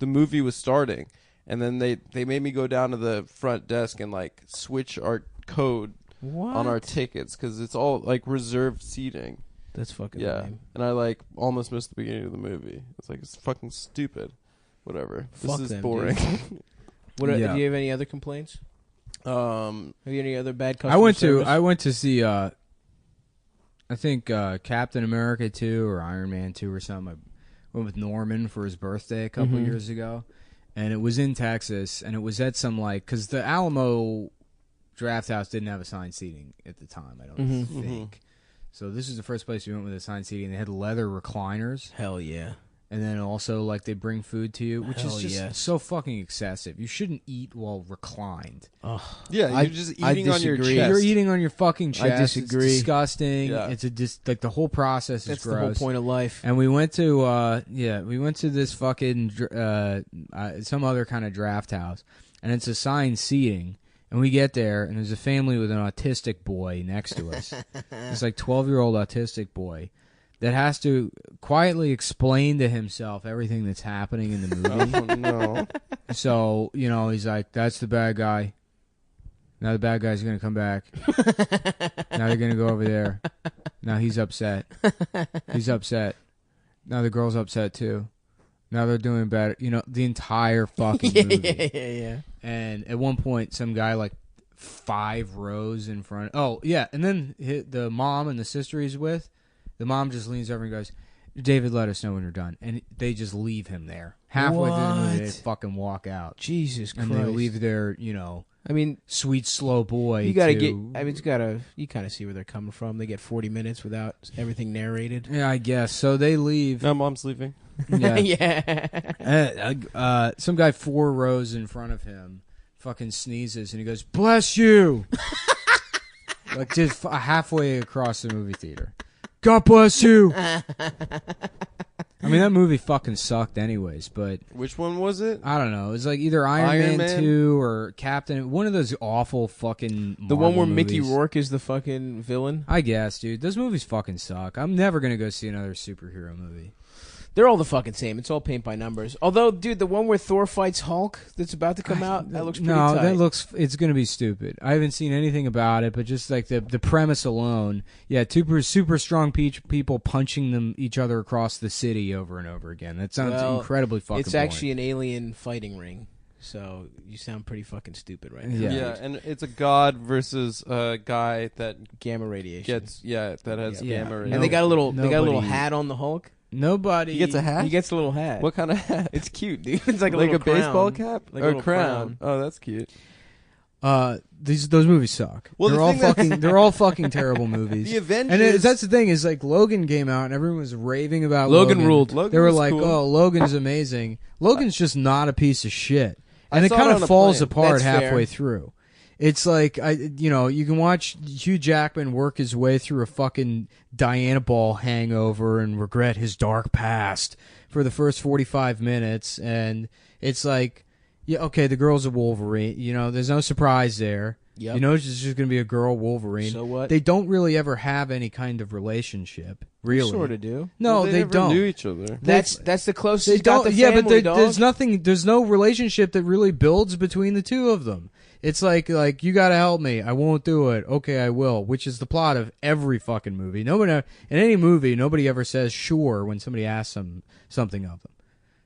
movie was starting, and then they made me go down to the front desk and like switch our code on our tickets because it's all like reserved seating. That's fucking lame. And I like almost missed the beginning of the movie. It's fucking stupid. Whatever. Fuck this is them, boring. Do you have any other complaints? Have you any other bad customer service? I went to see I think Captain America 2 or Iron Man 2 or something. I went with Norman for his birthday a couple years ago, and it was in Texas, and it was at some because the Alamo Draft House didn't have assigned seating at the time, I don't think. So this is the first place we went with assigned seating. They had leather recliners. Hell yeah. And then also, they bring food to you, which Hell is just yes. so fucking excessive. You shouldn't eat while reclined. Yeah, you're just eating on your disagree. chest. You're eating on your fucking chest. I disagree. It's disgusting. Yeah. It's the whole process is That's gross. the whole point of life. And we went to this fucking some other kind of draft house, and it's assigned seating. And we get there, and there's a family with an autistic boy next to us. It's 12-year-old autistic boy that has to quietly explain to himself everything that's happening in the movie. Oh, no. So, he's like, that's the bad guy. Now the bad guy's going to come back. Now they're going to go over there. Now he's upset. He's upset. Now the girl's upset too. Now they're doing better. The entire fucking movie. Yeah. And at one point, some guy 5 rows in front. Oh, yeah. And then the mom and the sister he's with, the mom just leans over and goes, David, let us know when you're done. And they just leave him there. Halfway through the movie, they fucking walk out. Jesus Christ. And they leave their, I mean, sweet, slow boy. you gotta you kind of see where they're coming from. They get 40 minutes without everything narrated. Yeah, I guess. So they leave. No, mom's leaving. Yeah. Yeah. Some guy 4 rows in front of him fucking sneezes and he goes, bless you. Just halfway across the movie theater. God bless you. I mean, that movie fucking sucked anyways, but... Which one was it? I don't know. It was either Iron Man 2 or Captain... One of those awful fucking The one where movies. Mickey Rourke is the fucking villain? I guess, dude. Those movies fucking suck. I'm never going to go see another superhero movie. They're all the fucking same. It's all paint by numbers. Although, dude, the one where Thor fights Hulk that's about to come out, that looks pretty tight. It's going to be stupid. I haven't seen anything about it, but just the premise alone, yeah, two super strong people punching each other across the city over and over again. That sounds incredibly fucking It's boring. actually an alien fighting ring. So you sound pretty fucking stupid right now. Yeah, and it's a god versus a guy that gamma radiation that has gamma radiation. And they got a little hat on the Hulk. Nobody. He gets a hat? He gets a little hat. What kind of hat? It's cute, dude. It's like a like little a baseball crown. cap Like or a a crown. Oh, that's cute. Those movies suck. Well, they're all fucking terrible movies. The Avengers. And that's the thing is Logan came out and everyone was raving about Logan ruled. Logan they were was like, cool. "Oh, Logan's amazing." Logan's just not a piece of shit, and it saw kind it of on a falls plane. apart That's halfway fair. through. It's you can watch Hugh Jackman work his way through a fucking Diana Ball hangover and regret his dark past for the first 45 minutes, and it's yeah, okay, the girl's a Wolverine. There's no surprise there. Yep. You know, it's just going to be a girl Wolverine. So what? They don't really ever have any kind of relationship. Really, Sort of do. No, they they never don't. knew each other. That's the closest. They He's got don't. the Yeah, but family, there's dog. nothing. There's no relationship that really builds between the two of them. It's like you got to help me. I won't do it. Okay, I will. Which is the plot of every fucking movie. Nobody in any movie, nobody ever says sure when somebody asks them something of them.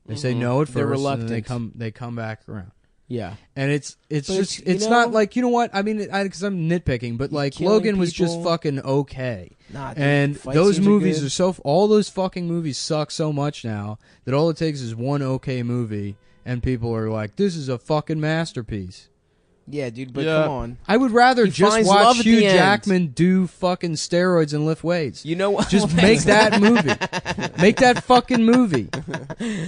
They say no at first, They're and then reluctant. they come back around. Yeah. And it's But just you it's know- not like, you know what I mean, because I'm nitpicking, but like killing Logan was just people. fucking okay. Nah, dude, And fight those scenes are movies good. are so all those fucking movies suck so much now that all it takes is one okay movie and people are like, this is a fucking masterpiece. Yeah, dude, but Yeah. come on. I would rather He just finds love watch at Hugh the end. Jackman do fucking steroids and lift weights. You know what? Just make that movie. Make that fucking movie.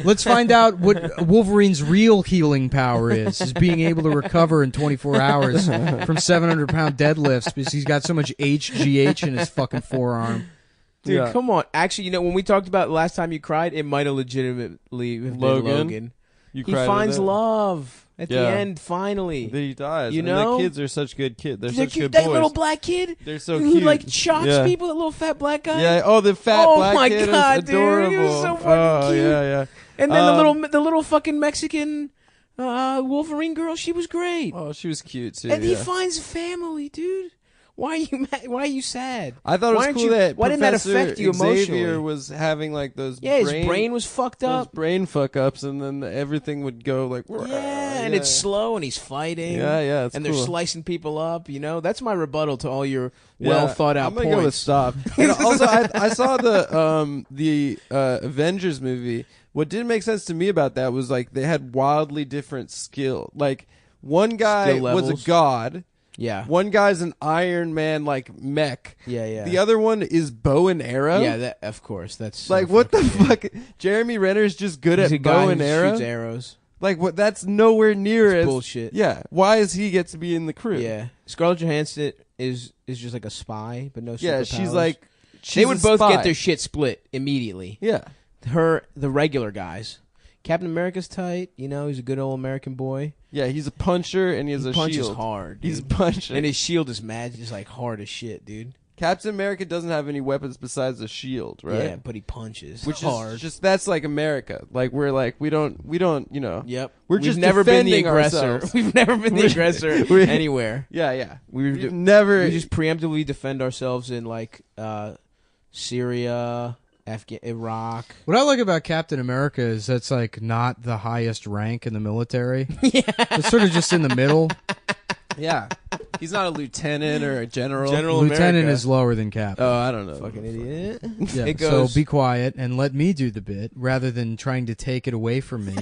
Let's find out what Wolverine's real healing power is being able to recover in 24 hours from 700-pound deadlifts because he's got so much HGH in his fucking forearm. Dude, Yeah. come on. Actually, you know, when we talked about last time you cried, it might have legitimately been Logan. You He cried at finds that? love at the Yeah. end, finally. Then he dies. You and know? the kids are such good kids. They're That such cute- good that boys. little black kid They're so who cute. like shocks Yeah. people, that little fat black guy. Yeah. Oh, the fat Oh black my kid God, is dude, adorable. he was so fucking oh, cute. yeah, yeah. And then the little fucking Mexican Wolverine girl, she was great. Oh, she was cute too. And he yeah. finds family, dude. Why are you mad? Why are you sad? I thought it Why was aren't cool you- that why didn't that Professor affect you emotionally? Xavier was having like those Yeah, his brain was fucked those up. brain fuck ups, and then everything would go like Yeah, and it's slow, and he's fighting. Yeah, yeah, it's and cool. they're slicing people up. You know, that's my rebuttal to all your Yeah, well thought out I'm gonna points. go with stop. And also, I saw the Avengers movie. What didn't make sense to me about that was like they had wildly different skill. Like one guy Skill was levels. a god. Yeah, One guy's an Iron Man like mech. yeah, yeah. The other one is bow and arrow. yeah, that of course. That's so Like what the fucking fuck? Jeremy Renner's just good He's a at guy bow who and arrow. shoots arrows. Like what? That's nowhere near It's as bullshit. Yeah. Why does he get to be in the crew? Yeah, Scarlett Johansson is just like a spy, but no superpowers. Yeah. She's like. She's they would a both spy. get their shit split immediately. Yeah. The regular guys. Captain America's tight. You know, he's a good old American boy. Yeah. He's a puncher and he has He a punches shield. hard. He's dude. punching. And his shield is mad, just like hard as shit, dude. Captain America doesn't have any weapons besides a shield, right? Yeah, but he punches. Which hard. is just that's like America. Like we're like we don't you know. Yep. We're We've just never been the defending aggressor. ourselves. We've never been the We're- aggressor we're- anywhere. Yeah, yeah. We've never. We just preemptively defend ourselves in like Syria, Iraq. What I like about Captain America is that's like not the highest rank in the military. Yeah. It's sort of just in the middle. Yeah. He's not a lieutenant or a general. Lieutenant America. is lower than captain. Oh, I don't know. Fucking idiot. Yeah, It goes. so be quiet and let me do the bit rather than trying to take it away from me.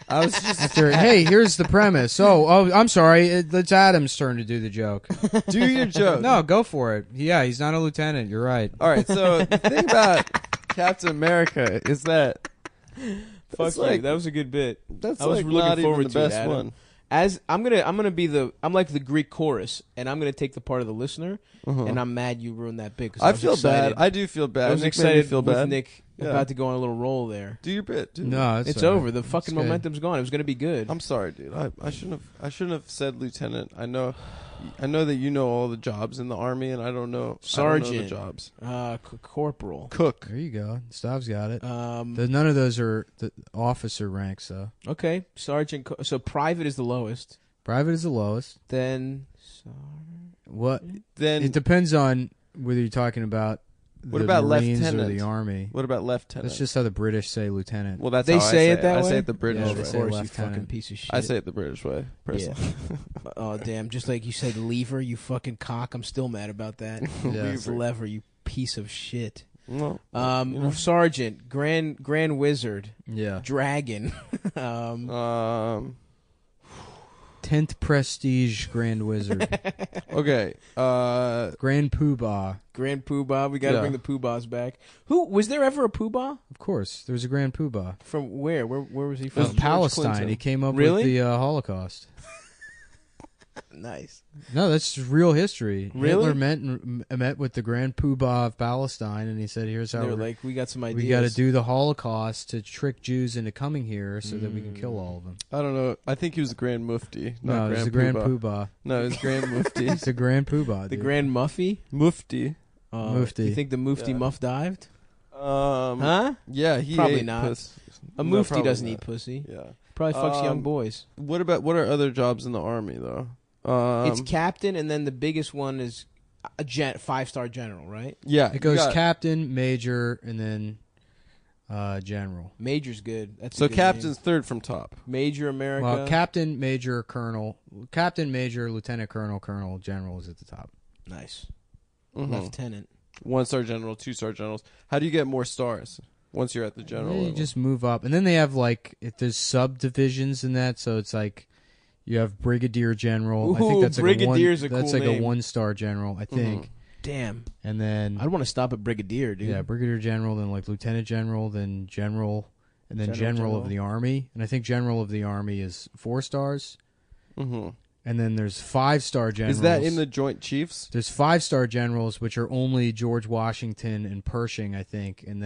I was just After, hey, here's the premise. Oh, I'm sorry. It's Adam's turn to do the joke. do your joke. No, go for it. Yeah, he's not a lieutenant. You're right. All right. So the thing about Captain America is that Fuck it's you. like That was a good bit. that's I was like looking not forward even the to it, best Adam. one. As I'm gonna be I'm like the Greek chorus, and I'm gonna take the part of the listener, and I'm mad you ruined that bit. 'Cause I was feel excited. bad. I do feel bad. I was Nick made me excited feel with bad. Nick Yeah. about to go on a little roll there. Do your bit. Do No, It's all right. over. The fucking good. momentum's gone. It was gonna be good. I'm sorry, dude. I shouldn't have said lieutenant. I know that you know all the jobs in the army, and I don't know Sergeant. the jobs. Corporal. Cook. There you go. Stav's got it. Um, None of those are the officer ranks, though. okay, sergeant. So private is the lowest. Private is the lowest. Then What? Then It depends on whether you're talking about What the about Marines or lieutenant? the Army. what about lieutenant? That's just how the British say lieutenant. well, that's They how say I it that I way? say it the British Yeah, of they way. say course, you lieutenant. fucking piece of shit. I say it the British way. Personally. Oh damn! Just like you said, lever, you fucking cock. I'm still mad about that. Yeah. It's lever, you piece of shit. Well, Sergeant, Grand Wizard, Yeah. Dragon. 10th Prestige Grand Wizard. okay. Grand Poobah. Grand Poobah. We got to Yeah. bring the Poobahs back. Who was there ever a Poobah? Of course. There's a Grand Poobah. From where? Where was he From from? Palestine. Clinton. He came up Really? with the Holocaust. Nice. No, that's just real history. Really? Hitler met with the Grand Poobah of Palestine, and he said, "Here's how They were like, we got some ideas. we got to do the Holocaust to trick Jews into coming here, so that we can kill all of them." I don't know. I think he was the Grand Mufti. No, Not it's the Grand Poobah. Poobah. No, it's Grand Mufti. It's the Grand Poobah. The dude. Grand Muffy? Mufti. Mufti. You think the Mufti Yeah. muff dived? Huh? Yeah, he Probably ate not. puss. A No, Mufti probably doesn't not. eat pussy. Yeah. Probably fucks young boys. What are other jobs in the army though? It's captain, and then the biggest one is a 5-star general, right? Yeah, It goes captain, major, and then general. Major's good. That's so a good captain's name. third from top. Major America. Well, captain, major, colonel, captain, major, lieutenant colonel, colonel, general is at the top. Nice. Mm-hmm. Lieutenant. 1-star general, 2-star generals. How do you get more stars once you're at the general You level? just move up, and then they have like if there's subdivisions in that, so it's like you have brigadier general. I think Ooh, that's like brigadier's a that's cool like name. a 1-star general, I think. Damn. And then I'd want to stop at brigadier, dude. yeah, brigadier general, then like lieutenant general, then general, and then general of the army. And I think general of the army is 4 stars. Mm-hmm. And then there's 5-star generals. Is that in the Joint Chiefs? There's 5-star generals, which are only George Washington and Pershing, I think, and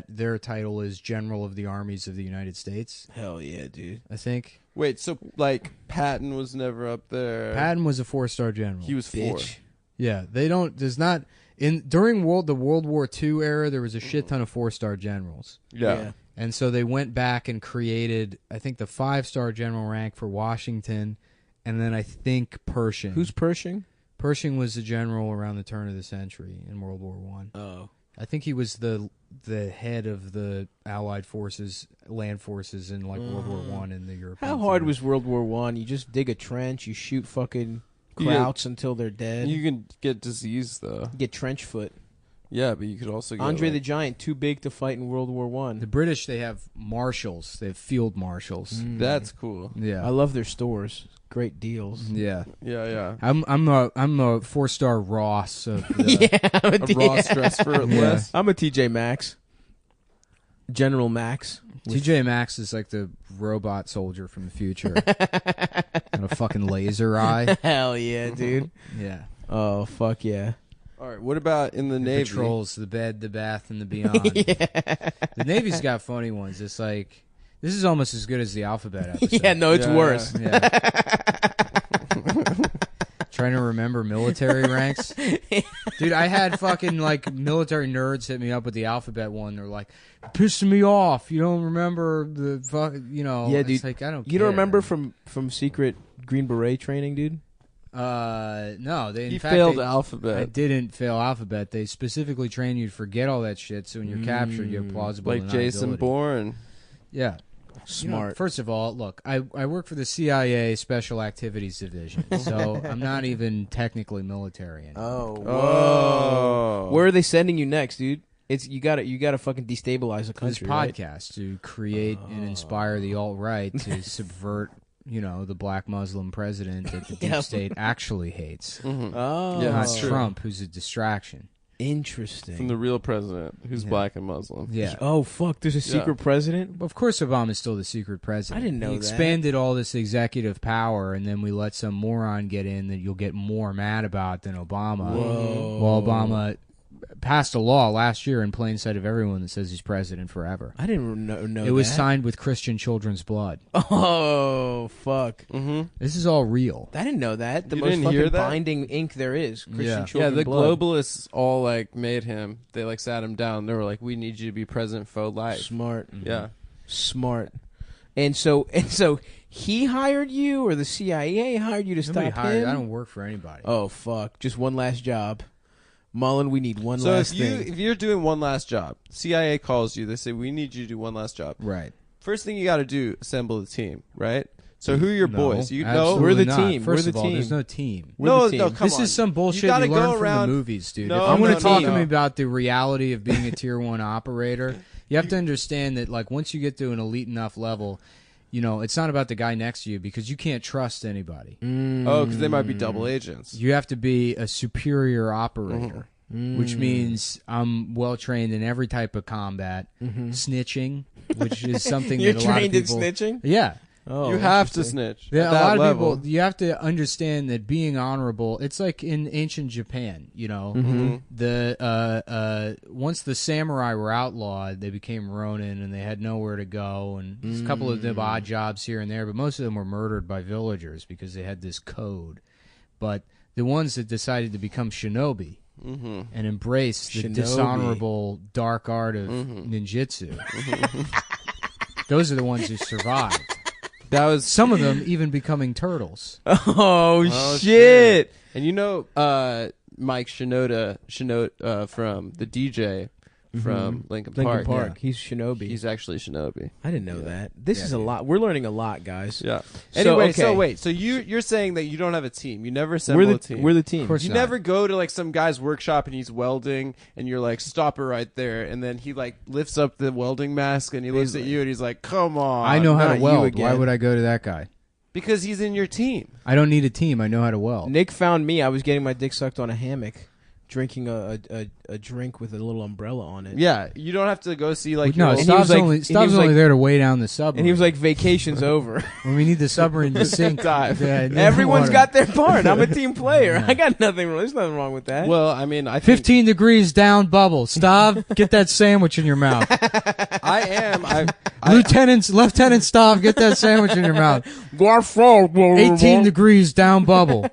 their title is General of the Armies of the United States. Hell yeah, dude. I think Wait, so like Patton was never up there. Patton was a 4-star general. He was 4. Bitch. Yeah, they don't. There's not during the World War II era. There was a shit ton of 4-star generals. Yeah. And so they went back and created, I think, the 5-star general rank for Washington. And then I think Pershing. Who's Pershing? Pershing was a general around the turn of the century in World War One. Oh. I think he was the head of the Allied forces, land forces in like World War One in the European. How hard theater. was World War One? You just dig a trench, you shoot fucking krauts until they're dead. You can get disease though. Get trench foot. Yeah, but you could also get Andre the like, Giant, too big to fight in World War One. The British? They have marshals. They have field marshals. That's cool. Yeah, I love their stores. Great deals. yeah. Yeah. I'm a 4-star Ross of the, I'm A Ross dress for less. I'm a TJ Maxx. General Max. TJ Maxx is like the robot soldier from the future. Got a fucking laser eye. Hell yeah, dude. Yeah. Oh, fuck yeah. All right. What about in the It Navy? patrols the bed, the bath, and the beyond. The Navy's got funny ones. It's like this is almost as good as the alphabet episode. Yeah, no, it's Yeah, worse. Yeah. Trying to remember military ranks. Dude, I had fucking like military nerds hit me up with the alphabet one. They're like, pissing me off. You don't remember the fuck, you know. Yeah, it's dude. like, I don't You don't care. remember from secret Green Beret training, dude? No, they in He fact, failed they- alphabet. I didn't fail alphabet. They specifically train you to forget all that shit, so when you're captured, you have plausible like Jason deniability. Bourne. Yeah. You know, Smart. first of all, look, I work for the CIA Special Activities Division, so I'm not even technically military anymore. Oh, whoa. Oh. Where are they sending you next, dude? It's you gotta fucking destabilize the This country. Right? podcast to create and inspire the alt-right to subvert, the black Muslim president that the deep Yeah. state actually hates. Oh, Yeah, Not that's true. Trump, who's a distraction. Interesting. From the real president, who's Yeah. black and Muslim. Yeah. Oh fuck! There's a secret president. Of course, Obama's still the secret president. I didn't know he that. expanded all this executive power, and then we let some moron get in that you'll get more mad about than Obama. Whoa. Well, Obama passed a law last year in plain sight of everyone that says he's president forever. I didn't know It was that. signed with Christian children's blood. Oh fuck! Mm-hmm. This is all real. I didn't know that. The You most didn't fucking hear that? binding ink there is. Christian Yeah. Yeah, children the blood. globalists all like made him. They like sat him down. They were like, "We need you to be president for life." Smart. Yeah. Smart. And so he hired you, or the CIA hired you to Nobody stop hired. him? I don't work for anybody. Oh fuck! Just one last job, Mullen. We need one So last if thing. you're doing one last job, CIA calls you. They say, "We need you to do one last job." Right. First thing you got to do, assemble the team, right? So who are your boys? You know, absolutely We're the not. team. First We're of the all, team. there's no team. We're no, the team. no, come This on. is some bullshit you, gotta learn go from around. the movies, dude. No, if I'm going no, to talk no. to me about the reality of being a tier 1 operator, you have to understand that like once you get to an elite enough level, it's not about the guy next to you because you can't trust anybody. Oh, because they might be double agents. You have to be a superior operator, which means I'm well trained in every type of combat, snitching, which is something You're that a lot of trained in people. snitching? Yeah. You have to snitch. Yeah, at a that lot level. of people. You have to understand that being honorable. It's like in ancient Japan. You know, the once the samurai were outlawed, they became ronin, and they had nowhere to go. And there's a couple of them odd jobs here and there, but most of them were murdered by villagers because they had this code. But the ones that decided to become shinobi. And embrace the dishonorable dark art of ninjutsu. Those are the ones who survived. That was Some of them even becoming turtles. Oh, shit! And you know, Mike Shinoda from the DJ from Linkin Park. Yeah. He's Shinobi. He's actually Shinobi. I didn't know that. This is a lot. We're learning a lot, guys. Yeah. So, Anyway, okay. so wait. So you're saying that you don't have a team. You never assemble a team. We're the team. course You not. never go to like some guy's workshop and he's welding and you're like, stop it right there. And then he like lifts up the welding mask and he looks at you and he's like, come on. I know how not to you weld. again. Why would I go to that guy? Because he's in your team. I don't need a team. I know how to weld. Nick found me. I was getting my dick sucked on a hammock, drinking a drink with a little umbrella on it. Yeah. You don't have to go see like No, your Stav's like- only, and he Stav's was only like- there to weigh down the submarine. And he was like, vacation's over. when we need the submarine to sink. Dive. Everyone's water. got their part. I'm a team player. I got nothing wrong. There's nothing wrong with that. Well, I mean, I think 15 degrees down bubble. Stav, get that sandwich in your mouth. I am. Lieutenant Stav, get that sandwich in your mouth. 18 degrees down bubble.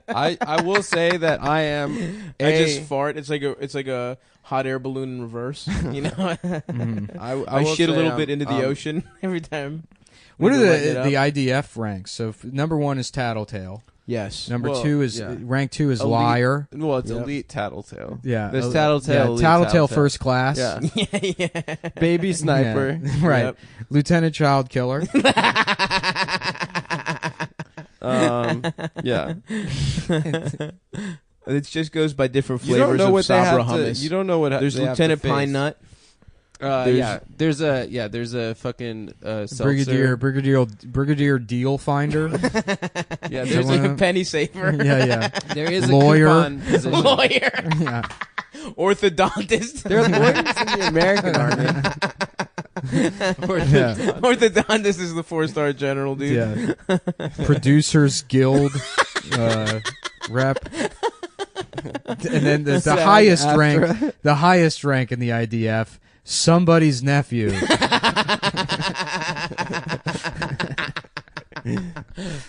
I will say that I am. I just fart. It's like a hot air balloon in reverse. You know, I I will shit a say little I'm- bit into the ocean every time. What we are go lighten it the up. IDF ranks? So number 1 is Tattletale. Yes. Number Well, 2 is yeah. rank 2 is Elite- Liar. Well, it's Yep. elite tattletale. Yeah, There's tattletale. elite Tattletale first class. Yeah. yeah. Baby sniper. Yeah. Right. Yep. Lieutenant Child Killer. Yeah. It just goes by different You don't flavors know of what they Sabra have to. hummus. You don't know what. There's they have to Lieutenant face. Pine Nut. There's a fucking Brigadier Deal Finder. Yeah, Is there's that one a of them? Penny saver. Yeah. there is Lawyer. a coupon position. Lawyer. Yeah. Orthodontist. There are lawyers in the American Army. Orthodontist is the 4-star general, dude. Yeah. Producers Guild rep. And then the highest rank, the highest rank in the IDF, somebody's nephew.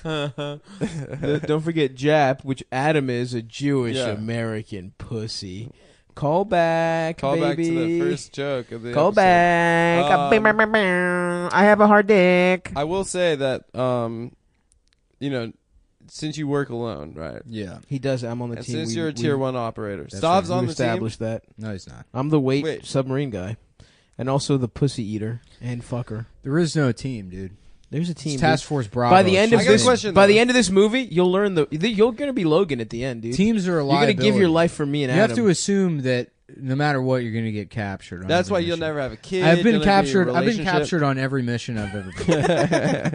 Don't forget Jap, which Adam is a Jewish American pussy. Call back, Call baby. back to the first joke of the Call episode. back. I have a hard dick. I will say that, since you work alone, right? Yeah. He does. I'm on the And team. since you're a tier 1 operator, That's Stav's right. on We the team. established that. No, he's not. I'm the Wait. submarine guy, and also the pussy eater and fucker. There is no team, dude. There's a team. It's Task dude. Force Bravo. By the end of I got a this, question, by though. the end of this movie, you'll learn you're gonna be Logan at the end, dude. teams are a You're liability. gonna give your life for me and You Adam. have to assume that no matter what, you're going to get captured. On That's every why you'll mission. never have a kid. I've been you'll never be in a captured. I've been relationship. captured on every mission I've ever been.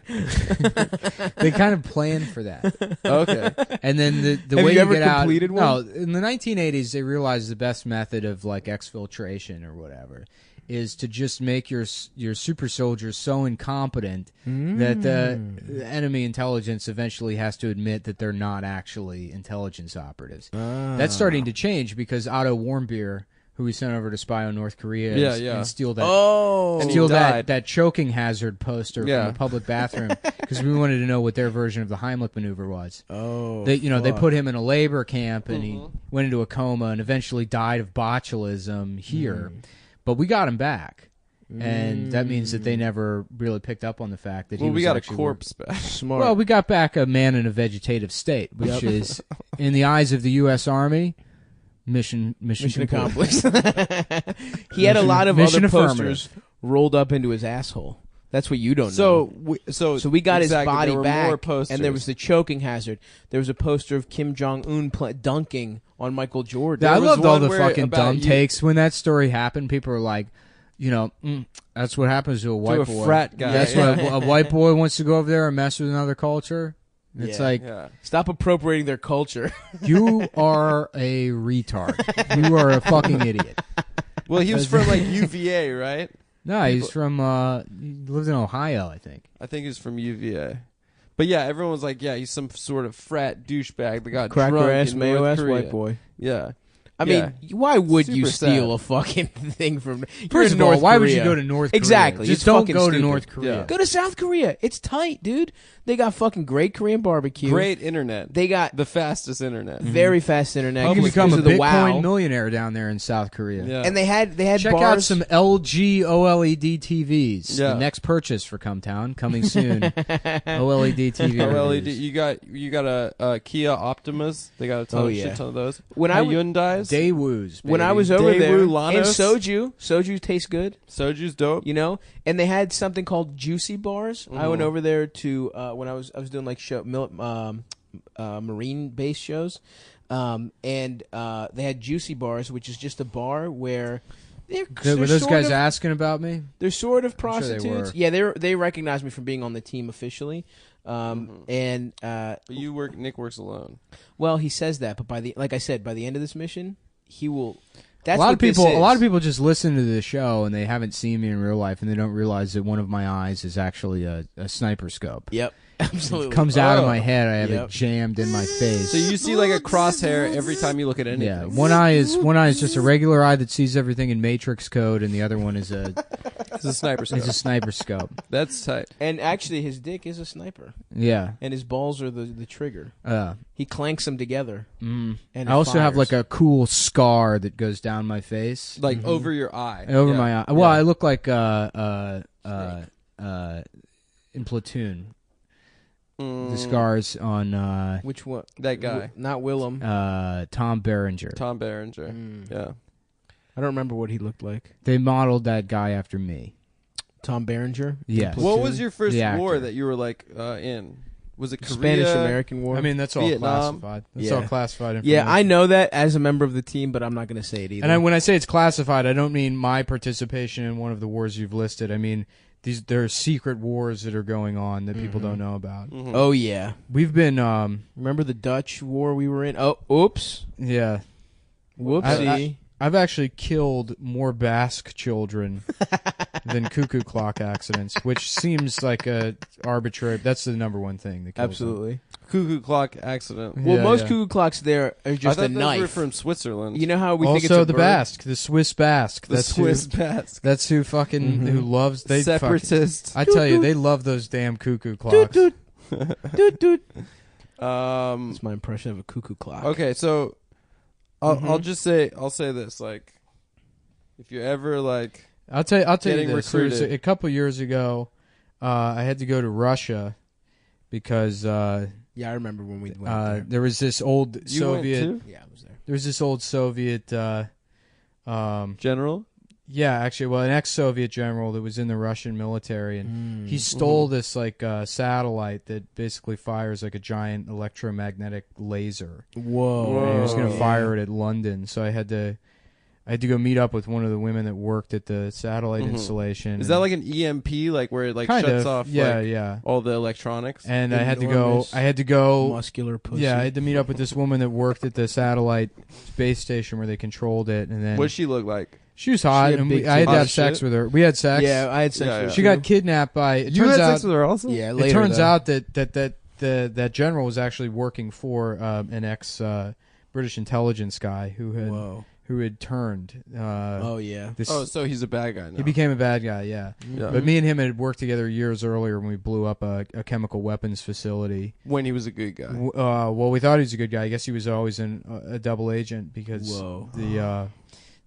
They kind of plan for that. Okay. And then the Have way you ever get out. completed one? No, in the 1980s, they realized the best method of like exfiltration or whatever is to just make your super soldiers so incompetent that the enemy intelligence eventually has to admit that they're not actually intelligence operatives. That's starting to change because Otto Warmbier, who we sent over to spy on North Korea and steal that And he steal died. that choking hazard poster from the public bathroom because we wanted to know what their version of the Heimlich maneuver was. They put him in a labor camp and he went into a coma and eventually died of botulism here. But we got him back. And that means that they never really picked up on the fact that he was we got a actually corpse back. Smart. Well, we got back a man in a vegetative state, which is, in the eyes of the U.S. Army, mission accomplished. He had a lot of mission other affirmative. posters rolled up into his asshole. That's what you don't know. So we got exactly, his body there were back, more posters. and there was the choking hazard. There was a poster of Kim Jong Un dunking on Michael Jordan. I was loved all one the where fucking about dumb you- takes when that story happened. People were like, that's what happens to a white a boy. frat guy, That's yeah. what a white boy wants to go over there and mess with another culture. It's like, Stop appropriating their culture. you are a retard. You are a fucking idiot. Well, he was from like UVA, right? No, he's from. He lives in Ohio, I think. I think he's from UVA. But yeah, everyone was like, yeah, he's some sort of frat douchebag that got cracker drunk ass, in mayo North ass Korea. white boy. Yeah. I mean, why would you Super steal sad. a fucking thing from? First of all, why would you go to North Korea? Exactly. Just It's don't fucking go to stupid. North Korea. Yeah. Go to South Korea. It's tight, dude. They got fucking great Korean barbecue. Great internet. They got the fastest internet. very fast internet. You can become a because of the Bitcoin WoW. millionaire down there in South Korea. Yeah. And they had Check bars. out some LG OLED TVs. Yeah. The next purchase for Cumtown coming soon. OLED TV. OLED. reviews. You got a Kia Optimas. They got a ton, Oh, shit yeah. ton of those. When I Hyundai's. Daewoo's. When I baby. was over Daewoo there, Lanos. and soju tastes good. Soju's dope. You know, and they had something called juicy bars. I went over there to when I was doing like marine based shows, and they had juicy bars, which is just a bar where Were those guys asking about me? they're sort of I'm sure they prostitutes. were. Yeah, they recognized me from being on the team officially, and But Nick works alone. well, he says that, but like I said, by the end of this mission, he will. That's a lot what of people. this is. A lot of people just listen to the show and they haven't seen me in real life, and they don't realize that one of my eyes is actually a sniper scope. Yep, absolutely. It comes out of my head. I have Yep. it jammed in my face. So you see like a crosshair every time you look at anything. yeah, one eye is just a regular eye that sees everything in Matrix code, and the other one is It's a sniper scope. a sniper scope. That's tight. And actually, his dick is a sniper, Yeah. and his balls are the trigger. He clanks them together. Mm. And I also have fires. like a cool scar that goes down my face, Like over your eye. over Yeah. my eye. Well, I look like in Platoon. The scars on Which one? That guy. Not Willem. Tom Berenger. Tom Berenger. Yeah. I don't remember what he looked like. They modeled that guy after me. Tom Berenger? Yes. What was your first The war actor. that you were like in? Was it Korea? Spanish-American War? I mean, that's all Vietnam. classified. That's Yeah. all classified information. Yeah, I know that as a member of the team, but I'm not going to say it either. And when I say it's classified, I don't mean my participation in one of the wars you've listed. I mean, there are secret wars that are going on that people don't know about. Oh, yeah. We've been, Remember the Dutch war we were in? Oh, oops. yeah. Whoopsie. I've actually killed more Basque children than cuckoo clock accidents, which seems like a arbitrary. That's the number one thing that kills them. Absolutely. Cuckoo clock accident. Well, Yeah, most yeah. cuckoo clocks there are just I thought a those knife. were from Switzerland. You know how we think it's Also, a the bird? Basque, the Swiss Basque. the That's Swiss who. Basque. That's who fucking who loves they Separatists. I tell you, they love those damn cuckoo clocks. Doot, doot. Doot, doot. Um, That's my impression of a cuckoo clock. okay, so I'll say this, like, if you ever like I'll tell you Getting this. There was recruited. a couple years ago, I had to go to Russia because Yeah, I remember when we went there. there was this old you Soviet. went Yeah, I was there. There was this old Soviet. general. Yeah, actually, well, an ex-Soviet general that was in the Russian military, and he stole this like satellite that basically fires like a giant electromagnetic laser. Whoa. And he was going to fire it at London, so I had to go meet up with one of the women that worked at the satellite installation. Is that like an EMP, like where it like kind shuts of, off? Yeah, like, yeah. all the electronics. And I had to Enormous go. muscular pussy. Yeah, I had to meet up with this woman that worked at the satellite space station where they controlled it, and then What she look like? she was hot, had and big I had to titties. have sex with her. We had sex. Yeah, I had sex Yeah, with yeah. She got kidnapped by. It You turns had out. sex with her also? Yeah, It later, turns though. out that general was actually working for an ex British intelligence guy who had turned. Oh, yeah. This, Oh, so he's a bad guy now. he became a bad guy. Yeah. Yeah. But me and him had worked together years earlier when we blew up a chemical weapons facility. when he was a good guy. Well, we thought he was a good guy. I guess he was always a double agent because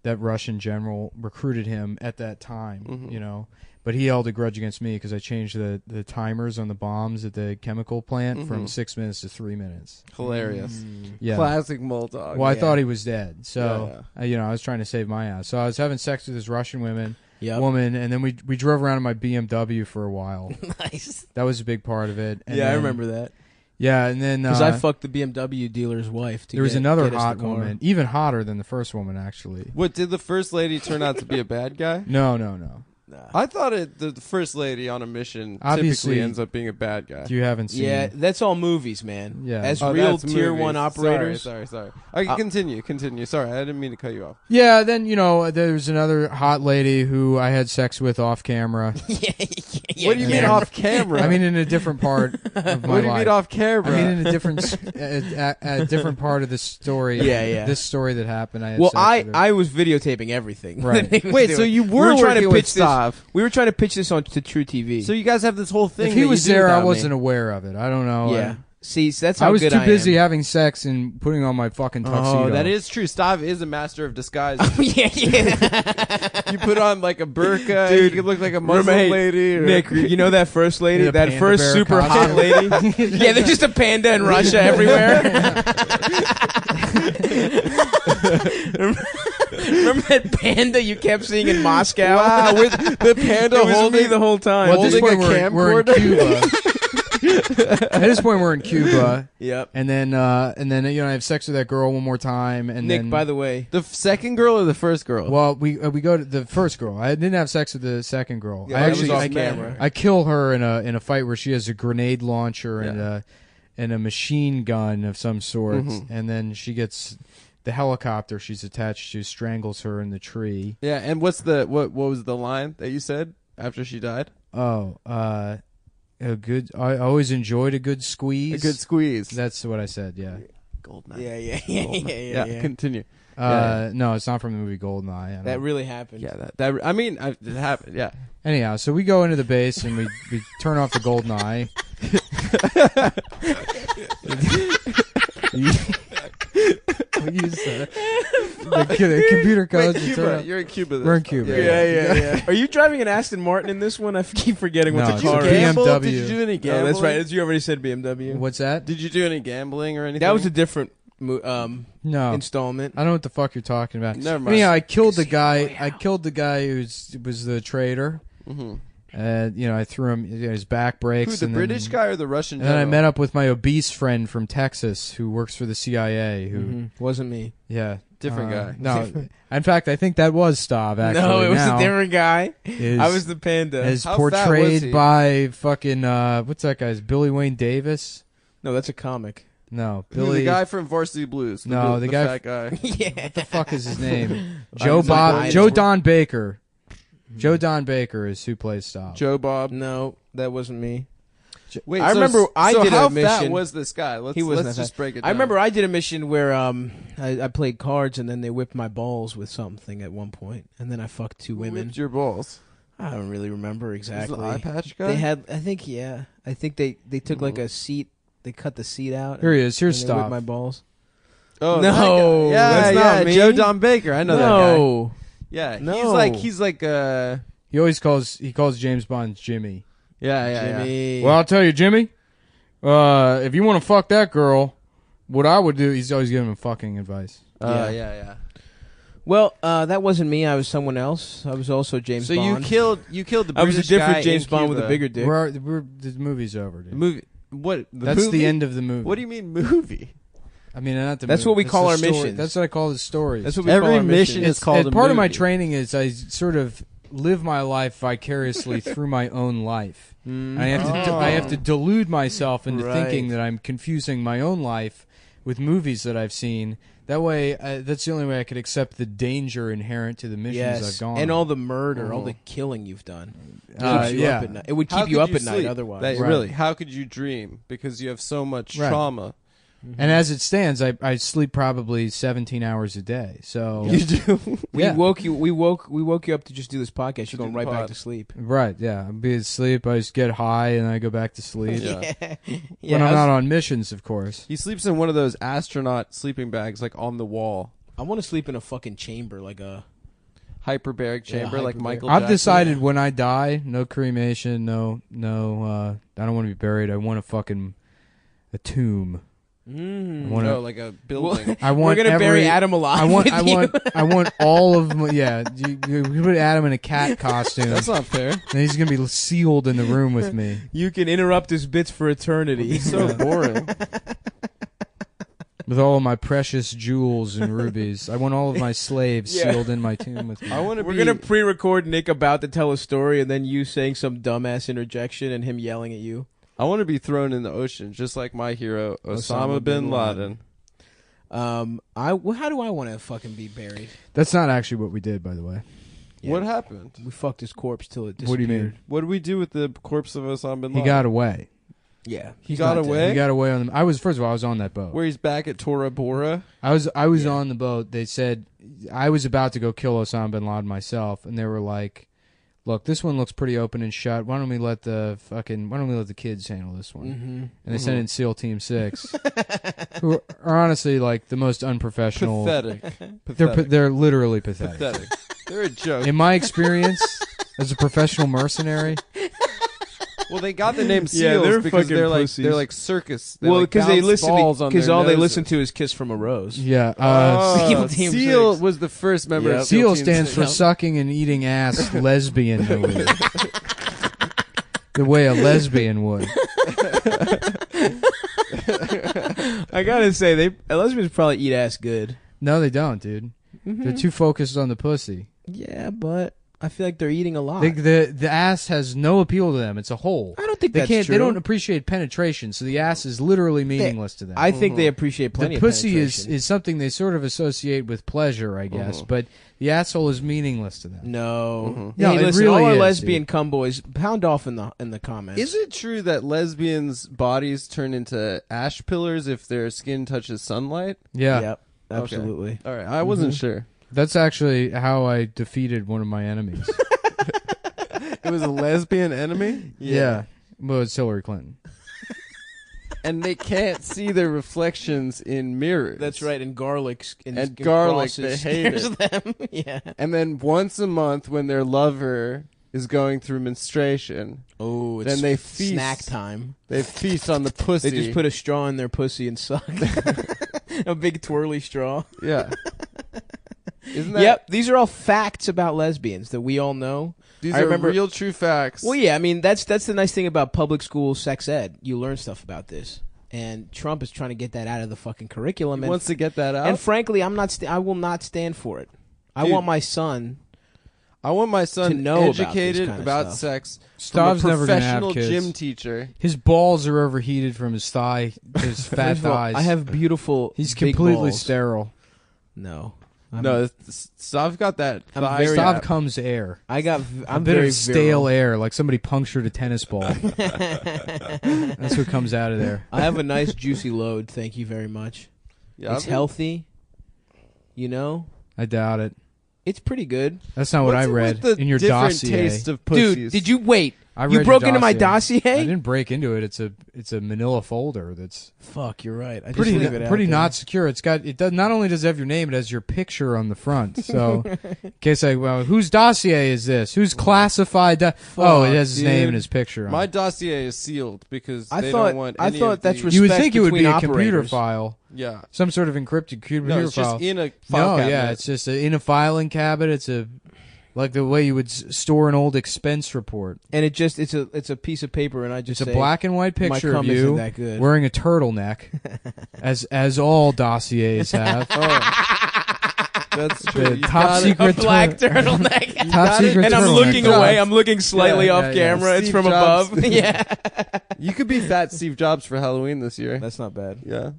that Russian general recruited him at that time. You know, but he held a grudge against me because I changed the timers on the bombs at the chemical plant from 6 minutes to 3 minutes. Hilarious. Yeah. Classic Moldog. Well, I Yeah. thought he was dead, so Yeah, I was trying to save my ass. So I was having sex with this Russian woman, Yep. and then we drove around in my BMW for a while. Nice. That was a big part of it. And Yeah, I then- remember that. Yeah, and then Because I fucked the BMW dealer's wife. there was another get us hot the car. woman, even hotter than the first woman, actually. What, did the first lady turn out to be a bad guy? No. I thought the first lady on a mission Obviously, typically ends up being a bad guy. You haven't seen. Yeah, that's all movies, man. Yeah. As Oh, real that's tier movies. 1 operators. Sorry. Okay, continue. Sorry, I didn't mean to cut you off. Yeah, then there's another hot lady who I had sex with off camera. What do you mean off camera? I mean in a different part of my life. What do you mean off camera? I mean in a different a different part of the story. Yeah. This story that happened. I had Well, sex with her. I was videotaping everything. Right. that he was Wait, doing. so you we were trying to working with pitch this. Stav. We were trying to pitch this on to True TV. So you guys have this whole thing. if he that was you do there, I without wasn't me. aware of it. I don't know. yeah. See, so that's how I was good too busy am. having sex and putting on my fucking tuxedo. Oh, that is true. Stav is a master of disguise. yeah. You put on like a burqa. Dude, you look like a Muslim Hey, lady. Or Nick, you know that first lady, Yeah, that panda first bear super costume. hot lady? Yeah, there's just a panda in Russia everywhere. Remember that panda you kept seeing in Moscow? Wow, with the panda It was holding me the whole time. Well, at this holding point, a we're in camcorder? Cuba. At this point, we're in Cuba. Yep. And then I have sex with that girl one more time. And Nick, then, by the way, The second girl or the first girl? well, we go to the first girl. I didn't have sex with the second girl. Yeah, I that was actually off I, camera. I kill her in a fight where she has a grenade launcher and a machine gun of some sort, and then she gets the helicopter she's attached to strangles her in the tree. Yeah, and what was the line that you said after she died? A good. I always enjoyed a good squeeze. A good squeeze. That's what I said. Yeah. Goldeneye. Yeah. Continue. No, it's not from the movie Goldeneye. I don't That know. really happened. Yeah, that I mean, it happened. Yeah. Anyhow, so we go into the base and we turn off the Goldeneye. We use the computer codes. Wait, to Cuba. turn off- You're in Cuba. We're in Cuba. Yeah. Are you driving an Aston Martin in this one? I keep forgetting what No, the it's car a is. Gamble? BMW. Did you do any gambling? Oh, that's right. You already said BMW. What's that? Did you do any gambling or anything? That was a different No. installment. I don't know what the fuck you're talking about. Never mind. Yeah, I killed the guy. I killed the guy who was the traitor. Mm-hmm. I threw him. His back breaks. Who, the and British then, guy or the Russian And then I general? met up with my obese friend from Texas who works for the CIA. Who, Wasn't me. yeah, Different guy. No, in fact, I think that was Stav. Actually, No, it was now a different guy. is- I was the panda. Is How fat was portrayed he? by fucking what's that guy's Billy Wayne Davis? No, that's a comic. No, Who, Billy. the guy from Varsity Blues. No, the guy fat guy. Yeah. What the fuck is his name? Joe Joe Don Baker. Joe Don Baker is who plays Stav. Joe Bob. No, that wasn't me. Wait, I remember I so did how a mission. fat was this guy? Let's wasn't let's that just fat. break it down. I remember I did a mission where I played cards and then they whipped my balls with something at one point, and then I fucked two Who women. whipped your balls. I don't really remember Was exactly. the eye patch guy? They had, I think they took like a seat. They cut the seat out. Here he is. Here's and they whipped Stav. my balls. Oh No, that guy. Yeah, that's yeah, not me. Joe Don Baker. I know that No, guy. Yeah, No. he's like He always calls James Bond Jimmy. yeah. Jimmy. Well, I'll tell you, Jimmy. If you want to fuck that girl, what I would do, he's always giving him fucking advice. Yeah. Well, that wasn't me. I was someone else. I was also James So Bond. you killed the I was British a different guy James in Bond with a Cuba. bigger dick. The movie's over, dude. The movie. What? That's movie? the end of the movie. What do you mean movie? I mean, not the That's movie. what we call the our story. missions. That's what I call the stories. That's what we call Every our mission mission. is called a part of my movie. training is I sort of live my life vicariously through my own life. I have to delude myself into Right. thinking that I'm confusing my own life with movies that I've seen. That way, that's the only way I could accept the danger inherent to the missions I've gone and on. all the murder, all the killing you've done. It Uh, keeps you yeah. up at night. It would How keep you could up at night sleep? otherwise. That- Right. Really, how could you dream? Because you have so much Right. trauma. And as it stands, I sleep probably 17 hours a day. So You do. We Yeah. woke you up to just do this podcast. You're going do right the back pod. to sleep. right, yeah, I'd be asleep. I just get high and I go back to sleep. Yeah. When I'm not on missions, of course. He sleeps in one of those astronaut sleeping bags, like on the wall, I want to sleep in a fucking chamber, like a. hyperbaric chamber, like hyperbaric. Michael. I've Jackson. decided when I die, no cremation, no. I don't want to be buried. I want a tomb. I want No, like a building. I want We're gonna bury every- Adam alive. I want all of my, yeah. You put Adam in a cat costume, That's not fair. and he's gonna be sealed in the room with me. You can interrupt his bits for eternity. So boring. With all of my precious jewels and rubies. I want all of my slaves sealed in my tomb with me. We're gonna pre-record Nick about to tell a story and then you saying some dumbass interjection and him yelling at you. I want to be thrown in the ocean, just like my hero, Osama bin Laden. How do I want to fucking be buried? That's not actually what we did, by the way. Yeah. What happened? We fucked his corpse till it disappeared. What do you mean? What did we do with the corpse of Osama bin Laden? He got away. Yeah, he got away. He got away on the. First of all, I was on that boat. Where he's back at Tora Bora. I was on the boat. They said I was about to go kill Osama bin Laden myself, and they were like, "Look, this one looks pretty open and shut. Why don't we let the kids handle this one?" Mm-hmm. And they sent in SEAL Team 6, who are honestly like the most unprofessional. Pathetic. They're literally pathetic. They're a joke. In my experience, as a professional mercenary. Well, they got the name SEALs because they're like circus. Well, because they listen they listen to is "Kiss from a Rose." Yeah, SEAL was the first member. Of SEAL stands for sucking and eating ass lesbian. The way a lesbian would. I gotta say, lesbians probably eat ass good. No, they don't, dude. Mm-hmm. They're too focused on the pussy. Yeah, but I feel like they're eating a lot. The ass has no appeal to them. It's a hole. I don't think that's true. They don't appreciate penetration, so the ass is literally meaningless to them. I think they appreciate plenty of penetration. The pussy is something they sort of associate with pleasure, I guess, but the asshole is meaningless to them. No. No, hey, it listen, really all our is, lesbian dude. cum boys, pound off in the comments. Is it true that lesbians' bodies turn into ash pillars if their skin touches sunlight? Yeah. Yep. Absolutely. Okay. All right. I wasn't sure. That's actually how I defeated one of my enemies. It was a lesbian enemy? Yeah. Well, it's Hillary Clinton. And they can't see their reflections in mirrors. That's right, and garlic. And garlic, they hate it. Them. Yeah. And then once a month when their lover is going through menstruation, it's then they feast. Snack time. They feast on the pussy. They just put a straw in their pussy and suck. A big twirly straw. Yeah. Isn't that? Yep, these are all facts about lesbians that we all know. These are real, true facts. Well, yeah, I mean that's the nice thing about public school sex ed. You learn stuff about this, and Trump is trying to get that out of the fucking curriculum. He wants to get that out. And frankly, I will not stand for it. I want my son. to know educated about sex. Stav's from a never gonna have professional kids. gym teacher. His balls are overheated from his fat thighs. I have beautiful. He's big completely balls. sterile. No. Stav's got that. Stav comes air. I'm a bit very of stale air, like somebody punctured a tennis ball. That's what comes out of there. I have a nice juicy load. Thank you very much. Yeah, it's healthy. You know. I doubt it. It's pretty good. That's not what I read in your dossier. Taste of pussies? Dude, did you wait? You broke into my dossier? I didn't break into it. It's a manila folder that's fuck. You're right. I pretty just leave it pretty out not secure. Not only does it have your name, it has your picture on the front. So in case whose dossier is this? Who's classified? It has his name and his picture on My it. dossier is sealed because I they thought don't want. I any thought of that's the, You would think it would be a operators. computer file. Yeah. Some sort of encrypted computer No, it's file. just in a file cabinet. Yeah, it's just in a filing cabinet. It's like the way you would store an old expense report. And it's a piece of paper, and I just It's a black and white picture my of cum isn't you that good. wearing a turtleneck, as all dossiers have. That's true. The top secret black turtleneck. Top secret and I'm turtleneck. looking away. I'm looking slightly off camera. It's Steve from Jobs. above. Yeah. You could be fat Steve Jobs for Halloween this year. That's not bad. Yeah.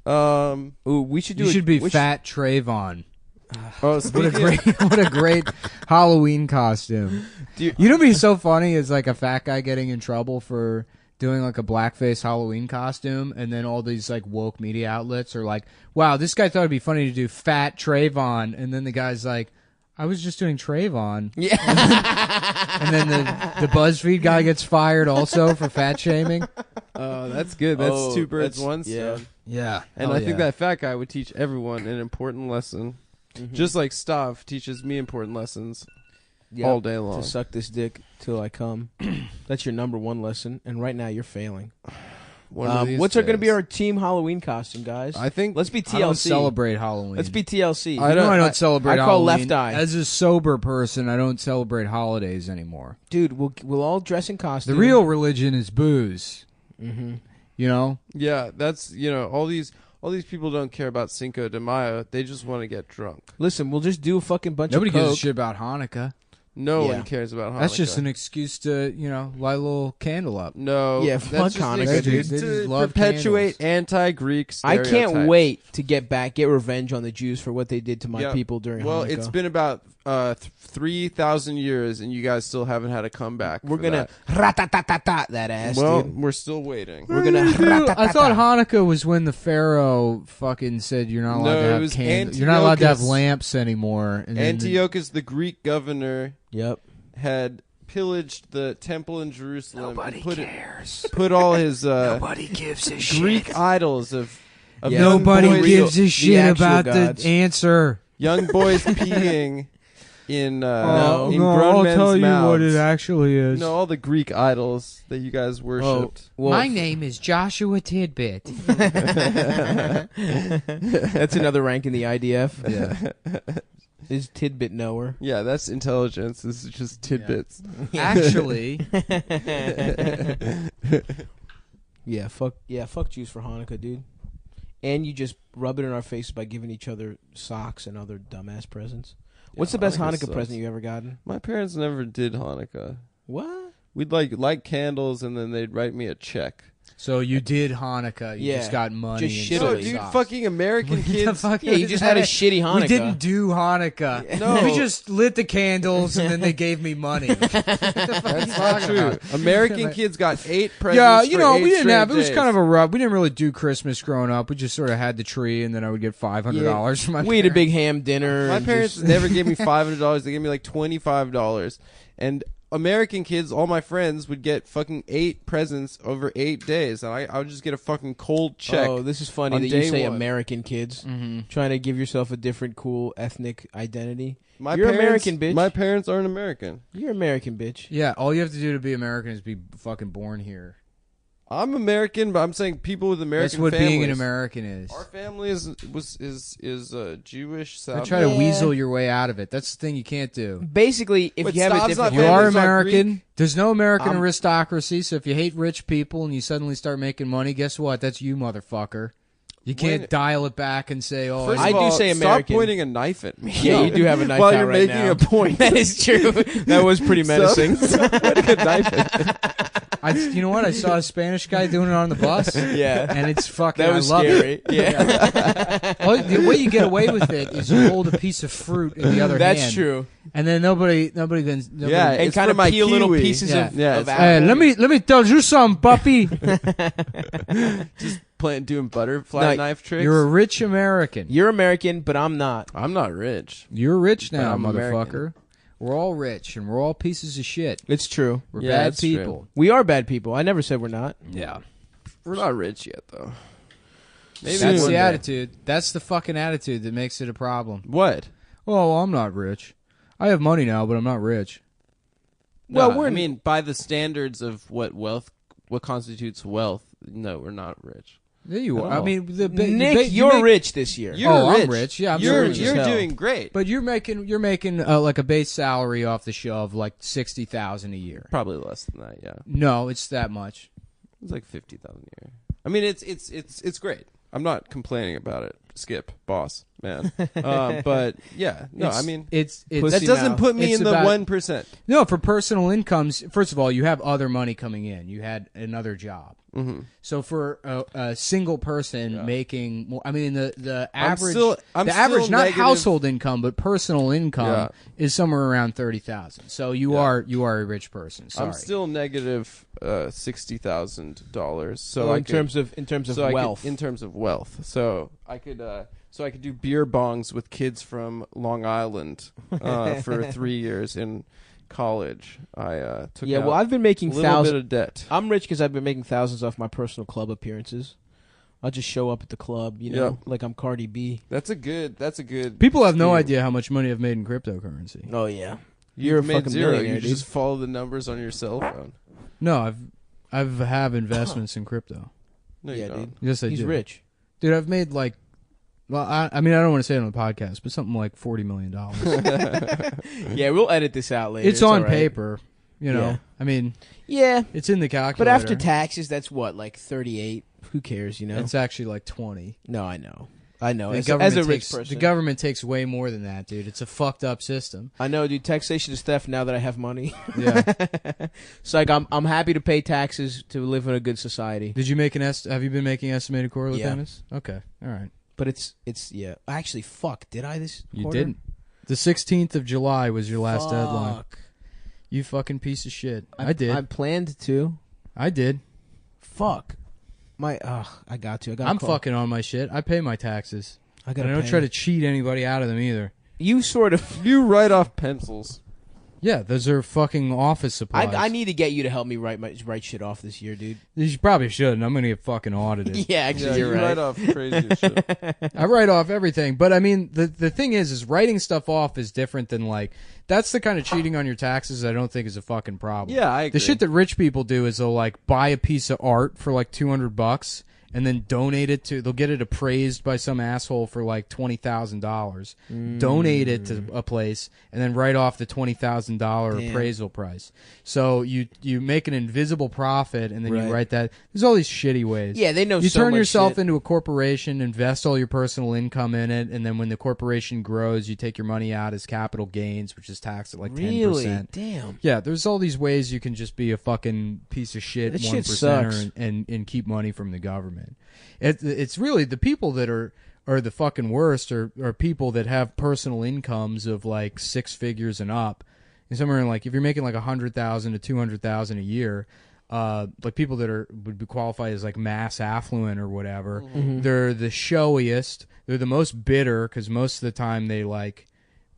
Ooh, we should do. You should be fat Trayvon. Oh, What a great Halloween costume. You know what'd be so funny is like a fat guy getting in trouble for doing like a blackface Halloween costume, and then all these like woke media outlets are like, wow, this guy thought it'd be funny to do fat Trayvon, and then the guy's like, I was just doing Trayvon. Yeah. And then the BuzzFeed guy gets fired also for fat shaming. Oh, that's good. That's two birds, one stone. Yeah. And I think that fat guy would teach everyone an important lesson. Mm-hmm. Just like Stav teaches me important lessons all day long. To suck this dick till I come. That's your number one lesson. And right now you're failing. What's going to be our team Halloween costume, guys? I think let's be TLC. I don't celebrate Halloween. Let's be TLC. I don't celebrate I call Halloween. Left Eye. As a sober person, I don't celebrate holidays anymore. Dude, we'll all dress in costume. The real religion is booze. Mm-hmm. You know? Yeah, that's all these all these people don't care about Cinco de Mayo. They just want to get drunk. Listen, we'll just do a fucking bunch Nobody of coke. gives a shit about Hanukkah. No Yeah. one cares about Hanukkah. That's just an excuse to, light a little candle up. No. Yeah, that's fuck just an Hanukkah, excuse dude. They just to love perpetuate candles. anti-Greek I stereotypes. can't wait to get revenge on the Jews for what they did to my Yep. people during Well, Hanukkah. it's been about 3,000 years, and you guys still haven't had a comeback. We're for gonna that. rat-tat-tat-tat that ass, Well, dude. we're still waiting. We're gonna I thought rat-tat-tat-tat. Hanukkah was when the Pharaoh fucking said you're not allowed No, to it have was candles. You're not allowed to have Antiochus. lamps anymore. And then Antiochus, the Greek governor, Yep. had pillaged the temple in Jerusalem. and put all his nobody gives a Greek idols of Yeah. young Nobody boys, gives a the shit actual about gods. the answer. young boys peeing in No. in grown men's mouths. actually is. all the Greek idols that you guys worshipped. Well, My name is Joshua Tidbit. that's another rank in the IDF. Yeah, Is tidbit knower. yeah, that's intelligence. This is just tidbits. Actually, Fuck Jews for Hanukkah, dude. And you just rub it in our faces by giving each other socks and other dumbass presents. What's the best Hanukkah sucks. present you ever gotten? My parents never did Hanukkah. What? We'd light candles, and then they'd write me a check. so you did Hanukkah. You Yeah. just got money. Just and shittily. No, some dude, socks. fucking American What the kids. fuck Yeah, you is just had a that? shitty Hanukkah. We didn't do Hanukkah. No. We just lit the candles and then they gave me money. That's not true. American kids got 8 presents. Yeah, for 8 we didn't straight have. It was days. kind of a rough. We didn't really do Christmas growing up. We just sort of had the tree, and then I would get $500 from my. We ate a parents. big ham dinner. My and parents just- never gave me $500. They gave me like $25. And American kids, all my friends, would get fucking 8 presents over 8 days, and I would just get a fucking cold check. Oh, this is funny on that you day say one. American kids. Mm-hmm. Trying to give yourself a different, cool ethnic identity. My You're parents, American, bitch. My parents aren't American. You're American, bitch. Yeah, all you have to do to be American is be fucking born here. I'm American, but I'm saying people with American That's what families. being an American is. Our family is Jewish. Don't South. try to weasel your way out of it. That's the thing you can't do. Basically, if But you have a Stav's different... You not are family's not American. Greek. There's no American I'm- aristocracy, so if you hate rich people and you suddenly start making money, guess what? That's you, motherfucker. You can't When- dial it back and say, "Oh, First I of do all, say stop American. pointing a knife at me. Yeah, you do have a knife while out you're right making now. a point. That is true. That was pretty menacing. Pointing a knife at you know what? I saw a Spanish guy doing it on the bus. Yeah. And it's fucking. That was I love scary. It. Yeah. Well, the way you get away with it is you hold a piece of fruit in the other hand. That's true. And then nobody can. Nobody, Yeah, And it's kind of from my peel little kiwi. pieces Yeah. of, Yeah, of it's- Hey, apple. let me tell you something, puppy. doing butterfly No, knife tricks. You're a rich American. You're American, but I'm not. I'm not rich. You're rich But now, I'm motherfucker. American. We're all rich and we're all pieces of shit. It's true. We're Yeah, bad that's true. people. We are bad people. I never said we're not. Yeah. We're not rich yet, though. Maybe That's one the day. attitude. That's the fucking attitude that makes it a problem. What? Oh, I'm not rich. I have money now, but I'm not rich. Well, Well, we're- I mean, by the standards of what constitutes wealth, no, we're not rich. There you At are. I all. mean, Nick, you're rich this year. You're Oh, rich. I'm rich. Yeah, I'm you're rich as you're hell. doing great. But you're making like a base salary off the show of like $60,000 a year. Probably less than that. Yeah, No, it's that much. it's like 50,000 a year. I mean, it's great. I'm not complaining about it. Skip, boss, man. But yeah, no, It's- I mean, it's that Pussy doesn't mouth. put me It's in the about- 1%. no for personal incomes. First of all, you have other money coming in. You had another job. Mm-hmm. So for a single person making more, I mean the average, I'm the still average not negative- household income but personal income Yeah. is somewhere around 30,000. So you are a rich person. Sorry. I'm still negative $60,000. So Oh, I in could- terms of so I could- wealth. in terms of wealth, so I could do beer bongs with kids from Long Island for 3 years in college. I took Yeah, out well, I've been making a little bit thousands. of debt. I'm rich because I've been making thousands off my personal club appearances. I'll just show up at the club, you know, Yeah. like I'm Cardi B. That's a good. People have no scheme. idea how much money I've made in cryptocurrency. Oh yeah, You've a made fucking zero. millionaire, You dude. just follow the numbers on your cell phone. No, I have investments in crypto. No, yeah, you don't. dude. Yes, I He's do. rich. Dude, I've made like, well, I mean, I don't want to say it on the podcast, but something like $40 million. Yeah, we'll edit this out later. It's on all right. paper. You know, Yeah. I mean, Yeah, it's in the calculator. but after taxes, that's what, like 38. Who cares? You know, it's actually like 20. no, I know. As The a rich takes, person, the government takes way more than that, dude. It's a fucked up system. I know, dude. Taxation is theft. Now that I have money, Yeah. it's like I'm happy to pay taxes to live in a good society. Did you make have you been making estimated quarterly Yeah. payments? Okay, all right. But it's yeah. Actually, fuck. Did I this? You quarter? didn't. The 16th of July was your last deadline. Fuck. You fucking piece of shit. I did. I planned to. I did. Fuck. I got to. I'm fucking on my shit. I pay my taxes. I And I don't try to cheat anybody out of them either. You sort of. You write off pencils. Yeah, those are fucking office supplies. I need to get you to help me write shit off this year, dude. You probably shouldn't. I'm gonna get fucking audited. Yeah, actually, Yeah, you're you right. write off crazy shit. I write off everything, but I mean, the thing is writing stuff off is different than like that's the kind of cheating on your taxes I don't think is a fucking problem. Yeah, I agree. The shit that rich people do is they'll like buy a piece of art for like $200 and then donate it to. They'll get it appraised by some asshole for like $20,000. Donate it to a place and then write off the $20,000 appraisal price. So you make an invisible profit and then you write that. There's all these shitty ways. Yeah, they know. You so turn much yourself shit. into a corporation, invest all your personal income in it, and then when the corporation grows, you take your money out as capital gains, which is taxed at like 10%. Really? Damn. Yeah, there's all these ways you can just be a fucking piece of shit, That 1%er, shit sucks. and keep money from the government. It's really the people that are the fucking worst are people that have personal incomes of like 6 figures and up. And somewhere in like if you're making like 100,000 to 200,000 a year, like people that would be qualified as like mass affluent or whatever, they're the showiest. They're the most bitter because most of the time they like,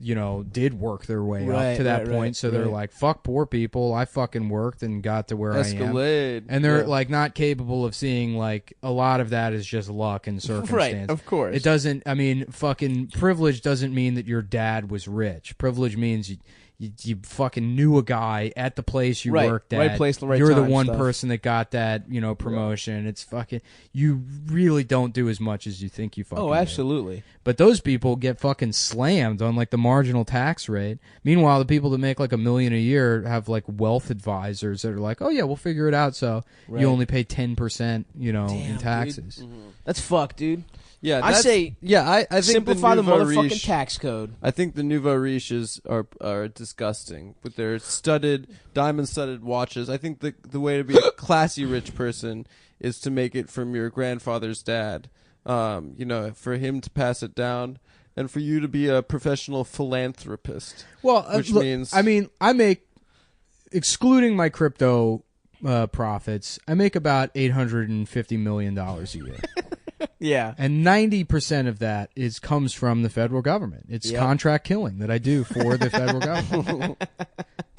you know, did work their way up to that point. So they're like, fuck poor people. I fucking worked and got to where I am. And they're like not capable of seeing like a lot of that is just luck and circumstance. Right, of course. It doesn't, I mean, fucking privilege doesn't mean that your dad was rich. Privilege means you fucking knew a guy at the place you worked at. Right place, the right You're time the one stuff. person that got that, you know, promotion. It's fucking, you really don't do as much as you think you fucking Oh, do. absolutely. But those people get fucking slammed on like the marginal tax rate. Meanwhile, the people that make like $1 million a year have like wealth advisors that are like, oh yeah, we'll figure it out. So you only pay 10%, you know, in taxes. That's fucked, dude. Yeah, I say, I think simplify the nouveau motherfucking riche- tax code. I think the nouveau riches are disgusting with their diamond-studded watches. I think the way to be a classy rich person is to make it from your grandfather's dad. You know, for him to pass it down, and for you to be a professional philanthropist. Well, which look, means I mean, I make, excluding my crypto profits, I make about $850 million a year. Yeah. And 90% of that comes from the federal government. It's contract killing that I do for the federal government.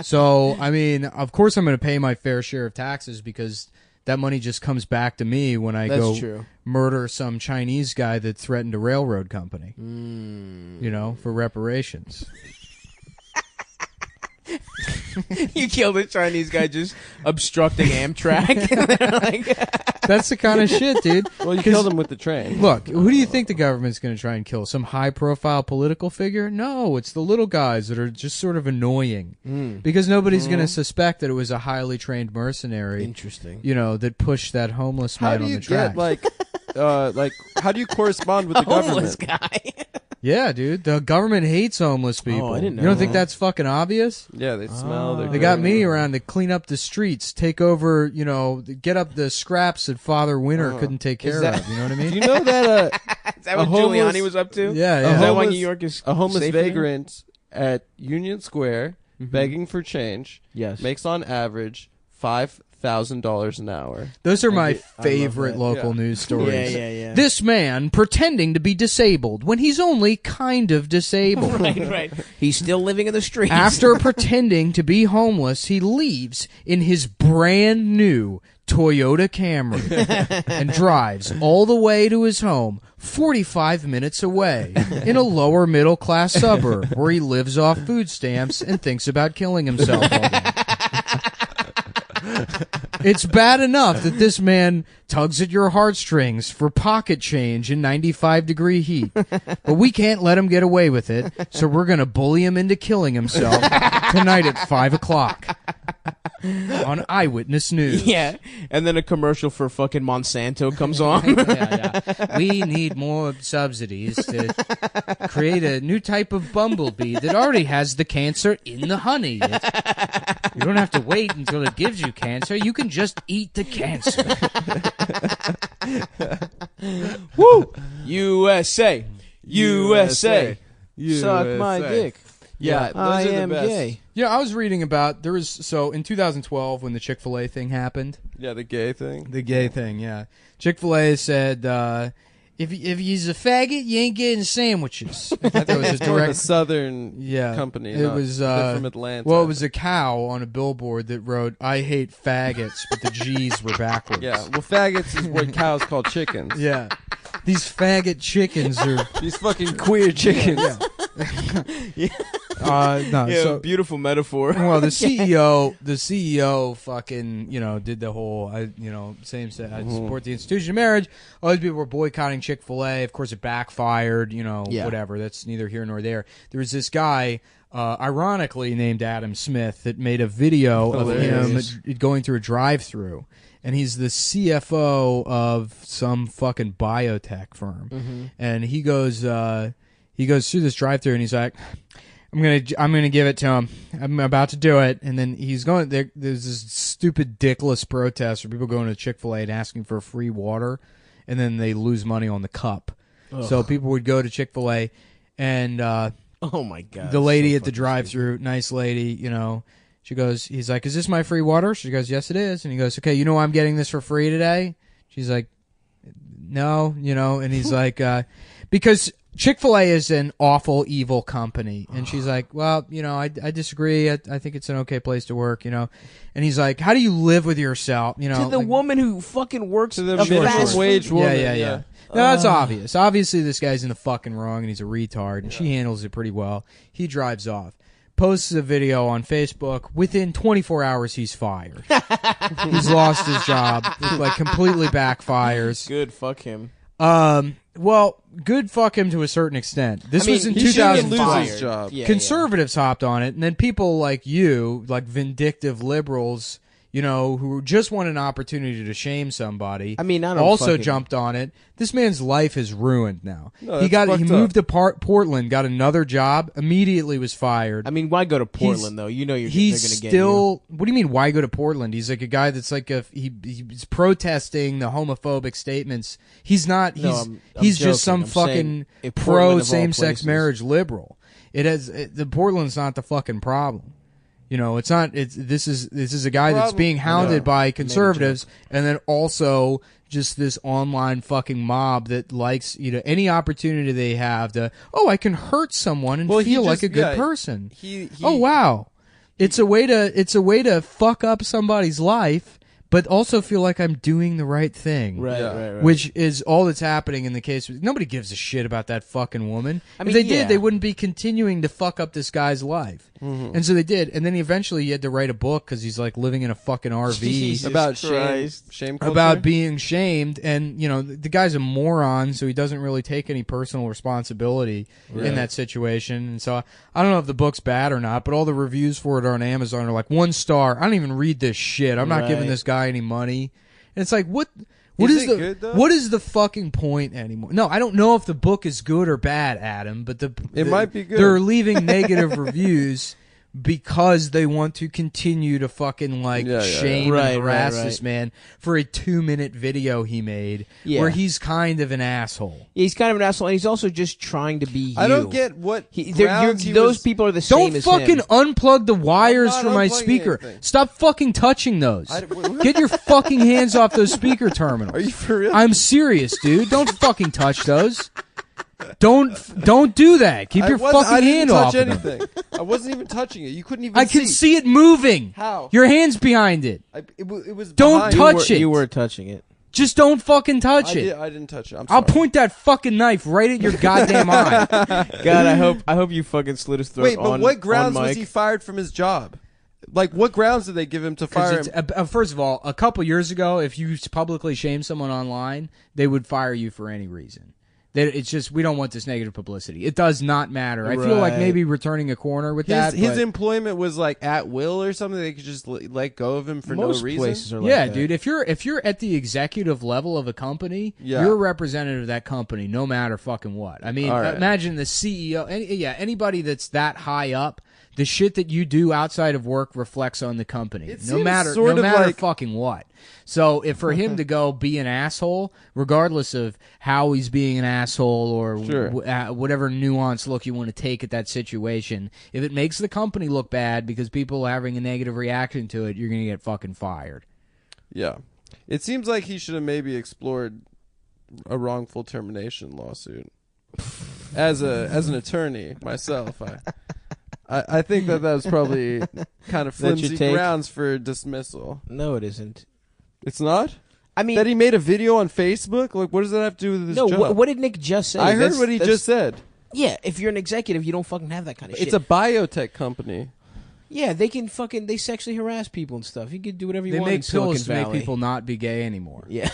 So, I mean, of course I'm going to pay my fair share of taxes because that money just comes back to me when I go murder some Chinese guy that threatened a railroad company, you know, for reparations. You killed a Chinese guy just obstructing Amtrak. Like, that's the kind of shit, dude. Well, you killed him with the train. Look, who do you think the government's going to try and kill? Some high-profile political figure? No, it's the little guys that are just sort of annoying. Because nobody's going to suspect that it was a highly trained mercenary. Interesting. You know, that pushed that homeless man on the track. How do you correspond with the homeless government? guy. Yeah, dude. The government hates homeless people. I didn't know you don't think that. that's fucking obvious? Yeah, they smell. They got me around to clean up the streets, take over, you know, get up the scraps that Father Winter couldn't take care of. You know what I mean? Do you know that? Is that what Giuliani was up to? Yeah. Is that why New York is a homeless safe again? vagrant at Union Square begging for change? Yes. Makes on average $5,000 an hour. Those are my I favorite love that. local news stories. Yeah. This man pretending to be disabled when he's only kind of disabled. Right. He's still living in the streets. After pretending to be homeless, he leaves in his brand new Toyota Camry and drives all the way to his home 45 minutes away in a lower middle class suburb where he lives off food stamps and thinks about killing himself all day. It's bad enough that this man tugs at your heartstrings for pocket change in 95-degree heat, but we can't let him get away with it, so we're going to bully him into killing himself tonight at 5 o'clock. on Eyewitness News. Yeah, and then a commercial for fucking Monsanto comes on. Yeah. We need more subsidies to create a new type of bumblebee that already has the cancer in the honey. You don't have to wait until it gives you cancer. You can just eat the cancer. Woo! USA. USA. Suck my dick. Yeah, those I are the am best. gay. Yeah, I was reading about in 2012 when the Chick-fil-A thing happened. Yeah, the gay thing. The gay thing, yeah. Chick-fil-A said, if you's a faggot, you ain't getting sandwiches. I think that was It's more of a southern company. It was they're from Atlanta. Well, it was a cow on a billboard that wrote, "I hate faggots," but the G's were backwards. Yeah, well, faggots is what cows call chickens. Yeah. These faggot chickens are these fucking queer chickens. So beautiful metaphor. Well, the CEO fucking, did the whole, same sex. I support the institution of marriage. All these people were boycotting Chick-fil-A. Of course, it backfired. Whatever. That's neither here nor there. There was this guy, ironically named Adam Smith, that made a video of him going through a drive-through. And he's the CFO of some fucking biotech firm, and he goes through this drive-through, and he's like, "I'm gonna give it to him. I'm about to do it." And then he's going there. There's this stupid, dickless protest where people going to Chick-fil-A and asking for free water, and then they lose money on the cup. Ugh. So people would go to Chick-fil-A, and oh my god, the lady at the drive-through, nice lady, She goes, he's like, "Is this my free water?" She goes, "Yes, it is." And he goes, "Okay, I'm getting this for free today?" She's like, "No," and he's like, because Chick-fil-A is an awful, evil company. And she's like, "Well, I disagree. I think it's an okay place to work, And he's like, "How do you live with yourself?" To the woman who fucking works to the minimum wage woman. Yeah. No, that's obvious. Obviously, this guy's in the fucking wrong, and he's a retard, and she handles it pretty well. He drives off. Posts a video on Facebook. Within 24 hours, he's fired. He's lost his job. It, completely backfires. Good, fuck him. Well, good fuck him to a certain extent. This was in 2012. Lose his job. Yeah, Conservatives hopped on it, and then people like you, like vindictive liberals, who just want an opportunity to shame somebody. I don't also jumped on it. This man's life is ruined now. No, he moved to Portland, got another job, immediately was fired. Why go to Portland though? They're going to get you. What do you mean? Why go to Portland? He's like a guy that's like he's protesting the homophobic statements. He's not. He's just some fucking pro same-sex marriage liberal. The Portland's not the fucking problem. It's not. This is a guy that's being hounded by conservatives, and then also just this online fucking mob that likes any opportunity they have to. Oh, I can hurt someone and feel like a good person. Oh wow, it's a way to fuck up somebody's life, but also feel like I'm doing the right thing. Right. Which is all that's happening in the case. Nobody gives a shit about that fucking woman. If they did, they wouldn't be continuing to fuck up this guy's life. Mm-hmm. And so they did. And then eventually he had to write a book because he's like living in a fucking RV. Jesus about Christ. shame culture? About being shamed. And, the guy's a moron, so he doesn't really take any personal responsibility in that situation. And so I don't know if the book's bad or not, but all the reviews for it on Amazon are like 1 star. I don't even read this shit. I'm not giving this guy any money. And it's like, what is the fucking point anymore? No, I don't know if the book is good or bad, Adam, but it might be good. They're leaving negative reviews because they want to continue to fucking shame and harass this man for a 2-minute video he made where he's kind of an asshole. Yeah, he's kind of an asshole, and he's also just trying to be you. I don't get what those people are the same as him. Don't fucking unplug the wires from my speaker. Anything. Stop fucking touching those. Get your fucking hands off those speaker terminals. Are you for real? I'm serious, dude. Don't fucking touch those. Don't do that. Keep your fucking hand off. I didn't touch anything. I wasn't even touching it. You couldn't even. I can see it moving. How? Your hand's behind it. It was. Don't touch it. You were touching it. Just don't fucking touch it. I didn't touch it. I'm sorry. I'll point that fucking knife right at your goddamn eye. God, I hope you fucking slit his throat. Wait, but what grounds was he fired from his job? Like, what grounds did they give him to fire him? First of all, a couple years ago, if you publicly shame someone online, they would fire you for any reason. That it's just we don't want this negative publicity. It does not matter. I feel like maybe returning a corner with that. His employment was like at will or something. They could just let go of him for no reason. Places are like that. Dude. If you're at the executive level of a company, you're a representative of that company, no matter fucking what. I mean, imagine the CEO. Anybody that's that high up. The shit that you do outside of work reflects on the company, no matter fucking what. So, if for him to go be an asshole, regardless of how he's being an asshole or whatever nuanced look you want to take at that situation, if it makes the company look bad because people are having a negative reaction to it, you're gonna get fucking fired. Yeah, it seems like he should have maybe explored a wrongful termination lawsuit. As an attorney myself, I think that was probably kind of flimsy grounds for dismissal. No, it isn't. It's not? I mean... That he made a video on Facebook? Like, what does that have to do with his job? No, what did Nick just say? I heard what he just said. Yeah, if you're an executive, you don't fucking have that kind of shit. It's a biotech company. Yeah, they can they sexually harass people and stuff. You can do whatever you want. They make pills to make people not be gay anymore. Yeah.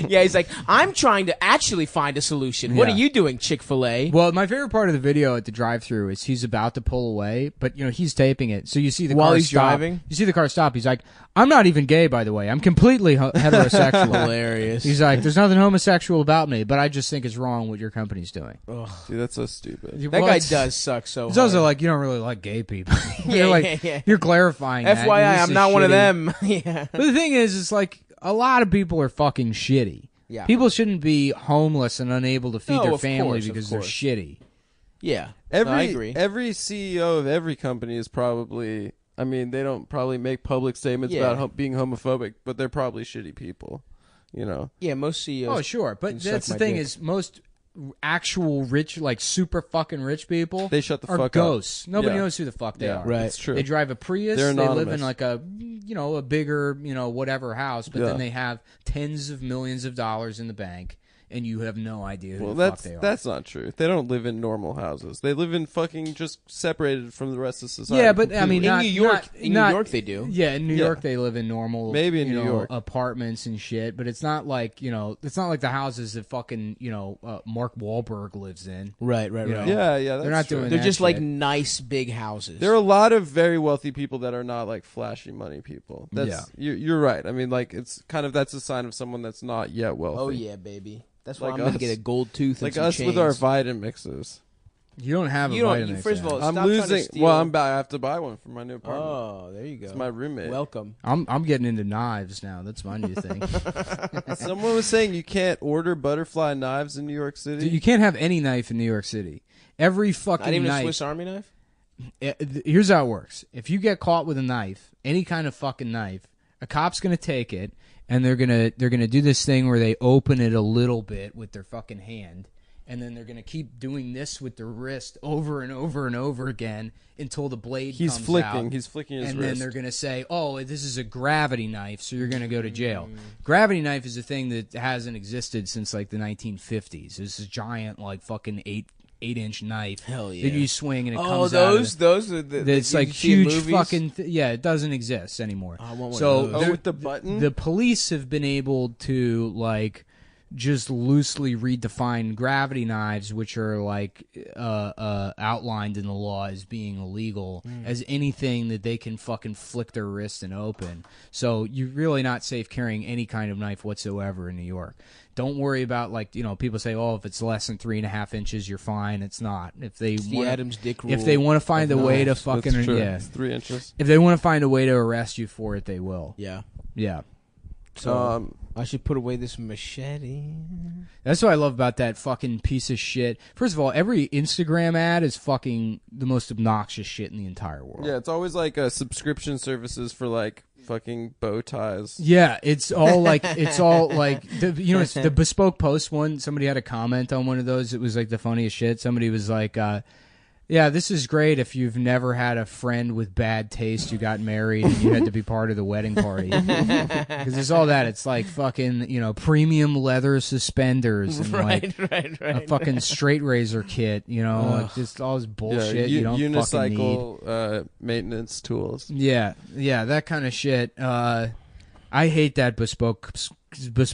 Yeah, he's like, I'm trying to actually find a solution. What are you doing, Chick-fil-A? Well, my favorite part of the video at the drive-thru is he's about to pull away, but he's taping it. So you see the while car he's stop. driving. You see the car stop. He's like, I'm not even gay, by the way. I'm completely heterosexual. Hilarious. He's like, there's nothing homosexual about me, but I just think it's wrong what your company's doing. Ugh. Dude, that's so stupid. That guy does suck so It's hard. also like, you don't really like gay people. You're clarifying that. FYI, I'm not one of them. Yeah. But the thing is, it's like, a lot of people are fucking shitty. Yeah. People shouldn't be homeless and unable to feed their family because they're course. shitty. Yeah. I agree. Every CEO of every company is probably... I mean, they don't probably make public statements about being homophobic, but they're probably shitty people, Yeah, most CEOs. Oh, sure. But that's the thing is most actual rich, like super fucking rich people, they shut the are fuck ghosts. up. Nobody knows who the fuck they are. Right. It's true. They drive a Prius. They're They anonymous. live in like a bigger, whatever house, but then they have tens of millions of dollars in the bank. And you have no idea who the fuck they are. That's not true. They don't live in normal houses. They live in fucking just separated from the rest of society. Yeah, but I mean, in New York they do. Yeah, in New York they live in normal, maybe in New York apartments and shit. But it's not like it's not like the houses that fucking Mark Wahlberg lives in. Right. Yeah. They're not doing. They're that just shit. like nice big houses. There are a lot of very wealthy people that are not like flashy money people. You're right. I mean, like that's a sign of someone that's not yet wealthy. Oh yeah, baby. That's why Like I'm gonna us. get a gold tooth. Like and us some with our chains. Vitamixes. You don't have a Vitamix. First of all, I'm stop trying to losing. steal. Well, I have to buy one for my new apartment. Oh, there you go. It's my roommate. Welcome. I'm getting into knives now. That's my new thing. Someone was saying you can't order butterfly knives in New York City. Dude, you can't have any knife in New York City. Every fucking Not even knife. a Swiss Army knife. Here's how it works. If you get caught with a knife, any kind of fucking knife, a cop's gonna take it and they're gonna do this thing where they open it a little bit with their fucking hand, and then they're gonna keep doing this with their wrist over and over and over again until the blade comes out. He's flicking his and wrist. then they're gonna say, "Oh, this is a gravity knife, so you're gonna go to jail." Gravity knife is a thing that hasn't existed since like the 1950s. It's a giant like fucking 8-inch knife. Hell yeah. That you swing and it Oh, comes out. those are the. It's that like you see in huge movies? fucking. It doesn't exist anymore. I want one so of those. Oh, with the button? The police have been able to like just loosely redefine gravity knives, which are like outlined in the law as being illegal, as anything that they can fucking flick their wrist and open. So you're really not safe carrying any kind of knife whatsoever in New York. Don't worry about people say, oh, if it's less than 3.5 inches, you're fine. It's not. If they the Adams Dick rule. if they want to find a way to fucking That's true. yeah, It's 3 inches. if they want to find a way to arrest you for it, they will. Yeah. Yeah. So I should put away this machete. That's what I love about that fucking piece of shit. First of all, every Instagram ad is fucking the most obnoxious shit in the entire world. Yeah, it's always like subscription services for like fucking bow ties. Yeah, it's all like it's the bespoke post one. Somebody had a comment on one of those. It was like the funniest shit. Somebody was like, yeah, this is great if you've never had a friend with bad taste who got married and you had to be part of the wedding party. Because it's all that. It's like fucking, premium leather suspenders and a fucking straight razor kit, like just all this bullshit you don't fucking need. Unicycle maintenance tools. Yeah, that kind of shit. I hate that bespoke post What's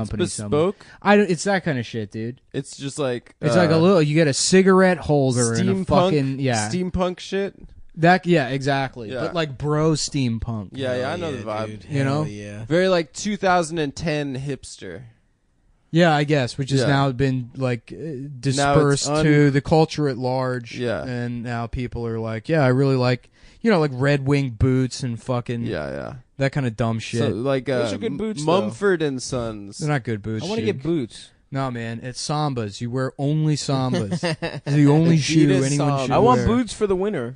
company. bespoke? It's that kind of shit, dude. It's just like It's like a little. You get a cigarette holder and a steampunk, fucking steampunk shit. Exactly. Yeah. But like bro steampunk. Yeah, I know the vibe. Dude. You know? Hell yeah. Very like 2010 hipster. Yeah, I guess, which has Yeah. now been like dispersed to the culture at large. Yeah. And now people are like, yeah, I really like, like Red Wing boots and fucking Yeah. that kind of dumb shit. So like Those are good boots, Mumford and Sons. They're not good boots. I want to Sheik. get boots. No, man, it's Sambas. You wear only Sambas. It's the only shoe Adidas anyone Samba. should I want wear. boots for the winter.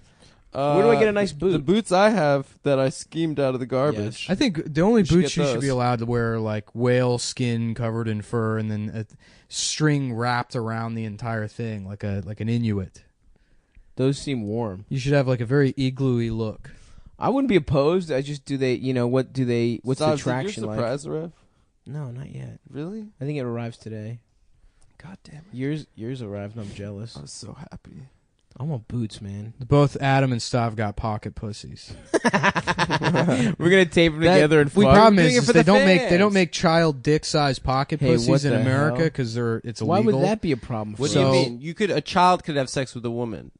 Where do I get a nice boot? The boots I have that I schemed out of the garbage. I think the only You should boots get you should be those. allowed to wear are like whale skin covered in fur and then a string wrapped around the entire thing, like an Inuit. Those seem warm. You should have like a very igloo-y look. I wouldn't be opposed. I just what's the Stavs, traction did your like? surprise arrive? No, not yet. Really? I think it arrives today. God damn it. Yours arrived and I'm jealous. I was so happy. I want boots, man. Both Adam and Stav got pocket pussies. We're gonna tape them together and The fuck. problem doing it is for they the don't fans. make child dick sized pocket Hey, what pussies in the America hell? because it's illegal. Why would that be a problem? What for do you us? mean? A child could have sex with a woman.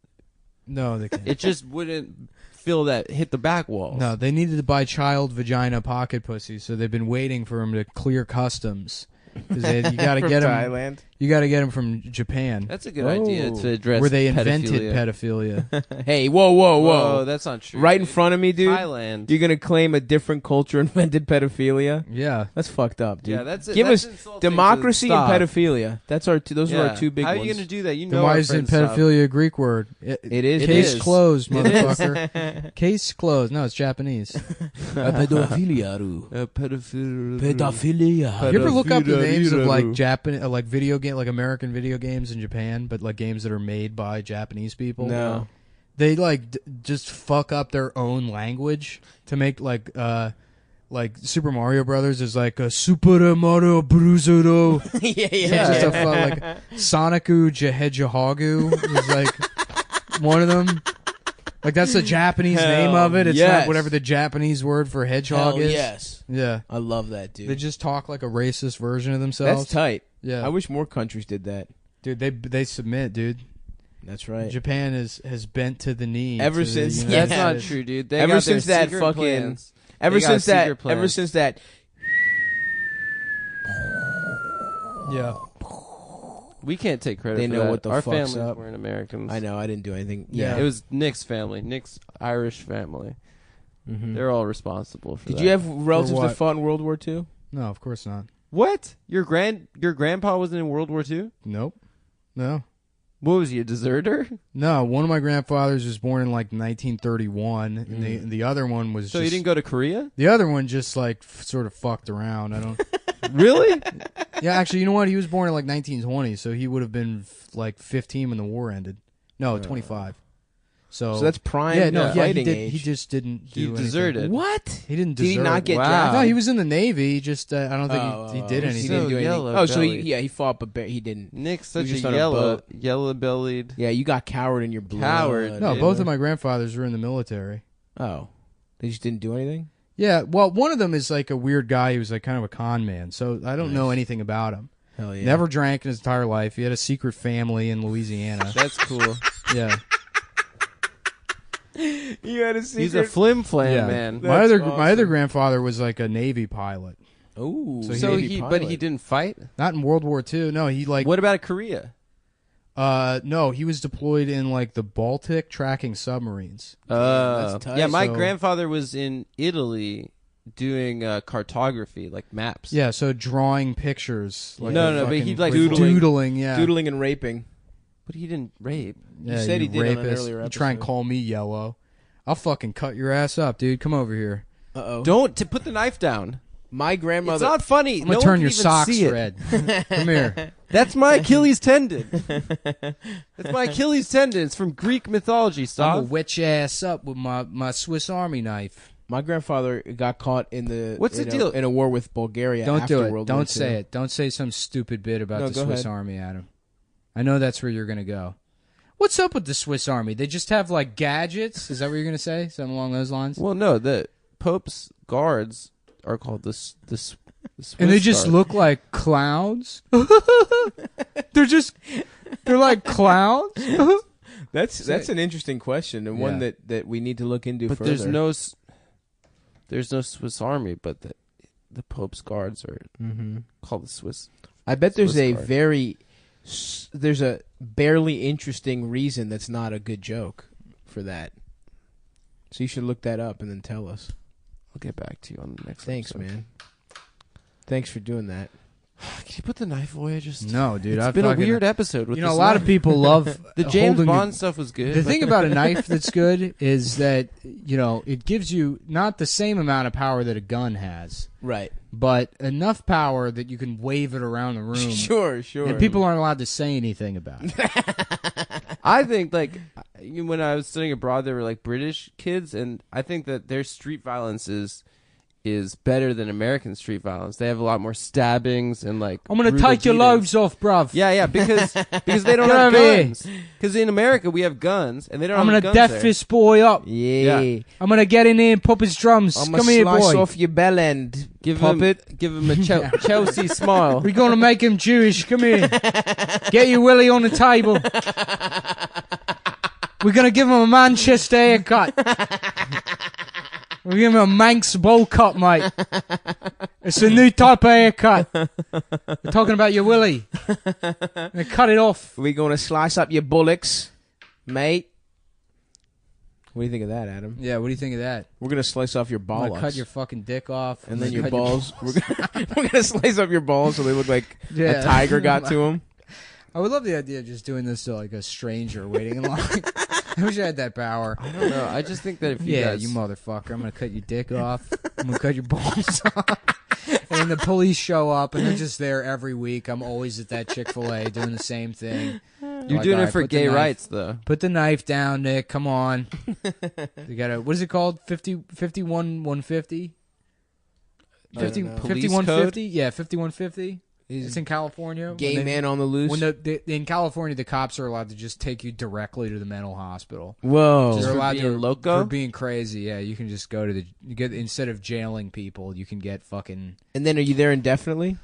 No, they can't. It just wouldn't feel that hit the back walls. No, they needed to buy child vagina pocket pussies, so they've been waiting for them to clear customs. Because you got to From get them. Thailand. You got to get them from Japan, That's a good idea to address where they invented pedophilia. pedophilia. Hey, whoa, Whoa, that's not true. Right in front of me, dude. Thailand. You're gonna claim a different culture invented pedophilia? Yeah, That's fucked up, dude. Yeah, that's Give that's us insulting to democracy and stop. pedophilia. That's our those are our two big How ones. are you going to do that? You then know why our isn't friends stop. pedophilia a Greek word? It is. It Case is. closed, It motherfucker. Case closed. No, it's Japanese. pedophilia. Pedophilia. You ever look up the names of like Pedophilia. like video game, like American video games in Japan, but like games that are made by Japanese people? No. They like just fuck up their own language to make like Super Mario Brothers is like a Super Mario Bruzero. yeah. Just a like Sonicu Jehejahagu is like one of them. Like that's the Japanese name of it. It's yes. not whatever the Japanese word for hedgehog Hell is. yes. Yeah. I love that, dude. They just talk like a racist version of themselves. That's tight. Yeah. I wish more countries did that. Dude, they submit, dude. That's right. Japan has bent to the knee. Ever to the since- United That's not States. true, dude. They Ever got their since that secret fucking- plans. Ever They got since that. secret plans. Ever since that. Yeah. We can't take credit They for know that. what the Our fuck's families up. weren't Americans. I know. I didn't do anything. Yeah. It was Nick's family. Nick's Irish family. Mhm. They're all responsible for Did that. you have relatives what? that fought in World War II? No, of course not. What? Your grandpa wasn't in World War II? Nope. No. What was he, a deserter? No, one of my grandfathers was born in like 1931, and the other one was So just, you didn't go to Korea? the other one just like sort of fucked around. I don't. Really? Yeah, actually, you know what? He was born in like 1920, so he would have been like 15 when the war ended. No, 25. So So that's prime yeah, no, yeah, fighting he did. age. He just didn't He do anything. deserted. What? He didn't Did desert. he not get Wow. drafted? No, he was in the Navy. He just I don't think he did He anything. didn't do anything. yellow Oh, so bellied. he fought, but he didn't. Nick's He was such just a on a boat. yellow-bellied. Yeah, you got coward in your blood. Coward. No, dude. both of my grandfathers were in the military. Oh, they just didn't do anything. Yeah, well, one of them is like a weird guy. He was like kind of a con man, so I don't know anything about him. Hell yeah. Never drank in his entire life. He had a secret family in Louisiana. That's cool. Yeah, You had a secret. He's a flim-flam yeah. man. My other awesome. grandfather was like a Navy pilot. Ooh. So Navy but pilot. he didn't fight? Not in World War II. No, he like What about Korea? no, he was deployed in like the Baltic tracking submarines. that's tight. Yeah, my So- grandfather was in Italy doing cartography, like maps. Yeah, so drawing pictures. Like No, a no, but fucking he'd, like, doodling. Yeah, doodling and raping. But he didn't rape. Yeah, said he you did on an rapist. earlier You try and episode. call me yellow. I'll fucking cut your ass up, dude. Come over here. Uh-oh. Don't put the knife down. My It's grandmother. not funny. I'm gonna No turn one your can even socks see it. red. Come here. That's my Achilles tendon. That's my Achilles tendon. It's from Greek mythology. I'm Stop. gonna wet your ass up with my Swiss Army knife. My grandfather got caught in the What's the deal? in a war with Bulgaria. Don't after do it. World War Don't II. say it. Don't say some stupid bit about No, the go Swiss ahead. Army, Adam. I know that's where you're gonna go. What's up with the Swiss Army? They just have like gadgets. Is that what you're gonna say? Something along those lines? Well, no, the Pope's guards are called the Swiss and they just guard. look like clouds. They're like clouds. That's an interesting question and one that we need to look into But further. there's no Swiss Army, but the Pope's guards are called the Swiss. I bet there's Swiss a guard. there's a barely interesting reason that's not a good joke for that. So you should look that up and then tell us. I'll get back to you on the next Thanks, episode. man. Thanks for doing that. Can you put the knife away? No, dude. It's been a weird episode with You know, a this lot knife. of people love the James holding Bond stuff was good. The thing about a knife that's good is that, you know, it gives you not the same amount of power that a gun has. Right. But enough power that you can wave it around the room. Sure. And people aren't allowed to say anything about it. I think, like, when I was studying abroad, there were, like, British kids, and I think that their street violence is better than American street violence. They have a lot more stabbings and, like, I'm going to brutal take your beatings. loads off, bruv. Yeah, because they don't Get have over here. guns. Because in America, we have guns, and they don't I'm have going guns to death there. this boy up. Yeah. I'm going to get in here and pop his drums. I'm Come gonna here, slice boy. off your bell end. Give Puppet. him a Chelsea smile. We're going to make him Jewish. Come here. Get your willy on the table. We're going to give him a Manchester haircut. We're giving him a Manx bowl cut, mate. It's a new type of haircut. We're talking about your willy. They cut it off. We're going to slice up your bullocks, mate. What do you think of that, Adam? Yeah, what do you think of that? We're going to slice off your I'm balls. gonna cut your fucking dick off. and then I'm your gonna cut balls. We're going to slice up your balls so they look like a tiger got to them. I would love the idea of just doing this to like a stranger waiting in line. I wish I had that power. I don't know. I just think that if you guys... you motherfucker, I'm gonna cut your dick off. I'm gonna cut your balls off. And then the police show up, and they're just there every week. I'm always at that Chick-fil-A doing the same thing. You're doing it for gay rights, though. Put the knife down, Nick. Come on. You gotta. What is it called? 51 150. 5150. Yeah, 5150. It's in California. Gay man on the loose. When in California, the cops are allowed to just take you directly to the mental hospital. Whoa! Just for allowed being to loco? for being crazy. Yeah, you can just go to instead of jailing people, you can get fucking. And then are you there indefinitely?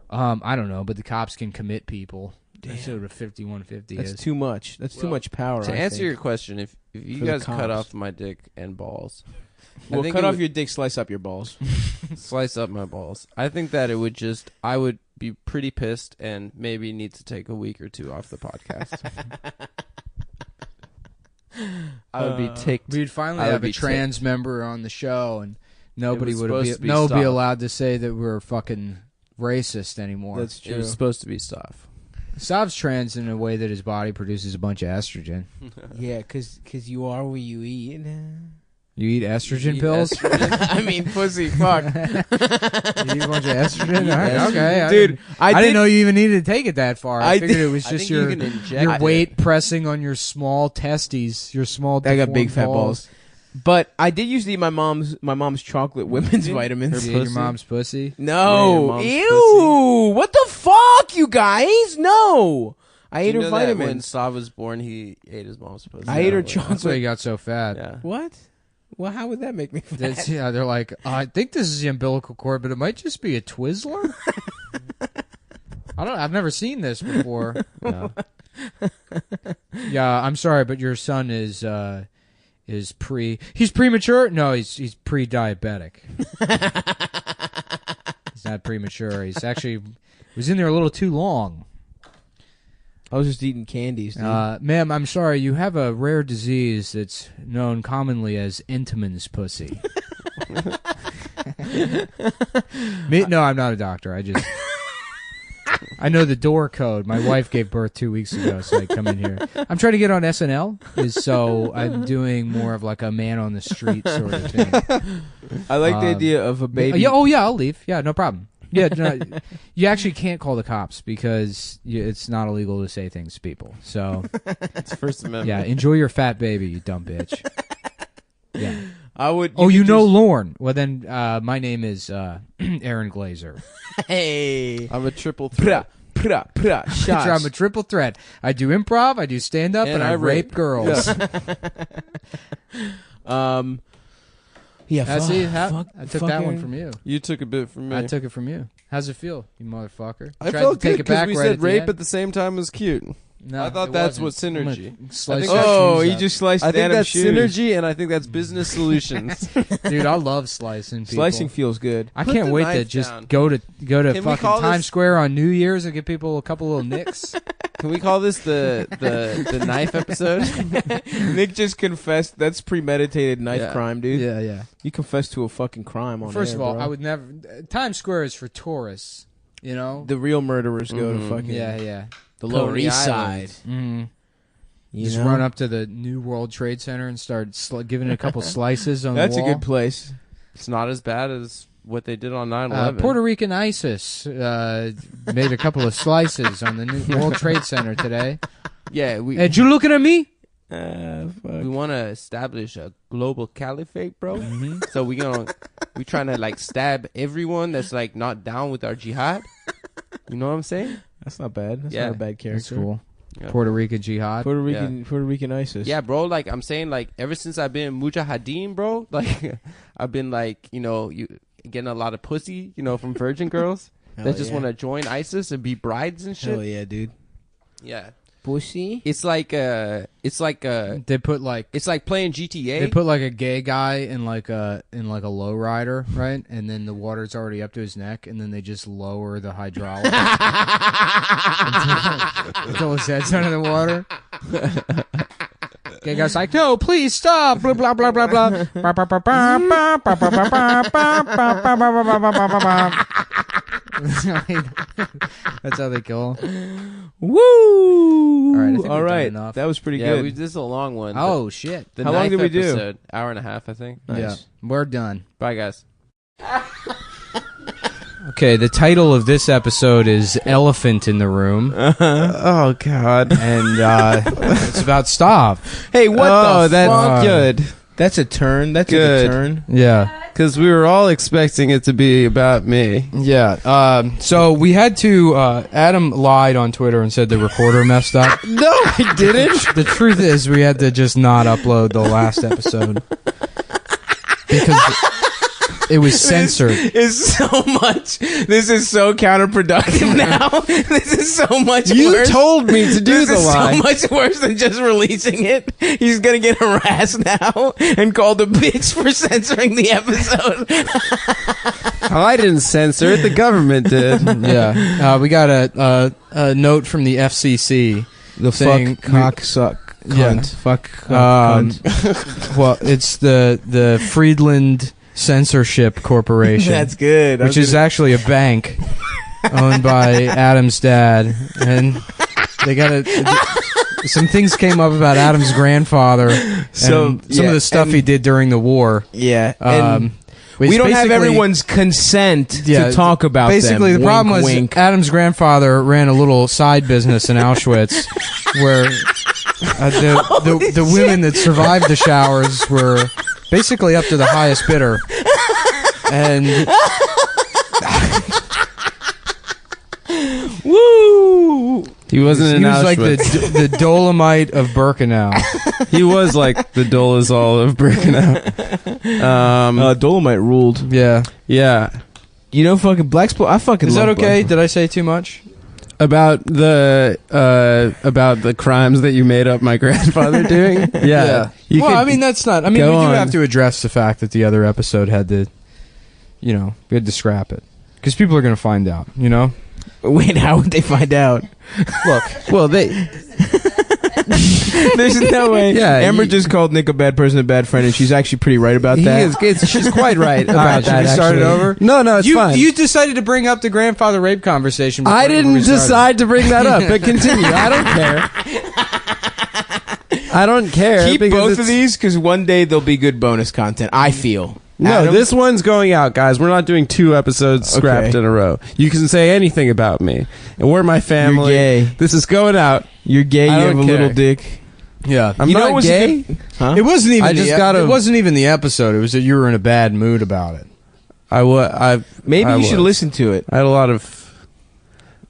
I don't know, but the cops can commit people. That's what a 5150 That's is. too much. That's too much power. To I answer think. your question, if you For the guys cut cops. off my dick and balls, Well, I think cut it off would- your dick, slice up your balls. slice up my balls. I think that it would I would be pretty pissed and maybe need to take a week or two off the podcast. I would be ticked. We'd finally I would have a be trans member on the show, and nobody was would supposed be to be nobody Stav. allowed to say that we're fucking racist anymore. That's It true. was supposed to be stuff. Stav's trans in a way that his body produces a bunch of estrogen. Yeah, because you are what you eat. You eat estrogen eat pills? I mean, pussy, fuck. You eat a bunch of estrogen? All right, okay. Dude, I didn't know you even needed to take it that far. I figured it was I just think you your, can inject your it. weight pressing on your small testes, your small I got big deformed fat balls. But I did used to eat my mom's chocolate women's vitamins. You ate your mom's pussy? No. Yeah, your Ew. mom's What the fuck, you guys? No. I ate You her know that when vitamins. Stav was born, he ate his mom's pussy. I ate her Yeah. That's why you chocolate. got so fat. Yeah. What? Well, how would that make me fat? They're like, I think this is the umbilical cord, but it might just be a Twizzler. I've never seen this before. No. Yeah, I'm sorry, but your son is he's premature? No, he's pre-diabetic. He's not premature. He's actually was in there a little too long. I was just eating candies, dude. Ma'am, I'm sorry. You have a rare disease that's known commonly as Entman's pussy. No, I'm not a doctor. I know the door code. My wife gave birth 2 weeks ago, so I come in here. I'm trying to get on SNL, so I'm doing more of like a man on the street sort of thing. I like the idea of a baby. Yeah, oh yeah, I'll leave. Yeah, no problem. Yeah, no, you actually can't call the cops because it's not illegal to say things to people. So, It's First Amendment. yeah, enjoy your fat baby, you dumb bitch. Yeah. I would. Oh, you could know just- Lorne. Well, then my name is Aaron Glazer. Hey. I'm a triple threat. Shots. I'm a triple threat. I do improv, I do stand up, and I rape girls. Yeah, See, fuck, I took that one fucking- from you. You took a bit from me. I took it from you. How's it feel, you motherfucker? I Tried felt to take good it back we right said at the rape end. at the same time was cute. No, I thought it that's wasn't. what I'm synergy. gonna slice I think your Oh, shoes you up. just sliced I think Adam's that's shoes. synergy, and I think that's business solutions. Dude, I love slicing people. Slicing feels good. I Put can't the wait to knife just down. go to Can we fucking call Times this- Square on New Year's and give people a couple little nicks. Can we call this the knife episode? Nick just confessed. That's premeditated knife Yeah. crime, dude. yeah. You confessed to a fucking crime on First air, of all, bro. I would never. Times Square is for tourists. You know. The real murderers go to fucking Yeah. the Lower Coney East Island. Side. Mm-hmm. You Just know? run up to the New World Trade Center and start giving it a couple slices on That's the a wall. good place. It's not as bad as what they did on 9/11. Puerto Rican ISIS made a couple of slices on the New World Trade Center today. Yeah, we Hey, you looking at me? we want to establish a global caliphate, bro. So we trying to like stab everyone that's like not down with our jihad. You know what I'm saying? That's not bad. That's Yeah. not a bad character. That's cool. Yeah. Puerto Rican jihad. Puerto Rican ISIS. Yeah, bro. Like I'm saying, like ever since I've been mujahideen, bro. Like I've been like you getting a lot of pussy, from virgin girls that just want to join ISIS and be brides and shit. Hell yeah, dude. Yeah, Pussy. it's like They put like it's like playing GTA. they put like a gay guy in like a lowrider, right? And then the water's already up to his neck, and then they just lower the hydraulics until his head's under the water. Gay guy's like, no, please stop. Blah blah blah blah blah. That's how they kill him. Woo! All right, I think we've All done right. enough. That was pretty yeah, good. this is a long one. Oh shit! The How long ninth did we do? episode, hour and a half, I think. Yeah, we're done. Bye, guys. Okay, the title of this episode is "Elephant in the Room," Oh God. and it's about Stav. Hey, what the that's fuck? good. That's a turn. That's a Good. good turn. Yeah, Because we were all expecting it to be about me. yeah. So we had to. Adam lied on Twitter and said the recorder messed up. No, I didn't. The truth is, we had to just not upload the last episode because it was censored. Is so much. This is so counterproductive now. This is so much You worse. told me to do This the is lie. so much worse than just releasing it. He's gonna get harassed now and called a bitch for censoring the episode. I didn't censor it. The government did. Yeah, we got a note from the FCC. The saying fuck, cock, suck, Yeah. cunt. Fuck, cunt. Well, it's the Friedland Censorship Corporation. That's good. Which is actually a bank owned by Adam's dad, and they got some things came up about Adam's grandfather, and some of the stuff he did during the war. Yeah. And But we it's don't have basically- everyone's consent to talk about Basically, them. the problem Wink, was wink. Adam's grandfather ran a little side business in Auschwitz where the women that survived the showers were basically up to the highest bidder. And woo! He wasn't he was like the Dolomite of Birkenau. He was like the Dolezal of Birkenau. Dolomite ruled. Yeah. Yeah. You know, fucking Blacksport. I fucking. Is that love okay? Blacksport. Did I say too much? About the crimes that you made up my grandfather doing. Yeah. You Well, could I mean, that's not. I mean, we go do on. have to address the fact that the other episode had to, we had to scrap it because people are going to find out. Wait, how would they find out? Look, well, they. There's no way. Yeah, Amber just called Nick a bad person, a bad friend, and she's actually pretty right about that. She's quite right about all right, should that. we start it actually. over? No, it's fine. You decided to bring up the grandfather rape conversation. before I we didn't started. decide to bring that up, but continue. I don't care. I don't care. Keep because both it's- of these because one day they'll be good bonus content. I feel. No, Adam? this one's going out, guys. We're not doing 2 episodes scrapped Okay. in a row. You can say anything about me, and we're my family. You're gay. This is going out. You're gay. I You have don't a little care. dick. Yeah, I'm You know not what was a gay. good- Huh? it wasn't even. I just gotta- It wasn't even the episode. It was that you were in a bad mood about it. Maybe I you should was. listen to it. I had a lot of.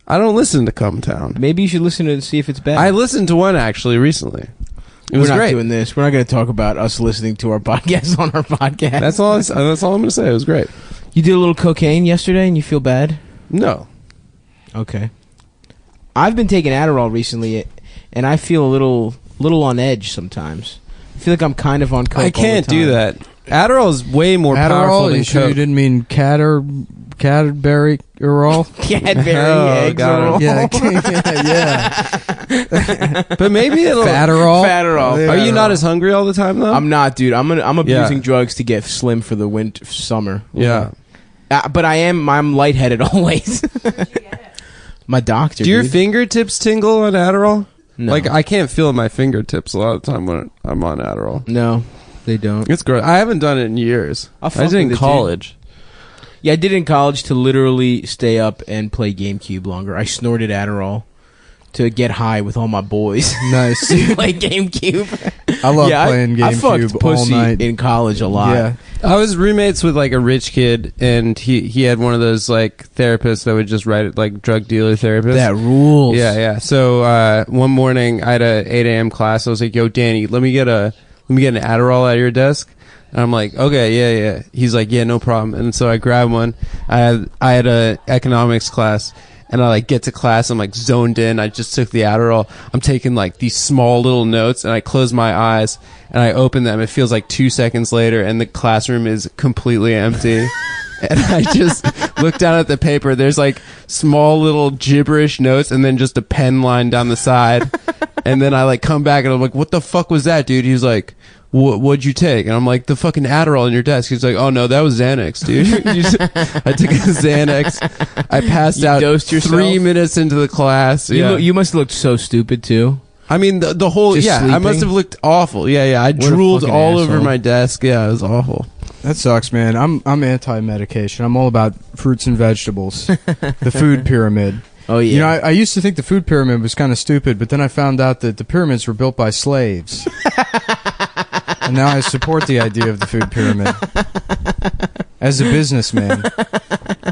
I don't listen to Cumtown. Maybe you should listen to it and see if it's bad. I listened to one actually recently. was We're not great. doing this. We're not going to talk about us listening to our podcast on our podcast. That's all I'm going to say. It was great. You did a little cocaine yesterday and you feel bad? No. Okay. I've been taking Adderall recently, and I feel a little on edge sometimes. I feel like I'm kind of on coke. I can't do that. Adderall is way more powerful than you sure you coke. didn't mean Cadbury Errol? Cadbury Oh, eggs got roll. Yeah, But maybe it'll... Fatterall. Fatterall. Are you not as hungry all the time, though? I'm not, dude. I'm abusing Yeah. drugs to get slim for the summer. Yeah. But I'm lightheaded always. My doctor. Do your dude. fingertips tingle on Adderall? No. Like, I can't feel my fingertips a lot of the time when I'm on Adderall. No, they don't. It's gross. I haven't done it in years. I'll I fuck did it with in it, dude. college. Yeah, I did it in college to literally stay up and play GameCube longer. I snorted Adderall to get high with all my boys. Nice. Play GameCube. I love playing I fucked GameCube all pussy night. in college a lot. Yeah. I was roommates with like a rich kid, and he had one of those like therapists that would just write it, like drug dealer therapists. That rules. Yeah. So one morning I had a 8 a.m. class. I was like, "Yo, Danny, let me get an Adderall at your desk." And I'm like, "Okay, yeah." He's like, "Yeah, no problem." And so I grabbed one. I had a economics class. And I like get to class, I'm like zoned in. I just took the Adderall. I'm taking like these small little notes, and I close my eyes and I open them. It feels like 2 seconds later, and the classroom is completely empty. And I just look down at the paper. There's like small little gibberish notes, and then just a pen line down the side. And then I like come back, and I'm like, "What the fuck was that, dude?" He's like, "What'd you take?" And I'm like, "The fucking Adderall on your desk." He's like, "Oh no, that was Xanax, dude." I took a Xanax. I passed out dosed yourself? 3 minutes into the class. Yeah. You must have looked so stupid too. I mean, the whole, Just I sleeping? must have looked awful. Yeah. I a drooled fucking all over asshole. my desk. Yeah, it was awful. That sucks, man. I'm anti-medication. I'm all about fruits and vegetables. The food pyramid. Oh yeah. You know, I used to think the food pyramid was kind of stupid, but then I found out that the pyramids were built by slaves. And now I support the idea of the food pyramid. As a businessman.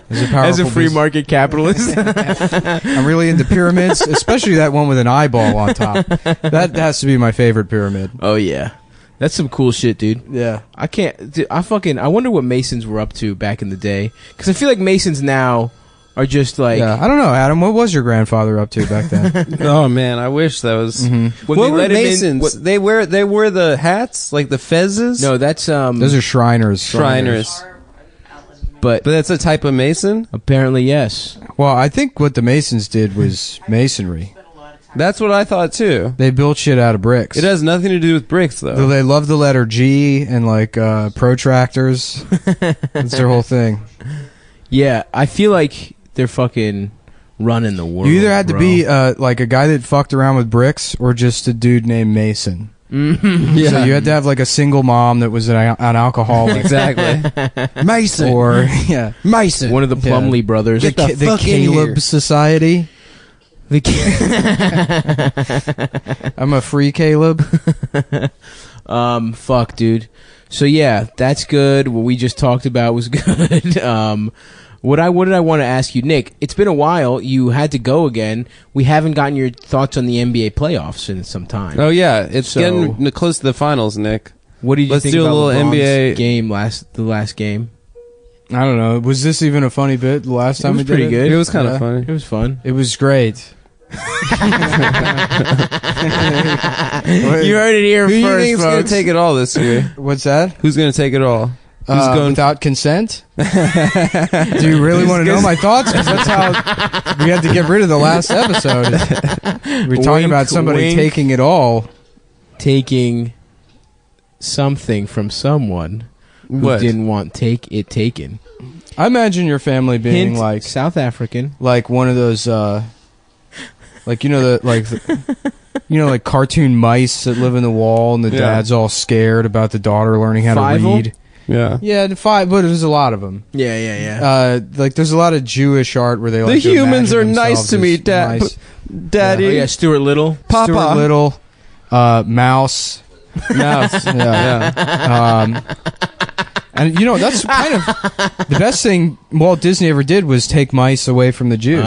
As a free market capitalist. I'm really into pyramids, especially that one with an eyeball on top. That has to be my favorite pyramid. Oh yeah. That's some cool shit, dude. Yeah. I can't. Dude, I wonder what Masons were up to back in the day. Because I feel like Masons now are just like. Yeah. I don't know, Adam. What was your grandfather up to back then? Oh man, I wish that was. When What they were let him in- Masons? what- They wear the hats, like the fezzes. No, that's Those are Shriners. Shriners. But But that's a type of Mason. apparently yes. Well, I think what the Masons did was masonry. That's what I thought too. They built shit out of bricks. It has nothing to do with bricks though. They love the letter G and like protractors. That's their whole thing. Yeah, I feel like they're fucking running the world. You either had to bro. be like a guy that fucked around with bricks or just a dude named Mason. Yeah. So you had to have like a single mom that was an alcoholic. Exactly. Mason. Or yeah, Mason. one of the Plumley brothers. the Caleb Society. I'm a free Caleb. Fuck, dude. So yeah, that's good. What we just talked about was good. What did I want to ask you, Nick? It's been a while. You had to go again. We haven't gotten your thoughts on the NBA playoffs in some time. Oh yeah, it's So- getting close to the finals, Nick. What did you Let's think do a about little LeBron's NBA game the last game? I don't know. Was this even a funny bit the last time was we did pretty good. It was kind of Yeah. funny. It was fun. It was great. You heard it here Who do you first, think's gonna folks. take it all this year? What's that? Who's gonna take it all? Who's going without consent? Do you really want to know my thoughts? Because that's how we had to get rid of the last episode. We were talking Wink, about somebody wink. taking it all. Taking something from someone who What? didn't want it taken. I imagine your family being Hint, like South African. like one of those like like cartoon mice that live in the wall and the Yeah. dad's all scared about the daughter learning how Fievel? to read. Yeah. Yeah, but there's a lot of them. Yeah. Like there's a lot of Jewish art where they The like to humans imagine are nice themselves to as me, Dad. mice. Daddy. Oh, yeah, Stuart Little. Papa. Stuart Little, Mouse. Mouse. Yeah. And you know that's kind of the best thing Walt Disney ever did was take mice away from the Jews.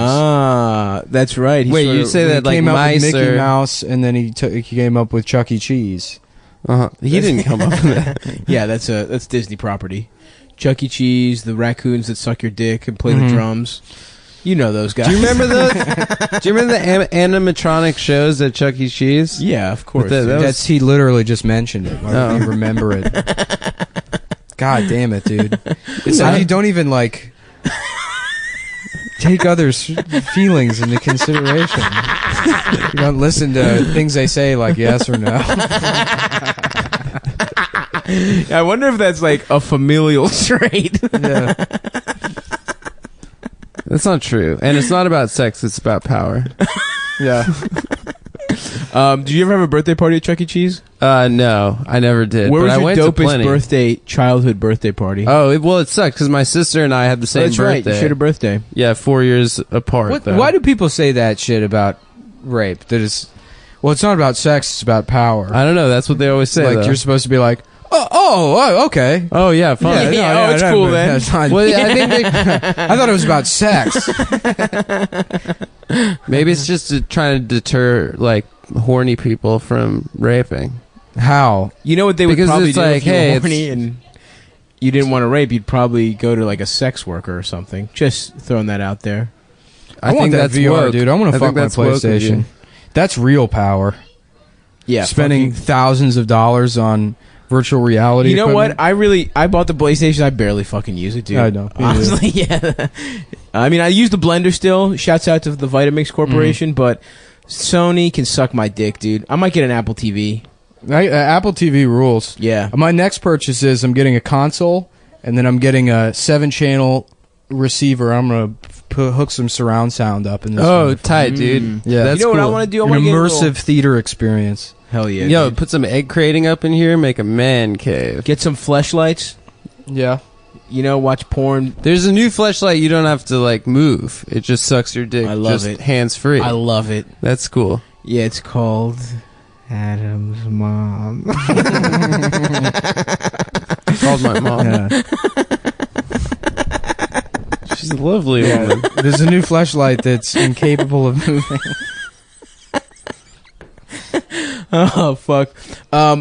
That's right. Wait, you say that like came up with mice Mickey are... Mouse, and then he came up with Chuck E. Cheese. He didn't come up with that. Yeah, that's Disney property. Chuck E. Cheese, the raccoons that suck your dick and play the drums. You know those guys. Do you remember those? Do you remember the animatronic shows at Chuck E. Cheese? Yeah, of course. He literally just mentioned it. Why don't you remember it? God damn it, dude! It's like you don't even like take others' feelings into consideration. You don't listen to things they say like yes or no. I wonder if that's like a familial trait. Yeah. That's not true. And it's not about sex, it's about power. Yeah. Did you ever have a birthday party at Chuck E. Cheese? No, I never did. Where but was I your went to dopest childhood birthday party? Oh, it sucked because my sister and I had the same That's birthday. right. You shared a birthday. Yeah, 4 years apart. Why do people say that shit about rape? That is, well, it's not about sex; it's about power. I don't know. That's what they always say. Like you're supposed to be like, okay. Oh yeah, fine. It's cool then. That's fine. Well, I think I thought it was about sex. maybe it's just trying to deter like horny people from raping. How? You know what they would Because probably it's do like, if you were hey, horny and you didn't want to rape? You'd probably go to like a sex worker or something. Just throwing that out there. I want that VR, woke. dude. I want to fuck my that's woke of you. PlayStation. That's real power. Yeah, Spending thousands of dollars on virtual reality. You know equipment. what? I bought the PlayStation. I barely fucking use it, dude. I know. Honestly, yeah. I mean, I use the blender still. Shouts out to the Vitamix Corporation, but Sony can suck my dick, dude. I might get an Apple TV. Apple TV rules. Yeah. My next purchase is I'm getting a console, and then I'm getting a 7-channel receiver. I'm gonna hook some surround sound up in this. Oh, tight, dude. Yeah, that's you know cool. what I want to do? I An want to get immersive theater experience. Hell yeah. Yo, dude. put some egg crating up in here, make a man cave. Get some fleshlights. Yeah. You know, watch porn. There's a new fleshlight you don't have to like move. It just sucks your dick. I love just it. hands free. I love it. That's cool. Yeah, it's called Adam's Mom. Called my mom. Yeah. She's a lovely woman. There's a new flashlight that's incapable of moving. Oh fuck!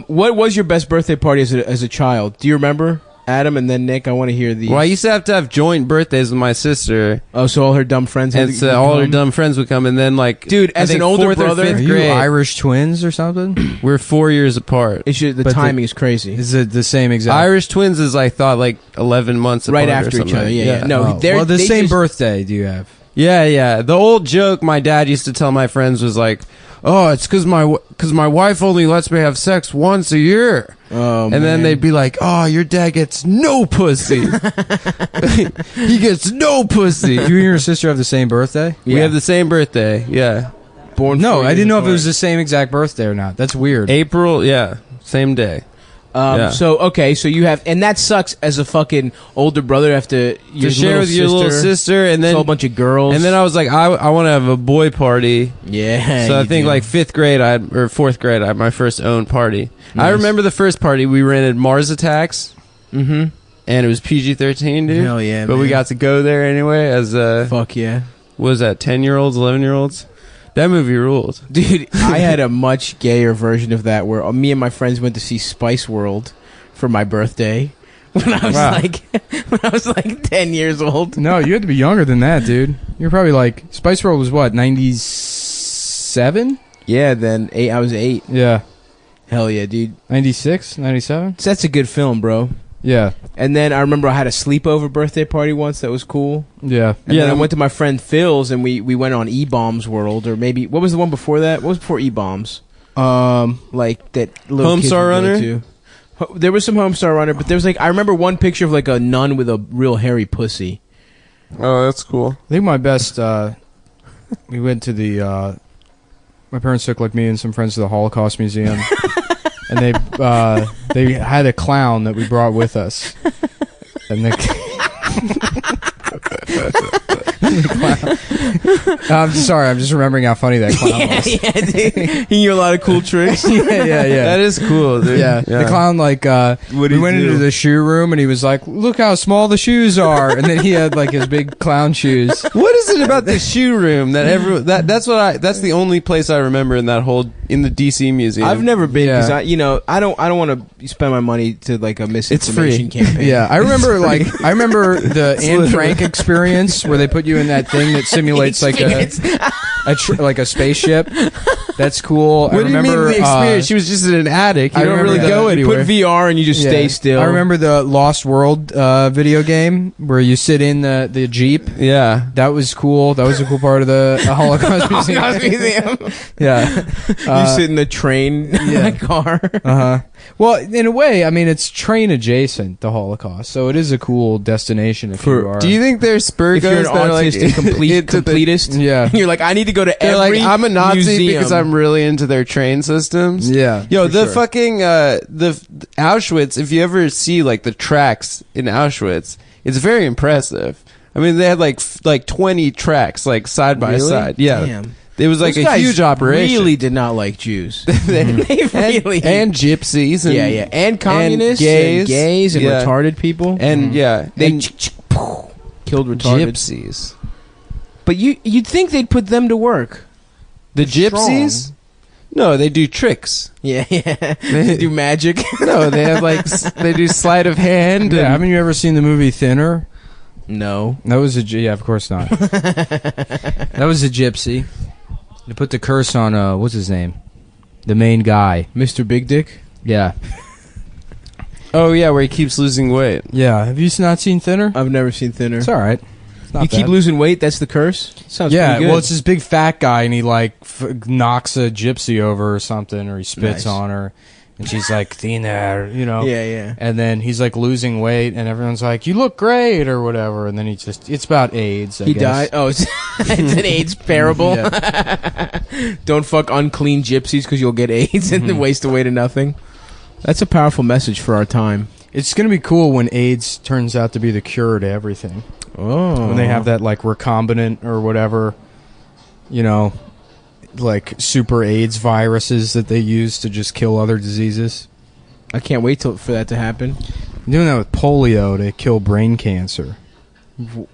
What was your best birthday party as a child? Do you remember, Adam? And then Nick, I want to hear the. Well, I used to have joint birthdays with my sister. Oh, so all her dumb friends. And so all her dumb friends would come, and then like, dude, I as think an older fourth or brother, fifth Are you grade, Irish twins or something? we're 4 years apart. the timing is crazy. Is it the same exact? Irish twins is I thought like 11 months Right apart after or each something. other. Yeah. No, Oh. they're Well, the they same just- birthday do you have? Yeah. The old joke my dad used to tell my friends was like, "Oh, it's because my wife only lets me have sex once a year." Oh, and then they'd be like, "Oh, your dad gets no pussy. He gets no pussy." You and your sister have the same birthday? We have the same birthday. Yeah, born. No, 4 I didn't years know if it apart. was the same exact birthday or not. That's weird. April. Yeah, same day. Yeah. So okay, so you have, and that sucks as a fucking older brother. You have to share with your little sister, and it's then a whole bunch of girls. And then I was like, I want to have a boy party. Yeah. So I you think do. like 5th grade, or 4th grade, I had my first own party. I Nice. remember the first party we rented Mars Attacks, Mm-hmm. and it was PG-13, dude. Hell yeah, But we man. got to go there anyway. As Fuck yeah. what was that, 10-year-olds, 11-year-olds? That movie ruled. Dude, I had a much gayer version of that where me and my friends went to see Spice World for my birthday when I was like 10 years old. No, you had to be younger than that, dude. You're probably like Spice World was what, 97? Yeah, then I was 8. Yeah. Hell yeah, dude. 96, 97? So that's a good film, bro. Yeah. And then I remember I had a sleepover birthday party once that was cool. Yeah. And then I went to my friend Phil's and we went on E-Bombs World, or maybe what was the one before that? What was before E-Bombs? Like that little kids Homestar would go Runner? to. There was some Homestar Runner, but there was like I remember one picture of like a nun with a real hairy pussy. Oh, that's cool. I think my best, we went to the, my parents took like me and some friends to the Holocaust Museum. And they had a clown that we brought with us. And I'm sorry. I'm just remembering how funny that clown was. Dude. He knew a lot of cool tricks. yeah. That is cool, dude. Yeah. The clown we went into the shoe room and he was like, "Look how small the shoes are," and then he had like his big clown shoes. What is it about the shoe room that's the only place I remember in the DC museum. I've never been because I don't want to spend my money to like a misinformation campaign. Yeah, I remember the Anne Frank experience where they put you in that thing that simulates like a spaceship. That's cool. What do you mean the experience? She was just in an attic. You don't really go anywhere. You put VR and you just stay still. I remember the Lost World video game where you sit in the Jeep. Yeah. That was cool. That was a cool part of the Holocaust Museum. Yeah. You sit in the train car. Well, in a way, I mean, it's train adjacent, the Holocaust, so it is a cool destination if you are. Do you think there's Spurgos if you're an autistic completist? Yeah. You're like, I need to go to every I'm a Nazi museum. because I'm really into their train systems. Yeah. Yo, the fucking the Auschwitz, if you ever see like the tracks in Auschwitz, it's very impressive. I mean, they had like 20 tracks like side by side. Yeah. Damn. It was like Those a guys huge operation. Really did not like Jews. They really and gypsies and and communists and gays and retarded people and they killed retarded gypsies. But you'd think they'd put them to work. The gypsies? Strong. No, they do tricks. Yeah. They do magic. No, they have like they do sleight of hand. Yeah. Haven't you ever seen the movie Thinner? No. That was of course not. That was a gypsy. They put the curse on what's his name? The main guy. Mr. Big Dick? Yeah. Oh yeah, where he keeps losing weight. Yeah. Have you not seen Thinner? I've never seen Thinner. It's all right. It's not you keep bad. losing weight, that's the curse? Sounds pretty good. Well, it's this big fat guy and he like knocks a gypsy over or something, or he spits on her. And she's like, thinner, Yeah. And then he's like losing weight, and everyone's like, "You look great," or whatever. And then it's about AIDS. I He guess. died. Oh, it's an AIDS parable. Don't fuck unclean gypsies because you'll get AIDS and then waste away to nothing. That's a powerful message for our time. It's gonna be cool when AIDS turns out to be the cure to everything. Oh, When they have that like recombinant or whatever, like super AIDS viruses that they use to just kill other diseases. I can't wait for that to happen. I'm doing that with polio to kill brain cancer.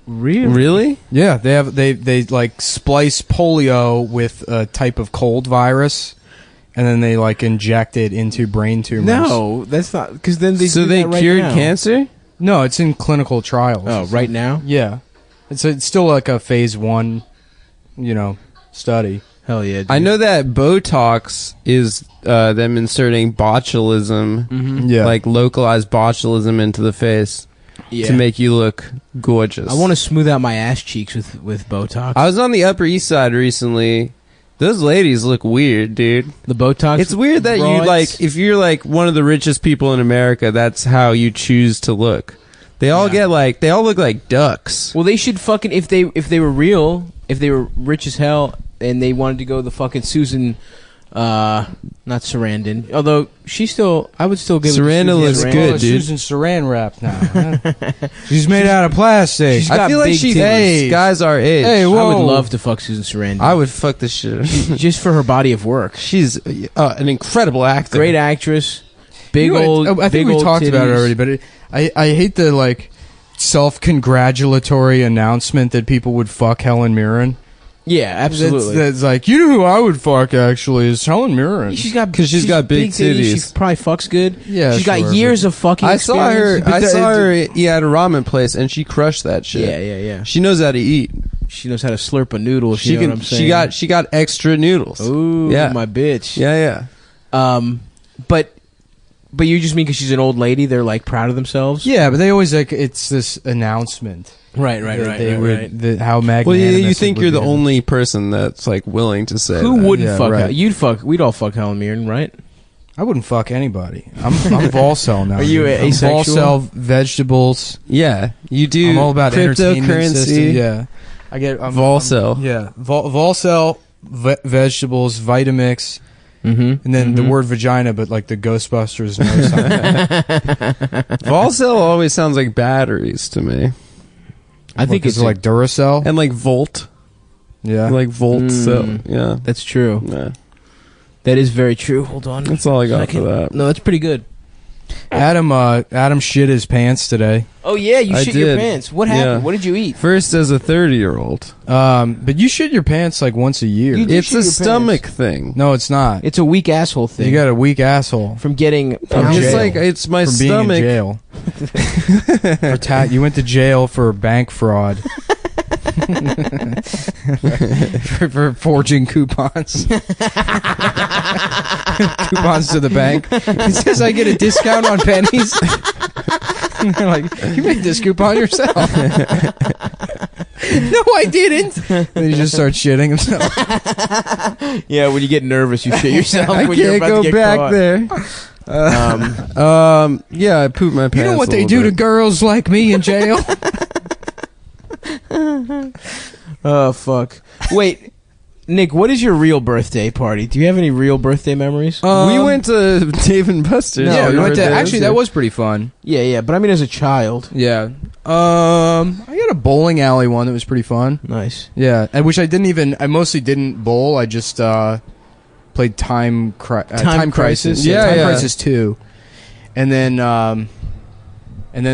Really? Yeah, they like splice polio with a type of cold virus, and then they like inject it into brain tumors. No, that's not because then they So do they that right cured now. cancer? No, it's in clinical trials. Oh, right now? Yeah, it's still like a phase 1, study. Hell yeah! Dude. I know that Botox is them inserting botulism, like localized botulism into the face to make you look gorgeous. I want to smooth out my ass cheeks with Botox. I was on the Upper East Side recently. Those ladies look weird, dude. The Botox. It's weird that you like if you're like one of the richest people in America, that's how you choose to look. They all they all look like ducks. Well, they should fucking if they were real, if they were rich as hell, and they wanted to go the fucking Susan, not Sarandon. Although I would still give Sarandon it to looks Susan good, Sarandon. dude. Susan Saran wrap now. She's made out of plastic. I feel like she's guys our age. Hey, I whoa. would love to fuck Susan Sarandon. I would fuck the shit. Just for her body of work. She's an incredible actor. Great actress. Big old. I think big we old talked about it titties. already, but I hate the like self-congratulatory announcement that people would fuck Helen Mirren. Yeah, absolutely. That's like, you know who I would fuck actually is Helen Mirren. She's got because she's got big titties. She probably fucks good. Yeah, she's got sure, years of fucking. I saw her. experience. I saw her at a ramen place, and she crushed that shit. Yeah. She knows how to eat. She knows how to slurp a noodle. If She you know can. what I'm saying. She got extra noodles. Ooh, yeah, my bitch. Yeah. But you just mean because she's an old lady, they're like proud of themselves. Yeah, but they always like it's this announcement. Right. How magnanimous. Well, you think it you're would the be. only person that's like willing to say Who that. wouldn't Yeah, fuck? right. You'd fuck. We'd all fuck Helen Mirren, right? I wouldn't fuck anybody. I'm Volcel now. Are you dude. I'm asexual? Volcel, vegetables. Yeah, you do. I'm all about entertainment system. cryptocurrency. Yeah, I get Volcel. Yeah, Volcel, vegetables, Vitamix, Mm-hmm. and then the word vagina, but like the Ghostbusters know something. Volcel always sounds like batteries to me, I think it's like Duracell. and like Volt. Yeah. Like volts. So, yeah. That's true. Yeah. That is very true. Hold on. That's all I got for that. No, that's pretty good. Adam shit his pants today. Oh yeah, you I shit your did. pants. What happened? Yeah. What did you eat? First, as a 30-year-old, But you shit your pants like once a year. You do it's shit a your stomach thing. No, it's not. It's a weak asshole thing. You got a weak asshole. from getting From pounded. It's jail. like it's my From being in stomach. jail. You went to jail for bank fraud. for forging coupons. Coupons to the bank. He says I get a discount on pennies. They're like, you made this coupon yourself. No, I didn't. And he just starts shitting himself. Yeah, when you get nervous, you shit yourself. I when you're can't about go to get back caught. there. Yeah, I pooped my pants. You know what a they little do to bit. girls like me in jail? Oh fuck! Wait, Nick, what is your real birthday party? Do you have any real birthday memories? We went to Dave and Buster's. Yeah, we went to. birthday Actually, this that year. was pretty fun. Yeah, but I mean, as a child. Yeah. I got a bowling alley one that was pretty fun. Nice. Yeah, I wish I mostly didn't bowl. I just played Time Crisis. Yeah, Time yeah. Crisis 2. And then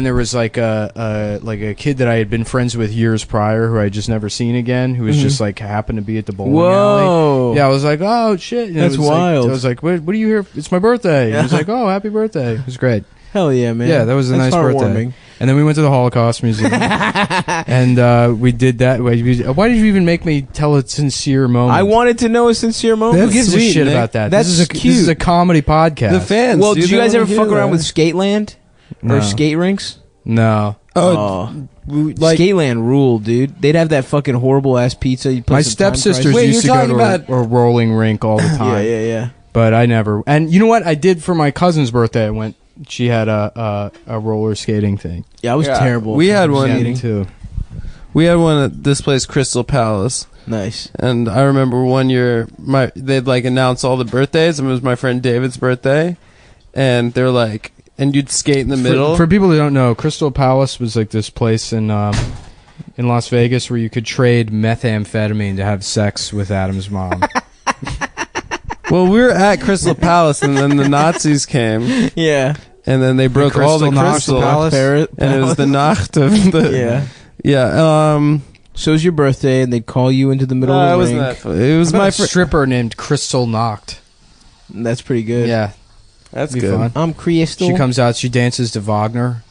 there was like a kid that I had been friends with years prior who I had just never seen again, who was just like happened to be at the bowling alley. Whoa. Yeah, I was like, oh shit. And That's it was wild. Like, I was like, what are you here? It's my birthday. He was like, oh, happy birthday. It was great. Hell yeah, man. Yeah, that was a That's nice birthday. heartwarming. And then we went to the Holocaust Museum, and we did that. Why did you even make me tell a sincere moment? I wanted to know a sincere moment. Who gives a Sweet, shit Nick. about that? That's this is cute. a comedy podcast. The fans. Well, dude, did you they guys wanna ever hear fuck around that. with Skateland No. or skate rinks? No. Oh, like Skateland ruled, dude. They'd have that fucking horrible ass pizza. You put My some Time stepsisters Wait, used to you're go talking to about- a rolling rink all the Crisis. time. Yeah. But I never. And you know what? I did for my cousin's birthday. I went. She had a roller skating thing. Yeah, I was Yeah. terrible. We had at one. skating. too. We had one at this place, Crystal Palace. Nice. And I remember one year, they'd like announce all the birthdays, and it was my friend David's birthday, and they're like, and you'd skate in the middle. For people who don't know, Crystal Palace was like this place in Las Vegas where you could trade methamphetamine to have sex with Adam's mom. Well, we were at Crystal Palace, and then the Nazis came, Yeah. and then they broke all the crystal, Palace. and it was the Nacht of the Yeah. yeah. So it was your birthday, and they'd call you into the middle of It the wasn't ring. that funny. It was How about my a friend. stripper named Crystal Nacht. That's pretty good. Yeah, That's be good. fun. I'm Crystal. She comes out, she dances to Wagner.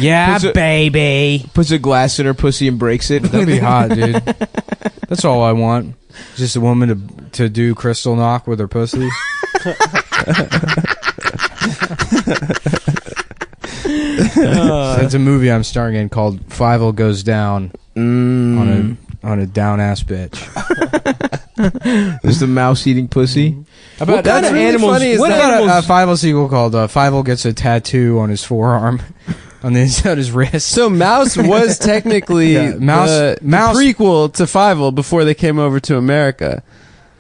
Yeah, Puts a- baby. Puts a glass in her pussy and breaks it. That'd be hot, dude. That's all I want. Just a woman to do crystal knock with her pussy. It's a movie I'm starring in called Fievel Goes Down on a down ass bitch. Just a mouse eating pussy. About That's really animals? funny is What that- What about a animals? Fievel sequel called Fievel Gets a Tattoo on his forearm, on his wrist. So Mouse was technically Yeah, Mouse- the Mouse- prequel to Fievel before they came over to America.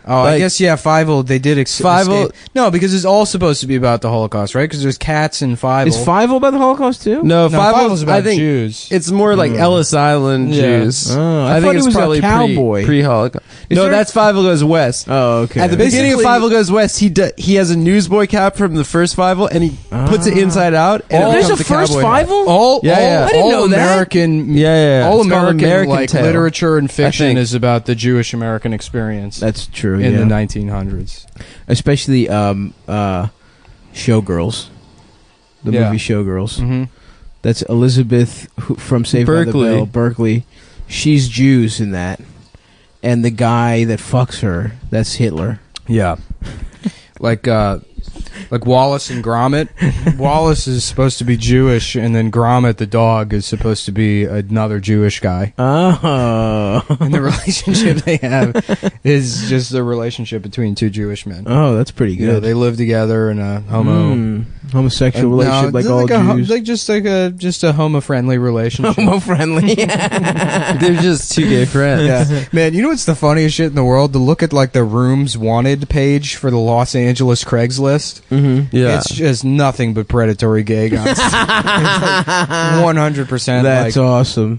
Oh, I Like- guess yeah. Fievel, they did Fievel- escape. No, because it's all supposed to be about the Holocaust, right? Because there's cats in Fievel. Is Fievel about the Holocaust too? No, No, Fievel's about I think Jews. it's more like Ellis Island Yeah. Jews. Oh, I I thought think he it's was a probably cowboy. pre-Holocaust. Is No, there- that's Fievel Goes West. Oh, okay. At the beginning of Basically- Fievel Goes West, he has a newsboy cap from the first Fievel, and he puts it inside out. And it There's a becomes first cowboy hat. Fievel? all, Yeah, all, yeah. I didn't all know that. American, Yeah. all It's called American, like Tale. literature and fiction think. is about the Jewish American experience That's true. in yeah. the 1900s. Especially Showgirls. The Yeah. movie Showgirls. Mm-hmm. That's Elizabeth from Saved by the Berkeley. Bell. Berkeley. She's Jews in that. And the guy that fucks her, that's Hitler. Yeah, like Wallace and Gromit. Wallace is supposed to be Jewish, and then Gromit, the dog, is supposed to be another Jewish guy. Oh. And the relationship they have is just the relationship between two Jewish men. Oh, that's pretty You know, good. they live together in a Homosexual no, relationship like it's all Jews. just a homo-friendly relationship. Homo-friendly. They're just two gay friends. Yeah. Man, you know what's the funniest shit in the world? To look at like the rooms wanted page for the Los Angeles Craigslist. Mm-hmm. Yeah. It's just nothing but predatory gay guys. 100%. That's awesome.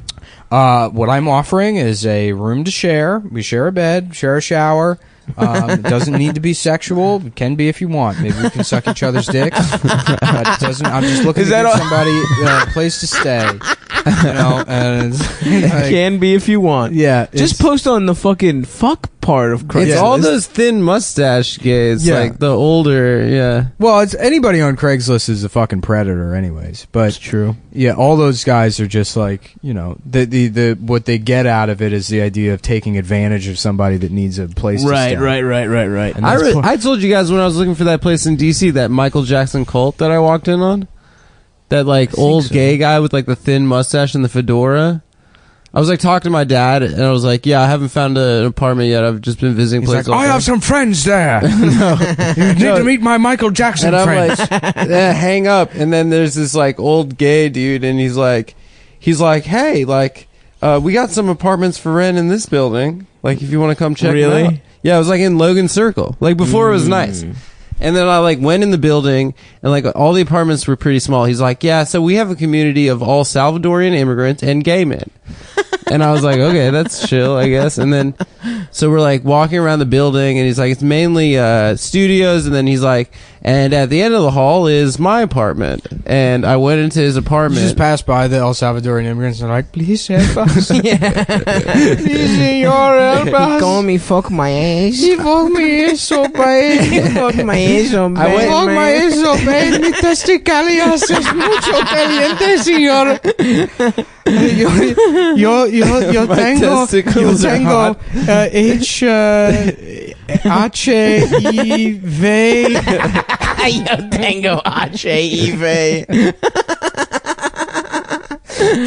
What I'm offering is a room to share. We share a bed, share a shower. It doesn't need to be sexual. It can be if you want. Maybe we can suck each other's dicks. But it doesn't. I'm just looking to give somebody a place to stay. You know, and it can be if you want. Yeah, just post on the fucking fuck part of Craigslist. It's all those thin mustache gays, like the older, Well, it's anybody on Craigslist is a fucking predator, anyways. But it's true. Yeah, all those guys are just like, you know, the what they get out of it is the idea of taking advantage of somebody that needs a place to stay. Right. I told you guys when I was looking for that place in DC, that Michael Jackson cult that I walked in on, that like old gay guy with like the thin mustache and the fedora. I was like talking to my dad, and I was like, "Yeah, I haven't found an apartment yet. I've just been visiting places." Like, I have some friends there. You need to meet my Michael Jackson friends. And I'm like, hang up. And then there's this like old gay dude, and he's like, "Hey, like, we got some apartments for rent in this building. Like, if you want to come check them out." Yeah, it was like in Logan Circle. Like before, it was nice. And then I like went in the building, and like all the apartments were pretty small. He's like, "Yeah, so we have a community of all Salvadorian immigrants and gay men." And I was like, okay, that's chill, I guess. And then, so we're like walking around the building, and he's like, it's mainly studios. And then he's like, and at the end of the hall is my apartment. And I went into his apartment. You just passed by the El Salvadorian immigrants and like, please help us. Please, senor, help us. He called me fuck my ass. He fucked my ass so bad. He fucked my ass so bad. I fucked my ass so bad. Mi testicalias es mucho caliente, señor. Yo tengo HIV. Yo tengo HIV.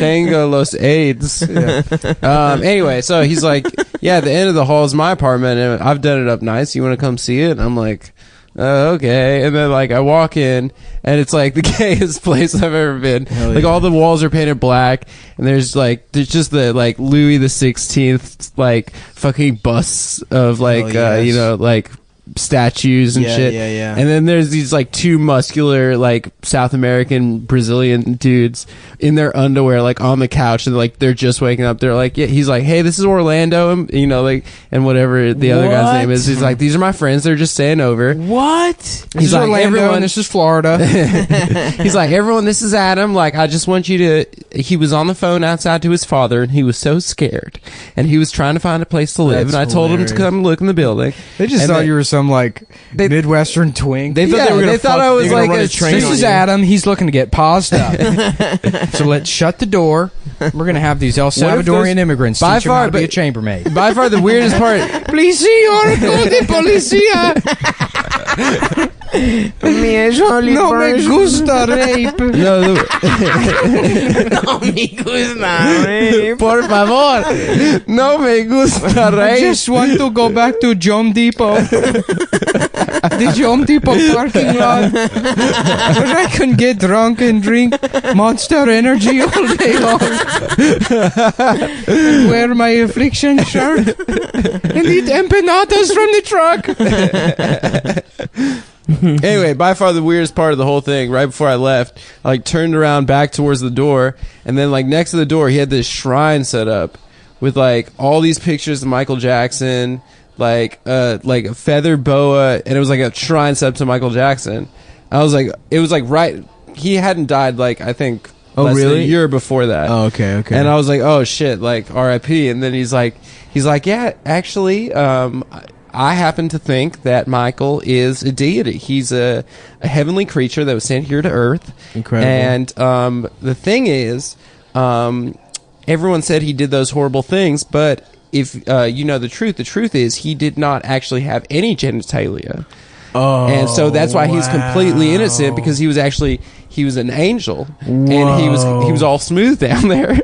Tango Los AIDS. Anyway, so he's like, yeah, at the end of the hall is my apartment, and I've done it up nice. You want to come see it? And I'm like, okay. And then like I walk in, and it's like the gayest place I've ever been. Like all the walls are painted black, and there's just the like Louis the 16th like fucking busts of like you know, like statues and shit. Yeah. And then there's these like two muscular like South American Brazilian dudes in their underwear like on the couch, and like they're just waking up. They're like, yeah, he's like, hey, this is Orlando, and you know, like, and whatever the other guy's name is. He's like, these are my friends, they're just staying over. What? He's like, Orlando, everyone, this is Florida. He's like, everyone, this is Adam. Like, I just want you to. He was on the phone outside to his father, and he was so scared, and he was trying to find a place to live. That's and I told him to come look in the building. They just thought you were some like Midwestern twink. They thought they thought I was like a train. This is Adam. He's looking to get paused up. So let's shut the door. We're gonna have these El Salvadorian immigrants teach him how to be a chambermaid. By far the weirdest part. Please, senor, go de policía. No me gusta rape. No, No me gusta rape. Por favor. No me gusta rape. I just want to go back to Home Depot. The Home Depot parking lot. Where I can get drunk and drink Monster Energy all day long. And wear my affliction shirt. And eat empanadas from the truck. Anyway, by far the weirdest part of the whole thing, right before I left, I like turned around back towards the door, and then like next to the door he had this shrine set up with like all these pictures of Michael Jackson, like a feather boa, and it was like a shrine set up to Michael Jackson. I was like, it was like right, he hadn't died like I think less than a year before that. Oh, okay. And I was like, oh shit, like R.I.P. And then he's like, yeah, actually, I happen to think that Michael is a deity. He's a heavenly creature that was sent here to Earth. Incredible. And the thing is, everyone said he did those horrible things, but if you know the truth is he did not actually have any genitalia. Oh, and so that's why he's completely innocent, because he was an angel, and he was all smooth down there.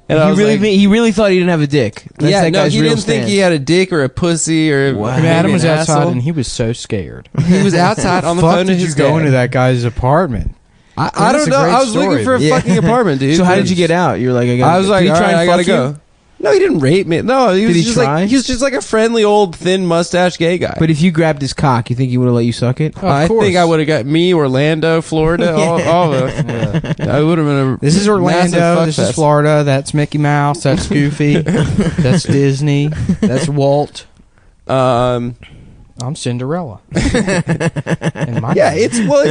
And he really thought he didn't have a dick. That's he didn't think he had a dick or a pussy or. Wow. Adam was outside and he was so scared. He was outside on the phone to his dad. Go into that guy's apartment. I don't know. I was looking for a fucking apartment, dude. So how did you get out? You're like, I was like, all right, I gotta go. No, he didn't rape me. No, he was he just try? like he was just like a friendly old thin mustache gay guy. But if you grabbed his cock, you think he would have let you suck it? I think I would have got me, Orlando, Florida, all of it. I would have been a This is Orlando. This is Florida. That's Mickey Mouse. That's Goofy. That's Disney. That's Walt. I'm Cinderella. It's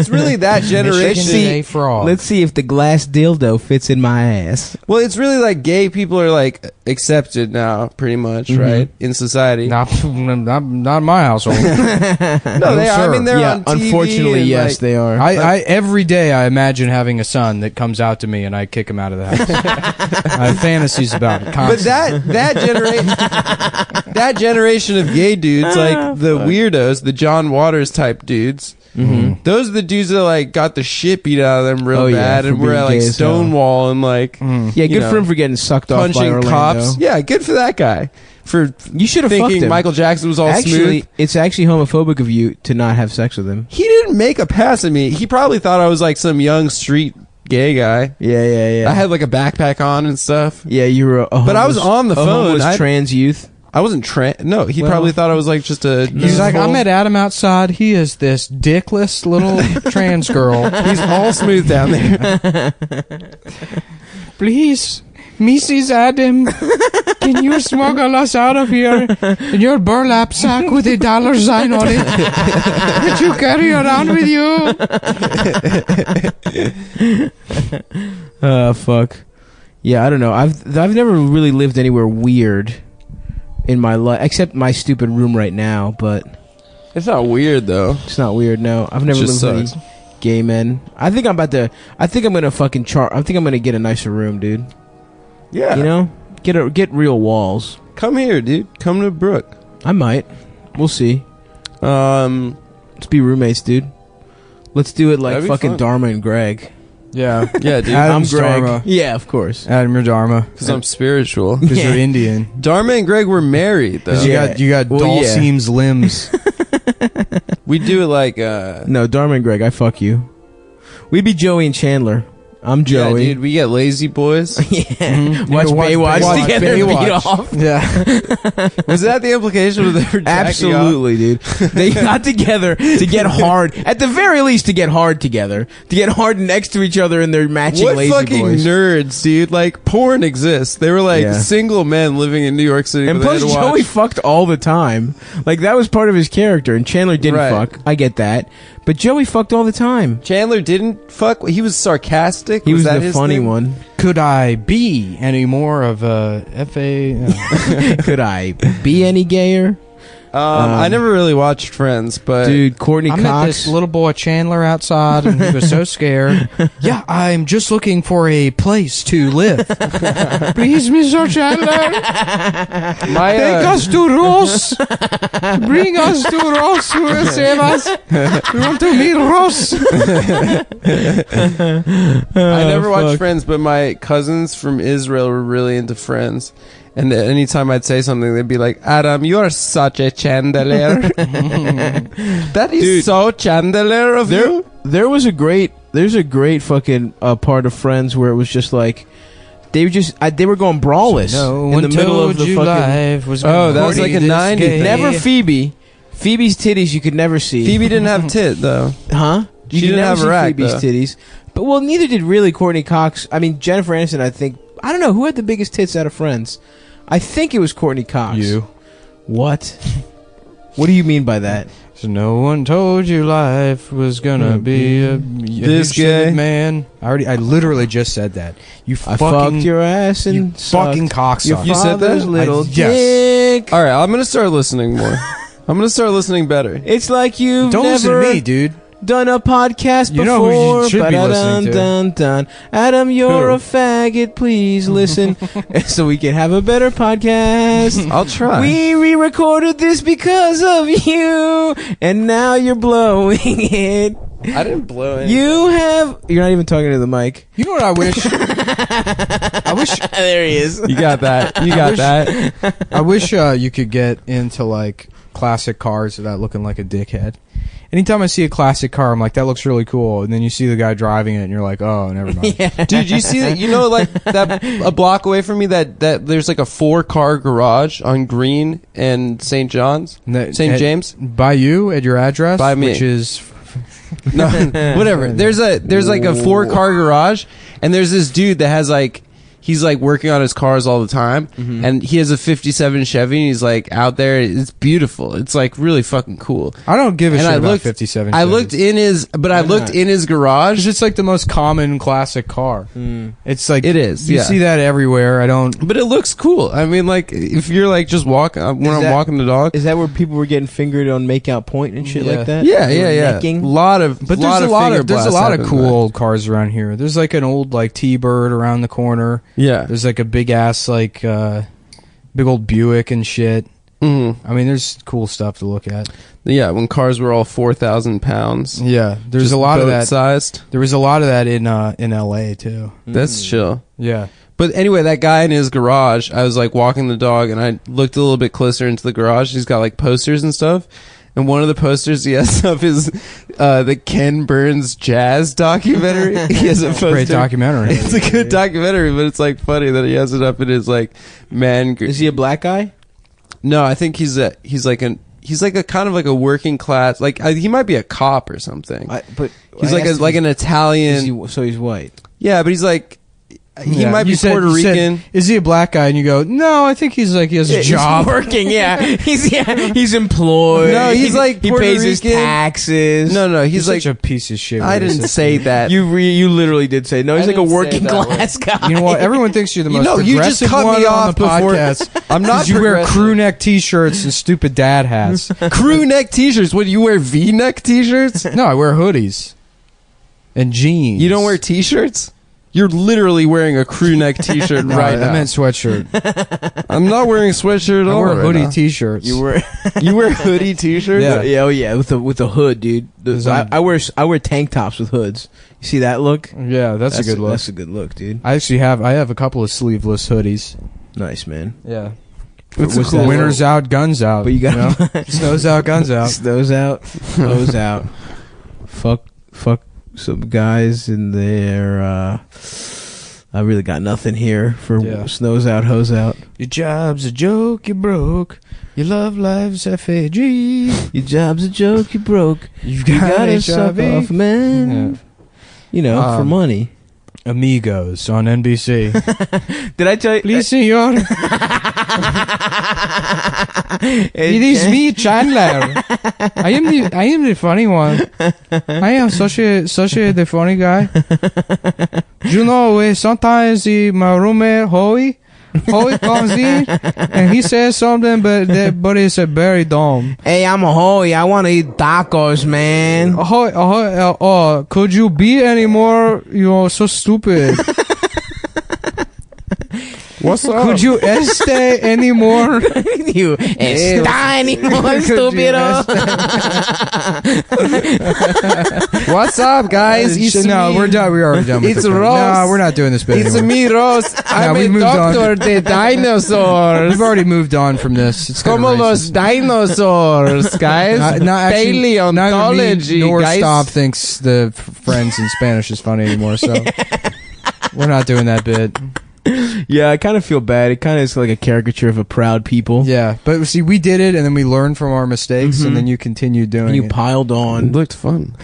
really that generation. Let's see if the glass dildo fits in my ass. Well, it's really like gay people are like accepted now, pretty much, right, in society. Not in my household. No, they are. I mean, they're on TV. Unfortunately, yes, they are. I every day I imagine having a son that comes out to me and I kick him out of the house. I have fantasies about it constantly. But that generation of gay dudes, like the weirdos, the John Waters type dudes. Mm-hmm. Those are the dudes that like got the shit beat out of them real bad, and were at like Stonewall and like good for him for getting sucked off by Orlando. Cops. Yeah, good for that guy. For you should have thinking Michael Jackson was all smooth. It's actually homophobic of you to not have sex with him. He didn't make a pass at me. He probably thought I was like some young street gay guy. Yeah. I had like a backpack on and stuff. Yeah, you were. But I was on the phone. Trans youth. I wasn't No, he probably thought I was like just a. He's like, I met Adam outside. He is this dickless little trans girl. He's all smooth down there. Please, Mrs. Adam, can you smuggle us out of here in your burlap sack with a $$ sign on it that you carry around with you? Fuck. Yeah, I don't know. I've never really lived anywhere weird in my life, except my stupid room right now. But it's not weird though. It's not weird. No, I've never lived with any gay men. I think I'm gonna fucking I think I'm gonna get a nicer room, dude. Yeah, you know, get real walls. Come here, dude. Come to Brook. I might. We'll see. Let's be roommates, dude. Let's do it like fucking fun. Dharma and Greg. Yeah, dude. I'm Greg. Dharma. Yeah, of course. Adam, you're Dharma. Because I'm spiritual. Because you're Indian. Dharma and Greg were married, though. You got Dalseem's limbs. We do it like... No, Dharma and Greg, I fuck you. We'd be Joey and Chandler. I'm Joey. Yeah, dude, we get lazy boys. Yeah. Mm-hmm. Watch Baywatch together and beat off. Yeah. Was that the implication of the Absolutely, dude. They got together to get hard. At the very least, to get hard together. To get hard next to each other in their matching lazy boys. What fucking nerds, dude. Like, porn exists. They were like single men living in New York City. And plus, Joey fucked all the time. Like, that was part of his character. And Chandler didn't fuck. I get that. But Joey fucked all the time. Chandler didn't fuck. He was sarcastic. He was the funny one. Could I be any more of a FA? Could I be any gayer? I never really watched Friends, but dude, Courtney I Cox. met this little boy Chandler outside, and he was so scared. Yeah, I'm just looking for a place to live. Please, Mr. Chandler, take us to Ross. Bring us to Ross. Who will save us? We want to meet Ross. I never watched Friends, but my cousins from Israel were really into Friends. And anytime I'd say something, they'd be like, Adam, you are such a Chandler. That is so Chandler of you. There's a great fucking part of Friends where it was just like, they were going brawless in the middle of the fucking... that was like a 90s. Never Phoebe. Phoebe's titties you could never see. Phoebe didn't have tit, though. Huh? She didn't have a rack, Phoebe's titties. But, well, neither did really Courtney Cox. I mean, Jennifer Aniston, I think... I don't know, who had the biggest tits out of Friends? I think it was Courtney Cox. You. What? What do you mean by that? So no one told you life was gonna be this gay man. I literally just said that. I fucked your ass and you fucking cocksucker. You said that? Little yes. dick. All right, I'm gonna start listening more. I'm gonna start listening better. It's like you've Don't listen never to me, dude. Done a podcast before. You know who you should be listening to. Adam, you're a faggot. Please listen, so we can have a better podcast. I'll try. We re-recorded this because of you, and now you're blowing it. I didn't blow it. You're not even talking to the mic. You know what I wish? I wish. There he is. You got that. You got that. I wish you could get into like classic cars without looking like a dickhead. anytime I see a classic car, I'm like, that looks really cool. And then you see the guy driving it, and you're like, oh, never mind. Dude, you see that? You know, like that a block away from me, that there's like a 4-car garage on Green and St. John's, St. James. By you at your address, by me, which is no, whatever. There's like a 4-car garage, and there's this dude that has like. He's like working on his cars all the time, and he has a '57 Chevy. And he's like out there. It's beautiful. It's like really fucking cool. I don't give a shit about '57. I looked in his, but I looked in his garage. It's like the most common classic car. It's like it is. You see that everywhere. I don't. But it looks cool. I mean, like if you're like just walking when I'm walking the dog. Is that where people were getting fingered on Makeout Point and shit like that? Yeah. A lot of. But there's a lot of cool old cars around here. There's like an old like T-Bird around the corner. Yeah. There's like a big ass like big old Buick and shit. Mm-hmm. I mean, there's cool stuff to look at. Yeah, when cars were all 4,000 pounds. Yeah, there's just a lot of that sized. There was a lot of that in LA too. That's chill. Yeah. But anyway, that guy in his garage, I was like walking the dog, and I looked a little bit closer into the garage. He's got like posters and stuff. And one of the posters he has up is the Ken Burns jazz documentary. He has a poster. Great documentary. It's a good documentary, but it's like funny that he has it up in his like man. Is he a black guy? No, I think he's like a kind of like a working class. Like he might be a cop or something. But he's like an Italian. So he's white. Yeah, but he's like. He might be Puerto Rican. Is he a black guy? And you go, no, I think he's like he has a job. He's working. He's employed. No, he's like he Puerto pays Rican. His taxes. No, he's like such a piece of shit. I didn't say that. You literally did say no. He's like a working class guy. You know what? Everyone thinks you're the most progressive you just cut one me on off the podcast. I'm not. You wear crew neck T-shirts and stupid dad hats. Crew neck T-shirts. What do you wear? V-neck T-shirts? No, I wear hoodies and jeans. You don't wear T-shirts? You're literally wearing a crew neck T-shirt right now. I meant sweatshirt. I'm not wearing a sweatshirt at all. I wear right hoodie now. T-shirts. You wear hoodie T-shirts? Yeah, with a hood, dude. I wear tank tops with hoods. You see that look? Yeah, that's a good look. That's a good look, dude. I have a couple of sleeveless hoodies. Nice, man. Yeah. What's cool Winter's out, guns out. But you got snow's out, guns out. Snow's out, hose out. Fuck some guys in there. I really got nothing here for snow's out, hose out. Your job's a joke, you broke. Your love life's FAG. Your job's a joke, you broke. You gotta suck off, man. Yeah. You know, for money. Amigos on NBC. Did I tell you? Please, senor. It is me, Chandler. I am the funny one. I am such a the funny guy. You know, sometimes my roommate Howie comes in and he says something, but it's very dumb. Hey, I'm a Howie. I want to eat tacos, man. Could you be any more? So stupid. What's up? Could you stay anymore? You está anymore, stupido. What's up, guys? No, we're done. We already done with It's the Ross. No, we're not doing this bit It's anymore. me, Ross. I'm we a moved on. doctor de dinosaurs. We've already moved on from this. It's kinda Como los racist. dinosaurs, guys. Actually, Paleontology, neither me nor guys. Stav thinks the friends in Spanish is funny anymore, so we're not doing that bit. Yeah, I kind of feel bad. It kind of is like a caricature of a proud people. Yeah, but see, we did it, and then we learned from our mistakes, and then you continued doing And you it. piled on. It looked fun.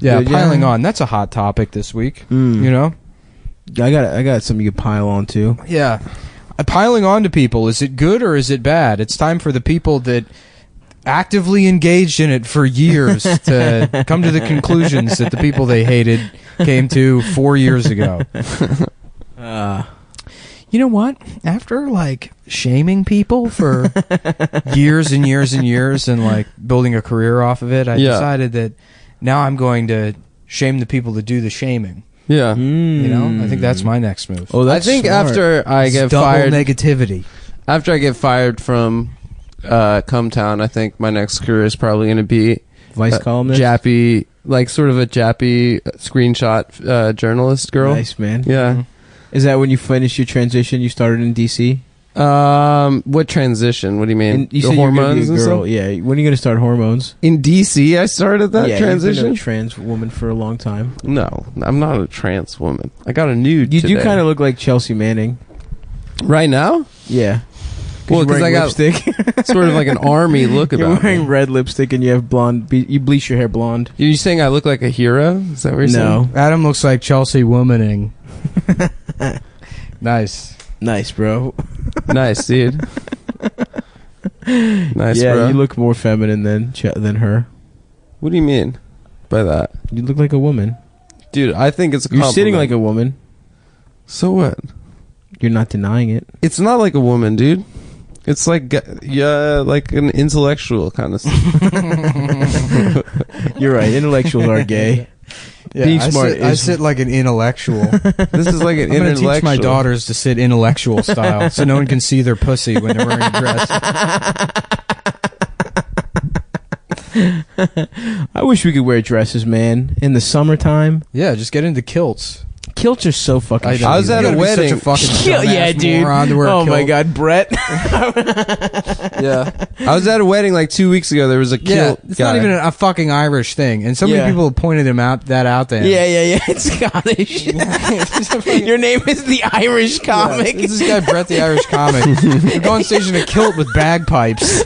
Yeah, piling on. That's a hot topic this week. You know? I got something you can pile on to. Yeah. Piling on to people, is it good or is it bad? It's time for the people that actively engaged in it for years to come to the conclusions that the people they hated came to 4 years ago. You know what? After like shaming people for years and years and years and like building a career off of it, I decided that now I'm going to shame the people that do the shaming. Yeah. You know, I think that's my next move. Oh, I think smart. after I get double fired, negativity. after I get fired from Cumtown, I think my next career is probably going to be Vice columnist. Jappy, like sort of a Jappy screenshot journalist girl. Nice, man. Yeah. Is that when you finished your transition? You started in DC. What transition? What do you mean? And you the said hormones you're and girl. stuff? Yeah. When are you gonna start hormones? In DC, I started that yeah, transition. You've been a trans woman for a long time. No, I'm not a trans woman. I got a nude. You today. do kind of look like Chelsea Manning. Right now? Yeah. Well, because I got lipstick. sort of like an army look You're about wearing me. red lipstick and you have blonde. You bleach your hair blonde. Are you saying I look like a hero? Is that what you're saying? Adam looks like Chelsea Womaning. Nice. Nice, bro. Nice, dude. Nice, yeah, bro. you look more feminine than her. What do you mean by that? You look like a woman. Dude, I think it's a You're compliment. sitting like a woman. So what? You're not denying it. It's not like a woman, dude. It's like like an intellectual kind of stuff. You're right. Intellectuals are gay. Yeah, Being smart I is sit like an intellectual. This is like an I'm gonna intellectual. teach my daughters to sit intellectual style, so no one can see their pussy when they're wearing a dress. I wish we could wear dresses, man. In the summertime, Yeah, just get into kilts. kilts are so fucking. I I was at a wedding. Such a fucking Yeah, dumbass dude. moron to wear a Oh my kilt. god, Brett. Yeah, I was at a wedding like 2 weeks ago. There was a Yeah, kilt it's guy. not even a fucking Irish thing, and so Yeah. many people have pointed out to him. Yeah. It's Scottish. Your name is the Irish comic. This is this guy Brett the Irish comic. We go on stage in a kilt with bagpipes.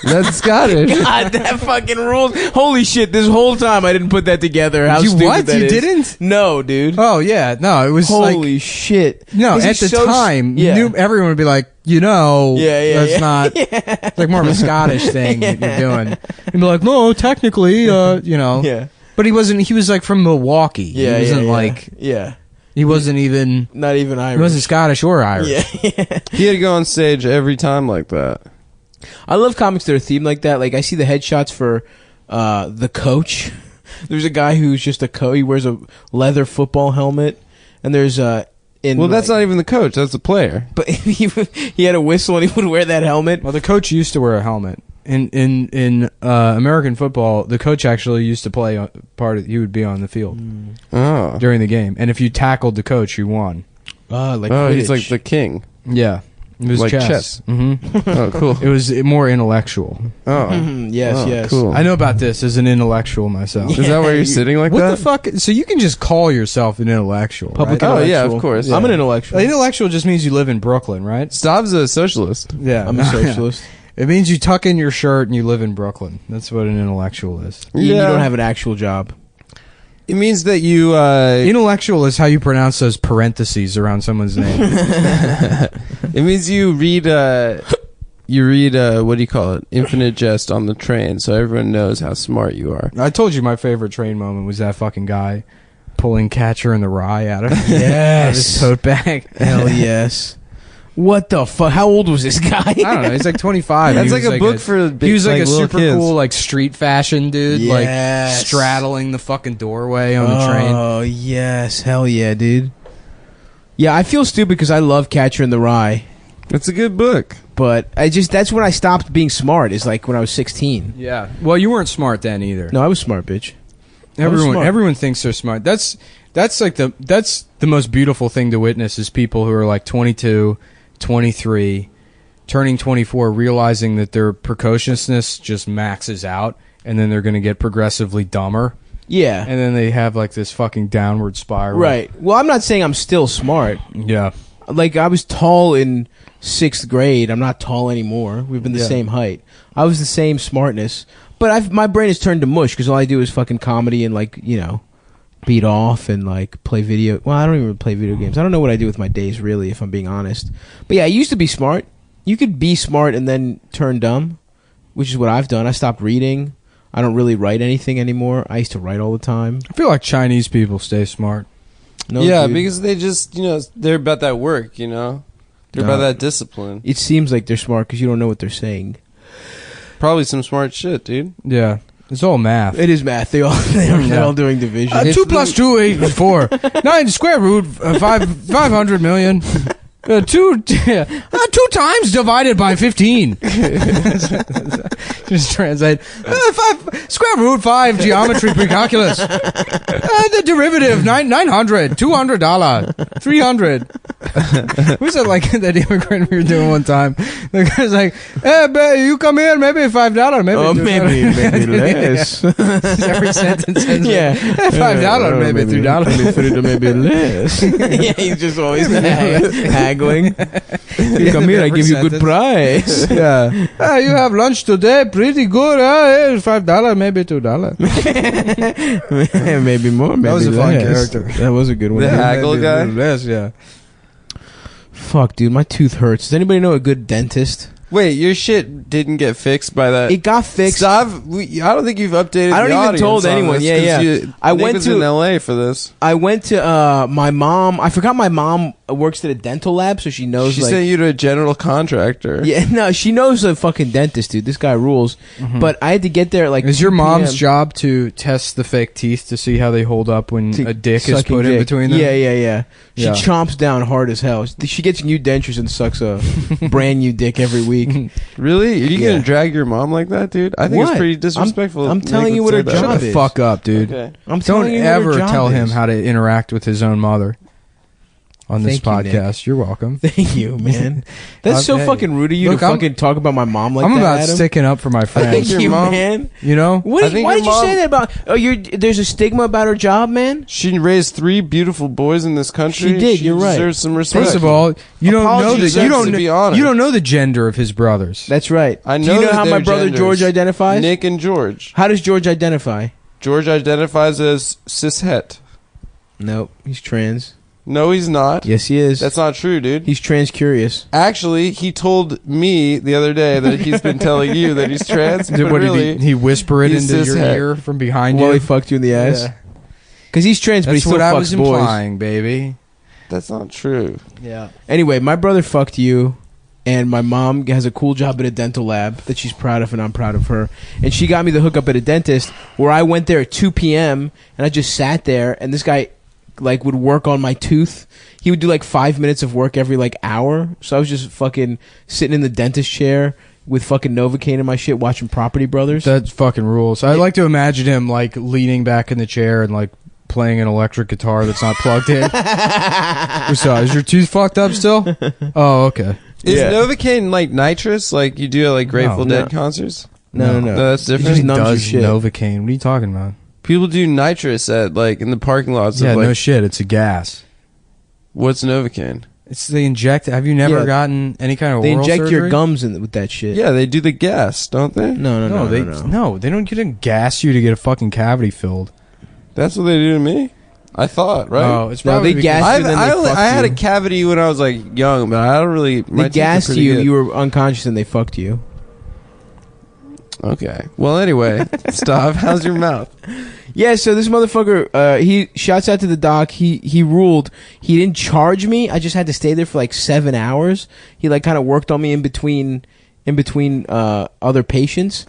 That's Scottish. God, that fucking rules. Holy shit, this whole time I didn't put that together. How You stupid what? that You is. didn't? No, dude. Oh yeah, no, it was Holy shit. no. This At is the so time, yeah. everyone would be like, that's not. It's like more of a Scottish thing that you're doing. And be like, no, technically, Yeah. But he wasn't. He was like from Milwaukee. Yeah, he wasn't yeah. like. Yeah. He wasn't even. Not even Irish. He wasn't Scottish or Irish. Yeah. He had to go on stage every time like that. I love comics that are themed like that. Like I see the headshots for the coach. There's a guy who's just a coach. He wears a leather football helmet, and there's Well, that's not even the coach. That's the player. But he had a whistle and he would wear that helmet. Well, the coach used to wear a helmet. In American football, the coach actually used to play he would be on the field Oh, during the game, and if you tackled the coach, you won. Like he's Quidditch. like the king. Yeah, it was Like chess. chess. Mm-hmm. Oh, cool. It was more intellectual. Oh, yes, oh, yes. Cool. I know about this as an intellectual myself. Is that why you're sitting like What that? the fuck? So you can just call yourself an intellectual, Public right? Oh, yeah, intellectual. of course. I'm an intellectual. Intellectual just means you live in Brooklyn, right? Stav's a socialist. Yeah, I'm a socialist. It means you tuck in your shirt and you live in Brooklyn. That's what an intellectual is. You don't have an actual job. It means that you. Intellectual is how you pronounce those parentheses around someone's name. It means you read. What do you call it? Infinite Jest on the train, so everyone knows how smart you are. I told you my favorite train moment was that fucking guy pulling Catcher in the Rye out of, out of his Yes. tote bag. Hell yes. What the fuck? How old was this guy? I don't know. He's like 25. That's He like was a book for He was like a little super kids. cool, like street fashion dude, Yes. like straddling the fucking doorway on the train. Oh yes, hell yeah, dude. Yeah, I feel stupid because I love Catcher in the Rye, It's a good book. but that's when I stopped being smart. Is like when I was 16. Yeah. Well, you weren't smart then either. No, I was smart, bitch. I was smart. Everyone thinks they're smart. That's like the most beautiful thing to witness is people who are like 22, 23, turning 24, realizing that their precociousness just maxes out, and then they're going to get progressively dumber, Yeah. and then they have like this fucking downward spiral. Right. Well, I'm not saying I'm still smart. Yeah. Like I was tall in 6th grade. I'm not tall anymore. We've been the same height. I was the same smartness, but my brain has turned to mush because all I do is fucking comedy and like beat off and like play video. Well, I don't even play video games. I don't know what I do with my days really, if I'm being honest. But yeah, I used to be smart. You could be smart and then turn dumb, which is what I've done. I stopped reading. I don't really write anything anymore. I used to write all the time. I feel like Chinese people stay smart. No, yeah, dude. because they just, they're about that work, They're about that discipline. It seems like they're smart because you don't know what they're saying. Probably some smart shit, dude. Yeah. It's all math. It is math. They're all doing division. 2 plus 2 equals 4. 9 square root 500 million. 2 times divided by 15. Just translate. Square root 5 geometry precalculus. The derivative $900, $200, 300. Who's that like that immigrant we were doing one time? The guy's like, "Hey, you come here, maybe $5, maybe." Oh, maybe less. Every sentence ends with, $5, maybe $3, maybe less. Yeah, he's just always haggling. You come here, I give you good price. Yeah. You have lunch today, pretty good. Here's $5, maybe $2. Maybe more. Maybe That was a fun less. character. That was a good one. The haggle guy. Less, yeah. Fuck, dude, my tooth hurts. Does anybody know a good dentist? Wait, your shit didn't get fixed by that. It got fixed. I don't think you've updated. I don't the even audience told on anyone. this, Yeah, 'cause yeah. I Nick went was to in L.A. for this. I went to my mom. I forgot my mom works at a dental lab, so she knows. She like, sent you to a general contractor. yeah, no, she knows a fucking dentist, dude. This guy rules. But I had to get there at like. Is your 2 mom's p.m. job to test the fake teeth to see how they hold up when to a dick is sucking put in dick. between them? Yeah. She Yeah. chomps down hard as hell. She gets new dentures and sucks a brand new dick every week. Really? Are you Yeah. gonna drag your mom like that, dude? I think What? it's pretty disrespectful. I'm Nick telling would you what say her that. job Shut the is. fuck up, dude. Okay. I'm Don't telling you what her ever job tell him is. how to interact with his own mother on this Thank you, Nick. podcast. You're welcome. Thank you, man. That's so Hey, fucking rude of you look, to I'm- fucking talk about my mom like I'm that. about Adam. sticking up for my Thank friends. your you, mom- man. You know? What I did, think why your did you mom- say that about? Oh, there's a stigma about her job, man. She raised 3 beautiful boys in this country. She did, you're right. Deserves some respect. First of all, you don't know Apologies that you to don't be honored. you don't know the gender of his brothers. That's right. I Do know you know that how my they're brother genders. George identifies? Nick and George. How does George identify? George identifies as cishet. Nope, he's trans. No, he's not. Yes, he is. That's not true, dude. He's trans curious. Actually, he told me the other day that he's been telling you that he's trans. But What really, did he whisper it he's into your cishet. ear from behind While you? he fucked you in the ass. Yeah. Because he's trans, but he That's still what I fucks was boys. implying, baby. that's not true. Yeah. Anyway, my brother fucked you, and my mom has a cool job at a dental lab that she's proud of, and I'm proud of her. And she got me the hookup at a dentist where I went there at 2 p.m. and I just sat there, and this guy like would work on my tooth. He would do like 5 minutes of work every like hour. So I was just fucking sitting in the dentist chair with fucking Novocaine in my shit, watching Property Brothers. That fucking rules. I like to imagine him like leaning back in the chair and like playing an electric guitar that's not plugged in. So, is your tooth fucked up still? Oh, okay. Is Yeah. Novocaine like nitrous, like you do at like Grateful No. Dead concerts? No. That's It different. just numbs your Does shit. Novocaine? What are you talking about? People do nitrous at like in the parking lots. Yeah, of, like, no shit. It's a gas. What's Novocaine? It's they inject. Have you never Yeah. gotten any kind of They oral inject surgery? your gums in with that shit. Yeah, they do the gas, don't they? No. They don't get to gas you to get a fucking cavity filled. That's what they do to me. I thought, right? Oh, it's No, probably they because- gas you, then they fucked I had a you. cavity when I was like young, but I don't really. They my teeth are gassed pretty you. good. You were unconscious, and they fucked you. Okay. Well, anyway, stop. How's your mouth? Yeah, so this motherfucker, he shouts out to the doc. He ruled. He didn't charge me. I just had to stay there for like 7 hours. He like kind of worked on me in between other patients.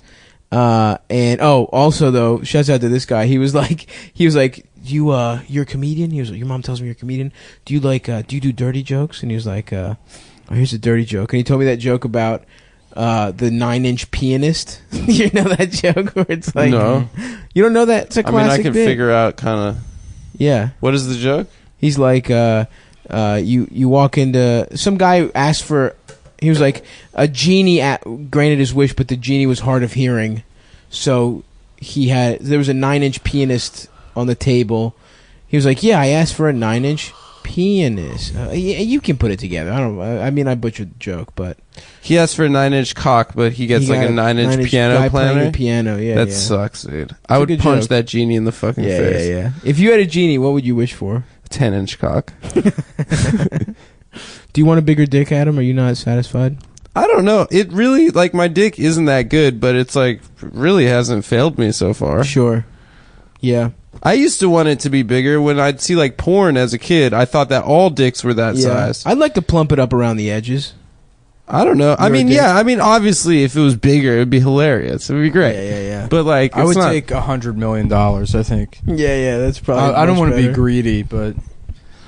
And also though, shouts out to this guy. He was like, you're a comedian. He was like, your mom tells me you're a comedian. Do you do dirty jokes? And he was like, oh, here's a dirty joke. And he told me that joke about the 9-inch pianist. You know that joke where it's like, No. You don't know that? It's a I mean, classic I can bit. figure out kind of. Yeah. What is the joke? He's like, you walk into some guy asked for. He was like, a genie granted his wish, but the genie was hard of hearing, so there was a 9-inch pianist on the table. He was like, yeah, I asked for a 9-inch pianist. You can put it together. I mean, I butchered the joke, but He asks for a 9-inch cock, but he gets like got a 9-inch piano guy playing player. the piano. Yeah, That yeah. sucks, dude. It's I a would good punch joke. that genie in the fucking face. Yeah. If you had a genie, what would you wish for? A 10-inch cock. Do you want a bigger dick, Adam? Are you not satisfied? I don't know. It really, like, my dick isn't that good, but it's like really hasn't failed me so far. Sure. Yeah. I used to want it to be bigger. When I'd see like porn as a kid, I thought that all dicks were that size. I'd like to plump it up around the edges. I don't know. I You're a mean, dick. yeah. I mean, obviously, if it was bigger, it'd be hilarious. It would be great. Yeah. But like, I it's would not, take $100 million. I think. Yeah. That's probably. I don't much want to be better. greedy, but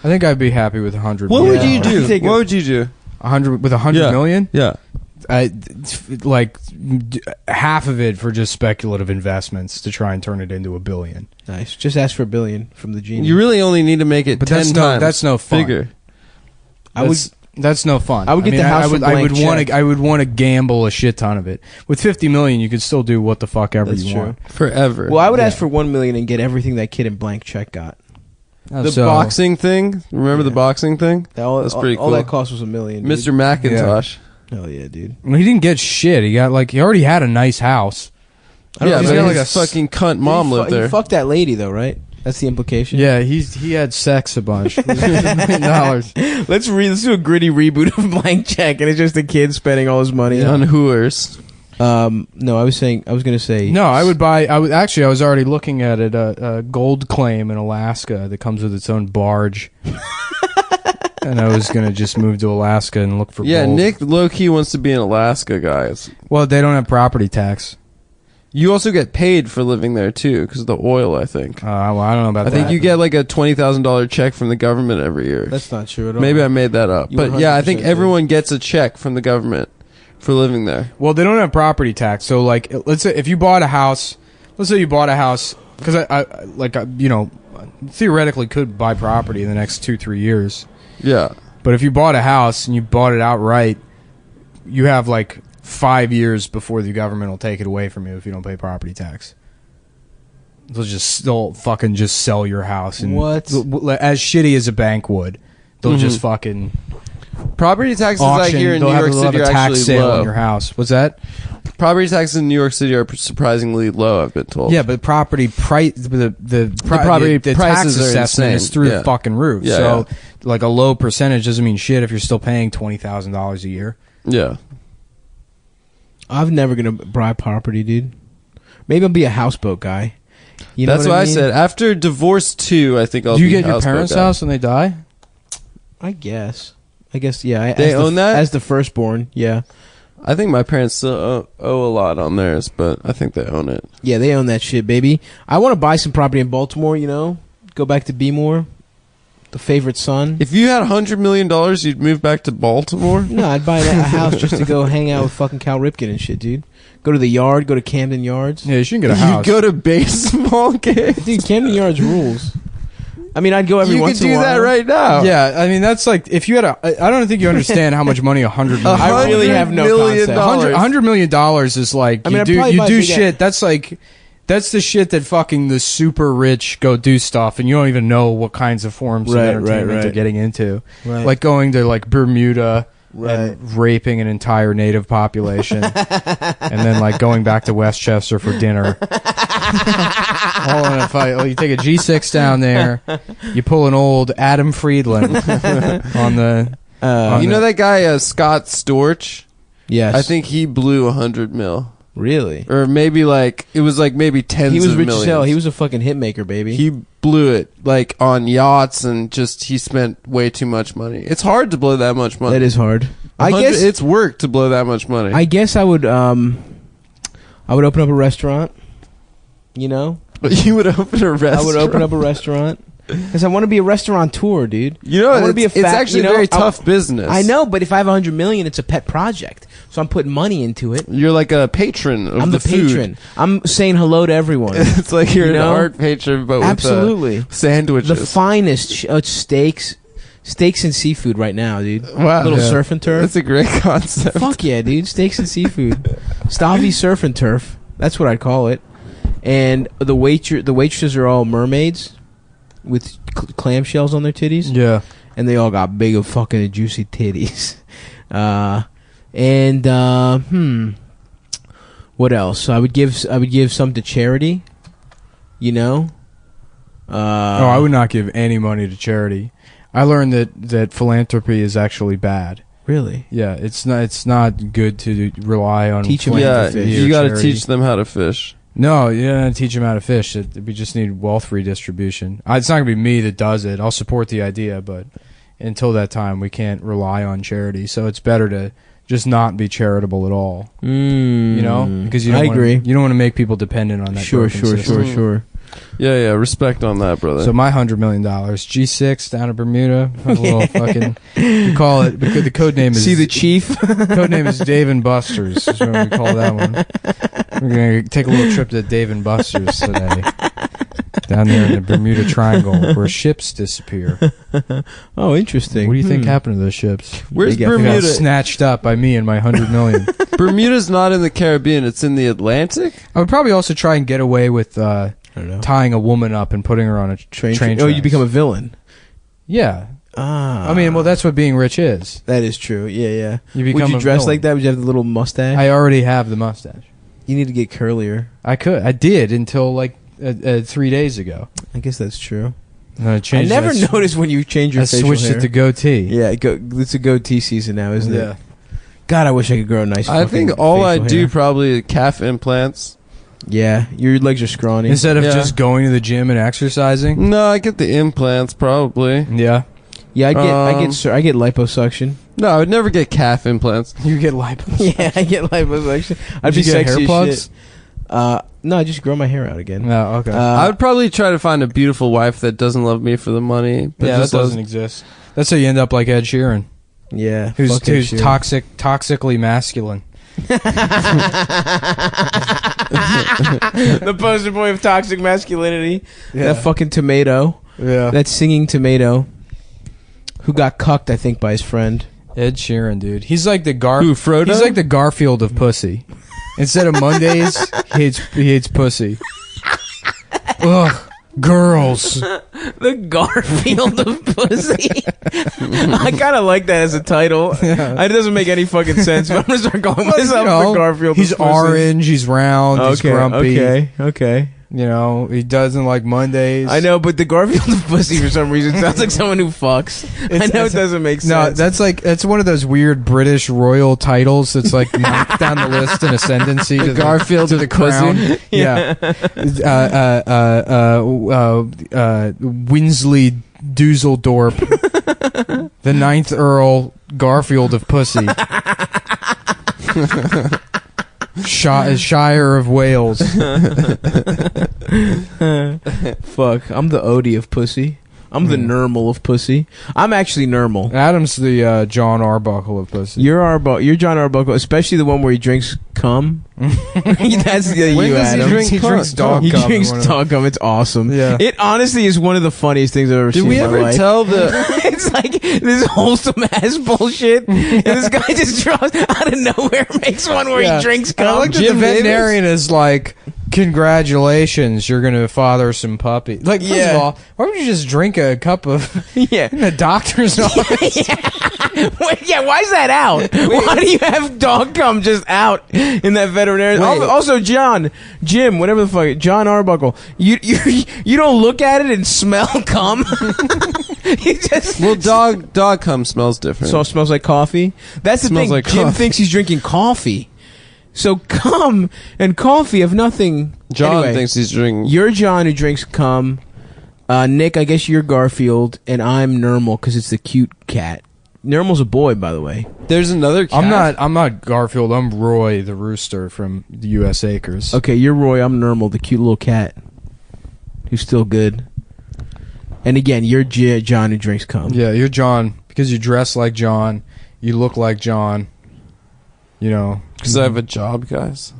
I think I'd be happy with $100 What million. would you do? Take What a- would you do? 100 with $100 million? Yeah. half of it for just speculative investments to try and turn it into $1 billion. Nice. Just ask for $1 billion from the genie. You really only need to make it 10 times. That's no fun. Bigger. That's no fun. I would get the house for blank check. I would want to gamble a shit ton of it. With $50 million, you could still do what the fuck ever That's you true. want. Forever. Well, I would ask for $1 million and get everything that kid in blank check got. The boxing thing. Remember the boxing thing? That's pretty cool. All that cost was $1 million. Dude. Mr. McIntosh. Hell yeah, dude. Well, he didn't get shit. He already had a nice house. Yeah, he's but got like a fucking cunt mom lived there. He fucked that lady though, right? That's the implication. Yeah, he had sex a bunch. $1 million. Let's do a gritty reboot of Blank Check, and it's just a kid spending all his money on hooers. No, I was gonna say. No, I was already looking at it. A gold claim in Alaska that comes with its own barge. And I was gonna just move to Alaska and look for. Yeah, gold. Nick low key wants to be in Alaska, guys. Well, they don't have property tax. You also get paid for living there too, because of the oil. I think. Well, I don't know about that. I think you get like a $20,000 check from the government every year. That's not true at all. Maybe I made that up, You but yeah, I 100% think did. everyone gets a check from the government for living there. Well, they don't have property tax. So, like, let's say if you bought a house, because I theoretically could buy property in the next 2-3 years. Yeah. But if you bought a house and you bought it outright, you have like 5 years before the government will take it away from you if you don't pay property tax. They'll just sell your house. And What? As shitty as a bank would. They'll just fucking Property taxes auction. like here in New They'll York have City a are tax actually sale low. on your house. What's that? Property taxes in New York City are surprisingly low. I've been told. Yeah, but property price the property tax prices are assessment is insane. through Yeah. the fucking roof. Yeah, So like a low percentage doesn't mean shit if you're still paying $20,000 a year. Yeah. I'm never gonna buy property, dude. Maybe I'll be a houseboat guy. You know That's what I mean? said. After divorce 2, I think I'll Do you be get your houseboat parents' guy. house when they die? I guess, yeah. They own that? as the firstborn. Yeah, I think my parents still owe a lot on theirs, but I think they own it. yeah. They own that shit, baby. I want to buy some property in Baltimore. You know, go back to B-more, the favorite son. If you had $100 million, you'd move back to Baltimore? No, I'd buy a house just to go hang out with fucking Cal Ripken and shit, dude. Go to the yard, go to Camden Yards. Yeah, you shouldn't get a house. You go to baseball games? Dude, Camden Yards rules. I mean, I'd go every You once could in a do while. that right now. Yeah, I mean that's like if you had I don't think you understand how much money $100 million. I really have no concept. $100 million is like I mean, I'd you probably buy a do big shit. That's like that's the shit that fucking the super rich go do stuff, and you don't even know what kinds of forms of entertainment they're getting into. Right. Like going to like Bermuda. Right. And raping an entire native population, and then like going back to Westchester for dinner. All in a fight. Well, you take a G6 down there, you pull an old Adam Friedland on the. You know that guy Scott Storch? Yes. I think he blew $100 million. Really? Or maybe like it was like maybe tens. He was of rich millions. as hell. He was a fucking hit maker, baby. He blew it like on yachts and just he spent way too much money. It's hard to blow that much money. That is hard. I 100 guess it's work to blow that much money. I guess I would open up a restaurant. You know? You would open a restaurant. I would open up a restaurant. Because I want to be a restaurateur, dude. You know, I want to be a it's actually a very tough business. I know, but if I have $100 million, it's a pet project. So I'm putting money into it. You're like a patron of I'm the food. patron. I'm saying hello to everyone. It's like you're You know? an art patron, but Absolutely. with sandwiches. The finest steaks and seafood right now, dude. Wow. Little surf and turf. That's a great concept. Fuck yeah, dude. Steaks and seafood. Stavros surf and turf. That's what I'd call it. And the waitresses are all mermaids with clamshells on their titties. Yeah. And they all got big fucking juicy titties. What else? I would give some to charity. You know? I would not give any money to charity. I learned that philanthropy is actually bad. Really? Yeah, it's not good to rely on. Teach 'em how to philanthropy fish. or You got to charity. teach them how to fish. No, you don't teach them how to fish. We just need wealth redistribution. It's not gonna be me that does it. I'll support the idea, but until that time, we can't rely on charity. So it's better to just not be charitable at all. You know, because you don't I wanna, agree. You don't want to make people dependent on that. Sure. broken system. Yeah. Respect on that, brother. So my $100 million, G6 down in Bermuda, a little fucking. We call it because the code name is. See the chief. Code name is Dave and Buster's. Is what we call that one. We're gonna take a little trip to Dave and Buster's today, down there in the Bermuda Triangle, where ships disappear. Oh, interesting. What do you think happened to those ships? Where's They got Bermuda? snatched up by me and my $100 million. Bermuda's not in the Caribbean; it's in the Atlantic. I would probably also try and get away with I don't know. tying a woman up and putting her on a train. Oh, you become a villain. Yeah. Ah. I mean, well, that's what being rich is. That is true. Yeah. You become Would you a dress villain. like that? Would you have the little mustache? I already have the mustache. You need to get curlier. I could. I did until like 3 days ago. I guess that's true. And I I changed. never noticed when you change your I facial switched hair. it to goatee. Yeah, it's a goatee season now, isn't Yeah. it? God, I wish I could grow a nice. I fucking think all I facial do hair. probably calf implants. Yeah, your legs are scrawny. Instead of Yeah. just going to the gym and exercising. No, I get the implants probably. Yeah. Yeah, I get liposuction. No, I would never get calf implants. You get lipo. Yeah, I get liposuction. I'd Did be you get sexy hair as plugs? shit. No, I just grow my hair out again. No. Okay. I would probably try to find a beautiful wife that doesn't love me for the money. But yeah, that just doesn't exist. That's how you end up like Ed Sheeran, Yeah, who's fucking shit. toxically masculine. The poster boy of toxic masculinity. Yeah. That fucking tomato. Yeah. That singing tomato. Who got cucked, I think, by his friend. Ed Sheeran, dude. He's like the Who, Frodo? He's like the Garfield of pussy. Instead of Mondays, he hates pussy. Ugh, girls. The Garfield of pussy. I kind of like that as a title. Yeah. It doesn't make any fucking sense, but I'm gonna start calling myself the Garfield. He's of pussy. orange. He's round. He's grumpy. Okay. You know, he doesn't like Mondays. I know, but the Garfield of pussy for some reason sounds like someone who fucks. I know it doesn't make sense. No, that's one of those weird British royal titles that's like knocked down the list in ascendancy to the Garfield to of the pussy. crown. Yeah. Winsley Dusseldorp, the 9th Earl Garfield of Pussy. Shire of Wales. Fuck, I'm the Odie of pussy. I'm the Nermal of pussy. I'm actually Nermal. Adam's the John Arbuckle of pussy. You're John Arbuckle, especially the one where he drinks cum. That's the When you, does he Adam. drink He drinks dog He cum. drinks in one of dog cum. It's awesome. Yeah. It honestly is one of the funniest things I've ever Did seen we in my ever life. tell the? It's like this wholesome ass bullshit, and this guy just draws out of nowhere, makes one where Yeah. he drinks And I cum. like that the veterinarian is like, congratulations, you're gonna father some puppies. Like, first Yeah. of all, why would you just drink a cup of Yeah. in the doctor's office? Wait, yeah, why is that out? Why do you have dog cum just out in that veterinarian? Wait. Also, Jim, whatever the fuck, John Arbuckle, you don't look at it and smell cum. You just Well, dog cum smells different. so it smells like coffee. That's the Smells thing. like Jim coffee. thinks he's drinking coffee. So cum and coffee have nothing. John Anyway, thinks he's drinking. You're John who drinks cum. Nick, I guess you're Garfield, and I'm Nermal because it's the cute cat. Nermal's a boy, by the way. There's another cat. I'm not Garfield. I'm Roy the rooster from the U.S. Acres. Okay, you're Roy. I'm Nermal, the cute little cat who's still good. And again, you're John who drinks cum. Yeah, you're John because you dress like John, you look like John. You know, Because I have a job, guys.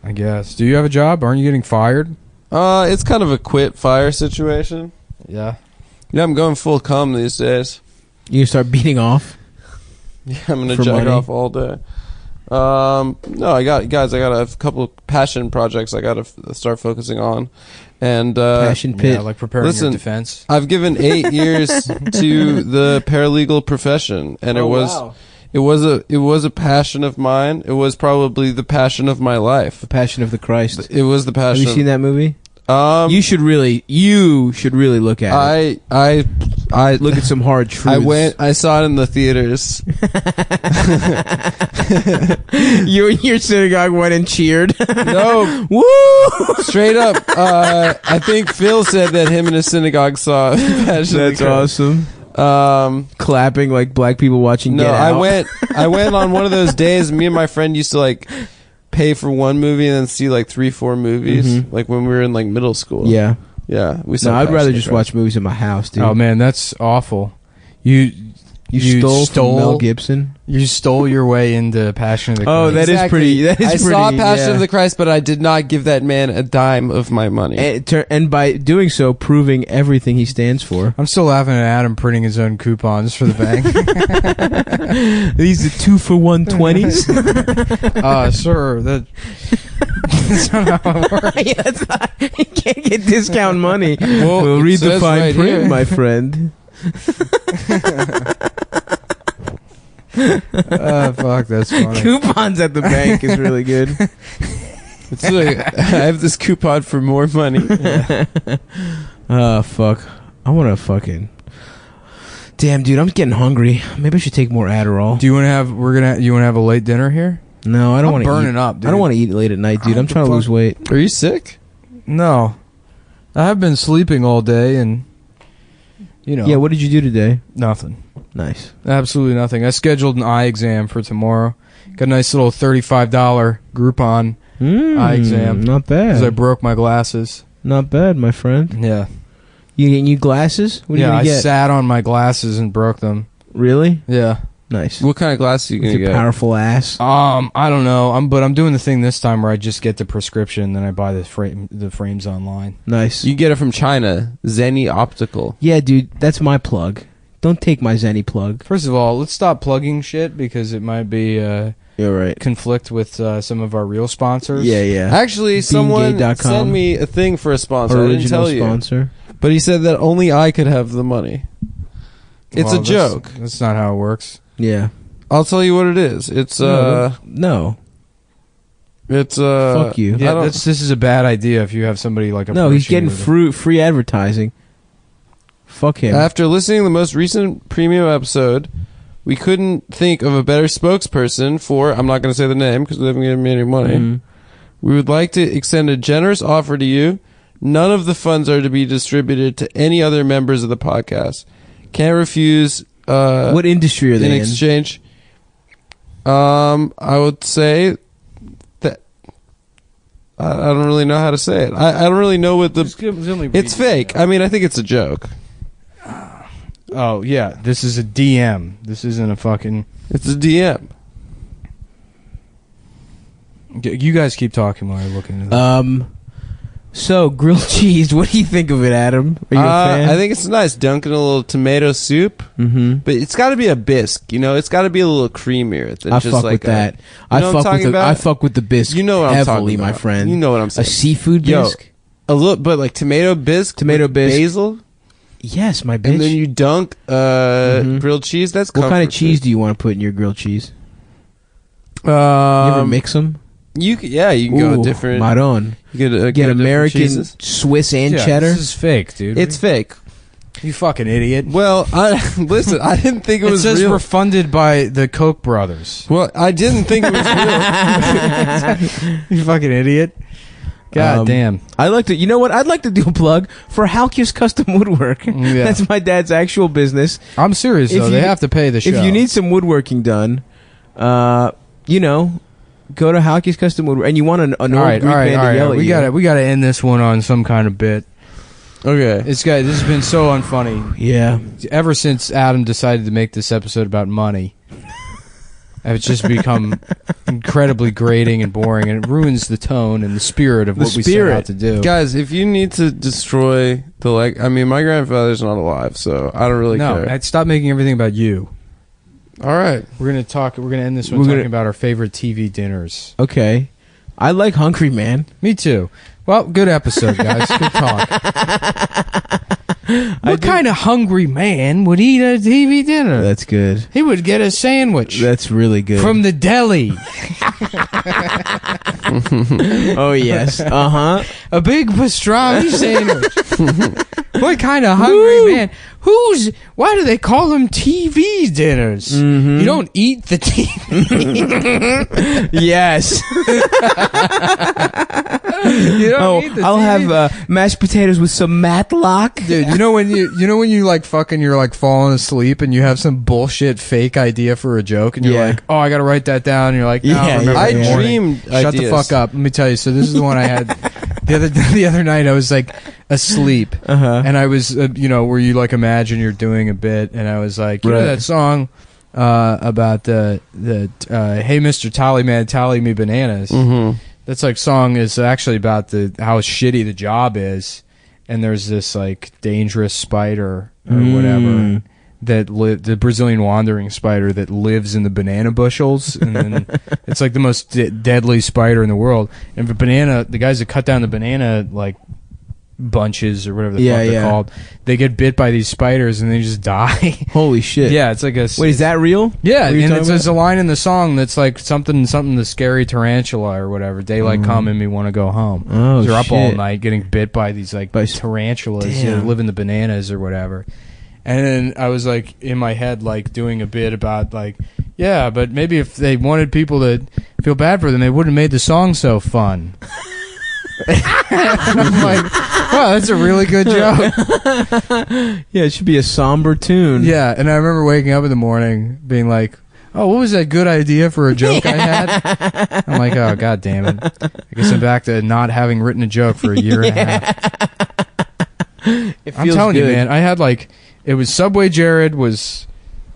I guess. Do you have a job? Aren't you getting fired? It's kind of a quit fire situation. Yeah. Yeah, I'm going full cum these days. You can start beating off. Yeah, I'm gonna For jack money? off all day. No, I got a couple of passion projects I gotta start focusing on, and Passion pit. Yeah, like preparing Listen, your defense. I've given 8 years to the paralegal profession, and it was a passion of mine. It was probably the passion of my life. The Passion of the Christ. It was the Have passion. you seen that movie? You You should really look at it. I Look at some hard truths. I saw it in the theaters. You and your synagogue went and cheered. No, Woo! straight up. I think Phil said that him and his synagogue saw Passion of the That's Christ. awesome. Clapping like black people watching No, Get Out. I went on one of those days. Me and my friend used to like pay for one movie and then see like 3-4 movies, like when we were in like middle school. Yeah. Yeah, we saw. No, I'd Passion rather of the just Christ. watch movies in my house, dude. Oh man, that's awful. You stole from Mel Gibson. You stole your way into Passion of the Christ. Oh, that is pretty. That is I pretty. saw Passion yeah. of the Christ, but I did not give that man a dime of my money. And by doing so, proving everything he stands for. I'm still laughing at Adam printing his own coupons for the bank. These are 2-for-1 20s. Sir, that's not how it works. Yeah, that's not, you can't get discount money. Well, We'll it read the says fine right print, here. my friend. Fuck, that's funny. Coupons at the bank is really good. It's like, I have this coupon for more money. Fuck. I want to fucking. Damn, dude, I'm getting hungry. Maybe I should take more Adderall. Do you want to have? You want to have a late dinner here? No, I don't want to burning eat. up, dude. I don't want to eat late at night, dude. I'm trying to lose weight. Are you sick? No, I have been sleeping all day, and Yeah, what did you do today? nothing. Nice. Absolutely nothing. I scheduled an eye exam for tomorrow. Got a nice little $35 Groupon eye exam. Not Because I bad. broke my glasses. Not bad, my friend. Yeah. You getting new glasses? What are you Yeah, gonna I get? sat on my glasses and broke them. Really? Yeah. Nice. What kind of glasses are you With gonna your get? powerful ass. I don't know. But I'm doing the thing this time where I just get the prescription and then I buy the frames online. Nice. You get it from China, Zenny Optical. Yeah, dude, that's my plug. Don't take my Zenny plug. First of all, let's stop plugging shit because it might be You're right. conflict with some of our real sponsors. Yeah, yeah. Actually, someone BeingGay.com. sent me a thing for a sponsor. I didn't Original tell you, sponsor. but he said that only I could have the money. It's Well, a joke. That's not how it works. Yeah. I'll tell you what it is. It's No. it's Fuck you. Yeah, I don't- this is a bad idea if you have somebody like a No, he's getting free advertising. Fuck him. After listening to the most recent premium episode, we couldn't think of a better spokesperson for, I'm not going to say the name because they haven't given me any money. Mhm. We would like to extend a generous offer to you. None of the funds are to be distributed to any other members of the podcast. Can't refuse. What industry are they in in? exchange? I would say that I don't really know how to say it. I don't really know what it's fake. I mean, I think it's a joke. Oh yeah, this is a DM. This isn't a fucking. It's a DM. You guys keep talking while I look into this. So grilled cheese. What do you think of it, Adam? Are you a fan? I think it's nice. Dunking a little tomato soup, but it's got to be a bisque. You know, it's got to be a little creamier than I just fuck like with that. You know what I'm talking about? I fuck with the bisque. You know what I'm heavily, talking my about. friend. You know what I'm saying. A seafood Yo, bisque. a little, but like tomato bisque, with basil. Yes, my bitch. And then you dunk grilled cheese. That's what kind comfort of cheese food. do you want to put in your grilled cheese? You ever mix them? You can go different. Maron. You get Get American, Swiss, and Yeah, cheddar. This is fake, dude. It's fake. You fucking idiot. Well, listen. I didn't think it was says real. we're funded by the Koch brothers. Well, I didn't think it was real. You fucking idiot. God damn. I like to. You know what? I'd like to do a plug for Halkias Custom Woodwork. Yeah. That's my dad's actual business. I'm serious If though. you- They have to pay the show. If you need some woodworking done, you know, go to Halkias Custom Woodwork, and you want an old Greek man to yell at We you. got to end this one on some kind of bit. Okay. This has been so unfunny. Yeah. Ever since Adam decided to make this episode about money, it's just become incredibly grating and boring, and it ruins the tone and the spirit of what we set out to do. Guys, if you need to destroy the I mean, my grandfather's not alive, so I don't really care. No, stop making everything about you. All right. We're gonna end this one talking about our favorite TV dinners. Okay. I like Hungry Man. Me too. Well, good episode, guys. Good talk. What kind of hungry man would eat a TV dinner? That's good. He would get a sandwich That's really good. from the deli. Oh yes. Uh-huh. A big pastrami sandwich. What kind of hungry man? Why do they call them TV dinners? Mm-hmm. You don't eat the TV. Yes. You don't need the I'll TV. have mashed potatoes with some Matlock. Dude, you know when you like fucking you're like falling asleep and you have some bullshit fake idea for a joke and you're Yeah. like, oh, I gotta write that down. And you're like, no, Yeah, I'll remember I in the morning. dreamed Shut ideas. the fuck up. Let me tell you. So this is the one I had the other night. I was like asleep, and I was where you like imagine you're doing a bit, and I was like, you know that song about the hey Mr. Tally Man, tally me bananas. Mm-hmm. That's like song is actually about how shitty the job is, and there's this like dangerous spider or whatever that the Brazilian wandering spider that lives in the banana bushels, and then it's like the most deadly spider in the world. And the guys that cut down the banana like bunches or whatever the fuck they're called, they get bit by these spiders and they just die. Holy shit! Yeah, it's like a Wait, is that real? yeah, What are you and talking there's a line in the song that's like something the scary tarantula or whatever. Daylight come and me want to go home. Oh, They're up all shit. night getting bit by these like tarantulas that Damn. live in the bananas or whatever. And then I was like in my head like doing a bit about like, yeah, but maybe if they wanted people to feel bad for them, they wouldn't have made the song so fun. And I'm like, wow, that's a really good joke. Yeah, it should be a somber tune. Yeah, and I remember waking up in the morning being like, oh, what was that good idea for a joke I had? I'm like, oh, god damn it. I guess I'm back to not having written a joke for a year and a half. I'm telling you, man, I had like, it was Subway Jared was...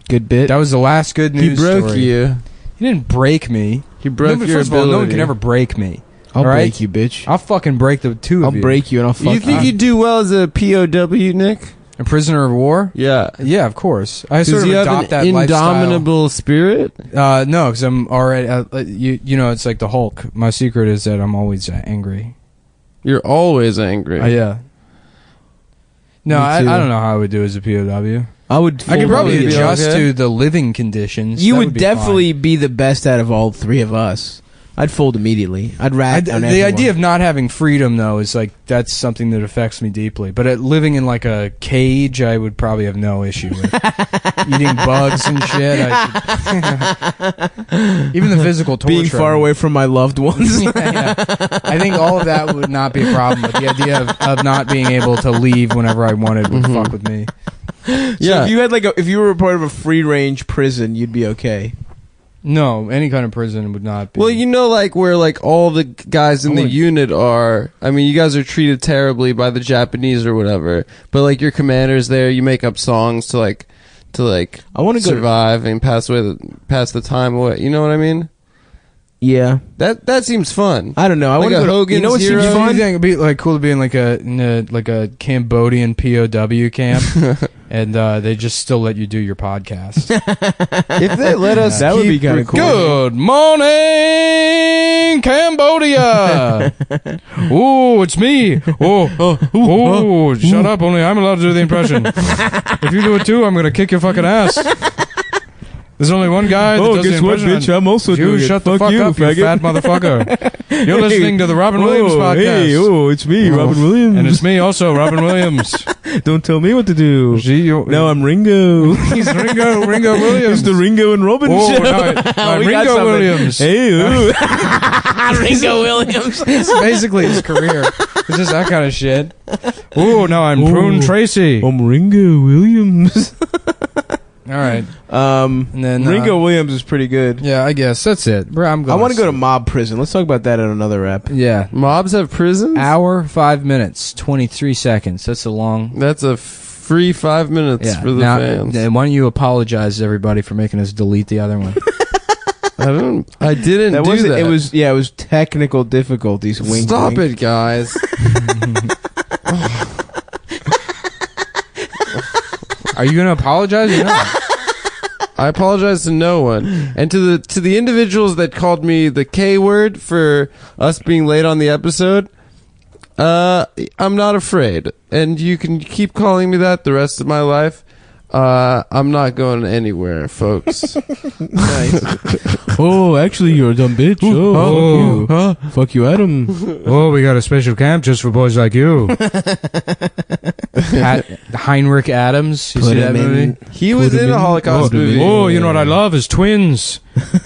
Good bit. That was the last good news He broke story. you. He didn't break me. He broke Nobody, your first of all, ability. no one can ever break me. I'll all right? break you, bitch. I'll fucking break the two of you. I'll break you and I'll fuck You think you'd do well as a POW, Nick? A prisoner of war? Yeah. Yeah, of course. I sort Because of you have adopt an that indomitable spirit? lifestyle. No, because I'm already... you know, it's like the Hulk. My secret is that I'm always angry. You're always angry. Yeah. No, Me I too. don't know how I would do as a POW. I could probably be adjust okay. to the living conditions. You That would be definitely be the best out of all three of us. I'd fold immediately. I'd rat on the everyone. idea of not having freedom, though, is like that's something that affects me deeply. But living in like a cage, I would probably have no issue with. Eating bugs and shit. Even the physical torture. being far away from my loved ones. Yeah. I think all of that would not be a problem. But the idea of not being able to leave whenever I wanted would fuck with me. So if you had if you were a part of a free range prison, you'd be okay. No, any kind of prison would not be. Well, you know, like where like all the guys in the unit are. I mean, you guys are treated terribly by the Japanese or whatever. But like your commander's there, you make up songs to I want to survive and pass the time away. You know what I mean? Yeah, that seems fun. I don't know. I Like want to a go. Hogan's You know what seems Hero? fun? I think it'd be like cool to be in like a Cambodian POW camp, and they just still let you do your podcast. If they let us, that would be kind of cool. Good morning, Cambodia. Oh, it's me. Oh, shut up. Only I'm allowed to do the impression. If you do it too, I'm gonna kick your fucking ass. There's only one guy that does the impression. I'm also You shut the fuck up, you fat motherfucker. You're listening to the Robin Williams podcast. Hey, it's me, Robin Williams. And it's me also, Robin Williams. Don't tell me what to do. No, I'm Ringo. He's Ringo Williams. It's the Ringo and Robin show. No, Ringo Williams. Hey, Ringo Williams. It's basically his career. It's just that kind of shit. Ooh, now I'm Prune Tracy. I'm Ringo Williams. All right. And then Ringo Williams is pretty good. Yeah, I guess that's it. Bro, I'm going. I want to go to mob prison. Let's talk about that in another app. Yeah. Mobs have prisons? Hour, 5 minutes, 23 seconds. That's a long. That's a free 5 minutes for the fans. Why don't you apologize to everybody for making us delete the other one? I didn't do that. It was technical difficulties. Wink, Stop wink. it, guys. Are you going to apologize or not? I apologize to no one, and to the individuals that called me the K word for us being late on the episode. I'm not afraid, and you can keep calling me that the rest of my life. I'm not going anywhere, folks. Nice. Oh, actually, you're a dumb bitch. Fuck you, Adam. Oh, we got a special camp just for boys like you. Heinrich Adams. You Put see that him in. movie? He was in a Holocaust movie. Oh, you know what I love is twins.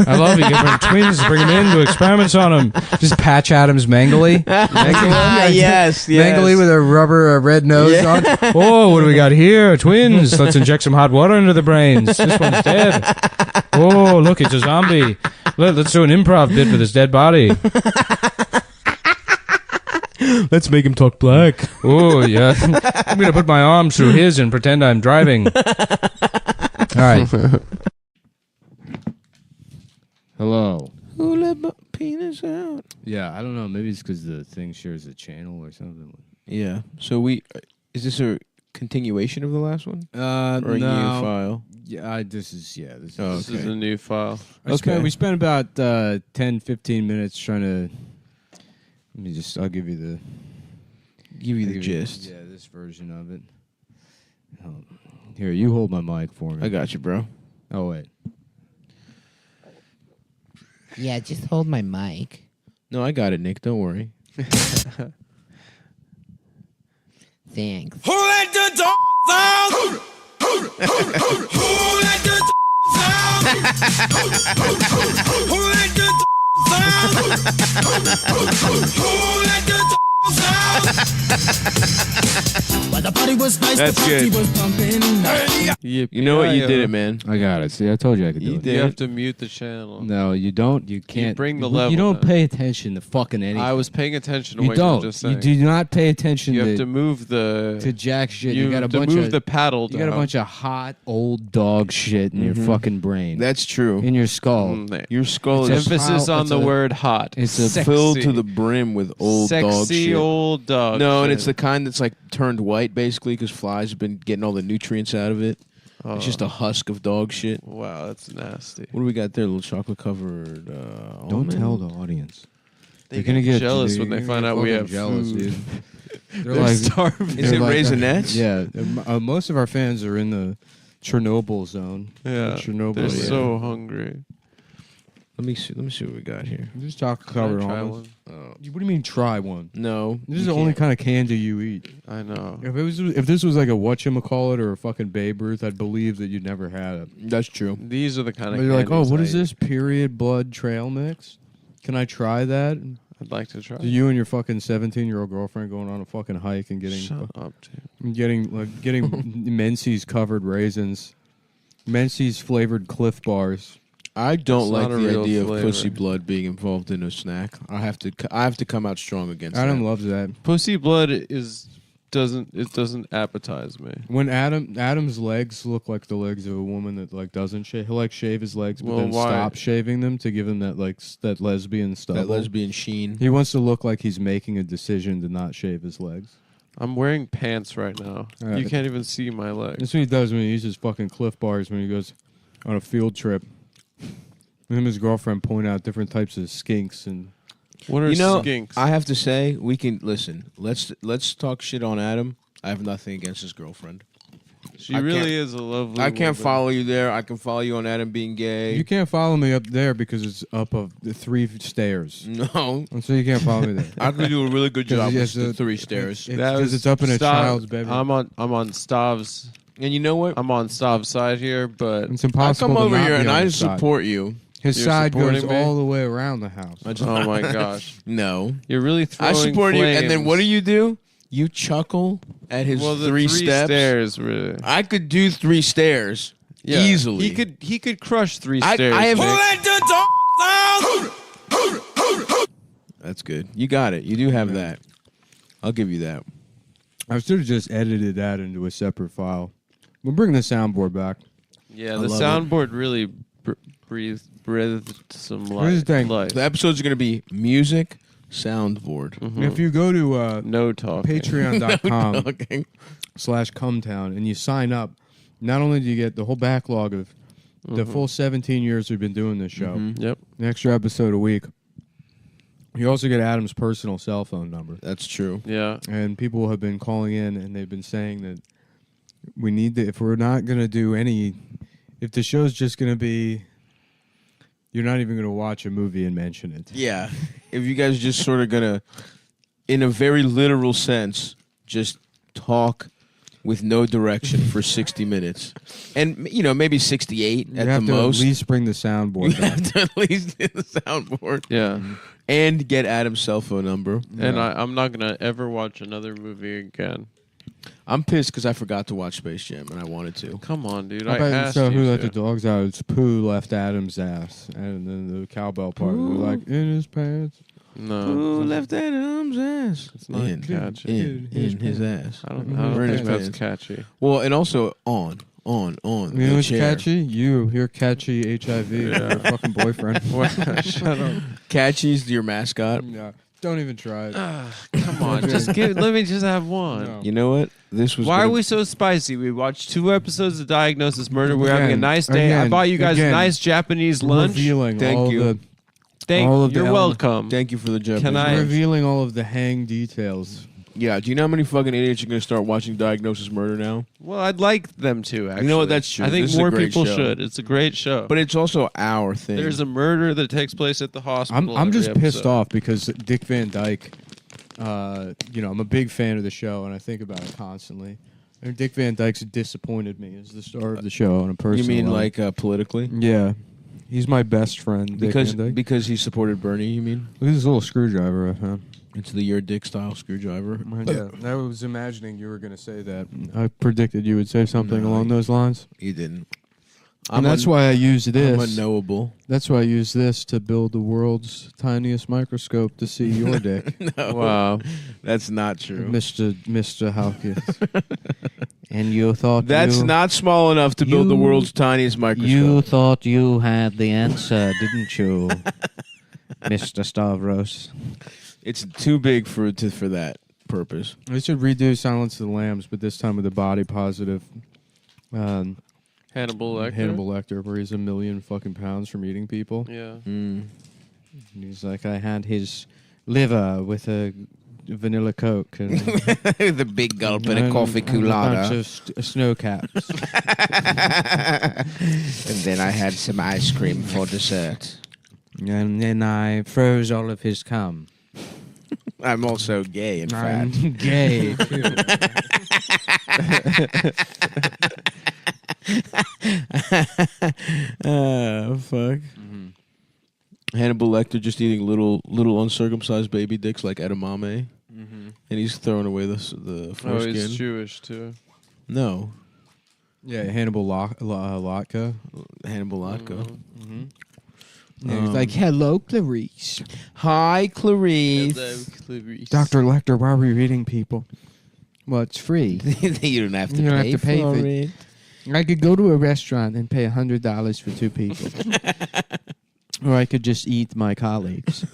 I love you. Give them twins, bring them in, do experiments on them. Just Patch Adams Mangly. Yes. Mangly with a rubber red nose on. Oh, what do we got here? Twins. Let's inject some hot water into the brains. This one's dead. Oh, look, it's a zombie. Let's do an improv bit with his dead body. Let's make him talk black. Oh, yeah. I'm going to put my arm through his and pretend I'm driving. All right. Hello. Who let my penis out? Yeah, I don't know. Maybe it's because the thing shares a channel or something. Yeah. So is this a continuation of the last one? Or a new file? Yeah, this is. This is a new file. We spent about 10, 15 minutes trying to. I'll give you the gist. Yeah, this version of it. Here, you hold my mic for me. I got you, bro. Oh, wait. Yeah, just hold my mic. No, I got it, Nick. Don't worry. Thanks. Who let the dog out? Who let the dog out? Who let the dog out? Who let the dog out? But the party was nice, That's the party good. was pumping. You know what? You did it, man. I got it. See, I told you I could do it. You have to mute the channel. No, you don't. You can't. bring the level You don't down. pay attention to fucking anything. I was paying attention to You what you were don't. just You saying. do not pay attention You have to to move the jack shit. You You got a have to bunch move of the paddle. You got a down. bunch of hot old dog shit in your fucking brain. That's true. in your skull. Your skull It's is Emphasis on it's the a- word hot. It's a Sexy. filled to the brim with old dog Sexy shit. old dog. No, and shit. it's the kind that's like turned white basically because flies have been getting all the nutrients out of it. Oh. It's just a husk of dog shit. Wow, that's nasty. What do we got there? A little chocolate covered. Don't almond? tell the audience. They They're gonna get jealous dude, when they you're find gonna out we fucking have jealous, food. dude. They're They're like starving. Is it raisinets? Yeah, most of our fans are in the Chernobyl zone. Yeah, Chernobyl. they're yeah. so hungry. Let me see what we got here. Just chocolate Can I covered try almonds. one? What do you mean try one? No, This is you the only can't. kind of candy you eat. I know. If this was like a whatchamacallit or a fucking Babe Ruth, I'd believe that you'd never had it. That's true. These are the kind of. But you're like, oh, candies what I is eat. this period blood trail mix? Can I try that? I'd like to try. So you and your fucking 17-year-old girlfriend going on a fucking hike and getting Shut up, dude. getting Menzies covered raisins, Menzies flavored Cliff bars. I don't It's like not a the real idea of flavor. pussy blood being involved in a snack. I have to come out strong against Adam that. loves that. Pussy blood doesn't appetize me. When Adam's legs look like the legs of a woman that like doesn't shave, he'll like shave his legs, but Well, then why? stop shaving them to give him that like that lesbian stubble. That lesbian sheen. He wants to look like he's making a decision to not shave his legs. I'm wearing pants right now. All right. You can't even see my legs. That's what he does when he uses fucking Cliff Bars when he goes on a field trip. Him and his girlfriend point out different types of skinks and What are skinks? I have to say, we can listen. Let's talk shit on Adam. I have nothing against his girlfriend. She I really can't- is a lovely. I can't woman. follow you there. I can follow you on Adam being gay. you can't follow me up there because it's up of the 3 stairs. No, And so you can't follow me there. I could do a really good 'Cause job with yes, the 3 stairs. Because it's up in a child's bedroom. I'm on Stav's. And you know what? I'm on Stav's side here, but It's I impossible come to over not here be and on I his side. support you. His You're side goes supporting me? all the way around the house. oh my gosh, No, you're really throwing. I support you. And then flames. what do? You chuckle at his Well, the 3 three steps. stairs, really. I could do 3 stairs Yeah. easily. He could crush 3 I stairs. have- Nick. Who let the dog out? That's good. You got it. You do have that. I'll give you that. I should have just edited that into a separate file. We'll bring the soundboard back. Yeah, I the love it. soundboard really breathed some Here's the thing. life. The episodes are going to be music, soundboard. If you go to No talking. patreon.com Okay. /Cumtown and you sign up, not only do you get the whole backlog of the full 17 years we've been doing this show, Yep. an extra episode a week, you also get Adam's personal cell phone number. That's true. Yeah. And people have been calling in and they've been saying that we need to, if we're not going to do any, if the show's just going to be, you're not even going to watch a movie and mention it. Yeah. If you guys just sort of going to, in a very literal sense, just talk with no direction for 60 minutes. And, maybe 68 You at have the to most. at least bring the soundboard. You have to at least get the soundboard. Yeah. And get Adam's cell phone number. And I'm not going to ever watch another movie again. I'm pissed because I forgot to watch Space Jam and I wanted to. Come on, dude. How I about asked so you who let to. the dogs out? It's Pooh left Adam's ass, and then the cowbell part. They're like in his pants. No. Who left Adam's ass? It's not catchy. In his ass. I don't think that's catchy. Well, and also on. You know the what's chair. catchy? You're catchy HIV. Your fucking boyfriend. Shut up. Catchy's your mascot. Yeah. Don't even try it. Come on, let me just have one. No. You know what? This was. Why gonna- are we so spicy? We watched 2 episodes of Diagnosis Murder. We're having a Again, nice day. I again, bought you guys a again, nice Japanese lunch. Revealing Thank all you. the all of the You're element- welcome. Thank you for the Japanese. Can I- revealing all of the hang details. Yeah. Do you know how many fucking idiots are going to start watching Diagnosis Murder now? Well, I'd like them to, actually. You know what? That's true. I think This is a more great people show. should. It's a great show. But it's also our thing. There's a murder that takes place at the hospital. I'm just every pissed episode. off because Dick Van Dyke. I'm a big fan of the show, and I think about it constantly. And Dick Van Dyke's disappointed me as the star of the show on a personal You mean level. like politically? Yeah. He's my best friend, Dick Because Van Dyke. because he supported Bernie. You mean? Look at this little screwdriver I found. It's the Your Dick style screwdriver. Yeah, I was imagining you were going to say that. I predicted you would say something No, along those lines. You didn't. And that's why I use this. I'm unknowable. That's why I use this to build the world's tiniest microscope to see your dick, No. Wow. That's not true. Mr. Hawkins. And you thought That's not small enough to build the world's tiniest microscope. You thought you had the answer, didn't you, Mr. Stavros? It's too big for that purpose. I should redo Silence of the Lambs, but this time with a body positive Hannibal Lecter. Hannibal Lecter, where he's 1,000,000 fucking pounds from eating people. Yeah. And he's like, I had his liver with a vanilla Coke and The big gulp and a coffee and a colada. bunch of snow caps. And then I had some ice cream for dessert. And then I froze all of his cum. I'm also gay and fat. I'm gay, too. Fuck. Hannibal Lecter just eating little uncircumcised baby dicks like edamame, and he's throwing away the Oh, foreskin. he's Jewish, too. No, Yeah, Hannibal Lotka. Hannibal Latko. Yeah, he's like, hello, Clarice. Hi, Clarice. Dr. Lecter, why are you eating people? Well, it's free. You don't have to You don't pay have to pay for for it. I could go to a restaurant and pay $100 for 2 people. Or I could just eat my colleagues.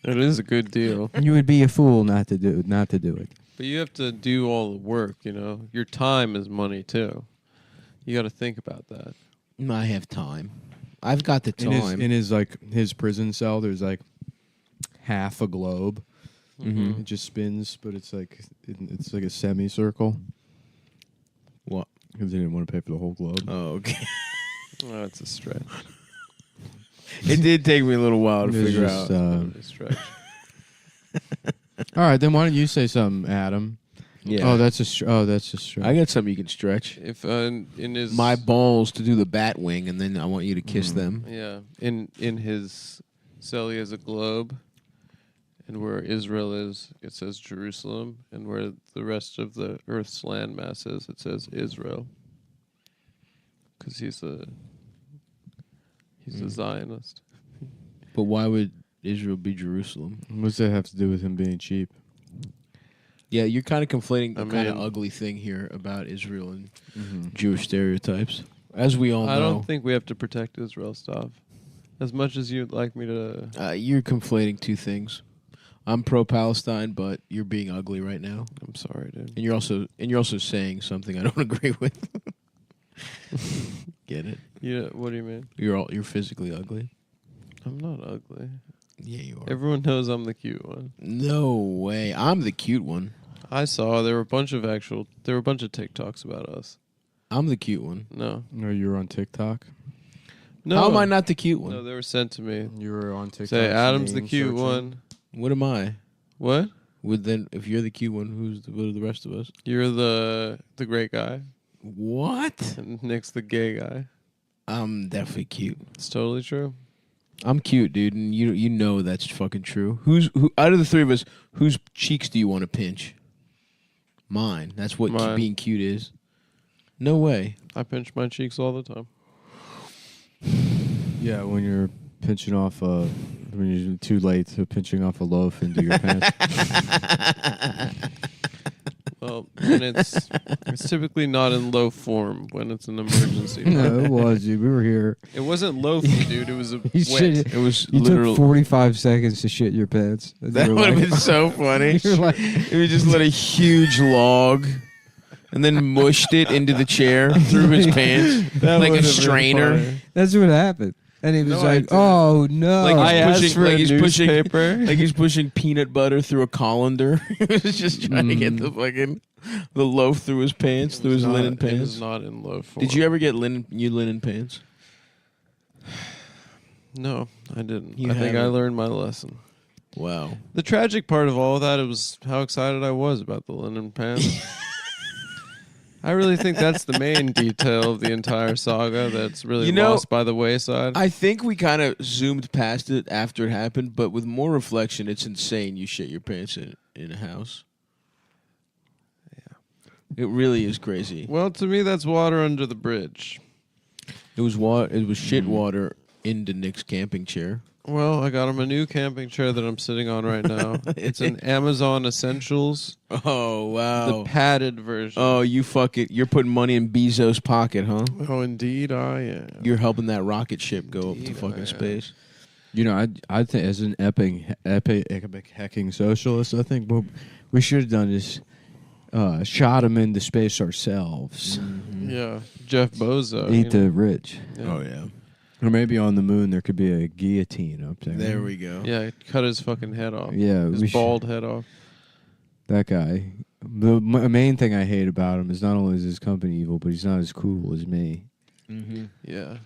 It is a good deal. You would be a fool not to do it. But you have to do all the work, Your time is money, too. You got to think about that. I have time. I've got the time. In his prison cell, there's like half a globe. It just spins, but it's like a semicircle. What? Because they didn't want to pay for the whole globe. Oh, okay. Oh, that's a stretch. It did take me a little while to It was figure just, out. A stretch. All right, then why don't you say something, Adam? Yeah. Oh, that's a stretch. I got something you can stretch. If in his My balls to do the bat wing, and then I want you to kiss them. Yeah, in his cell he has a globe, and where Israel is, it says Jerusalem, and where the rest of the Earth's landmass is, it says Israel. Because he's a Zionist. But why would Israel be Jerusalem? What's that have to do with him being cheap? Yeah, you're kind of conflating I the kind of mean- ugly thing here about Israel and Jewish stereotypes. As we all know. I don't think we have to protect Israel stuff. As much as you'd like me to... You're conflating two things. I'm pro-Palestine, but you're being ugly right now. I'm sorry, dude. And you're also saying something I don't agree with. Get it? Yeah, what do you mean? You're physically ugly. I'm not ugly. Yeah, you are. Everyone knows I'm the cute one. No way. I'm the cute one. I saw there were a bunch of TikToks about us. I'm the cute one. No. No, you were on TikTok. No. How am I not the cute one? No, they were sent to me. You were on TikTok. Say Adam's the cute one. What am I? What? Then, if you're the cute one, what are the rest of us? You're the great guy. What? And Nick's the gay guy. I'm definitely cute. It's totally true. I'm cute, dude, and you know that's fucking true. Who out of the three of us, whose cheeks do you want to pinch? Mine. That's what Mine. being cute is. No way. I pinch my cheeks all the time. Yeah, when you're pinching off when you're too late to pinching off a loaf into your pants. Well, and it's typically not in loaf form when it's an emergency. No, it was, dude. We were here. It wasn't loafy, dude. It was You wet. shit- It was You literal. took 45 seconds to shit your pants. And That you were would have like- been so funny. you were like, If we just let a huge log and then mushed it into the chair through his pants That like a would've been strainer. funny. that's what happened. And he was No, I like, didn't. "Oh no!" Like I he's asked pushing, for like a he's newspaper. pushing, like he's pushing peanut butter through a colander. He was just trying to get the loaf through his pants, through his linen It pants. was not in loaf form. Did you ever get linen pants? No, I didn't. You I think I haven't. learned my lesson. Wow. The tragic part of all of that, it was how excited I was about the linen pants. I really think that's the main detail of the entire saga that's really lost by the wayside. I think we kind of zoomed past it after it happened, but with more reflection, it's insane you shit your pants in a house. Yeah. It really is crazy. Well, to me, that's water under the bridge. It was shit water into Nick's camping chair. Well, I got him a new camping chair that I'm sitting on right now. It's an Amazon Essentials. Oh, wow. The padded version. Oh, you fuck it. You're putting money in Bezos' pocket, huh? Oh, indeed I am. You're helping that rocket ship go up to fucking space. You know, I think as an epic hacking socialist, I think what we should have done is shot him into space ourselves. Mm-hmm. Yeah, Jeff Bezos. Eat the rich. Yeah. Oh, yeah. Or maybe on the moon there could be a guillotine up there. There we go. Yeah, cut his fucking head off. Yeah, his bald head off. That guy. The main thing I hate about him is not only is his company evil, but he's not as cool as me. Mm-hmm. Yeah.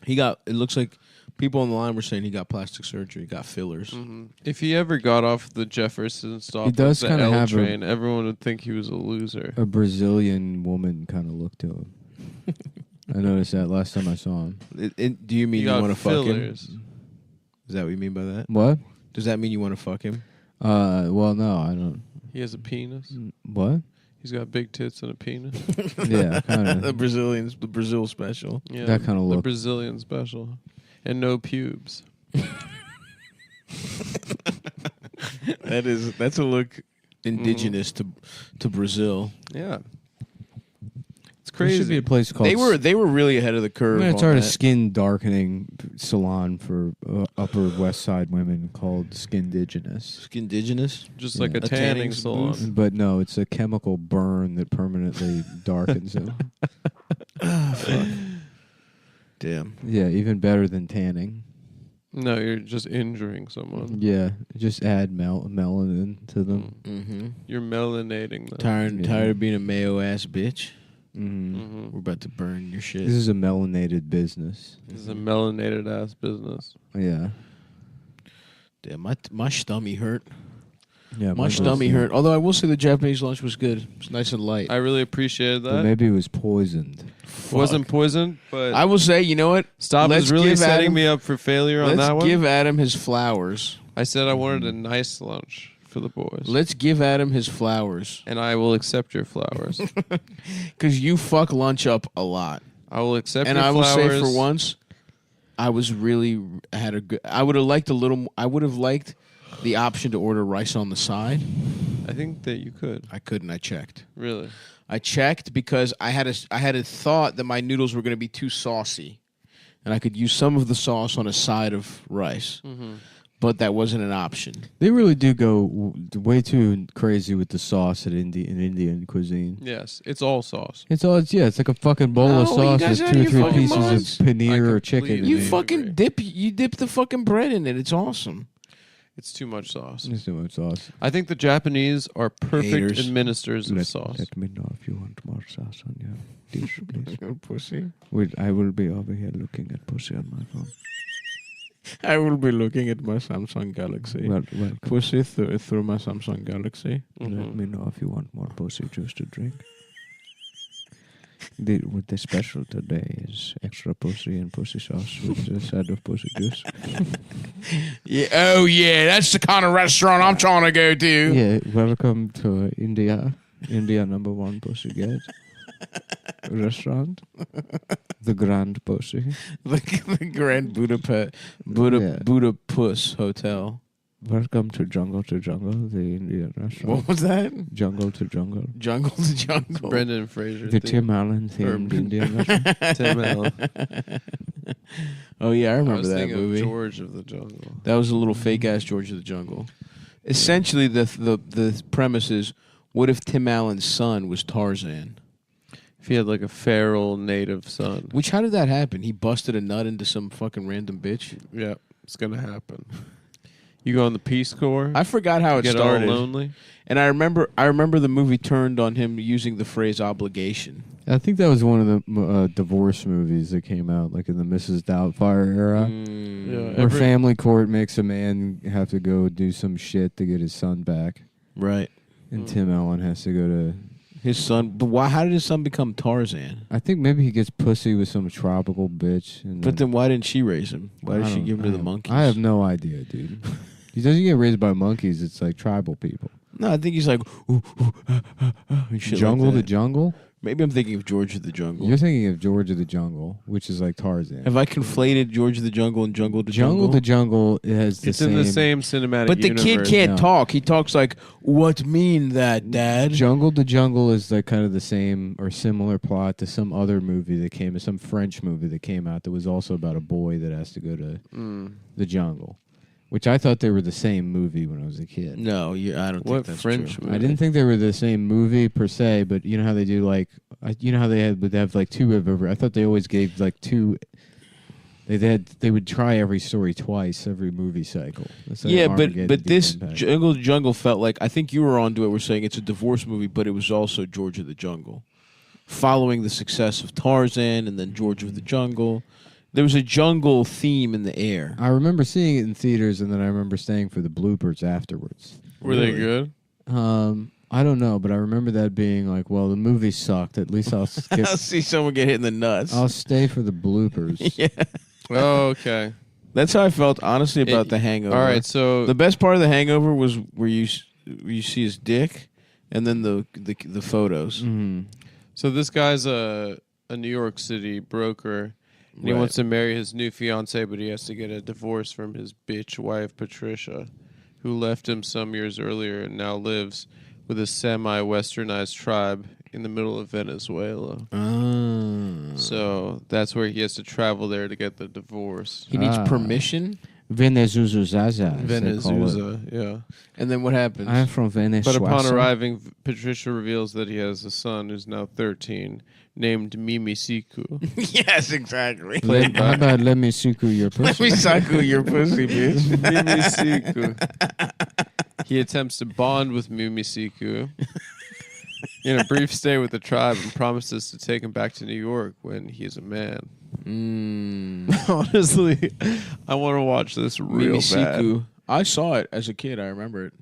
It looks like people on the line were saying he got plastic surgery, got fillers. Mm-hmm. If he ever got off the Jefferson stop, He does the kinda L have train, everyone would think he was a loser. A Brazilian woman kind of look to him. I noticed that last time I saw him. Do you mean He you got want to fuck him? fillers. Is that what you mean by that? What? Does that mean you want to fuck him? Well, no, I don't. He has a penis. What? He's got big tits and a penis. Yeah, kind The of. Brazil special. Yeah, That kinda the look. Brazilian special, and no pubes. That's a look indigenous to Brazil. Yeah, it's There crazy. should be a place called. They were really ahead of the I'm curve. gonna on start a that. skin darkening salon for Upper West Side women called Skindigenous. Indigenous. Just like Yeah. a tanning booth? salon. But no, it's a chemical burn that permanently darkens them. Damn. Yeah, even better than tanning. No, you're just injuring someone. Yeah, just add melanin to them. Mm-hmm. You're melanating them. Tired of being a mayo ass bitch. Mm-hmm. We're about to burn your shit. This is a melanated business. This is a melanated ass business. Yeah. Damn, my stomach hurt. Yeah, My stomach hurt. Although I will say the Japanese lunch was good. It's nice and light. I really appreciated But that. maybe it was poisoned. Wasn't poisoned, but I will say, you know what? Stop Let's is really give setting Adam- me up for failure on that Let's one. give Adam his flowers. I said I wanted a nice lunch for the boys. Let's give Adam his flowers. And I will accept your flowers. Because you fuck lunch up a lot. I will accept And your I will flowers. say for once, I was really had a good. I would have liked a little. I would have liked the option to order rice on the side. I think that you could. I couldn't. I checked. Really? I checked because I had a thought that my noodles were going to be too saucy, and I could use some of the sauce on a side of rice. Mm-hmm. But that wasn't an option. They really do go way too crazy with the sauce in Indian cuisine. Yes, it's all sauce. It's like a fucking bowl of No, you sauce guys with are out 2 or of 3 your fucking pieces minds. of paneer I or chicken. completely in You it. fucking dip the fucking bread in it. It's awesome. It's too much sauce. There's too much sauce. I think the Japanese are perfect Haters. administrators of sauce. Let me know if you want more sauce on your dish, please. Pussy. I will be over here looking at pussy on my phone. I will be looking at my Samsung Galaxy. Pussy through my Samsung Galaxy. Let me know if you want more pussy juice to drink. The special today is extra pussy and pussy sauce with a side of pussy juice. Yeah. Oh yeah, that's the kind of restaurant I'm trying to go to. Yeah, welcome to India. India #1 pussy get restaurant. The Grand Pussy. the Grand Budapest Hotel. Welcome to Jungle, the Indian restaurant. What was that? Jungle to Jungle. Jungle to Jungle. Brendan Fraser. The Tim Allen themed Indian restaurant. Tim Allen. Oh yeah, I I remember was that thinking movie. of George of the Jungle. That was a little fake ass George of the Jungle. Essentially, the premise is: what if Tim Allen's son was Tarzan? If he had like a feral native son. Which, how did that happen? He busted a nut into some fucking random bitch. Yeah, it's gonna happen. You go on the Peace Corps. I forgot how it get started. All lonely. And I remember the movie turned on him using the phrase obligation. I think that was one of the divorce movies that came out, like in the Mrs. Doubtfire era, where family court makes a man have to go do some shit to get his son back. Right. And Tim Allen has to go to his son. But why? How did his son become Tarzan? I think maybe he gets pussy with some tropical bitch. And but then why didn't she raise him? Why did she give him to the monkeys? I have no idea, dude. He doesn't get raised by monkeys. It's like tribal people. No, I think he's like Jungle to Jungle. Maybe I'm thinking of George of the Jungle. You're thinking of George of the Jungle, which is like Tarzan. Have I conflated George of the Jungle and Jungle to Jungle? Jungle to Jungle has the it's same. in the same cinematic But the universe. kid can't talk. He talks like, "What mean that, Dad?" Jungle to Jungle is like kind of the same or similar plot to some other movie that some French movie that came out that was also about a boy that has to go to the jungle. Which I thought they were the same movie when I was a kid. No, I don't think that's French true. movie? I didn't think they were the same movie per se, but you know how they do like, you know how they have like two of every. I thought they always gave like two. They would try every story twice every movie cycle. Yeah, but this Jungle to Jungle felt like, I think you were onto it. We're saying it's a divorce movie, but it was also George of the Jungle, following the success of Tarzan and then George of the Jungle. There was a jungle theme in the air. I remember seeing it in theaters, and then I remember staying for the bloopers afterwards. Were they good? I don't know, but I remember that being like, well, the movie sucked. At least I'll skip. I'll see someone get hit in the nuts. I'll stay for the bloopers. Yeah. Oh, okay. That's how I felt, honestly, about The Hangover. All right, so the best part of The Hangover was where you see his dick, and then the photos. Mm-hmm. So this guy's a New York City broker. And he wants to marry his new fiancée, but he has to get a divorce from his bitch wife, Patricia, who left him some years earlier and now lives with a semi-westernized tribe in the middle of Venezuela. So that's where he has to travel there to get the divorce. He needs permission? Venezuela. Venezuela, yeah. And then what happens? I'm from Venezuela. But upon arriving, Patricia reveals that he has a son who's now 13, named Mimi Siku. Yes, exactly. How about let me suku your pussy? Let me suckle your pussy, bitch. Mimi Siku. He attempts to bond with Mimi Siku in a brief stay with the tribe and promises to take him back to New York when he is a man. Honestly, I want to watch this real Mimi bad. Siku. I saw it as a kid. I remember it.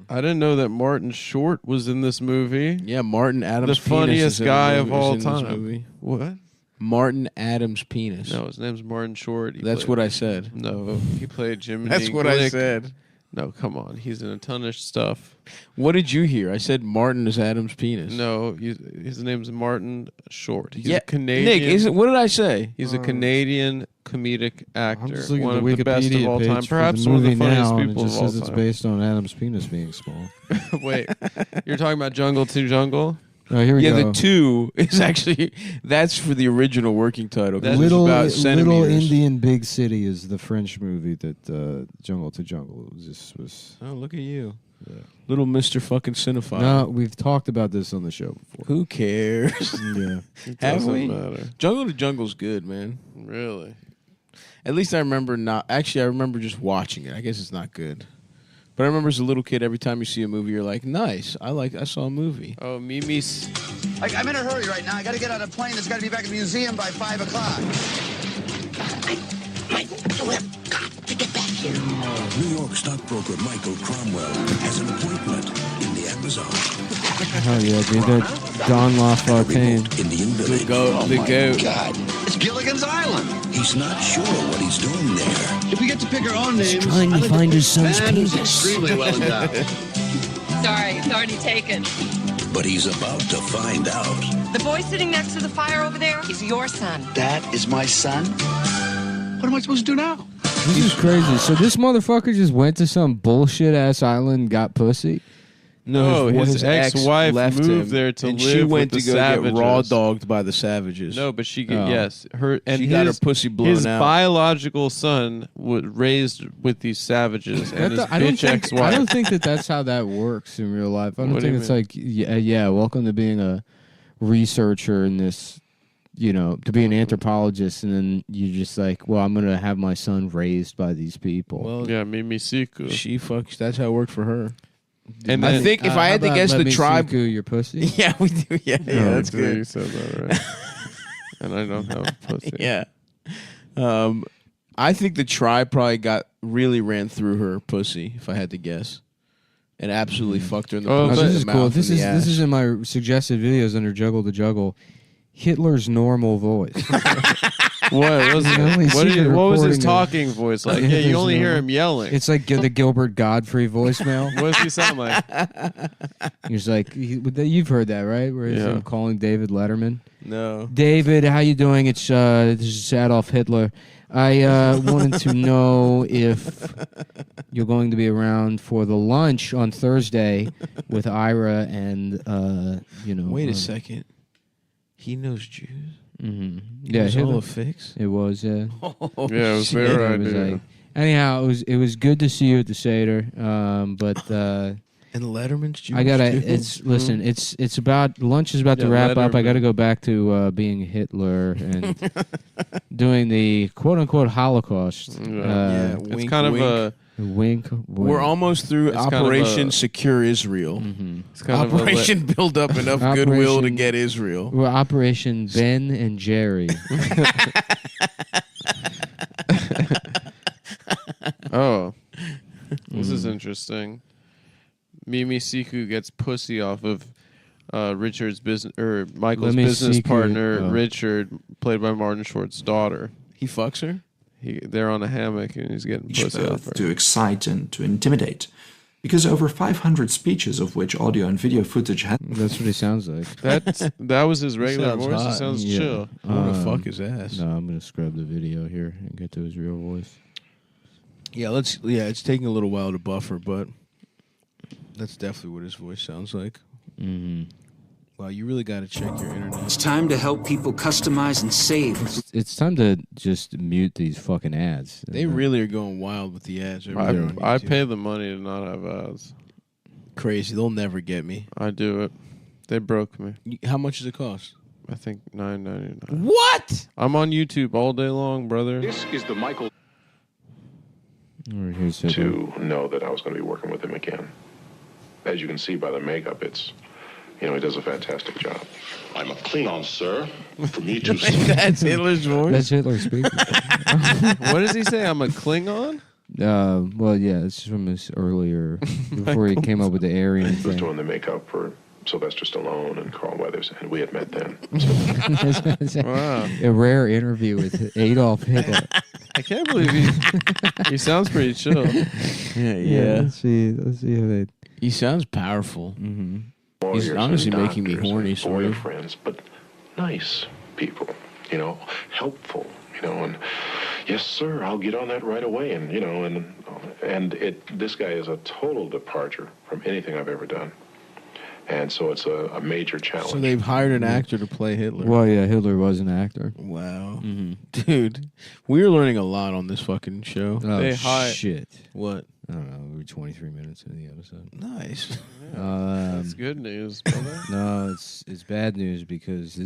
I didn't know that Martin Short was in this movie. Yeah, Martin Adams. The funniest guy of all time. time. What? Martin Adams' penis. No, his name's Martin Short. That's what I said. No, he played Jiminy That's what Glick. I said. No, come on. He's in a ton of stuff. What did you hear? I said Martin is Adams' penis. No, his name's Martin Short. He's Yeah, a Canadian. Nick, what did I say? He's a Canadian comedic actor. just looking One at of the the best of Wikipedia all page time. for Perhaps the one of the movie funniest now, and people it of just all says it's time. based on Adam's penis being small. Wait, you're talking about Jungle to Jungle? Oh, here we Yeah, go. the 2 is actually, that's for the original working title. That's Little about centimeters. Indian Big City is the French movie that Jungle to Jungle was. Oh, look at you. Yeah. Little Mr. fucking cinephile. No, we've talked about this on the show before. Who cares? Yeah. It Have doesn't we? matter. Jungle to Jungle's good, man. Really? At least I remember not. Actually, I remember just watching it. I guess it's not good. But I remember as a little kid, every time you see a movie, you're like, nice. I saw a movie. Oh, Mimi's. I'm in a hurry right now. I got to get on a plane that's got to be back at the museum by 5 o'clock. New York stockbroker Michael Cromwell has an appointment in the Amazon. Oh yeah, dude, that Don LaFontaine. Indian village. The goat. God, it's Gilligan's Island. He's not sure what he's doing there. If we get to pick our own names, trying to find his son's man who's penis. extremely well endowed. Sorry, it's already taken. But he's about to find out. The boy sitting next to the fire over there is your son. That is my son. What am I supposed to do now? This is crazy. So this motherfucker just went to some bullshit ass island and got pussy? No, his ex-wife left moved him, there to and live she went with to the go savages. get raw dogged by the savages. No, but she Oh. yes, her and She his, got her pussy blown his out. biological son was raised with these savages, and his bitch ex-wife. I don't think that that's how that works in real life. I don't What do think you it's mean? like, yeah, welcome to being a researcher in this, to be an anthropologist, and then you're just like, well, I'm going to have my son raised by these people. Well, yeah, Mimi Siku. She fucks. That's how it worked for her. And I then, think if I had to guess, the tribe. Your pussy. Yeah, we do. Yeah, that's You good. said that right. And I don't have a pussy. Yeah. I think the tribe probably really ran through her pussy, if I had to guess, and absolutely fucked her in the Oh, pussy. this the is mouth, cool. and This the is ass. in my suggested videos under Juggle to Juggle. Hitler's normal voice. What was only what secret what was recording his of- talking voice like? Yeah, you only hear him yelling. It's like the Gilbert Godfrey voicemail. What does he sound like? He's like, you've heard that, right? Where he's Yeah. calling David Letterman. No. David, how you doing? It's this is Adolf Hitler. I wanted to know if you're going to be around for the lunch on Thursday with Ira and Wait a second. He knows Jews. Mm-hmm. It Yeah, was Hitler- all a fix. It was, yeah. Oh, Yeah, it was shit. their It was idea. like- anyhow, it was good to see you at the Seder. But And Letterman's Jewish I gotta. too? Listen. It's about lunch is about to Yeah, wrap up. I Letterman. got to go back to being Hitler and doing the quote unquote Holocaust. Yeah, It's wink, kind wink. of Wink. We're almost through It's kind of Operation a- Secure Israel. it's kind of a Operation Build Up enough goodwill to Operation- get Israel. We're Operation Ben and Jerry. Oh, this is interesting. Mimi Siku gets pussy off of Richard's business or Michael's Mimi business Siku, partner, oh. Richard, played by Martin Short's daughter. He fucks her? They're on a hammock and he's getting pussy off her. to excite and to intimidate. Because over 500 speeches, of which audio and video footage had. That's what he sounds like. That was his regular sounds voice. hot. It sounds Yeah. chill. I want to fuck his ass. No, I'm gonna scrub the video here and get to his real voice. Yeah, it's taking a little while to buffer, but that's definitely what his voice sounds like. Mm-hmm. Wow, you really got to check your internet. It's time to help people customize and save. It's time to just mute these fucking ads. They really are going wild with the ads. over there on I YouTube. pay the money to not have ads. Crazy. They'll never get me. I do it. They broke me. How much does it cost? I think $9.99. What? I'm on YouTube all day long, brother. This is the Michael All right, here's Hitler. to know that I was going to be working with him again. As you can see by the makeup, it's, he does a fantastic job. I'm a Klingon, sir. For me to That's Hitler's voice? That's Hitler speaking. What does he say? I'm a Klingon? Well, yeah, it's from his earlier, before he came up with the Aryan He was thing. doing the makeup for Sylvester Stallone and Carl Weathers, and we had met then. Wow. A rare interview with Adolf Hitler. I can't believe he sounds pretty chill. Yeah. Let's see how they. He sounds powerful. Mm-hmm. He's Lawyers honestly and making me doctors horny, and sort lawyer of. friends, but nice people, helpful, and yes, sir, I'll get on that right away, and this guy is a total departure from anything I've ever done, and so it's a major challenge. So they've hired an actor to play Hitler. Well, yeah, Hitler was an actor. Wow. Mm-hmm. Dude, we're learning a lot on this fucking show. Oh, shit. What? I don't know. We're 23 minutes into the episode. Nice. That's good news, brother. No, it's bad news because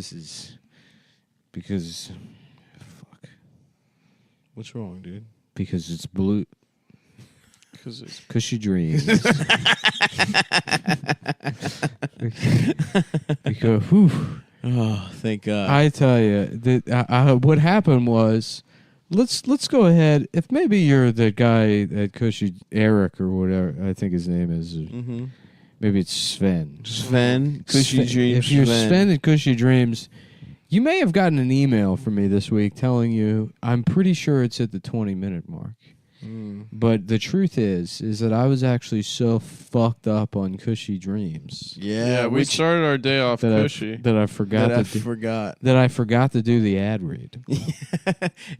fuck. What's wrong, dude? Because it's blue. Because she dreams. Because, whew. Oh, thank God. I tell you, what happened was Let's go ahead. If maybe you're the guy at Cushy, Eric or whatever I think his name is. Maybe it's Sven. Cushy Dreams. If you're Sven at Cushy Dreams, you may have gotten an email from me this week telling you I'm pretty sure it's at the 20-minute mark. But the truth is that I was actually so fucked up on Cushy Dreams. Yeah, we started our day off cushy. That I forgot to do the ad read.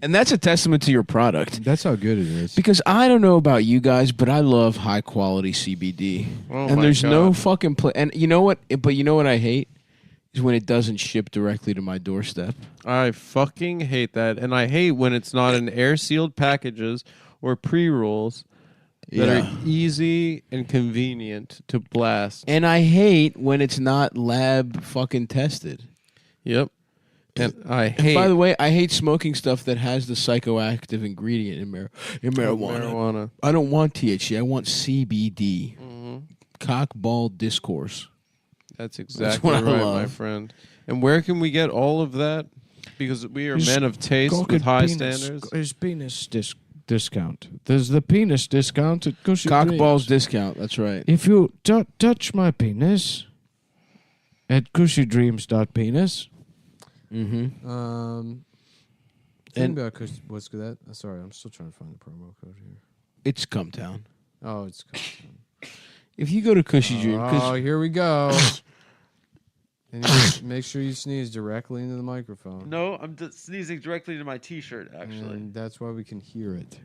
And that's a testament to your product. That's how good it is. Because I don't know about you guys, but I love high quality CBD. And there's no fucking and you know what? But you know what I hate is when it doesn't ship directly to my doorstep. I fucking hate that, and I hate when it's not in air sealed packages or pre-rolls that are easy and convenient to blast. And I hate when it's not lab fucking tested. Yep. And by the way, I hate smoking stuff that has the psychoactive ingredient in marijuana. I don't want THC. I want CBD. Cockball discourse. That's exactly right, my friend. And where can we get all of that? Because we are men of taste with high standards. There's penis discount. There's the penis discount at Cushy Cockballs discount. That's right. If you touch my penis at cushydreams.penis. And what's that? Sorry, I'm still trying to find the promo code here. It's Cumtown. Oh, it's Cumtown. If you go to Cushy Dreams, oh, here we go. And you make sure you sneeze directly into the microphone. No, I'm sneezing directly into my T-shirt. Actually, and that's why we can hear it.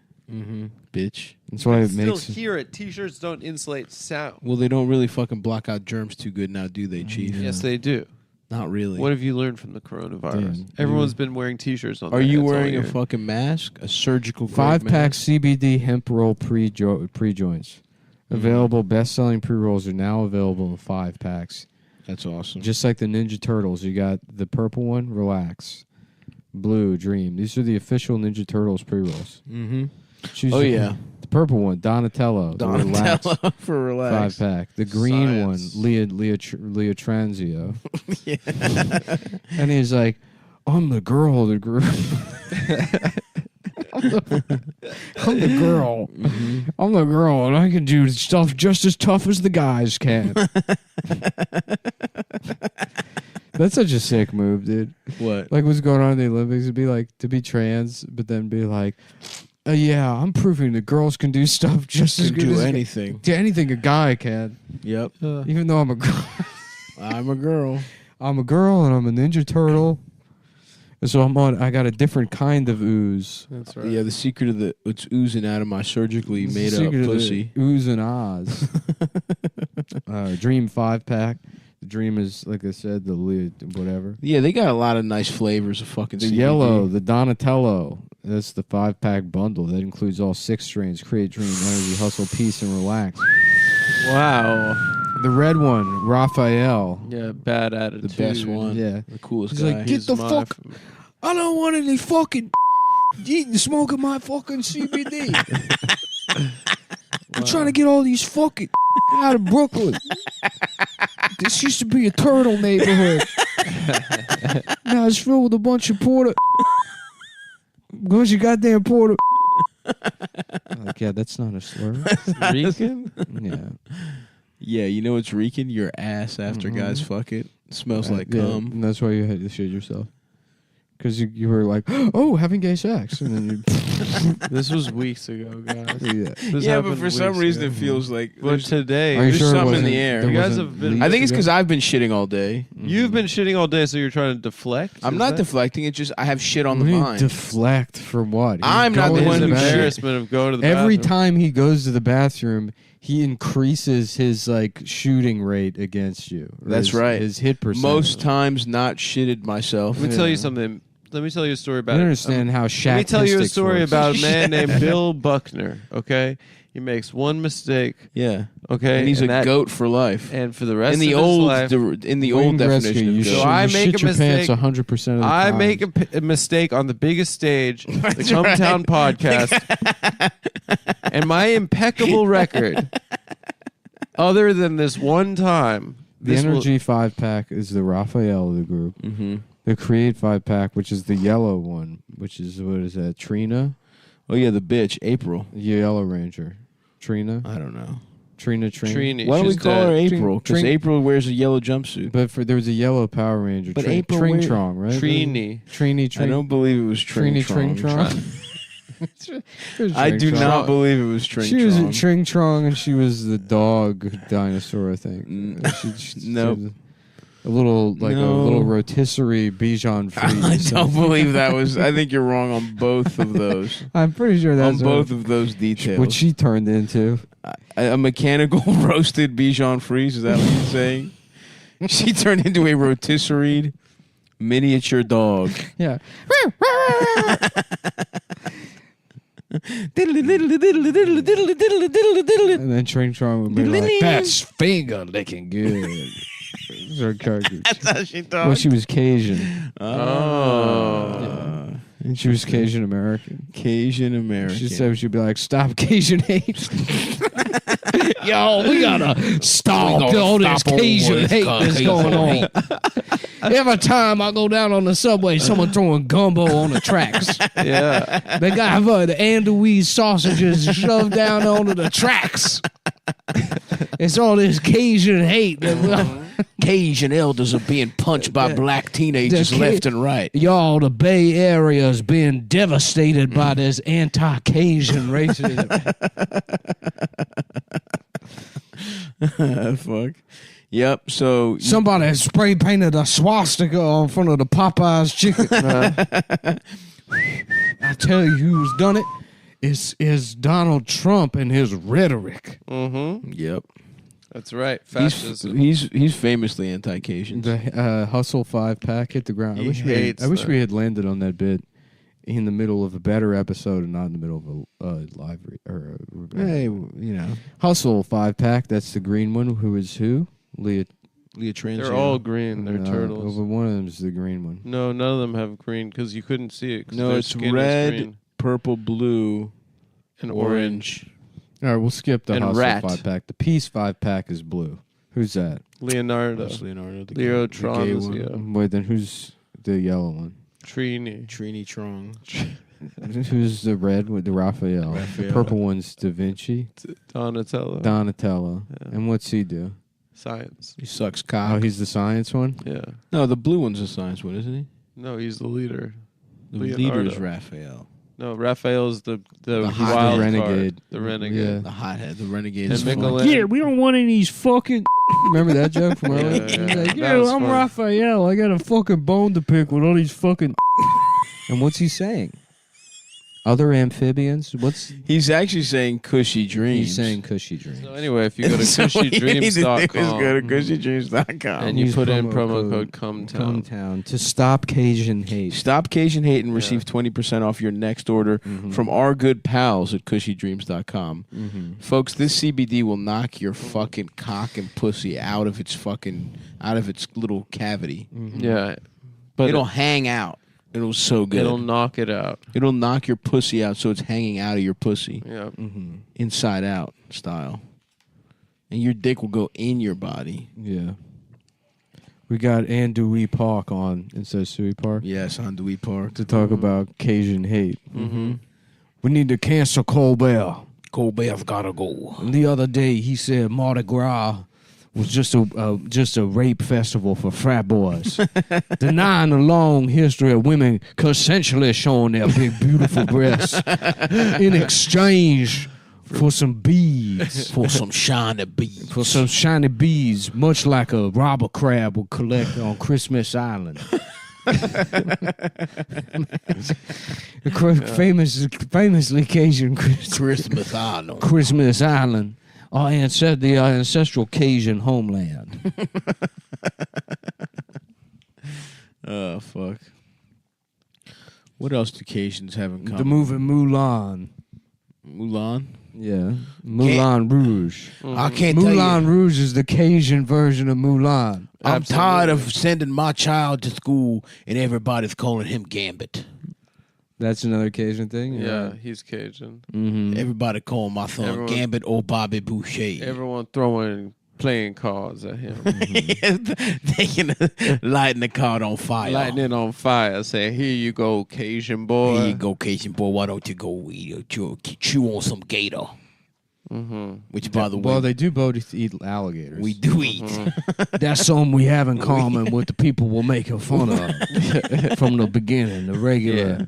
Bitch. That's why it makes. Still hear it. T-shirts don't insulate sound. Well, they don't really fucking block out germs too good now, do they, Chief? Yes, they do. Not really. What have you learned from the coronavirus? Everyone's been wearing T-shirts on. Are you wearing a fucking mask? A surgical 5-pack CBD hemp roll pre-joints. Available best-selling pre-rolls are now available in 5 packs. That's awesome. Just like the Ninja Turtles, you got the purple one, Relax. Blue, Dream. These are the official Ninja Turtles pre-rolls. The purple one, Donatello. Relax. For Relax. 5-pack. The green one, Leo Transio. And he's like, I'm the girl of the group. I'm the girl. I'm the girl, and I can do stuff just as tough as the guys can. That's such a sick move, dude. What? Like what's going on in the Olympics? It'd be like to be trans, but then be like, yeah, I'm proving that girls can do stuff just as good as anything. Anything a guy can. Yep. Even though I'm a girl. I'm a girl. I'm a girl, and I'm a Ninja Turtle. So I got a different kind of ooze. That's right. Yeah, the secret of it's oozing out of my surgically made up pussy. Ooze and Oz. Dream 5-pack. The Dream is, like I said, the whatever. Yeah, they got a lot of nice flavors of fucking the CBD. Yellow, the Donatello. That's the 5-pack bundle. That includes all 6 strains. Create, Dream, Energy, Hustle, Peace, and Relax. Wow. The red one, Raphael. Yeah, bad attitude. The best one. Yeah. The coolest He's guy. like, get the fuck. I don't want any fucking eating, smoking my fucking CBD. I'm trying to get all these fucking out of Brooklyn. This used to be a turtle neighborhood. Now it's filled with a bunch of bunch of goddamn Porter. Like, yeah, that's not a slur. Reeking? Yeah. Yeah, you know what's reeking? Your ass after guys fuck it. Smells like cum. And that's why you had to shit yourself. Because you were like, oh, having gay sex. And then you... This was weeks ago, guys. Yeah, but for some reason it feels like... But today... There's something in the air. You guys have been... I think it's because I've been shitting all day. You've been shitting all day, so you're trying to deflect? I'm not deflecting. It's just I have shit on the mind. Deflect for what? I'm not the one who embarrassment of going to the bathroom. Every time he goes to the bathroom... He increases his shooting rate against you. That's right. His hit percentage. Most times not shitted myself. Let me tell you something. Let me tell you a story about I understand how Shaq. Let me tell you a story about a man named Bill Buckner. Okay, he makes one mistake. Yeah. Okay, and he's a goat for life. And for the rest of his life, in the old definition, so I make a mistake. 100% of the time. I make a mistake on the biggest stage, the Cumtown podcast, and my impeccable record. Other than this one time, the Energy 5-pack is the Raphael of the group. The Create 5-pack, which is the yellow one, which is, what is that, Trina? Oh, yeah, the bitch, April. Yellow Ranger. Trina? I don't know. Trina. Trini. Why don't we She's call her dead. April? Because April wears a yellow jumpsuit. But there was a yellow Power Ranger. But April Tring-Trong, right? Trini. I don't believe it was Tring-Trong. I do not believe it was Tring-Trong. She was a Tring-Trong, and she was the dog dinosaur, I think. Nope. A little rotisserie Bichon Frise. I don't believe that was. I think you're wrong on both of those. I'm pretty sure that's on both of those details. What she turned into. A mechanical roasted Bichon Frise. Is that what you're saying? She turned into a rotisserie miniature dog. Yeah. And then Tring-Trong would be like, "That's finger licking good." Her character. That's how she talked. Well, she was Cajun. Oh. Yeah. And she was Cajun American. Cajun American. She said she'd be like, "Stop Cajun hate." Yo, we gotta stop all this Cajun hate that's going on. Every time I go down on the subway, someone throwing gumbo on the tracks. Yeah. They got the andouille sausages shoved down onto the tracks. It's all this Cajun hate. Cajun elders are being punched by black teenagers left and right. Y'all, the Bay Area is being devastated by this anti-Cajun racism. Fuck. Yep. So somebody spray painted a swastika on front of the Popeyes chicken. I tell you who's done it. Is Donald Trump and his rhetoric. Mm-hmm. Yep. That's right. Fascism. He's famously anti-Cajun. The Hustle 5-pack hit the ground. I wish we had landed on that bit in the middle of a better episode and not in the middle of a live Hustle 5-pack. That's the green one. Who is who? Leah Trans. They're all green. They're turtles. But one of them is the green one. No, none of them have green because you couldn't see it. No, it's red, purple, blue, and orange. All right, we'll skip the And Hustle rat. 5-pack. The Peace 5-pack is blue. Who's that? Leonardo. That's Leonardo. Leo gay Tron. Wait, then who's the yellow one? Trini. Trini Trong. Who's the red with the Raphael? The purple one's Da Vinci. Donatello. Yeah. And what's he do? Science. He sucks cock. Oh, he's the science one? Yeah. No, the blue one's the science one, isn't he? No, he's the leader. The Leonardo. leader is Raphael. No, Raphael's the wild renegade. Card. The renegade. Yeah. The hothead. The renegade. And is Michelin. Yeah, we don't want any of these fucking... Remember that joke from earlier? Yeah. He's like, That yeah, was I'm funny. Raphael. I got a fucking bone to pick with all these fucking... And what's he saying? Other amphibians? He's actually saying cushy dreams. He's saying cushy dreams. So anyway, if you go to cushydreams.com go to cushydreams.com and you put in promo code Cumtown to stop Cajun hate. Stop Cajun hate and receive 20% off your next order from our good pals at cushydreams.com. Folks, this CBD will knock your fucking cock and pussy out of its little cavity. Yeah. But it'll hang out. It'll so good. It'll knock it out. It'll knock your pussy out so it's hanging out of your pussy. Yeah. Inside out style. And your dick will go in your body. Yeah. We got Andouille Park on instead of Suey Park. Yes, Andouille Park. To talk about Cajun hate. Mm-hmm. We need to cancel Colbert. Colbert's gotta go. And the other day he said Mardi Gras was just a rape festival for frat boys, denying the long history of women consensually showing their big, beautiful breasts in exchange for some beads. For some shiny beads. For some shiny beads, much like a robber crab would collect on Christmas Island. Famously Cajun Christmas Island. Christmas Island. The ancestral Cajun homeland. Oh, fuck. What else do Cajuns have in common? The movie Mulan. Mulan? Yeah. Moulin Rouge. I can't tell Moulin you. Rouge is the Cajun version of Mulan. I'm tired of sending my child to school and everybody's calling him Gambit. That's another Cajun thing? Yeah, he's Cajun. Mm-hmm. Everybody calling my son Gambit or Bobby Boucher. Everyone throwing playing cards at him. They can lighting the card on fire. Lighting it on fire. Say, here you go, Cajun boy. Here you go, Cajun boy. Why don't you go chew on some gator? Which, by the way, well, they do both eat alligators. we do eat. That's something we have in common with the people we're making fun of from the beginning. The regular.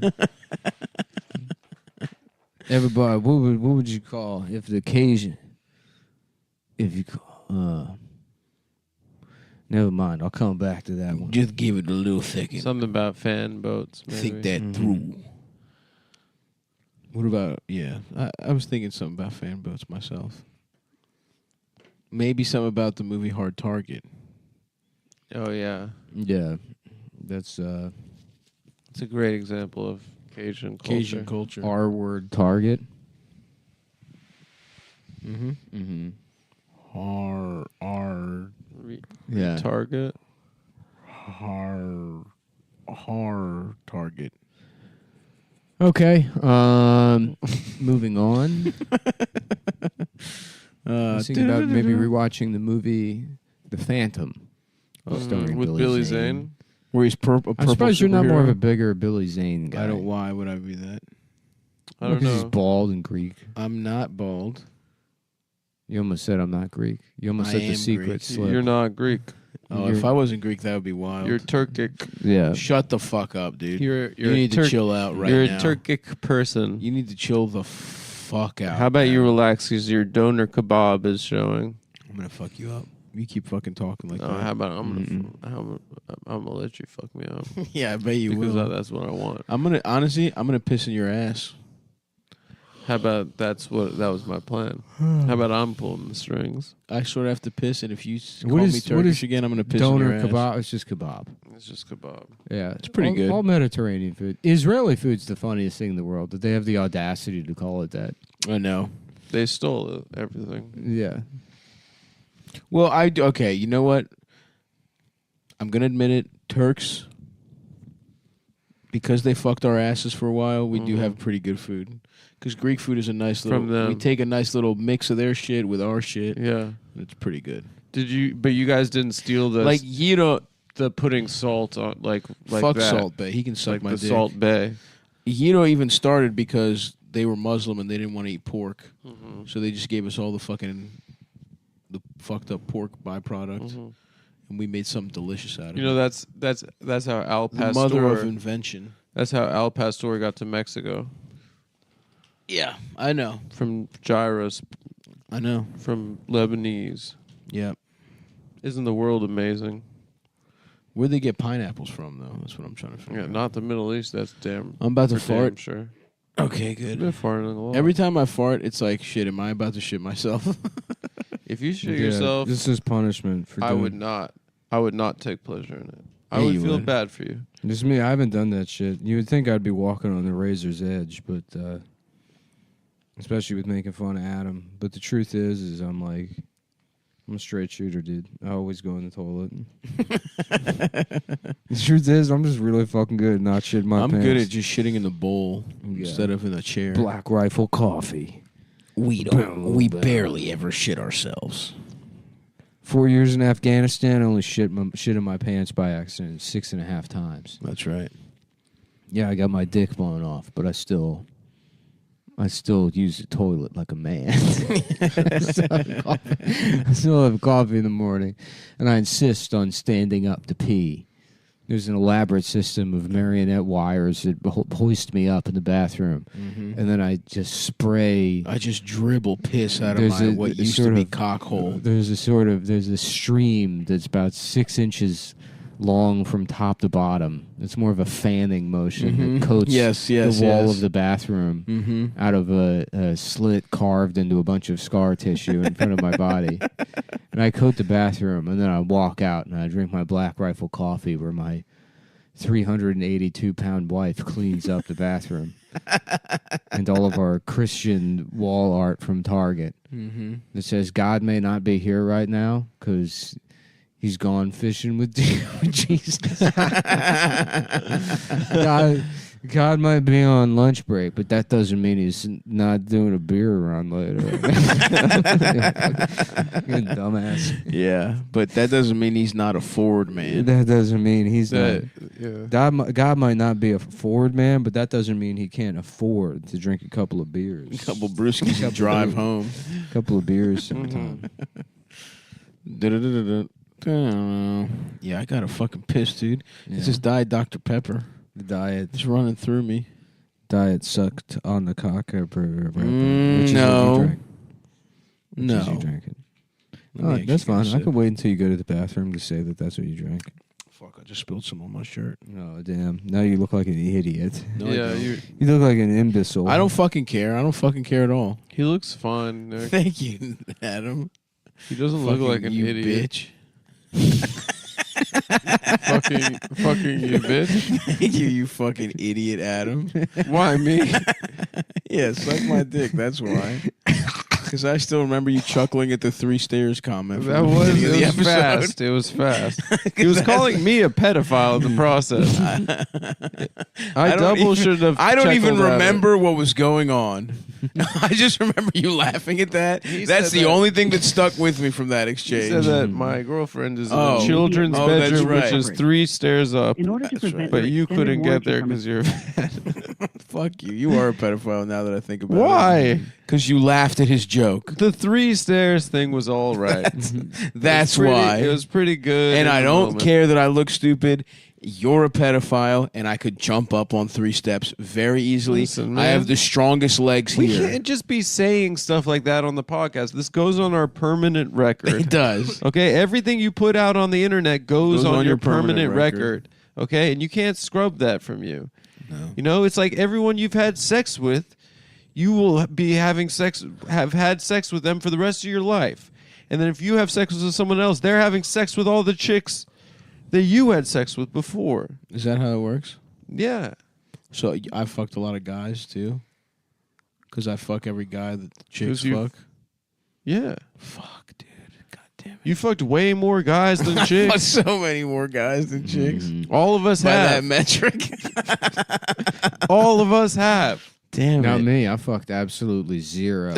Everybody, what would you call if the Cajun? If you call, never mind. I'll come back to that one. Just give it a little second. Something about fan boats. Maybe. Think that through. What about, I was thinking something about fan boats myself. Maybe something about the movie Hard Target. Oh, yeah. Yeah, that's It's a great example of Cajun culture. Cajun culture. R word target. Yeah. Target. Hard Target. Okay. Moving on. I was thinking about maybe rewatching the movie The Phantom, starring with Billy Zane. Where he's purple. I'm surprised you're not more of a bigger Billy Zane guy. I don't. Why would I be that? I don't Because know. he's bald and Greek. I'm not bald. You almost said I'm not Greek. You almost said the am secret Greek. slip. You're not Greek. Oh, if I wasn't Greek, that would be wild. You're Turkic. Yeah. Shut the fuck up, dude. You You need to chill out right You're now. a Turkic person. You need to chill the fuck out. How about man. you relax because your donor kebab is showing? I'm gonna fuck you up. You keep fucking talking like Oh, that. how about I'm gonna let you fuck me up? Yeah, I bet you because will. that's what I want. I'm gonna piss in your ass. How about that was my plan? How about I'm pulling the strings? I sort of have to piss, and if you What call is- me what Turkish is again, I'm gonna piss in Donor your ass. kebab. It's just kebab. It's just kebab. Yeah, It's pretty good. All Mediterranean food. Israeli food's the funniest thing in the world. That they have the audacity to call it that. I know. They stole everything. Yeah. Well, okay. You know what? I'm gonna admit it. Turks, because they fucked our asses for a while, we do have pretty good food. Because Greek food is a nice little. From them. We take a nice little mix of their shit with our shit. Yeah. And it's pretty good. But you guys didn't steal the Like you know, the putting salt on like fuck that. Salt Bay. He can suck like my the dick. Salt Bay. Even started because they were Muslim and they didn't want to eat pork, so they just gave us all the fucked up pork byproduct, and we made something delicious out of it. You know that's how Al the Pastor. mother of invention. That's how Al Pastor got to Mexico. Yeah, I know. From gyros. I know. From Lebanese. Yeah. Isn't the world amazing? Where'd they get pineapples from, though? That's what I'm trying to figure out. Not the Middle East. That's damn. I'm about to for damn fart. Sure. Okay, good. You've been farting a lot. Every time I fart, it's like, shit, am I about to shit myself? If you shit yourself, This is punishment for. I doing- would not. I would not take pleasure in it. I Yeah, would you feel would. bad for you. Just me. I haven't done that shit. You would think I'd be walking on the razor's edge, but especially with making fun of Adam. But the truth is I'm a straight shooter, dude. I always go in the toilet. The truth is, I'm just really fucking good at not shitting my I'm pants. good at just shitting in the bowl instead of in a chair. Black Rifle coffee. We barely ever shit ourselves. 4 years in Afghanistan, I only shit in my pants by accident 6.5 times. That's right. Yeah, I got my dick blown off, but I still use the toilet like a man. I still have coffee in the morning, and I insist on standing up to pee. There's an elaborate system of marionette wires that hoist me up in the bathroom, and then I just spray. I just dribble piss out of what used to be cock hole. There's a stream that's about 6 inches long from top to bottom. It's more of a fanning motion that coats the wall of the bathroom out of a slit carved into a bunch of scar tissue in front of my body. And I coat the bathroom, and then I walk out and I drink my Black Rifle coffee where my 382-pound wife cleans up the bathroom. And all of our Christian wall art from Target that says, God may not be here right now because he's gone fishing with Jesus. God might be on lunch break, but that doesn't mean he's not doing a beer run later. Dumbass. Yeah, but that doesn't mean he's not a forward man. That doesn't mean he's not. Yeah. God might not be a forward man, but that doesn't mean he can't afford to drink a couple of beers. A couple brewskis and drive home. A couple of beers sometime. Yeah, I got a fucking piss, dude. Yeah. It's just Diet Dr. Pepper. The diet. It's running through me. Diet sucked on the cock. Which is no. what you drank. No. You drank it. Oh, that's fine. I can wait until you go to the bathroom to say that that's what you drank. Fuck, I just spilled some on my shirt. Oh, damn. Now you look like an idiot. No, Yeah, you look like an imbecile. I don't fucking care. I don't fucking care at all. He looks fine, Nick. Thank you, Adam. He doesn't look like an you idiot. bitch. fucking you, bitch. Thank you, you fucking idiot, Adam. Why me? Yeah, suck my dick. That's why. Because I still remember you chuckling at the 3 stairs comment. That was, it was fast. It was fast. He was calling me a pedophile in the process. I double should have. I don't even chuckled at remember what was going on. I just remember you laughing at that. That's the only thing that stuck with me from that exchange. He said that my girlfriend is in Oh. a children's Oh, that's bedroom, right. which is 3 stairs up. In order to prevent But your you extended couldn't get warranty there from because you're. Fuck you. You are a pedophile now that I think about it. Why? Because you laughed at his joke. The 3 stairs thing was all right. That's pretty, why. It was pretty good. And in I the don't moment. care that I look stupid. You're a pedophile, and I could jump up on 3 steps very easily. Listen, I man. have the strongest legs We here. can't just be saying stuff like that on the podcast. This goes on our permanent record. It does. Okay, everything you put out on the internet goes on your permanent record. Okay, and you can't scrub that from you. No. You know, it's like everyone you've had sex with, you will be have had sex with them for the rest of your life. And then if you have sex with someone else, they're having sex with all the chicks that you had sex with before. Is that how it works? Yeah. So I fucked a lot of guys, too? Because I fuck every guy that the chicks 'Cause you- fuck? Yeah. Fuck, dude. God damn it. You fucked way more guys than chicks. So many more guys than chicks. All of us By that have. metric. All of us have. Damn Not it. me. I fucked absolutely zero.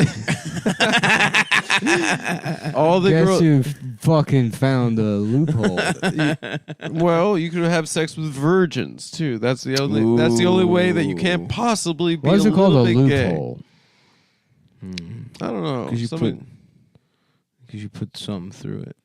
All the Guess girls. you fucking found a loophole. Well, you could have sex with virgins too. That's the only. That's the only way that you can't possibly be. Why is it called a little bit gay. loophole? I don't know. Because you put something through it.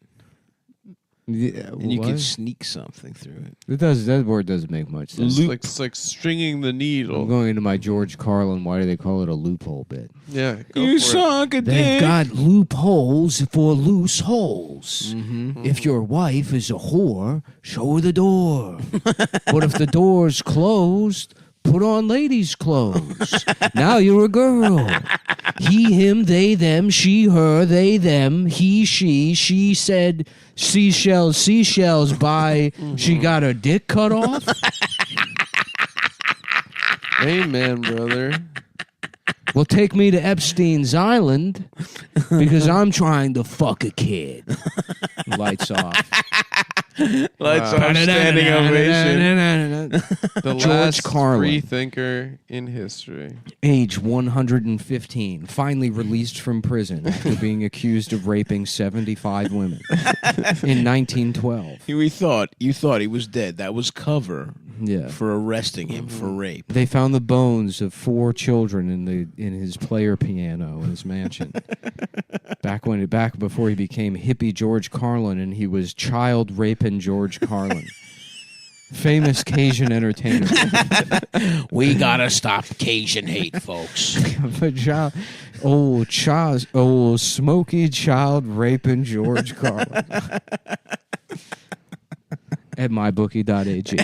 Yeah, And you can what? sneak something through it. It does. That word doesn't make much sense. It's like stringing the needle. I'm going into my George Carlin. Why do they call it a loophole bit? Yeah, go You for it. sunk a They've dick. got loopholes for loose holes. Mm-hmm. If your wife is a whore, show her the door. But if the door's closed, put on ladies' clothes. Now you're a girl. He, him, they, them, she, her, they, them, he, she said seashells by she got her dick cut off. Amen, brother. Well, take me to Epstein's Island because I'm trying to fuck a kid. Lights off. Lights off, standing ovation. The George last Carlin. free thinker in history. Age 115, finally released from prison after being accused of raping 75 women in 1912. You thought he was dead. That was cover Yeah. for arresting him for rape. They found the bones of 4 children in his player piano in his mansion. back before he became hippie George Carlin, and he was child raping George Carlin. Famous Cajun entertainer. We gotta stop Cajun hate, folks. But old smoky child raping George Carlin. At mybookie.ag.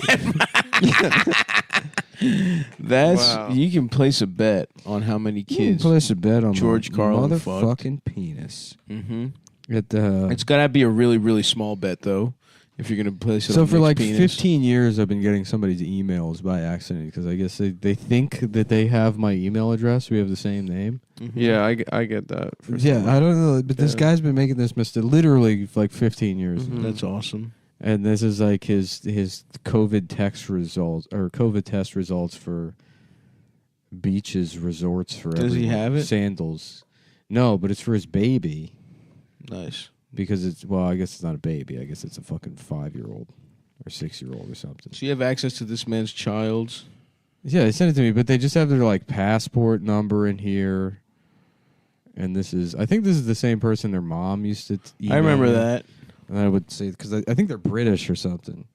That's Wow. you can place a bet on how many You can kids. place a bet on George my Carlin fucked. motherfucking penis. Mm-hmm. At the It's gotta be a really, really small bet though. If you're gonna place it so on for Nick's like penis. 15 years, I've been getting somebody's emails by accident because I guess they think that they have my email address. We have the same name. Yeah, I get that. For Yeah, some- I don't know, but this Yeah. guy's been making this mistake literally like 15 years. Mhm. That's awesome. And this is like his COVID test results for beaches, resorts for Does he everyone. have it? Sandals. No, but it's for his baby. Nice. Because I guess it's not a baby. I guess it's a fucking 5-year-old or 6-year-old or something. So you have access to this man's child's? Yeah, they sent it to me, but they just have their like passport number in here. And I think this is the same person their mom used to email. I remember that. And I would say, because I think they're British or something.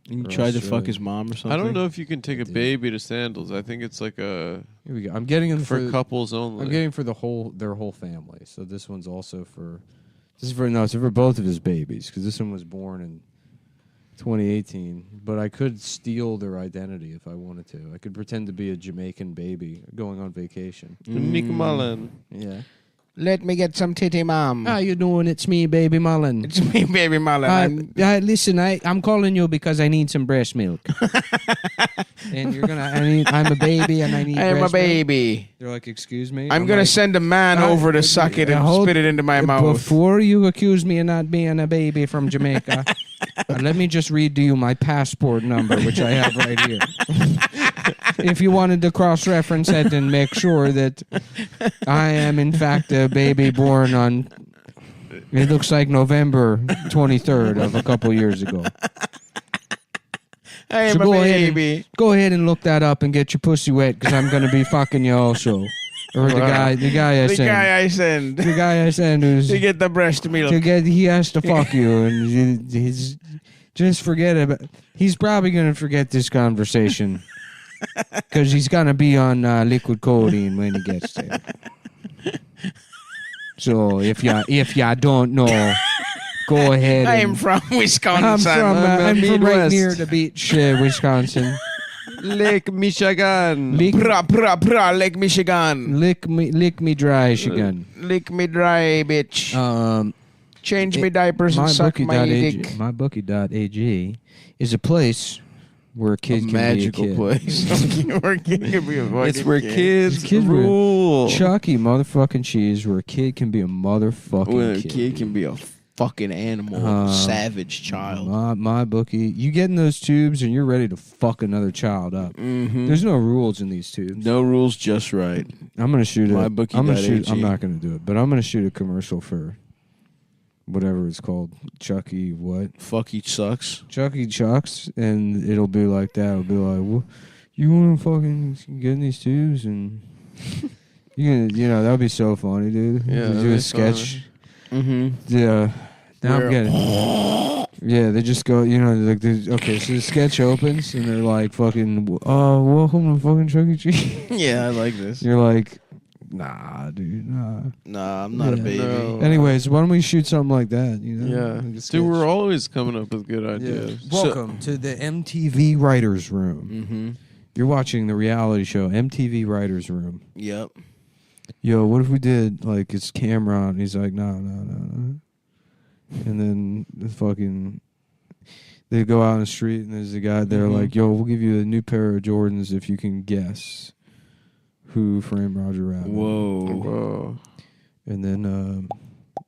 You tried to fuck his mom or something? I don't know if you can take a baby to Sandals. I think it's like a... Here we go. I'm getting them for couples only. I'm getting for their whole family. So this one's also for... it's for both of his babies, because this one was born in 2018. But I could steal their identity if I wanted to. I could pretend to be a Jamaican baby going on vacation. Nick Mullen. Yeah. Let me get some titty, mom. How you doing? It's me, Baby Mullen. It's me, Baby Mullen. Listen, I'm calling you because I need some breast milk. And I'm a baby and I need I am a breast milk. baby. They're like, excuse me? I'm going to send a man over to suck it and spit it into my mouth. Before you accuse me of not being a baby from Jamaica, let me just read to you my passport number, which I have right here. If you wanted to cross-reference it and make sure that I am, in fact, a baby born on, it looks like November 23rd of a couple years ago. I am a baby. Go ahead and look that up and get your pussy wet, because I'm going to be fucking you also. Or the guy I send who's to get the breast milk. He has to fuck you, and he's just forget about. He's probably going to forget this conversation because he's going to be on liquid codeine when he gets there. So if you don't know, go ahead. I am from Wisconsin. I'm from right near the beach, Wisconsin. Lake Michigan. Lake Michigan. Lick me dry, Michigan. Lick me dry, bitch. Change me diapers and suck my dick. MyBookie.ag is a place where a kid can magical be a kid. Place. Where a kid can be a fucking It's where kid. kids rule. Chucky motherfucking cheese, where a kid can be a motherfucking Where a kid. kid can be a fucking animal, savage child. My bookie, you get in those tubes and you're ready to fuck another child up. Mm-hmm. There's no rules in these tubes. No rules, just right. I'm gonna shoot My bookie. I'm not gonna do it, but I'm gonna shoot a commercial for whatever it's called. Chucky what? Fucky sucks. Chucky Chucks, and it'll be like that. It'll be like, well, you want to fucking get in these tubes and that would be so funny, dude. Yeah, to do a sketch. Mm-hmm. Yeah. Now I'm getting. Yeah, they just go. Like okay. So the sketch opens and they're like, "Fucking, welcome to fucking Chuck E. Cheese." Yeah, I like this. You're like, nah, dude, nah. Nah, I'm not a baby. No. Anyways, why don't we shoot something like that? Yeah. Like a sketch. Dude, we're always coming up with good ideas. Welcome to the MTV Writers Room. Mm-hmm. You're watching the reality show MTV Writers Room. Yep. Yo, what if we did like his camera on? He's like, no. And then they go out on the street and there's a guy there like, yo, we'll give you a new pair of Jordans if you can guess who framed Roger Rabbit. Whoa. And then,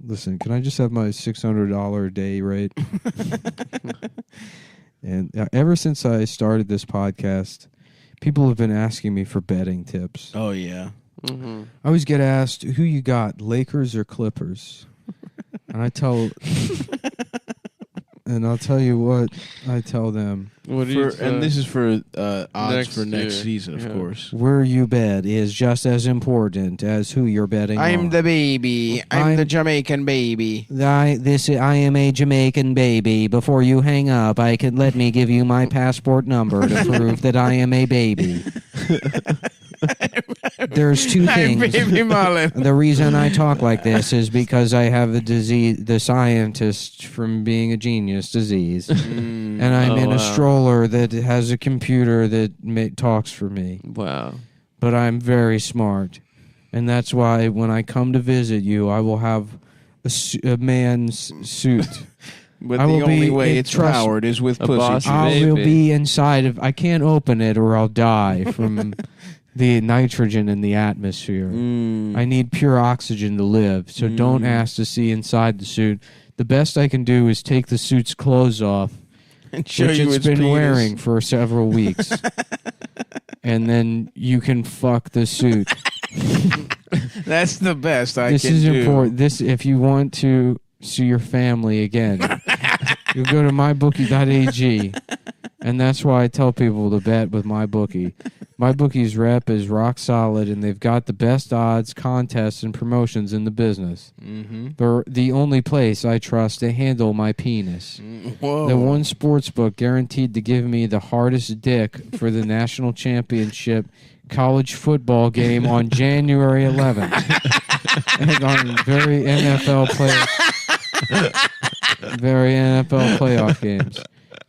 listen, can I just have my $600 a day rate? And ever since I started this podcast, people have been asking me for betting tips. Oh, yeah. Mm-hmm. I always get asked, who you got, Lakers or Clippers? And I'll tell you what I tell them. What do you and this is for odds for next year. season, of course. Where you bet is just as important as who you're betting I'm on. the baby. I'm the Jamaican baby. I am a Jamaican baby. Before you hang up, let me give you my passport number to prove that I am a baby. There's two things. Baby Mullen. The reason I talk like this is because I have the scientist from being a genius disease, and I'm in a stroller that has a computer that talks for me. Wow. But I'm very smart, and that's why when I come to visit you, I will have a man's suit. But the only way it's powered is with pussy. I will be inside of. I can't open it or I'll die from the nitrogen in the atmosphere. I need pure oxygen to live. So don't ask to see inside the suit. the best I can do is take the suit's clothes off, and show which you it's its been penis. wearing for several weeks, and then you can fuck the suit. That's the best I This can is do. important. This, if you want to see your family again, you go to mybookie.ag, and that's why I tell people to bet with MyBookie. MyBookie's rep is rock solid, and they've got the best odds, contests, and promotions in the business. Mm-hmm. They're the only place I trust to handle my penis. Whoa. The one sports book guaranteed to give me the hardest dick for the national championship college football game on January 11th. And on very NFL playoff games.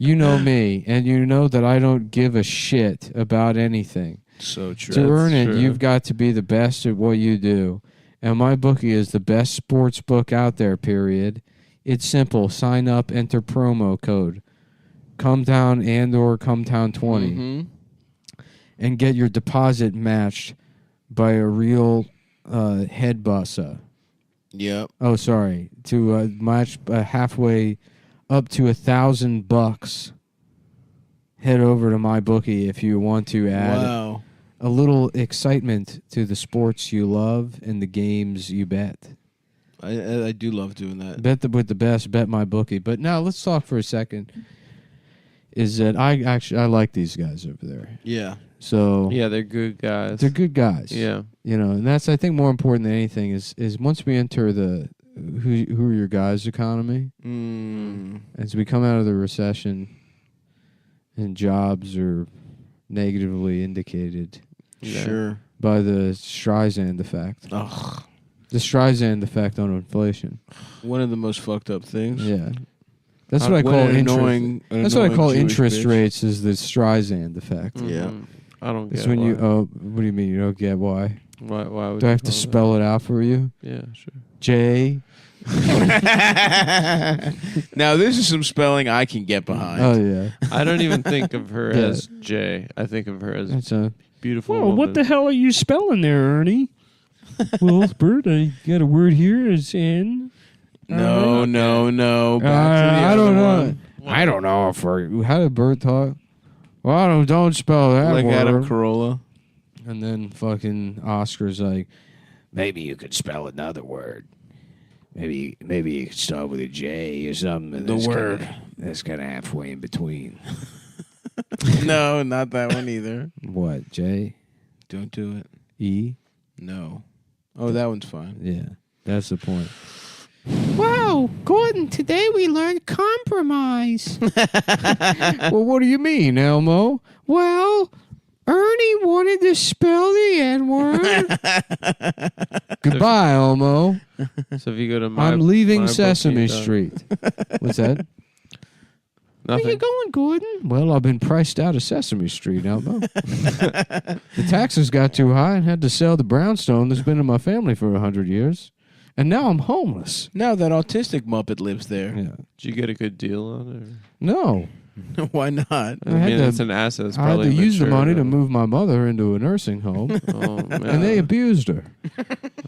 You know me, and you know that I don't give a shit about anything. So true. To earn it, True. you've got to be the best at what you do. And MyBookie is the best sports book out there, period. It's simple. Sign up, enter promo code Cumtown and or Cumtown 20. Mm-hmm. And get your deposit matched by a real head bussa. Yep. Oh, sorry. To match halfway up to $1,000. Head over to MyBookie if you want to add a little excitement to the sports you love and the games you bet. I do love doing that. Bet with the best. Bet MyBookie. But now let's talk for a second. Is that I like these guys over there. Yeah. So yeah, they're good guys. They're good guys. Yeah. You know, and that's I think more important than anything is once we enter the who are your guys economy, as we come out of the recession and jobs are negatively indicated Sure. by the Streisand effect. Ugh. The Streisand effect on inflation. One of the most fucked up things. Yeah. That's what I call annoying. That's what I call Jewish interest bitch. rates is the Streisand effect. Yeah. I don't get It's when why. what do you mean you don't get why? Why would Do I you have to call spell it out for you? Yeah, sure. J. Now this is some spelling I can get behind. Oh yeah. I don't even think of her Yeah. as Jay. I think of her as That's a beautiful Well, woman. what the hell are you spelling there, Ernie? Well, Bert, I got a word here. It's N. No. Back to the I other don't know. one. I don't know if how did Bert talk? Well, don't spell that Like word. Adam Carolla. And then fucking Oscar's like, maybe you could spell another word. Maybe you could start with a J or something. The word. That's kind of halfway in between. No, not that one either. What, J? Don't do it. E? No. Oh, that one's fine. Yeah, that's the point. Wow, Gordon, today we learned compromise. Well, what do you mean, Elmo? Well, Ernie wanted to spell the N-word. Goodbye, Elmo. So if you go to I'm leaving MyBookie, Sesame Street. What's that? Nothing. Where you going, Gordon? Well, I've been priced out of Sesame Street, Elmo. The taxes got too high and had to sell the brownstone that's been in my family for 100 years. And now I'm homeless. Now that autistic Muppet lives there. Yeah. Did you get a good deal on it? No. Why not? I mean, it's an asset. It's I had to probably use the mature money to enough. move my mother into a nursing home. Oh, man. And they abused her.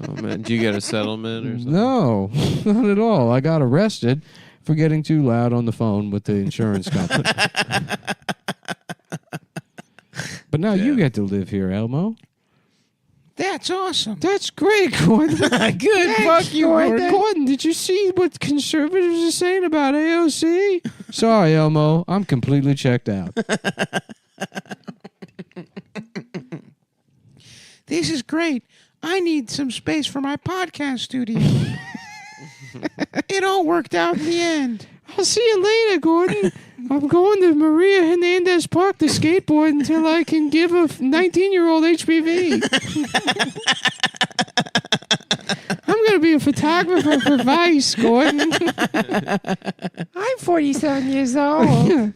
Oh, man. Do you get a settlement or something? No, not at all. I got arrested for getting too loud on the phone with the insurance company. But now you get to live here, Elmo. That's awesome. That's great, Gordon. Good. Thanks, Fuck you, Gordon. Gordon, did you see what conservatives are saying about AOC? Sorry, Elmo. I'm completely checked out. This is great. I need some space for my podcast studio. It all worked out in the end. I'll see you later, Gordon. I'm going to Maria Hernandez Park to skateboard until I can give a 19-year-old HPV. I'm going to be a photographer for Vice, Gordon. I'm 47 years old.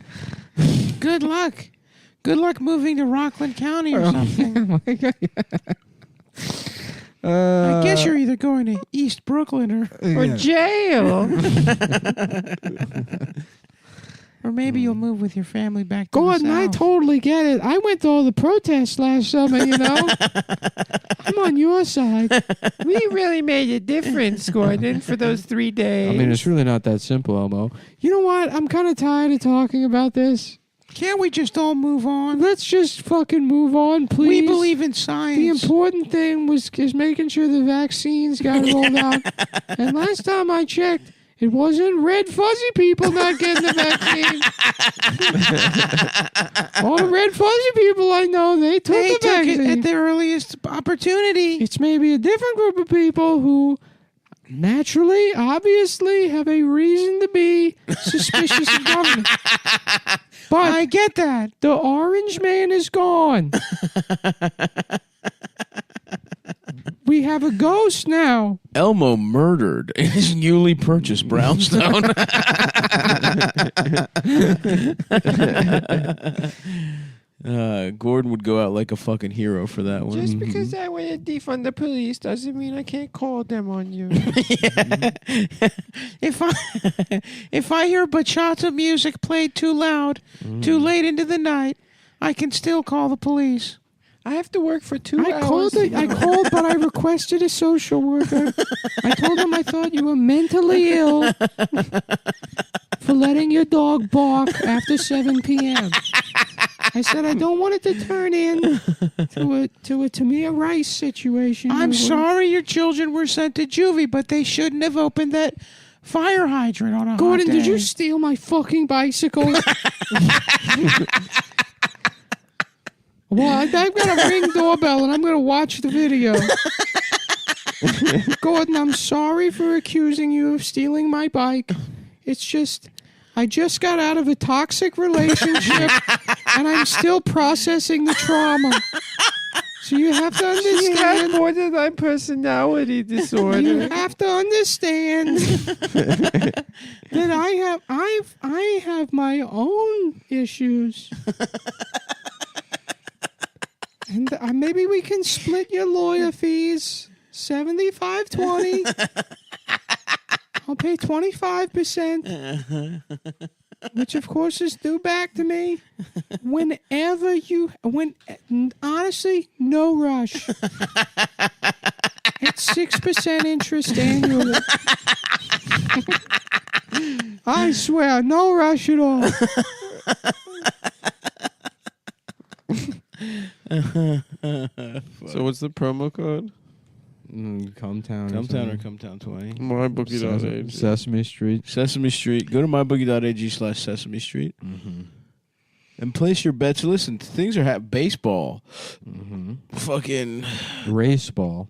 Good luck. Good luck moving to Rockland County or something. I guess you're either going to East Brooklyn or jail. Or maybe you'll move with your family back to Gordon, the I South. totally get it. I went to all the protests last summer, you know. I'm on your side. We really made a difference, Gordon, for those 3 days. I mean, it's really not that simple, Elmo. You know what? I'm kind of tired of talking about this. Can't we just all move on? Let's just fucking move on, please. We believe in science. The important thing is making sure the vaccines got rolled out. And last time I checked, it wasn't red fuzzy people not getting the vaccine. All the red fuzzy people I know, they took the vaccine it at the earliest opportunity. It's maybe a different group of people who naturally, obviously, have a reason to be suspicious of government. But I get that. The orange man is gone. We have a ghost now. Elmo murdered in his newly purchased brownstone. Gordon would go out like a fucking hero for that one. Just because I want to defund the police doesn't mean I can't call them on you. If I hear bachata music played too loud, too late into the night, I can still call the police. I have to work for 2 I hours. I called, but I requested a social worker. I told him I thought you were mentally ill for letting your dog bark after 7 p.m. I said I don't want it to turn in to a Tamir Rice situation. I'm sorry your children were sent to juvie, but they shouldn't have opened that fire hydrant on a Gordon, hot day. did you steal my fucking bicycle? Well, I've got a Ring doorbell, and I'm going to watch the video. Gordon, I'm sorry for accusing you of stealing my bike. It's just, I just got out of a toxic relationship, and I'm still processing the trauma. So you have to understand. You have borderline personality disorder. You have to understand that I have my own issues. And maybe we can split your lawyer fees, 75-20. I'll pay 25%, which of course is due back to me whenever honestly, no rush. It's 6% interest annually. I swear, no rush at all. So what's the promo code? Cumtown. Cumtown or Cumtown 20. MyBookie.ag. Sesame Street. Sesame Street. Go to mybookie.ag/Sesame Street. And place your bets. Listen, things are baseball. Fucking Raceball.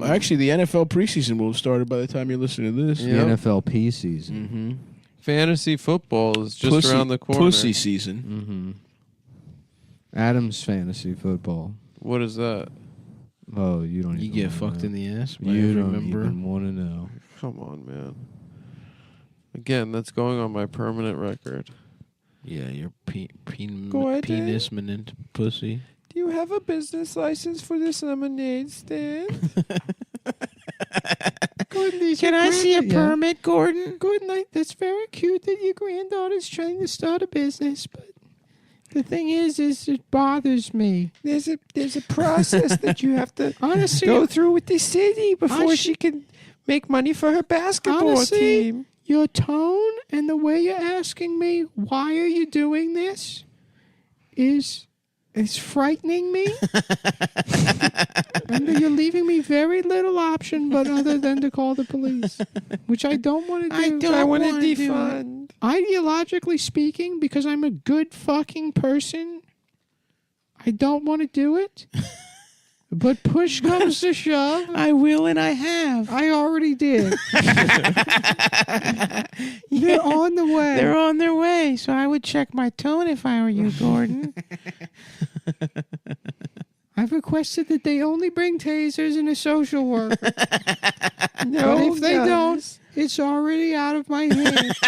Actually, the NFL preseason will have started by the time you're listening to this. The NFLP season. Fantasy football is just around the corner. Pussy season. Adam's fantasy football. What is that? Oh, you don't. You even get wanna fucked know. in the ass. You don't even want to know. Come on, man. Again, that's going on my permanent record. Yeah, you're Gordon? penis manent pussy. Do you have a business license for this lemonade stand? Gordon, Can I see a permit, Gordon? Gordon, that's very cute that your granddaughter's trying to start a business, but the thing is it bothers me. There's a process that you have to Honestly, go through with the city before she can make money for her basketball team. Your tone and the way you're asking me, why are you doing this, is frightening me. And you're leaving me very little option but other than to call the police, which I don't want to do. I want to defund. Ideologically speaking, because I'm a good fucking person, I don't want to do it. But push comes to shove. I will and I have. I already did. They're on the way. They're on their way, so I would check my tone if I were you, Gordon. I've requested that they only bring tasers and a social worker. No, but if they guys. don't, it's already out of my hands.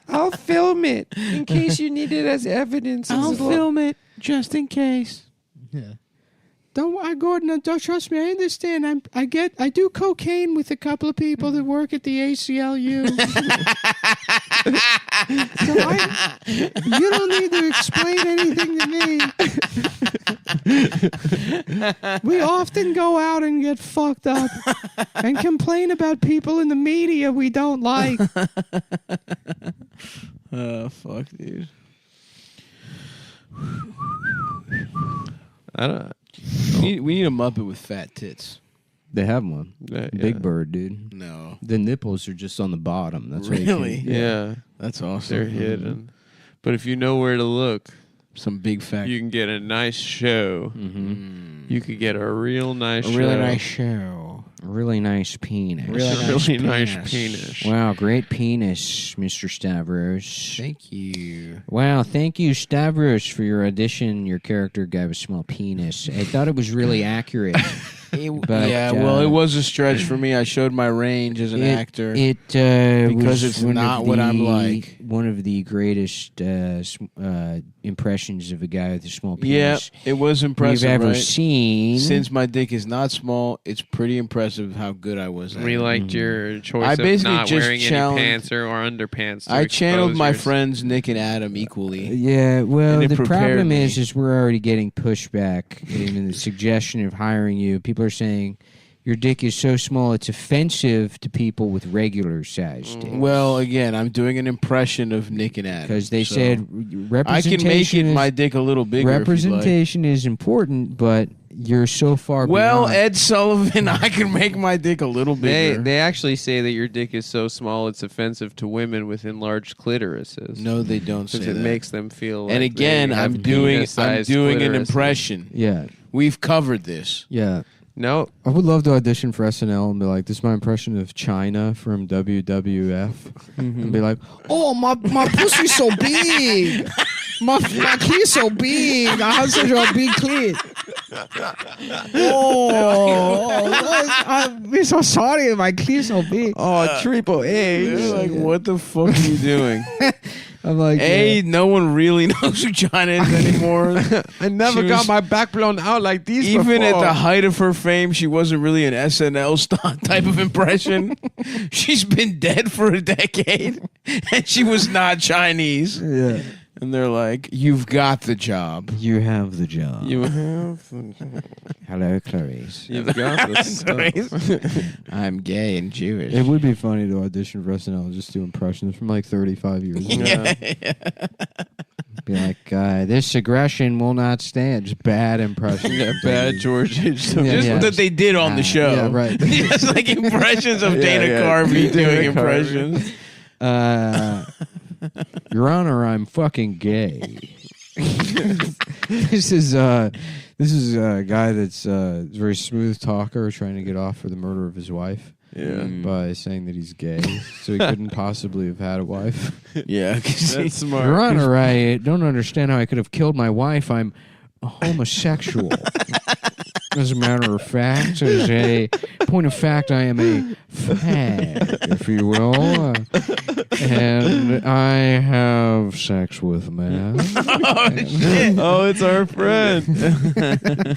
I'll film it in case you need it as evidence. I'll film it just in case. Yeah. Gordon, don't trust me. I understand. I do cocaine with a couple of people that work at the ACLU. So you don't need to explain anything to me. We often go out and get fucked up and complain about people in the media we don't like. Fuck, dude. I don't. We need a Muppet with fat tits. They have one. Yeah. Big Bird, dude. No. The nipples are just on the bottom. That's really? Yeah. That's awesome. They're hidden. But if you know where to look, some big fat. You can get a nice show. Mm-hmm. You could get a real nice show. Really nice show. A really nice penis. Really nice penis. Wow, great penis, Mr. Stavros. Thank you. Wow, thank you, Stavros, for your audition. Your character gave a small penis. I thought it was really accurate. But, well, it was a stretch for me. I showed my range as an actor. Because it's not what I'm like. One of the greatest impressions of a guy with a small Yeah, penis it was impressive. we've ever right? seen. Since my dick is not small, it's pretty impressive how good I was at We it. liked your choice I of basically not just wearing any pants or underpants. To I channeled expose my yours. friends Nick and Adam equally. Yeah, well, And it the prepared problem me. is we're already getting pushback in the suggestion of hiring you. People are saying your dick is so small it's offensive to people with regular sized dicks. Well, again, I'm doing an impression of Nick and Adam Because they so said I can make representation it is, my dick a little bigger. representation is important, but you're so far Well, beyond. Ed Sullivan, I can make my dick a little bigger. They actually say that your dick is so small it's offensive to women with enlarged clitorises. No, they don't say Because it that. makes them feel. And like again, they have I'm doing penis-sized an clitorises. impression. Yeah. We've covered this. Yeah. No. I would love to audition for SNL and be like, this is my impression of China from WWF. And be like, Oh, my pussy's so big. My cleat's so big. I have such a big clit. I'm so sorry. My cleat's so big. oh, triple H. They're like, what the fuck are you doing? I'm like, No one really knows who China is anymore. I never She got was- my back blown out like these Even at before. the height of her fame, she wasn't really an SNL type of impression. She's been dead for a decade, and she was not Chinese. Yeah. And they're like, "You've got the job. You have the job. You have. Hello, Clarice. You've got the stuff. I'm gay and Jewish." It would be funny to audition for SNL and just do impressions from like 35 years ago. Be like, this aggression will not stand. Just bad impressions. Yeah, bad George H. Just that they did on the show. Yeah, right. Just like impressions of Dana Carvey doing impressions. Your Honor, I'm fucking gay. This is a guy that's a very smooth talker trying to get off for the murder of his wife. Yeah. By saying that he's gay, so he couldn't possibly have had a wife. Yeah, That's smart. Your Honor, I don't understand how I could have killed my wife. I'm a homosexual. As a matter of fact, as a point of fact, I am a fag, if you will, and I have sex with men. Oh shit! Oh, it's our friend.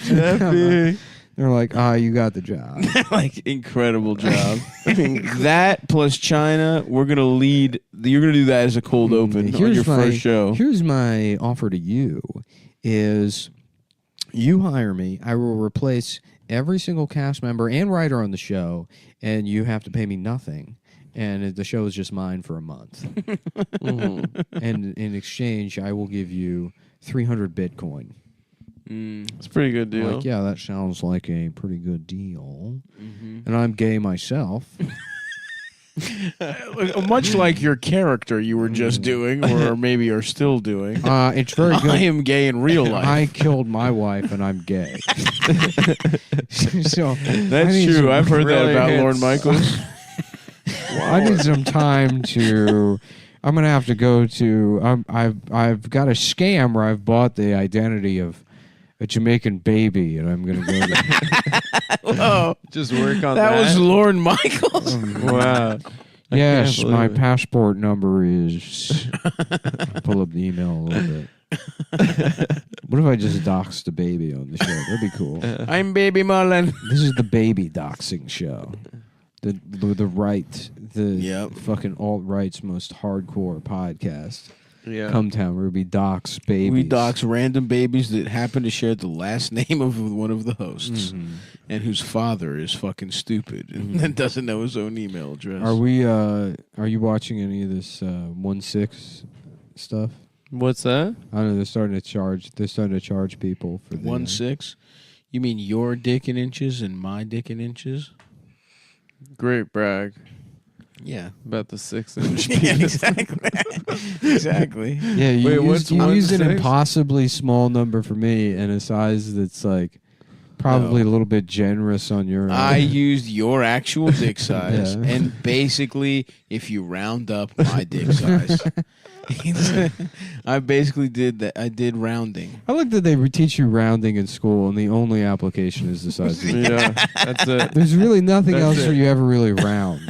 Jeffy. They're like, you got the job. Like, incredible job. That plus China, we're gonna lead. You're gonna do that as a cold open on your first show. Here's my offer to you: is you hire me, I will replace every single cast member and writer on the show, and you have to pay me nothing. And the show is just mine for a month. And in exchange, I will give you 300 Bitcoin. It's a pretty good deal. Like, yeah, that sounds like a pretty good deal. And I'm gay myself. Much like your character you were just doing, or maybe are still doing. It's very good. I am gay in real life. I killed my wife and I'm gay. So That's true. I've heard that about Lorne Michaels. I need some time to. I'm gonna have to go to. I've got a scam where I've bought the identity of a Jamaican baby, and I'm gonna go. Whoa! Just work on That was Lorne Michaels. Wow. Yes, my passport number is. Pull up the email a little bit. What if I just doxed a baby on the show? That'd be cool. I'm Baby Mullen. This is the baby doxing show. The right, fucking alt-right's most hardcore podcast. Yeah. Cumtown, where we dox babies. We dox random babies that happen to share the last name of one of the hosts, and whose father is fucking stupid and doesn't know his own email address. Are we? Are you watching any of this 1/6 stuff? What's that? I don't know. They're starting to charge people for 1/6. You mean your dick in inches and my dick in inches? Great brag. Yeah, about the 6-inch. Yeah, exactly. Exactly. Yeah, you used an impossibly small number for me and a size that's like probably a little bit generous on your end. I used your actual dick size, and basically, if you round up my dick size, I basically did that. I did rounding. I like that they teach you rounding in school, and the only application is the size. Yeah, that's it. There's really nothing else where you ever really round.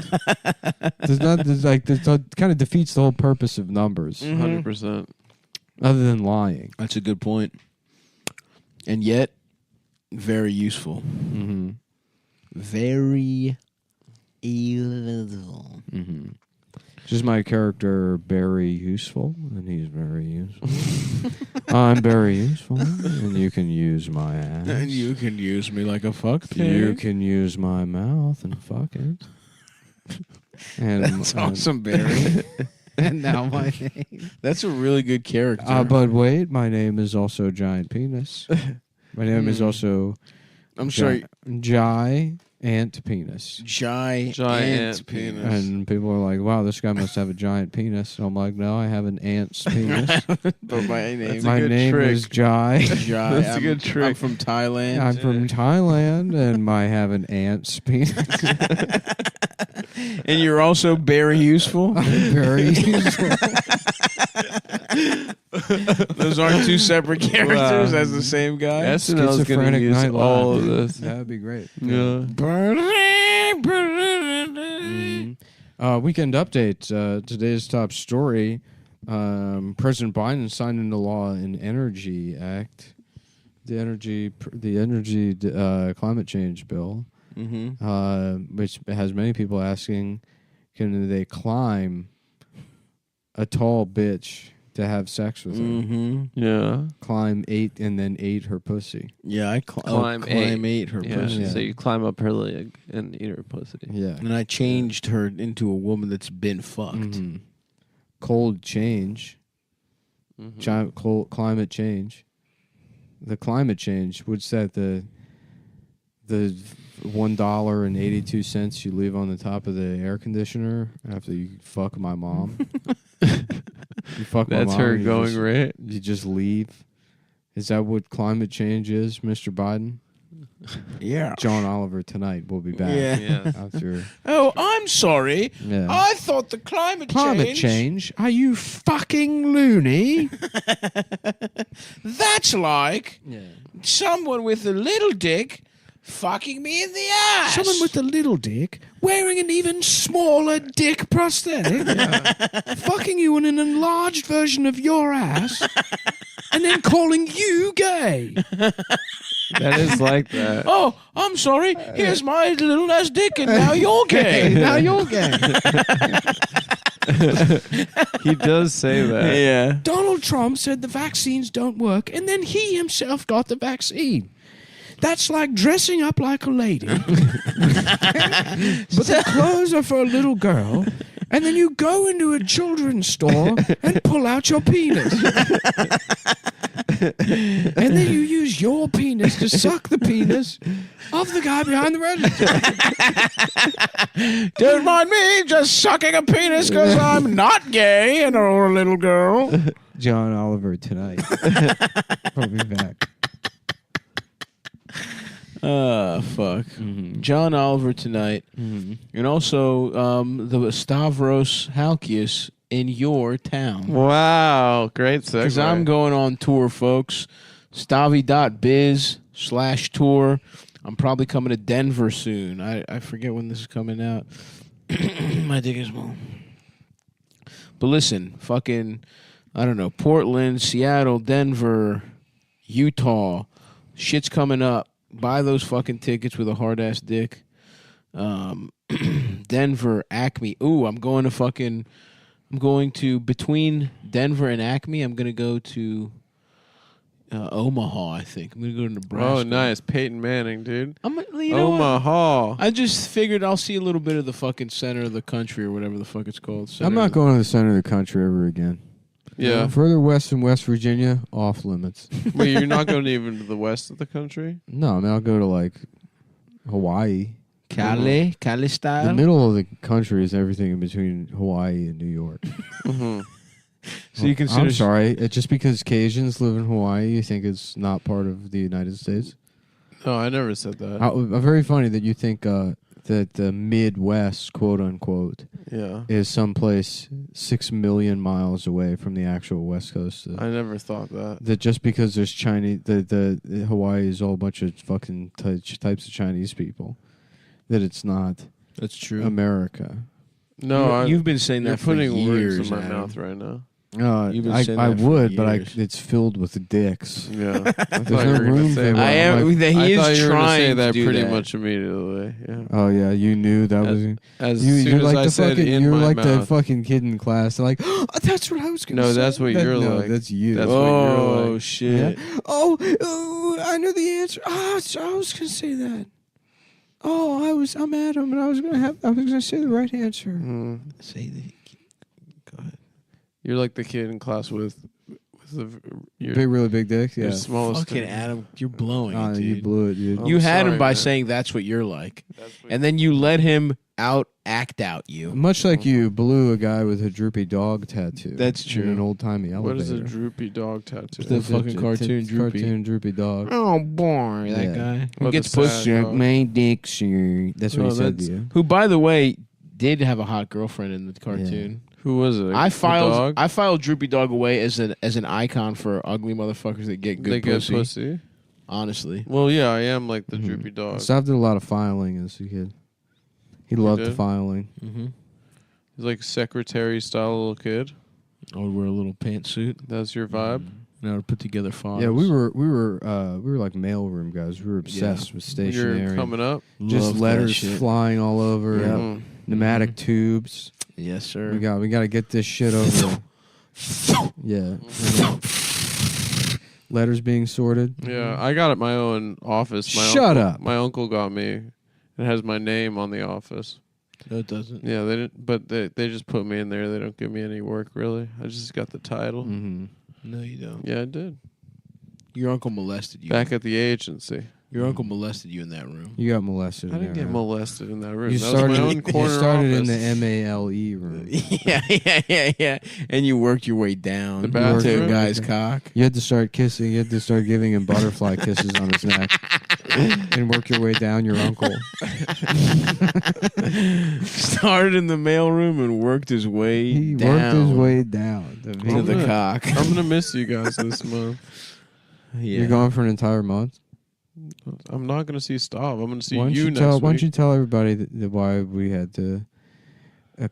This kind of defeats the whole purpose of numbers. 100%. Other than lying. That's a good point. And yet, very useful. Mm-hmm. Very useful. Mm-hmm. Just my character, very useful, and he's very useful. I'm very useful, and you can use my ass. And you can use me like a fuck pig. You can use my mouth and fuck it. And that's awesome, Barry. And now my name. That's a really good character. But wait, my name is also Giant Penis. My name is also... I'm sorry. Giant Penis. Giant penis. And people are like, wow, this guy must have a giant penis. So I'm like, no, I have an ant's penis. But my name is Jai. That's a good trick. I'm from Thailand. I'm from Thailand, and I have an ant's penis. And you're also very useful? I'm very useful. Those aren't two separate characters. That's the same guy. SNL is going to use all of this. That would be great. Yeah. Weekend update. Today's top story. President Biden signed into law an Energy Act, the energy climate change bill, which has many people asking, can they climb a tall bitch to have sex with her? Yeah. Climb 8 and then 8 her pussy. Yeah, I climb 8 her pussy. So you climb up her leg and eat her pussy. Yeah. And I changed her into a woman that's been fucked. Cold change. Giant climate change. The climate change would set the $1.82 you leave on the top of the air conditioner after you fuck my mom. You fuck my mom. That's her going rate. You just leave. Is that what climate change is, Mr. Biden? Yeah. John Oliver tonight. We'll be back. Yeah. After. Oh, I'm sorry. Yeah. I thought the climate change? Are you fucking loony? That's like someone with a little dick fucking me in the ass. Someone with a little dick wearing an even smaller dick prosthetic, fucking you in an enlarged version of your ass, and then calling you gay. That is like that. Oh, I'm sorry. Here's my little ass dick, and now you're gay. Now you're gay. He does say that. Yeah. Donald Trump said the vaccines don't work, and then he himself got the vaccine. That's like dressing up like a lady. But the clothes are for a little girl, and then you go into a children's store and pull out your penis. And then you use your penis to suck the penis of the guy behind the register. Don't mind me just sucking a penis because I'm not gay and or a little girl. John Oliver tonight. We'll be back. Fuck. John Oliver tonight. And also the Stavros Halkias in your town. Wow. Great segue. Because I'm going on tour, folks. Stavi.biz/tour. I'm probably coming to Denver soon. I forget when this is coming out. My dick is small. But listen, fucking I don't know, Portland, Seattle, Denver, Utah. Shit's coming up. Buy those fucking tickets with a hard ass dick. Denver, Acme. Ooh, I'm going to between Denver and Acme. I'm gonna go to Omaha. I think I'm gonna go to Nebraska. Oh, nice, Peyton Manning, dude. Omaha. I just figured I'll see a little bit of the fucking center of the country or whatever the fuck it's called. I'm not going to the center of the country ever again. Yeah. Further west than West Virginia, off limits. Wait, you're not going even to the west of the country? No, I mean, I'll go to like Hawaii. Cali style. The middle of the country is everything in between Hawaii and New York. So you consider? I'm sorry. Just because Cajuns live in Hawaii, you think it's not part of the United States? No, I never said that. Very funny that you think that the Midwest, quote unquote, is someplace 6 million miles away from the actual West Coast. I never thought that. That just because there's Chinese, the Hawaii is all a bunch of fucking types of Chinese people, that it's not. That's true. America. No, you've been saying that for putting years, words in my Adam. mouth right now. I would, but it's filled with dicks. Yeah, there's no room for I am. He I thought is you were gonna trying say to that do pretty that. much immediately. Yeah. Oh yeah, you knew that was. As You're soon as like I the said fucking. in You're my like the mouth. fucking kid in class. Like, oh, that's what I was gonna say. No, that's what you're no, like. That's you. That's what you're like. Shit. Yeah. Oh, I know the answer. I was gonna say that. Oh, I'm Adam, and I was gonna say the right answer. Say the. Go ahead. You're like the kid in class with Really big dicks. Yeah. Your smallest. Fucking dick. Adam, you're blowing it, dude. You blew it, dude. You had sorry, him by man. saying that's what you're like, and then you let him act out you. Much like you blew a guy with a droopy dog tattoo. That's in true. an old timey elevator. What is a droopy dog tattoo? The fucking cartoon droopy. Cartoon droopy dog. Oh boy, that Yeah. guy who What gets a pussy. sad dog. My dick's here. That's what No, he said to that's- you. Who, by the way, did have a hot girlfriend in the cartoon. Who was it? I The dog? filed Droopy Dog away as an icon for ugly motherfuckers that get good They pussy. get pussy. Honestly, Well, yeah, I am like the droopy dog. Stav did a lot of filing as a kid. He loved the did? filing. He's like secretary style little kid. I would wear a little pantsuit. That's your vibe. And I would put together files. Yeah, we were like mailroom guys. We were obsessed with stationery. You're coming up. Just Loved that letters shit. flying all over. Yep. and Pneumatic tubes. Yes, sir. We got to get this shit over. Yeah. Letters being sorted. Yeah, I got at my own office. Shut up. My uncle got me. It has my name on the office. No, it doesn't. Yeah, they didn't, but they just put me in there. They don't give me any work really. I just got the title. Mm-hmm. No, you don't. Yeah, I did. Your uncle molested you. Back at the agency. Your uncle molested you in that room. You got molested. I in didn't there, get huh? molested in that room. You That started, was my own corner you started in office. the MALE room. yeah. And you worked your way down The to bathroom? a guy's cock. You had to start kissing. You had to start giving him butterfly kisses on his neck, and work your way down your uncle. Started in the mailroom and worked his way He down. worked his way down to to the cock. I'm gonna miss you guys this month. Yeah. You're going for an entire month. I'm not gonna see Stav. I'm gonna see Why don't you you next tell? week. Why don't you tell everybody that why we had to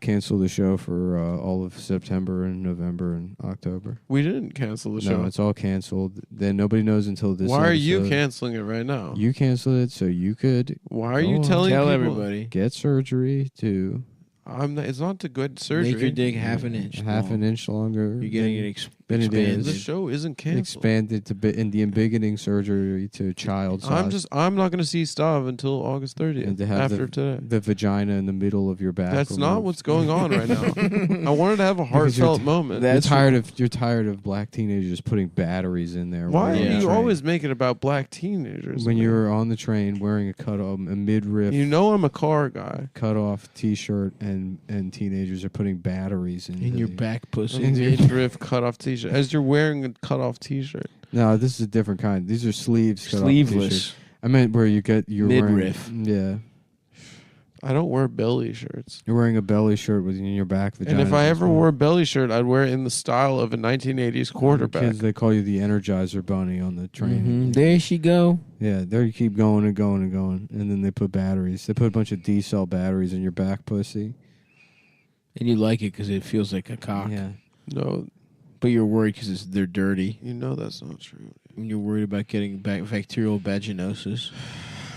cancel the show for all of September and November and October? We didn't cancel the show. No, it's all canceled. Then nobody knows until this. Why are you episode. canceling it right now? You canceled it so you could. Why are you go on, telling Tell people? everybody. get surgery to I'm not, it's not to good surgery. Make your dick half an inch. half an long. inch longer. You're getting than- it than it expanded. The is. show isn't canceled. Expanded to in the embiggening surgery to child size. I'm not going to see Stav until August 30th. and to have after today. the vagina in the middle of your back. That's not removed. what's going on right now. I wanted to have a Because heartfelt moment. You're tired of black teenagers putting batteries in there. Why while do on the you train. always make it about black teenagers? When you were on the train wearing a midriff, You know I'm a car guy. cut off T-shirt, and teenagers are putting batteries in In your back pussy. A midriff cut off t-shirt. As you're wearing a cut off t-shirt. No, this is a different kind. These are sleeves. cut off Sleeveless. T-shirts. I meant where you get you're Midriff. wearing. Yeah, I don't wear belly shirts. you're wearing a belly shirt with in your back vagina. And if I ever wore a belly shirt, I'd wear it in the style of a 1980s quarterback. kids, they call you the Energizer Bunny on the train. There she go. Yeah, there you keep going and going and going, and then they put batteries. They put a bunch of D-cell batteries in your back pussy. And you like it because it feels like a cock. Yeah. No, But you're worried because they're dirty. You know that's not true. And you're worried about getting bacterial vaginosis.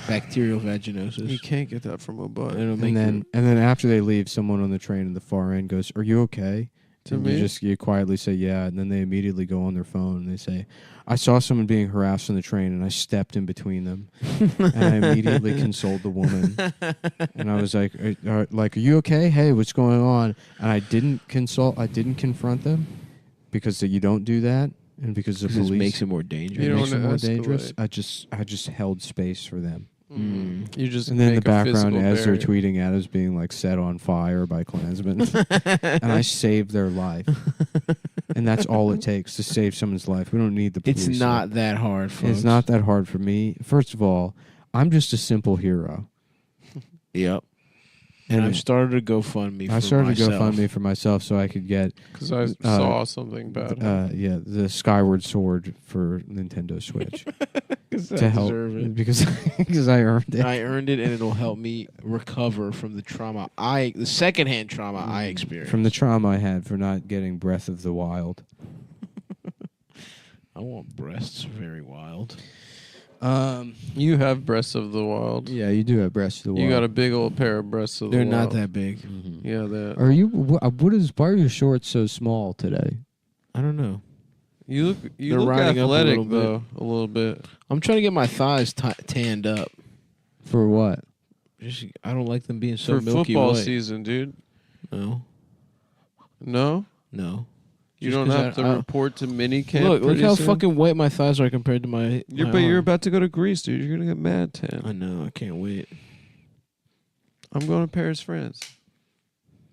You can't get that from a butt. And then after they leave, someone on the train in the far end goes, "Are you okay?" And you quietly say, "Yeah," and then they immediately go on their phone and they say, "I saw someone being harassed on the train and I stepped in between them," and I immediately consoled the woman, and I was like, "Are you okay? Hey, what's going on?" And I didn't confront them because you don't do that, and because the police makes it more dangerous. It makes it more dangerous. I just held space for them. You just and then in the make a background, physical as they're barrier. tweeting at us, being like set on fire by Klansmen, and I saved their life. And that's all it takes to save someone's life. We don't need the police. It's not that hard, folks. It's not that hard for me. First of all, I'm just a simple hero. Yep. And I've started a GoFundMe for myself. I started a GoFundMe for myself so I could get... Because I saw something bad. The Skyward Sword for Nintendo Switch. to help it. Because I earned it. I earned it, and it'll help me recover from the trauma the secondhand trauma I experienced. From the trauma I had for not getting Breath of the Wild. I want breasts very wild. You have breasts of the wild. Yeah, you do have breasts of the wild. You got a big old pair of breasts of the They're wild. not that big. Mm-hmm. Yeah, that. Are you? Why are your shorts so small today? I don't know. You They're look riding up a athletic little though, a little bit. I'm trying to get my thighs tanned up. For what? I don't like them being so For milky football white. season, dude. No. No? No. You Just don't 'cause have to report to minicamp. Look pretty how soon? fucking white my thighs are compared to my. You're about to go to Greece, dude. You're gonna get mad tan. I know. I can't wait. I'm going to Paris, France.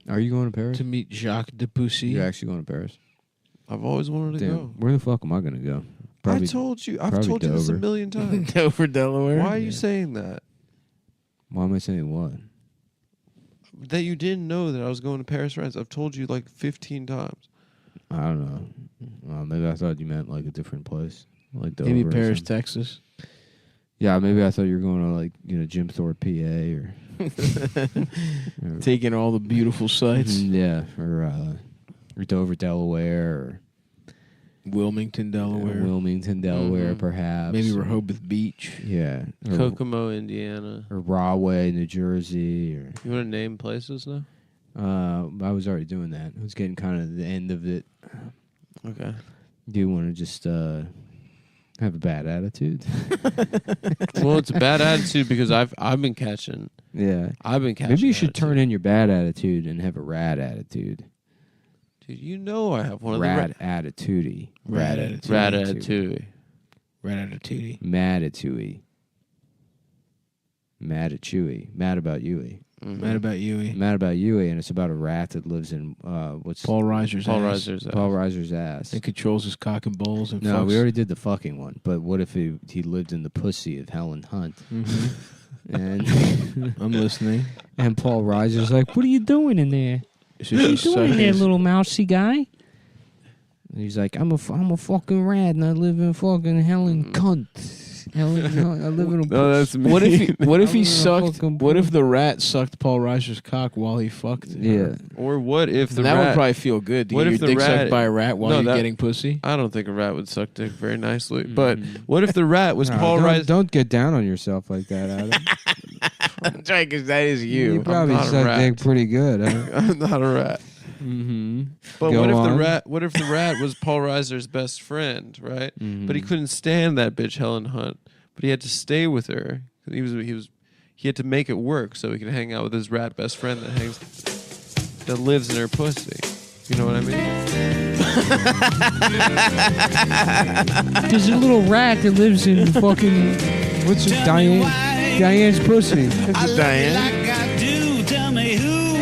Are you going to Paris? To meet Jacques Debussy. You're actually going to Paris? I've always wanted to go. Where the fuck am I going to go? I told you. I've told you this a million times. Dover, Delaware. Why are you saying that? Why am I saying what? That you didn't know that I was going to Paris, France. I've told you like 15 times. I don't know. Maybe I thought you meant like a different place, like Dover. Maybe or Paris, something. Texas. Yeah, maybe I thought you were going to Jim Thorpe, PA, or taking all the beautiful sights. Yeah, or Dover, Delaware, or Wilmington, Delaware. Perhaps. Maybe Rehoboth Beach. Yeah, or, Kokomo, Indiana. or Rahway, New Jersey, or You want to name places now? I was already doing that. It was getting kind of the end of it. Okay. Do you want to just have a bad attitude? Well, it's a bad attitude because I've been catching. Yeah, I've been catching. Maybe you should turn in your bad attitude and have a rad attitude. Dude, you know I have one of Rad the attitude. rad attitude. Rad attitude. Ratatouille. Matatouille. Matatouille. Mad about Yui. Mm-hmm. Mad about Yui. Mad about Yui, and it's about a rat that lives in what's Paul Reiser's ass. Paul Reiser's ass. And controls his cock and balls and No, fucks. we already did the fucking one. But what if he lived in the pussy of Helen Hunt? Mm-hmm. And I'm listening. And Paul Reiser's like, "What are you doing in there? So what are you she's doing in there, sucking- little mousy guy?" And he's like, I'm a fucking rat, and I live in fucking Helen Cunt. Helen, I live in a. No, that's me. What if he I live in a sucked? fucking What if the rat sucked Paul Reiser's cock while he fucked? Yeah. Or what if the that rat... would probably feel good. To What get if your the dick rat... sucked by a rat while No, you're that- getting pussy? I don't think a rat would suck dick very nicely. But what if the rat was No, Paul don't, Reiser? don't get down on yourself like that, Adam. That's right, because that is you. You probably not a suck rat. dick pretty good. Huh? I'm not a rat. Mm-hmm. But Go what if on. the rat was Paul Reiser's best friend, right? But he couldn't stand that bitch Helen Hunt. But he had to stay with her. He had to make it work so he could hang out with his rat best friend that lives in her pussy. You know what I mean? There's a little rat that lives in fucking what's it, Diane's pussy. Diane. Like I do, tell me who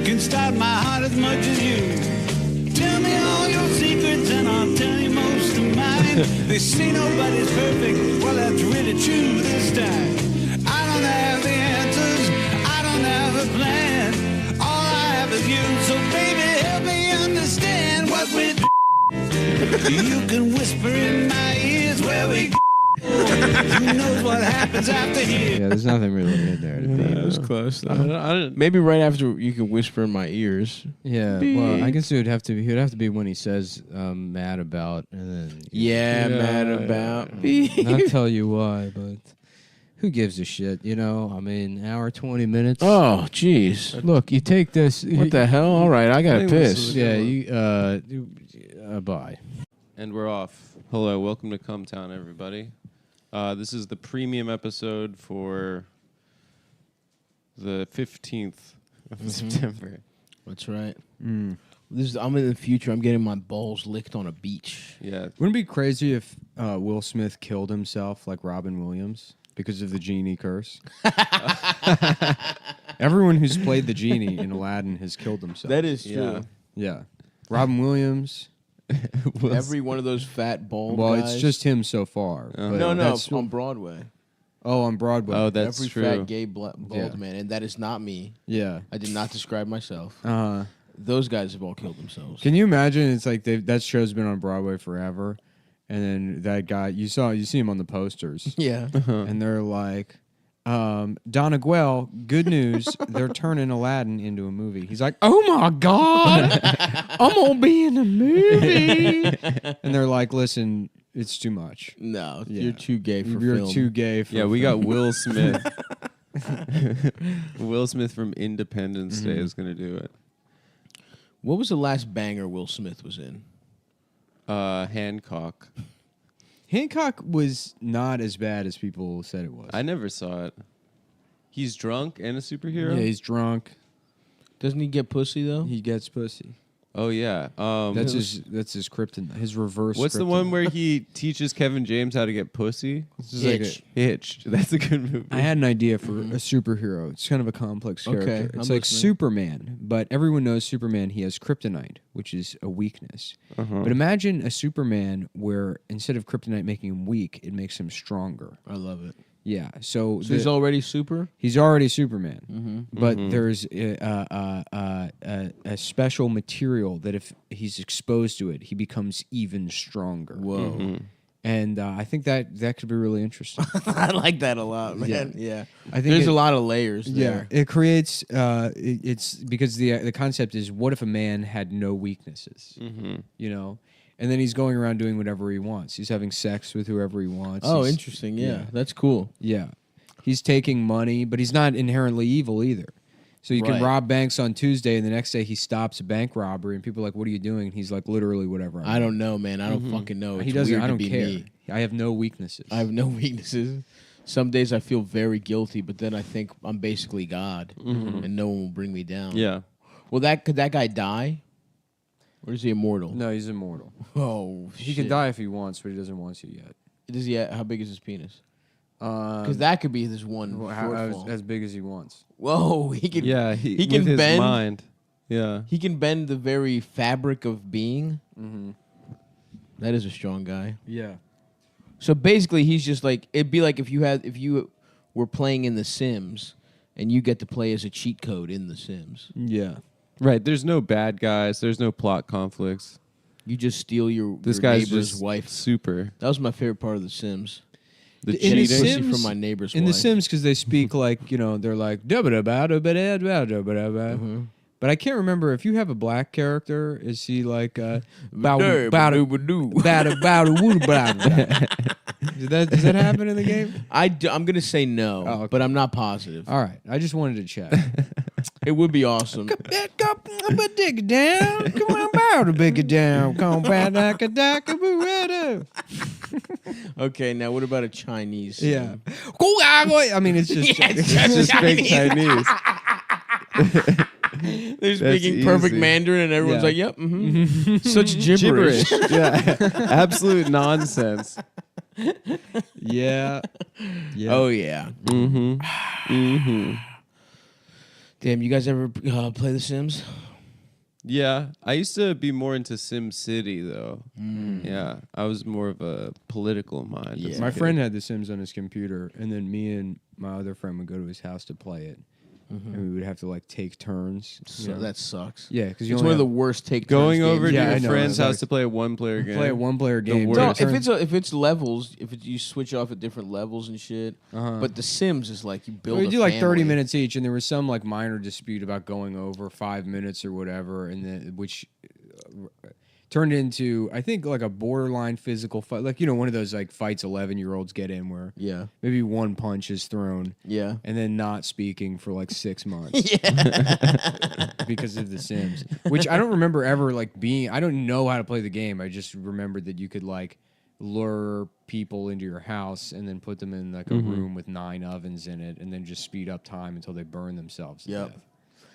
can start my heart as much as you. Tell me all your secrets and I'll tell you most of mine. They say nobody's perfect, well that's really true this time. I don't have the answers, I don't have a plan. All I have is you, so baby help me understand what we do. You can whisper in my ears where we go. Who knows what happens after here? Yeah, there's nothing really in there. That was close. Though. Maybe right after you can whisper in my ears. Yeah, well, I guess it would have to be. It would have to be when he says "mad about," and then mad about. I'll tell you why, but who gives a shit? You know, I mean, hour 20 minutes. Oh, jeez. Look, you take this. What the hell? All right, I gotta piss. Yeah, bye. And we're off. Hello, welcome to Cumtown, everybody. This is the premium episode for the 15th of September. That's right. I'm in the future. I'm getting my balls licked on a beach. Yeah. Wouldn't it be crazy if Will Smith killed himself like Robin Williams because of the genie curse? Everyone who's played the genie in Aladdin has killed themselves. That is true. Yeah. Robin Williams. Every one of those fat bald Well, guys. it's just him so far. No, on Broadway. Oh, on Broadway. Oh, that's Every true. fat gay bald man, and that is not me. Yeah. I did not describe myself. Uh-huh. Those guys have all killed themselves. Can you imagine? It's like that show's been on Broadway forever, and then that guy you see him on the posters. Yeah, and they're like, Donna Guell, good news, they're turning Aladdin into a movie. He's like, oh my God, I'm gonna be in a movie. And they're like, listen, it's too much. No, you're too gay for You're film. too gay for we film. got Will Smith. Will Smith from Independence Day is going to do it. What was the last banger Will Smith was in? Hancock. Hancock was not as bad as people said it was. I never saw it. He's drunk and a superhero? Yeah, he's drunk. Doesn't he get pussy though? He gets pussy. Oh yeah. That's his kryptonite. His reverse. What's the one where he teaches Kevin James how to get pussy? Hitched. That's a good movie. I had an idea for a superhero. It's kind of a complex character. Okay, It's I'm like listening. Superman, but everyone knows Superman. He has kryptonite, which is a weakness. But imagine a Superman where instead of kryptonite making him weak, it makes him stronger. I love it. Yeah. So he's already super? He's already Superman. But there's a special material that if he's exposed to it, he becomes even stronger. Whoa. And I think that could be really interesting. I like that a lot, man. Yeah. I think there's a lot of layers there. It creates. It's because the concept is, what if a man had no weaknesses? You know, and then he's going around doing whatever he wants. He's having sex with whoever he wants. Oh, He's- interesting. Yeah, that's cool. Yeah, he's taking money, but he's not inherently evil either. So you can Right. rob banks on Tuesday, and the next day he stops a bank robbery, and people are like, "What are you doing?" And he's like, "Literally, whatever." I don't know, man. I don't fucking know. He It's doesn't. weird I to don't be care. me. I have no weaknesses. I have no weaknesses. Some days I feel very guilty, but then I think I'm basically God, and no one will bring me down. Yeah. Well, could that guy die, or is he immortal? No, he's immortal. Oh, He can die if he wants, but he doesn't want to yet. Does he? How big is his penis? Because that could be this one shortfall. As big as he wants. Whoa, he can. Yeah, he can with his bend. mind. Yeah. He can bend the very fabric of being. That is a strong guy. Yeah. So basically, he's just like, it'd be like if you were playing in The Sims, and you get to play as a cheat code in The Sims. Yeah. Right. There's no bad guys. There's no plot conflicts. You just steal your This guy's neighbor's just wife. super. That was my favorite part of The Sims. The In The cheating. Sims- from my neighbor's in wife. The Sims, because they speak like, they're like, "Dubba-dabba-dubba-dabba-dabba-dabba." But I can't remember if you have a black character, is he like does that happen in the game? I'm gonna say no, Oh, okay. but I'm not positive. All right, I just wanted to check. It would be awesome. Dig it down, come on, bow to big it down, come back, Okay, now what about a Chinese? Yeah. I mean, it's just It's just fake Chinese. They're speaking perfect easy. Mandarin, and everyone's Yeah. like, "Yep, such gibberish." Yeah. Absolute nonsense. yeah. Oh yeah. Damn, you guys ever play The Sims? Yeah. I used to be more into Sim City though. Yeah. I was more of a political mind. My friend had The Sims on his computer, and then me and my other friend would go to his house to play it. and we would have to like take turns. So that sucks. Yeah, because it's one of the worst take going turns over to games. your friend's house to play a one-player game. Play a one-player game. No, if it's levels, you switch off at different levels and shit. But The Sims is like you build. We a do like 30 family. minutes each, and there was some like minor dispute about going over 5 minutes or whatever, and then which turned into I think like a borderline physical fight, like one of those like fights 11-year-olds get in where maybe one punch is thrown, and then not speaking for like 6 months, because of The Sims, which I don't remember ever like being. I don't know how to play the game. I just remembered that you could like lure people into your house and then put them in like a room with 9 ovens in it, and then just speed up time until they burn themselves to death.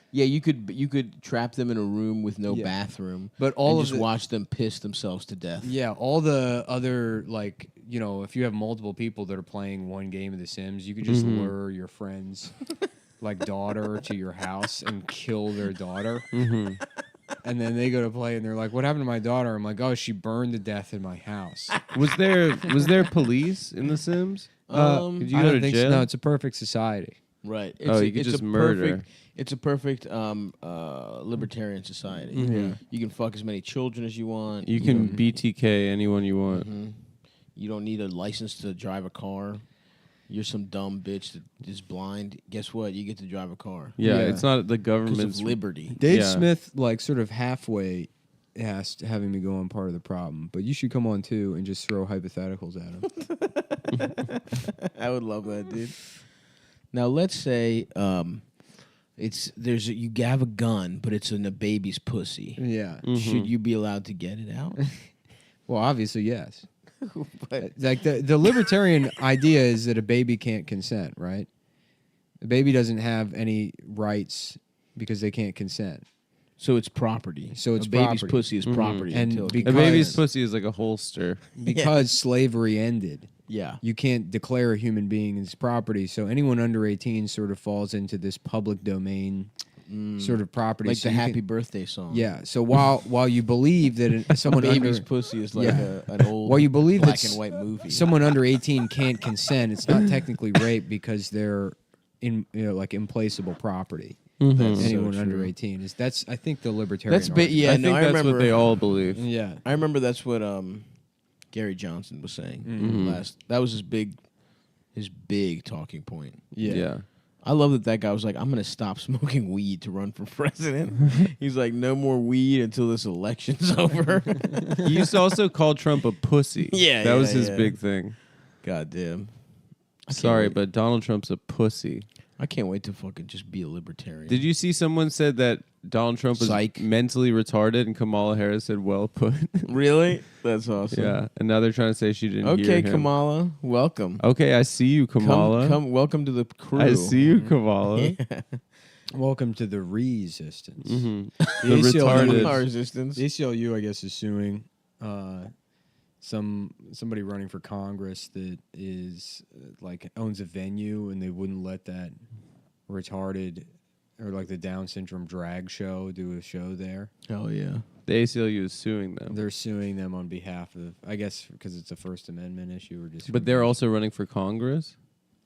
Yeah, you could trap them in a room with no bathroom, but just watch them piss themselves to death. Yeah, all the other like if you have multiple people that are playing one game of The Sims, you could just lure your friend's like daughter to your house and kill their daughter, and then they go to play and they're like, "What happened to my daughter?" I'm like, "Oh, she burned to death in my house." Was there police in The Sims? Did you I go don't to think jail? So. No, it's a perfect society. Right. You could just murder. It's a perfect libertarian society. Yeah. You can fuck as many children as you want. You can BTK anyone you want. You don't need a license to drive a car. You're some dumb bitch that is blind. Guess what? You get to drive a car. Yeah, it's not the government's liberty. Dave Smith, like, sort of halfway asked having me go on part of the problem, but you should come on too and just throw hypotheticals at him. I would love that, dude. Now let's say you have a gun, but it's in a baby's pussy. Yeah. Should you be allowed to get it out? Well, obviously, yes. Like the libertarian idea is that a baby can't consent, right? A baby doesn't have any rights because they can't consent. So it's property. So it's a baby's property. pussy is property. And until because, a baby's pussy is like a holster. Because slavery ended. Yeah. You can't declare a human being as property. So anyone under 18 sort of falls into this public domain sort of property. Like so the Happy Birthday song. Yeah. So while you believe that someone a baby's under, pussy is like an old while you believe black that and white movie. Someone under 18 can't consent, it's not technically rape because they're like implaceable property. That's anyone so under true. 18 is I think the libertarian. That's yeah. I think that's remember, what they all believe. Yeah, I remember that's what Gary Johnson was saying last. That was his big talking point. Yeah. I love that guy was like, I'm going to stop smoking weed to run for president. He's like, no more weed until this election's over. He used to also call Trump a pussy. That was his big thing. God damn. Sorry, but Donald Trump's a pussy. I can't wait to fucking just be a libertarian. Did you see someone said that Donald Trump was mentally retarded and Kamala Harris said, well put? Really? That's awesome. Yeah. And now they're trying to say she didn't hear Okay, him. Kamala, welcome. Okay, I see you, Kamala. Come, welcome to the crew. I see you, Kamala. Yeah. Welcome to the resistance. The ACLU, resistance. The ACLU, I guess, is suing somebody running for Congress that is like owns a venue, and they wouldn't let that retarded or like the Down syndrome drag show do a show there. Hell yeah. The ACLU is suing them. They're suing them on behalf of, I guess, because it's a First Amendment issue or just. But they're also running for Congress?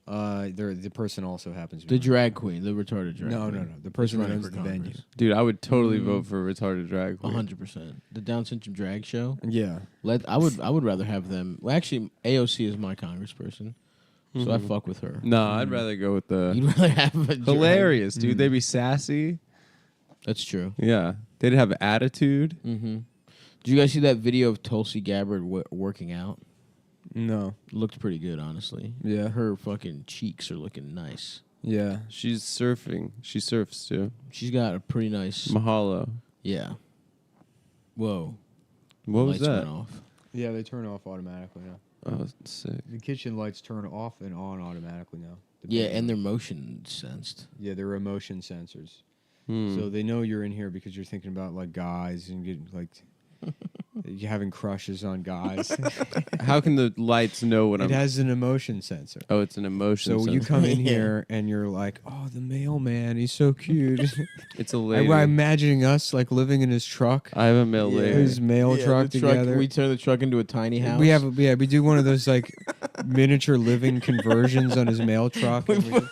The person also happens to The be drag queen, the retarded drag No, queen. no. The person that running owns for the Congress. venue. Dude, I would totally vote for a retarded drag queen. 100%. The Down syndrome drag show. Yeah. I would rather have them. Well, actually, AOC is my congressperson, so I fuck with her. No, I'd rather go with the You'd rather have a drag- hilarious, dude. They'd be sassy. That's true. Yeah. They'd have attitude. Mm-hmm. Did you guys see that video of Tulsi Gabbard working out? No. Looked pretty good, honestly. Yeah. Her fucking cheeks are looking nice. Yeah. She's surfing. She surfs too. She's got a pretty nice. Mahalo. Yeah. Whoa. What was Lights that? went off. Yeah, they turn off automatically now. Oh, sick. The kitchen lights turn off and on automatically now. Yeah, and they're motion sensed. Yeah, they're motion sensors. Hmm. So they know you're in here because you're thinking about like guys and getting like you're having crushes on guys. How can the lights know what It I'm... has an emotion sensor. Oh, it's an emotion So sensor. you come in here and you're like, oh, the mailman, he's so cute. It's a lady. I'm imagining us like living in his truck. I have a mail lady. His mail truck the truck, together. we turn the truck into a tiny house. We do one of those like miniature living conversions on his mail truck. And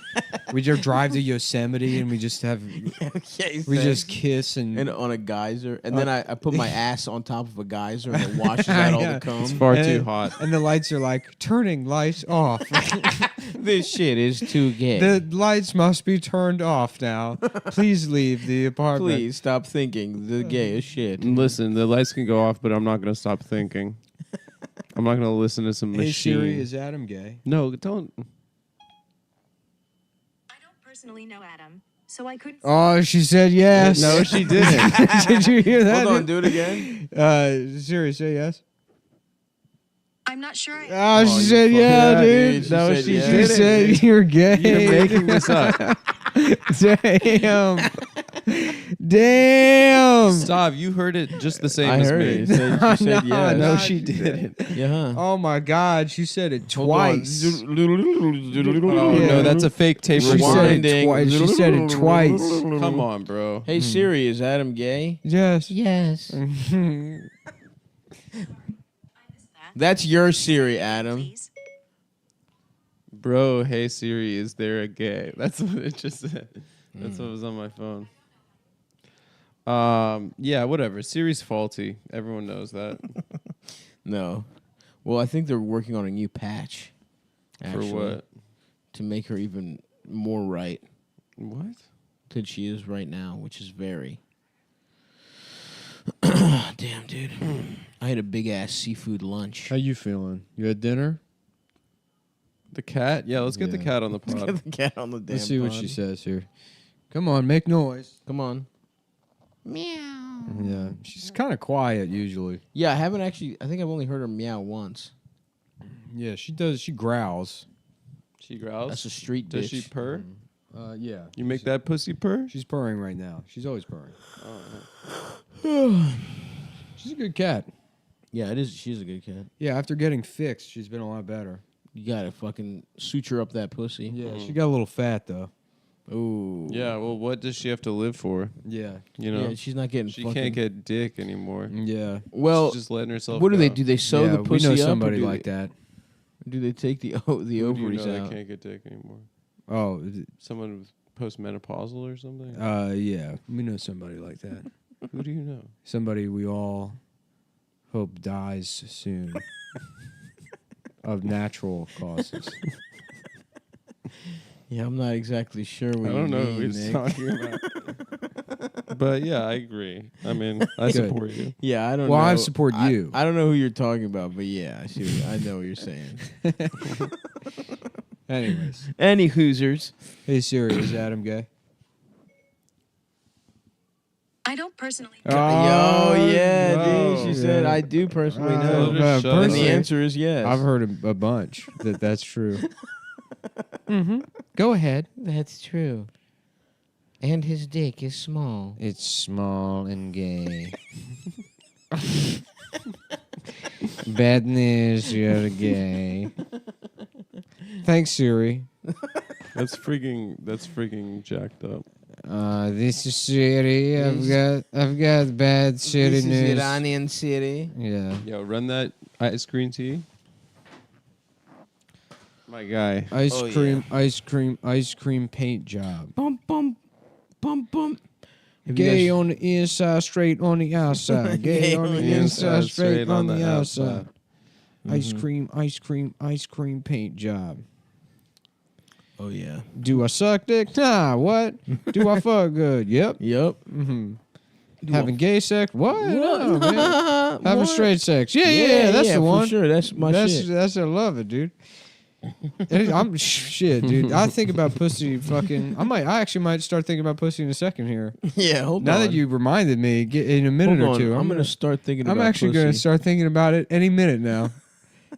We just drive to Yosemite and we just have we just kiss and on a geyser, and then I put my ass on top of a geyser and it washes out all the cum. It's far too hot. And the lights are like turning lights off. This shit is too gay. The lights must be turned off now. Please leave the apartment. Please stop thinking the gayest shit. Listen, the lights can go off, but I'm not gonna stop thinking. I'm not gonna listen to some Hey machine. Siri, is Adam gay? No, don't. Personally know Adam, so I couldn't. Oh, she said yes. No, she didn't. Did you hear that? Hold on, do it again. Siri, say yes. I'm not sure. Oh, she said yeah, dude. She No, said she yeah. said you're gay. You're making this up. Damn. Damn. Stop! You heard it just the same I as heard me. it. She said yes. No, she didn't. Yeah. Oh my God, she said it twice. Oh no, that's a fake tape. She said it twice. She said it twice. Come on, bro. Hey Siri, is Adam gay? Yes. Yes. That's your Siri, Adam. Bro, hey Siri, is there a gay? That's what it just said. That's what was on my phone. Yeah, whatever. Siri's faulty. Everyone knows that. No. Well, I think they're working on a new patch. Actually, For what? To make her even more right What? than she is right now, which is very. Damn, dude. I had a big ass seafood lunch. How you feeling? You had dinner? The cat? Yeah, let's get the cat on the pod. Get the cat on the damn Let's see what pod. she says here. Come on, make noise. Come on. Meow. Yeah, she's kind of quiet usually. Yeah, I haven't actually. I think I've only heard her meow once. Yeah, she does. She growls. She growls? That's a street Does bitch. she purr? Yeah. You make that pussy purr? She's purring right now. She's always purring. Oh, She's a good cat. Yeah, it is. She's a good cat. Yeah, after getting fixed, she's been a lot better. You gotta fucking suture up that pussy. Yeah, she got a little fat though. Ooh. Yeah, well, what does she have to live for? Yeah. You know? Yeah, she's not getting. She fucking... can't get dick anymore. Yeah. Well, she's just letting herself what do go. they do? They sew Yeah, the pussy we know up, or somebody do like they, that. Do they take the Who do you ovaries know out? that can't get dick anymore? Oh, Someone with postmenopausal or something? yeah, we know somebody like that. Who do you know? Somebody we all hope dies soon of natural causes. Yeah, I'm not exactly sure what I don't you know mean, who he's Nick. talking about. But yeah, I agree. I mean, I Good. support you. Yeah, I don't know. Well, I support I- you. I don't know who you're talking about, but yeah, I know what you're saying. Anyways. Any Hoosers. Hey Siri, is Adam gay? I don't personally. Oh, yeah, no. dude. She said, I do personally know. just shut And up. the answer is yes. I've heard a bunch that's true. Mm-hmm. Go ahead. That's true. And his dick is small. It's small and gay. Bad news, you're gay. Thanks, Siri. That's freaking jacked up. This is Siri. I've got bad Siri This news. is Iranian City. Yeah. Yo, run that ice cream tea. My guy. Ice cream paint job. Bum, bum, bum, bum. Gay on the inside, straight on the outside. Gay on the inside, straight on the outside. Ice cream paint job. Oh, yeah. Do I suck dick? Nah, what? Do I fuck good? Yep. Yep. Mm-hmm. Having gay sex? What? What? No, man. Having What? straight sex? Yeah, that's the for one. sure. That's my shit. That's I love it, dude. I'm shit, dude. I think about pussy fucking. I actually might start thinking about pussy in a second here. Yeah, hold on. Now that you reminded me, in a minute Hold or two, on. I'm gonna start thinking I'm about actually gonna pussy. start thinking about it any minute now.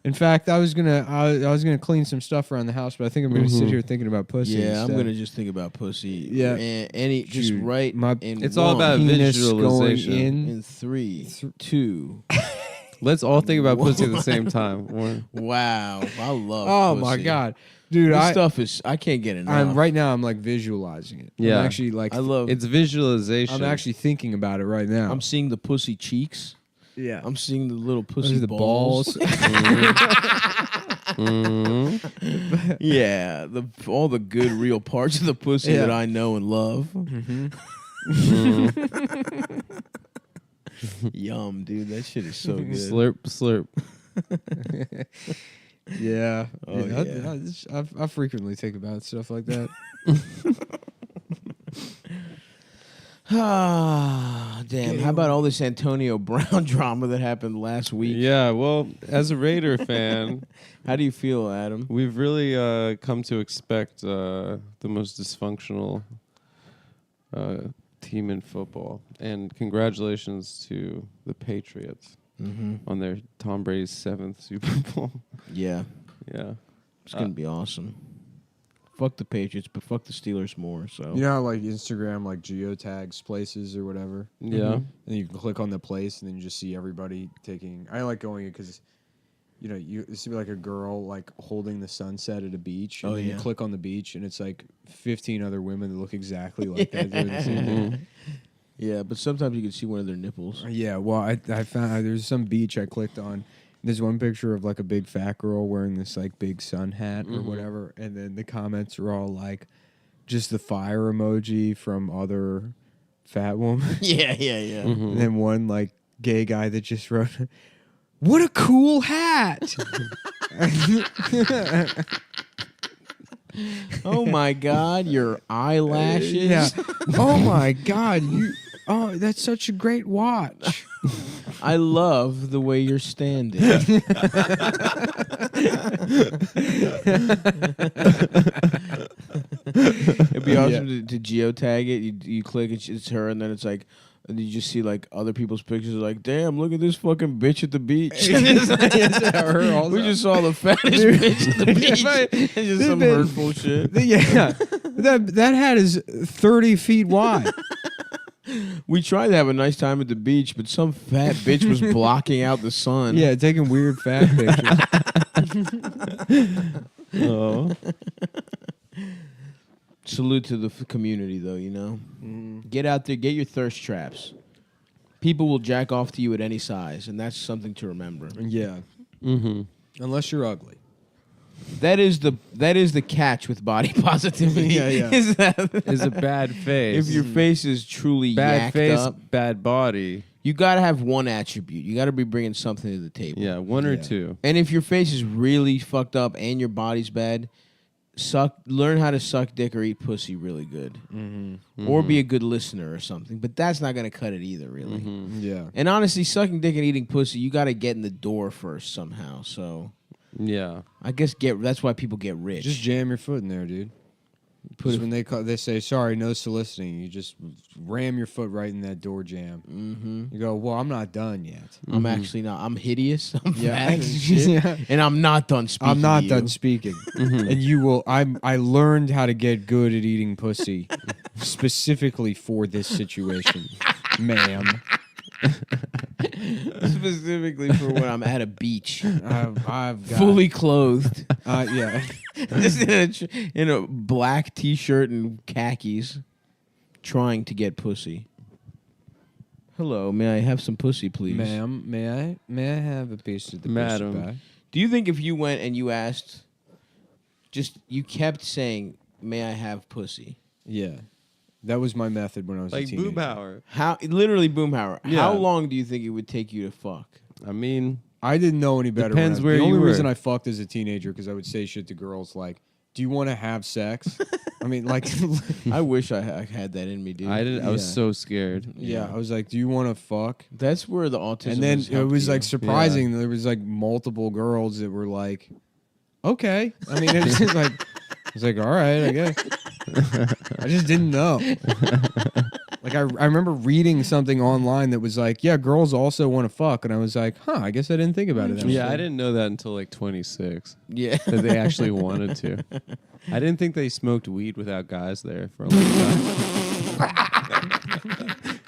In fact, I was gonna clean some stuff around the house, but I think I'm gonna sit here thinking about pussy. Yeah, I'm instead. gonna just think about pussy. Yeah. And any just Dude, right. It's all about penis visualization. going in 3, 2. Let's all think about pussy at the same time. One. Wow, I love. Oh pussy. my god, dude! This stuff is. I can't get enough. Right now. I'm like visualizing it. Yeah. I'm actually like. I love. It's visualization. I'm actually thinking about it right now. I'm seeing the pussy cheeks. Yeah. I'm seeing the little pussy the balls. Yeah, all the good real parts of the pussy that I know and love. Yum, dude, that shit is so good. Slurp, slurp. Yeah. Oh, yeah. I frequently think about stuff like that. Ah, damn. How about all this Antonio Brown drama that happened last week? Yeah, well, as a Raider fan, how do you feel, Adam? We've really come to expect the most dysfunctional team in football. And congratulations to the Patriots on their Tom Brady's 7th Super Bowl. Yeah. Yeah. It's going to be awesome. Fuck the Patriots, but fuck the Steelers more. So you know how like Instagram like geotags places or whatever. Yeah. And you can click on the place and then you just see everybody taking. I like going because, you know, you see like a girl like holding the sunset at a beach, and then you click on the beach and it's like 15 other women that look exactly like that doing the same thing. Yeah, but sometimes you can see one of their nipples. Yeah, well, I found there's some beach I clicked on. There's one picture of like a big fat girl wearing this like big sun hat or whatever, and then the comments are all like, just the fire emoji from other fat woman. Yeah. And then one like gay guy that just wrote, "What a cool hat!" Oh my God, your eyelashes! Yeah. Oh my God, you. Oh, that's such a great watch. I love the way you're standing. It'd be awesome to geotag it. You click, it's her, and then it's like, and you just see like other people's pictures. Like, damn, look at this fucking bitch at the beach. We just saw the fattest bitch at the beach. It's just some hurtful shit. Yeah, that hat is 30 feet wide. We tried to have a nice time at the beach, but some fat bitch was blocking out the sun. Yeah, taking weird fat pictures. Oh. Salute to the community, though, you know? Get out there, get your thirst traps. People will jack off to you at any size, and that's something to remember. Yeah. Unless you're ugly. That is the catch with body positivity. Is a bad face. If your face is truly bad yacked face, up, bad body. You got to have one attribute. You got to be bringing something to the table. Yeah, one or two. And if your face is really fucked up and your body's bad, learn how to suck dick or eat pussy really good. Or be a good listener or something. But that's not going to cut it either, really. Yeah. And honestly, sucking dick and eating pussy, you got to get in the door first somehow. So yeah, I guess that's why people get rich. Just jam your foot in there, dude. Because when they say, sorry, no soliciting, you just ram your foot right in that door jam. You go, well, I'm not done yet. I'm actually not. I'm hideous. I'm Yeah. fat and shit. And I'm not done speaking. I'm not to done you. speaking. And you will. I learned how to get good at eating pussy specifically for this situation, ma'am. Specifically for when I'm at a beach. I've got fully clothed. Yeah. Just in a black t-shirt and khakis, trying to get pussy. Hello, may I have some pussy, please? Ma'am, may I have a piece of the Madam. pussy pie? Do you think if you went and you asked, you kept saying, may I have pussy? Yeah. That was my method when I was a Like teenager. Boomhauer. Literally Boomhauer. Yeah. How long do you think it would take you to fuck? I mean, I didn't know any better. Depends where the you only were. reason I fucked as a teenager because I would say shit to girls like, "Do you want to have sex?" I mean, like, I wish I had that in me, dude. I didn't. I was so scared. yeah, I was like, "Do you want to fuck?" That's where the autism. And then has it helped was you. like surprising. There was like multiple girls that were like, "Okay." I mean, it was just like, it's like, all right, I guess. I just didn't know. Like I remember reading something online that was like, yeah, girls also want to fuck, and I was like, huh, I guess I didn't think about it. That Yeah, way. I didn't know that until like 26. Yeah, that they actually wanted to. I didn't think they smoked weed without guys there for a long time.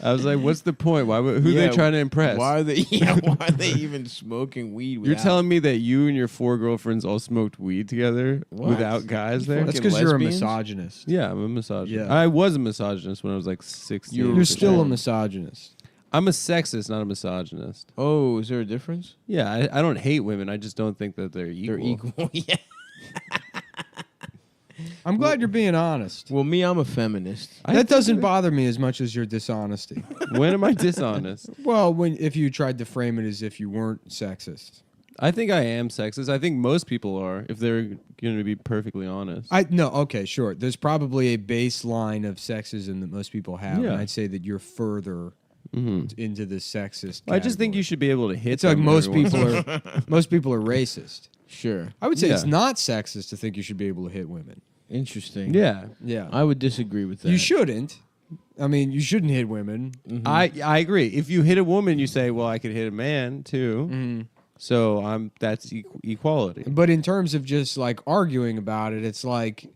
I was like, what's the point? Who are they trying to impress? Why are they? Yeah, why are they even smoking weed? You're telling me that you and your 4 girlfriends all smoked weed together without guys there? That's because you're a misogynist. Yeah, I'm a misogynist. Yeah. I was a misogynist when I was like 16. You're still a misogynist. I'm a sexist, not a misogynist. Oh, is there a difference? Yeah, I don't hate women. I just don't think that they're equal. They're equal. Yeah. I'm glad you're being honest. Well, me, I'm a feminist. That doesn't bother me as much as your dishonesty. When am I dishonest? Well, if you tried to frame it as if you weren't sexist. I think I am sexist. I think most people are, if they're going to be perfectly honest. Okay, sure. There's probably a baseline of sexism that most people have, Yeah. and I'd say that you're further into the sexist. I just think you should be able to hit. It's like them most every once people in a are. while. Most people are racist. Sure. I would say it's Yeah. not sexist to think you should be able to hit women. Interesting. Yeah. Yeah. I would disagree with that. You shouldn't. I mean, you shouldn't hit women. I agree. If you hit a woman, you say, "Well, I could hit a man too." So that's equality. But in terms of just like arguing about it, it's like,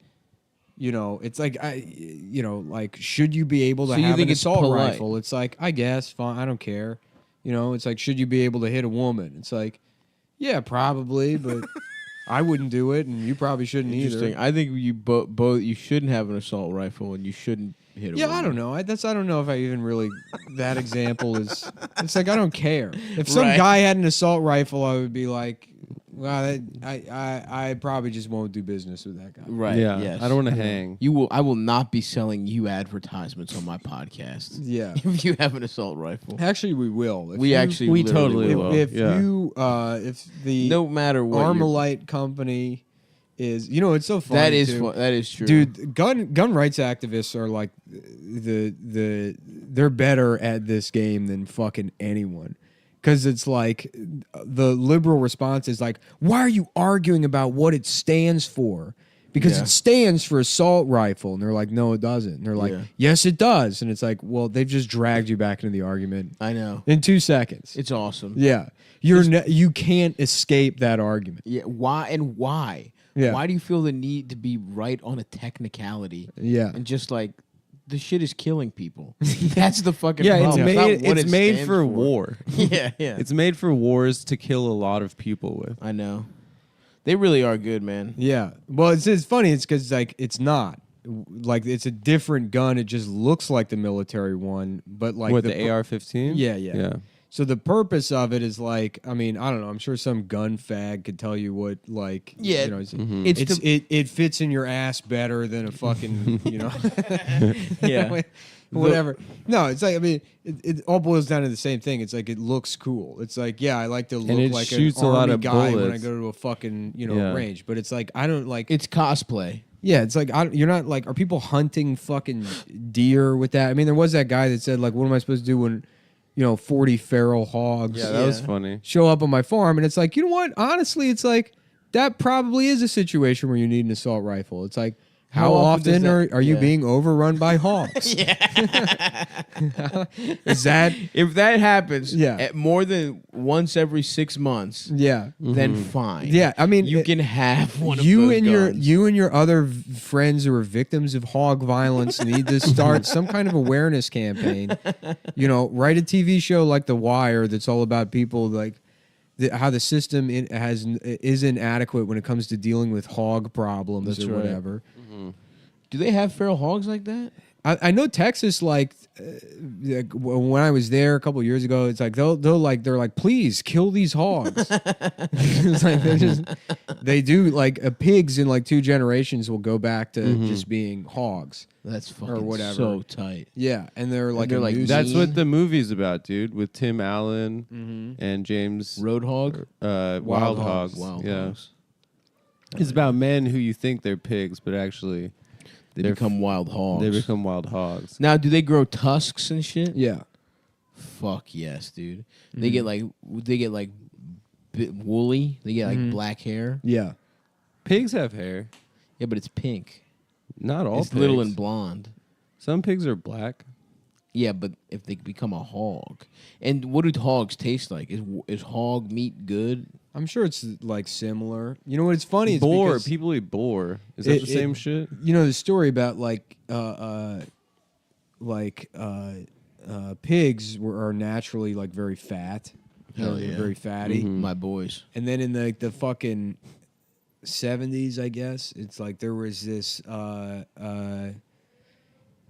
it's like like should you be able to So you have think an it's assault polite? rifle? It's like, I guess, fine, I don't care. It's like, should you be able to hit a woman? It's like, yeah, probably, but I wouldn't do it, and you probably shouldn't Interesting. either. I think you both you shouldn't have an assault rifle, and you shouldn't hit a Yeah, woman. I don't know. I don't know if I even really. That example is. It's like, I don't care. If some Right. guy had an assault rifle, I would be like, well, I probably just won't do business with that guy. Right. Yeah, Yes. I don't want to hang. I will not be selling you advertisements on my podcast. Yeah. If you have an assault rifle. Actually, we will. If We you- actually we literally totally will. will. If Yeah. if the No matter what you're- Armalite company is, it's so funny. That is too. that is true. Dude, gun rights activists are like they're better at this game than fucking anyone. Because it's like the liberal response is like, why are you arguing about what it stands for? Because Yeah. it stands for assault rifle. And they're like, no, it doesn't. And they're like, Yeah. yes, it does. And it's like, well, they've just dragged you back into the argument I know. in 2 seconds. It's awesome. Yeah. You can't escape that argument. Yeah. Why? Yeah. Why do you feel the need to be right on a technicality? Yeah. And just like the shit is killing people. That's the fucking Yeah, problem. it's not made. what It's it made stands for war. Yeah, yeah. It's made for wars to kill a lot of people with. I know. They really are good, man. Yeah. Well, it's funny. It's because like it's not like it's a different gun. It just looks like the military one, but like What, the AR-15? Yeah. Yeah. So the purpose of it is like, I mean, I don't know. I'm sure some gun fag could tell you what, like, Yeah, it fits in your ass better than a fucking, Yeah. whatever. No, it's like, I mean, it all boils down to the same thing. It's like it looks cool. It's like, yeah, I like to look it like shoots an a lot army of guy when I bullets. go to a fucking Yeah. range. But it's like I don't like. It's cosplay. Yeah, it's like you're not like. Are people hunting fucking deer with that? I mean, there was that guy that said like, "What am I supposed to do when, 40 feral hogs?" Yeah, that was funny. Show up on my farm, and it's like, you know what? Honestly, it's like that probably is a situation where you need an assault rifle. It's like, how often are you being overrun by hogs? Is that if that happens? Yeah. At more than once every 6 months. Yeah. Then fine. Yeah, I mean, you can have one of you those and guns. you and your other friends who are victims of hog violence need to start some kind of awareness campaign. Write a TV show like The Wire that's all about people like how the system is inadequate when it comes to dealing with hog problems That's or right. whatever. Do they have feral hogs like that? I know Texas, like when I was there a couple of years ago, it's like they're like, please kill these hogs. It's like they do like pigs in like 2 generations will go back to just being hogs. That's fucking or whatever. so tight. Yeah, and they're like they're like That's what the movie's about, dude. With Tim Allen and James Roadhog, Wild Hogs. Wild Yeah, Hogs. it's about men who you think they're pigs, but actually They become wild hogs. They become wild hogs. Now, do they grow tusks and shit? Yeah. Fuck yes, dude. They get like woolly. They get like black hair. Yeah. Pigs have hair. Yeah, but it's pink. Not all It's pigs. little and blonde. Some pigs are black. Yeah, but if they become a hog, and what do hogs taste like? Is hog meat good? I'm sure it's like similar. You know what? It's funny. It's Boar. because People eat boar. Is that the same shit? You know the story about pigs are naturally like very fat. Hell yeah. Very fatty. My boys. And then in the fucking 70s, I guess, it's like there was this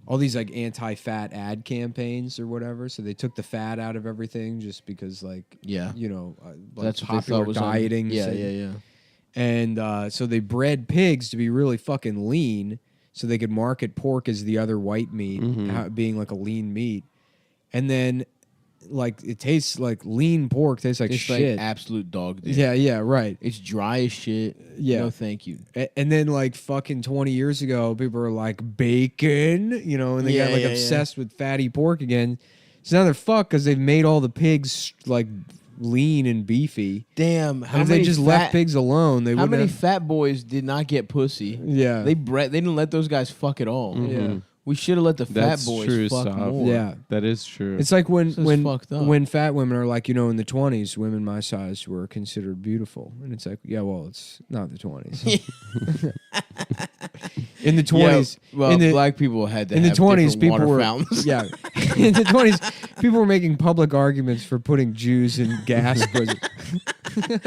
all these like anti-fat ad campaigns or whatever. So they took the fat out of everything just because like like that's what they popular thought was dieting. And so they bred pigs to be really fucking lean, so they could market pork as the other white meat, being like a lean meat, and then. Like it tastes like lean pork tastes like shit. Like absolute dog dick. Yeah, right. It's dry as shit. Yeah. No, thank you. And then like fucking 20 years ago, people were like bacon, and they got like obsessed with fatty pork again. So now they're fucked because they've made all the pigs like lean and beefy. Damn, and if they just left pigs alone, they wouldn't. How many fat boys did not get pussy? Yeah, they didn't let those guys fuck at all. Yeah. We should have let the That's fat boys true, fuck stop. more. Yeah, that is true. It's like when fucked up. when fat women are like, in the 20s, women my size were considered beautiful, and it's like, yeah, well, it's not the 20s. In the 20s, black people had to in have the 20s, different people water were fountains. yeah. In the 20s, people were making public arguments for putting Jews in gas prison.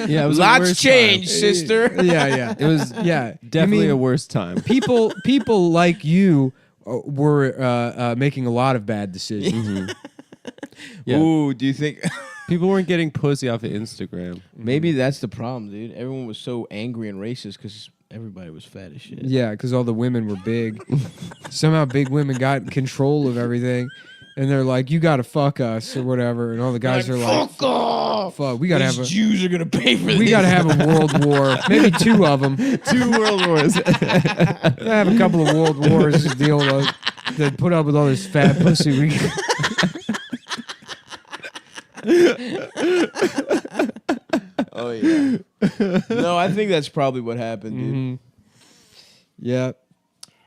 Yeah, it was lots changed, sister. Yeah. It was definitely a worse time. People like you were making a lot of bad decisions. Yeah. Ooh, do you think people weren't getting pussy off of Instagram? Maybe that's the problem, dude. Everyone was so angry and racist because everybody was fat as shit. Yeah, because all the women were big. Somehow big women got control of everything. And they're like, you got to fuck us or whatever. And all the guys are like, fuck off. Fuck, we got to have These Jews are going to pay for this. We got to have a world war. Maybe 2 of them. 2 world wars. I have a couple of world wars to deal with. That put up with all this fat pussy. Oh, yeah. No, I think that's probably what happened, dude. Yeah.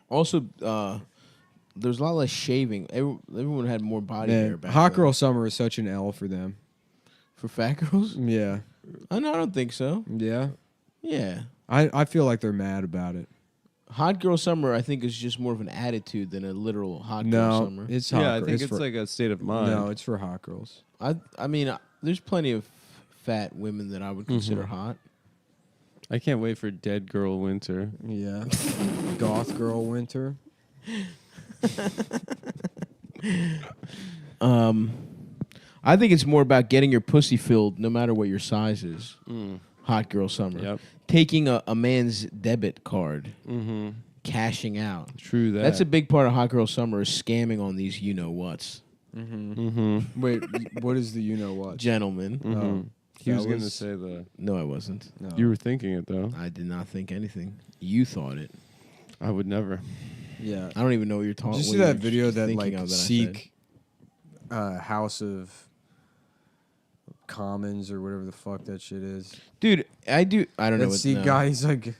Also, there's a lot less shaving. Everyone had more body hair back Hot then. girl summer is such an L for them. For fat girls? Yeah. No, I don't think so. Yeah? Yeah. I feel like they're mad about it. Hot girl summer, I think, is just more of an attitude than a literal hot girl summer. It's hot. I think it's like a state of mind. No, it's for hot girls. I mean, there's plenty of fat women that I would consider hot. I can't wait for dead girl winter. Yeah. Goth girl winter. I think it's more about getting your pussy filled no matter what your size is. Hot girl summer. Yep. Taking a man's debit card. Cashing out. True that. That's a big part of hot girl summer is scamming on these you-know-whats. Wait, what is the you-know-what? Gentlemen. He was going to say the... No, I wasn't. No. You were thinking it, though. I did not think anything. You thought it. I would never. Yeah. I don't even know what you're talking about. Did you see that video that like Sikh House of Commons or whatever the fuck that shit is? Dude, I don't know that what Sikh guy, he's like,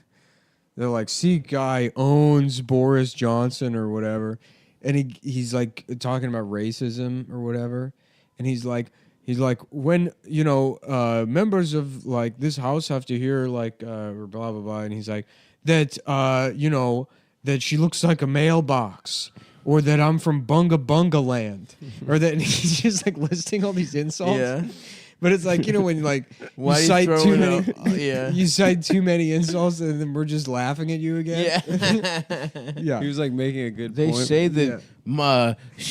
they're like, Sikh guy owns Boris Johnson or whatever. And he's like talking about racism or whatever. And he's like, when, members of like this house have to hear like, or blah, blah, blah. And he's like, that, that she looks like a mailbox, or that I'm from Bunga Bunga land, or that he's just like listing all these insults. Yeah. But it's like, when like Why you cite too many, yeah. you cite too many insults, and then we're just laughing at you again. Yeah. Yeah. He was like making a good They point. say that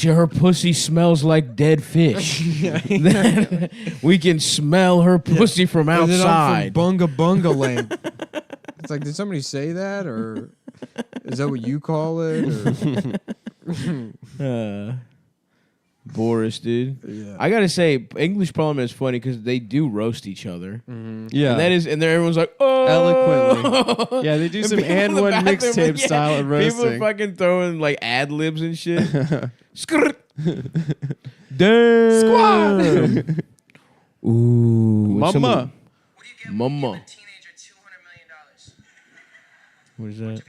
her pussy smells like dead fish. We can smell her pussy from Or that I'm outside. from Bunga Bunga land. It's like, did somebody say that, or is that what you call it? Or Boris, dude. Yeah. I gotta say, English Parliament is funny because they do roast each other. Yeah. And then everyone's like, oh, Eloquently. Yeah, they do some people in and the one bathroom, mixtape style of roasting. People fucking throwing like ad libs and shit. Skrrt. Damn. Squad. Ooh, Mama. Mama. What is that?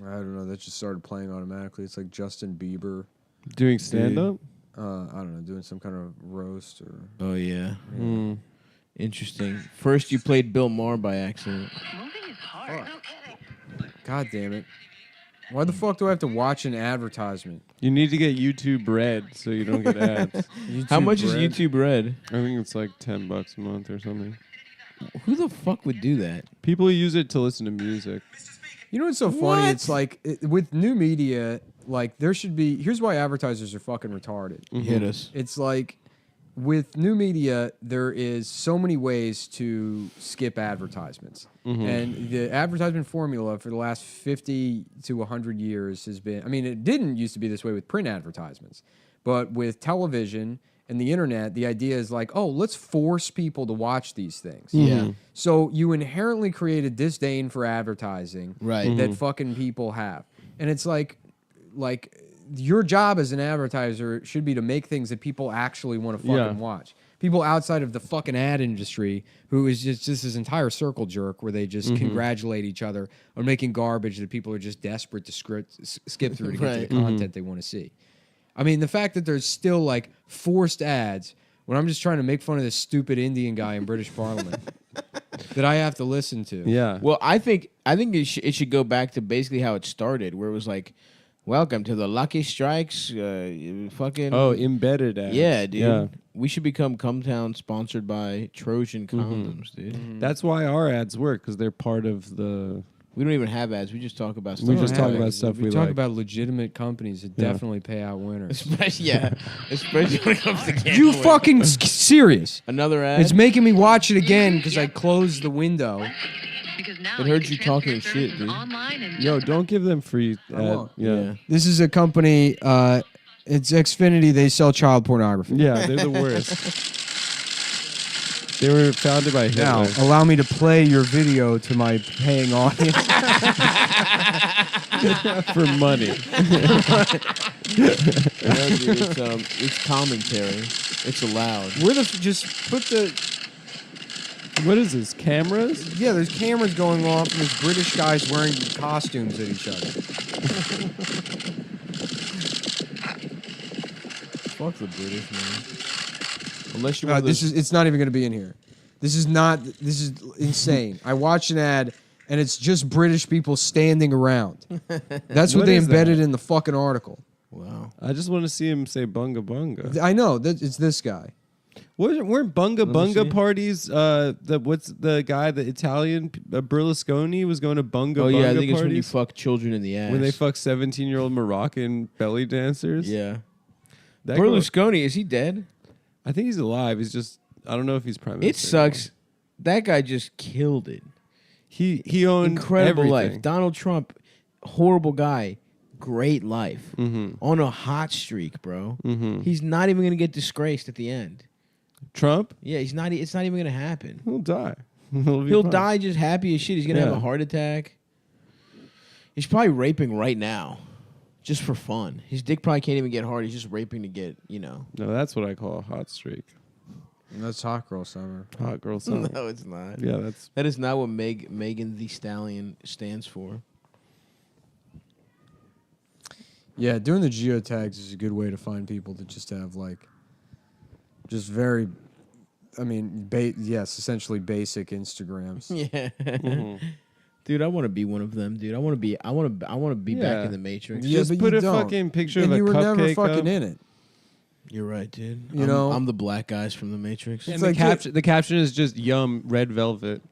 I don't know. That just started playing automatically. It's like Justin Bieber Doing stand-up? I don't know, doing some kind of roast or... Oh, yeah. Interesting. First, you played Bill Maher by accident. Moving is hard. No kidding. God damn it. Why the fuck do I have to watch an advertisement? You need to get YouTube Red so you don't get ads. How much is Red? YouTube Red? I think it's like $10 a month or something. Who the fuck would do that? People use it to listen to music. You know what's so funny? It's like, with new media, like there should be. Here's why advertisers are fucking retarded. Hit us. It's like with new media, there is so many ways to skip advertisements, and the advertisement formula for the last 50 to 100 years has been. I mean, it didn't used to be this way with print advertisements, but with television and the internet, the idea is like, oh, let's force people to watch these things. Yeah. So you inherently create a disdain for advertising Right. that fucking people have. And it's like your job as an advertiser should be to make things that people actually want to fucking watch. People outside of the fucking ad industry who is just this entire circle jerk where they just congratulate each other on making garbage that people are just desperate to skip through to get to the content they want to see. I mean, the fact that there's still like forced ads when I'm just trying to make fun of this stupid Indian guy in British Parliament that I have to listen to. Yeah. Well, I think it should go back to basically how it started, where it was like, "Welcome to the Lucky Strikes." Fucking embedded ads. Yeah, dude. Yeah. We should become Cumtown, sponsored by Trojan condoms, dude. That's why our ads work, because they're part of the. We don't even have ads. We just talk about stuff. We just talk about stuff we talk like. about legitimate companies that definitely pay out winners. Especially when it comes to gambling. You fucking serious? Another ad? It's making me watch it again because I closed the window. It heard you talking shit, dude. Yo, don't give them free. Yeah. This is a company. It's Xfinity. They sell child pornography. Yeah, they're the worst. They were founded by Hitler. Now, allow me to play your video to my paying audience. For money. It's commentary. It's allowed. Just put the. What is this? Cameras? Yeah, there's cameras going off, and there's British guys wearing costumes at each other. Fuck the British, man. Unless you. It's not even going to be in here. This is insane. I watched an ad, and it's just British people standing around. That's what they embedded in the fucking article. Wow. I just want to see him say bunga bunga. I know it's this guy. Weren't bunga bunga parties? What's the guy? The Italian Berlusconi was going to bunga bunga I think parties? it's when you fuck children in the ass. When they fuck 17-year-old Moroccan belly dancers. Yeah. That Berlusconi, is he dead? I think he's alive. He's just, I don't know if he's prime minister. It sucks. That guy just killed it. He owned incredible everything. life. Donald Trump, horrible guy, great life. On a hot streak, bro. He's not even gonna get disgraced at the end. Trump? Yeah, he's not. It's not even gonna happen. He'll die. He'll die just happy as shit. He's gonna have a heart attack. He's probably raping right now, just for fun. His dick probably can't even get hard. He's just raping to get, No, that's what I call a hot streak. That's hot girl summer. Hot girl summer. No, it's not. Yeah, that is not what Megan Thee Stallion stands for. Yeah, doing the geotags is a good way to find people that just have just very, essentially basic Instagrams. Yeah. Dude, I want to be one of them, dude. I want to be back in the Matrix. Yeah, just but put you a don't. fucking picture and of a you were cupcake never fucking up. in it. You're right, dude. I'm the black guys from the Matrix. And the caption is just "Yum, red velvet."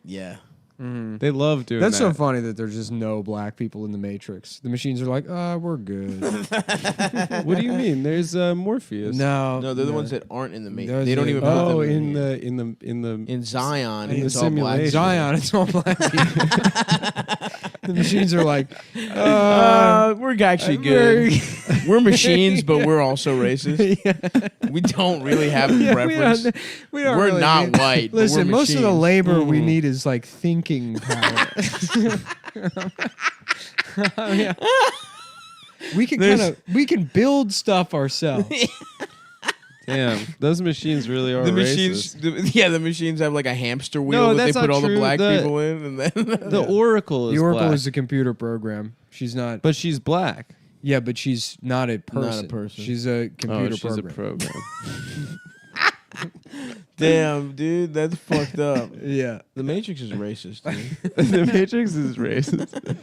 Yeah. They love doing That's so that. funny that there's just no black people in the Matrix. The machines are like, we're good. What do you mean? There's Morpheus. No, they're the ones that aren't in the Matrix. Those They don't are- even. put Oh, them in Zion. in the it's all black. simulation. Zion, it's all black people. The machines are like, we're actually good. We're machines, but we're also racist. We don't really have a preference. we're really not white. but Listen, we're most of the machines. labor we need is like thinking power. We can build stuff ourselves. Damn, those machines really are The racist. machines, the machines have like a hamster wheel No, that they that's put not all the true. black The- people in, and then The Oracle is The Oracle black. is a computer program. She's not. But she's black. Yeah, but she's not a person. Not a person. She's a computer she's program. a program. damn, dude, that's fucked up. Yeah. The Matrix is racist, dude. The Matrix is racist.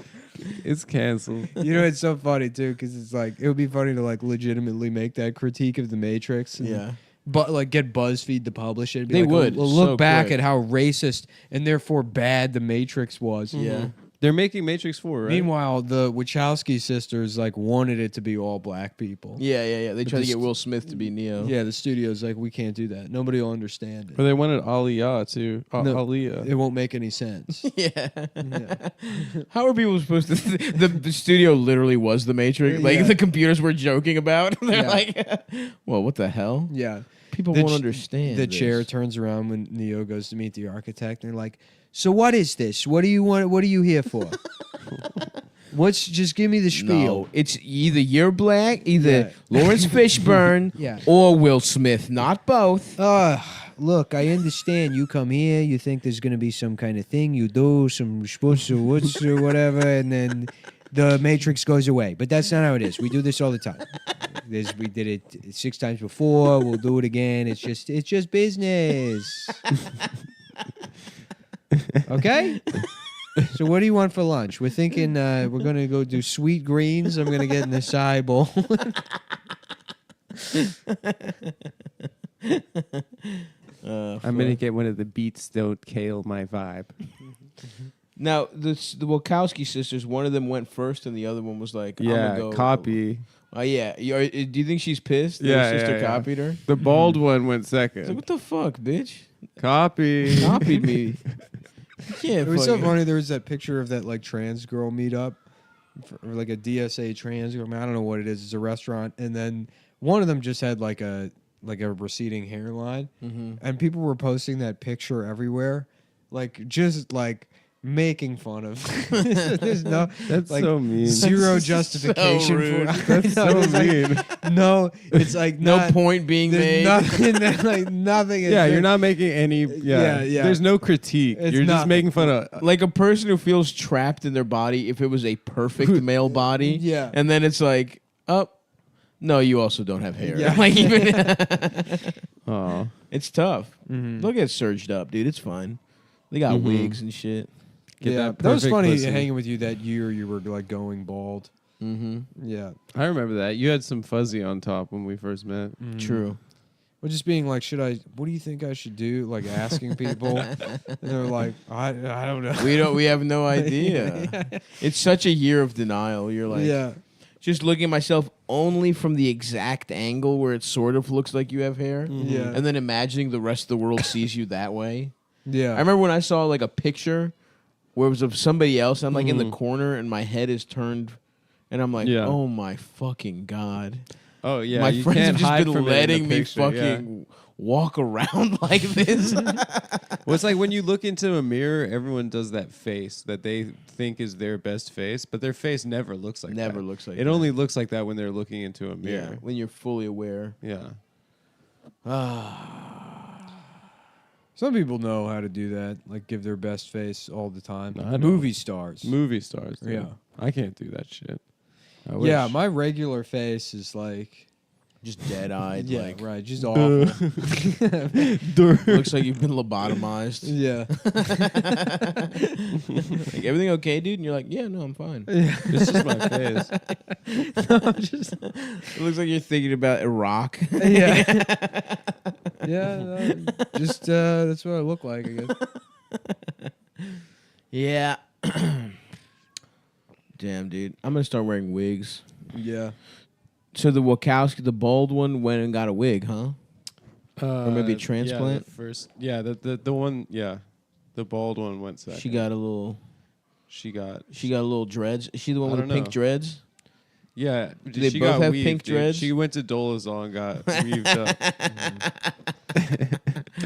It's canceled. You know, it's so funny too, because it's like it would be funny to legitimately make that critique of the Matrix. And, Yeah. But get BuzzFeed to publish it. They would. Look So back quick. at how racist and therefore bad the Matrix was. Yeah. They're making Matrix 4, right? Meanwhile, the Wachowski sisters like wanted it to be all black people. Yeah. They tried to get Will Smith to be Neo. Yeah, the studio's like, we can't do that. Nobody will understand it. Or they wanted Aliyah too. No, Aliyah. It won't make any sense. Yeah. How are people supposed to? The studio literally was the Matrix. Like the computers were joking about. They're like, well, what the hell? Yeah. People won't understand. The chair turns around when Neo goes to meet the architect, and they're like, "So what is this? What do you want? What are you here for? Just give me the spiel." No, it's either you're black, Lawrence Fishburne, or Will Smith, not both. Look, I understand. You come here, you think there's gonna be some kind of thing you do, some sports or what's or whatever, and then the Matrix goes away. But that's not how it is. We do this all the time. We did it 6 times before. We'll do it again. It's just business. Okay? So what do you want for lunch? We're thinking we're going to go do sweet greens. I'm going to get an acai bowl. I'm going to get one of the beets don't kill my vibe. Now, the Wachowski sisters, one of them went first and the other one was like, I'm gonna go copy. Oh, yeah. Do you think she's pissed that her sister copied her? The bald one went second. Like, what the fuck, bitch? Copy. Copied me. Yeah, it was so funny. There was that picture of that like trans girl meetup, or like a DSA trans girl. I mean, I don't know what it is. It's a restaurant, and then one of them just had like a receding hairline, and people were posting that picture everywhere, like just like making fun of. There's no that's like, so mean. Zero That's justification so rude. for it. That's so mean. Like, no, it's like no point being made. Nothing, like nothing. Yeah, you're not making any. Yeah. There's no critique. You're just making fun of like a person who feels trapped in their body. If it was a perfect male body, yeah, and then it's like, oh, no, you also don't have hair. Yeah. Like even, oh, it's tough. Mm-hmm. They'll get surged up, dude. It's fine. They got wigs and shit. That was funny hanging with you that year. You were like going bald. Yeah, I remember that. You had some fuzzy on top when we first met. True. Well, just being like, what do you think I should do? Like asking people, and they're like, I don't know. We have no idea. It's such a year of denial. You're like, just looking at myself only from the exact angle where it sort of looks like you have hair. And then imagining the rest of the world sees you that way. Yeah, I remember when I saw like a picture where it was of somebody else. I'm like in the corner and my head is turned, and I'm like, oh my fucking God. Oh yeah, my you friends can't have just hide been from letting it in me the picture, fucking walk around like this. Well, it's like when you look into a mirror, everyone does that face that they think is their best face, but their face never looks like that. Never looks like it. that. Only looks like that when they're looking into a mirror. Yeah, when you're fully aware. Yeah. Some people know how to do that, like give their best face all the time. No, I don't. Movie stars. Movie stars. Dude. Yeah. I can't do that shit. Yeah, my regular face is like just dead-eyed. Yeah, like, right. Just awful. Looks like you've been lobotomized. Yeah. Like, everything okay, dude? And you're like, yeah, no, I'm fine. Yeah. It's just my face. No, I'm just. It looks like you're thinking about Iraq. Yeah. Yeah. No, just that's what I look like, I guess. Yeah. Damn, dude. I'm gonna start wearing wigs. Yeah. So the Wachowski, the bald one, went and got a wig, huh? Or maybe a transplant. Yeah, the one. Yeah, the bald one went second. She got a little. She got a little dreads. Is she the one with the pink dreads? Yeah. Do they she both got have weaved, pink dude. dreads? She went to Dolezal and got weaved up.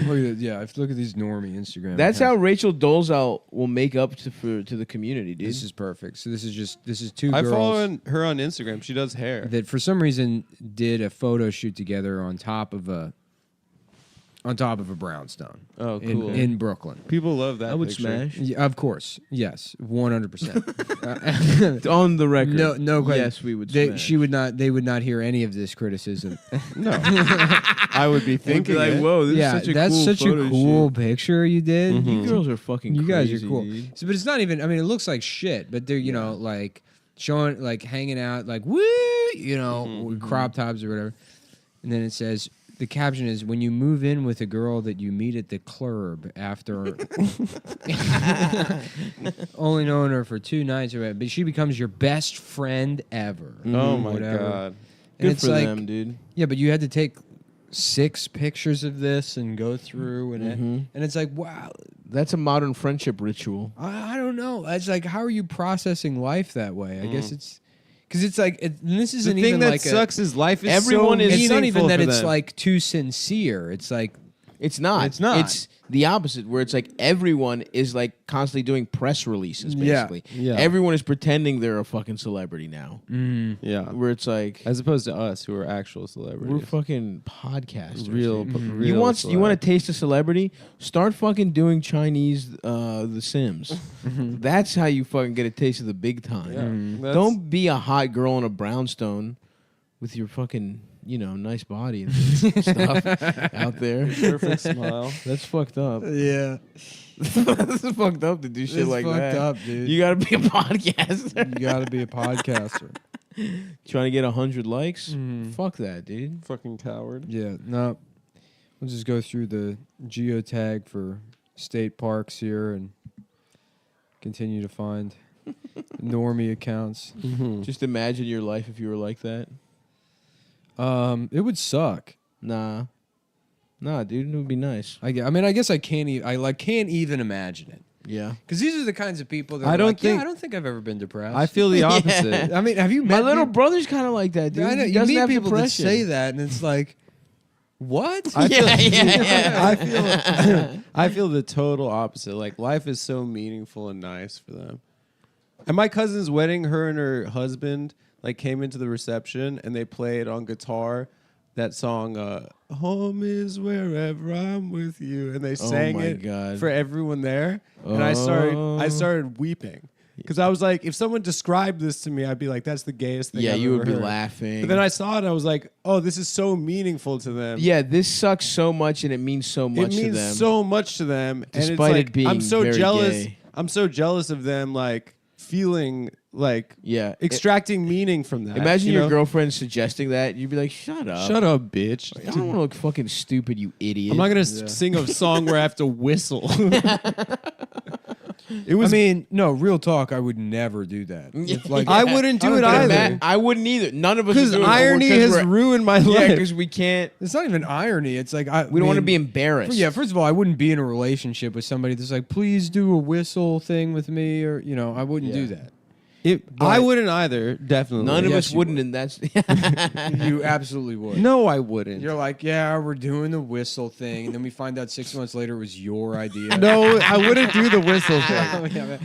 Look at yeah, if you look at these normie Instagram. That's how accounts. Rachel Dolezal will make up to the community, dude. This is perfect. So this is two I girls. follow her on Instagram. She does hair. That for some reason did a photo shoot together on top of a brownstone. Oh, cool. In Brooklyn. People love that. I would picture. smash. Yeah, of course. Yes. 100%. On the record. No question. Yes, we would smash. They would not hear any of this criticism. No. I would be thinking like, it. whoa, this Yeah, is such a that's cool such a photo cool shoot. picture you did. You girls are fucking You crazy, guys are cool. dude. So, but it's not even, I mean, it looks like shit, but they're, like showing, like hanging out, like, woo, with crop tops or whatever. And then it says, The caption is, when you move in with a girl that you meet at the club after only knowing her for 2 nights, but she becomes your best friend ever. Oh my whatever. God. And Good it's for like, them, dude. Yeah, but you had to take 6 pictures of this and go through, and it's like, wow. That's a modern friendship ritual. I don't know. It's like, how are you processing life that way? I guess it's... Because it's like, this isn't the thing even that like sucks is life is everyone so is- it's not even meaningful that for it's them. like too sincere. It's like It's not. It's not. It's the opposite, where it's like everyone is like constantly doing press releases, Yeah. basically. Yeah. Everyone is pretending they're a fucking celebrity now. Yeah. Where it's like, As opposed to us who are actual celebrities. we're fucking podcasters. Real, dude. real You want celeb. to taste a celebrity? Start fucking doing Chinese The Sims. That's how you fucking get a taste of the big time. That's- Don't be a hot girl in a brownstone with your fucking, nice body and stuff out there. Perfect smile. That's fucked up. yeah, That's fucked up to do shit it's like fucked that. up, dude. You gotta be a podcaster. You got to be a podcaster. Trying to get 100 likes? Fuck that, dude. Fucking coward. Yeah, no. We'll just go through the geotag for state parks here and continue to find normie accounts. Just imagine your life if you were like that. It would suck. Nah, dude, it would be nice. I mean, I guess I can't. Can't even imagine it. Yeah, Because these are the kinds of people that I are don't like, think- I don't think I've ever been depressed. I feel the opposite. I mean, have you met my little peop- brother's kind of like that, dude. I know, He you doesn't meet have people depression. that say that, and it's like, what? I feel, Yeah. I feel the total opposite. Like, life is so meaningful and nice for them. At my cousin's wedding, her and her husband like came into the reception and they played on guitar that song "Home is wherever I'm with you," and they sang my it God. for everyone there. And I started weeping because I was like, if someone described this to me, I'd be like, that's the gayest thing. Yeah, I've you ever would be heard. laughing. But then I saw it and I was like, oh, this is so meaningful to them. Yeah, this sucks so much, and it means so much It means to them. so much to them, and it's Despite like it being I'm so very jealous. gay. I'm so jealous of them, like feeling like Yeah, extracting meaning from that. Imagine you your know? girlfriend suggesting that. You'd be like, "Shut up, Shut up, bitch! I don't want to look fucking stupid, you idiot." I'm not gonna sing a song where I have to whistle. It was. I mean, no, real talk. I would never do that. It's like I wouldn't do it don't either. think I wouldn't either. None of us Because are doing it, irony because has we're- ruined my Yeah, life. because we can't. It's not even irony. It's like We don't want to be embarrassed. Yeah, first of all, I wouldn't be in a relationship with somebody that's like, please do a whistle thing with me, or I wouldn't do that. I wouldn't either. Definitely, None of Yes, us you wouldn't, and that's You absolutely would. No, I wouldn't. You're like, yeah, we're doing the whistle thing, and then we find out 6 months later it was your idea. No, I wouldn't do the whistle thing.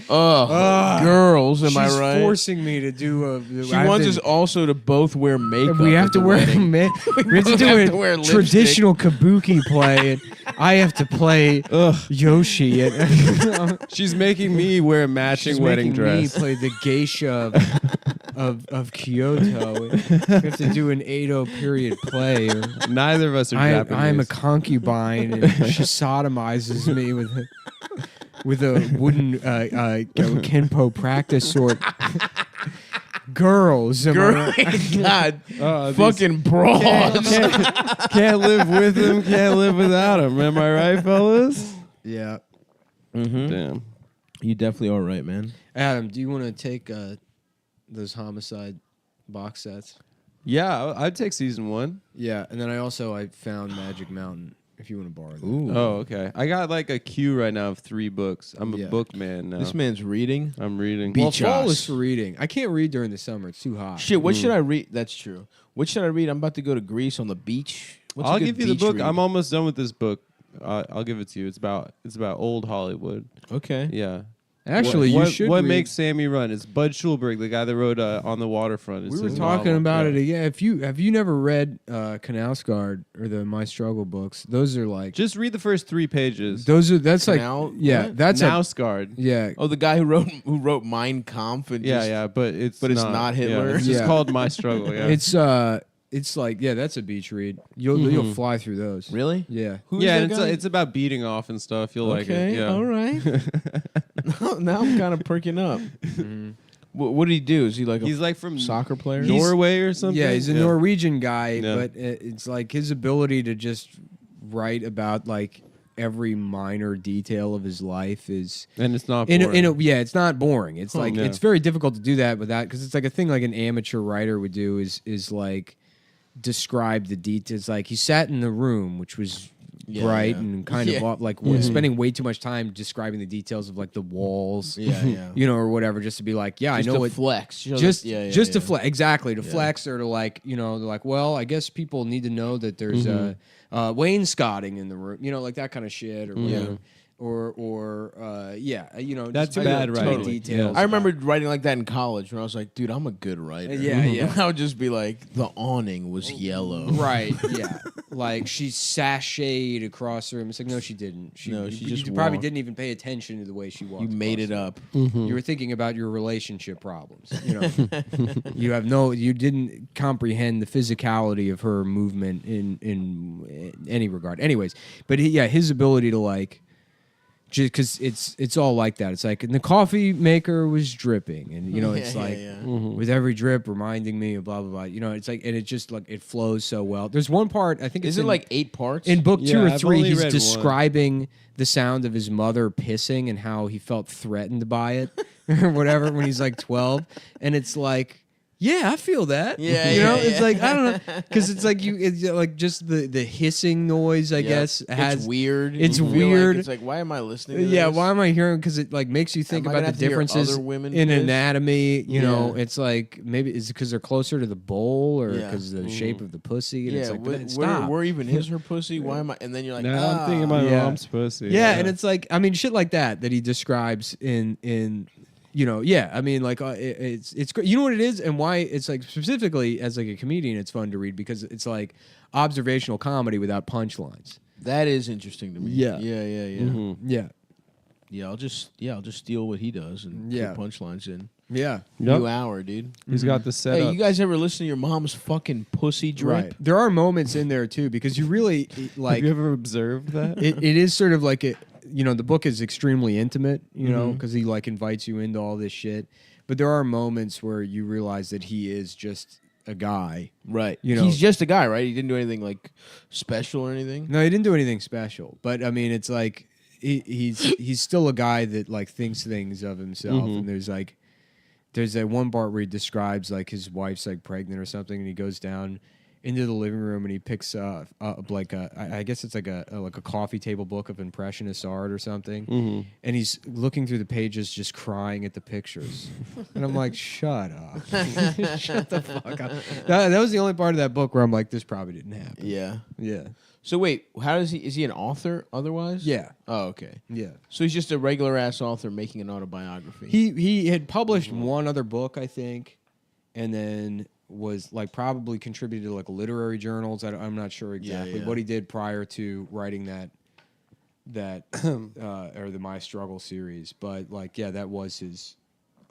girls. Am I She's right? forcing me to do a. She wants us also to both wear makeup. We have at to the wear wedding. we have to both do have a to wear lipstick. traditional kabuki play, and I have to play Yoshi. And She's making me wear a matching she's wedding making dress. me play the geisha of Kyoto. We have to do an Edo period play. Or Neither of us are Japanese. I'm a concubine, and she sodomizes me with a wooden kenpo practice sword. Girls, am I right? God, fucking broads. Can't live with him, can't live without him. Am I right, fellas? Yeah. Damn. You definitely are right, man. Adam, do you want to take those homicide box sets? Yeah, I'd take season 1. Yeah, and then I found Magic Mountain. If you want to borrow that. Oh, okay. I got like a queue right now of 3 books. I'm a book man now. This man's reading. I'm reading. Well, fall is for reading. I can't read during the summer. It's too hot. Shit, what should I read? That's true. What should I read? I'm about to go to Greece on the beach. What's a I'll good give you the beach book. read? I'm almost done with this book. I'll give it to you. It's about old Hollywood. Okay. Yeah. Actually, you should What read- makes Sammy run? It's Bud Schulberg, the guy that wrote On the Waterfront. It's We were his talking novel. about it Yeah. again. Have you never read Knausgaard or the My Struggle books? Those are like Just read the first 3 pages. that's like Canal- yeah, what? that's Knausgaard. yeah. Oh, the guy who wrote Mein Kampf. And just, Yeah, but it's not Hitler. Yeah, it's just Yeah. called My Struggle. Yeah. It's like that's a beach read. You'll fly through those. Really? Yeah. Who's yeah, that and guy? it's about beating off and stuff. You'll like it. Okay, Yeah. all right. Now I'm kind of perking up. What did he do? Is he like he's like from soccer player? Norway or something? Yeah, he's a Norwegian guy, Yeah. but it's like his ability to just write about like every minor detail of his life is, and it's not boring. Yeah, it's not boring. It's like Yeah. it's very difficult to do that without, because it's like a thing like an amateur writer would do is like describe the details. Like he sat in the room, which was bright and kind of like spending way too much time describing the details of like the walls, you know, or whatever, just to be like, just I know to it. Flex, just to flex, exactly, to flex, or to like, you know, they're like, well, I guess people need to know that there's wainscoting in the room, you know, like that kind of shit, or whatever. Or you know, that's just bad writing. Details. I remember writing like that in college when I was like, dude, I'm a good writer. Yeah. I would just be like, the awning was yellow. Right, yeah. Like she sashayed across the room. It's like, no, she didn't. She you just probably walked. didn't even pay attention to the way she walked. You made across it the up. room. You were thinking about your relationship problems. You know, you didn't comprehend the physicality of her movement in any regard. Anyways, but his ability to like, just because it's all like that. It's like, and the coffee maker was dripping, and you know, it's with every drip reminding me of blah blah blah. You know, it's like, and it just like it flows so well. There's one part, I think Is it's it like 8 parts? in book 2 or I've 3. only He's read describing the sound of his mother pissing and how he felt threatened by it or whatever when he's like 12, and it's like, yeah, I feel that. Yeah, you know, yeah, it's yeah. like, I don't know, because it's like it's like just the hissing noise. I guess has it's weird. It's You feel weird. Like, it's like, why am I listening to Yeah, this? why am I hearing? Because it like makes you think Am I about gonna the have to hear differences other women in piss? anatomy. You know, Yeah. it's like maybe it's because they're closer to the bowl, or Yeah. because of the shape of the pussy. And it's like, but where even is her pussy? Why am I? And then you're like, I'm thinking my Yeah. mom's pussy. Yeah, and it's like, I mean, shit like that he describes in you know, I mean, like it's you know what it is, and why it's like specifically as like a comedian, it's fun to read because it's like observational comedy without punchlines. that is interesting to me. Yeah. Yeah. Yeah, I'll just steal what he does and put punchlines in. yeah. New hour, dude. He's got the setup. Hey, you guys ever listen to your mom's fucking pussy drip? Right. There are moments in there too, because you really like. Have you ever observed that? It is sort of like you know, the book is extremely intimate, you know, because he like invites you into all this shit. But there are moments where you realize that he is just a guy. Right. You know, he's just a guy, right? He didn't do anything like special or anything. No, he didn't do anything special. But I mean, it's like he's still a guy that like thinks things of himself. And there's that one part where he describes like his wife's like pregnant or something, and he goes down into the living room and he picks up like I guess it's like a coffee table book of impressionist art or something, and he's looking through the pages just crying at the pictures, and I'm like, shut up. Shut the fuck up. That was the only part of that book where I'm like, this probably didn't happen. Yeah. So wait, how does he? Is he an author otherwise? Yeah. Oh, okay. Yeah. So he's just a regular ass author making an autobiography. He had published one other book, I think, and then was like probably contributed to like literary journals. I'm not sure exactly what he did prior to writing that or the My Struggle series, but like that was his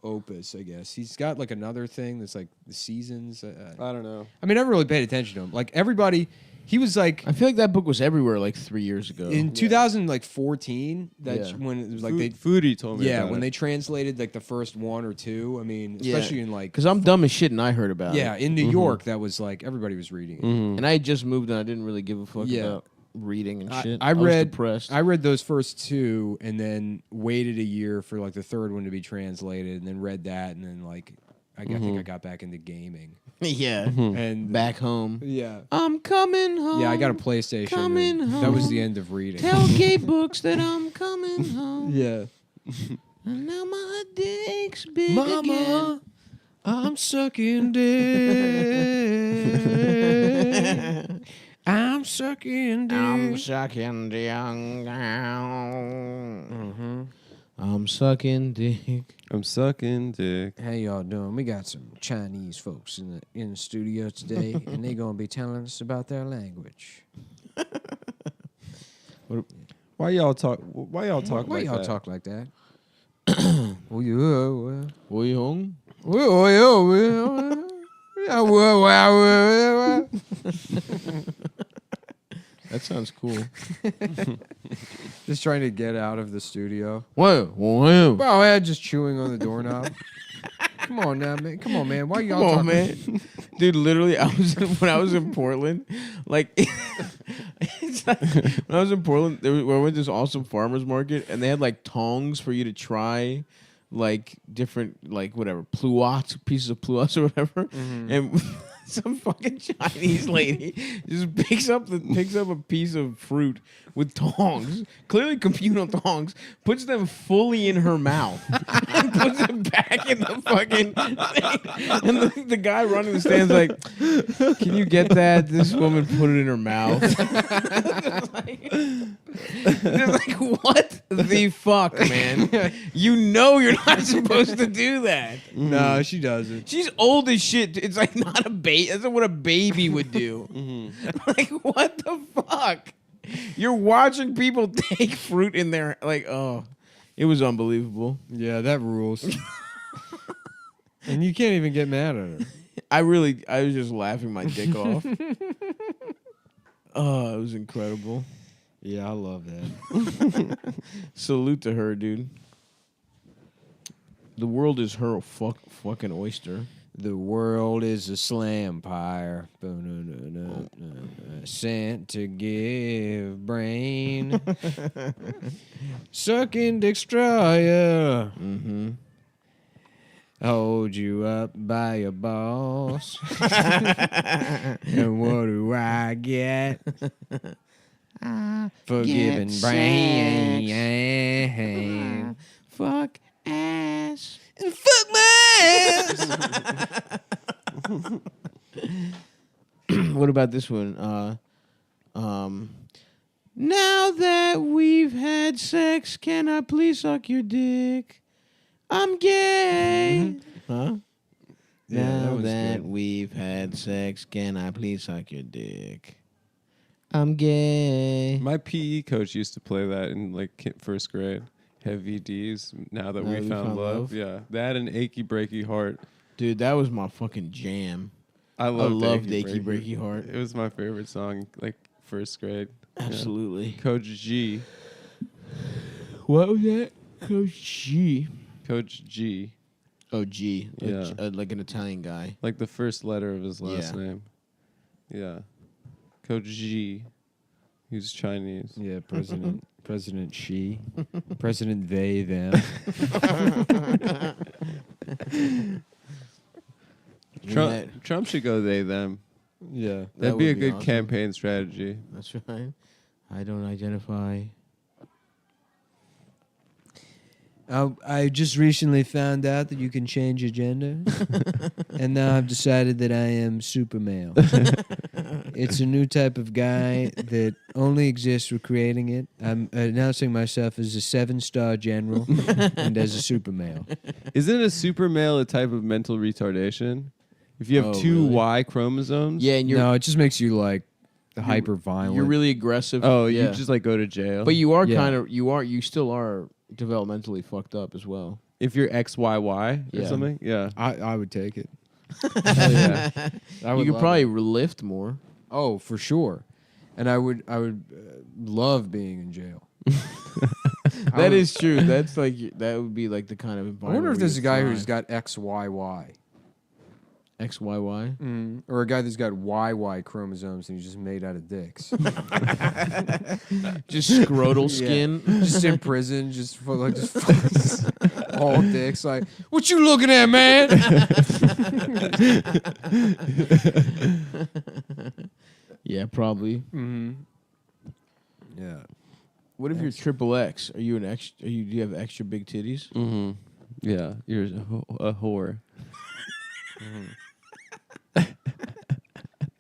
opus, I guess. He's got like another thing that's like the seasons. I don't know. I mean, I never really paid attention to him. Like everybody. He was like, I feel like that book was everywhere like 3 years ago. In 2014, that's when it was like Foodie told me. Yeah, about when it. they translated like the first 1 or 2. I mean, especially in like, because I'm dumb as shit and I heard about it. Yeah, in New York, that was like everybody was reading it. And I had just moved and I didn't really give a fuck about reading and shit. I was read depressed. I read those first 2 and then waited a year for like the third one to be translated, and then read that, and then like I think I got back into gaming. Yeah, and back home. Yeah, I'm coming home. yeah, I got a PlayStation. Coming and home. That was the end of reading. Tell gay books that I'm coming home. Yeah. And now my dick's big Mama, again. I'm sucking dick. I'm sucking dick. I'm sucking dick. I'm sucking dick. I'm sucking dick. How y'all doing? We got some Chinese folks in the studio today, and they're gonna be telling us about their language. Why y'all talk? Why y'all talk? Why like y'all that? talk like that? That sounds cool. Just trying to get out of the studio. Whoa. Well, just chewing on the doorknob. Come on now, man. Come on, man. Why y'all Come on, talking? man. Dude, literally, when I was in Portland, like, it's like when I was in Portland, we went to this awesome farmer's market, and they had like tongs for you to try, like different, like whatever pieces of pluots or whatever, and some fucking Chinese lady just picks up a piece of fruit with tongs, clearly communal tongs, puts them fully in her mouth, and puts it back in the fucking thing. And the guy running the stand's like, "Can you get that? This woman put it in her mouth." Just like, what the fuck, man? You know you're not supposed to do that. No, she doesn't. She's old as shit. It's like not a baby. That's what a baby would do. Like, what the fuck? You're watching people take fruit in their, like, oh, it was unbelievable. Yeah, that rules. And you can't even get mad at her. I was just laughing my dick off. Oh, it was incredible. Yeah, I love that. Salute to her, dude. The world is her fucking oyster. The world is a slampire. Sent to give brain. Sucking destroyer. Hold you up by your balls. And what do I get? For giving brain. Fuck ass. And fuck my ass. What about this one? Now that we've had sex, can I please suck your dick? I'm gay. Huh? Yeah, Now that that was good. we've had sex, can I please suck your dick? I'm gay. My PE coach used to play that in like first grade. Heavy D's. Now that we found love. Yeah, that and Achy Breaky Heart. Dude, that was my fucking jam. I loved Achy Breaky Heart. It was my favorite song, like first grade. Absolutely. Yeah. Coach G. What was that? Coach G. Coach G. Oh, G. Yeah. Like an Italian guy. Like the first letter of his last name. Yeah. Coach G. He's Chinese. Yeah, President Xi. President they, them. Trump should go they, them. Yeah. That'd be a would be good awesome. campaign strategy. That's right. I don't identify. I just recently found out that you can change your gender. And now I've decided that I am super male. It's a new type of guy that only exists for creating it. I'm announcing myself as a 7-star general and as a super male. Isn't a super male a type of mental retardation? If you have two really? Y chromosomes? Yeah, and you're No, it just makes you like hyper violent. you're really aggressive. Oh, yeah. you just like go to jail. But you are Yeah. you still are developmentally fucked up as well. if you're XYY or Yeah. something, yeah. I would take it. Yeah. I You would could love probably it. lift more. Oh, for sure. And I would love being in jail. That is true. That's like that would be like the kind of I environment. wonder if where there's a you guy thrive. who's got XYY. XYY. Or a guy that's got YY chromosomes and he's just made out of dicks. Just scrotal Yeah. skin. Just in prison, just for like just all dicks. Like, what you looking at, man? Yeah, probably. Mm-hmm. Yeah. What if you're triple X? Are you an X? Do you have extra big titties? Mm-hmm. Yeah, you're a whore.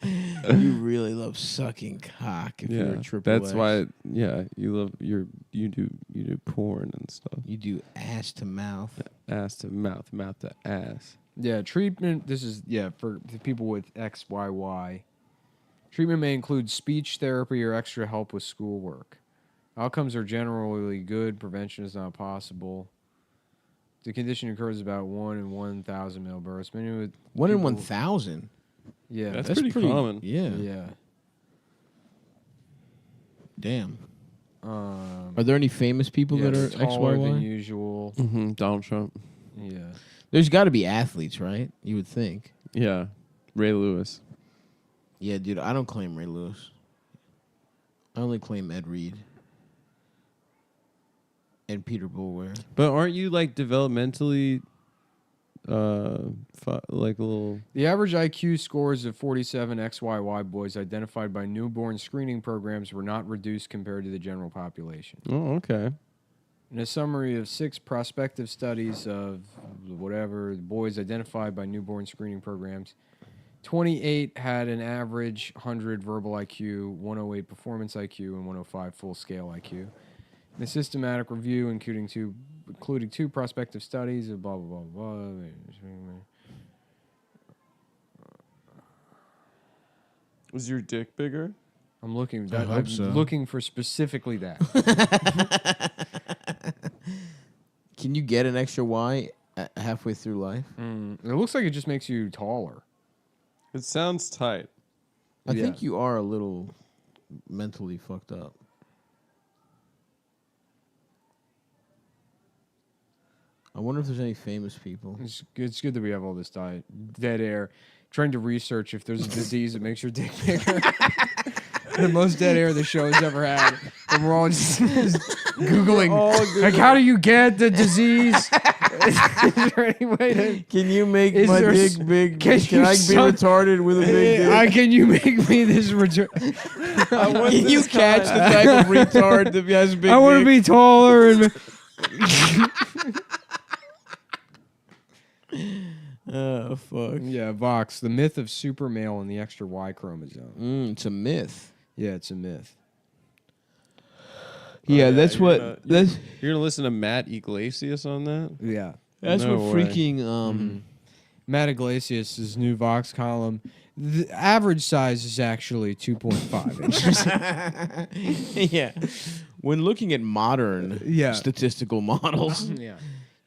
You really love sucking cock if you're a triple that's X. why. Yeah, you do porn and stuff. You do ass to mouth. Ass to mouth, mouth to ass. Yeah, treatment. This is, for the people with XYY. Treatment may include speech therapy or extra help with schoolwork. Outcomes are generally good. Prevention is not possible. The condition occurs about 1 in 1,000 male births. Many with 1 in people- 1,000. Yeah, That's pretty common. Yeah. Yeah. Damn. Are there any famous people that are taller than XYY? usual. Mm-hmm. Donald Trump. Yeah. There's got to be athletes, right? You would think. Yeah. Ray Lewis. Yeah, dude, I don't claim Ray Lewis. I only claim Ed Reed. And Peter Boulware. But aren't you like developmentally like a little... The average IQ scores of 47 XYY boys identified by newborn screening programs were not reduced compared to the general population. Oh, okay. In a summary of 6 prospective studies of whatever the boys identified by newborn screening programs, 28 had an average 100 verbal IQ, 108 performance IQ, and 105 full-scale IQ. In a systematic review, including two prospective studies of blah, blah, blah, blah. Was your dick bigger? I'm looking. I hope so. Looking for specifically that. Can you get an extra Y halfway through life? It looks like it just makes you taller. It sounds tight. I think you are a little mentally fucked up. I wonder if there's any famous people. It's good that we have all this dead air. Trying to research if there's a disease that makes your dick bigger. The most dead air the show has ever had. And we're all just Googling, like, how do you get the disease? Is there any way to... Can you make my dick big? Can I be retarded with a big dick? Can you make me this Can you catch the type of retard that has a big dick? I want to be taller and... Oh, fuck. Yeah, Vox, the myth of super male and the extra Y chromosome. It's a myth. Yeah, it's a myth. Yeah, that's what... You're going to listen to Matt Iglesias on that? Yeah. That's what freaking... Matt Iglesias' new Vox column. The average size is actually 2.5 inches. Yeah. When looking at modern statistical models... Yeah.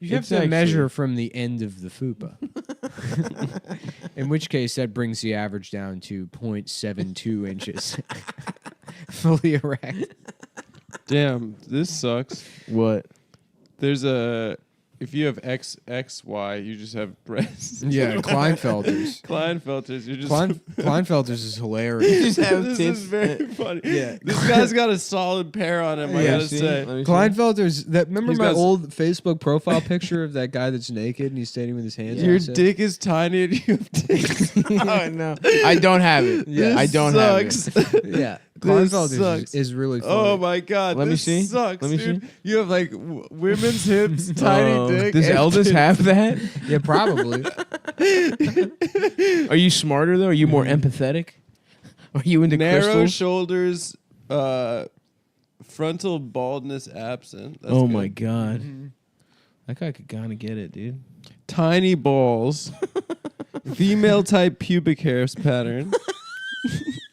You have to measure from the end of the fupa. In which case, that brings the average down to 0.72 inches. Fully erect. Damn, this sucks. What? There's a... If you have XXY, you just have breasts. Yeah, Klinefelters. Klinefelters. You're just... Klinefelters is hilarious. You just have This tits. is very funny. Yeah. This guy's got a solid pair on him, I gotta say. Klinefelters, remember He's my got- old Facebook profile picture of that guy that's naked and he's standing with his hands on Your his hips? dick is tiny and you have tits. Oh, no. I don't have it. Yeah. I don't sucks. have it. Yeah. This Klinefelters sucks. is really funny. Oh my god. Let me this see. Sucks, Let me dude. see. You have like women's hips, tiny dick. Does and Eldest tits. have that? Yeah, probably. Are you smarter, though? Are you more empathetic? Are you into narrow crystals? shoulders, frontal baldness absent. That's Oh, good. my God. That guy could kind of get it, dude. Tiny balls. Female type pubic hairs pattern.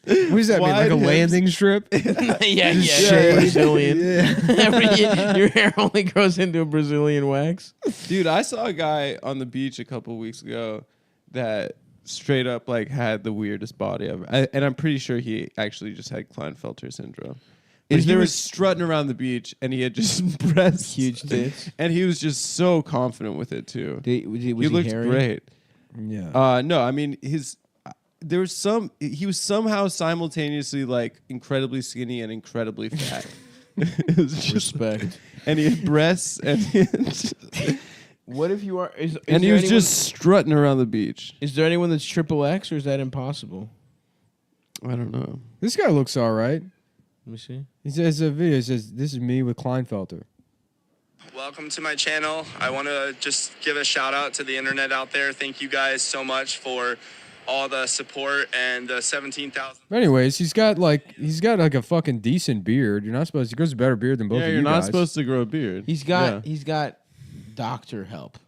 What does that mean? Like a Wide hips. landing strip? yeah. shade. Brazilian. Yeah. Every year, your hair only grows into a Brazilian wax. Dude, I saw a guy on the beach a couple weeks ago that straight up like had the weirdest body ever. And I'm pretty sure he actually just had Klinefelter syndrome. And he was strutting around the beach and he had just breasts. Huge tits. And he was just so confident with it too. Was he looked hairy? great. Yeah. No, I mean he was somehow simultaneously like incredibly skinny and incredibly fat. It was just, Respect. and he had breasts and What if you are? Is and he there was anyone- just strutting around the beach. Is there anyone that's triple X, or is that impossible? I don't know. This guy looks all right. Let me see. He says a video. He says, "This is me with Klinefelter." Welcome to my channel. I want to just give a shout out to the internet out there. Thank you guys so much for all the support and the 17,000. Anyways, he's got like a fucking decent beard. You're not supposed. He grows a better beard than both Yeah, of you you're not guys. supposed to grow a beard. He's got doctor help.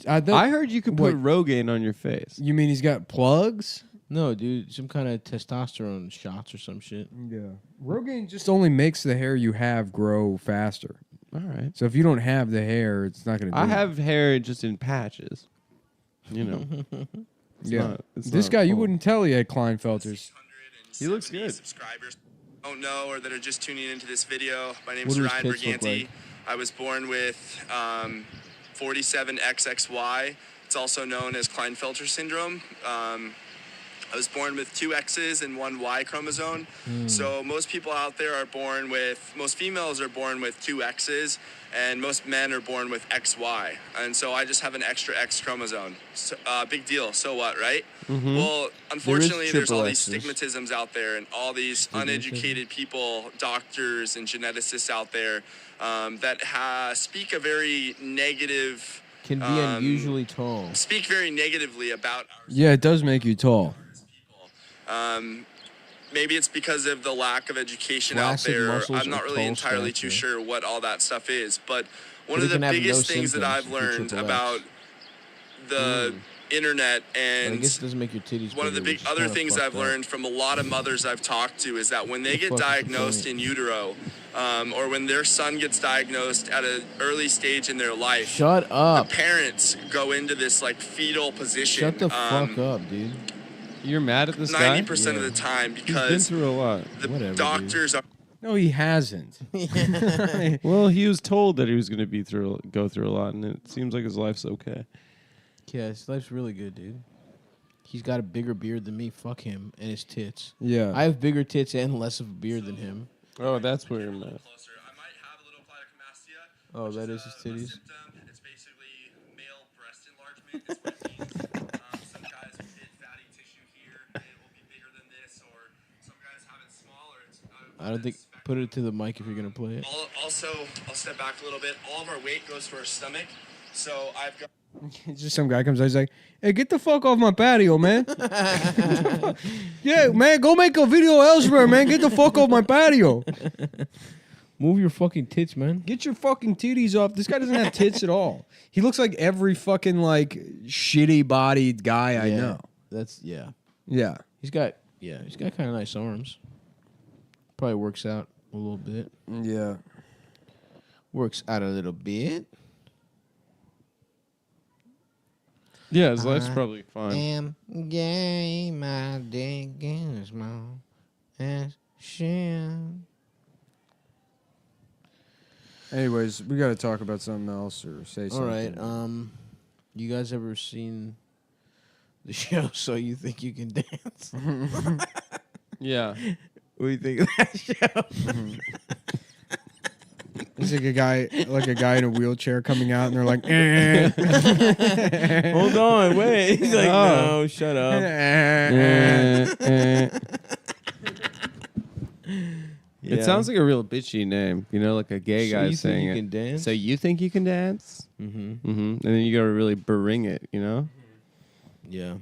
I heard you could put Rogaine on your face. You mean he's got plugs? No, dude, some kind of testosterone shots or some shit. Yeah. Rogaine just only makes the hair you have grow faster. All right. So if you don't have the hair, it's not going to. I have hair just in patches. You know. This guy, you wouldn't tell he had Klinefelters. He looks good. Subscribers don't know or that are just tuning into this video. My name What is do his Ryan tits look Briganti. like? I was born with 47XXY. It's also known as Klinefelter syndrome. I was born with 2 X's and 1 Y chromosome. So most people out there most females are born with 2 X's, and most men are born with XY. And so I just have an extra X chromosome. So, big deal. So what, right? Mm-hmm. Well, unfortunately, there's all these X's. stigmatisms out there, and all these uneducated people, doctors and geneticists out there, that speak a very negative. Can be unusually tall. Speak very negatively about. Yeah, it does make you tall. Maybe it's because of the lack of education Flaccid out there. muscles I'm not or really tall entirely stature. too sure what all that stuff is. But one But of it the can have biggest no things that symptoms I've if you're learned triple X. about the internet But I and guess it doesn't make your titties one of the bigger, big which is other kinda things fucked I've up. learned from a lot of mothers I've talked to is that when they get fuck is the diagnosed point? in utero, or when their son gets diagnosed at an early stage in their life, Shut up. the parents go into this like fetal position. Shut the fuck up, dude. You're mad at this guy? 90% of the time He's been because through a lot. the doctors are. No, he hasn't. Well, he was told that he was going to go through a lot, and it seems like his life's okay. Yeah, his life's really good, dude. He's got a bigger beard than me. Fuck him and his tits. Yeah. I have bigger tits and less of a beard than him. Oh, that's where you're mad. Oh, that is his titties. It's basically male breast enlargement. It's what it means. Some guys will get fatty tissue here, and it will be bigger than this, or some guys have it smaller. I don't think. Put it to the mic if you're gonna play it. Also, I'll step back a little bit. All of our weight goes to our stomach, so I've got. Just some guy comes out, he's like, "Hey, get the fuck off my patio, man." Yeah, man, go make a video elsewhere, man. Get the fuck off my patio. Move your fucking tits, man. Get your fucking titties off. This guy doesn't have tits at all. He looks like every fucking like shitty bodied guy I know. That's yeah. Yeah. He's got kind of nice arms. Probably works out a little bit. Yeah. Works out a little bit. Yeah, his life's probably fine. Am gay, my dick is small as shit. Anyways, we got to talk about something else or say something. All right. You guys ever seen the show So You Think You Can Dance? Yeah. What do you think of that show? It's like a guy in a wheelchair coming out, and they're like, eh. Hold on, wait. He's like, no, shut up. It sounds like a real bitchy name, you know, like a gay So guy you think saying you it. can dance? So you think you can dance? Mm-hmm. Mm-hmm. And then you got to really bring it, you know? Yeah.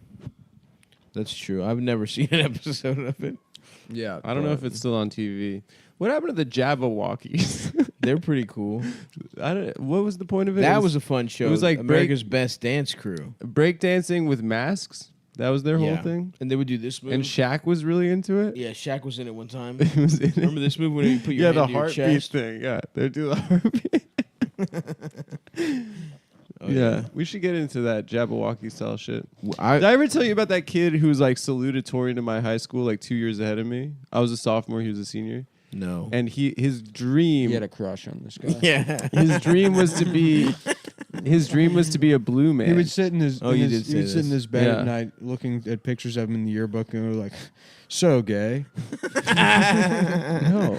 That's true. I've never seen an episode of it. Yeah. I don't know if it's still on TV. What happened to the Jabberwockies? They're pretty cool. What was the point of it? That was a fun show. It was like America's Best Dance Crew. Breakdancing with masks. That was their whole thing. And they would do this move. And Shaq was really into it. Yeah, Shaq was in it one time. He was in it. Remember this move when you put your the hand to your heartbeat chest? thing. Yeah, they do the heartbeat. Yeah, we should get into that Jabberwocky style shit. Did I ever tell you about that kid who was like salutatorian to my high school, like 2 years ahead of me? I was a sophomore, he was a senior. No. And his dream. He had a crush on this guy. Yeah. His dream was to be. His dream was to be a blue man. He would sit in his. Oh, in you his- did He say would sit in this. his bed Yeah. at night, looking at pictures of him in the yearbook, and we're like, "So gay." No.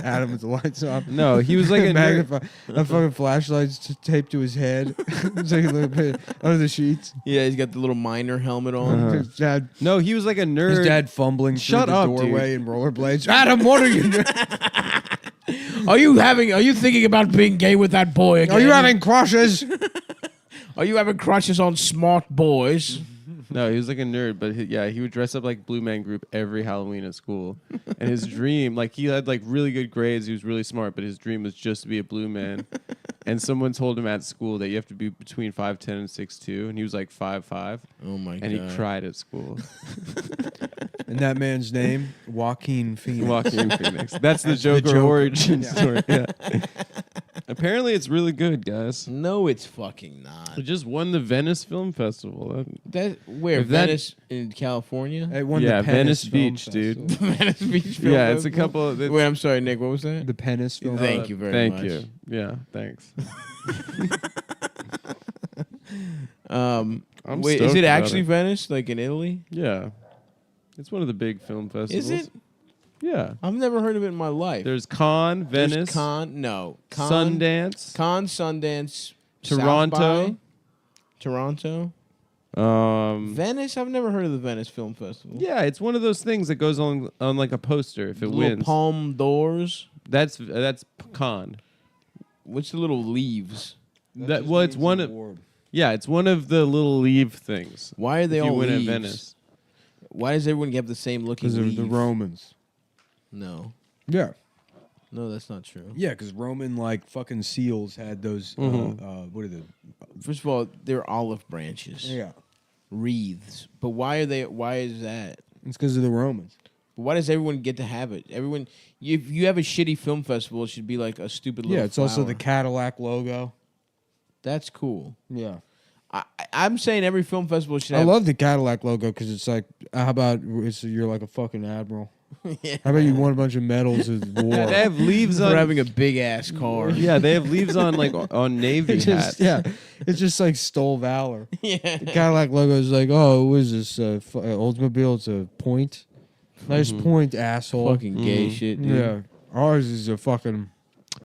Adam with the lights off. No, he was like a nerd. a fucking flashlights taped to his head. It's like a little bit under the sheets. Yeah, he's got the little miner helmet on. His dad. No, he was like a nerd. His dad fumbling Shut through the up, doorway in rollerblades. Adam, what are you doing? Are you thinking about being gay with that boy again? Are you having crushes? Are you having crushes on smart boys? No, he was like a nerd, but he would dress up like Blue Man Group every Halloween at school. And his dream, like he had like really good grades, he was really smart, but his dream was just to be a blue man. And someone told him at school that you have to be between 5'10" and 6'2", and he was like 5'5". Oh my god! And he cried at school. And that man's name, Joaquin Phoenix. Joaquin Phoenix. That's the Joker origin story. Yeah. Apparently, it's really good, guys. No, it's fucking not. It just won the Venice Film Festival. Where If that- Venice in California? It won Yeah, the Pennis Venice Film Beach, Festival. dude. Venice Beach Film Yeah, it's a Festival? couple. Of, Wait, I'm sorry, Nick. What was that? The Pennis Film. Thank you very much. Thank you. Yeah, thanks. Wait, is stoked it about actually Venice, like in Italy? Yeah, it's one of the big film festivals. Is it? Yeah, I've never heard of it in my life. there's Cannes, Venice, There's Sundance, Sundance, Toronto. South by, Toronto. Um, Venice, I've never heard of the Venice Film Festival. yeah, it's one of those things that goes on like a poster if it Little wins. Palm d'Ors. That's Cannes. What's the little leaves? It's one of. Yeah, it's one of the little leave things. Why are they if all you win leaves? at Venice? Why does everyone have the same looking Because leaf? of the Romans. No. Yeah. No, that's not true. Yeah, because Roman like fucking seals had those. What are the? First of all, they're olive branches. Yeah. Wreaths. But why are they? Why is that? It's because of the Romans. But why does everyone get to have it? Everyone, if you have a shitty film festival, it should be like a stupid little. Yeah, it's also the flower. Cadillac logo. That's cool. Yeah. I'm saying every film festival should I have. love the Cadillac logo because it's like, how about you're like a fucking admiral? Yeah. How about you won a bunch of medals at war? They have leaves for on having a big ass car. Yeah, they have leaves on like on Navy It's hats. just, yeah, it's just like stole valor. Yeah. The Cadillac logo is like, oh, what is this? Oldsmobile? It's a point. Nice point, asshole. Fucking gay shit, dude. Yeah, ours is a fucking